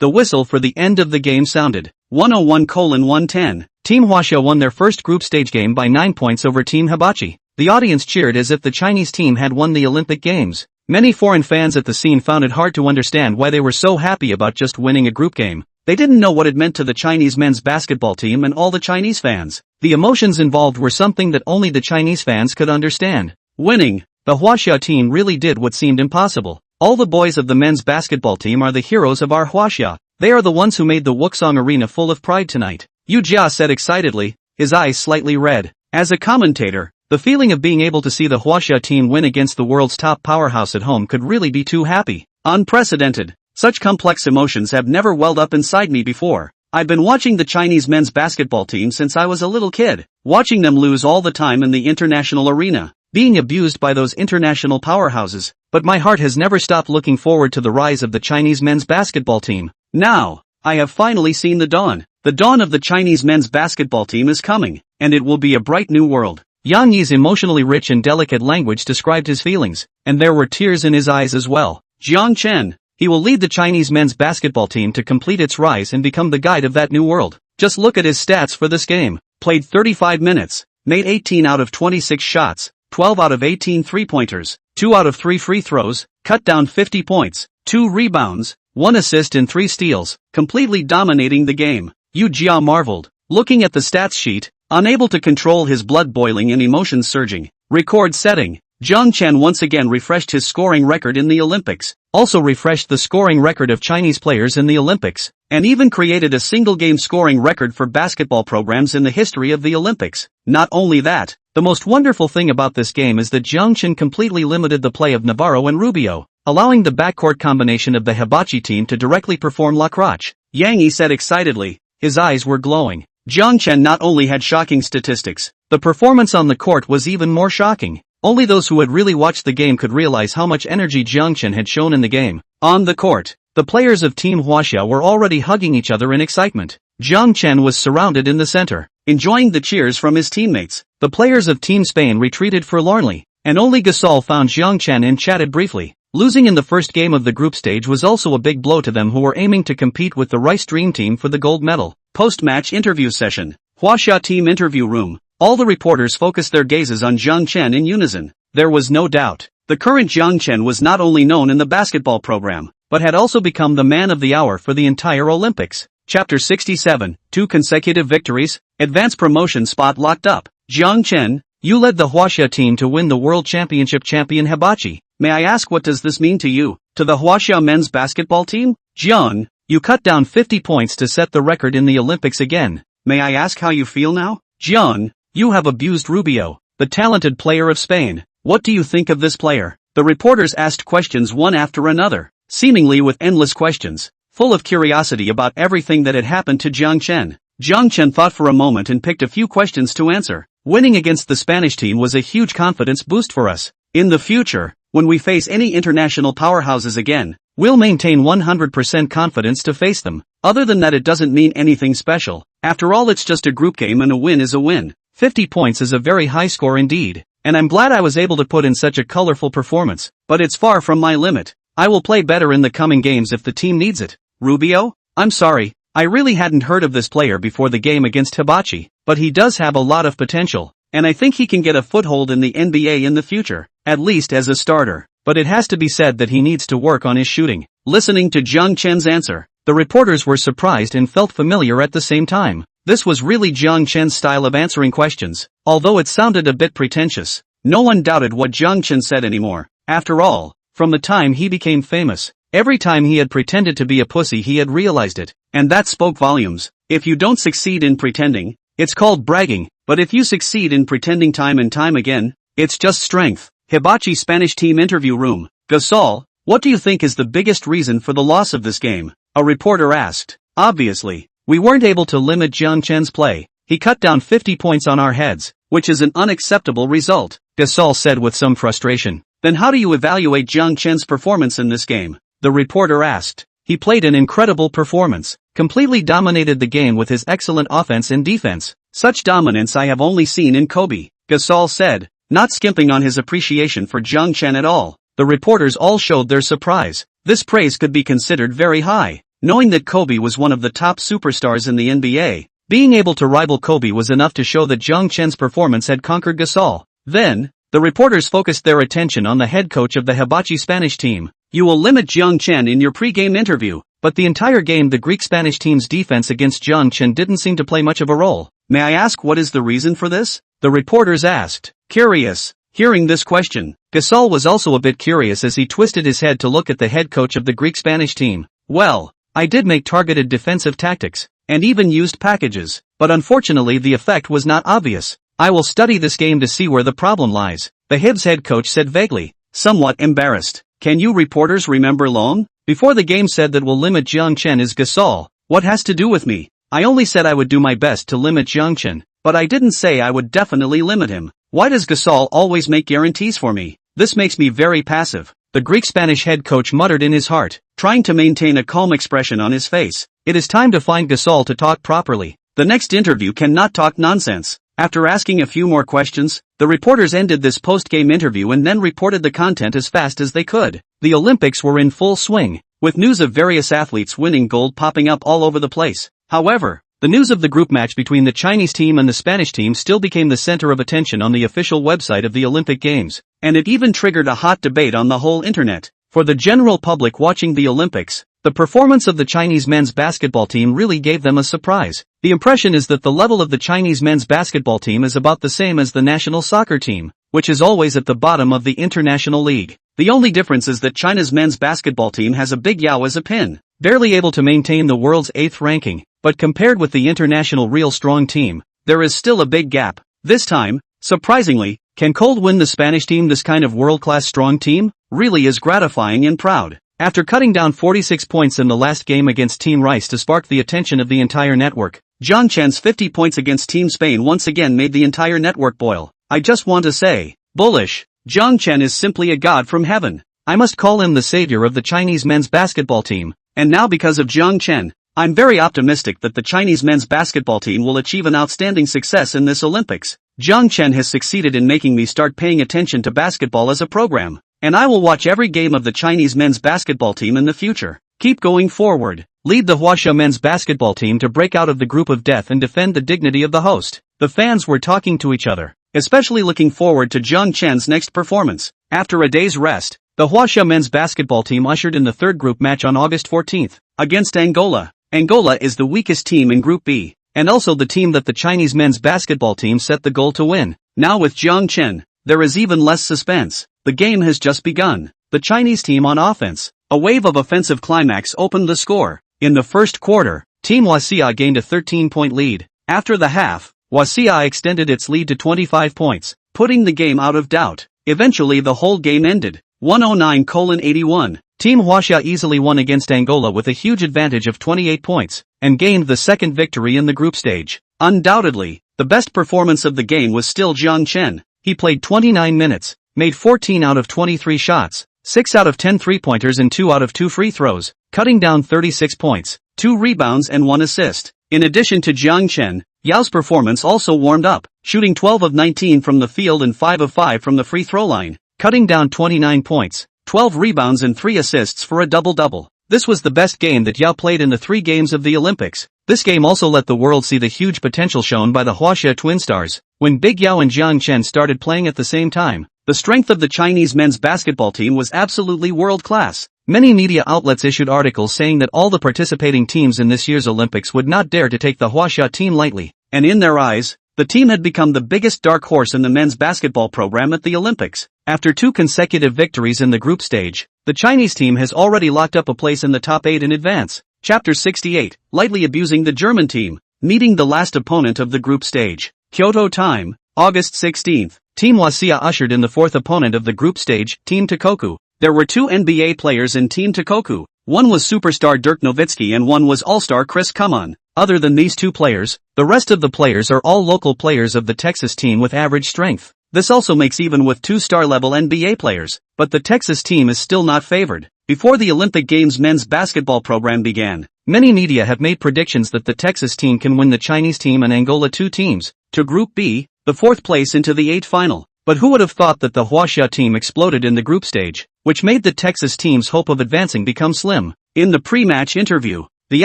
The whistle for the end of the game sounded. 101:110. Team Huaxia won their first group stage game by 9 points over Team Hibachi. The audience cheered as if the Chinese team had won the Olympic Games. Many foreign fans at the scene found it hard to understand why they were so happy about just winning a group game. They didn't know what it meant to the Chinese men's basketball team and all the Chinese fans. The emotions involved were something that only the Chinese fans could understand. Winning, the Huaxia team really did what seemed impossible. All the boys of the men's basketball team are the heroes of our Huaxia. They are the ones who made the Wuxong Arena full of pride tonight. Yu Jia said excitedly, his eyes slightly red. As a commentator, the feeling of being able to see the Huaxia team win against the world's top powerhouse at home could really be too happy. Unprecedented. Such complex emotions have never welled up inside me before. I've been watching the Chinese men's basketball team since I was a little kid, watching them lose all the time in the international arena. being abused by those international powerhouses, but my heart has never stopped looking forward to the rise of the Chinese men's basketball team. Now, I have finally seen the dawn. The dawn of the Chinese men's basketball team is coming, and it will be a bright new world. Yang Yi's emotionally rich and delicate language described his feelings, and there were tears in his eyes as well. Jiang Chen, he will lead the Chinese men's basketball team to complete its rise and become the guide of that new world. Just look at his stats for this game. Played 35 minutes, made 18 out of 26 shots, 12 out of 18 three-pointers, 2 out of 3 free throws, cut down 50 points, 2 rebounds, 1 assist and 3 steals, completely dominating the game. Yu Jia marveled, looking at the stats sheet, unable to control his blood boiling and emotions surging. Record setting. Jiang Chen once again refreshed his scoring record in the Olympics, also refreshed the scoring record of Chinese players in the Olympics, and even created a single-game scoring record for basketball programs in the history of the Olympics. Not only that, the most wonderful thing about this game is that Jiang Chen completely limited the play of Navarro and Rubio, allowing the backcourt combination of the Hibachi team to directly perform La Croche. Yang Yi said excitedly, his eyes were glowing. Jiang Chen not only had shocking statistics, the performance on the court was even more shocking. Only those who had really watched the game could realize how much energy Jiang Chen had shown in the game. On the court, the players of Team Huaxia were already hugging each other in excitement. Jiang Chen was surrounded in the center, enjoying the cheers from his teammates. The players of Team Spain retreated forlornly, and only Gasol found Jiang Chen and chatted briefly. Losing in the first game of the group stage was also a big blow to them who were aiming to compete with the Rice Dream Team for the gold medal. Post-match interview session. Huaxia team interview room. All the reporters focused their gazes on Jiang Chen in unison. There was no doubt. The current Jiang Chen was not only known in the basketball program, but had also become the man of the hour for the entire Olympics. Chapter 67, 2 consecutive victories, advance promotion spot locked up. Jiang Chen, you led the Huaxia team to win the World Championship champion Hibachi. May I ask what does this mean to you? To the Huaxia men's basketball team? Jiang, you cut down 50 points to set the record in the Olympics again. May I ask how you feel now? Jiang, you have abused Rubio, the talented player of Spain. What do you think of this player? The reporters asked questions one after another, seemingly with endless questions, full of curiosity about everything that had happened to Jiang Chen. Jiang Chen thought for a moment and picked a few questions to answer. Winning against the Spanish team was a huge confidence boost for us. In the future, when we face any international powerhouses again, we'll maintain 100% confidence to face them. Other than that, it doesn't mean anything special. After all, it's just a group game and a win is a win. 50 points is a very high score indeed, and I'm glad I was able to put in such a colorful performance, but it's far from my limit. I will play better in the coming games if the team needs it. Rubio? I'm sorry, I really hadn't heard of this player before the game against Hibachi, but he does have a lot of potential, and I think he can get a foothold in the NBA in the future, at least as a starter, but it has to be said that he needs to work on his shooting. Listening to Jiang Chen's answer, the reporters were surprised and felt familiar at the same time. This was really Jiang Chen's style of answering questions, although it sounded a bit pretentious. No one doubted what Jiang Chen said anymore. After all, from the time he became famous, every time he had pretended to be a pussy he had realized it, and that spoke volumes. If you don't succeed in pretending, it's called bragging, but if you succeed in pretending time and time again, it's just strength. Hibachi Spanish team interview room. Gasol, what do you think is the biggest reason for the loss of this game? A reporter asked. Obviously, we weren't able to limit Jiang Chen's play. He cut down 50 points on our heads, which is an unacceptable result, Gasol said with some frustration. Then how do you evaluate Jiang Chen's performance in this game? The reporter asked. He played an incredible performance, completely dominated the game with his excellent offense and defense. Such dominance I have only seen in Kobe, Gasol said, not skimping on his appreciation for Jiang Chen at all. The reporters all showed their surprise. This praise could be considered very high. Knowing that Kobe was one of the top superstars in the NBA, being able to rival Kobe was enough to show that Jiang Chen's performance had conquered Gasol. Then, the reporters focused their attention on the head coach of the Hibachi Spanish team. You will limit Jiang Chen in your pre-game interview, but the entire game the Greek-Spanish team's defense against Jiang Chen didn't seem to play much of a role. May I ask what is the reason for this? The reporters asked. Curious. Hearing this question, Gasol was also a bit curious as he twisted his head to look at the head coach of the Greek-Spanish team. Well, I did make targeted defensive tactics, and even used packages, but unfortunately the effect was not obvious. I will study this game to see where the problem lies, the Hibs head coach said vaguely, somewhat embarrassed. Can you reporters remember long? Before the game said that will limit Jiang Chen is Gasol. What has to do with me? I only said I would do my best to limit Jiang Chen, but I didn't say I would definitely limit him. Why does Gasol always make guarantees for me? This makes me very passive. The Greek-Spanish head coach muttered in his heart, trying to maintain a calm expression on his face. It is time to find Gasol to talk properly. The next interview cannot talk nonsense. After asking a few more questions, the reporters ended this post-game interview and then reported the content as fast as they could. The Olympics were in full swing, with news of various athletes winning gold popping up all over the place. However, the news of the group match between the Chinese team and the Spanish team still became the center of attention on the official website of the Olympic Games, and it even triggered a hot debate on the whole internet. For the general public watching the Olympics, the performance of the Chinese men's basketball team really gave them a surprise. The impression is that the level of the Chinese men's basketball team is about the same as the national soccer team, which is always at the bottom of the international league. The only difference is that China's men's basketball team has a Big Yao as a pin, barely able to maintain the world's 8th ranking, but compared with the international real strong team, there is still a big gap. This time, surprisingly, can Cold win the Spanish team? This kind of world-class strong team really is gratifying and proud. After cutting down 46 points in the last game against Team Rice to spark the attention of the entire network, Jiang Chen's 50 points against Team Spain once again made the entire network boil. I just want to say, bullish. Jiang Chen is simply a god from heaven. I must call him the savior of the Chinese men's basketball team. And now because of Jiang Chen, I'm very optimistic that the Chinese men's basketball team will achieve an outstanding success in this Olympics. Jiang Chen has succeeded in making me start paying attention to basketball as a program, and I will watch every game of the Chinese men's basketball team in the future. Keep going forward. Lead the Huaxia men's basketball team to break out of the group of death and defend the dignity of the host. The fans were talking to each other, especially looking forward to Jiang Chen's next performance. After a day's rest, the Huaxia men's basketball team ushered in the third group match on August 14th, against Angola. Angola is the weakest team in Group B, and also the team that the Chinese men's basketball team set the goal to win. Now with Jiang Chen, there is even less suspense. The game has just begun. The Chinese team on offense. A wave of offensive climax opened the score. In the first quarter, Team Huaxia gained a 13-point lead. After the half, Huaxia extended its lead to 25 points, putting the game out of doubt. Eventually the whole game ended, 109-81. Team Huaxia easily won against Angola with a huge advantage of 28 points, and gained the second victory in the group stage. Undoubtedly, the best performance of the game was still Jiang Chen. He played 29 minutes, made 14 out of 23 shots, 6 out of 10 three-pointers and 2 out of 2 free throws, cutting down 36 points, 2 rebounds and 1 assist. In addition to Jiang Chen, Yao's performance also warmed up, shooting 12 of 19 from the field and 5 of 5 from the free throw line, cutting down 29 points, 12 rebounds and 3 assists for a double-double. This was the best game that Yao played in the 3 games of the Olympics. This game also let the world see the huge potential shown by the Huaxia twin stars. When Big Yao and Jiang Chen started playing at the same time, the strength of the Chinese men's basketball team was absolutely world-class. Many media outlets issued articles saying that all the participating teams in this year's Olympics would not dare to take the Huaxia team lightly, and in their eyes, the team had become the biggest dark horse in the men's basketball program at the Olympics. After 2 consecutive victories in the group stage, the Chinese team has already locked up a place in the top 8 in advance. Chapter 68, lightly abusing the German team, meeting the last opponent of the group stage. Kyoto time, August 16th. Team Huaxia ushered in the 4th opponent of the group stage, Team Tokoku. There were 2 NBA players in Team Tokoku. One was superstar Dirk Nowitzki and one was all-star Chris Kumon. Other than these 2 players, the rest of the players are all local players of the Texas team with average strength. This also makes even with 2 star-level NBA players, but the Texas team is still not favored. Before the Olympic Games men's basketball program began, many media have made predictions that the Texas team can win the Chinese team and Angola 2 teams to Group B, the 4th place into the 8th final. But who would have thought that the Huaxia team exploded in the group stage, which made the Texas team's hope of advancing become slim. In the pre-match interview, the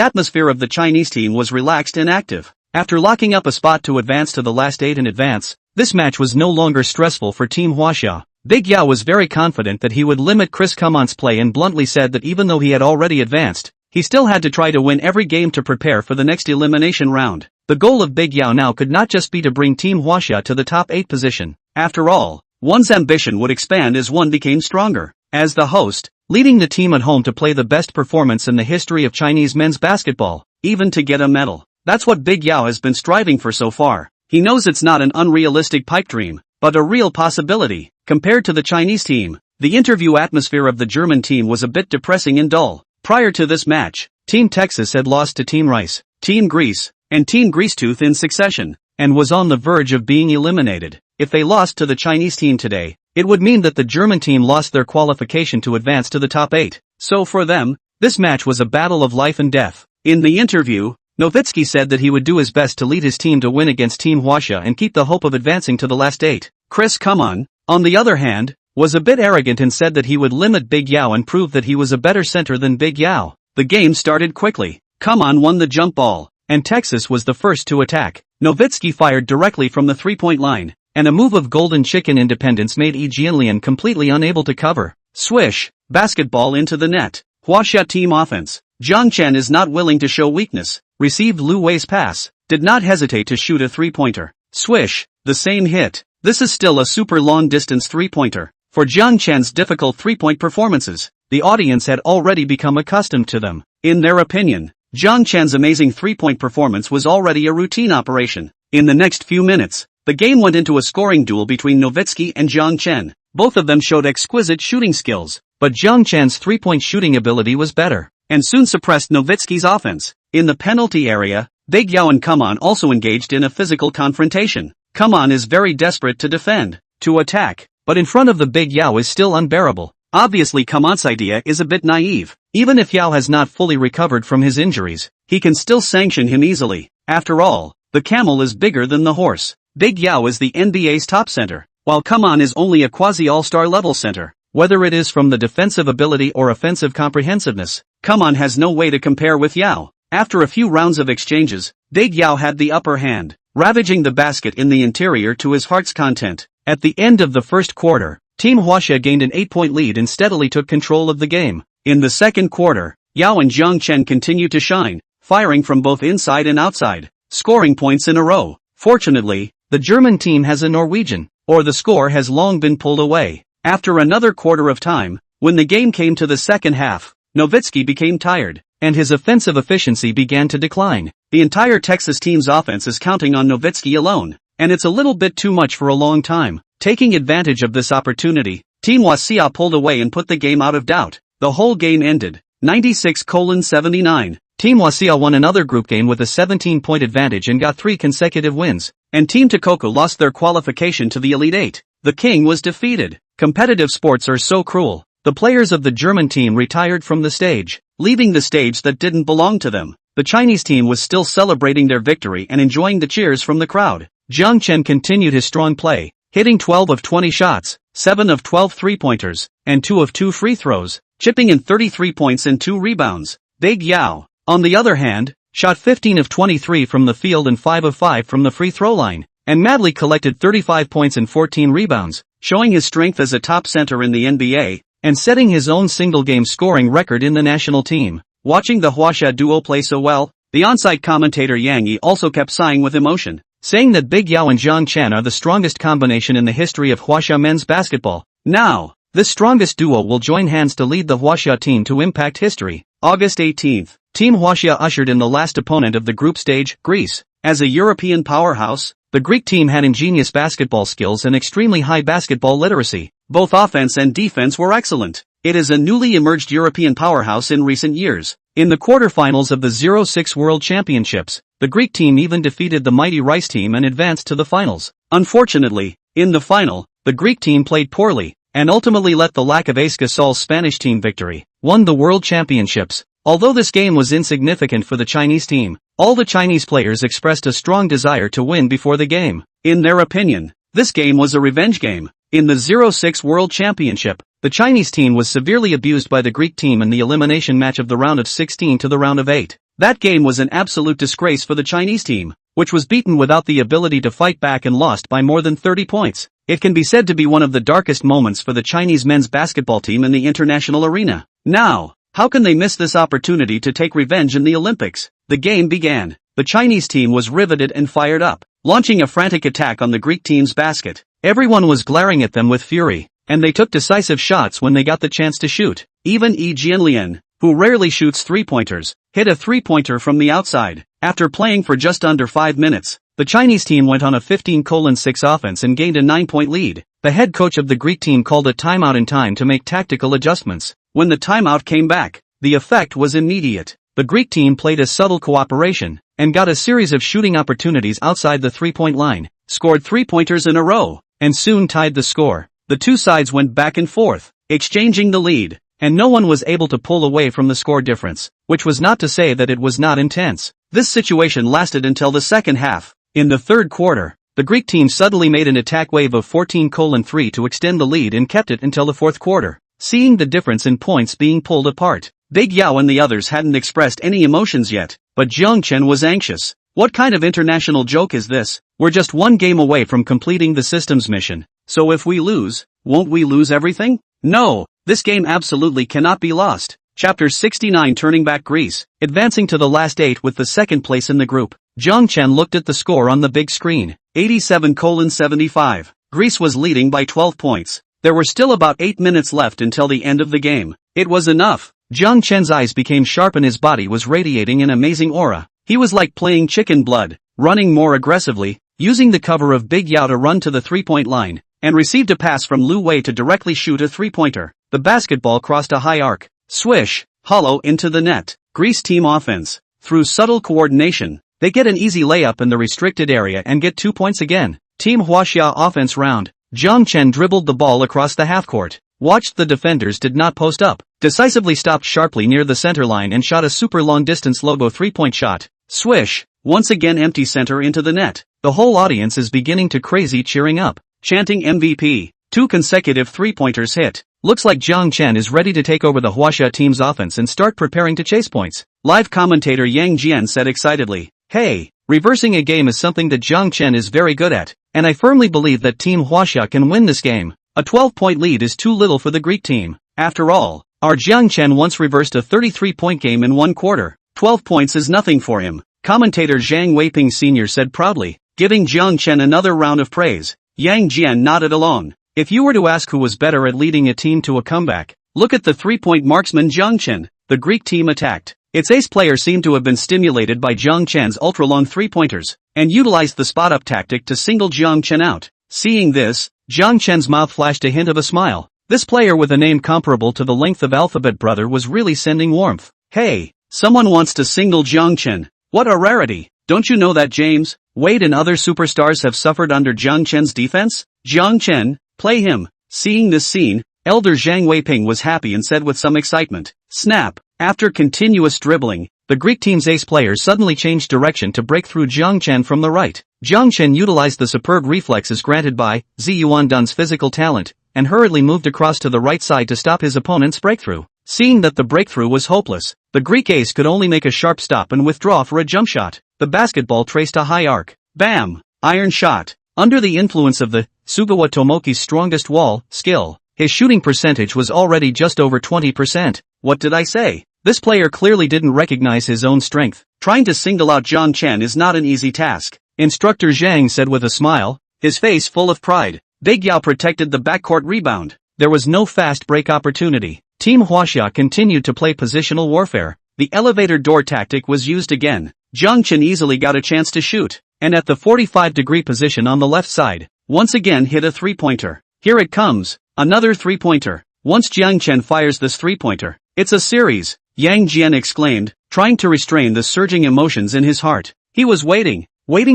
atmosphere of the Chinese team was relaxed and active. After locking up a spot to advance to the last 8 in advance, this match was no longer stressful for Team Huaxia. Big Yao was very confident that he would limit Chris Kumon's play and bluntly said that even though he had already advanced, he still had to try to win every game to prepare for the next elimination round. The goal of Big Yao now could not just be to bring Team Huaxia to the top 8 position. After all, one's ambition would expand as one became stronger. As the host, leading the team at home to play the best performance in the history of Chinese men's basketball, even to get a medal. That's what Big Yao has been striving for so far. He knows it's not an unrealistic pipe dream, but a real possibility. Compared to the Chinese team, the interview atmosphere of the German team was a bit depressing and dull. Prior to this match, Team Texas had lost to Team Rice, Team Greece, and Team Greasetooth in succession, and was on the verge of being eliminated. if they lost to the Chinese team today, it would mean that the German team lost their qualification to advance to the top 8. So for them, this match was a battle of life and death. In the interview, Nowitzki said that he would do his best to lead his team to win against Team Hwasha and keep the hope of advancing to the last 8. Chris Kumon, on the other hand, was a bit arrogant and said that he would limit Big Yao and prove that he was a better center than Big Yao. The game started quickly. Kumon won the jump ball, and Texas was the first to attack. Nowitzki fired directly from the three-point line, and a move of Golden Chicken Independence made Jianlian completely unable to cover. Swish, basketball into the net. Hwasha team offense. Jiang Chen is not willing to show weakness, received Lu Wei's pass, did not hesitate to shoot a three-pointer. Swish, the same hit. This is still a super long-distance three-pointer. For Jiang Chen's difficult three-point performances, the audience had already become accustomed to them. In their opinion, Jiang Chen's amazing three-point performance was already a routine operation. In the next few minutes, the game went into a scoring duel between Nowitzki and Jiang Chen. Both of them showed exquisite shooting skills, but Jiang Chen's three-point shooting ability was better, and soon suppressed Nowitzki's offense. In the penalty area, Big Yao and Kumon also engaged in a physical confrontation. Kumon is very desperate to defend, to attack, but in front of the Big Yao is still unbearable. Obviously Kumon's idea is a bit naive. Even if Yao has not fully recovered from his injuries, he can still sanction him easily. After all, the camel is bigger than the horse. Big Yao is the NBA's top center, while Kumon is only a quasi-all-star level center. Whether it is from the defensive ability or offensive comprehensiveness, Kumon has no way to compare with Yao. After a few rounds of exchanges, Big Yao had the upper hand, ravaging the basket in the interior to his heart's content. At the end of the first quarter, Team Hwasha gained an 8-point lead and steadily took control of the game. In the second quarter, Yao and Jiang Chen continued to shine, firing from both inside and outside, scoring points in a row. Fortunately, the German team has a Norwegian, or the score has long been pulled away. After another quarter of time, when the game came to the second half, Nowitzki became tired, and his offensive efficiency began to decline. The entire Texas team's offense is counting on Nowitzki alone, and it's a little bit too much for a long time. Taking advantage of this opportunity, Team Hwasha pulled away and put the game out of doubt. The whole game ended 96-79. Team Hwasha won another group game with a 17-point advantage and got 3 consecutive wins, and Team Kuroko lost their qualification to the Elite 8. The king was defeated. Competitive sports are so cruel. The players of the German team retired from the stage, leaving the stage that didn't belong to them. The Chinese team was still celebrating their victory and enjoying the cheers from the crowd. Jiang Chen continued his strong play, hitting 12 of 20 shots, 7 of 12 three-pointers, and 2 of 2 free throws, chipping in 33 points and 2 rebounds. Big Yao, on the other hand, shot 15 of 23 from the field and 5 of 5 from the free throw line, and madly collected 35 points and 14 rebounds, showing his strength as a top center in the NBA, and setting his own single-game scoring record in the national team. Watching the Hwasha duo play so well, the on-site commentator Yang Yi also kept sighing with emotion, saying that Big Yao and Jiang Chen are the strongest combination in the history of Hwasha men's basketball. Now, this strongest duo will join hands to lead the Hwasha team to impact history. August 18th, Team Hwasha ushered in the last opponent of the group stage, Greece. As a European powerhouse, the Greek team had ingenious basketball skills and extremely high basketball literacy. Both offense and defense were excellent. It is a newly emerged European powerhouse in recent years. In the quarterfinals of the 06 World Championships, the Greek team even defeated the mighty Rice team and advanced to the finals. Unfortunately, in the final, the Greek team played poorly, and ultimately let the lack of Ace Gasol's Spanish team victory, won the World Championships. Although this game was insignificant for the Chinese team, all the Chinese players expressed a strong desire to win before the game. In their opinion, this game was a revenge game. In the 06 World Championship, the Chinese team was severely abused by the Greek team in the elimination match of the round of 16 to the round of 8. That game was an absolute disgrace for the Chinese team, which was beaten without the ability to fight back and lost by more than 30 points. It can be said to be one of the darkest moments for the Chinese men's basketball team in the international arena. Now, how can they miss this opportunity to take revenge in the Olympics? The game began. The Chinese team was riveted and fired up, launching a frantic attack on the Greek team's basket. Everyone was glaring at them with fury, and they took decisive shots when they got the chance to shoot. Even Jianlian, who rarely shoots three-pointers, hit a three-pointer from the outside. After playing for just under 5 minutes, the Chinese team went on a 15-6 offense and gained a 9-point lead. The head coach of the Greek team called a timeout in time to make tactical adjustments. When the timeout came back, the effect was immediate. The Greek team played a subtle cooperation, and got a series of shooting opportunities outside the three-point line, scored three-pointers in a row, and soon tied the score. The two sides went back and forth, exchanging the lead, and no one was able to pull away from the score difference, which was not to say that it was not intense. This situation lasted until the second half. In the third quarter, the Greek team suddenly made an attack wave of 14:3 to extend the lead and kept it until the fourth quarter. Seeing the difference in points being pulled apart, Big Yao and the others hadn't expressed any emotions yet, but Jiang Chen was anxious. What kind of international joke is this? We're just one game away from completing the systems mission. So if we lose, won't we lose everything? No, this game absolutely cannot be lost. Chapter 69 Turning Back Greece, advancing to the last 8 with the second place in the group. Jiang Chen looked at the score on the big screen, 87:75. Greece was leading by 12 points. There were still about 8 minutes left until the end of the game. It was enough. Jiang Chen's eyes became sharp and his body was radiating an amazing aura. He was like playing chicken blood, running more aggressively, using the cover of Big Yao to run to the three-point line, and received a pass from Lu Wei to directly shoot a three-pointer. The basketball crossed a high arc, swish, hollow into the net. Greece team offense. Through subtle coordination, they get an easy layup in the restricted area and get 2 points again. Team Huaxia offense round. Jiang Chen dribbled the ball across the half-court, watched the defenders did not post up, decisively stopped sharply near the center line and shot a super long-distance logo three-point shot. Swish, once again empty center into the net. The whole audience is beginning to crazy cheering up, chanting MVP. 2 consecutive three-pointers hit. Looks like Jiang Chen is ready to take over the Huaxia team's offense and start preparing to chase points. Live commentator Yang Jian said excitedly, "Hey, reversing a game is something that Jiang Chen is very good at, and I firmly believe that Team Huaxia can win this game. A 12-point lead is too little for the Greek team. After all, our Jiang Chen once reversed a 33-point game in 1 quarter. 12 points is nothing for him." Commentator Zhang Weiping Sr. said proudly, giving Jiang Chen another round of praise. Yang Jian nodded along. If you were to ask who was better at leading a team to a comeback, look at the three-point marksman Jiang Chen. The Greek team attacked. Its ace player seemed to have been stimulated by Jiang Chen's ultra-long three-pointers, and utilized the spot-up tactic to single Jiang Chen out. Seeing this, Jiang Chen's mouth flashed a hint of a smile. This player with a name comparable to the length of Alphabet Brother was really sending warmth. Hey, someone wants to single Jiang Chen. What a rarity. Don't you know that James, Wade and other superstars have suffered under Jiang Chen's defense? Jiang Chen, play him. Seeing this scene, Elder Zhang Weiping was happy and said with some excitement, snap. After continuous dribbling, the Greek team's ace player suddenly changed direction to break through Jiang Chen from the right. Jiang Chen utilized the superb reflexes granted by Zi Yuandun's physical talent, and hurriedly moved across to the right side to stop his opponent's breakthrough. Seeing that the breakthrough was hopeless, the Greek ace could only make a sharp stop and withdraw for a jump shot. The basketball traced a high arc. Bam! Iron shot. Under the influence of the Sugawa Tomoki's strongest wall skill, his shooting percentage was already just over 20%. What did I say? This player clearly didn't recognize his own strength. Trying to single out Jiang Chen is not an easy task, Instructor Zhang said with a smile, his face full of pride. Big Yao protected the backcourt rebound. There was no fast break opportunity. Team Huaxia continued to play positional warfare. The elevator door tactic was used again. Jiang Chen easily got a chance to shoot, and at the 45-degree position on the left side, once again hit a three-pointer. Here it comes, another three-pointer. Once Jiang Chen fires this three-pointer, it's a series, Yang Jian exclaimed, trying to restrain the surging emotions in his heart. He was waiting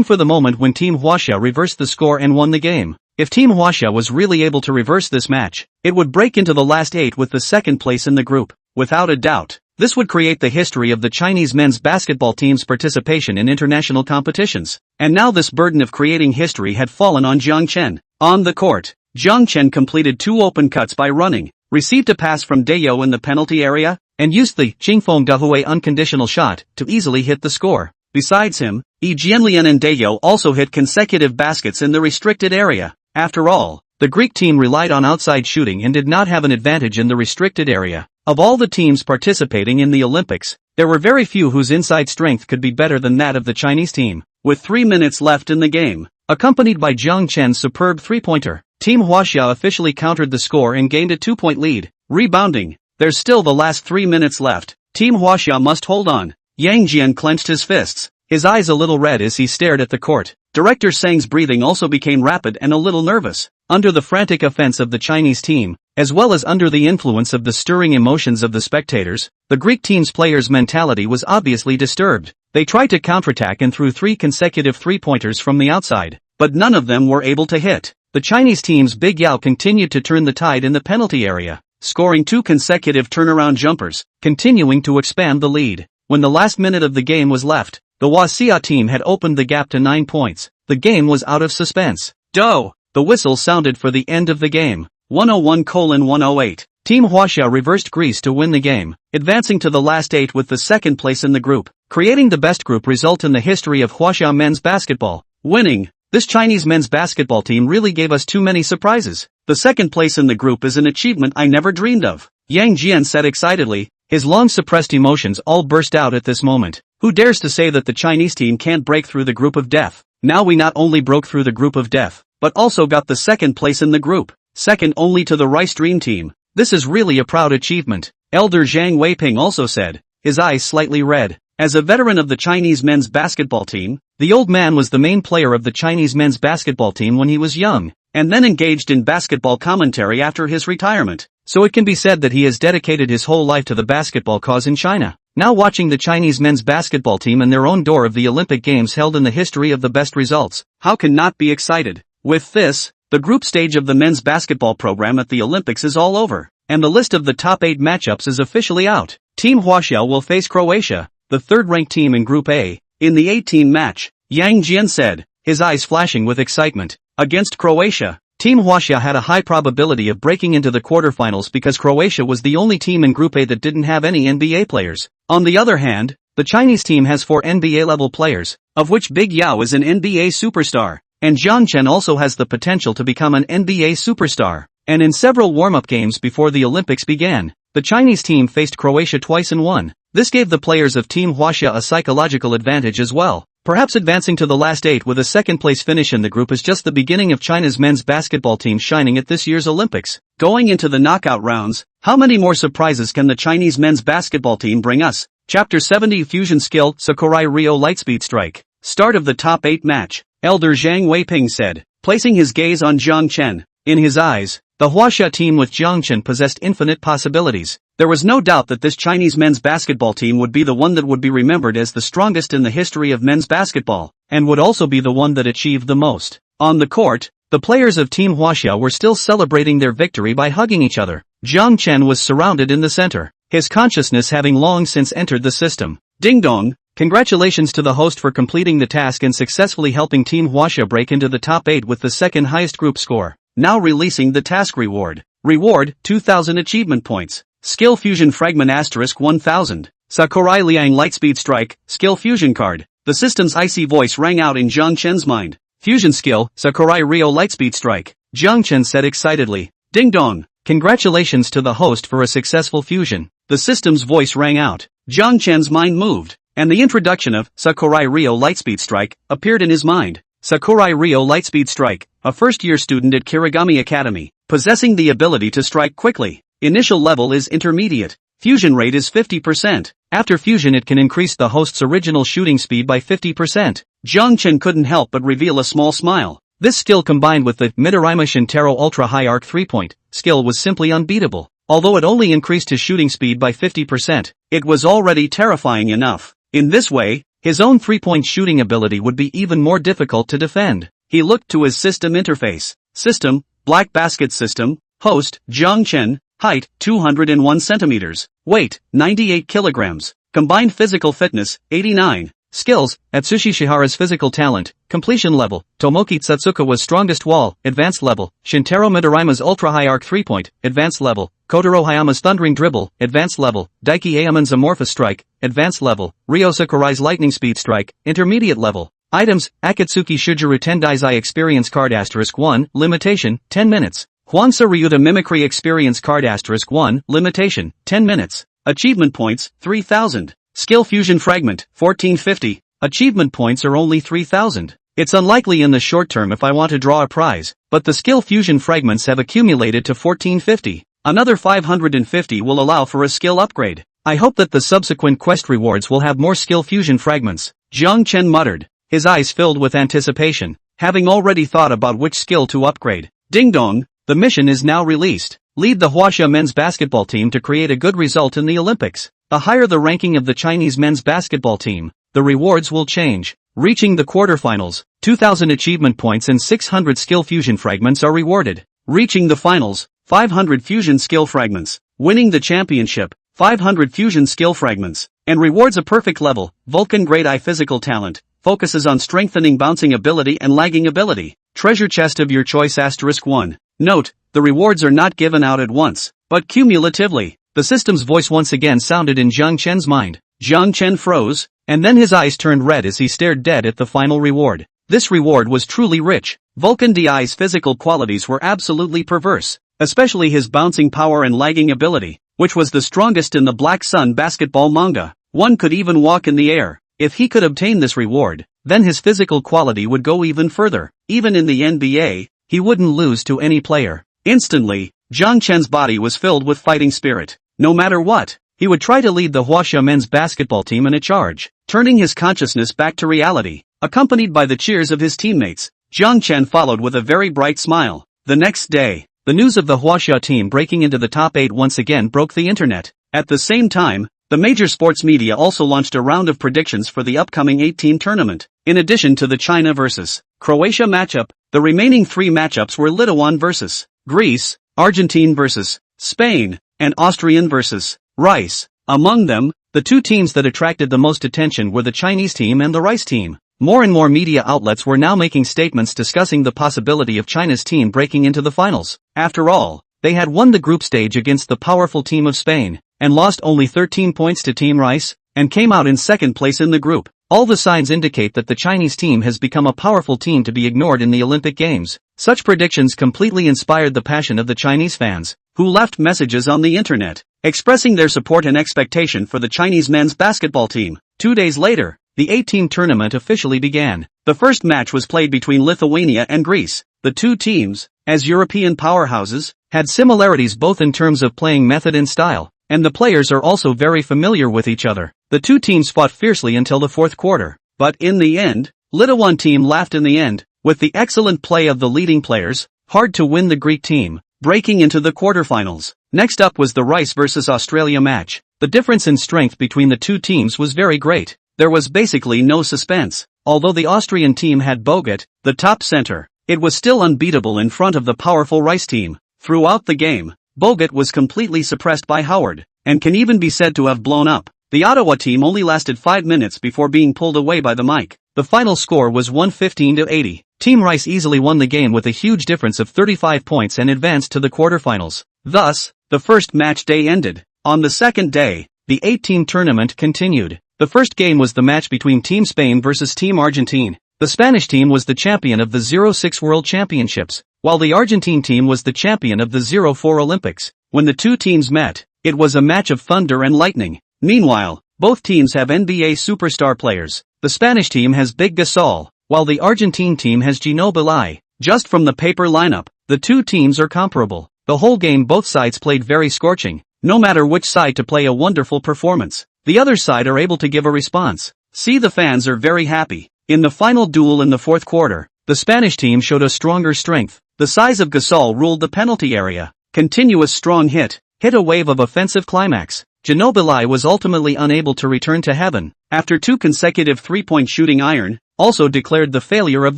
for the moment when Team Huaxia reversed the score and won the game. If Team Huaxia was really able to reverse this match, it would break into the last 8 with the second place in the group. Without a doubt, this would create the history of the Chinese men's basketball team's participation in international competitions. And now this burden of creating history had fallen on Jiang Chen. On the court, Jiang Chen completed 2 open cuts by running, received a pass from Dayo in the penalty area, and used the Qingfeng Dahui unconditional shot to easily hit the score. Besides him, Yi Jianlian and Dayo also hit consecutive baskets in the restricted area. After all, the Greek team relied on outside shooting and did not have an advantage in the restricted area. Of all the teams participating in the Olympics, there were very few whose inside strength could be better than that of the Chinese team. With 3 minutes left in the game, accompanied by Jiang Chen's superb three-pointer, Team Huaxia officially countered the score and gained a 2-point lead. Rebounding. There's still the last 3 minutes left. Team Huaxia must hold on. Yang Jian clenched his fists, his eyes a little red as he stared at the court. Director Sang's breathing also became rapid and a little nervous. Under the frantic offense of the Chinese team, as well as under the influence of the stirring emotions of the spectators, the Greek team's players' mentality was obviously disturbed. They tried to counterattack and threw 3 consecutive three-pointers from the outside, but none of them were able to hit. the Chinese team's Big Yao continued to turn the tide in the penalty area, scoring 2 consecutive turnaround jumpers, continuing to expand the lead. When the last minute of the game was left, the Wasia team had opened the gap to 9 points. The game was out of suspense. The whistle sounded for the end of the game. 101:108. Team Huaxia reversed Greece to win the game, advancing to the last 8 with the second place in the group, creating the best group result in the history of Huaxia men's basketball. Winning. This Chinese men's basketball team really gave us too many surprises. The second place in the group is an achievement I never dreamed of, Jiang Chen said excitedly. His long-suppressed emotions all burst out at this moment. Who dares to say that the Chinese team can't break through the group of death? Now we not only broke through the group of death, but also got the second place in the group, second only to the Rice Dream Team. This is really a proud achievement, Elder Zhang Weiping also said, his eyes slightly red. As a veteran of the Chinese men's basketball team, the old man was the main player of the Chinese men's basketball team when he was young, and then engaged in basketball commentary after his retirement. So it can be said that he has dedicated his whole life to the basketball cause in China. Now watching the Chinese men's basketball team in their own door of the Olympic Games held in the history of the best results, how can not be excited? With this, the group stage of the men's basketball program at the Olympics is all over, and the list of the top 8 matchups is officially out. Team Huaxia will face Croatia, the third-ranked team in Group A, in the 18 match, Jiang Chen said, his eyes flashing with excitement. Against Croatia, Team Huaxia had a high probability of breaking into the quarterfinals because Croatia was the only team in Group A that didn't have any NBA players. On the other hand, the Chinese team has 4 NBA-level players, of which Big Yao is an NBA superstar, and Jiang Chen also has the potential to become an NBA superstar. And in several warm-up games before the Olympics began, the Chinese team faced Croatia twice and won. This gave the players of Team Huaxia a psychological advantage as well. Perhaps advancing to the last 8 with a second-place finish in the group is just the beginning of China's men's basketball team shining at this year's Olympics. Going into the knockout rounds, how many more surprises can the Chinese men's basketball team bring us? Chapter 70 Fusion Skill Sakurai Ryo Lightspeed Strike. Start of the top 8 match, Elder Zhang Weiping said, placing his gaze on Jiang Chen. In his eyes, the Huaxia team with Jiang Chen possessed infinite possibilities. There was no doubt that this Chinese men's basketball team would be the one that would be remembered as the strongest in the history of men's basketball, and would also be the one that achieved the most. On the court, the players of Team Huaxia were still celebrating their victory by hugging each other. Jiang Chen was surrounded in the center, his consciousness having long since entered the system. Ding dong! Congratulations to the host for completing the task and successfully helping Team Huaxia break into the top 8 with the second highest group score. Now releasing the task reward. Reward, 2,000 achievement points. Skill Fusion Fragment * 1000. Sakurai Liang Lightspeed Strike, Skill Fusion Card. The system's icy voice rang out in Jiang Chen's mind. Fusion Skill, Sakurai Ryo Lightspeed Strike. Jiang Chen said excitedly. Ding dong! Congratulations to the host for a successful fusion. The system's voice rang out. Jiang Chen's mind moved, and the introduction of Sakurai Ryo Lightspeed Strike appeared in his mind. Sakurai Ryo Lightspeed Strike, a first-year student at Kirigami Academy, possessing the ability to strike quickly. Initial level is intermediate. Fusion rate is 50%. After fusion it can increase the host's original shooting speed by 50%. Jiang Chen couldn't help but reveal a small smile. This skill combined with the Midarima Shintaro Ultra High Arc 3-point skill was simply unbeatable. Although it only increased his shooting speed by 50%, it was already terrifying enough. In this way, his own 3-point shooting ability would be even more difficult to defend. He looked to his system interface. System, Black Basket System, Host, Jiang Chen, Height, 201 centimeters, Weight, 98 kilograms, Combined Physical Fitness, 89, Skills, Atsushi Shihara's Physical Talent, Completion Level, Tomoki Tsutsukawa's Strongest Wall, Advanced Level, Shintaro Midorima's Ultra High Arc 3-point, Advanced Level, Kotaro Hayama's Thundering Dribble, Advanced Level, Daiki Ayaman's Amorphous Strike, Advanced Level, Ryo Sakurai's Lightning Speed Strike, Intermediate Level. Items, Akatsuki Shujuru Tendaizai Experience Card * 1, Limitation, 10 minutes. Hwangsa Ryuta Mimicry Experience Card * 1, Limitation, 10 minutes. Achievement points, 3,000. Skill Fusion Fragment, 1450. Achievement points are only 3,000. It's unlikely in the short term if I want to draw a prize, but the Skill Fusion Fragments have accumulated to 1450. Another 550 will allow for a skill upgrade. I hope that the subsequent quest rewards will have more Skill Fusion Fragments, Jiang Chen muttered, his eyes filled with anticipation, having already thought about which skill to upgrade. Ding dong! The mission is now released. Lead the Huaxia men's basketball team to create a good result in the Olympics. The higher the ranking of the Chinese men's basketball team, the rewards will change. Reaching the quarterfinals, 2,000 achievement points and 600 skill fusion fragments are rewarded. Reaching the finals, 500 fusion skill fragments. Winning the championship, 500 fusion skill fragments. And rewards a perfect level. Vulcan Grade I physical talent. Focuses on strengthening bouncing ability and lagging ability. Treasure chest of your choice *1. Note, the rewards are not given out at once, but cumulatively. The system's voice once again sounded in Jiang Chen's mind. Jiang Chen froze, and then his eyes turned red as he stared dead at the final reward. This reward was truly rich. Vulcan DI's physical qualities were absolutely perverse, especially his bouncing power and lagging ability, which was the strongest in the Black Sun basketball manga. One could even walk in the air. If he could obtain this reward, then his physical quality would go even further. Even in the NBA, he wouldn't lose to any player. Instantly, Jiang Chen's body was filled with fighting spirit. No matter what, he would try to lead the Huaxia men's basketball team in a charge, turning his consciousness back to reality. Accompanied by the cheers of his teammates, Jiang Chen followed with a very bright smile. The next day, the news of the Huaxia team breaking into the top 8 once again broke the internet. At the same time, the major sports media also launched a round of predictions for the upcoming 8-team tournament. In addition to the China vs. Croatia matchup, the remaining 3 matchups were Lithuania vs. Greece, Argentina vs. Spain, and Austrian vs. Rice. Among them, the 2 teams that attracted the most attention were the Chinese team and the Rice team. More and more media outlets were now making statements discussing the possibility of China's team breaking into the finals. After all, they had won the group stage against the powerful team of Spain, and lost only 13 points to Team Rice, and came out in second place in the group. All the signs indicate that the Chinese team has become a powerful team to be ignored in the Olympic Games. Such predictions completely inspired the passion of the Chinese fans, who left messages on the internet, expressing their support and expectation for the Chinese men's basketball team. 2 days later, the 8-team tournament officially began. The first match was played between Lithuania and Greece. The 2 teams, as European powerhouses, had similarities both in terms of playing method and style, and the players are also very familiar with each other. The 2 teams fought fiercely until the 4th quarter, but in the end, Lithuania team laughed in the end, with the excellent play of the leading players, hard to win the Greek team, breaking into the quarterfinals. Next up was the Rice vs. Australia match. The difference in strength between the 2 teams was very great. There was basically no suspense. Although the Austrian team had Bogut, the top center, it was still unbeatable in front of the powerful Rice team. Throughout the game, Bogut was completely suppressed by Howard, and can even be said to have blown up. The Ottawa team only lasted 5 minutes before being pulled away by the mic. The final score was 115-80. Team Rice easily won the game with a huge difference of 35 points and advanced to the quarterfinals. Thus, the first match day ended. On the second day, the 8-team tournament continued. The first game was the match between Team Spain versus Team Argentina. The Spanish team was the champion of the 06 World Championships, while the Argentine team was the champion of the 04 Olympics. When the 2 teams met, it was a match of thunder and lightning. Meanwhile, both teams have NBA superstar players. The Spanish team has Big Gasol, while the Argentine team has Ginobili. Just from the paper lineup, the 2 teams are comparable. The whole game both sides played very scorching. No matter which side to play a wonderful performance, the other side are able to give a response. See, the fans are very happy. In the final duel in the 4th quarter, the Spanish team showed a stronger strength. The size of Gasol ruled the penalty area. Continuous strong hit a wave of offensive climax. Ginobili was ultimately unable to return to heaven, after 2 consecutive 3-point shooting iron, also declared the failure of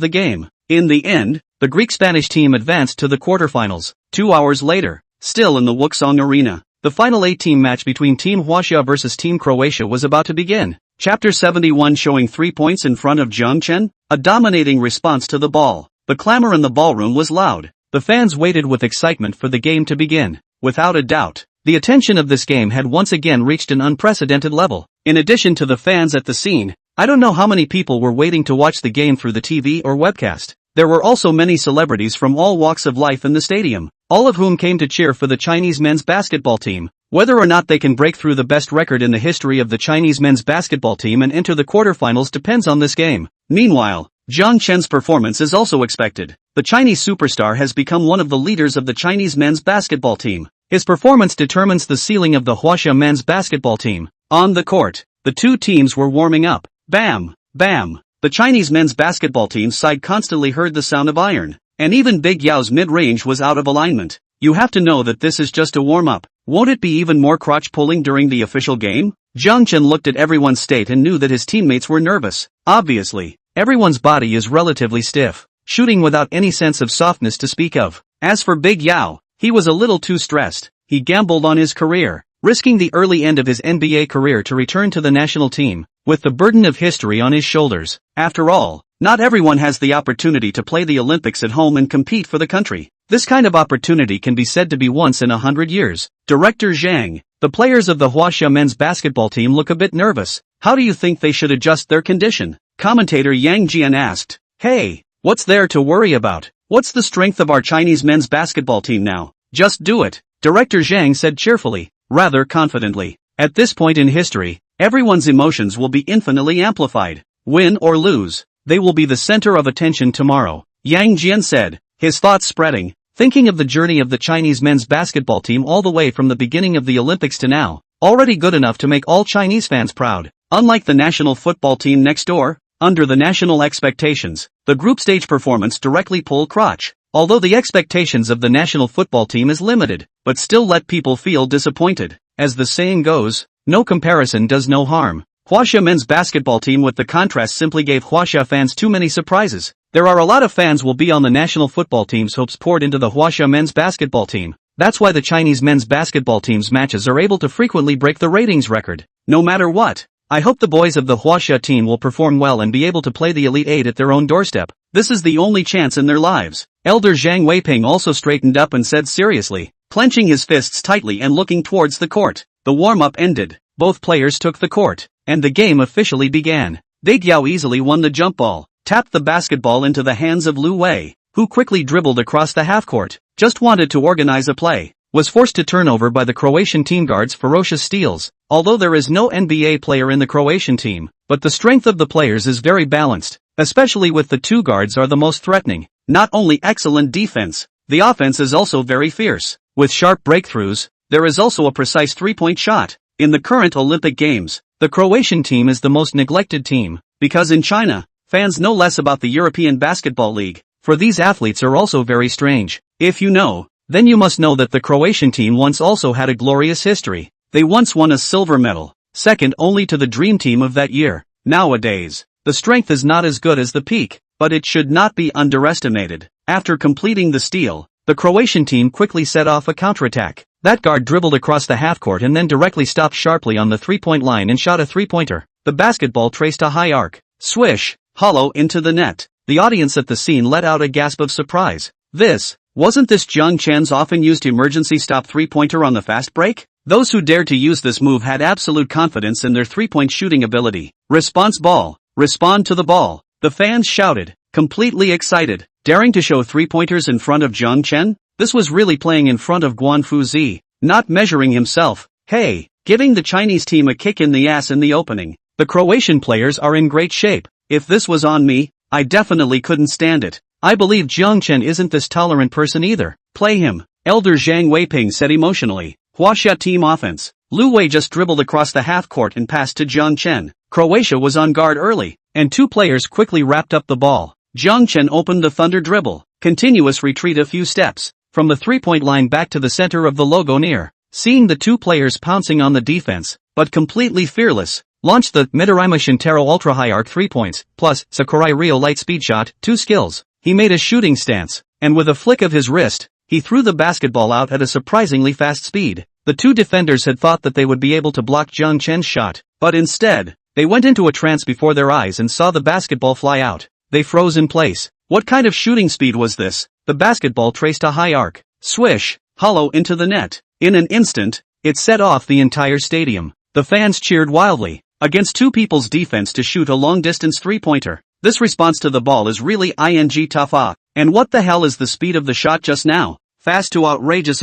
the game. In the end, the Greek-Spanish team advanced to the quarterfinals. 2 hours later, still in the Wuxong Arena, the final 8-team match between Team Huaxia versus Team Croatia was about to begin. Chapter 71 showing 3 points in front of Jiang Chen, a dominating response to the ball. The clamor in the ballroom was loud. The fans waited with excitement for the game to begin. Without a doubt, the attention of this game had once again reached an unprecedented level. In addition to the fans at the scene, I don't know how many people were waiting to watch the game through the TV or webcast. There were also many celebrities from all walks of life in the stadium, all of whom came to cheer for the Chinese men's basketball team. Whether or not they can break through the best record in the history of the Chinese men's basketball team and enter the quarterfinals depends on this game. Meanwhile, Jiang Chen's performance is also expected. The Chinese superstar has become one of the leaders of the Chinese men's basketball team. His performance determines the ceiling of the Huaxia men's basketball team. On the court, the 2 teams were warming up. Bam! Bam! The Chinese men's basketball team's side constantly heard the sound of iron, and even Big Yao's mid-range was out of alignment. You have to know that this is just a warm-up. Won't it be even more crotch-pulling during the official game? Jiang Chen looked at everyone's state and knew that his teammates were nervous. Obviously, everyone's body is relatively stiff, shooting without any sense of softness to speak of. As for Big Yao, he was a little too stressed. He gambled on his career, risking the early end of his NBA career to return to the national team, with the burden of history on his shoulders. After all, not everyone has the opportunity to play the Olympics at home and compete for the country. This kind of opportunity can be said to be once in 100 years. Director Jiang, the players of the Huaxia men's basketball team look a bit nervous. How do you think they should adjust their condition? Commentator Yang Jian asked. Hey, what's there to worry about? What's the strength of our Chinese men's basketball team now? Just do it, Director Jiang said cheerfully, rather confidently. At this point in history, everyone's emotions will be infinitely amplified. Win or lose, they will be the center of attention tomorrow, Yang Jian said, his thoughts spreading, thinking of the journey of the Chinese men's basketball team all the way from the beginning of the Olympics to now, already good enough to make all Chinese fans proud. Unlike the national football team next door, under the national expectations, the group stage performance directly pulled crotch. Although the expectations of the national football team is limited, but still let people feel disappointed. As the saying goes, no comparison does no harm. Huaxia men's basketball team with the contrast simply gave Huaxia fans too many surprises. There are a lot of fans will be on the national football team's hopes poured into the Huaxia men's basketball team. That's why the Chinese men's basketball team's matches are able to frequently break the ratings record. No matter what, I hope the boys of the Huaxia team will perform well and be able to play the Elite Eight at their own doorstep. This is the only chance in their lives. Elder Zhang Weiping also straightened up and said seriously, clenching his fists tightly and looking towards the court. The warm-up ended, both players took the court, and the game officially began. Big Yao easily won the jump ball, tapped the basketball into the hands of Lu Wei, who quickly dribbled across the half-court, just wanted to organize a play, was forced to turn over by the Croatian team guard's ferocious steals. Although there is no NBA player in the Croatian team, but the strength of the players is very balanced, especially with the two guards are the most threatening. Not only excellent defense, the offense is also very fierce. With sharp breakthroughs, there is also a precise three-point shot. In the current Olympic Games, the Croatian team is the most neglected team, because in China, fans know less about the European Basketball League, for these athletes are also very strange. If you know, then you must know that the Croatian team once also had a glorious history. They once won a silver medal, second only to the dream team of that year. Nowadays, the strength is not as good as the peak, but it should not be underestimated. After completing the steal, the Croatian team quickly set off a counterattack. That guard dribbled across the half-court and then directly stopped sharply on the three-point line and shot a three-pointer. The basketball traced a high arc, swish, hollow into the net. The audience at the scene let out a gasp of surprise. Wasn't this Jiang Chen's often used emergency stop three-pointer on the fast break? Those who dared to use this move had absolute confidence in their three-point shooting ability. Response ball, respond to the ball, the fans shouted, completely excited. Daring to show three-pointers in front of Jiang Chen? This was really playing in front of Guan Fuzi, not measuring himself. Hey, giving the Chinese team a kick in the ass in the opening. The Croatian players are in great shape. If this was on me, I definitely couldn't stand it. I believe Jiang Chen isn't this tolerant person either. Play him, Elder Zhang Weiping said emotionally. Huaxia team offense. Lu Wei just dribbled across the half-court and passed to Jiang Chen. Croatia was on guard early, and two players quickly wrapped up the ball. Jiang Chen opened the thunder dribble, continuous retreat a few steps, from the three-point line back to the center of the logo near. Seeing the two players pouncing on the defense, but completely fearless, launched the Midorima Shintaro Ultra High Arc 3 points, plus Sakurai Rio Light Speed Shot, 2 skills. He made a shooting stance, and with a flick of his wrist, he threw the basketball out at a surprisingly fast speed. The two defenders had thought that they would be able to block Jiang Chen's shot, but instead, they went into a trance before their eyes and saw the basketball fly out. They froze in place. What kind of shooting speed was this? The basketball traced a high arc, swish, hollow into the net. In an instant, it set off the entire stadium. The fans cheered wildly, against two people's defense to shoot a long-distance three-pointer. This response to the ball is really tough. And what the hell is the speed of the shot just now? Fast to outrageous.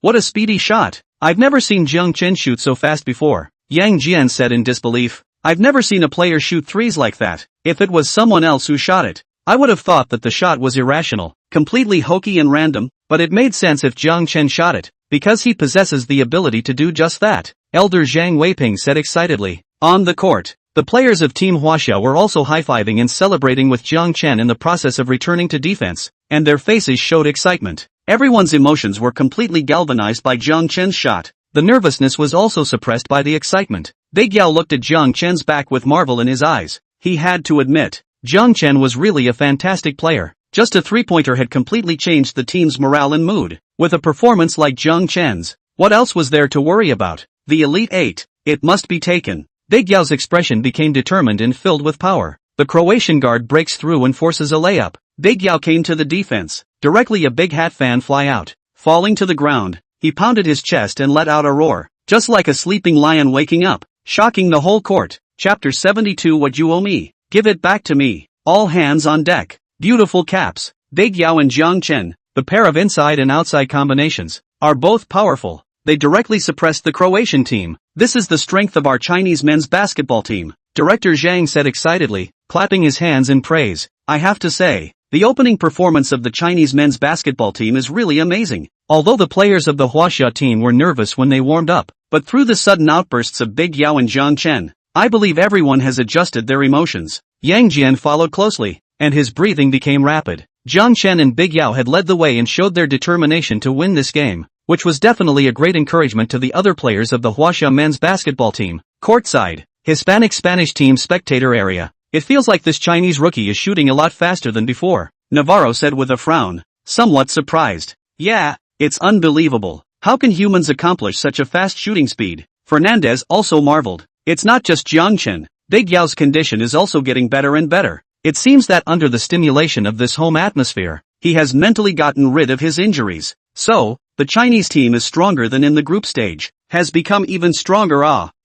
What a speedy shot. I've never seen Jiang Chen shoot so fast before, Yang Jian said in disbelief. I've never seen a player shoot threes like that. If it was someone else who shot it, I would have thought that the shot was irrational, completely hokey and random, but it made sense if Jiang Chen shot it, because he possesses the ability to do just that, Elder Zhang Weiping said excitedly. On the court, the players of Team Huaxia were also high-fiving and celebrating with Jiang Chen in the process of returning to defense, and their faces showed excitement. Everyone's emotions were completely galvanized by Jiang Chen's shot. The nervousness was also suppressed by the excitement. Big Yao looked at Jiang Chen's back with marvel in his eyes. He had to admit, Jiang Chen was really a fantastic player. Just a three-pointer had completely changed the team's morale and mood. With a performance like Jiang Chen's, what else was there to worry about? The Elite Eight. It must be taken. Big Yao's expression became determined and filled with power. The Croatian guard breaks through and forces a layup. Big Yao came to the defense. Directly a big hat fan fly out. Falling to the ground, he pounded his chest and let out a roar. Just like a sleeping lion waking up. Shocking the whole court. Chapter 72. What you owe me. Give it back to me. All hands on deck. Beautiful caps. Big Yao and Jiang Chen, the pair of inside and outside combinations, are both powerful. They directly suppressed the Croatian team. This is the strength of our Chinese men's basketball team, Director Zhang said excitedly, clapping his hands in praise. I have to say, the opening performance of the Chinese men's basketball team is really amazing. Although the players of the Huaxia team were nervous when they warmed up, but through the sudden outbursts of Big Yao and Jiang Chen, I believe everyone has adjusted their emotions. Yang Jian followed closely, and his breathing became rapid. Jiang Chen and Big Yao had led the way and showed their determination to win this game, which was definitely a great encouragement to the other players of the Huaxia men's basketball team. Courtside, Hispanic Spanish team spectator area. It feels like this Chinese rookie is shooting a lot faster than before, Navarro said with a frown, somewhat surprised. Yeah, it's unbelievable. How can humans accomplish such a fast shooting speed? Fernandez also marveled. It's not just Jiang Chen. Big Yao's condition is also getting better and better. It seems that under the stimulation of this home atmosphere, he has mentally gotten rid of his injuries. So, the Chinese team is stronger than in the group stage. Has become even stronger.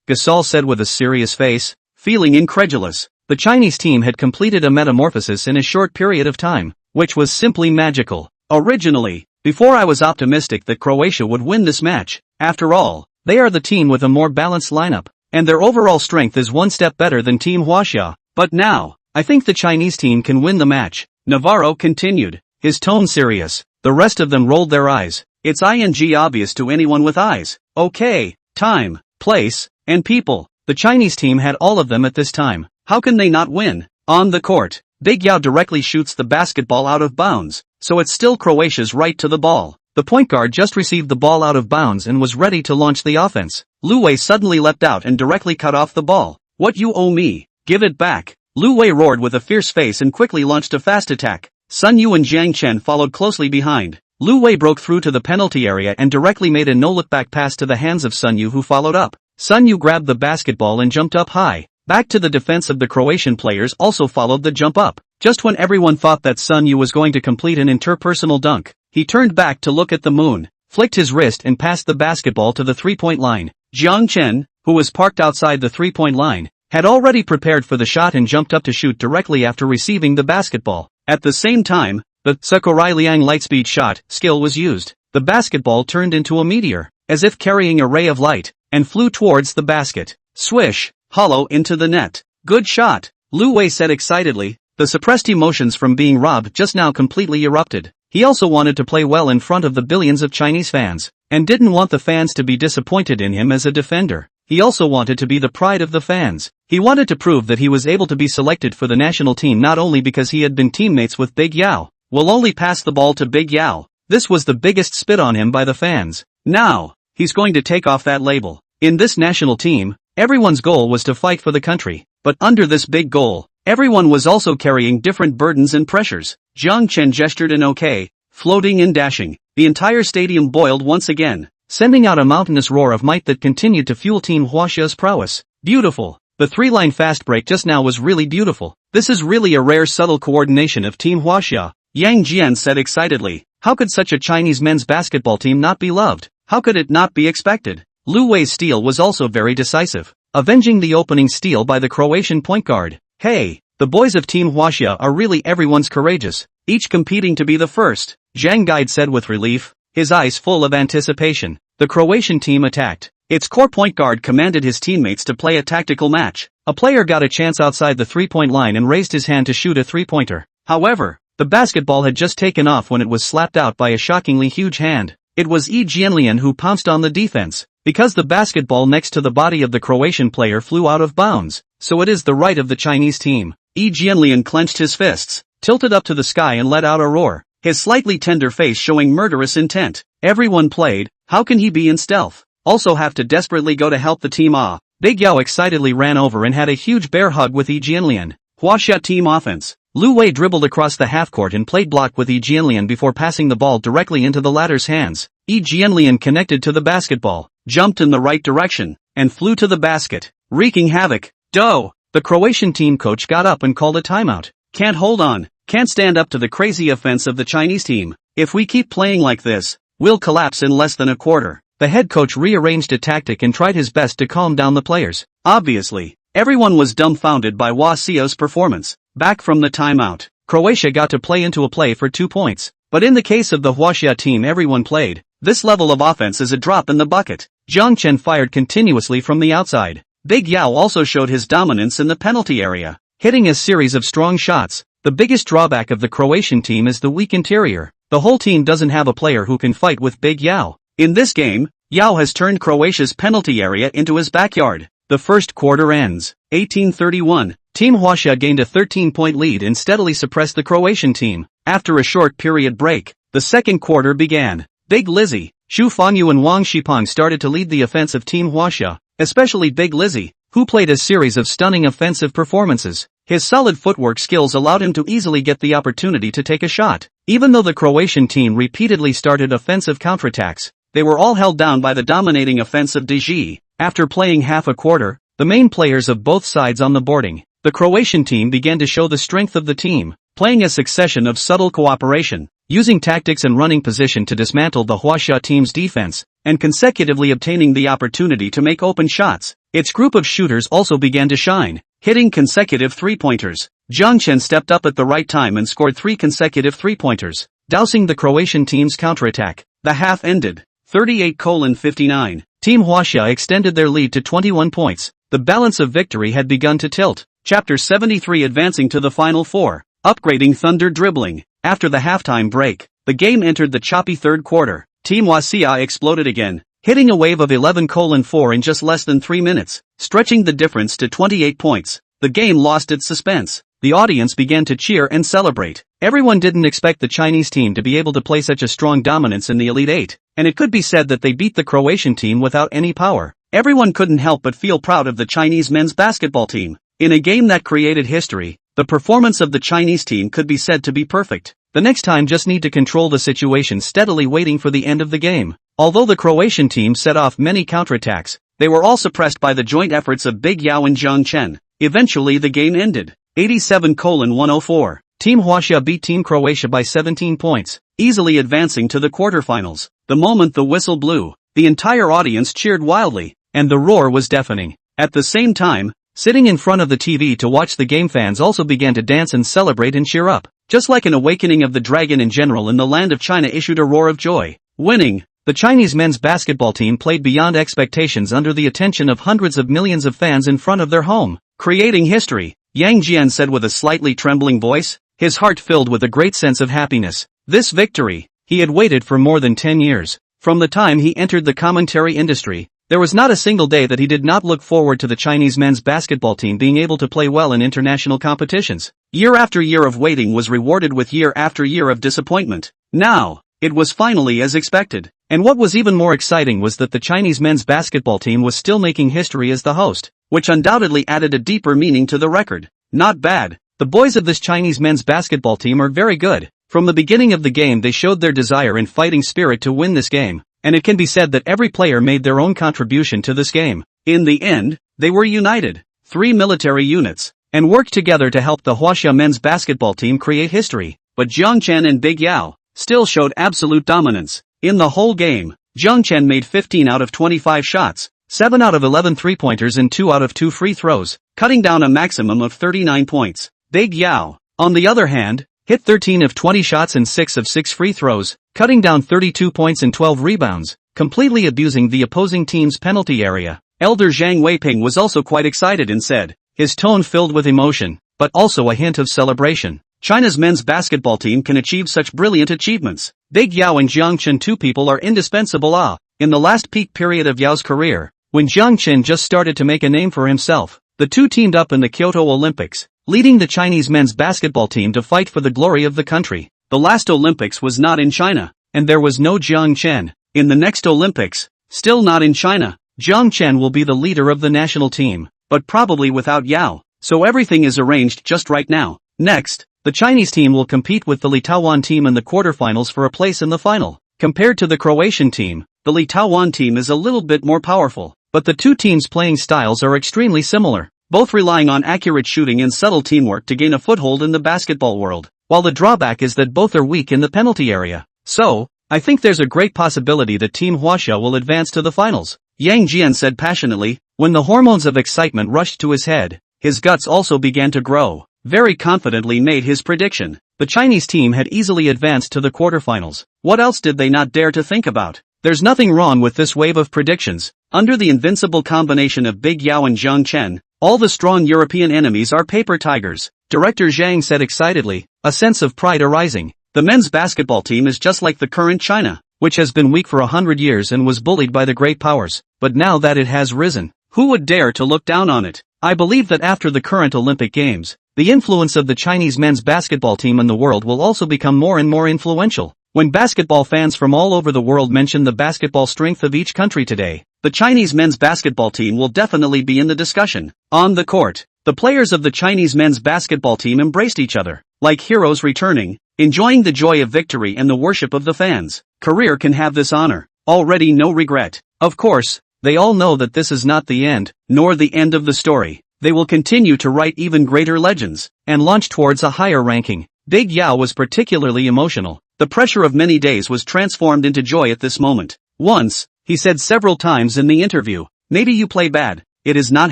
Gasol said with a serious face, feeling incredulous. The Chinese team had completed a metamorphosis in a short period of time, which was simply magical. Originally, before I was optimistic that Croatia would win this match. After all, they are the team with a more balanced lineup, and their overall strength is one step better than Team Huaxia. But now, I think the Chinese team can win the match, Navarro continued, his tone serious. The rest of them rolled their eyes. It's obvious to anyone with eyes. Okay, time, place, and people. The Chinese team had all of them at this time. How can they not win? On the court, Big Yao directly shoots the basketball out of bounds, so it's still Croatia's right to the ball. The point guard just received the ball out of bounds and was ready to launch the offense. Lu Wei suddenly leapt out and directly cut off the ball. What you owe me? Give it back. Lu Wei roared with a fierce face and quickly launched a fast attack. Sun Yu and Jiang Chen followed closely behind. Lu Wei broke through to the penalty area and directly made a no-look-back pass to the hands of Sun Yu, who followed up. Sun Yu grabbed the basketball and jumped up high. Back to the defense of the Croatian players also followed the jump up. Just when everyone thought that Sun Yu was going to complete an interpersonal dunk, he turned back to look at the moon, flicked his wrist and passed the basketball to the three-point line. Jiang Chen, who was parked outside the three-point line, had already prepared for the shot and jumped up to shoot directly after receiving the basketball. At the same time, the Sakurai Liang lightspeed shot skill was used. The basketball turned into a meteor, as if carrying a ray of light, and flew towards the basket. Swish, hollow into the net. Good shot, Lu Wei said excitedly. The suppressed emotions from being robbed just now completely erupted. He also wanted to play well in front of the billions of Chinese fans, and didn't want the fans to be disappointed in him as a defender. He also wanted to be the pride of the fans. He wanted to prove that he was able to be selected for the national team not only because he had been teammates with Big Yao. Will only pass the ball to Big Yao. This was the biggest spit on him by the fans. Now, he's going to take off that label. In this national team, everyone's goal was to fight for the country. But under this big goal, everyone was also carrying different burdens and pressures. Jiang Chen gestured an okay, floating and dashing. The entire stadium boiled once again, sending out a mountainous roar of might that continued to fuel Team Huaxia's prowess. Beautiful. The three-line fast break just now was really beautiful. This is really a rare subtle coordination of Team Huaxia, Yang Jian said excitedly. How could such a Chinese men's basketball team not be loved? How could it not be expected? Lu Wei's steal was also very decisive, avenging the opening steal by the Croatian point guard. Hey, the boys of Team Huaxia are really everyone's courageous, each competing to be the first, Zhang Guide said with relief, his eyes full of anticipation. The Croatian team attacked. Its core point guard commanded his teammates to play a tactical match. A player got a chance outside the three-point line and raised his hand to shoot a three-pointer. However, the basketball had just taken off when it was slapped out by a shockingly huge hand. It was Yi Jianlian who pounced on the defense, because the basketball next to the body of the Croatian player flew out of bounds, so it is the right of the Chinese team. Yi Jianlian clenched his fists, tilted up to the sky and let out a roar, his slightly tender face showing murderous intent. Everyone played. How can he be in stealth? Also have to desperately go to help the team. Big Yao excitedly ran over and had a huge bear hug with Yi Jianlian. Huaxia team offense. Lu Wei dribbled across the half-court and played block with Yi Jianlian before passing the ball directly into the latter's hands. Yi Jianlian connected to the basketball, jumped in the right direction, and flew to the basket, wreaking havoc. The Croatian team coach got up and called a timeout. Can't hold on, can't stand up to the crazy offense of the Chinese team. If we keep playing like this, we'll collapse in less than a quarter. The head coach rearranged a tactic and tried his best to calm down the players. Obviously, everyone was dumbfounded by Huaxia's performance. Back from the timeout, Croatia got to play into a play for 2 points. But in the case of the Huaxia team, everyone played. This level of offense is a drop in the bucket. Jiang Chen fired continuously from the outside. Big Yao also showed his dominance in the penalty area, hitting a series of strong shots. The biggest drawback of the Croatian team is the weak interior. The whole team doesn't have a player who can fight with Big Yao. In this game, Yao has turned Croatia's penalty area into his backyard. The first quarter ends 18-31. Team Huaxia gained a 13-point lead and steadily suppressed the Croatian team. After a short period break, the second quarter began. Big Lizzie, Xu Fangyu and Wang Shipeng started to lead the offense of Team Huaxia, especially Big Lizzie, who played a series of stunning offensive performances. His solid footwork skills allowed him to easily get the opportunity to take a shot. Even though the Croatian team repeatedly started offensive counterattacks, they were all held down by the dominating offense of Digi. After playing half a quarter, the main players of both sides on the boarding, the Croatian team began to show the strength of the team, playing a succession of subtle cooperation, using tactics and running position to dismantle the Huaxia team's defense, and consecutively obtaining the opportunity to make open shots. Its group of shooters also began to shine, hitting consecutive three-pointers. Jiang Chen stepped up at the right time and scored 3 consecutive three-pointers, dousing the Croatian team's counterattack. The half ended 38-59. Team Huaxia extended their lead to 21 points. The balance of victory had begun to tilt. Chapter 73, advancing to the Final Four. Upgrading Thunder dribbling. After the halftime break, the game entered the choppy third quarter. Team Huaxia exploded again, hitting a wave of 11-4 in just less than 3 minutes, stretching the difference to 28 points. The game lost its suspense. The audience began to cheer and celebrate. Everyone didn't expect the Chinese team to be able to play such a strong dominance in the Elite Eight, and it could be said that they beat the Croatian team without any power. Everyone couldn't help but feel proud of the Chinese men's basketball team. In a game that created history, the performance of the Chinese team could be said to be perfect. The next time just need to control the situation steadily, waiting for the end of the game. Although the Croatian team set off many counterattacks, they were all suppressed by the joint efforts of Big Yao and Jiang Chen. Eventually the game ended 87-104. Team Huaxia beat Team Croatia by 17 points, easily advancing to the quarterfinals. The moment the whistle blew, the entire audience cheered wildly, and the roar was deafening. At the same time, sitting in front of the TV to watch the game, fans also began to dance and celebrate and cheer up. Just like an awakening of the dragon in general in the land of China issued a roar of joy. Winning, the Chinese men's basketball team played beyond expectations under the attention of hundreds of millions of fans in front of their home, creating history, Yang Jian said with a slightly trembling voice, his heart filled with a great sense of happiness. This victory, he had waited for more than 10 years. From the time he entered the commentary industry, there was not a single day that he did not look forward to the Chinese men's basketball team being able to play well in international competitions. Year after year of waiting was rewarded with year after year of disappointment. Now, it was finally as expected. And what was even more exciting was that the Chinese men's basketball team was still making history as the host, which undoubtedly added a deeper meaning to the record. Not bad. The boys of this Chinese men's basketball team are very good. From the beginning of the game they showed their desire and fighting spirit to win this game, and it can be said that every player made their own contribution to this game. In the end, they were united, 3 military units, and worked together to help the Huaxia men's basketball team create history. But Jiang Chen and Big Yao still showed absolute dominance. In the whole game, Jiang Chen made 15 out of 25 shots, 7 out of 11 three-pointers and 2 out of 2 free throws, cutting down a maximum of 39 points. Big Yao, on the other hand, hit 13 of 20 shots and 6 of 6 free throws, cutting down 32 points and 12 rebounds, completely abusing the opposing team's penalty area. Elder Zhang Weiping was also quite excited and said, his tone filled with emotion, but also a hint of celebration. China's men's basketball team can achieve such brilliant achievements. Big Yao and Jiang Chen, two people are indispensable. In the last peak period of Yao's career, when Jiang Chen just started to make a name for himself, the two teamed up in the Kyoto Olympics, leading the Chinese men's basketball team to fight for the glory of the country. The last Olympics was not in China, and there was no Jiang Chen. In the next Olympics, still not in China, Jiang Chen will be the leader of the national team, but probably without Yao. so everything is arranged just right now. Next, the Chinese team will compete with the Litouan team in the quarterfinals for a place in the final. Compared to the Croatian team, the Litouan team is a little bit more powerful, but the two teams' playing styles are extremely similar, both relying on accurate shooting and subtle teamwork to gain a foothold in the basketball world, while the drawback is that both are weak in the penalty area. So, I think there's a great possibility that Team Huaxia will advance to the finals, Jiang Chen said passionately. When the hormones of excitement rushed to his head, his guts also began to grow. Very confidently made his prediction. The Chinese team had easily advanced to the quarterfinals. What else did they not dare to think about? There's nothing wrong with this wave of predictions. Under the invincible combination of Big Yao and Jiang Chen, all the strong European enemies are paper tigers, Director Zhang said excitedly, a sense of pride arising. The men's basketball team is just like the current China, which has been weak for 100 years and was bullied by the great powers, but now that it has risen, who would dare to look down on it? I believe that after the current Olympic Games, the influence of the Chinese men's basketball team in the world will also become more and more influential. When basketball fans from all over the world mention the basketball strength of each country today, the Chinese men's basketball team will definitely be in the discussion. On the court, the players of the Chinese men's basketball team embraced each other, like heroes returning, enjoying the joy of victory and the worship of the fans. Career can have this honor, already no regret. Of course, they all know that this is not the end, nor the end of the story. They will continue to write even greater legends, and launch towards a higher ranking. Big Yao was particularly emotional. The pressure of many days was transformed into joy at this moment. Once, he said several times in the interview, maybe you play bad, it is not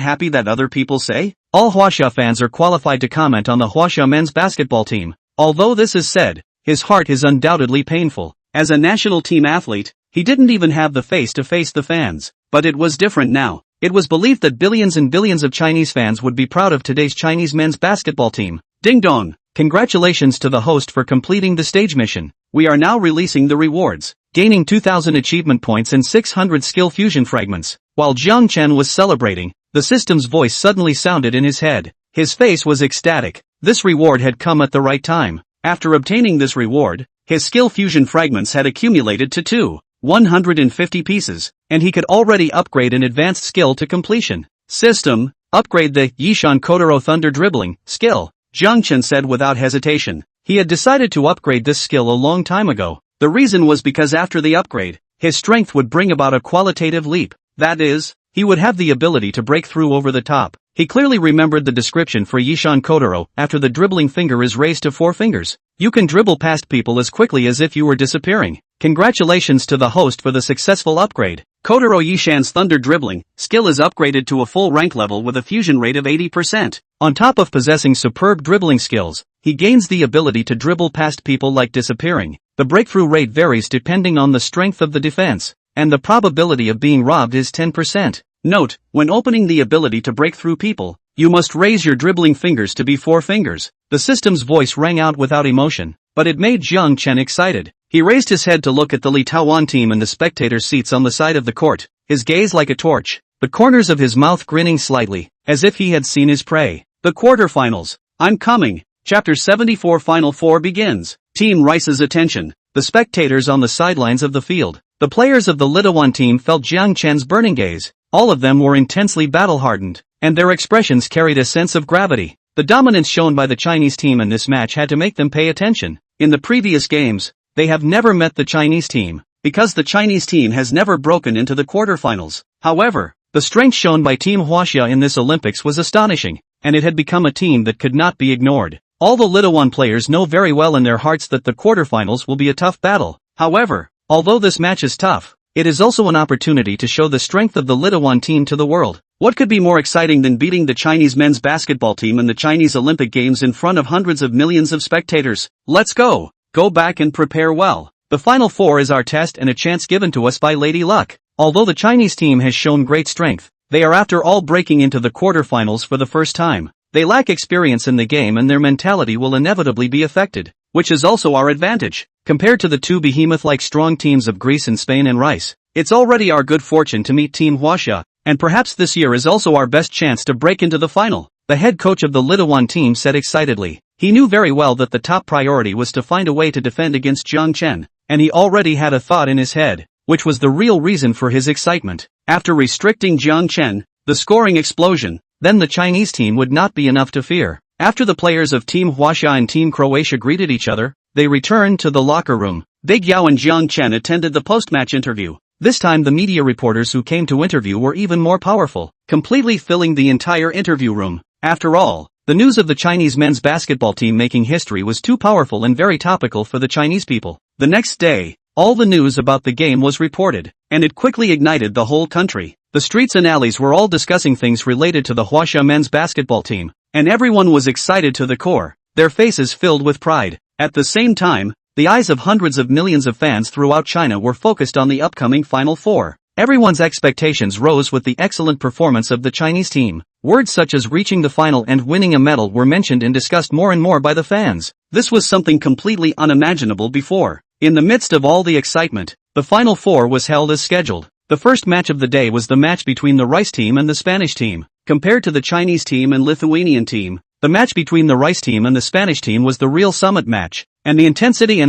happy that other people say? All Huaxia fans are qualified to comment on the Huaxia men's basketball team. Although this is said, his heart is undoubtedly painful. As a national team athlete, he didn't even have the face to face the fans. But it was different now. It was believed that billions and billions of Chinese fans would be proud of today's Chinese men's basketball team. Ding dong! Congratulations to the host for completing the stage mission. We are now releasing the rewards. Gaining 2,000 achievement points and 600 skill fusion fragments. While Jiang Chen was celebrating, the system's voice suddenly sounded in his head. His face was ecstatic. This reward had come at the right time. After obtaining this reward, his skill fusion fragments had accumulated to 150 pieces, and he could already upgrade an advanced skill to completion. System, upgrade the Yishan Kodoro Thunder Dribbling skill, Jiang Chen said without hesitation. He had decided to upgrade this skill a long time ago. The reason was because after the upgrade, his strength would bring about a qualitative leap. That is, he would have the ability to break through over the top. He clearly remembered the description for Yishan Kodoro. After the dribbling finger is raised to 4 fingers, you can dribble past people as quickly as if you were disappearing. Congratulations to the host for the successful upgrade. Kodoro Yishan's Thunder Dribbling skill is upgraded to a full rank level with a fusion rate of 80%. On top of possessing superb dribbling skills, he gains the ability to dribble past people like disappearing. The breakthrough rate varies depending on the strength of the defense, and the probability of being robbed is 10%. Note, when opening the ability to break through people, you must raise your dribbling fingers to be 4 fingers. The system's voice rang out without emotion, but it made Jiang Chen excited. He raised his head to look at the Litouan team and the spectator seats on the side of the court, his gaze like a torch, the corners of his mouth grinning slightly, as if he had seen his prey. The quarterfinals. I'm coming. Chapter 74 Final 4 begins. Team Rice's attention. The spectators on the sidelines of the field. The players of the Litouan team felt Jiang Chen's burning gaze. All of them were intensely battle-hardened, and their expressions carried a sense of gravity. The dominance shown by the Chinese team in this match had to make them pay attention. In the previous games, they have never met the Chinese team, because the Chinese team has never broken into the quarterfinals. However, the strength shown by Team Huaxia in this Olympics was astonishing, and it had become a team that could not be ignored. All the Litouan players know very well in their hearts that the quarterfinals will be a tough battle. However, although this match is tough, it is also an opportunity to show the strength of the Litouan team to the world. What could be more exciting than beating the Chinese men's basketball team in the Chinese Olympic Games in front of hundreds of millions of spectators? Let's go! Go back and prepare well. The Final Four is our test and a chance given to us by Lady Luck. Although the Chinese team has shown great strength, they are after all breaking into the quarterfinals for the first time. They lack experience in the game and their mentality will inevitably be affected, which is also our advantage. Compared to the two behemoth-like strong teams of Greece and Spain and Rice, it's already our good fortune to meet Team Huaxia, and perhaps this year is also our best chance to break into the final. The head coach of the Litouan team said excitedly. He knew very well that the top priority was to find a way to defend against Jiang Chen, and he already had a thought in his head, which was the real reason for his excitement. After restricting Jiang Chen, the scoring explosion, then the Chinese team would not be enough to fear. After the players of Team Russia and Team Croatia greeted each other, they returned to the locker room. Big Yao and Jiang Chen attended the post-match interview. This time the media reporters who came to interview were even more powerful, completely filling the entire interview room. After all, the news of the Chinese men's basketball team making history was too powerful and very topical for the Chinese people. The next day, all the news about the game was reported, and it quickly ignited the whole country. The streets and alleys were all discussing things related to the Russia men's basketball team, and everyone was excited to the core, their faces filled with pride. At the same time, the eyes of hundreds of millions of fans throughout China were focused on the upcoming Final Four. Everyone's expectations rose with the excellent performance of the Chinese team. Words such as reaching the final and winning a medal were mentioned and discussed more and more by the fans. This was something completely unimaginable before. In the midst of all the excitement, the Final Four was held as scheduled. The first match of the day was the match between the Rice team and the Spanish team. Compared to the Chinese team and Lithuanian team, the match between the Rice team and the Spanish team was the real summit match, and the intensity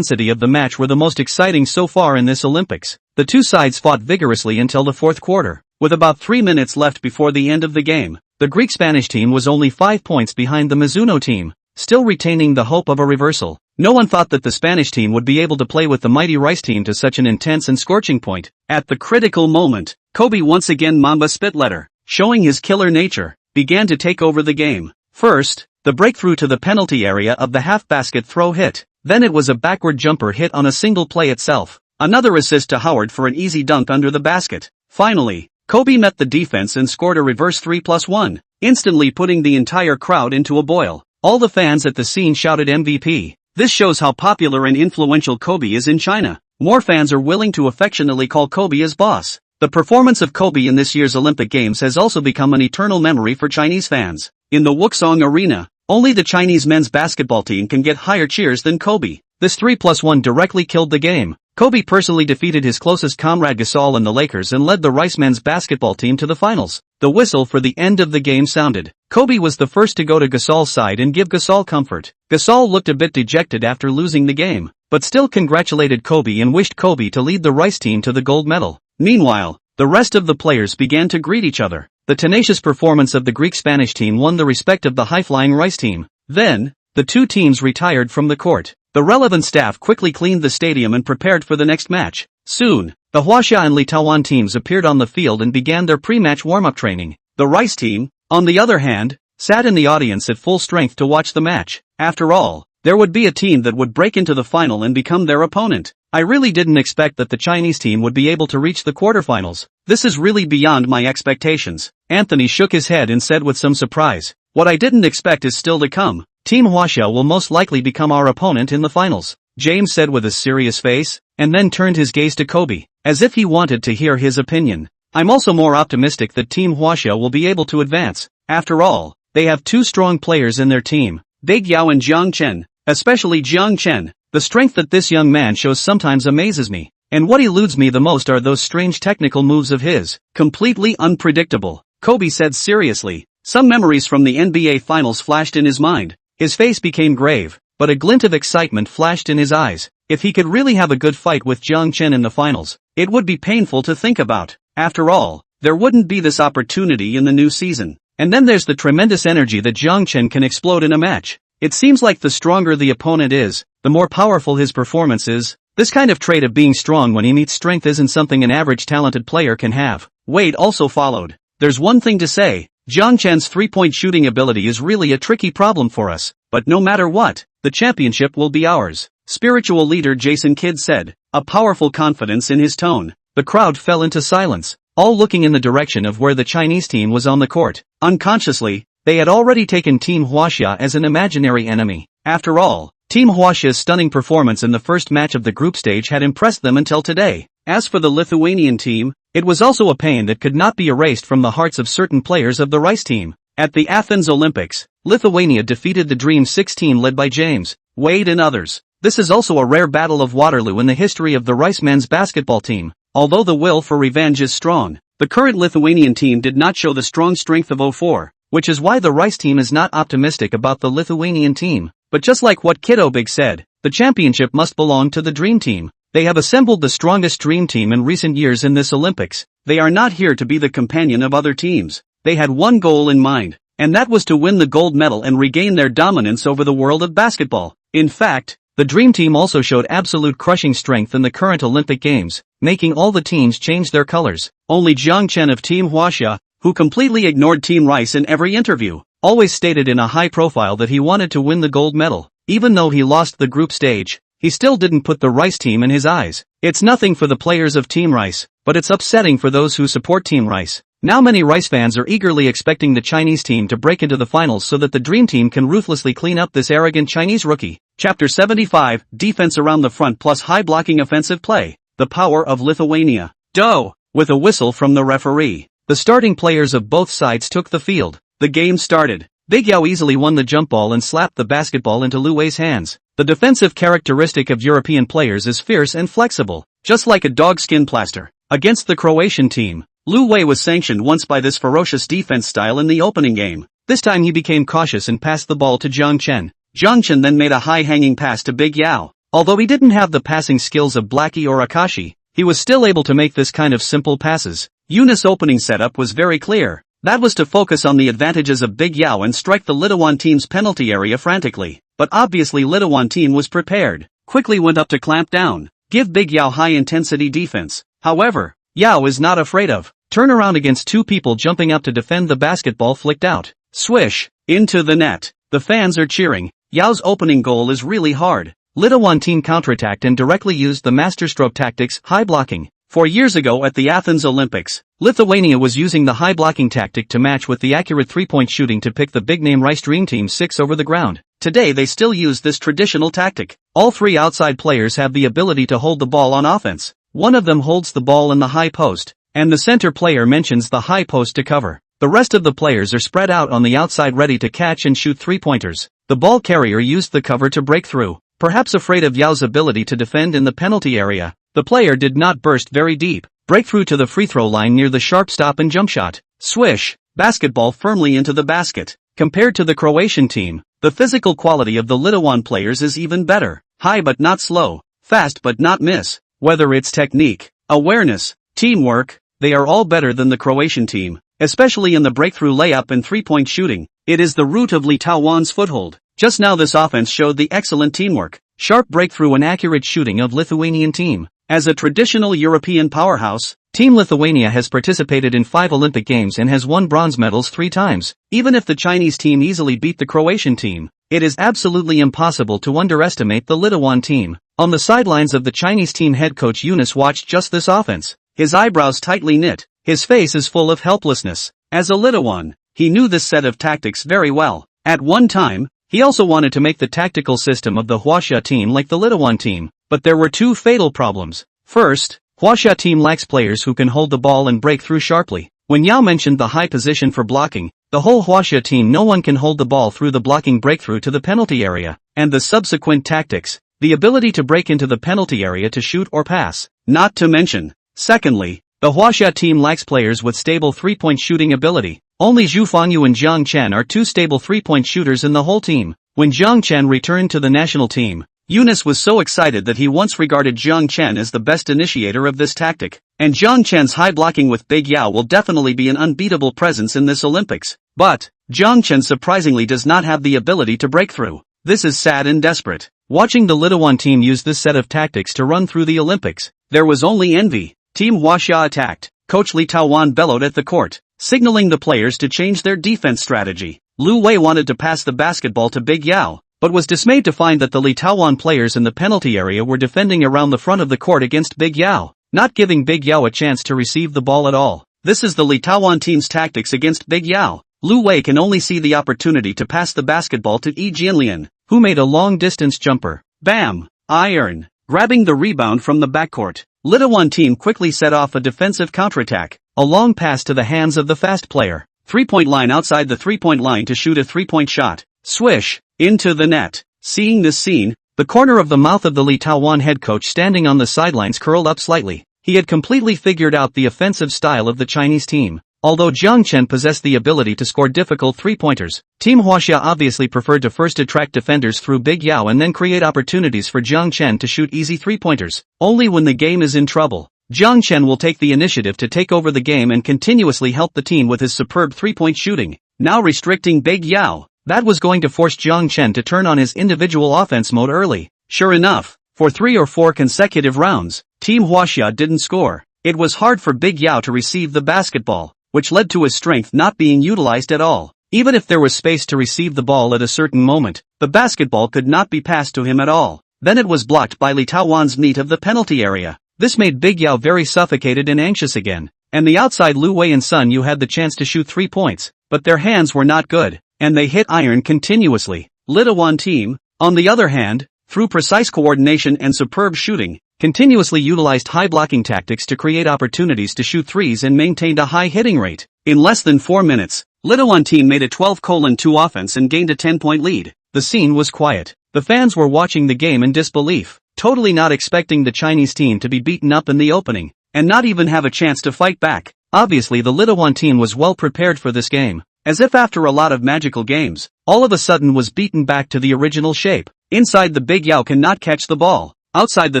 of the match were the most exciting so far in this Olympics. The two sides fought vigorously until the fourth quarter. With about 3 minutes left before the end of the game, the Greek-Spanish team was only 5 points behind the Mizuno team, still retaining the hope of a reversal. No one thought that the Spanish team would be able to play with the mighty Rice team to such an intense and scorching point. At the critical moment, Kobe once again Mamba Spitletter, showing his killer nature, began to take over the game. First, the breakthrough to the penalty area of the half-basket throw hit. Then it was a backward jumper hit on a single play itself. Another assist to Howard for an easy dunk under the basket. Finally, Kobe met the defense and scored a reverse 3+1, instantly putting the entire crowd into a boil. All the fans at the scene shouted MVP. This shows how popular and influential Kobe is in China. More fans are willing to affectionately call Kobe as boss. The performance of Kobe in this year's Olympic Games has also become an eternal memory for Chinese fans. In the Wuxong Arena, only the Chinese men's basketball team can get higher cheers than Kobe. This 3+1 directly killed the game. Kobe personally defeated his closest comrade Gasol and the Lakers and led the Rice men's basketball team to the finals. The whistle for the end of the game sounded. Kobe was the first to go to Gasol's side and give Gasol comfort. Gasol looked a bit dejected after losing the game, but still congratulated Kobe and wished Kobe to lead the Rice team to the gold medal. Meanwhile, the rest of the players began to greet each other. The tenacious performance of the Greek-Spanish team won the respect of the high-flying Rice team. Then, the two teams retired from the court. The relevant staff quickly cleaned the stadium and prepared for the next match. Soon, the Huaxia and Litouan teams appeared on the field and began their pre-match warm-up training. The Rice team, on the other hand, sat in the audience at full strength to watch the match. After all, there would be a team that would break into the final and become their opponent. I really didn't expect that the Chinese team would be able to reach the quarterfinals. This is really beyond my expectations. Anthony shook his head and said with some surprise, "What I didn't expect is still to come. Team Huaxia will most likely become our opponent in the finals," James said with a serious face, and then turned his gaze to Kobe, as if he wanted to hear his opinion. "I'm also more optimistic that Team Huaxia will be able to advance. After all, they have two strong players in their team, Big Yao and Jiang Chen, especially Jiang Chen. The strength that this young man shows sometimes amazes me, and what eludes me the most are those strange technical moves of his, completely unpredictable," Kobe said seriously. Some memories from the NBA Finals flashed in his mind. His face became grave, but a glint of excitement flashed in his eyes. If he could really have a good fight with Jiang Chen in the finals, it would be painful to think about. After all, there wouldn't be this opportunity in the new season. And then there's the tremendous energy that Jiang Chen can explode in a match. It seems like the stronger the opponent is, the more powerful his performance is. This kind of trait of being strong when he meets strength isn't something an average talented player can have. Wade also followed. "There's one thing to say. Jiang Chen's three-point shooting ability is really a tricky problem for us, but no matter what, the championship will be ours," spiritual leader Jason Kidd said, a powerful confidence in his tone. The crowd fell into silence, all looking in the direction of where the Chinese team was on the court. Unconsciously, they had already taken Team Huaxia as an imaginary enemy. After all, Team Huaxia's stunning performance in the first match of the group stage had impressed them until today. As for the Lithuanian team, it was also a pain that could not be erased from the hearts of certain players of the Rice team. At the Athens Olympics, Lithuania defeated the Dream 16 led by James, Wade and others. This is also a rare battle of Waterloo in the history of the Rice men's basketball team. Although the will for revenge is strong, the current Lithuanian team did not show the strong strength of 04, which is why the Rice team is not optimistic about the Lithuanian team. But just like what Kiddo Big said, the championship must belong to the Dream Team. They have assembled the strongest Dream Team in recent years in this Olympics. They are not here to be the companion of other teams. they had one goal in mind, and that was to win the gold medal and regain their dominance over the world of basketball. In fact, the Dream Team also showed absolute crushing strength in the current Olympic Games, making all the teams change their colors. Only Jiang Chen of Team Huaxia, who completely ignored Team Rice in every interview, always stated in a high profile that he wanted to win the gold medal. Even though he lost the group stage, he still didn't put the Rice team in his eyes. It's nothing for the players of Team Rice, but it's upsetting for those who support Team Rice. Now many Rice fans are eagerly expecting the Chinese team to break into the finals so that the Dream Team can ruthlessly clean up this arrogant Chinese rookie. Chapter 75, Defense around the front plus high blocking offensive play. The power of Lithuania. Doh! With a whistle from the referee, the starting players of both sides took the field. The game started. Big Yao easily won the jump ball and slapped the basketball into Lu Wei's hands. The defensive characteristic of European players is fierce and flexible, just like a dogskin plaster. Against the Croatian team, Lu Wei was sanctioned once by this ferocious defense style in the opening game. This time he became cautious and passed the ball to Jiang Chen. Jiang Chen then made a high-hanging pass to Big Yao. Although he didn't have the passing skills of Blackie or Akashi, he was still able to make this kind of simple passes. Yunis' opening setup was very clear. That was to focus on the advantages of Big Yao and strike the Lithuanian team's penalty area frantically. But obviously Lithuanian team was prepared, quickly went up to clamp down, give Big Yao high-intensity defense. However, Yao is not afraid of turn around against two people jumping up to defend the basketball flicked out. Swish! Into the net. The fans are cheering. Yao's opening goal is really hard. Lithuanian team counterattacked and directly used the masterstroke tactics, high blocking. 4 years ago at the Athens Olympics, Lithuania was using the high blocking tactic to match with the accurate three-point shooting to pick the big-name Rice Dream Team 6 over the ground. Today they still use this traditional tactic. All three outside players have the ability to hold the ball on offense. One of them holds the ball in the high post, and the center player mentions the high post to cover. The rest of the players are spread out on the outside ready to catch and shoot three-pointers. The ball carrier used the cover to break through. Perhaps afraid of Yao's ability to defend in the penalty area, the player did not burst very deep. Breakthrough to the free throw line near the sharp stop and jump shot. Swish! Basketball firmly into the basket. Compared to the Croatian team, the physical quality of the Lithuanian players is even better. High but not slow. Fast but not miss. Whether it's technique, awareness, teamwork, they are all better than the Croatian team, especially in the breakthrough layup and three-point shooting. It is the root of Lithuania's foothold. Just now this offense showed the excellent teamwork, sharp breakthrough and accurate shooting of Lithuanian team. As a traditional European powerhouse, Team Lithuania has participated in 5 Olympic Games and has won bronze medals 3 times. Even if the Chinese team easily beat the Croatian team, it is absolutely impossible to underestimate the Lithuanian team. On the sidelines of the Chinese team, head coach Yunis watched just this offense. His eyebrows tightly knit, his face is full of helplessness. As a Lithuanian, he knew this set of tactics very well. At one time, he also wanted to make the tactical system of the Huaxia team like the Lithuanian team, but there were 2 fatal problems. First, Huaxia team lacks players who can hold the ball and break through sharply. When Yao mentioned the high position for blocking, the whole Huaxia team no one can hold the ball through the blocking breakthrough to the penalty area, and the subsequent tactics, the ability to break into the penalty area to shoot or pass, not to mention. Secondly, the Huaxia team lacks players with stable three-point shooting ability. Only Zhu Fangyu and Jiang Chen are 2 stable three-point shooters in the whole team. When Jiang Chen returned to the national team, Yunis was so excited that he once regarded Jiang Chen as the best initiator of this tactic. And Jiang Chen's high blocking with Big Yao will definitely be an unbeatable presence in this Olympics. But, Jiang Chen surprisingly does not have the ability to break through. This is sad and desperate. Watching the Lithuanian team use this set of tactics to run through the Olympics, there was only envy. Team Huaxia attacked. Coach Li Taowan bellowed at the court, signaling the players to change their defense strategy. Lu Wei wanted to pass the basketball to Big Yao, but was dismayed to find that the Lithuanian players in the penalty area were defending around the front of the court against Big Yao, not giving Big Yao a chance to receive the ball at all. This is the Lithuanian team's tactics against Big Yao. Lu Wei can only see the opportunity to pass the basketball to Yi Jianlian, who made a long-distance jumper. Bam! Iron! Grabbing the rebound from the backcourt, Lithuanian team quickly set off a defensive counterattack. A long pass to the hands of the fast player. 3-point line outside the 3-point line to shoot a 3-point shot. Swish! Into the net. Seeing this scene, the corner of the mouth of the Lithuanian head coach standing on the sidelines curled up slightly. He had completely figured out the offensive style of the Chinese team. Although Jiang Chen possessed the ability to score difficult 3-pointers, Team Huaxia obviously preferred to first attract defenders through Big Yao and then create opportunities for Jiang Chen to shoot easy 3-pointers. Only when the game is in trouble, Jiang Chen will take the initiative to take over the game and continuously help the team with his superb three-point shooting, now restricting Big Yao. That was going to force Jiang Chen to turn on his individual offense mode early. Sure enough, for 3 or 4 consecutive rounds, Team Huaxia didn't score. It was hard for Big Yao to receive the basketball, which led to his strength not being utilized at all. Even if there was space to receive the ball at a certain moment, the basketball could not be passed to him at all. Then it was blocked by Li Taowan's meat of the penalty area. This made Big Yao very suffocated and anxious again. And the outside Lu Wei and Sun Yu had the chance to shoot 3 points, but their hands were not good, and they hit iron continuously. Li Taowan team, on the other hand, through precise coordination and superb shooting, continuously utilized high blocking tactics to create opportunities to shoot threes and maintained a high hitting rate. In less than 4 minutes, Li Taowan team made a 12-2 offense and gained a 10-point lead. The scene was quiet. The fans were watching the game in disbelief, totally not expecting the Chinese team to be beaten up in the opening, and not even have a chance to fight back. Obviously the Li Taowan team was well prepared for this game, as if after a lot of magical games, all of a sudden was beaten back to the original shape. Inside the Big Yao cannot catch the ball. Outside the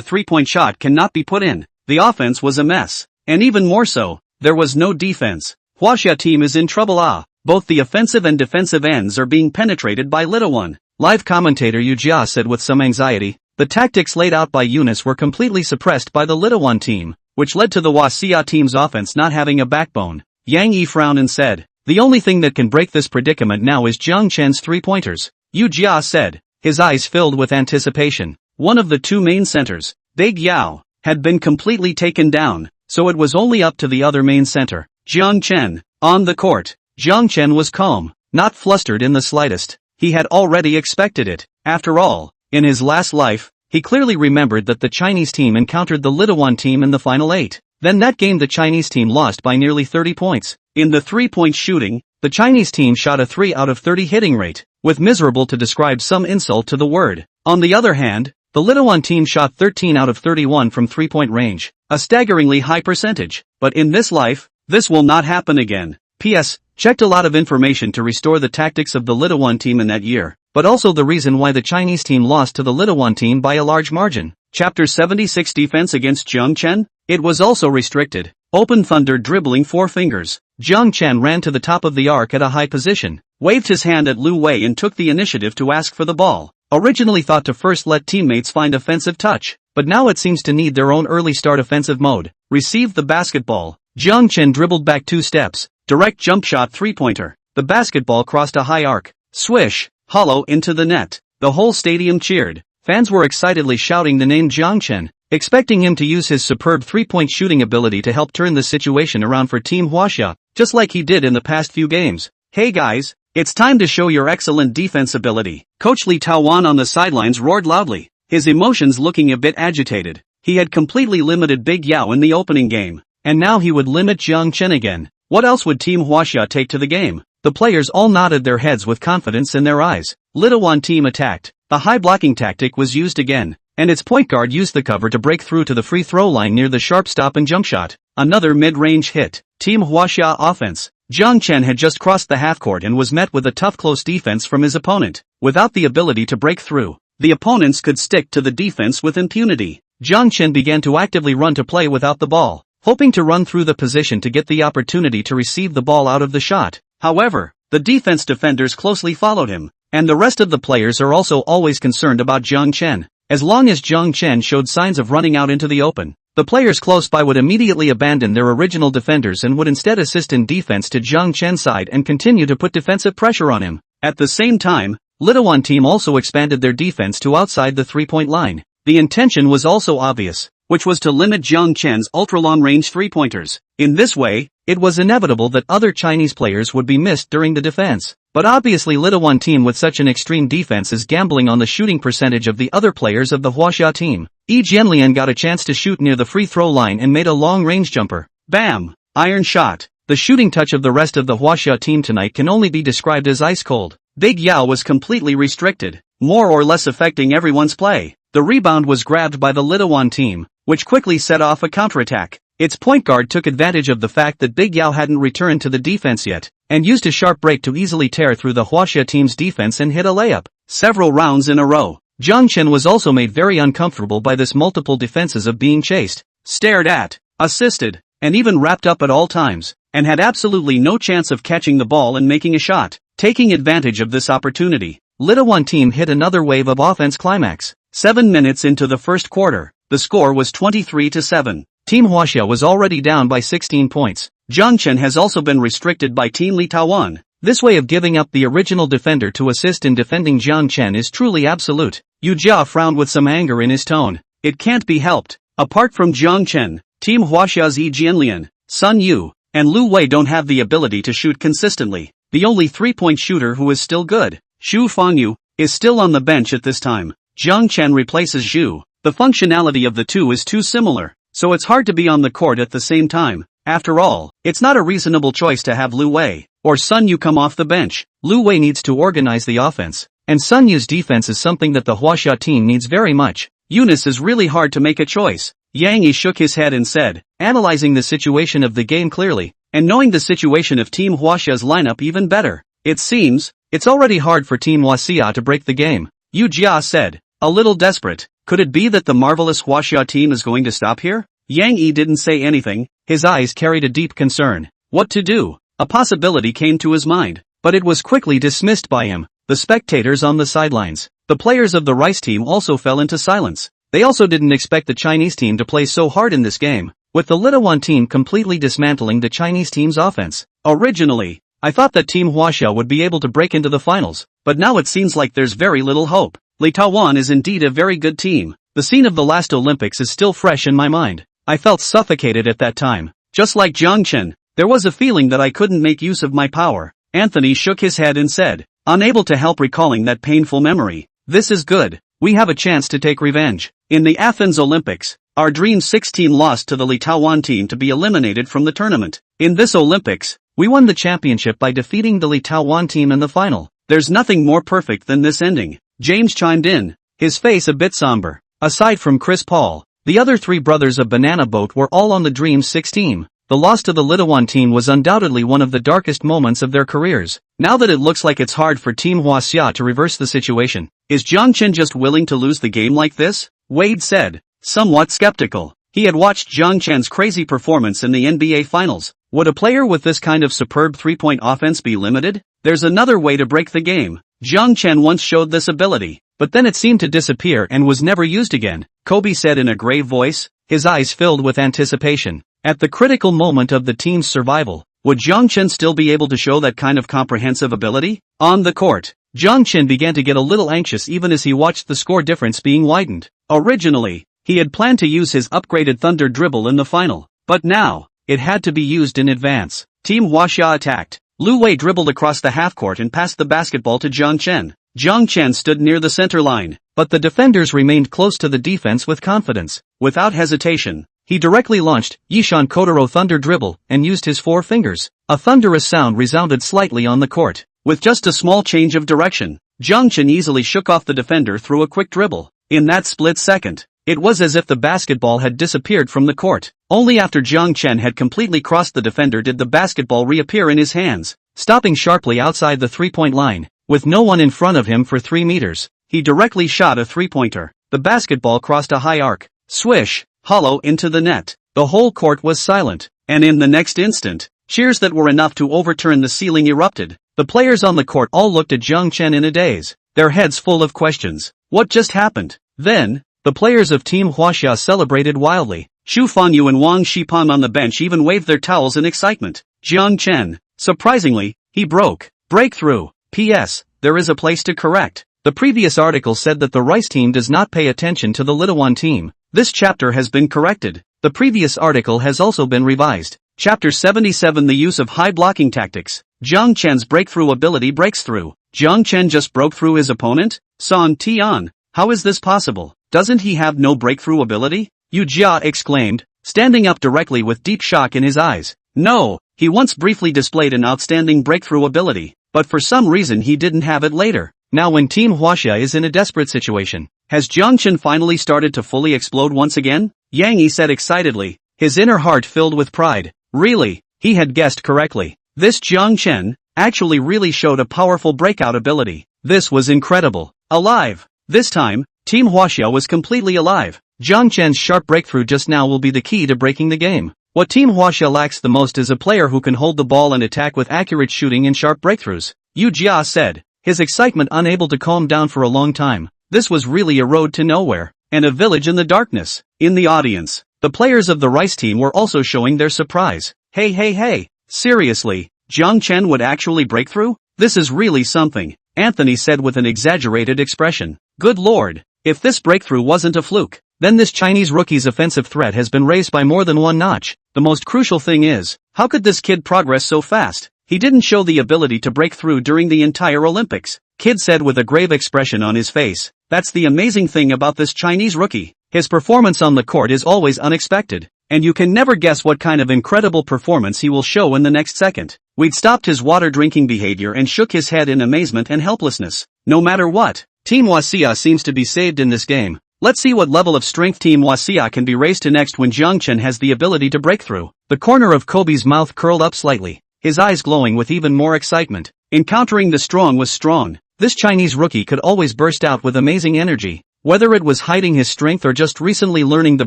three-point shot cannot be put in. The offense was a mess. And even more so, there was no defense. Huaxia team is in trouble. Both the offensive and defensive ends are being penetrated by Li Taowan. Live commentator Yu Jia said with some anxiety, the tactics laid out by Eunice were completely suppressed by the Li Taowan team, which led to the Huaxia team's offense not having a backbone. Yang Yi frowned and said, the only thing that can break this predicament now is Jiang Chen's three-pointers. Yu Jia said, his eyes filled with anticipation. One of the 2 main centers, Big Yao, had been completely taken down, so it was only up to the other main center, Jiang Chen. On the court, Jiang Chen was calm, not flustered in the slightest. He had already expected it. After all, in his last life, he clearly remembered that the Chinese team encountered the Li Taowan team in the final 8. Then that game the Chinese team lost by nearly 30 points. In the three-point shooting, the Chinese team shot a 3 out of 30 hitting rate, with miserable to describe some insult to the word. On the other hand, the Li Taowan team shot 13 out of 31 from three-point range, a staggeringly high percentage. But in this life, this will not happen again. P.S. Checked a lot of information to restore the tactics of the Li Taowan team in that year, but also the reason why the Chinese team lost to the Li Taowan team by a large margin. Chapter 76 Defense against Jiang Chen? It was also restricted. Open thunder dribbling 4 fingers. Jiang Chen ran to the top of the arc at a high position, waved his hand at Lu Wei and took the initiative to ask for the ball. Originally thought to first let teammates find offensive touch, but now it seems to need their own early start offensive mode. Received the basketball. Jiang Chen dribbled back 2 steps. Direct jump shot three-pointer. The basketball crossed a high arc. Swish. Hollow into the net. The whole stadium cheered. Fans were excitedly shouting the name Jiang Chen, expecting him to use his superb three-point shooting ability to help turn the situation around for Team Huaxia, just like he did in the past few games. Hey guys, it's time to show your excellent defense ability. Coach Li Taowan on the sidelines roared loudly, his emotions looking a bit agitated. He had completely limited Big Yao in the opening game, and now he would limit Jiang Chen again. What else would Team Huaxia take to the game? The players all nodded their heads with confidence in their eyes. Li Taowan team attacked. The high blocking tactic was used again, and its point guard used the cover to break through to the free throw line near the sharp stop and jump shot. Another mid-range hit. Team Huaxia offense. Jiang Chen had just crossed the half-court and was met with a tough close defense from his opponent. Without the ability to break through, the opponents could stick to the defense with impunity. Jiang Chen began to actively run to play without the ball, hoping to run through the position to get the opportunity to receive the ball out of the shot. However, the defense defenders closely followed him, and the rest of the players are also always concerned about Jiang Chen. As long as Jiang Chen showed signs of running out into the open, the players close by would immediately abandon their original defenders and would instead assist in defense to Jiang Chen's side and continue to put defensive pressure on him. At the same time, Li Taowan team also expanded their defense to outside the three-point line. The intention was also obvious, which was to limit Jiang Chen's ultra-long-range three-pointers. In this way, it was inevitable that other Chinese players would be missed during the defense. But obviously Li Taowan team with such an extreme defense is gambling on the shooting percentage of the other players of the Huaxia team. Yi Jianlian got a chance to shoot near the free throw line and made a long-range jumper. Bam! Iron shot. The shooting touch of the rest of the Huaxia team tonight can only be described as ice-cold. Big Yao was completely restricted, more or less affecting everyone's play. The rebound was grabbed by the Li Taowan team, which quickly set off a counterattack. Its point guard took advantage of the fact that Big Yao hadn't returned to the defense yet, and used a sharp break to easily tear through the Huaxia team's defense and hit a layup. Several rounds in a row. Jiang Chen was also made very uncomfortable by this multiple defenses of being chased, stared at, assisted, and even wrapped up at all times, and had absolutely no chance of catching the ball and making a shot. Taking advantage of this opportunity, Lithuanian team hit another wave of offense climax. 7 minutes into the first quarter, the score was 23-7. Team Hwaxia was already down by 16 points. Jiang Chen has also been restricted by Team Lithuanian. This way of giving up the original defender to assist in defending Jiang Chen is truly absolute. Yu Jia frowned with some anger in his tone. It can't be helped. Apart from Jiang Chen, Team Hwaxia's Yi Jianlian, Sun Yu, and Lu Wei don't have the ability to shoot consistently. The only three-point shooter who is still good, Xu Fangyu, is still on the bench at this time. Jiang Chen replaces Zhu. The functionality of the two is too similar, so it's hard to be on the court at the same time. After all, it's not a reasonable choice to have Lu Wei or Sun Yu come off the bench. Lu Wei needs to organize the offense, and Sun Yu's defense is something that the Hwaxia team needs very much. Eunice is really hard to make a choice. Yang Yi shook his head and said, analyzing the situation of the game clearly, and knowing the situation of Team Hwaxia's lineup even better, it seems, it's already hard for Team Hwaxia to break the game. Yu Jia said, a little desperate. Could it be that the marvelous Hwaxia team is going to stop here? Yang Yi didn't say anything, his eyes carried a deep concern. What to do? A possibility came to his mind, but it was quickly dismissed by him. The spectators on the sidelines, the players of the Rice team also fell into silence. They also didn't expect the Chinese team to play so hard in this game, with the Lithuanian team completely dismantling the Chinese team's offense. Originally, I thought that Team Hwaxia would be able to break into the finals, but now it seems like there's very little hope. Lithuanian is indeed a very good team. The scene of the last Olympics is still fresh in my mind. I felt suffocated at that time. Just like Jiang Chen, there was a feeling that I couldn't make use of my power. Anthony shook his head and said, unable to help recalling that painful memory. This is good. We have a chance to take revenge. In the Athens Olympics, our Dream 6 team lost to the Lithuanian team to be eliminated from the tournament. In this Olympics, we won the championship by defeating the Lithuanian team in the final. There's nothing more perfect than this ending. James chimed in, his face a bit somber. Aside from Chris Paul, the other three brothers of Banana Boat were all on the Dream 6 team. The loss to the Lithuanian team was undoubtedly one of the darkest moments of their careers. Now that it looks like it's hard for Team Hwaxia to reverse the situation, is Jiang Chen just willing to lose the game like this? Wade said, somewhat skeptical. He had watched Jiang Chen's crazy performance in the NBA Finals. Would a player with this kind of superb three-point offense be limited? There's another way to break the game. Jiang Chen once showed this ability, but then it seemed to disappear and was never used again, Kobe said in a grave voice, his eyes filled with anticipation. At the critical moment of the team's survival, would Jiang Chen still be able to show that kind of comprehensive ability? On the court, Jiang Chen began to get a little anxious even as he watched the score difference being widened. Originally, he had planned to use his upgraded Thunder dribble in the final, but now, it had to be used in advance. Team Hwaxia attacked. Lu Wei dribbled across the half-court and passed the basketball to Jiang Chen. Jiang Chen stood near the center line, but the defenders remained close to the defense with confidence. Without hesitation, he directly launched Yishan Kotaro Thunder dribble and used his four fingers. A thunderous sound resounded slightly on the court. With just a small change of direction, Jiang Chen easily shook off the defender through a quick dribble. In that split second, it was as if the basketball had disappeared from the court. Only after Jiang Chen had completely crossed the defender did the basketball reappear in his hands. Stopping sharply outside the three-point line, with no one in front of him for 3 meters, he directly shot a three-pointer. The basketball crossed a high arc, swish, hollow into the net. The whole court was silent, and in the next instant, cheers that were enough to overturn the ceiling erupted. The players on the court all looked at Jiang Chen in a daze, their heads full of questions. What just happened? Then, the players of Team Hwaxia celebrated wildly. Xu Fanyu and Wang Xipan on the bench even waved their towels in excitement. Jiang Chen, surprisingly, he broke. Breakthrough. P.S. There is a place to correct. The previous article said that the Rice team does not pay attention to the Lithuanian team. This chapter has been corrected. The previous article has also been revised. Chapter 77 The use of high blocking tactics. Jiang Chen's breakthrough ability breaks through. Jiang Chen just broke through his opponent? San Tian, how is this possible? Doesn't he have no breakthrough ability? Yu Jia exclaimed, standing up directly with deep shock in his eyes. No, he once briefly displayed an outstanding breakthrough ability, but for some reason he didn't have it later. Now when Team Hwaxia is in a desperate situation, has Jiang Chen finally started to fully explode once again? Yang Yi said excitedly, his inner heart filled with pride. Really, he had guessed correctly. This Jiang Chen actually really showed a powerful breakout ability. This was incredible. Alive. This time, Team Hwaxia was completely alive. Jiang Chen's sharp breakthrough just now will be the key to breaking the game. What Team Huaxia lacks the most is a player who can hold the ball and attack with accurate shooting and sharp breakthroughs, Yu Jia said, his excitement unable to calm down for a long time. This was really a road to nowhere, and a village in the darkness. In the audience, the players of the Rice team were also showing their surprise. Hey, seriously, Jiang Chen would actually break through? This is really something, Anthony said with an exaggerated expression. Good lord, if this breakthrough wasn't a fluke, then this Chinese rookie's offensive threat has been raised by more than one notch. The most crucial thing is, how could this kid progress so fast? He didn't show the ability to break through during the entire Olympics, Kid said with a grave expression on his face. That's the amazing thing about this Chinese rookie. His performance on the court is always unexpected, and you can never guess what kind of incredible performance he will show in the next second. We'd stopped his water drinking behavior and shook his head in amazement and helplessness. No matter what, Team Huaxia seems to be saved in this game. Let's see what level of strength Team Huaxia can be raised to next when Jiang Chen has the ability to break through. The corner of Kobe's mouth curled up slightly, his eyes glowing with even more excitement. Encountering the strong was strong. This Chinese rookie could always burst out with amazing energy. Whether it was hiding his strength or just recently learning the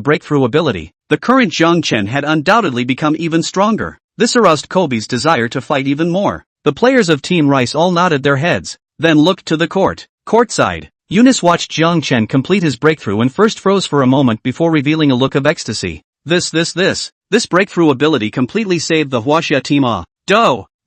breakthrough ability, the current Jiang Chen had undoubtedly become even stronger. This aroused Kobe's desire to fight even more. The players of Team Rice all nodded their heads, then looked to the court. Courtside, Eunice watched Jiang Chen complete his breakthrough and first froze for a moment before revealing a look of ecstasy. This breakthrough ability completely saved the Huaxia team.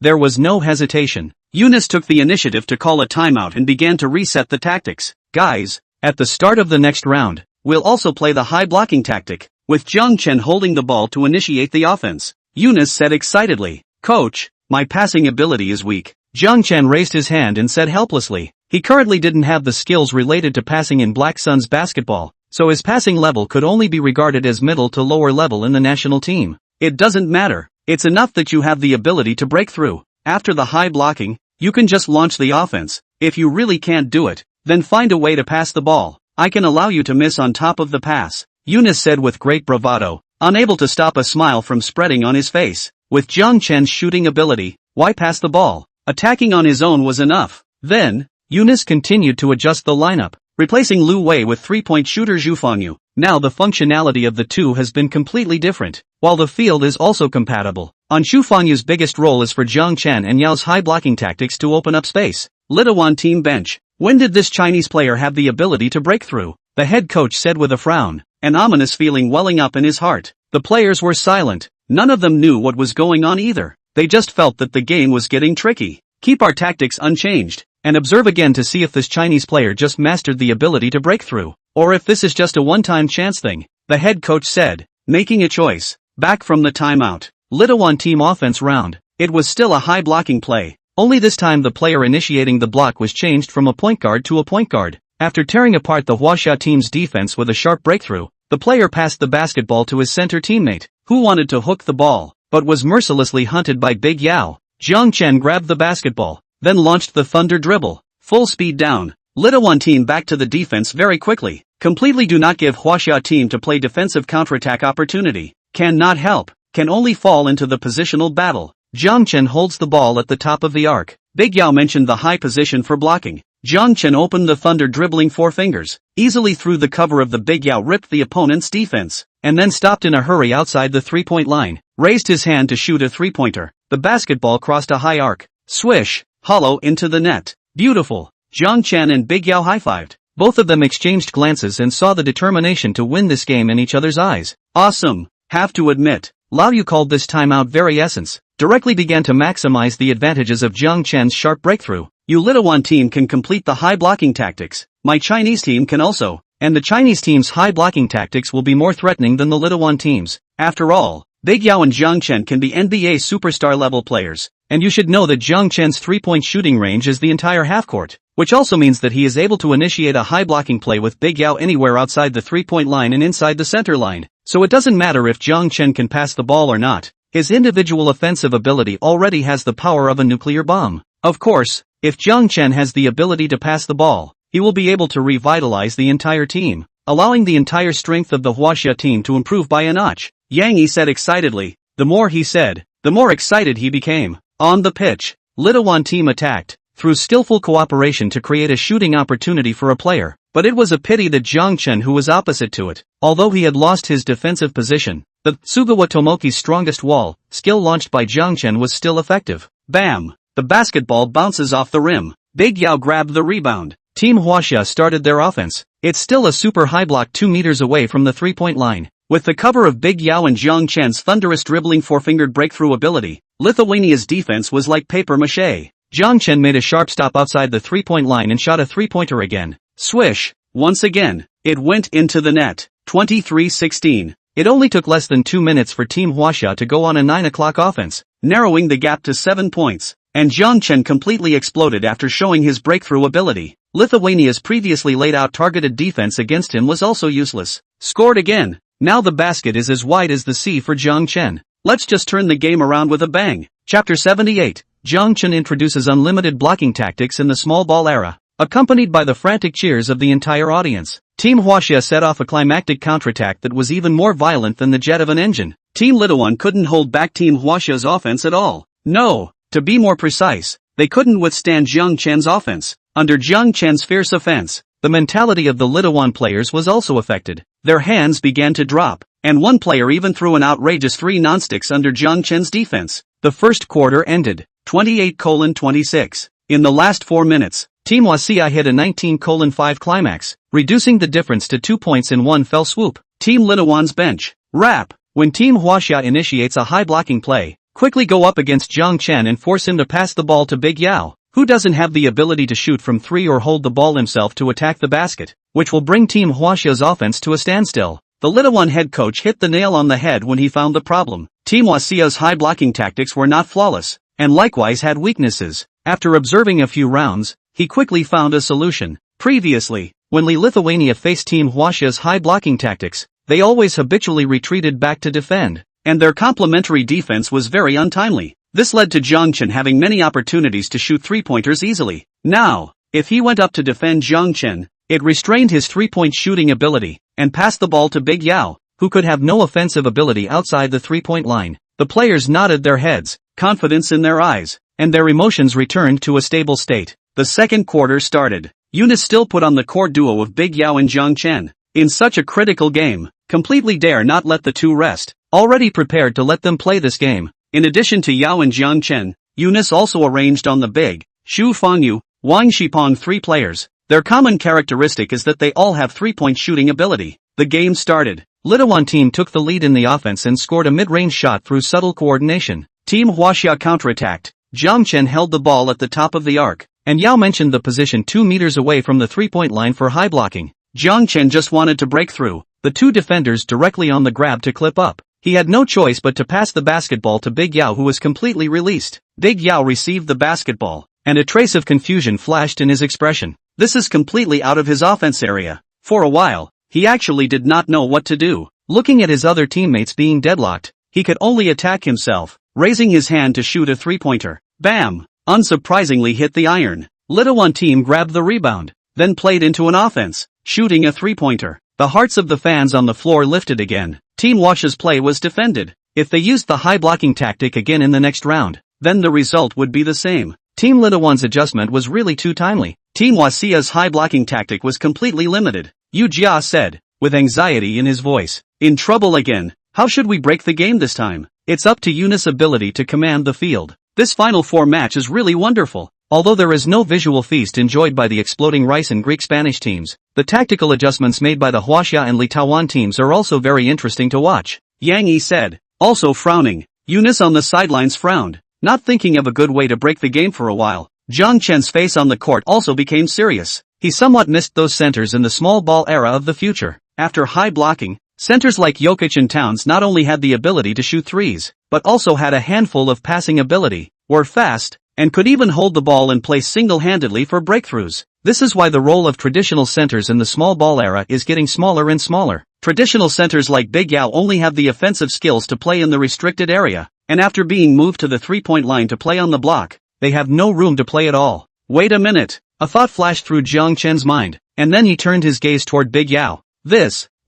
There was no hesitation. Eunice took the initiative to call a timeout and began to reset the tactics. Guys, at the start of the next round, we'll also play the high blocking tactic, with Jiang Chen holding the ball to initiate the offense. Eunice said excitedly. Coach, my passing ability is weak. Jiang Chen raised his hand and said helplessly. He currently didn't have the skills related to passing in Black Suns basketball, so his passing level could only be regarded as middle to lower level in the national team. It doesn't matter. It's enough that you have the ability to break through. After the high blocking, you can just launch the offense. If you really can't do it, then find a way to pass the ball. I can allow you to miss on top of the pass, Eunice said with great bravado, unable to stop a smile from spreading on his face. With Jiang Chen's shooting ability, why pass the ball? Attacking on his own was enough. Then, Eunice continued to adjust the lineup, replacing Lu Wei with three-point shooter Zhu Fengyu. Now the functionality of the two has been completely different, while the field is also compatible. On Zhu Fengyu's biggest role is for Jiang Chen and Yao's high blocking tactics to open up space. Litawan team bench. When did this Chinese player have the ability to break through? The head coach said with a frown, an ominous feeling welling up in his heart. The players were silent. None of them knew what was going on either. They just felt that the game was getting tricky. Keep our tactics unchanged, and observe again to see if this Chinese player just mastered the ability to break through, or if this is just a one-time chance thing, the head coach said, making a choice. Back from the timeout, Litawan team offense round. It was still a high blocking play, only this time the player initiating the block was changed from a point guard to a point guard. After tearing apart the Huaxia team's defense with a sharp breakthrough, the player passed the basketball to his center teammate, who wanted to hook the ball, but was mercilessly hunted by Big Yao. Jiang Chen grabbed the basketball, then launched the thunder dribble, full speed down. Litawan team back to the defense very quickly. Completely do not give Huaxia team to play defensive counterattack opportunity. Can not help, can only fall into the positional battle. Jiang Chen holds the ball at the top of the arc. Big Yao mentioned the high position for blocking. Jiang Chen opened the thunder dribbling four fingers, easily through the cover of the Big Yao ripped the opponent's defense, and then stopped in a hurry outside the three-point line, raised his hand to shoot a three-pointer. The basketball crossed a high arc. Swish, hollow into the net. Beautiful. Jiang Chen and Big Yao high-fived. Both of them exchanged glances and saw the determination to win this game in each other's eyes. Awesome. Have to admit, Lao Yu called this timeout very essence, directly began to maximize the advantages of Jiang Chen's sharp breakthrough. You Litawan team can complete the high blocking tactics. My Chinese team can also, and the Chinese team's high blocking tactics will be more threatening than the Litawan team's. After all, Big Yao and Jiang Chen can be NBA superstar level players, and you should know that Jiang Chen's three-point shooting range is the entire half-court, which also means that he is able to initiate a high blocking play with Big Yao anywhere outside the three-point line and inside the center line. So it doesn't matter if Jiang Chen can pass the ball or not. His individual offensive ability already has the power of a nuclear bomb. Of course, if Jiang Chen has the ability to pass the ball, he will be able to revitalize the entire team, allowing the entire strength of the Huaxia team to improve by a notch. Yang Yi said excitedly. The more he said, the more excited he became. On the pitch, Litawan team attacked. through skillful cooperation to create a shooting opportunity for a player. But it was a pity that Jiang Chen who was opposite to it. Although he had lost his defensive position, the Tsugawa Tomoki's strongest wall, skill launched by Jiang Chen was still effective. Bam! The basketball bounces off the rim. Big Yao grabbed the rebound. Team Huaxia started their offense. It's still a super high block 2 meters away from the 3-point line. With the cover of Big Yao and Jiang Chen's thunderous dribbling 4-fingered breakthrough ability, Lithuania's defense was like paper mache. Jiang Chen made a sharp stop outside the 3-point line and shot a 3-pointer again. Swish! Once again, it went into the net. 23-16. It only took less than 2 minutes for Team Huaxia to go on a 9 o'clock offense, narrowing the gap to 7 points. And Jiang Chen completely exploded after showing his breakthrough ability. Lithuania's previously laid out targeted defense against him was also useless. Scored again. Now the basket is as wide as the sea for Jiang Chen. Let's just turn the game around with a bang. Chapter 78. Jiang Chen introduces unlimited blocking tactics in the small ball era, accompanied by the frantic cheers of the entire audience. Team Huaxia set off a climactic counterattack that was even more violent than the jet of an engine. Team Lituan couldn't hold back Team Huaxia's offense at all. No, to be more precise, they couldn't withstand Jiang Chen's offense. Under Jiang Chen's fierce offense, the mentality of the Lituan players was also affected. Their hands began to drop, and one player even threw an outrageous 3 non-sticks under Jiang Chen's defense. The first quarter ended 28:26. In the last 4 minutes, Team Huaxia hit a 19:5 climax, reducing the difference to 2 points in one fell swoop. Team Lituan's bench. Rap. When Team Huaxia initiates a high blocking play, quickly go up against Jiang Chen and force him to pass the ball to Big Yao, who doesn't have the ability to shoot from 3 or hold the ball himself to attack the basket, which will bring Team Huaxia's offense to a standstill. The Lituan head coach hit the nail on the head when he found the problem. Team Huaxia's high blocking tactics were not flawless, and likewise had weaknesses. After observing a few rounds, he quickly found a solution. Previously, when Lithuania faced Team Huaxia's high blocking tactics, they always habitually retreated back to defend, and their complementary defense was very untimely. This led to Jiang Chen having many opportunities to shoot 3-pointers easily. Now, if he went up to defend Jiang Chen, it restrained his 3-point shooting ability, and passed the ball to Big Yao, who could have no offensive ability outside the 3-point line. The players nodded their heads, confidence in their eyes, and their emotions returned to a stable state. The second quarter started. Eunice still put on the core duo of Big Yao and Jiang Chen. In such a critical game, completely dare not let the two rest, already prepared to let them play this game. In addition to Yao and Jiang Chen, Eunice also arranged on the Big, Shu Fangyu, Wang Shipong 3 players. Their common characteristic is that they all have 3-point shooting ability. The game started. Lituan team took the lead in the offense and scored a mid-range shot through subtle coordination. Team Huaxia counterattacked. Jiang Chen held the ball at the top of the arc, and Yao mentioned the position 2 meters away from the 3-point line for high blocking. Jiang Chen just wanted to break through, the two defenders directly on the grab to clip up. He had no choice but to pass the basketball to Big Yao, who was completely released. Big Yao received the basketball, and a trace of confusion flashed in his expression. This is completely out of his offense area. For a while, he actually did not know what to do. Looking at his other teammates being deadlocked, he could only attack himself, raising his hand to shoot a 3-pointer. Bam! Unsurprisingly hit the iron. Lituan team grabbed the rebound, then played into an offense, shooting a 3-pointer. The hearts of the fans on the floor lifted again. Team Huaxia's play was defended. If they used the high blocking tactic again in the next round, then the result would be the same. Team Lituan's adjustment was really too timely. Team Huaxia's high blocking tactic was completely limited. Yu Jia said, with anxiety in his voice. In trouble again. How should we break the game this time? It's up to Eunice's ability to command the field. This Final Four match is really wonderful. Although there is no visual feast enjoyed by the exploding Rice and Greek-Spanish teams, the tactical adjustments made by the Huaxia and Litauan teams are also very interesting to watch. Yang Yi said, also frowning. Eunice on the sidelines frowned, not thinking of a good way to break the game for a while. Jiang Chen's face on the court also became serious. He somewhat missed those centers in the small ball era of the future. After high blocking, centers like Jokic and Towns not only had the ability to shoot threes, but also had a handful of passing ability, were fast, and could even hold the ball in place single-handedly for breakthroughs. This is why the role of traditional centers in the small ball era is getting smaller and smaller. Traditional centers like Big Yao only have the offensive skills to play in the restricted area, and after being moved to the 3-point line to play on the block, they have no room to play at all. Wait a minute. A thought flashed through Jiang Chen's mind, and then he turned his gaze toward Big Yao.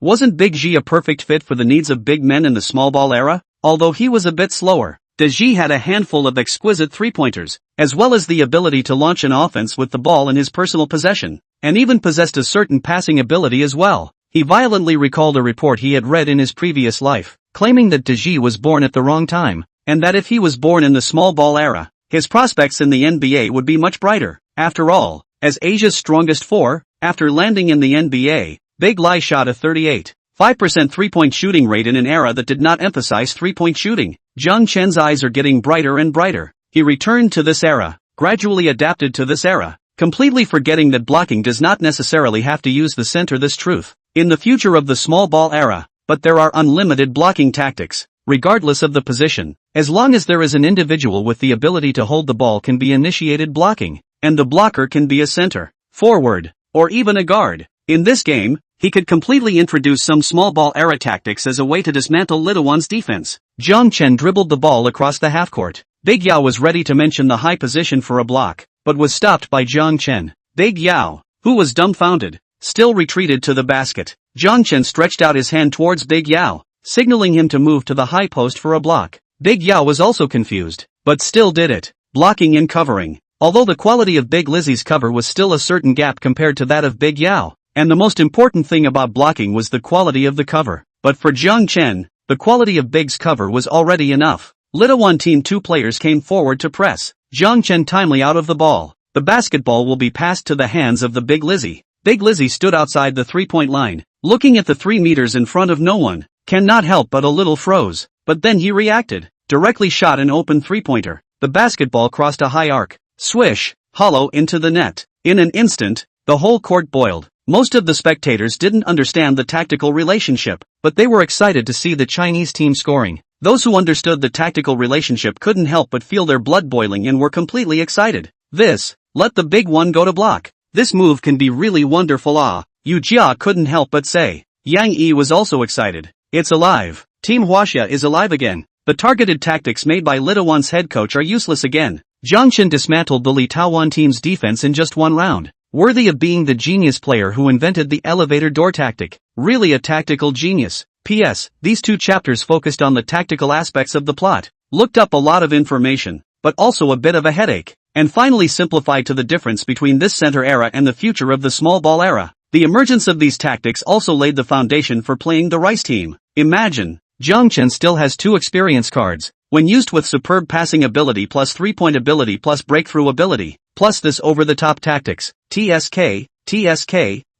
Wasn't Big G a perfect fit for the needs of big men in the small ball era? Although he was a bit slower, Deji had a handful of exquisite three-pointers, as well as the ability to launch an offense with the ball in his personal possession, and even possessed a certain passing ability as well. He violently recalled a report he had read in his previous life, claiming that Deji was born at the wrong time, and that if he was born in the small ball era, his prospects in the NBA would be much brighter. After all, as Asia's strongest four, after landing in the NBA, Big Lai shot a 38.5% three-point shooting rate in an era that did not emphasize three-point shooting. Jiang Chen's eyes are getting brighter and brighter. He returned to this era, gradually adapted to this era, completely forgetting that blocking does not necessarily have to use the center. This truth in the future of the small ball era, but there are unlimited blocking tactics, regardless of the position. As long as there is an individual with the ability to hold the ball can be initiated blocking, and the blocker can be a center, forward, or even a guard. In this game, he could completely introduce some small ball era tactics as a way to dismantle Little One's defense. Jiang Chen dribbled the ball across the half-court. Big Yao was ready to mention the high position for a block, but was stopped by Jiang Chen. Big Yao, who was dumbfounded, still retreated to the basket. Jiang Chen stretched out his hand towards Big Yao, signaling him to move to the high post for a block. Big Yao was also confused, but still did it, blocking and covering. Although the quality of Big Lizzie's cover was still a certain gap compared to that of Big Yao, and the most important thing about blocking was the quality of the cover. But for Jiang Chen, the quality of Big's cover was already enough. Little One team 2 players came forward to press. Jiang Chen timely out of the ball. The basketball will be passed to the hands of the Big Lizzie. Big Lizzie stood outside the three-point line, looking at the 3 meters in front of no one. Cannot help but a little froze. But then he reacted. Directly shot an open three-pointer. The basketball crossed a high arc. Swish, hollow into the net. In an instant, the whole court boiled. Most of the spectators didn't understand the tactical relationship, but they were excited to see the Chinese team scoring. Those who understood the tactical relationship couldn't help but feel their blood boiling and were completely excited. Let the big one go to block. This move can be really wonderful. Yu Jia couldn't help but say. Yang Yi was also excited. It's alive. Team Huaxia is alive again. The targeted tactics made by Little One's head coach are useless again. Jiang Chen dismantled the Li Taowan team's defense in just one round. Worthy of being the genius player who invented the elevator door tactic. Really a tactical genius. P.S. These 2 chapters focused on the tactical aspects of the plot. Looked up a lot of information, but also a bit of a headache. And finally simplified to the difference between this center era and the future of the small ball era. The emergence of these tactics also laid the foundation for playing the Rice team. Imagine, Jiang Chen still has 2 experience cards. When used with superb passing ability plus 3-point ability plus breakthrough ability, plus this over-the-top tactics, TSK,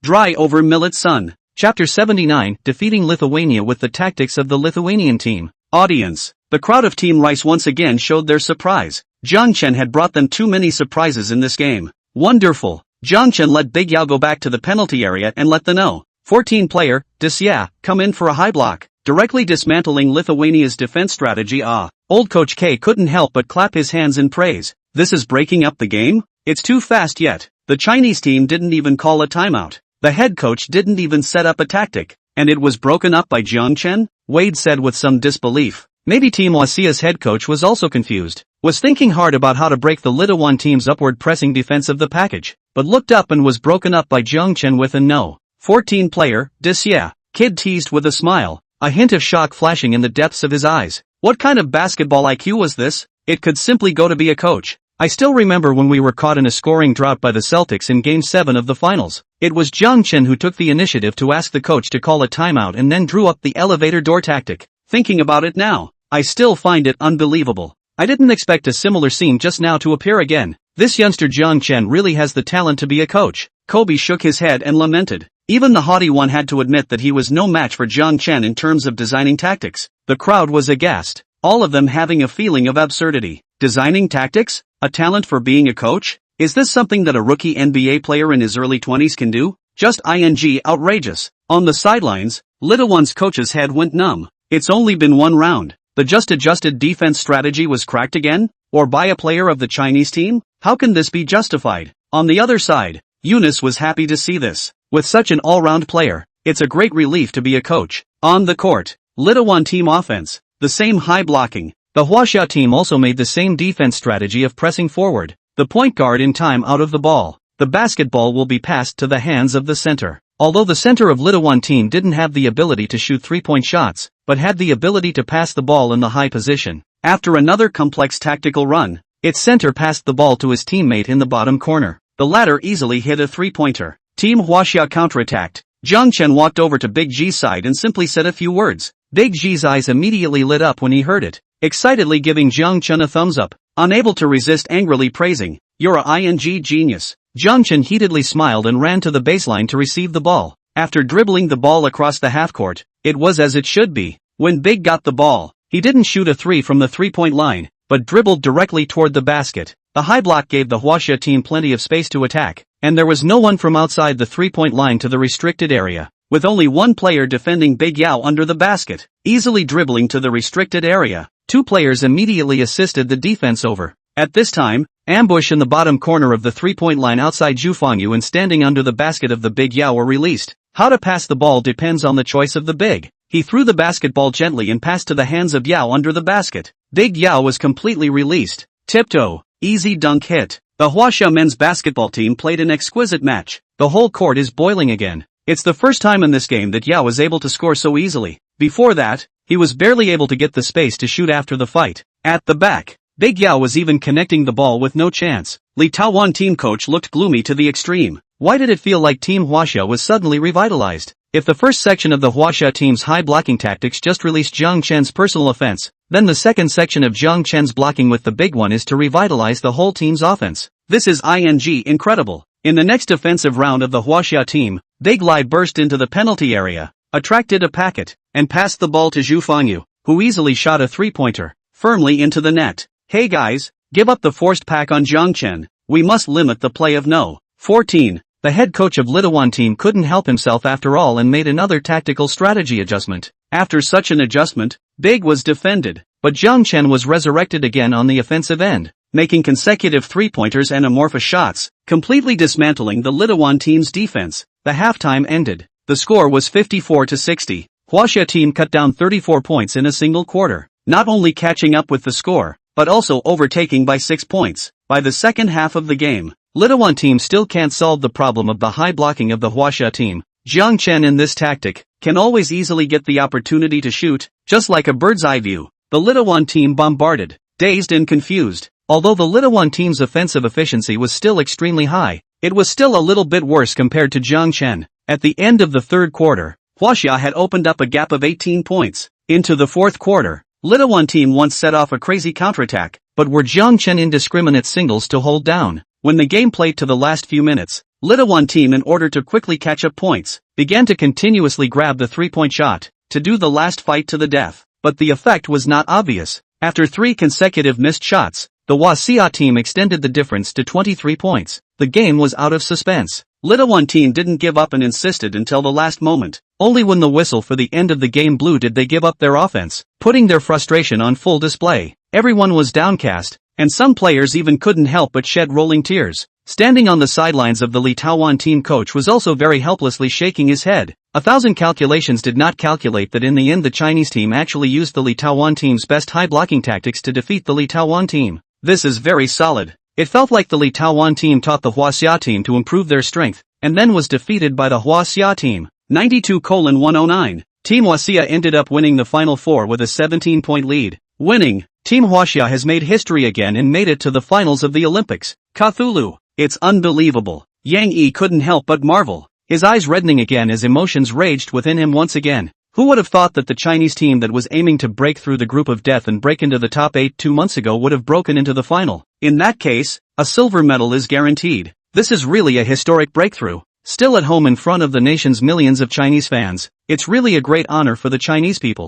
dry over millet sun. Chapter 79, Defeating Lithuania with the tactics of the Lithuanian team. Audience. The crowd of Team Rice once again showed their surprise. Jiang Chen had brought them too many surprises in this game. Wonderful. Jiang Chen let Big Yao go back to the penalty area and let the No. 14 player, Desya, come in for a high block, directly dismantling Lithuania's defense strategy. Old Coach K couldn't help but clap his hands in praise. This is breaking up the game? It's too fast yet. The Chinese team didn't even call a timeout. The head coach didn't even set up a tactic. And it was broken up by Jiang Chen? Wade said with some disbelief. Maybe Team Huaxia's head coach was also confused. Was thinking hard about how to break the Little One team's upward pressing defense of the package. But looked up and was broken up by Jiang Chen with a No. 14 player, Desya. Kid teased with a smile. A hint of shock flashing in the depths of his eyes. What kind of basketball IQ was this? It could simply go to be a coach. I still remember when we were caught in a scoring drought by the Celtics in Game 7 of the finals. It was Jiang Chen who took the initiative to ask the coach to call a timeout and then drew up the elevator door tactic. Thinking about it now, I still find it unbelievable. I didn't expect a similar scene just now to appear again. This youngster Jiang Chen really has the talent to be a coach. Kobe shook his head and lamented. Even the haughty one had to admit that he was no match for Jiang Chen in terms of designing tactics. The crowd was aghast, all of them having a feeling of absurdity. Designing tactics? A talent for being a coach? Is this something that a rookie NBA player in his early 20s can do? Just outrageous. On the sidelines, Little One's coach's head went numb. It's only been one round. The just adjusted defense strategy was cracked again? Or by a player of the Chinese team? How can this be justified? On the other side, Eunice was happy to see this. With such an all-round player, it's a great relief to be a coach. On the court, Little One team offense, the same high blocking. The Huaxia team also made the same defense strategy of pressing forward. The point guard in time out of the ball. The basketball will be passed to the hands of the center. Although the center of Little One team didn't have the ability to shoot 3-point shots, but had the ability to pass the ball in the high position. After another complex tactical run, its center passed the ball to his teammate in the bottom corner. The latter easily hit a three-pointer. Team Huaxia counterattacked. Jiang Chen walked over to Big G's side and simply said a few words. Big G's eyes immediately lit up when he heard it, excitedly giving Jiang Chen a thumbs up, unable to resist angrily praising, "You're a ing genius." Jiang Chen heatedly smiled and ran to the baseline to receive the ball. After dribbling the ball across the half-court, it was as it should be. When Big got the ball, he didn't shoot a three from the three-point line, but dribbled directly toward the basket. The high block gave the Huaxia team plenty of space to attack, and there was no one from outside the three-point line to the restricted area, with only one player defending Big Yao under the basket. Easily dribbling to the restricted area, two players immediately assisted the defense over. At this time, ambush in the bottom corner of the three-point line outside Zhu Fangyu and standing under the basket of the Big Yao were released. How to pass the ball depends on the choice of the Big. He threw the basketball gently and passed to the hands of Yao under the basket. Big Yao was completely released. Tiptoe. Easy dunk hit. The Huaxia men's basketball team played an exquisite match. The whole court is boiling again. It's the first time in this game that Yao was able to score so easily. Before that, he was barely able to get the space to shoot after the fight. At the back, Big Yao was even connecting the ball with no chance. Li Taowan team coach looked gloomy to the extreme. Why did it feel like Team Huaxia was suddenly revitalized? If the first section of the Huaxia team's high blocking tactics just released Jiang Chen's personal offense, then the second section of Jiang Chen's blocking with the big one is to revitalize the whole team's offense. This is incredible. In the next offensive round of the Huaxia team, Big Lai burst into the penalty area, attracted a packet, and passed the ball to Zhu Fangyu, who easily shot a three-pointer, firmly into the net. Hey guys, give up the forced pack on Jiang Chen, we must limit the play of no. 14. The head coach of Litawan team couldn't help himself after all and made another tactical strategy adjustment. After such an adjustment, Big was defended, but Jiang Chen was resurrected again on the offensive end, making consecutive three-pointers and amorphous shots, completely dismantling the Litawan team's defense. The halftime ended. The score was 54-60. Huaxia team cut down 34 points in a single quarter, not only catching up with the score, but also overtaking by 6 points. By the second half of the game, Litawan team still can't solve the problem of the high blocking of the Huaxia team. Jiang Chen in this tactic can always easily get the opportunity to shoot, just like a bird's eye view. The Litawan team bombarded, dazed and confused. Although the Litawan team's offensive efficiency was still extremely high, it was still a little bit worse compared to Jiang Chen. At the end of the third quarter, Huaxia had opened up a gap of 18 points. Into the fourth quarter, Litawan team once set off a crazy counterattack, but were Jiang Chen indiscriminate singles to hold down. When the game played to the last few minutes, Litawan team, in order to quickly catch up points, began to continuously grab the three-point shot, to do the last fight to the death. But the effect was not obvious. After 3 consecutive missed shots, the Huaxia team extended the difference to 23 points. The game was out of suspense. Litawan team didn't give up and insisted until the last moment. Only when the whistle for the end of the game blew did they give up their offense, putting their frustration on full display. Everyone was downcast, and some players even couldn't help but shed rolling tears. Standing on the sidelines of the Li Taowan team coach was also very helplessly shaking his head. 1,000 calculations did not calculate that in the end the Chinese team actually used the Li Taowan team's best high blocking tactics to defeat the Li Taowan team. This is very solid. It felt like the Li Taowan team taught the Huaxia team to improve their strength, and then was defeated by the Huaxia team. 92:109. Team Huaxia ended up winning the Final Four with a 17-point lead. Winning, Team Huaxia has made history again and made it to the finals of the Olympics. Cthulhu. It's unbelievable. Yang Yi couldn't help but marvel, his eyes reddening again as emotions raged within him once again. Who would have thought that the Chinese team that was aiming to break through the group of death and break into the top 8 2 months ago would have broken into the final? In that case, a silver medal is guaranteed. This is really a historic breakthrough. Still at home in front of the nation's millions of Chinese fans, it's really a great honor for the Chinese people.